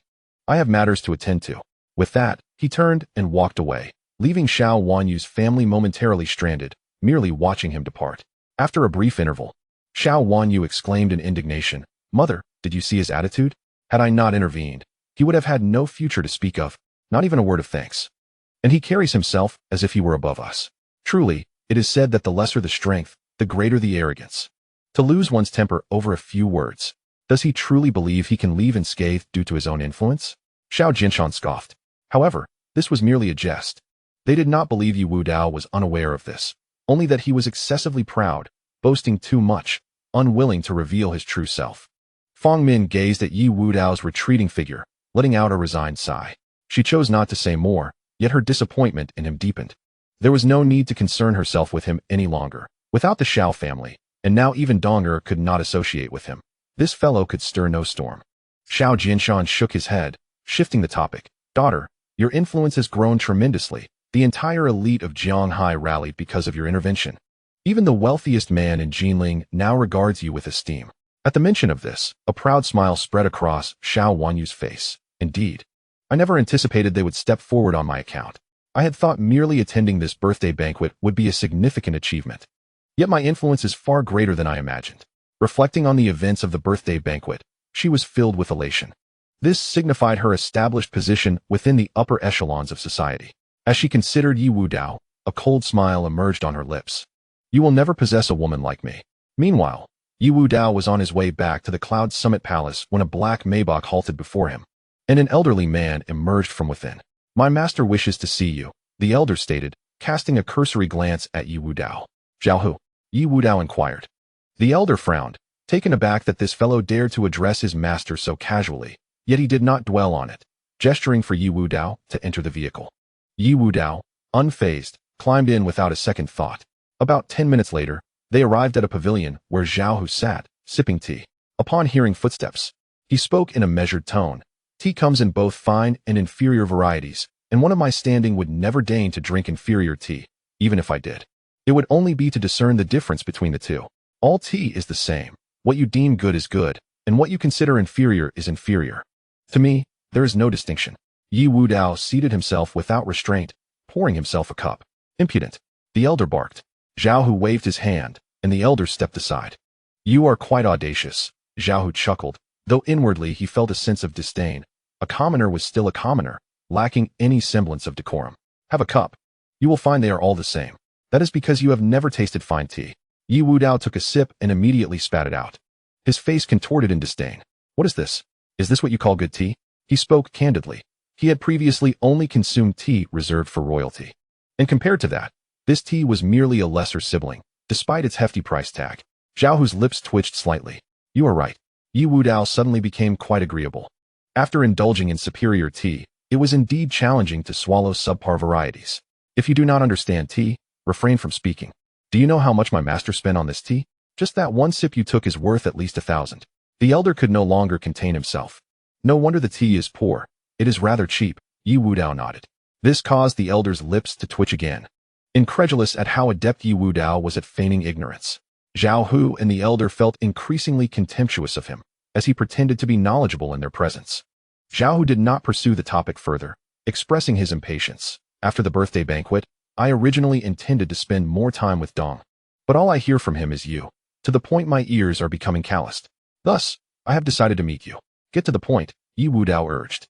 I have matters to attend to. With that, he turned and walked away, leaving Xiao Wanyu's family momentarily stranded, merely watching him depart. After a brief interval, Xiao Wanyu exclaimed in indignation, Mother, did you see his attitude? Had I not intervened, he would have had no future to speak of, not even a word of thanks. And he carries himself as if he were above us. Truly, it is said that the lesser the strength, the greater the arrogance. To lose one's temper over a few words. Does he truly believe he can leave unscathed due to his own influence? Xiao Jinshan scoffed. However, this was merely a jest. They did not believe Ye Wudao was unaware of this, only that he was excessively proud, boasting too much, unwilling to reveal his true self. Fang Min gazed at Ye Wudao's retreating figure, letting out a resigned sigh. She chose not to say more, yet her disappointment in him deepened. There was no need to concern herself with him any longer. Without the Xiao family, and now even Donger could not associate with him. This fellow could stir no storm. Xiao Jinshan shook his head, shifting the topic. Daughter, your influence has grown tremendously. The entire elite of Jianghai rallied because of your intervention. Even the wealthiest man in Jinling now regards you with esteem. At the mention of this, a proud smile spread across Xiao Wanyu's face. Indeed, I never anticipated they would step forward on my account. I had thought merely attending this birthday banquet would be a significant achievement. Yet my influence is far greater than I imagined. Reflecting on the events of the birthday banquet, she was filled with elation. This signified her established position within the upper echelons of society. As she considered Ye Wudao, a cold smile emerged on her lips. You will never possess a woman like me. Meanwhile, Ye Wudao was on his way back to the Cloud Summit Palace when a black Maybach halted before him, and an elderly man emerged from within. My master wishes to see you, the elder stated, casting a cursory glance at Ye Wudao. Zhao, Ye Wudao inquired. The elder frowned, taken aback that this fellow dared to address his master so casually, yet he did not dwell on it, gesturing for Ye Wudao to enter the vehicle. Ye Wudao, unfazed, climbed in without a second thought. About 10 minutes later, they arrived at a pavilion where Zhao sat, sipping tea. Upon hearing footsteps, he spoke in a measured tone. Tea comes in both fine and inferior varieties, and one of my standing would never deign to drink inferior tea, even if I did. It would only be to discern the difference between the two. All tea is the same. What you deem good is good, and what you consider inferior is inferior. To me, there is no distinction. Ye Wudao seated himself without restraint, pouring himself a cup. Impudent, the elder barked. Zhao waved his hand, and the elder stepped aside. You are quite audacious, Zhao chuckled, though inwardly he felt a sense of disdain. A commoner was still a commoner, lacking any semblance of decorum. Have a cup. You will find they are all the same. That is because you have never tasted fine tea. Ye Wudao took a sip and immediately spat it out. His face contorted in disdain. What is this? Is this what you call good tea? He spoke candidly. He had previously only consumed tea reserved for royalty. And compared to that, this tea was merely a lesser sibling, despite its hefty price tag. Zhao's lips twitched slightly. You are right. Ye Wudao suddenly became quite agreeable. After indulging in superior tea, it was indeed challenging to swallow subpar varieties. If you do not understand tea, refrain from speaking. Do you know how much my master spent on this tea? Just that one sip you took is worth at least 1,000. The elder could no longer contain himself. No wonder the tea is poor. It is rather cheap. Ye Wudao nodded. This caused the elder's lips to twitch again. Incredulous at how adept Ye Wudao was at feigning ignorance, Zhao and the elder felt increasingly contemptuous of him, as he pretended to be knowledgeable in their presence. Zhao did not pursue the topic further, expressing his impatience. After the birthday banquet, I originally intended to spend more time with Dong, but all I hear from him is you, to the point my ears are becoming calloused. Thus, I have decided to meet you. Get to the point, Ye Wudao urged.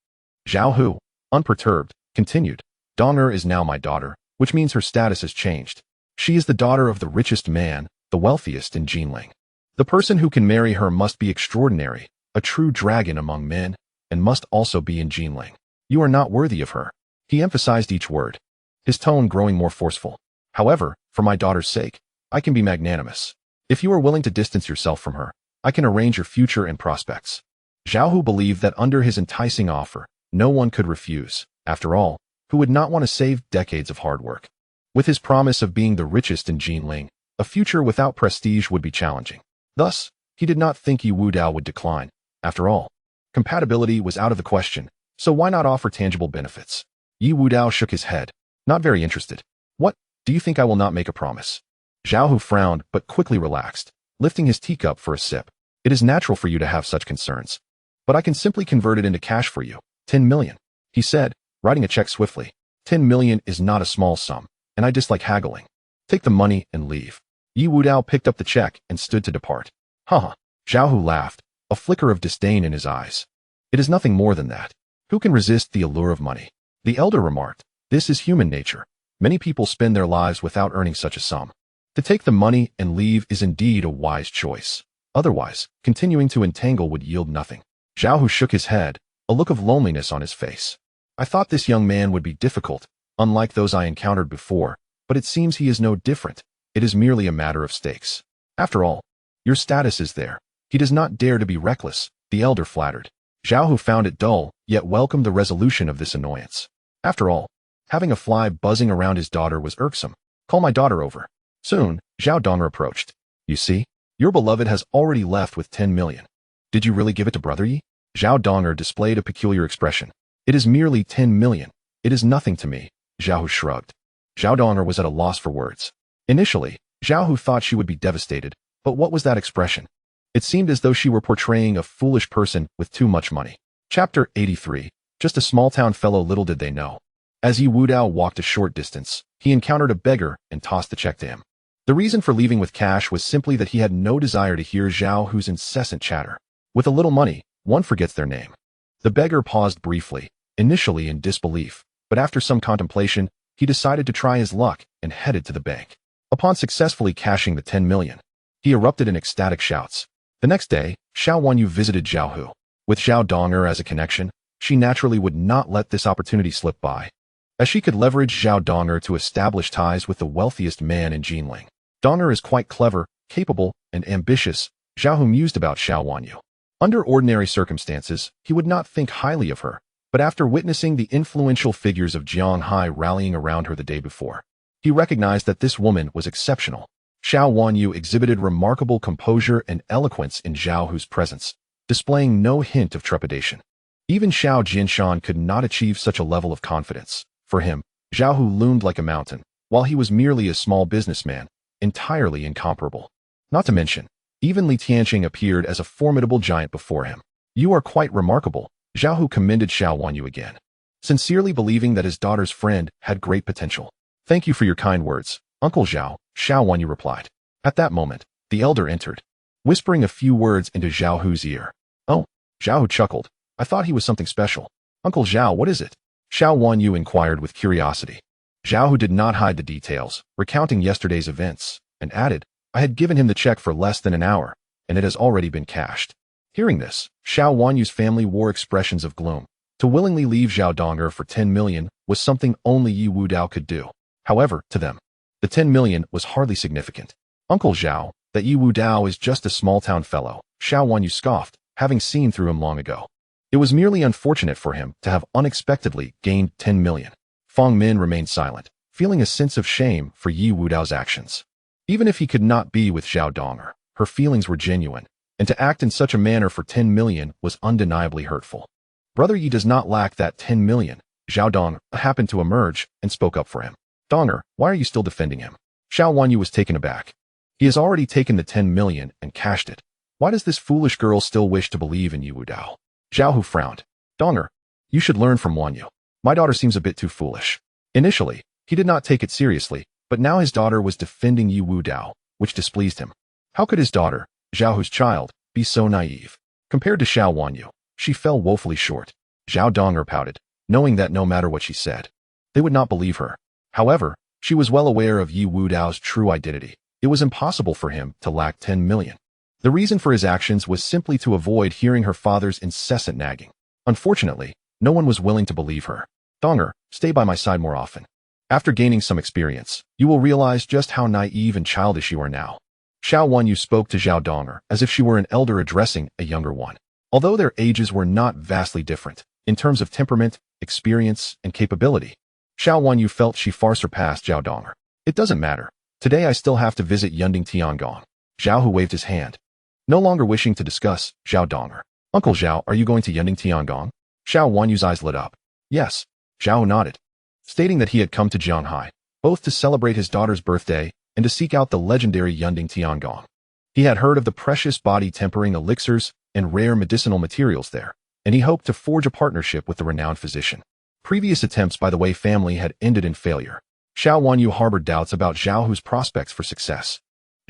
Zhao, unperturbed, continued. Dong is now my daughter, which means her status has changed. She is the daughter of the richest man, the wealthiest in Jinling. The person who can marry her must be extraordinary, a true dragon among men, and must also be in Jinling. You are not worthy of her. He emphasized each word, his tone growing more forceful. However, for my daughter's sake, I can be magnanimous. If you are willing to distance yourself from her, I can arrange your future and prospects. Zhao believed that under his enticing offer, no one could refuse. After all, who would not want to save decades of hard work? With his promise of being the richest in Jinling, a future without prestige would be challenging. Thus, he did not think Ye Wudao would decline. After all, compatibility was out of the question, so why not offer tangible benefits? Ye Wudao shook his head. Not very interested. What? Do you think I will not make a promise? Zhao frowned but quickly relaxed, lifting his teacup for a sip. It is natural for you to have such concerns. But I can simply convert it into cash for you. 10 million. He said, writing a check swiftly. 10 million is not a small sum, and I dislike haggling. Take the money and leave. Ye Wudao picked up the check and stood to depart. Haha. Zhao laughed, a flicker of disdain in his eyes. It is nothing more than that. Who can resist the allure of money? The elder remarked. This is human nature. Many people spend their lives without earning such a sum. To take the money and leave is indeed a wise choice. Otherwise, continuing to entangle would yield nothing. Zhao shook his head, a look of loneliness on his face. I thought this young man would be difficult, unlike those I encountered before, but it seems he is no different. It is merely a matter of stakes. After all, your status is there. He does not dare to be reckless, the elder flattered. Zhao found it dull, yet welcomed the resolution of this annoyance. After all, having a fly buzzing around his daughter was irksome. Call my daughter over. Soon, Zhao Dong approached. You see, your beloved has already left with 10 million. Did you really give it to Brother Yi? Zhao Dong displayed a peculiar expression. It is merely 10 million. It is nothing to me, Zhao shrugged. Zhao Dong was at a loss for words. Initially, Zhao thought she would be devastated, but what was that expression? It seemed as though she were portraying a foolish person with too much money. Chapter 83. Just a small-town fellow. Little did they know. As Ye Wudao walked a short distance, he encountered a beggar and tossed the check to him. The reason for leaving with cash was simply that he had no desire to hear Zhao Hu's incessant chatter. With a little money, one forgets their name. The beggar paused briefly, initially in disbelief, but after some contemplation, he decided to try his luck and headed to the bank. Upon successfully cashing the 10 million, he erupted in ecstatic shouts. The next day, Xiao Wanyu visited Zhao Hu. With Zhao Donger as a connection, she naturally would not let this opportunity slip by, as she could leverage Zhao Donger to establish ties with the wealthiest man in Jinling. Donger is quite clever, capable, and ambitious, Zhao Hu mused about Xiao Wanyu. Under ordinary circumstances, he would not think highly of her, but after witnessing the influential figures of Jianghai rallying around her the day before, he recognized that this woman was exceptional. Xiao Wanyu exhibited remarkable composure and eloquence in Zhao Hu's presence, displaying no hint of trepidation. Even Xiao Jinshan could not achieve such a level of confidence. For him, Zhao Hu loomed like a mountain, while he was merely a small businessman, entirely incomparable. Not to mention, even Li Tianqing appeared as a formidable giant before him. You are quite remarkable, Zhao Hu commended Xiao Wanyu again, sincerely believing that his daughter's friend had great potential. Thank you for your kind words, Uncle Zhao, Xiao Wanyu replied. At that moment, the elder entered, whispering a few words into Zhao Hu's ear. Oh, Zhao Hu chuckled. I thought he was something special. Uncle Zhao, what is it? Xiao Wanyu inquired with curiosity. Zhao Hu did not hide the details, recounting yesterday's events, and added, I had given him the check for less than an hour, and it has already been cashed. Hearing this, Xiao Wanyu's family wore expressions of gloom. To willingly leave Zhao Donger for 10 million was something only Ye Wudao could do. However, to them, the 10 million was hardly significant. Uncle Zhao, that Ye Wudao is just a small-town fellow, Xiao Wanyu scoffed, having seen through him long ago. It was merely unfortunate for him to have unexpectedly gained 10 million. Fang Min remained silent, feeling a sense of shame for Ye Wudao's actions. Even if he could not be with Zhao Donger, her feelings were genuine, and to act in such a manner for 10 million was undeniably hurtful. Brother Yi does not lack that 10 million. Zhao Dong happened to emerge and spoke up for him. Donger, why are you still defending him? Xiao Wanyu was taken aback. He has already taken the 10 million and cashed it. Why does this foolish girl still wish to believe in Ye Wudao? Zhao Hu frowned. Donger, you should learn from Wanyu. My daughter seems a bit too foolish. Initially, he did not take it seriously, but now his daughter was defending Ye Wudao, which displeased him. How could his daughter, Zhao Hu's child, be so naive? Compared to Xiao Wanyu, she fell woefully short. Zhao Donger pouted, knowing that no matter what she said, they would not believe her. However, she was well aware of Ye Wudao's true identity. It was impossible for him to lack 10 million. The reason for his actions was simply to avoid hearing her father's incessant nagging. Unfortunately, no one was willing to believe her. Donger, stay by my side more often. After gaining some experience, you will realize just how naive and childish you are now. Xiao Wanyu spoke to Zhao Donger as if she were an elder addressing a younger one. Although their ages were not vastly different, in terms of temperament, experience, and capability, Xiao Wanyu felt she far surpassed Zhao Donger. It doesn't matter. Today I still have to visit Yunding Tiangong. Zhao Hu waved his hand. No longer wishing to discuss, Zhao Donger. Uncle Zhao, are you going to Yunding Tiangong? Xiao Wanyu's eyes lit up. Yes. Zhao nodded, stating that he had come to Jianghai, both to celebrate his daughter's birthday and to seek out the legendary Yunding Tiangong. He had heard of the precious body-tempering elixirs and rare medicinal materials there, and he hoped to forge a partnership with the renowned physician. Previous attempts by the Wei family had ended in failure. Xiao Wanyu harbored doubts about Zhao Hu's prospects for success.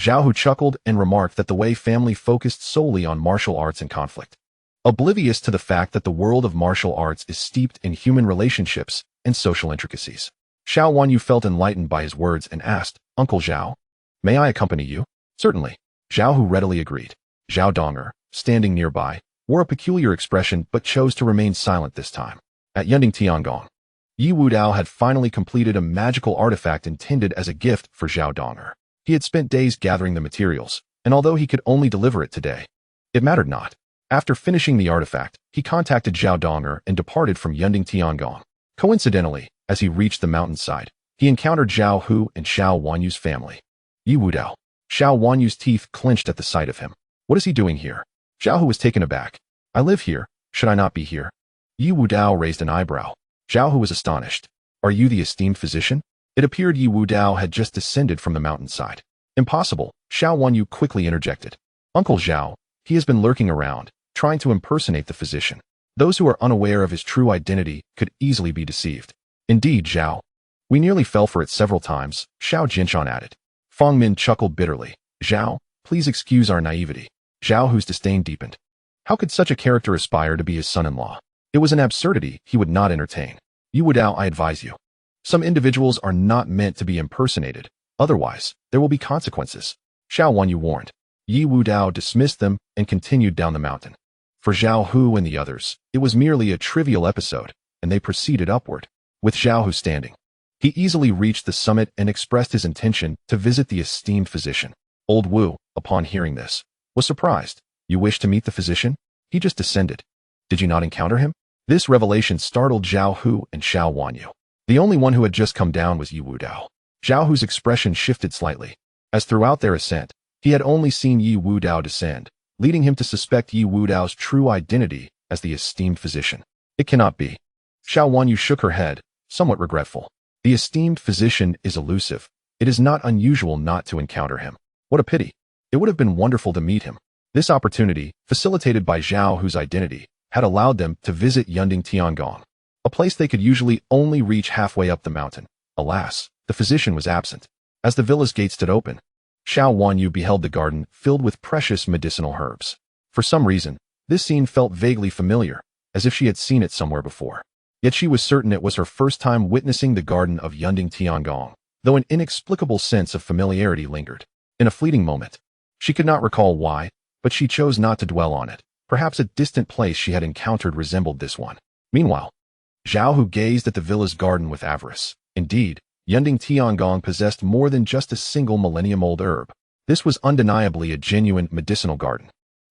Zhao Hu chuckled and remarked that the Wei family focused solely on martial arts and conflict, oblivious to the fact that the world of martial arts is steeped in human relationships and social intricacies. Xiao Wanyu felt enlightened by his words and asked, Uncle Zhao, may I accompany you? Certainly. Zhao Hu readily agreed. Zhao Donger, standing nearby, wore a peculiar expression but chose to remain silent this time. At Yunding Tiangong, Ye Wudao had finally completed a magical artifact intended as a gift for Zhao Donger. He had spent days gathering the materials, and although he could only deliver it today, it mattered not. After finishing the artifact, he contacted Zhao Donger and departed from Yunding Tiangong. Coincidentally, as he reached the mountainside, he encountered Zhao Hu and Xiao Wanyu's family. Ye Wudao. Xiao Wanyu's teeth clenched at the sight of him. What is he doing here? Zhao Hu was taken aback. I live here. Should I not be here? Ye Wudao raised an eyebrow. Zhao Hu was astonished. Are you the esteemed physician? It appeared Ye Wudao had just descended from the mountainside. Impossible, Xiao Wanyu quickly interjected. Uncle Zhao, he has been lurking around, trying to impersonate the physician. Those who are unaware of his true identity could easily be deceived. Indeed, Zhao. We nearly fell for it several times, Xiao Jinshan added. Feng Min chuckled bitterly. Zhao, please excuse our naivety. Zhao, whose disdain deepened. How could such a character aspire to be his son-in-law? It was an absurdity he would not entertain. Ye Wudao, I advise you. Some individuals are not meant to be impersonated. Otherwise, there will be consequences. Xiao Wanyu warned. Ye Wudao dismissed them and continued down the mountain. For Zhao Hu and the others, it was merely a trivial episode, and they proceeded upward. With Zhao Hu standing, he easily reached the summit and expressed his intention to visit the esteemed physician. Old Wu, upon hearing this, was surprised. You wish to meet the physician? He just descended. Did you not encounter him? This revelation startled Zhao Hu and Xiao Wanyu. The only one who had just come down was Ye Wudao. Zhao Hu's expression shifted slightly, as throughout their ascent, he had only seen Ye Wudao descend, leading him to suspect Ye Wudao's true identity as the esteemed physician. It cannot be. Xiao Wanyu shook her head, somewhat regretful. The esteemed physician is elusive. It is not unusual not to encounter him. What a pity. It would have been wonderful to meet him. This opportunity, facilitated by Zhao Hu's identity, had allowed them to visit Yunding Tiangong, a place they could usually only reach halfway up the mountain. Alas, the physician was absent. As the villa's gate stood open, Xiao Wanyu beheld the garden filled with precious medicinal herbs. For some reason, this scene felt vaguely familiar, as if she had seen it somewhere before. Yet she was certain it was her first time witnessing the garden of Yunding Tiangong, though an inexplicable sense of familiarity lingered. In a fleeting moment, she could not recall why, but she chose not to dwell on it. Perhaps a distant place she had encountered resembled this one. Meanwhile, Zhao Hu gazed at the villa's garden with avarice. Indeed, Yunding Tiangong possessed more than just a single millennium-old herb. This was undeniably a genuine medicinal garden.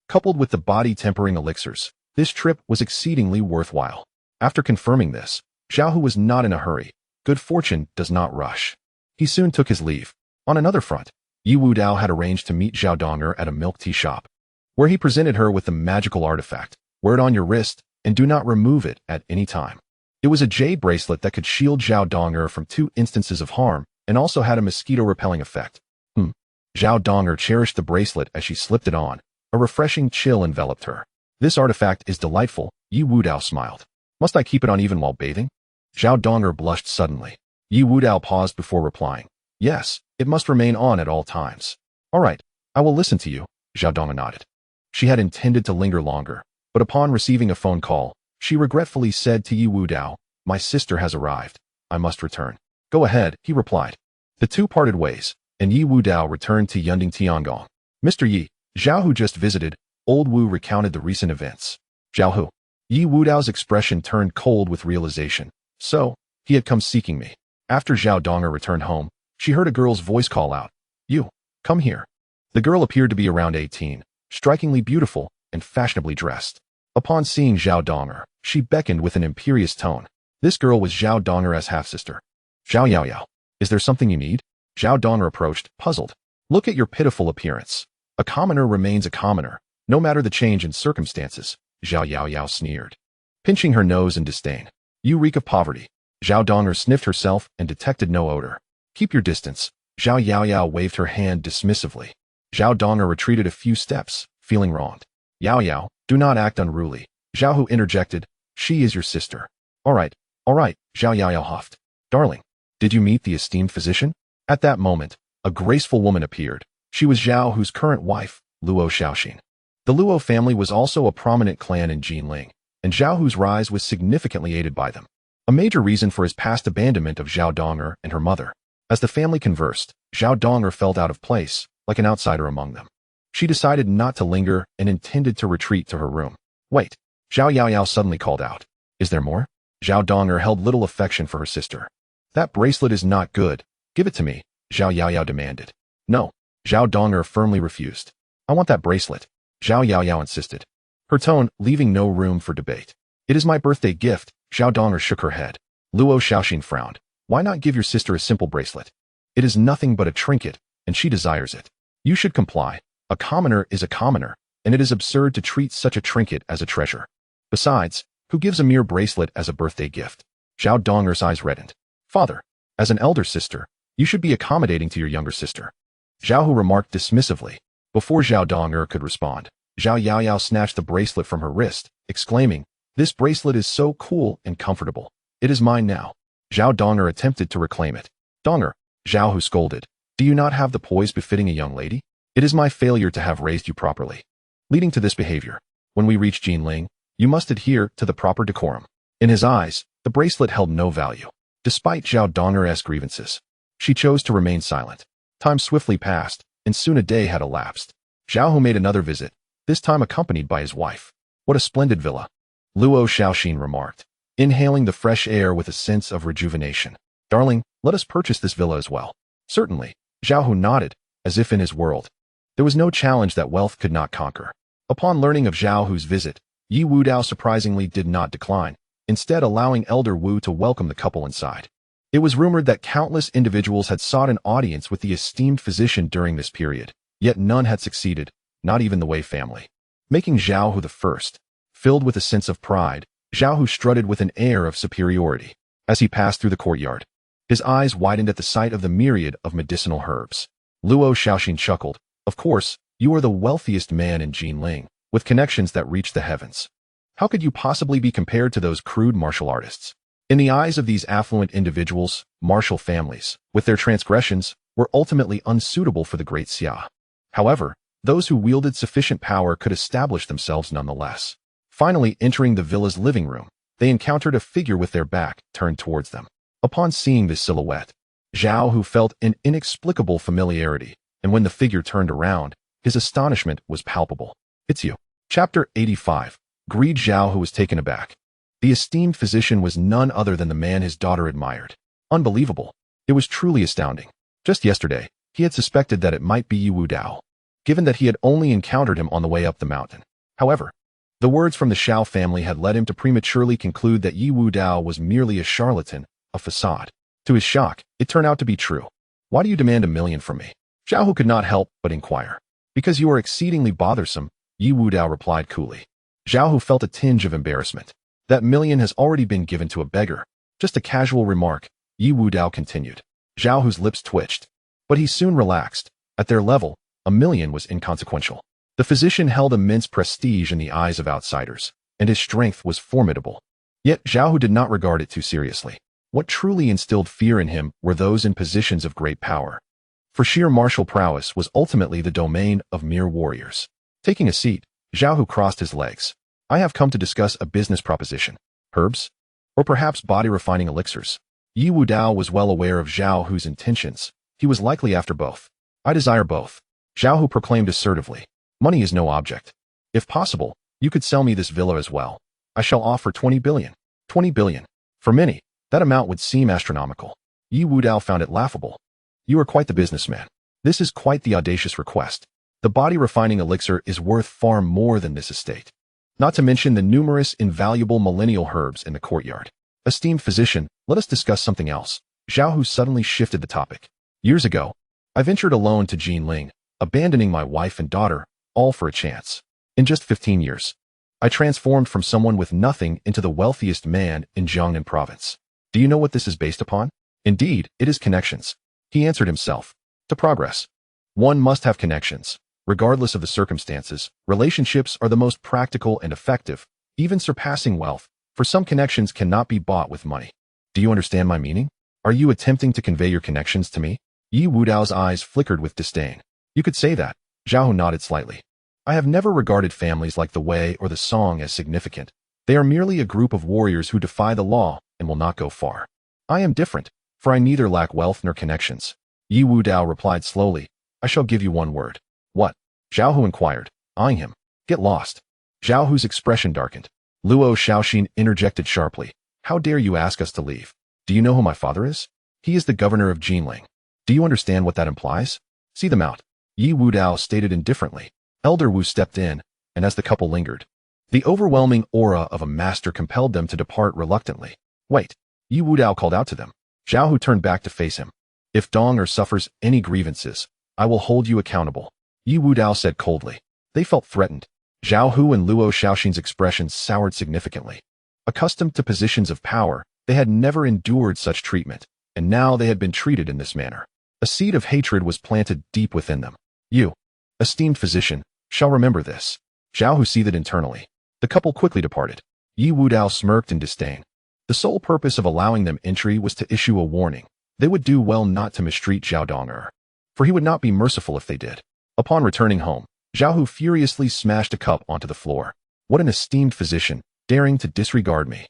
Coupled with the body-tempering elixirs, this trip was exceedingly worthwhile. After confirming this, Zhao Hu was not in a hurry. Good fortune does not rush. He soon took his leave. On another front, Ye Wudao had arranged to meet Zhao Donger at a milk tea shop, where he presented her with the magical artifact. Wear it on your wrist, and do not remove it at any time. It was a jade bracelet that could shield Zhao Donger from 2 instances of harm, and also had a mosquito-repelling effect. Zhao Donger cherished the bracelet as she slipped it on. A refreshing chill enveloped her. This artifact is delightful, Ye Wudao smiled. Must I keep it on even while bathing? Zhao Donger blushed suddenly. Ye Wudao paused before replying. Yes, it must remain on at all times. All right, I will listen to you, Zhao Donger nodded. She had intended to linger longer, but upon receiving a phone call, she regretfully said to Ye Wudao, my sister has arrived. I must return. Go ahead, he replied. The two parted ways, and Ye Wudao returned to Yunding Tiangong. Mr. Yi, Zhao Hu just visited. Old Wu recounted the recent events. Zhao Hu. Ye Wudao's expression turned cold with realization. So, he had come seeking me. After Zhao Donger returned home, she heard a girl's voice call out, You, come here. The girl appeared to be around 18, strikingly beautiful, and fashionably dressed. Upon seeing Zhao Donger, she beckoned with an imperious tone. This girl was Zhao Donger's half-sister. Zhao Yaoyao, is there something you need? Zhao Donger approached, puzzled. Look at your pitiful appearance. A commoner remains a commoner, no matter the change in circumstances, Zhao Yaoyao sneered, pinching her nose in disdain. You reek of poverty. Zhao Donger sniffed herself and detected no odor. Keep your distance. Zhao Yaoyao waved her hand dismissively. Zhao Donger retreated a few steps, feeling wronged. Yaoyao, do not act unruly. Zhao Hu interjected. She is your sister. All right, Zhao Yaoyao huffed. Darling, did you meet the esteemed physician? At that moment, a graceful woman appeared. She was Zhao Hu's current wife, Luo Xiaoxin. The Luo family was also a prominent clan in Jinling, and Zhao Hu's rise was significantly aided by them. A major reason for his past abandonment of Zhao Donger and her mother. As the family conversed, Zhao Donger felt out of place, like an outsider among them. She decided not to linger and intended to retreat to her room. Wait, Zhao Yaoyao suddenly called out. Is there more? Zhao Donger held little affection for her sister. That bracelet is not good. Give it to me, Zhao Yaoyao demanded. No, Zhao Donger firmly refused. I want that bracelet, Zhao Yaoyao insisted, her tone leaving no room for debate. It is my birthday gift, Zhao Donger shook her head. Luo Xiaoxin frowned. Why not give your sister a simple bracelet? It is nothing but a trinket, and she desires it. You should comply. A commoner is a commoner, and it is absurd to treat such a trinket as a treasure. Besides, who gives a mere bracelet as a birthday gift? Zhao Donger's eyes reddened. Father, as an elder sister, you should be accommodating to your younger sister. Zhao Hu remarked dismissively. Before Zhao Donger could respond, Zhao Yaoyao snatched the bracelet from her wrist, exclaiming, This bracelet is so cool and comfortable. It is mine now. Zhao Donger attempted to reclaim it. Donger, Zhao Hu scolded. Do you not have the poise befitting a young lady? It is my failure to have raised you properly, leading to this behavior. When we reach Jinling, you must adhere to the proper decorum. In his eyes, the bracelet held no value. Despite Zhao Donger's grievances, she chose to remain silent. Time swiftly passed, and soon a day had elapsed. Zhao Hu made another visit, this time accompanied by his wife. What a splendid villa, Luo Xiaoxin remarked, inhaling the fresh air with a sense of rejuvenation. Darling, let us purchase this villa as well. Certainly, Zhao Hu nodded, as if in his world. There was no challenge that wealth could not conquer. Upon learning of Zhao Hu's visit, Ye Wudao surprisingly did not decline, instead allowing Elder Wu to welcome the couple inside. It was rumored that countless individuals had sought an audience with the esteemed physician during this period, yet none had succeeded, not even the Wei family. Making Zhao Hu the first. Filled with a sense of pride, Zhao Hu strutted with an air of superiority. As he passed through the courtyard, his eyes widened at the sight of the myriad of medicinal herbs. Luo Xiaoxin chuckled. Of course, you are the wealthiest man in Jinling, with connections that reach the heavens. How could you possibly be compared to those crude martial artists? In the eyes of these affluent individuals, martial families, with their transgressions, were ultimately unsuitable for the great Xia. However, those who wielded sufficient power could establish themselves nonetheless. Finally, entering the villa's living room, they encountered a figure with their back turned towards them. Upon seeing this silhouette, Zhao Hu felt an inexplicable familiarity, and when the figure turned around, his astonishment was palpable. It's you. Chapter 85. Greed. Zhao Hu was taken aback. The esteemed physician was none other than the man his daughter admired. Unbelievable. It was truly astounding. Just yesterday, he had suspected that it might be Ye Wudao, given that he had only encountered him on the way up the mountain. However, the words from the Xiao family had led him to prematurely conclude that Ye Wudao was merely a charlatan, a facade. To his shock, it turned out to be true. Why do you demand $1 million from me? Zhao Hu could not help but inquire. Because you are exceedingly bothersome, Ye Wudao replied coolly. Zhao Hu felt a tinge of embarrassment. That $1 million has already been given to a beggar. Just a casual remark, Ye Wudao continued. Zhao Hu's lips twitched, but he soon relaxed. At their level, $1 million was inconsequential. The physician held immense prestige in the eyes of outsiders, and his strength was formidable. Yet Zhao Hu did not regard it too seriously. What truly instilled fear in him were those in positions of great power. For sheer martial prowess was ultimately the domain of mere warriors. Taking a seat, Zhao Hu crossed his legs. I have come to discuss a business proposition. Herbs? Or perhaps body-refining elixirs? Ye Wudao was well aware of Zhao Hu's intentions. He was likely after both. I desire both, Zhao Hu proclaimed assertively. Money is no object. If possible, you could sell me this villa as well. I shall offer 20 billion. 20 billion. For many, that amount would seem astronomical. Ye Wudao found it laughable. You are quite the businessman. This is quite the audacious request. The body-refining elixir is worth far more than this estate. Not to mention the numerous invaluable millennial herbs in the courtyard. Esteemed physician, let us discuss something else. Zhao Hu suddenly shifted the topic. Years ago, I ventured alone to Jinling, abandoning my wife and daughter, all for a chance. In just 15 years, I transformed from someone with nothing into the wealthiest man in Jiangnan province. Do you know what this is based upon? Indeed, it is connections. He answered himself. To progress, one must have connections. Regardless of the circumstances, relationships are the most practical and effective, even surpassing wealth, for some connections cannot be bought with money. Do you understand my meaning? Are you attempting to convey your connections to me? Ye Wudao's eyes flickered with disdain. You could say that. Zhao Hu nodded slightly. I have never regarded families like the Wei or the Song as significant. They are merely a group of warriors who defy the law and will not go far. I am different, for I neither lack wealth nor connections. Ye Wudao replied slowly. I shall give you one word. What? Zhao Hu inquired, eyeing him. Get lost. Zhao Hu's expression darkened. Luo Xiaoxin interjected sharply. How dare you ask us to leave? Do you know who my father is? He is the governor of Jinling. Do you understand what that implies? See them out. Ye Wudao stated indifferently. Elder Wu stepped in, and as the couple lingered, the overwhelming aura of a master compelled them to depart reluctantly. Wait. Ye Wudao called out to them. Zhao Hu turned back to face him. If Donger suffers any grievances, I will hold you accountable. Ye Wudao said coldly. They felt threatened. Zhao Hu and Luo Xiaoxin's expressions soured significantly. Accustomed to positions of power, they had never endured such treatment, and now they had been treated in this manner. A seed of hatred was planted deep within them. You, esteemed physician, shall remember this. Zhao Hu seethed internally. The couple quickly departed. Ye Wudao smirked in disdain. The sole purpose of allowing them entry was to issue a warning. They would do well not to mistreat Zhao Dong, for he would not be merciful if they did. Upon returning home, Zhao Hu furiously smashed a cup onto the floor. What an esteemed physician, daring to disregard me.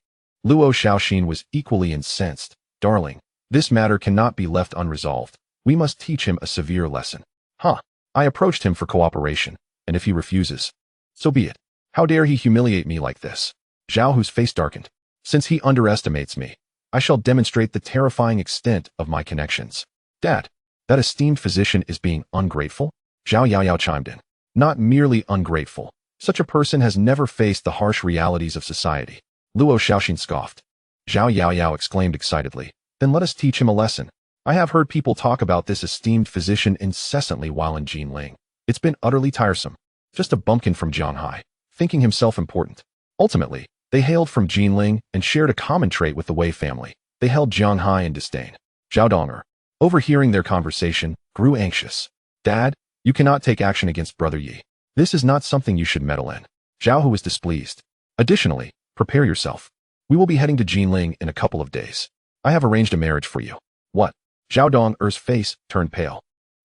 Luo Xiaoxin was equally incensed. Darling, this matter cannot be left unresolved. We must teach him a severe lesson. I approached him for cooperation, and if he refuses, so be it. How dare he humiliate me like this? Zhao Hu's face darkened. Since he underestimates me, I shall demonstrate the terrifying extent of my connections. Dad, that esteemed physician is being ungrateful? Zhao Yaoyao chimed in. Not merely ungrateful. Such a person has never faced the harsh realities of society. Luo Xiaoxin scoffed. Zhao Yaoyao exclaimed excitedly. Then let us teach him a lesson. I have heard people talk about this esteemed physician incessantly while in Jinling. It's been utterly tiresome. Just a bumpkin from Jianghai, thinking himself important. Ultimately, they hailed from Jinling and shared a common trait with the Wei family. They held Jianghai in disdain. Zhao Donger, overhearing their conversation, grew anxious. Dad, you cannot take action against Brother Yi. This is not something you should meddle in. Zhao Hu was displeased. Additionally, prepare yourself. We will be heading to Jinling in a couple of days. I have arranged a marriage for you. What? Zhao Donger's face turned pale.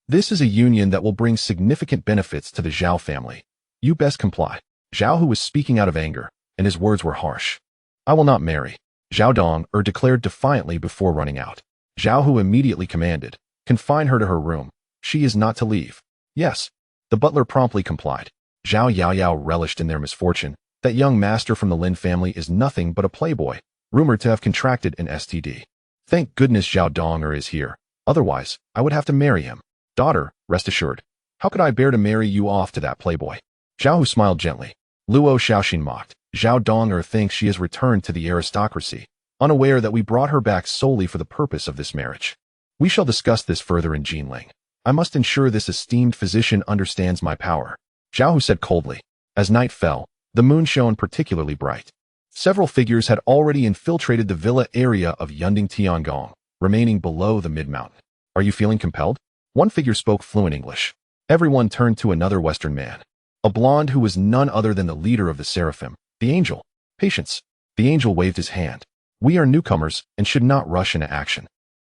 This is a union that will bring significant benefits to the Zhao family. You best comply. Zhao Hu was speaking out of anger, and his words were harsh. I will not marry. Zhao Donger declared defiantly before running out. Zhao Hu immediately commanded, confine her to her room. She is not to leave. Yes. The butler promptly complied. Zhao Yaoyao relished in their misfortune. That young master from the Lin family is nothing but a playboy, rumored to have contracted an STD. Thank goodness Zhao Donger is here. Otherwise, I would have to marry him. Daughter, rest assured. How could I bear to marry you off to that playboy? Zhao Hu smiled gently. Luo Xiaoxin mocked. Zhao Donger thinks she has returned to the aristocracy, unaware that we brought her back solely for the purpose of this marriage. We shall discuss this further in Jinling. I must ensure this esteemed physician understands my power. Zhao Hu said coldly. As night fell, the moon shone particularly bright. Several figures had already infiltrated the villa area of Yunding Tiangong, remaining below the mid-mountain. Are you feeling compelled? One figure spoke fluent English. Everyone turned to another Western man. A blonde who was none other than the leader of the Seraphim, the angel. Patience. The angel waved his hand. We are newcomers and should not rush into action.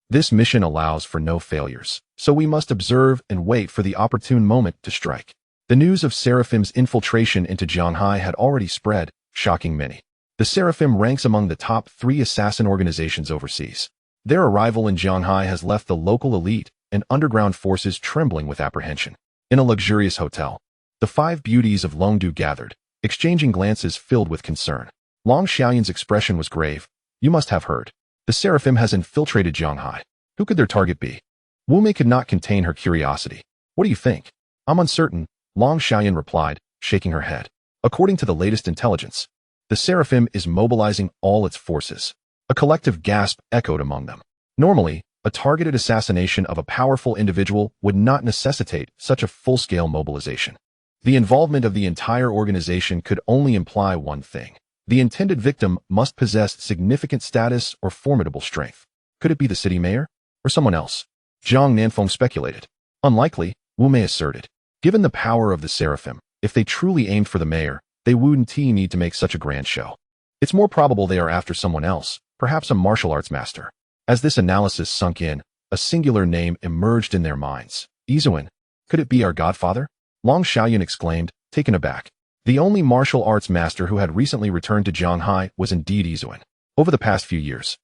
This mission allows for no failures, so we must observe and wait for the opportune moment to strike. The news of Seraphim's infiltration into Jianghai had already spread, shocking many. The Seraphim ranks among the top 3 assassin organizations overseas. Their arrival in Jianghai has left the local elite and underground forces trembling with apprehension. In a luxurious hotel, the 5 beauties of Longdu gathered, exchanging glances filled with concern. Long Xiaoyan's expression was grave. You must have heard. The Seraphim has infiltrated Jianghai. Who could their target be? Wu Mei could not contain her curiosity. What do you think? I'm uncertain, Long Xiaoyan replied, shaking her head. According to the latest intelligence, the Seraphim is mobilizing all its forces. A collective gasp echoed among them. Normally, a targeted assassination of a powerful individual would not necessitate such a full-scale mobilization. The involvement of the entire organization could only imply one thing. The intended victim must possess significant status or formidable strength. Could it be the city mayor? Or someone else? Zhang Nanfeng speculated. Unlikely, Wu Mei asserted. Given the power of the Seraphim, if they truly aimed for the mayor, they wouldn't need to make such a grand show. It's more probable they are after someone else, perhaps a martial arts master. As this analysis sunk in, a singular name emerged in their minds. Izuan. Could it be our godfather? Long Xiaoyan exclaimed, taken aback. The only martial arts master who had recently returned to Jianghai was indeed Izuan. Over the past few years,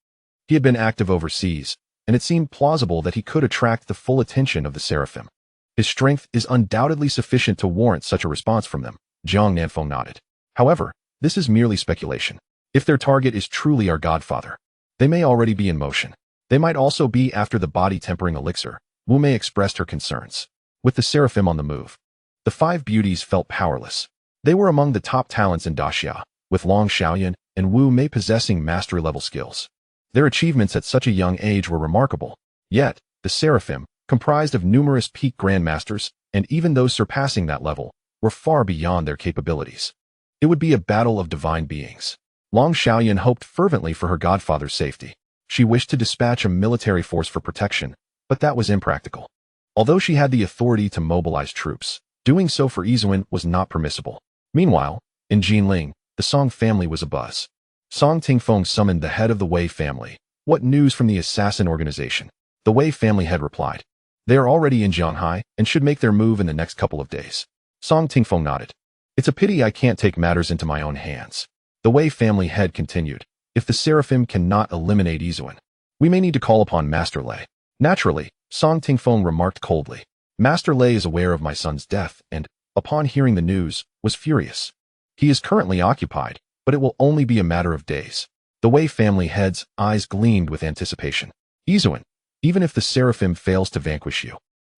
he had been active overseas, and it seemed plausible that he could attract the full attention of the Seraphim. His strength is undoubtedly sufficient to warrant such a response from them. Zhang Nanfeng nodded. However, this is merely speculation. If their target is truly our godfather, they may already be in motion. They might also be after the body-tempering elixir. Wu Mei expressed her concerns. With the Seraphim on the move, the 5 beauties felt powerless. They were among the top talents in Daxia, with Long Xiaoyan and Wu Mei possessing mastery-level skills. Their achievements at such a young age were remarkable. Yet, the Seraphim, comprised of numerous peak grandmasters, and even those surpassing that level, were far beyond their capabilities. It would be a battle of divine beings. Long Xiaoyan hoped fervently for her godfather's safety. She wished to dispatch a military force for protection, but that was impractical. Although she had the authority to mobilize troops, doing so for Izuan was not permissible. Meanwhile, in Jinling, the Song family was abuzz. Song Tingfeng summoned the head of the Wei family. What news from the assassin organization? The Wei family head replied. They are already in Shanghai and should make their move in the next couple of days. Song Tingfeng nodded. It's a pity I can't take matters into my own hands. The Wei family head continued. If the Seraphim cannot eliminate Izuan, we may need to call upon Master Lei. Naturally, Song Tingfeng remarked coldly. Master Lei is aware of my son's death and, upon hearing the news, was furious. He is currently occupied, but it will only be a matter of days. The Wei family head's eyes gleamed with anticipation. Izuan, even if the Seraphim fails to vanquish you,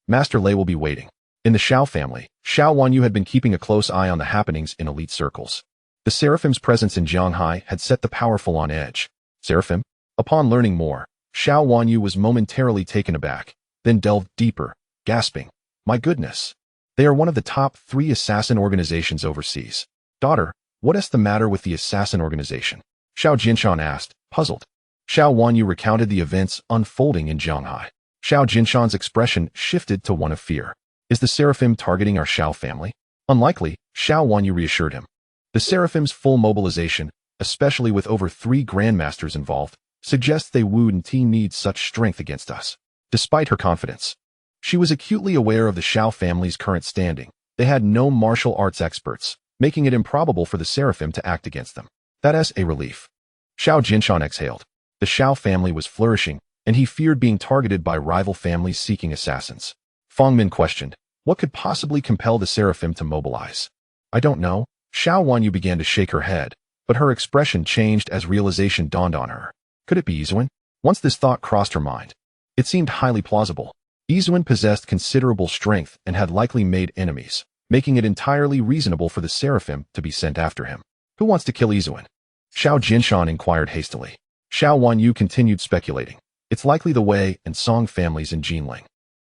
Master Lei will be waiting. In the Xiao family, Xiao Wanyu had been keeping a close eye on the happenings in elite circles. The Seraphim's presence in Shanghai had set the powerful on edge. Seraphim? Upon learning more, Xiao Wanyu was momentarily taken aback, then delved deeper, gasping, my goodness. They are one of the top 3 assassin organizations overseas. Daughter, what is the matter with the assassin organization? Xiao Jinshan asked, puzzled. Xiao Wanyu recounted the events unfolding in Shanghai. Xiao Jinshan's expression shifted to one of fear. Is the Seraphim targeting our Xiao family? Unlikely, Xiao Wanyu reassured him. The Seraphim's full mobilization, especially with over 3 grandmasters involved, suggests they wouldn't need such strength against us. Despite her confidence, she was acutely aware of the Xiao family's current standing. They had no martial arts experts, making it improbable for the Seraphim to act against them. That is a relief. Xiao Jinshan exhaled. The Xiao family was flourishing, and he feared being targeted by rival families seeking assassins. Feng Min questioned, what could possibly compel the Seraphim to mobilize? I don't know. Xiao Wanyu began to shake her head, but her expression changed as realization dawned on her. Could it be Izuan? Once this thought crossed her mind, it seemed highly plausible. Izuan possessed considerable strength and had likely made enemies, making it entirely reasonable for the Seraphim to be sent after him. Who wants to kill Izuan? Xiao Jinshan inquired hastily. Xiao Wanyu continued speculating. It's likely the Wei and Song families in Jinling.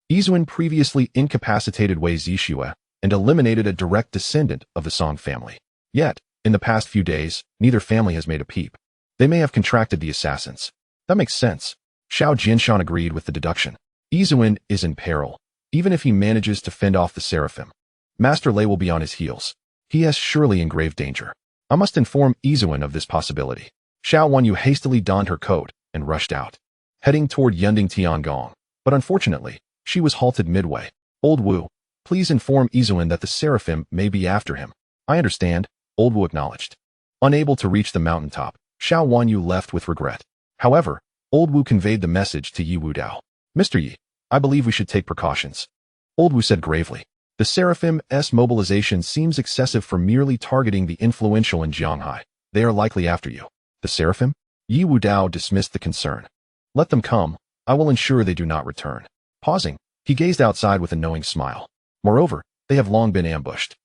Izuan previously incapacitated Wei Zixue and eliminated a direct descendant of the Song family. Yet, in the past few days, neither family has made a peep. They may have contracted the assassins. That makes sense. Xiao Jinshan agreed with the deduction. Izuan is in peril. Even if he manages to fend off the Seraphim, Master Lei will be on his heels. He is surely in grave danger. I must inform Izuan of this possibility. Xiao Wanyu hastily donned her coat and rushed out, heading toward Yunding Tiangong. But unfortunately, she was halted midway. Old Wu, please inform Izuan that the Seraphim may be after him. I understand, Old Wu acknowledged. Unable to reach the mountaintop, Xiao Wanyu left with regret. However, Old Wu conveyed the message to Ye Wudao. Mr. Yi, I believe we should take precautions. Old Wu said gravely. The Seraphim's mobilization seems excessive for merely targeting the influential in Shanghai. They are likely after you. The Seraphim? Ye Wudao dismissed the concern. Let them come. I will ensure they do not return. Pausing, he gazed outside with a knowing smile. Moreover, they have long been ambushed.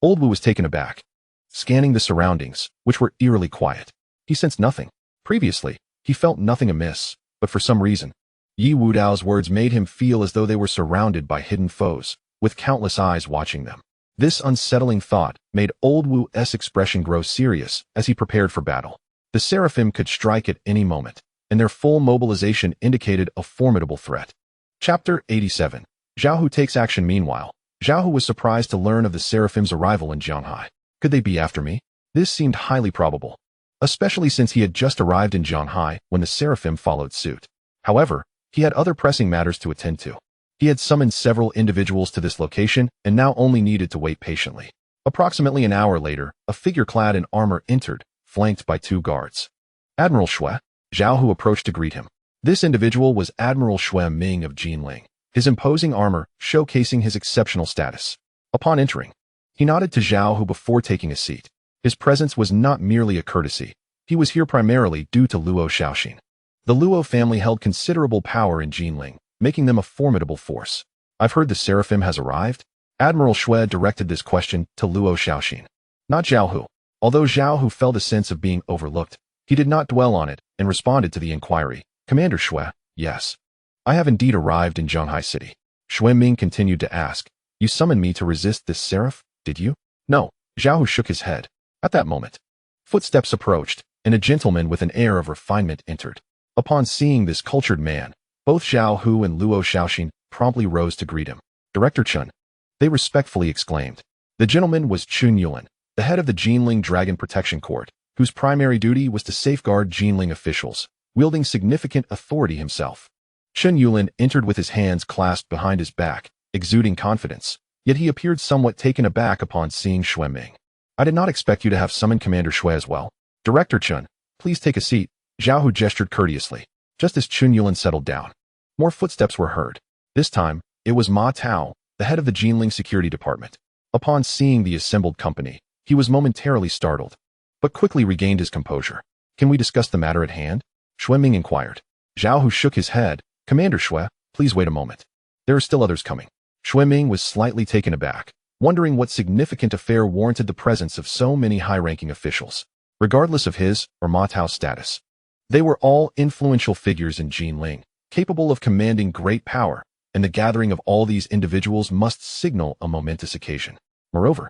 Old Wu was taken aback. Scanning the surroundings, which were eerily quiet, he sensed nothing. Previously, he felt nothing amiss, but for some reason, Ye Wudao's words made him feel as though they were surrounded by hidden foes, with countless eyes watching them. This unsettling thought made Old Wu's expression grow serious as he prepared for battle. The Seraphim could strike at any moment, and their full mobilization indicated a formidable threat. Chapter 87. Zhao Hu takes action. Meanwhile, Zhao Hu was surprised to learn of the Seraphim's arrival in Shanghai. Could they be after me? This seemed highly probable, especially since he had just arrived in Shanghai when the Seraphim followed suit. However, he had other pressing matters to attend to. He had summoned several individuals to this location and now only needed to wait patiently. Approximately an hour later, a figure clad in armor entered, flanked by 2 guards. Admiral Shui. Zhao Hu approached to greet him. This individual was Admiral Shui Ming of Jinling, his imposing armor showcasing his exceptional status. Upon entering, he nodded to Zhao Hu before taking a seat. His presence was not merely a courtesy. He was here primarily due to Luo Shaoxin. The Luo family held considerable power in Jinling, making them a formidable force. I've heard the Seraphim has arrived? Admiral Shui directed this question to Luo Shaoxin, not Zhao Hu. Although Zhao Hu felt a sense of being overlooked, he did not dwell on it and responded to the inquiry. Commander Shui, yes. I have indeed arrived in Shanghai City. Shui Ming continued to ask, you summoned me to resist this seraph, did you? No, Zhao Hu shook his head. At that moment, footsteps approached, and a gentleman with an air of refinement entered. Upon seeing this cultured man, both Zhao Hu and Luo Shaoxin promptly rose to greet him. Director Chun, they respectfully exclaimed. The gentleman was Chun Yuan, the head of the Jinling Dragon Protection Court. whose primary duty was to safeguard Jinling officials, wielding significant authority himself. Chen Yulin entered with his hands clasped behind his back, exuding confidence, yet he appeared somewhat taken aback upon seeing Xue Ming. I did not expect you to have summoned Commander Xue as well. Director Chen, please take a seat. Zhao Hu gestured courteously, just as Chen Yulin settled down. More footsteps were heard. This time, it was Ma Tao, the head of the Jinling security department. Upon seeing the assembled company, he was momentarily startled, but quickly regained his composure. Can we discuss the matter at hand? Xue Ming inquired. Zhao Hu shook his head. Commander Xue, please wait a moment. There are still others coming. Xue Ming was slightly taken aback, wondering what significant affair warranted the presence of so many high-ranking officials, regardless of his or Ma Tao's status. They were all influential figures in Jinling, capable of commanding great power, and the gathering of all these individuals must signal a momentous occasion. Moreover,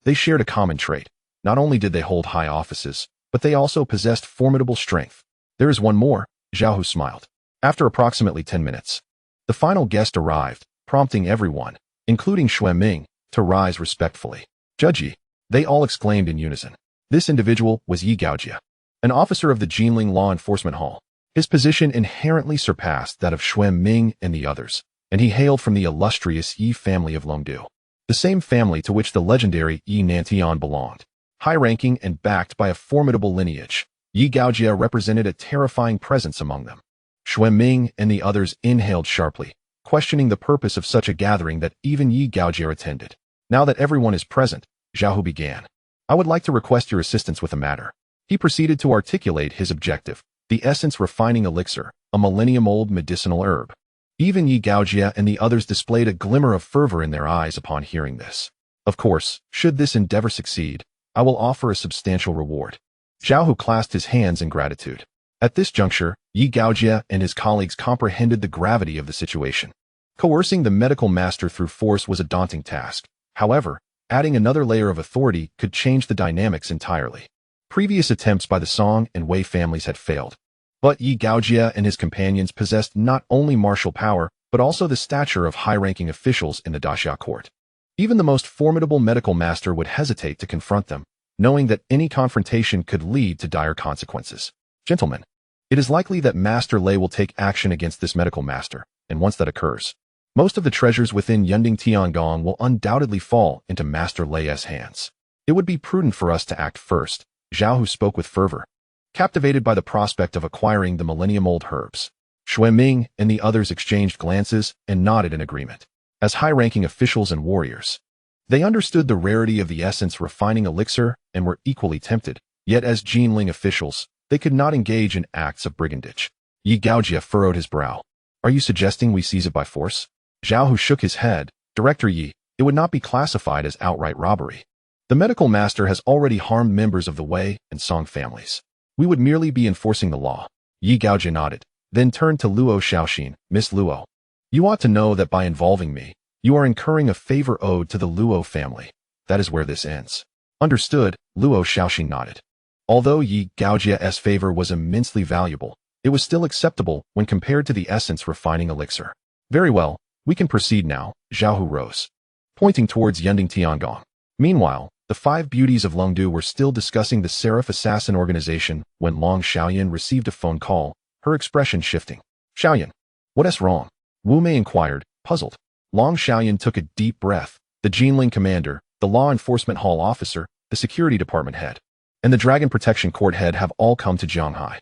they shared a common trait. Not only did they hold high offices, but they also possessed formidable strength. There is one more, Zhao Hu smiled. After approximately 10 minutes, the final guest arrived, prompting everyone, including Xue Ming, to rise respectfully. Judge Yi, they all exclaimed in unison. This individual was Ye Gaojia, an officer of the Jinling Law Enforcement Hall. His position inherently surpassed that of Xue Ming and the others, and he hailed from the illustrious Ye family of Longdu, the same family to which the legendary Ye Nantian belonged. High-ranking and backed by a formidable lineage, Ye Gaojia represented a terrifying presence among them. Xue Ming and the others inhaled sharply, questioning the purpose of such a gathering that even Ye Gaojia attended. Now that everyone is present, Zhao Hu began. I would like to request your assistance with a matter. He proceeded to articulate his objective, the essence refining elixir, a millennium-old medicinal herb. Even Ye Gaojia and the others displayed a glimmer of fervor in their eyes upon hearing this. Of course, should this endeavor succeed, I will offer a substantial reward. Zhao Hu clasped his hands in gratitude. At this juncture, Ye Gaojia and his colleagues comprehended the gravity of the situation. Coercing the medical master through force was a daunting task. However, adding another layer of authority could change the dynamics entirely. Previous attempts by the Song and Wei families had failed. But Ye Gaojia and his companions possessed not only martial power, but also the stature of high-ranking officials in the Daxia court. Even the most formidable medical master would hesitate to confront them, knowing that any confrontation could lead to dire consequences. Gentlemen, it is likely that Master Lei will take action against this medical master, and once that occurs, most of the treasures within Yunding Tiangong will undoubtedly fall into Master Lei's hands. It would be prudent for us to act first, Zhao Hu spoke with fervor, captivated by the prospect of acquiring the millennium-old herbs. Xue Ming and the others exchanged glances and nodded in agreement. As high-ranking officials and warriors, they understood the rarity of the essence refining elixir and were equally tempted, yet as Jinling officials, they could not engage in acts of brigandage. Ye Gaojia furrowed his brow. Are you suggesting we seize it by force? Zhao Hu shook his head. Director Yi, it would not be classified as outright robbery. The medical master has already harmed members of the Wei and Song families. We would merely be enforcing the law. Ye Gaojia nodded, then turned to Luo Xiaoxin. Miss Luo, you ought to know that by involving me, you are incurring a favor owed to the Luo family. That is where this ends. Understood, Luo Xiaoxin nodded. Although Ye Gaojia's favor was immensely valuable, it was still acceptable when compared to the essence refining elixir. Very well, we can proceed now, Zhao Hu rose, pointing towards Yunding Tiangong. Meanwhile, the 5 beauties of Longdu were still discussing the Seraph Assassin organization when Long Xiaoyan received a phone call, her expression shifting. Xiaoyan, what is wrong? Wu Mei inquired, puzzled. Long Xiaoyan took a deep breath. The Jinling commander, the law enforcement hall officer, the security department head, and the Dragon Protection Court head have all come to Zhanghai.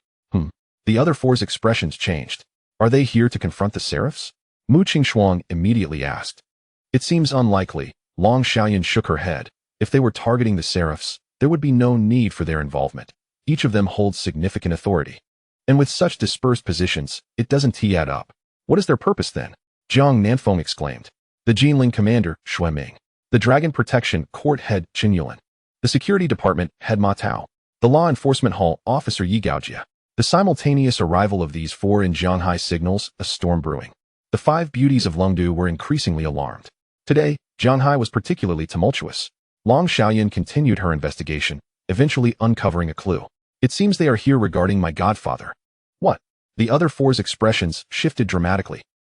The other 4's expressions changed. Are they here to confront the Seraphs? Mu Qingxuang immediately asked. It seems unlikely. Long Xiaoyan shook her head. If they were targeting the Seraphs, there would be no need for their involvement. Each of them holds significant authority. And with such dispersed positions, it doesn't add up. What is their purpose then? Jiang Nanfeng exclaimed. The Jinling commander, Xue Ming. The Dragon Protection Court head, Chen Yulin. The security department head, Ma Tao. The law enforcement hall officer, Ye Gaojia. The simultaneous arrival of these 4 in Zhanghai signals a storm brewing. The 5 beauties of Longdu were increasingly alarmed. Today, Zhanghai was particularly tumultuous. Long Xiaoyan continued her investigation, eventually uncovering a clue. It seems they are here regarding my godfather. What? The other 4's expressions shifted dramatically.